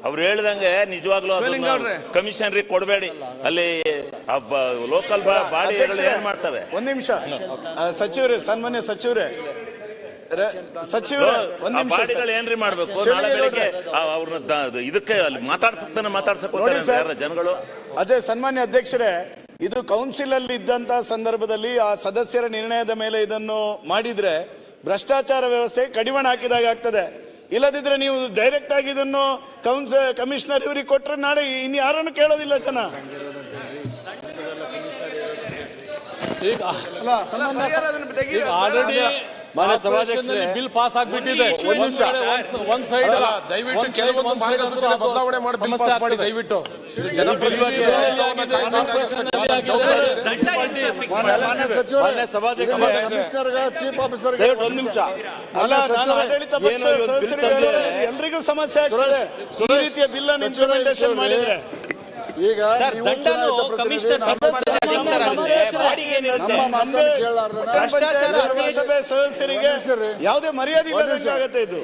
ಅವ್ರು ಹೇಳ್ದಂಗೆ ನಿಜವಾಗ್ಲೂ ಕಮಿಷನರಿಗೆ ಕೊಡಬೇಡಿ. ಅಲ್ಲಿ ಲೋಕಲ್ ಬಾಡಿಗಳು ಏನ್ ಮಾಡ್ತವೆ? ಒಂದ್ ನಿಮಿಷ ಸಚಿವರೇ, ಸನ್ಮಾನ್ಯ ಸಚಿವರೇ, ಸಚಿವರು ಒಂದ್ ನಿಮಿಷ ಬಾಡಿಗಳು ಏನ್ರಿ ಮಾಡ್ಬೇಕು? ನಾಳೆ ಬೆಳಿಗ್ಗೆ ಅವ್ರನ್ನ ಇದಕ್ಕೆ ಅಲ್ಲಿ ಮಾತಾಡ್ಸಕ್ ಜನಗಳು. ಅದೇ ಸನ್ಮಾನ್ಯ ಅಧ್ಯಕ್ಷರೇ, ಇದು ಕೌನ್ಸಿಲ್ ಅಲ್ಲಿ ಇದ್ದಂತ ಸಂದರ್ಭದಲ್ಲಿ ಆ ಸದಸ್ಯರ ನಿರ್ಣಯದ ಮೇಲೆ ಇದನ್ನು ಮಾಡಿದ್ರೆ ಭ್ರಷ್ಟಾಚಾರ ವ್ಯವಸ್ಥೆ ಕಡಿವಾಣ ಹಾಕಿದಾಗ ಆಗ್ತದೆ. ಇಲ್ಲದಿದ್ರೆ ನೀವು ಡೈರೆಕ್ಟ್ ಆಗಿ ಇದನ್ನು ಕಮಿಷನರ್ ಇವರಿಗೆ ಕೊಟ್ರೆ ನಾಳೆ ಇನ್ನು ಯಾರನ್ನು ಕೇಳೋದಿಲ್ಲ ಜನ. ಬಿಲ್ ಪಾಸ್ ಆಗ್ಬಿಟ್ಟಿದೆ. ಒಂದ್ ಸೈಡ್ ದಯವಿಟ್ಟು ಕೆಲವೊಂದು ಮಾರ್ಗಸೂಚನೆ ಬದಲಾವಣೆ ಮಾಡಿ ಬಿಲ್ ಪಾಸ್ ಮಾಡಿ ದಯವಿಟ್ಟು. ಒಂದ್ ನಿಮಿಷ ಅಲ್ಲ, ನಾನು ಆಡಳಿತ ಪಕ್ಷ ಸದಸ್ಯರಿಗೆ ಎಲ್ರಿಗೂ ಸಮಸ್ಯೆ ಆಗ್ತದೆ ಈ ರೀತಿಯ ಬಿಲ್ ಅನ್ನು ಇಂಪ್ಲಿಮೆಂಟೇಷನ್ ಮಾಡಿದ್ರೆ. ಈಗ ಸಭೆ ಸದಸ್ಯರಿಗೆ ಯಾವುದೇ ಮರ್ಯಾದೆ ಇಲ್ಲದಂತಾಗತ್ತೆ ಇದು.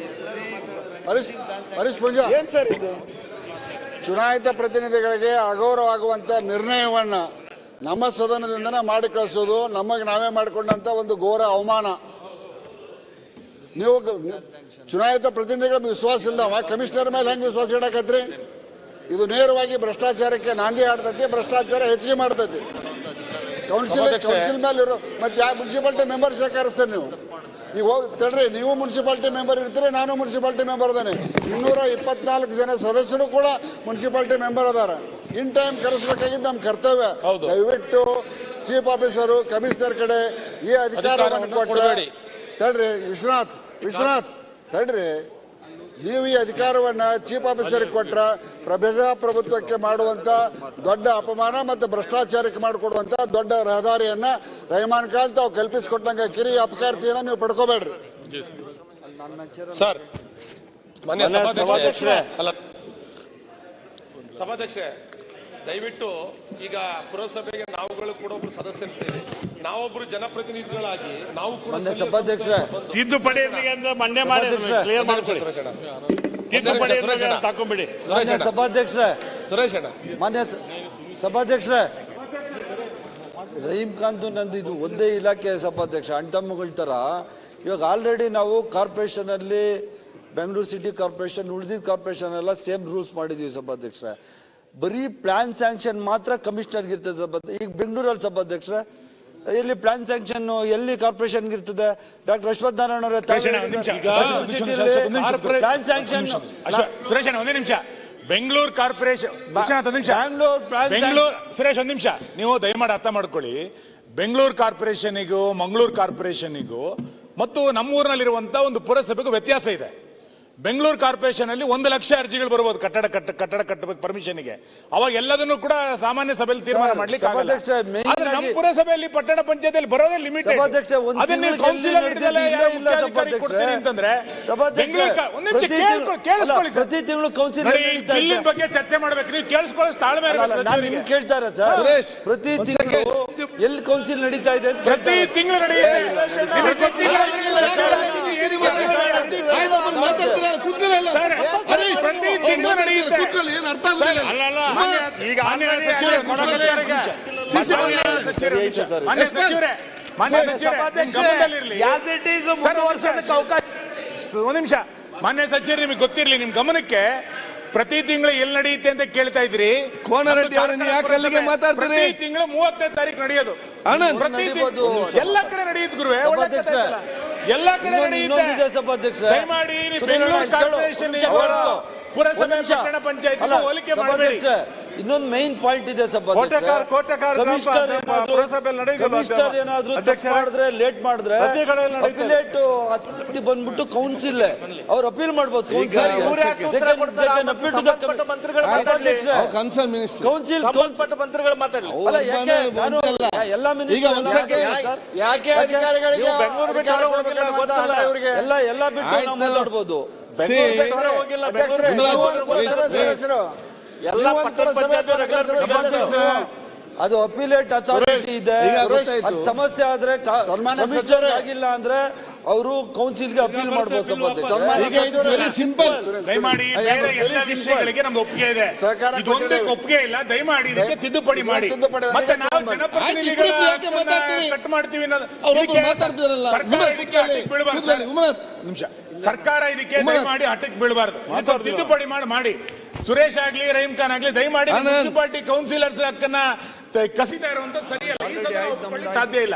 ಹರೀಶ್ ಪೂಜಾ, ಏನ್ ಸರ್ ಇದು? ಚುನಾಯಿತ ಪ್ರತಿನಿಧಿಗಳಿಗೆ ಅಗೌರವ ಆಗುವಂತ ನಿರ್ಣಯವನ್ನ ನಮ್ಮ ಸದನದಿಂದ ಮಾಡಿ ಕಳಿಸೋದು ನಮಗೆ ನಾವೇ ಮಾಡಿಕೊಂಡಂತ ಒಂದು ಘೋರ ಅವಮಾನ. ನೀವು ಚುನಾಯಿತ ಪ್ರತಿನಿಧಿಗಳ ವಿಶ್ವಾಸ ಇಲ್ಲವ ಕಮಿಷನರ್ ಮೇಲೆ ಹೆಂಗೆ ವಿಶ್ವಾಸ ಇಡಕತ್ರಿ? ಇದು ನೇರವಾಗಿ ಭ್ರಷ್ಟಾಚಾರಕ್ಕೆ ನಾಂದಿ ಆಡ್ತೈತಿ, ಭ್ರಷ್ಟಾಚಾರ ಹೆಚ್ಚಿಗೆ ಮಾಡ್ತೈತಿ. ಕೌನ್ಸಿಲ್ ಮೇಲೆ ಇರೋ ಮತ್ತೆ ಯಾವ ಮುನ್ಸಿಪಾಲಿಟಿ ಮೆಂಬರ್ ಸೇಕರಿಸ್ತಾರೆ ನೀವು? ಈಗ ಹೋಗಿ ತಡ್ರಿ, ನೀವು ಮುನ್ಸಿಪಾಲಿಟಿ ಮೆಂಬರ್ ಇರ್ತೀರಿ, ನಾನು ಮುನ್ಸಿಪಾಲಿಟಿ ಮೆಂಬರ್ ಅದಾನೆ. 224 ಜನ ಸದಸ್ಯರು ಕೂಡ ಮುನ್ಸಿಪಾಲಿಟಿ ಮೆಂಬರ್ ಅದಾರ. ಇನ್ ಟೈಮ್ ಕರೆಸಬೇಕಾಗಿದ್ದು ನಮ್ಮ ಕರ್ತವ್ಯ. ದಯವಿಟ್ಟು ಚೀಫ್ ಆಫೀಸರು ಕಮಿಷನರ್ ಕಡೆ ಈ ಅಧಿಕಾರವನ್ನು ಕೊಟ್ಟರೆ ತಡ್ರಿ. ವಿಶ್ವನಾಥ್ ತಡ್ರಿ, ನೀವು ಈ ಅಧಿಕಾರವನ್ನ ಚೀಫ್ ಆಫೀಸರ್ಗೆ ಕೊಟ್ರ ಪ್ರಜಾಪ್ರಭುತ್ವಕ್ಕೆ ಮಾಡುವಂತ ದೊಡ್ಡ ಅಪಮಾನ ಮತ್ತು ಭ್ರಷ್ಟಾಚಾರಕ್ಕೆ ಮಾಡಿಕೊಡುವಂತ ದೊಡ್ಡ ರಹದಾರಿಯನ್ನ ರಹಮಾನ್ ಖಾನ್ ತಾವು ಕಲ್ಪಿಸಿಕೊಟ್ಟಂಗ ಕಿರಿಯ ಅಪಕಾರ್ತಿಯನ್ನ ನೀವು ಪಡ್ಕೋಬೇಡ್ರಿ. ಸರ್, ಸಭಾಧ್ಯಕ್ಷರೇ, ದಯವಿಟ್ಟು ಈಗ ಪುರಸಭೆಗೆ ನಾವುಗಳು ಕೂಡ ಒಬ್ರು ಸದಸ್ಯರಿದ್ದೇವೆ. ನಾವೊಬ್ರು ಜನಪ್ರತಿನಿಧಿಗಳಾಗಿ ನಾವು ಕೂಡ ತಿದ್ದುಪಡಿ ಮಂಡ್ಯ ಮಾಡಿ ಕ್ಲಿಯರ್ ಮಾಡ್ಕೊಳ್ಳಿ. ತಿದ್ದುಪಡಿ ತಕೊಂಬಿಡಿ. ಸಭಾಧ್ಯಕ್ಷರೇ, ಮಾನ್ಯ ಸಭಾಧ್ಯಕ್ಷರೇ, ರಹೀಮ್ ಖಾನ್ ನಂದು ಇದು ಒಂದೇ ಇಲಾಖೆ ಸಭಾಧ್ಯಕ್ಷ, ಅಣ್ತಮ್ಮಗಳ ಥರ. ಇವಾಗ ಆಲ್ರೆಡಿ ನಾವು ಕಾರ್ಪೊರೇಷನ್ ಅಲ್ಲಿ ಬೆಂಗಳೂರು ಸಿಟಿ ಕಾರ್ಪೊರೇಷನ್, ಉಳಿದಿದ್ದ ಕಾರ್ಪೊರೇಷನ್ ಎಲ್ಲ ಸೇಮ್ ರೂಲ್ಸ್ ಮಾಡಿದೀವಿ ಸಭಾಧ್ಯಕ್ಷರೇ. ಬರೀ ಪ್ಲಾನ್ ಸ್ಯಾಂಕ್ಷನ್ ಮಾತ್ರ ಕಮಿಷನರ್ಗೆ ಇರ್ತದೆ ಸಭಾಧ್ಯಕ್ಷ. ಈಗ ಬೆಂಗಳೂರಲ್ಲಿ ಸಭಾಧ್ಯಕ್ಷರೇ ಎಲ್ಲಿ ಪ್ಲಾನ್ ಸ್ಯಾಂಕ್ಷನ್ ಎಲ್ಲಿ ಕಾರ್ಪೊರೇಷನ್ ಇರ್ತದೆ? ಡಾಕ್ಟರ್ ಅಶ್ವಥ್ ನಾರಾಯಣ ಅವರ ಪ್ಲಾನ್ ಸ್ಯಾಂಕ್ಷನ್. ಸುರೇಶ್ ಒಂದೇ ನಿಮಿಷ. ಬೆಂಗಳೂರು ಕಾರ್ಪೊರೇಷನ್ ಸುರೇಶ್ ಒಂದ್ ನಿಮಿಷ, ನೀವು ದಯಮಾಡಿ ಅರ್ಥ ಮಾಡ್ಕೊಳ್ಳಿ. ಬೆಂಗಳೂರು ಕಾರ್ಪೊರೇಷನಿಗೂ ಮಂಗಳೂರು ಕಾರ್ಪೊರೇಷನಿಗೂ ಮತ್ತು ನಮ್ಮೂರಿನಲ್ಲಿರುವಂತ ಒಂದು ಪುರಸಭೆಗೂ ವ್ಯತ್ಯಾಸ ಇದೆ. ಬೆಂಗಳೂರು ಕಾರ್ಪೊರೇಷನ್ ಅಲ್ಲಿ 1 ಲಕ್ಷ ಅರ್ಜಿಗಳು ಬರ್ಬೋದು ಕಟ್ಟಡ ಕಟ್ಟಬೇಕು ಪರ್ಮಿಷನ್ಗೆ. ಅವಾಗ ಎಲ್ಲದನ್ನು ಕೂಡ ಸಾಮಾನ್ಯ ಸಭೆಯಲ್ಲಿ ತೀರ್ಮಾನ ಮಾಡ್ಲಿಕ್ಕೆ ಆಗಲ್ಲ. ಆದ್ರೆ ನಮ್ಮ ಪುರಸಭೆಯಲ್ಲಿ ಪಟ್ಟಣ ಪಂಚಾಯತಿಯಲ್ಲಿ ಬರೋದೇ ಲಿಮಿಟೆಡ್. ಅದನ್ನ ಕೌನ್ಸಿಲ್ ಅಂತಂದ್ರೆ ಪ್ರತಿ ತಿಂಗಳು ಕೌನ್ಸಿಲ್ ಬಿಲ್ಲಿನ ಬಗ್ಗೆ ಚರ್ಚೆ ಮಾಡ್ಬೇಕು. ನೀವು ಕೇಳಿಸ್ಕೊಳ್ಳೋ ತಾಳ್ಮೆ ಕೇಳ್ತಾರೆ ಸರ್. ಪ್ರತಿ ತಿಂಗಳು ಎಲ್ಲಿ ಕೌನ್ಸಿಲ್ ನಡೀತಾ ಇದೆ? ಪ್ರತಿ ತಿಂಗಳು ನಡೆಯುತ್ತೆ. ಮಾನ್ಯ ಸಚಿವರು, ನಿಮಗೆ ಗೊತ್ತಿರಲಿ, ನಿಮ್ ಗಮನಕ್ಕೆ ಪ್ರತಿ ತಿಂಗಳು ಎಲ್ಲಿ ನಡೆಯುತ್ತೆ ಅಂತ ಕೇಳ್ತಾ ಇದ್ರಿ. ಪ್ರತಿ ತಿಂಗಳು 30ನೇ ತಾರೀಕು ನಡೆಯೋದು. ಎಲ್ಲ ಕಡೆ ನಡೆಯುತ್ತೆ ಗುರುವೆ, ಎಲ್ಲ ಕಡೆ ನಡೆಯುತ್ತೆ. ದಯಮಾಡಿ ಬೆಂಗಳೂರು ಕಾರ್ಪೊರೇಷನ್ ಪುರಸಭೆ ಪಟ್ಟಣ ಪಂಚಾಯತ್ ಹೋಲಿಕೆ ಮಾಡಬೇಡಿ. ಇನ್ನೊಂದು ಮೈನ್ ಪಾಯಿಂಟ್ ಇದೆ ಮಾಡಿದ್ರೆ ಲೇಟ್ ಮಾಡಿದ್ರೆ ಅಪಿಲೇಟ್ ಹತ್ತಿ ಬಂದ್ಬಿಟ್ಟು ಕೌನ್ಸಿಲ್ ಅವ್ರು ಅಪೀಲ್ ಮಾಡ್ಬೋದು. ಎಲ್ಲ ಬಿಟ್ಟು ನಾವು ಮಾತಾಡ್ಬೋದು. ಅದು ಅಪಿಲೇಟ್ ಅಥಾರಿಟಿ ಇದೆ. ಅದು ಸಮಸ್ಯೆ ಆದ್ರೆ ಕಮಿಷನರ್ ಆಗಿಲ್ಲ ಅಂದ್ರೆ ಅವರು ಕೌನ್ಸಿಲ್ಗೆ ಅಪೀಲ್ ಮಾಡಬಹುದು. ಸಿಂಪಲ್. ದಯಮಾಡಿ ಬೇರೆ ಎಲ್ಲ ವಿಷಯಗಳಿಗೆ ನಮ್ಗೆ ಒಪ್ಪಿಗೆ ಇದೆ, ಇದೊಂದೇ ಒಪ್ಪಿಗೆ ಇಲ್ಲ. ದಯಮಾಡಿ ಇದಕ್ಕೆ ತಿದ್ದುಪಡಿ ಮಾಡಿ. ಮತ್ತೆ ನಾವು ಜನಪ್ರತಿನಿಧಿಗಳ ಕಟ್ ಮಾಡ್ತೀವಿ ನಿಮಿಷ. ಸರ್ಕಾರ ಇದಕ್ಕೆ ದಯಮಾಡಿ ಹಠಕ್ಕೆ ಬೀಳಬಾರ್ದು, ತಿದ್ದುಪಡಿ ಮಾಡಿ. ಸುರೇಶ್ ಆಗ್ಲಿ ರಹೀಂ ಖಾನ್ ಆಗ್ಲಿ ದಯಮಾಡಿ ಮುನ್ಸಿಪಾಲಿಟಿ ಕೌನ್ಸಿಲರ್ಸ್ ಹಕ್ಕನ್ನ ಕಸಿತಾ ಇರುವಂತದ್ದು ಸರಿಯಲ್ಲ, ಸಾಧ್ಯ ಇಲ್ಲ.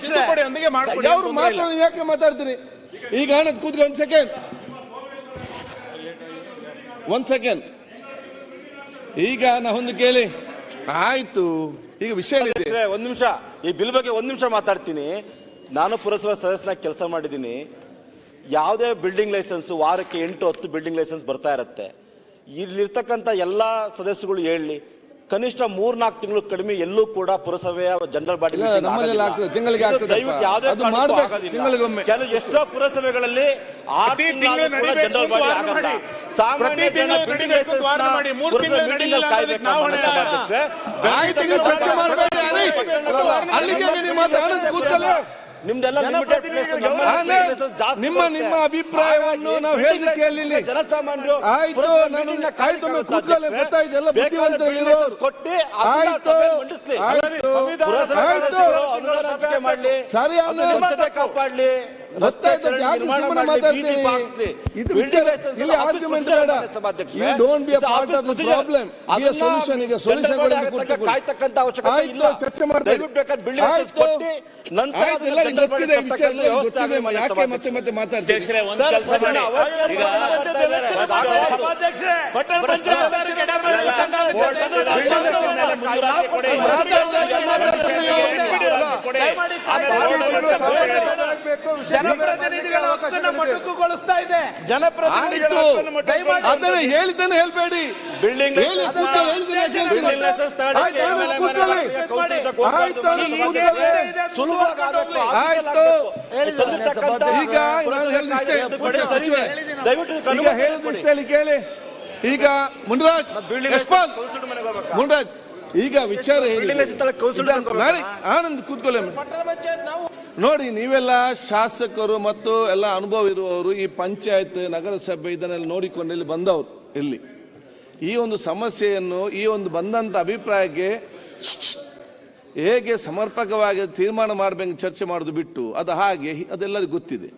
ತಿದ್ದುಪಡಿಯೊಂದಿಗೆ ಮಾಡ್ಕೊಡಿ. ಯಾಕೆ ಮಾತಾಡ್ತೀರಿ ಈಗ? ಕೂತ್ಕೊ ಒಂದ್ ಸೆಕೆಂಡ್. ಈಗ ನಾ ಒಂದು ಕೇಳಿ ಆಯ್ತು. ಈಗ ವಿಷಯ ಒಂದ್ ನಿಮಿಷ ಈ ಬಿಲ್ ಬಗ್ಗೆ ಒಂದ್ ನಿಮಿಷ ಮಾತಾಡ್ತೀನಿ. ನಾನು ಪುರಸಭಾ ಸದಸ್ಯನಾಗಿ ಕೆಲಸ ಮಾಡಿದ್ದೀನಿ. ಯಾವುದೇ ಬಿಲ್ಡಿಂಗ್ ಲೈಸೆನ್ಸ್ ವಾರಕ್ಕೆ 8-10 ಬಿಲ್ಡಿಂಗ್ ಲೈಸೆನ್ಸ್ ಬರ್ತಾ ಇರುತ್ತೆ. ಇಲ್ಲಿರ್ತಕ್ಕಂಥ ಎಲ್ಲ ಸದಸ್ಯಗಳು ಹೇಳಿ ಕನಿಷ್ಠ 3-4 ತಿಂಗಳು ಕಡಿಮೆ ಎಲ್ಲೂ ಕೂಡ ಪುರಸಭೆಯ ಜನರಲ್ ಬಾಡಿ ಕೆಲವು ಎಷ್ಟೋ ಪುರಸಭೆಗಳಲ್ಲಿ 6 ತಿಂಗಳು ಜನರಲ್ ಬಾಡಿ ಆಗಲ್ಲ. ಸಾಮಾನ್ಯ ಜನ ಬಿಲ್ಡಿಂಗ್ ಲೈಸೆನ್ಸ್ ನಿಮ್ದೆಲ್ಲ ನಿಮ್ಮ ಅಭಿಪ್ರಾಯವನ್ನು ನಾವು ಹೇಳಿದ ಕೇಳಲಿಲ್ಲ. ಜನಸಾಮಾನ್ಯರು ಆಯ್ತು, ಗೊತ್ತಾಯ್ತು, ಎಲ್ಲ ಬುದ್ಧಿವಂತರು ಕೊಟ್ಟು ಮಾಡ್ಲಿ, ಕಾಪಾಡ್ಲಿ, ಕಾಯ್ತಕ್ಕಂತ ಅವಶ್ಯಕತೆ ಇಲ್ಲ. ಚರ್ಚೆ ಮಾಡ್ತಾರೆ. ಯಾಕೆ ಮತ್ತೆ ಮತ್ತೆ ಮಾತಾಡ್ತೀವಿ? ಅದನ್ನ ಹೇಳಿದ್ದಾನೆ ಹೇಳ್ಬೇಡಿ. ಬಿಲ್ಡಿಂಗ್ ಕೇಳಿ. ಈಗ ಮುನ್ರಾಜ್ ಈಗ ವಿಚಾರ ಆನಂದ್ ಕೂತ್ಕೊಳ್ಳಿ. ನೋಡಿ, ನೀವೆಲ್ಲ ಶಾಸಕರು ಮತ್ತು ಎಲ್ಲ ಅನುಭವ ಇರುವವರು, ಈ ಪಂಚಾಯತ್ ನಗರಸಭೆ ಇದನ್ನೆಲ್ಲ ನೋಡಿಕೊಂಡು ಇಲ್ಲಿ ಬಂದವರು. ಇಲ್ಲಿ ಈ ಒಂದು ಸಮಸ್ಯೆಯನ್ನು, ಈ ಒಂದು ಬಂದಂತ ಅಭಿಪ್ರಾಯಕ್ಕೆ ಹೇಗೆ ಸಮರ್ಪಕವಾಗಿ ತೀರ್ಮಾನ ಮಾಡಬೇಕು ಚರ್ಚೆ ಮಾಡೋದು ಬಿಟ್ಟು ಅದು ಹಾಗೆ ಅದೆಲ್ಲರಿಗೂ ಗೊತ್ತಿದೆ.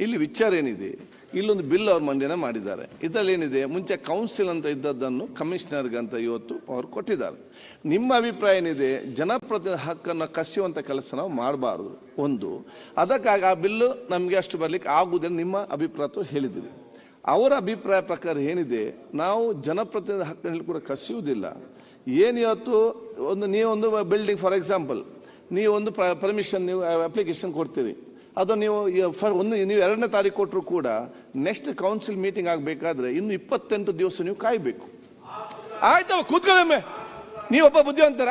ಇಲ್ಲಿ ವಿಚಾರ ಏನಿದೆ, ಇಲ್ಲೊಂದು ಬಿಲ್ ಅವ್ರು ಮಂಡನೆ ಮಾಡಿದ್ದಾರೆ. ಇದರಲ್ಲಿ ಏನಿದೆ, ಮುಂಚೆ ಕೌನ್ಸಿಲ್ ಅಂತ ಇದ್ದದ್ದನ್ನು ಕಮಿಷನರ್ಗಂತ ಇವತ್ತು ಅವರು ಕೊಟ್ಟಿದ್ದಾರೆ. ನಿಮ್ಮ ಅಭಿಪ್ರಾಯ ಏನಿದೆ, ಜನಪ್ರತಿನಿಧಿ ಹಕ್ಕನ್ನು ಕಸಿಯುವಂಥ ಕೆಲಸ ನಾವು ಮಾಡಬಾರ್ದು ಒಂದು. ಅದಕ್ಕಾಗಿ ಆ ಬಿಲ್ಲು ನಮಗೆ ಅಷ್ಟು ಬರಲಿಕ್ಕೆ ಆಗುವುದನ್ನು ನಿಮ್ಮ ಅಭಿಪ್ರಾಯ ಹೇಳಿದ್ದೀರಿ. ಅವರ ಅಭಿಪ್ರಾಯ ಪ್ರಕಾರ ಏನಿದೆ, ನಾವು ಜನಪ್ರತಿನಿಧಿ ಹಕ್ಕನ್ನು ಕೂಡ ಕಸಿಯುವುದಿಲ್ಲ. ಏನು ಇವತ್ತು ನೀವೊಂದು ಬಿಲ್ಡಿಂಗ್ ಫಾರ್ ಎಕ್ಸಾಂಪಲ್ ನೀವೊಂದು ಪರ್ಮಿಷನ್ ನೀವು ಅಪ್ಲಿಕೇಶನ್ ಕೊಡ್ತೀರಿ, ಅದು ನೀವು ನೀವು 2ನೇ ತಾರೀಕು ಕೊಟ್ಟರು ಕೂಡ ನೆಕ್ಸ್ಟ್ ಕೌನ್ಸಿಲ್ ಮೀಟಿಂಗ್ ಆಗಬೇಕಾದ್ರೆ ಇನ್ನು 28 ದಿವಸ ನೀವು ಕಾಯಬೇಕು. ಆಯ್ತವ, ಕೂತ್ಕೊಳ್ಳೊಮ್ಮೆ. ನೀವೊಬ್ಬ ಬುದ್ಧಿವಂತರ.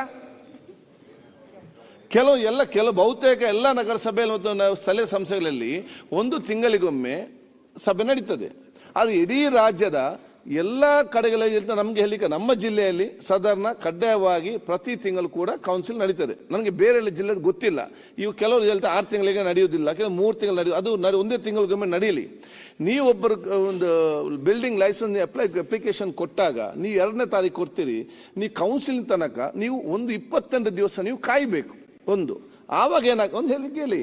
ಕೆಲವು ಬಹುತೇಕ ಎಲ್ಲ ನಗರಸಭೆಯಲ್ಲಿ ಮತ್ತು ಸ್ಥಳೀಯ ಸಂಸ್ಥೆಗಳಲ್ಲಿ 1 ತಿಂಗಳಿಗೊಮ್ಮೆ ಸಭೆ ನಡೀತದೆ. ಅದು ಇಡೀ ರಾಜ್ಯದ ಎಲ್ಲ ಕಡೆಗಳಲ್ಲಿ ನಮಗೆ ಹೇಳಿಕೆ ನಮ್ಮ ಜಿಲ್ಲೆಯಲ್ಲಿ ಸಾಧಾರಣ ಕಡ್ಡಾಯವಾಗಿ ಪ್ರತಿ ತಿಂಗಳು ಕೂಡ ಕೌನ್ಸಿಲ್ ನಡೀತದೆ. ನನಗೆ ಬೇರೆ ಜಿಲ್ಲೆ ಗೊತ್ತಿಲ್ಲ. ಇವು ಕೆಲವರು ಹೇಳ್ತಾರೆ 6 ತಿಂಗಳಿಗೆ ನಡೆಯುವುದಿಲ್ಲ, ಕೆಲವು 3 ತಿಂಗಳು ನಡೆಯುವುದು. ಅದು 1 ತಿಂಗಳಿಗೊಮ್ಮೆ ನಡೆಯಲಿ. ನೀವೊಬ್ಬರು ಒಂದು ಬಿಲ್ಡಿಂಗ್ ಲೈಸೆನ್ಸ್ ಅಪ್ಲಿಕೇಶನ್ ಕೊಟ್ಟಾಗ ನೀವು 2ನೇ ತಾರೀಕು ಕೊಡ್ತೀರಿ, ನೀವು ಕೌನ್ಸಿಲ್ ತನಕ ನೀವು 28 ದಿವಸ ನೀವು ಕಾಯಬೇಕು ಒಂದು. ಆವಾಗ ಒಂದು ಹೇಳಿ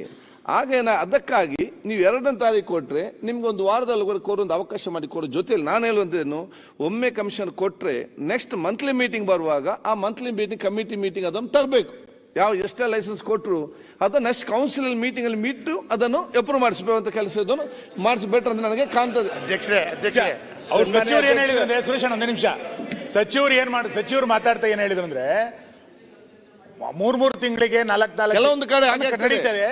ಆಗೇನ. ಅದಕ್ಕಾಗಿ ನೀವು 2ನೇ ತಾರೀಕು ಕೊಟ್ಟರೆ ನಿಮ್ಗೆ 1 ವಾರದಲ್ಲಿ ಕೋರೊಂದು ಅವಕಾಶ ಮಾಡಿ ಕೊಡೋ ಜೊತೆಯಲ್ಲಿ ನಾನು ಹೇಳುವಂತೇನು, ಒಮ್ಮೆ ಕಮಿಷನ್ ಕೊಟ್ಟರೆ ನೆಕ್ಸ್ಟ್ ಮಂತ್ಲಿ ಮೀಟಿಂಗ್ ಬರುವಾಗ ಆ ಮಂತ್ಲಿ ಮೀಟಿಂಗ್ ಕಮಿಟಿ ಮೀಟಿಂಗ್ ಅದನ್ನು ತರಬೇಕು. ಎಷ್ಟೇ ಲೈಸೆನ್ಸ್ ಕೊಟ್ಟರು ಅದನ್ನು ನೆಕ್ಸ್ಟ್ ಕೌನ್ಸಿಲ್ ಮೀಟಿಂಗ್ ಅಲ್ಲಿ ಮೀಟು ಅದನ್ನು ಅಪ್ರೂವ್ ಮಾಡಿಸಬೇಕಂತ ಕೆಲಸ ಇದನ್ನು ಮಾಡಿಸ್ಬೇಟ್ರೆ ಅಂತ ನನಗೆ ಕಾಣ್ತದೆ. ಅವ್ರು ಸಚಿವರು ಏನ್ ಹೇಳಿದ್ರು ಅಂದ್ರೆ, ಸುರೇಶ್ ಒಂದು ನಿಮಿಷ, ಸಚಿವರು ಮಾತಾಡ್ತಾ ಏನ್ ಹೇಳಿದ್ರು ಅಂದ್ರೆ 3 ತಿಂಗಳಿಗೆ 4 ಕೆಲವೊಂದು ಕಡೆ ನಡೀತದೆ,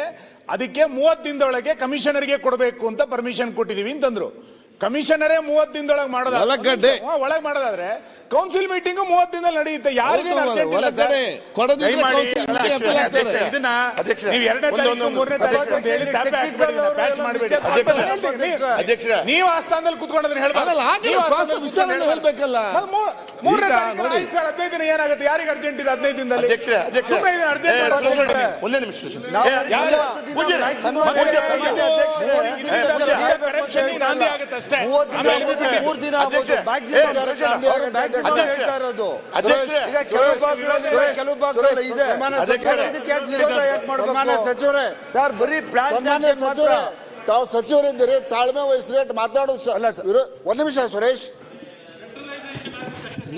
ಅದಕ್ಕೆ 30 ದಿನದೊಳಗೆ ಕಮಿಷನರ್ಗೆ ಕೊಡಬೇಕು ಅಂತ ಪರ್ಮಿಷನ್ ಕೊಟ್ಟಿದೀವಿ ಅಂತಂದ್ರು. ಕಮಿಷನರೇ 30 ದಿನದೊಳಗೆ ಒಳಗಡೆ ಒಳಗೆ ಮಾಡೋದಾದ್ರೆ ಕೌನ್ಸಿಲ್ ಮೀಟಿಂಗ್ 30 ದಿನದಲ್ಲಿ ನಡೆಯುತ್ತೆ. ಯಾರಿಗೆ ಇದನ್ನ ನೀವು 2ನೇ ತಾರೀಕು 3ನೇ ತಾರೀಕು ಅಂತ ಹೇಳಿ ಪ್ಯಾಚ್ ಮಾಡಬೇಡಿ. ನೀವು ಆ ಸ್ಥಾನದಲ್ಲಿ ಕುತ್ಕೊಂಡ್ರೆ ಹೇಳ್ಬೇಕಲ್ಲ. 3ನೇ ತಾರೀಕು 15 ದಿನ ಏನಾಗುತ್ತೆ? ಯಾರಿಗೆ ಅರ್ಜೆಂಟ್ ಇದೆ 15 ದಿನದಲ್ಲಿ? ಒಂದೇ ನಿಮಿಷ ತಾವು ಸಚಿವರಿದ್ದೀರಿ, ತಾಳ್ಮೆ ವಹಿಸ್ರಿ, ಮಾತಾಡೋದು. ಒಂದ್ ನಿಮಿಷ ಸುರೇಶ್,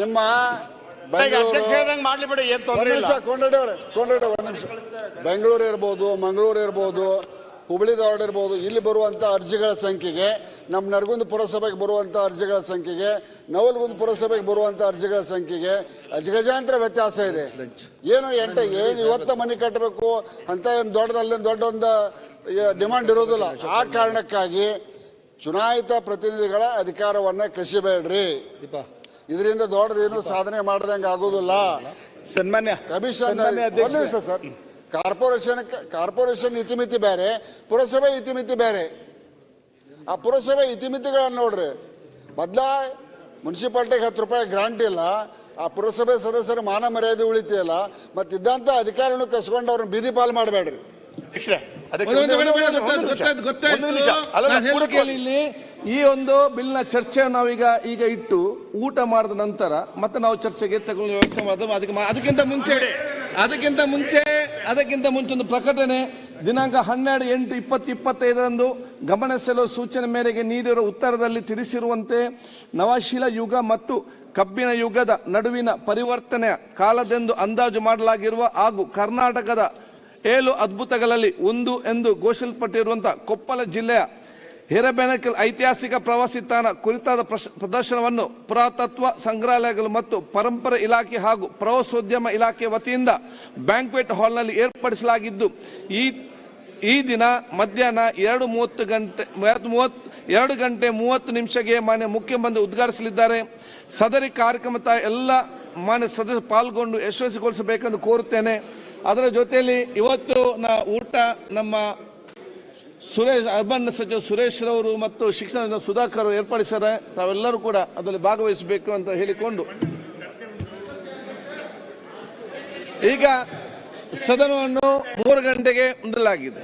ನಿಮ್ಮ ಬೆಂಗಳೂರು ಇರ್ಬೋದು, ಮಂಗಳೂರು ಇರ್ಬೋದು, ಹುಬ್ಳಿ ಧಾರವಾಡ ಇರ್ಬೋದು, ಇಲ್ಲಿ ಬರುವಂಥ ಅರ್ಜಿಗಳ ಸಂಖ್ಯೆಗೆ, ನಮ್ಮ ನರಗುಂದ ಪುರಸಭೆಗೆ ಬರುವಂಥ ಅರ್ಜಿಗಳ ಸಂಖ್ಯೆಗೆ, ನವಲಗುಂದ ಪುರಸಭೆಗೆ ಬರುವಂಥ ಅರ್ಜಿಗಳ ಸಂಖ್ಯೆಗೆ ಅಜಗಜಾಂತರ ವ್ಯತ್ಯಾಸ ಇದೆ. ಏನು ಇವತ್ತ ಮನೆ ಕಟ್ಟಬೇಕು ಅಂತ ಏನು ದೊಡ್ಡ ಒಂದು ಡಿಮಾಂಡ್ ಇರೋದಿಲ್ಲ. ಆ ಕಾರಣಕ್ಕಾಗಿ ಚುನಾಯಿತ ಪ್ರತಿನಿಧಿಗಳ ಅಧಿಕಾರವನ್ನ ಕಸಿಬೇಡ್ರಿ. ಇದರಿಂದ ದೊಡ್ಡದೇನು ಸಾಧನೆ ಮಾಡದಂಗೆ ಆಗೋದಿಲ್ಲ. ಸನ್ಮಾನ್ಯ ಕಮಿಷನ್ ಸರ್, ಕಾರ್ಪೊರೇಷನ್ ಇತಿಮಿತಿ ಬೇರೆ, ಪುರಸಭೆ ಇತಿಮಿತಿ ಬೇರೆ. ಆ ಪುರಸಭೆ ಇತಿಮಿತಿಗಳನ್ನ ನೋಡ್ರಿ. ಮೊದಲ ಮುನ್ಸಿಪಾಲ್ಟಿಗೆ 10 ರೂಪಾಯಿ ಗ್ರಾಂಟ್ ಇಲ್ಲ, ಆ ಪುರಸಭೆ ಸದಸ್ಯರ ಮಾನ ಮರ್ಯಾದೆ ಉಳಿತಿಲ್ಲ. ಮತ್ತಿದ್ದಂಥ ಅಧಿಕಾರವನ್ನು ಕಸ್ಕೊಂಡು ಅವ್ರನ್ನ ಬೀದಿ ಪಾಲು ಮಾಡಬೇಡ್ರಿ. ಇಲ್ಲಿ ಈ ಒಂದು ಬಿಲ್ನ ಚರ್ಚೆ ನಾವೀಗ ಇಟ್ಟು ಊಟ ಮಾಡಿದ ನಂತರ ಮತ್ತೆ ನಾವು ಚರ್ಚೆಗೆ ತಗೊಳ್ಳುವ ವ್ಯವಸ್ಥೆ ಮಾಡೋದು. ಅದಕ್ಕಿಂತ ಮುಂಚೆ ಒಂದು ಪ್ರಕಟಣೆ. ದಿನಾಂಕ 12/8/2025 ಗಮನ ಸೆಳೆಯುವ ಸೂಚನೆ ಮೇರೆಗೆ ನೀಡಿರುವ ಉತ್ತರದಲ್ಲಿ ತಿಳಿಸಿರುವಂತೆ ನವಶಿಲ ಯುಗ ಮತ್ತು ಕಬ್ಬಿನ ಯುಗದ ನಡುವಿನ ಪರಿವರ್ತನೆಯ ಕಾಲದೆಂದು ಅಂದಾಜು ಮಾಡಲಾಗಿರುವ ಹಾಗೂ ಕರ್ನಾಟಕದ 7 ಅದ್ಭುತಗಳಲ್ಲಿ ಒಂದು ಎಂದು ಘೋಷಿಸಲ್ಪಟ್ಟಿರುವಂತಹ ಕೊಪ್ಪಳ ಜಿಲ್ಲೆಯ ಹಿರೇಬೆಣಕಲ್ ಐತಿಹಾಸಿಕ ಪ್ರವಾಸಿ ತಾಣ ಕುರಿತಾದ ಪ್ರದರ್ಶನವನ್ನು ಪುರಾತತ್ವ ಸಂಗ್ರಹಾಲಯಗಳು ಮತ್ತು ಪರಂಪರೆ ಇಲಾಖೆ ಹಾಗೂ ಪ್ರವಾಸೋದ್ಯಮ ಇಲಾಖೆ ವತಿಯಿಂದ ಬ್ಯಾಂಕ್ವೆಟ್ ಹಾಲ್ನಲ್ಲಿ ಏರ್ಪಡಿಸಲಾಗಿದ್ದು ಈ ದಿನ ಮಧ್ಯಾಹ್ನ 2 ಗಂಟೆ 30 ನಿಮಿಷಕ್ಕೆ ಮಾನ್ಯ ಮುಖ್ಯಮಂತ್ರಿ ಉದ್ಘಾಟಿಸಲಿದ್ದಾರೆ. ಸದರಿ ಕಾರ್ಯಕ್ರಮದ ಎಲ್ಲ ಮಾನ್ಯ ಸದಸ್ಯರು ಪಾಲ್ಗೊಂಡು ಯಶಸ್ವಿಗೊಳಿಸಬೇಕೆಂದು ಕೋರುತ್ತೇನೆ. ಅದರ ಜೊತೆಯಲ್ಲಿ ಇವತ್ತು ಊಟ ನಮ್ಮ ಅರ್ಬನ್ ಸಚಿವ ಸುರೇಶ್ ರವರು ಮತ್ತು ಶಿಕ್ಷಣ ಸುಧಾಕರ್ ಏರ್ಪಡಿಸಿದ್ದಾರೆ. ತಾವೆಲ್ಲರೂ ಕೂಡ ಅದರಲ್ಲಿ ಭಾಗವಹಿಸಬೇಕು ಅಂತ ಹೇಳಿಕೊಂಡು ಈಗ ಸದನವನ್ನು 3 ಗಂಟೆಗೆ ಮುಂದಲಾಗಿದೆ.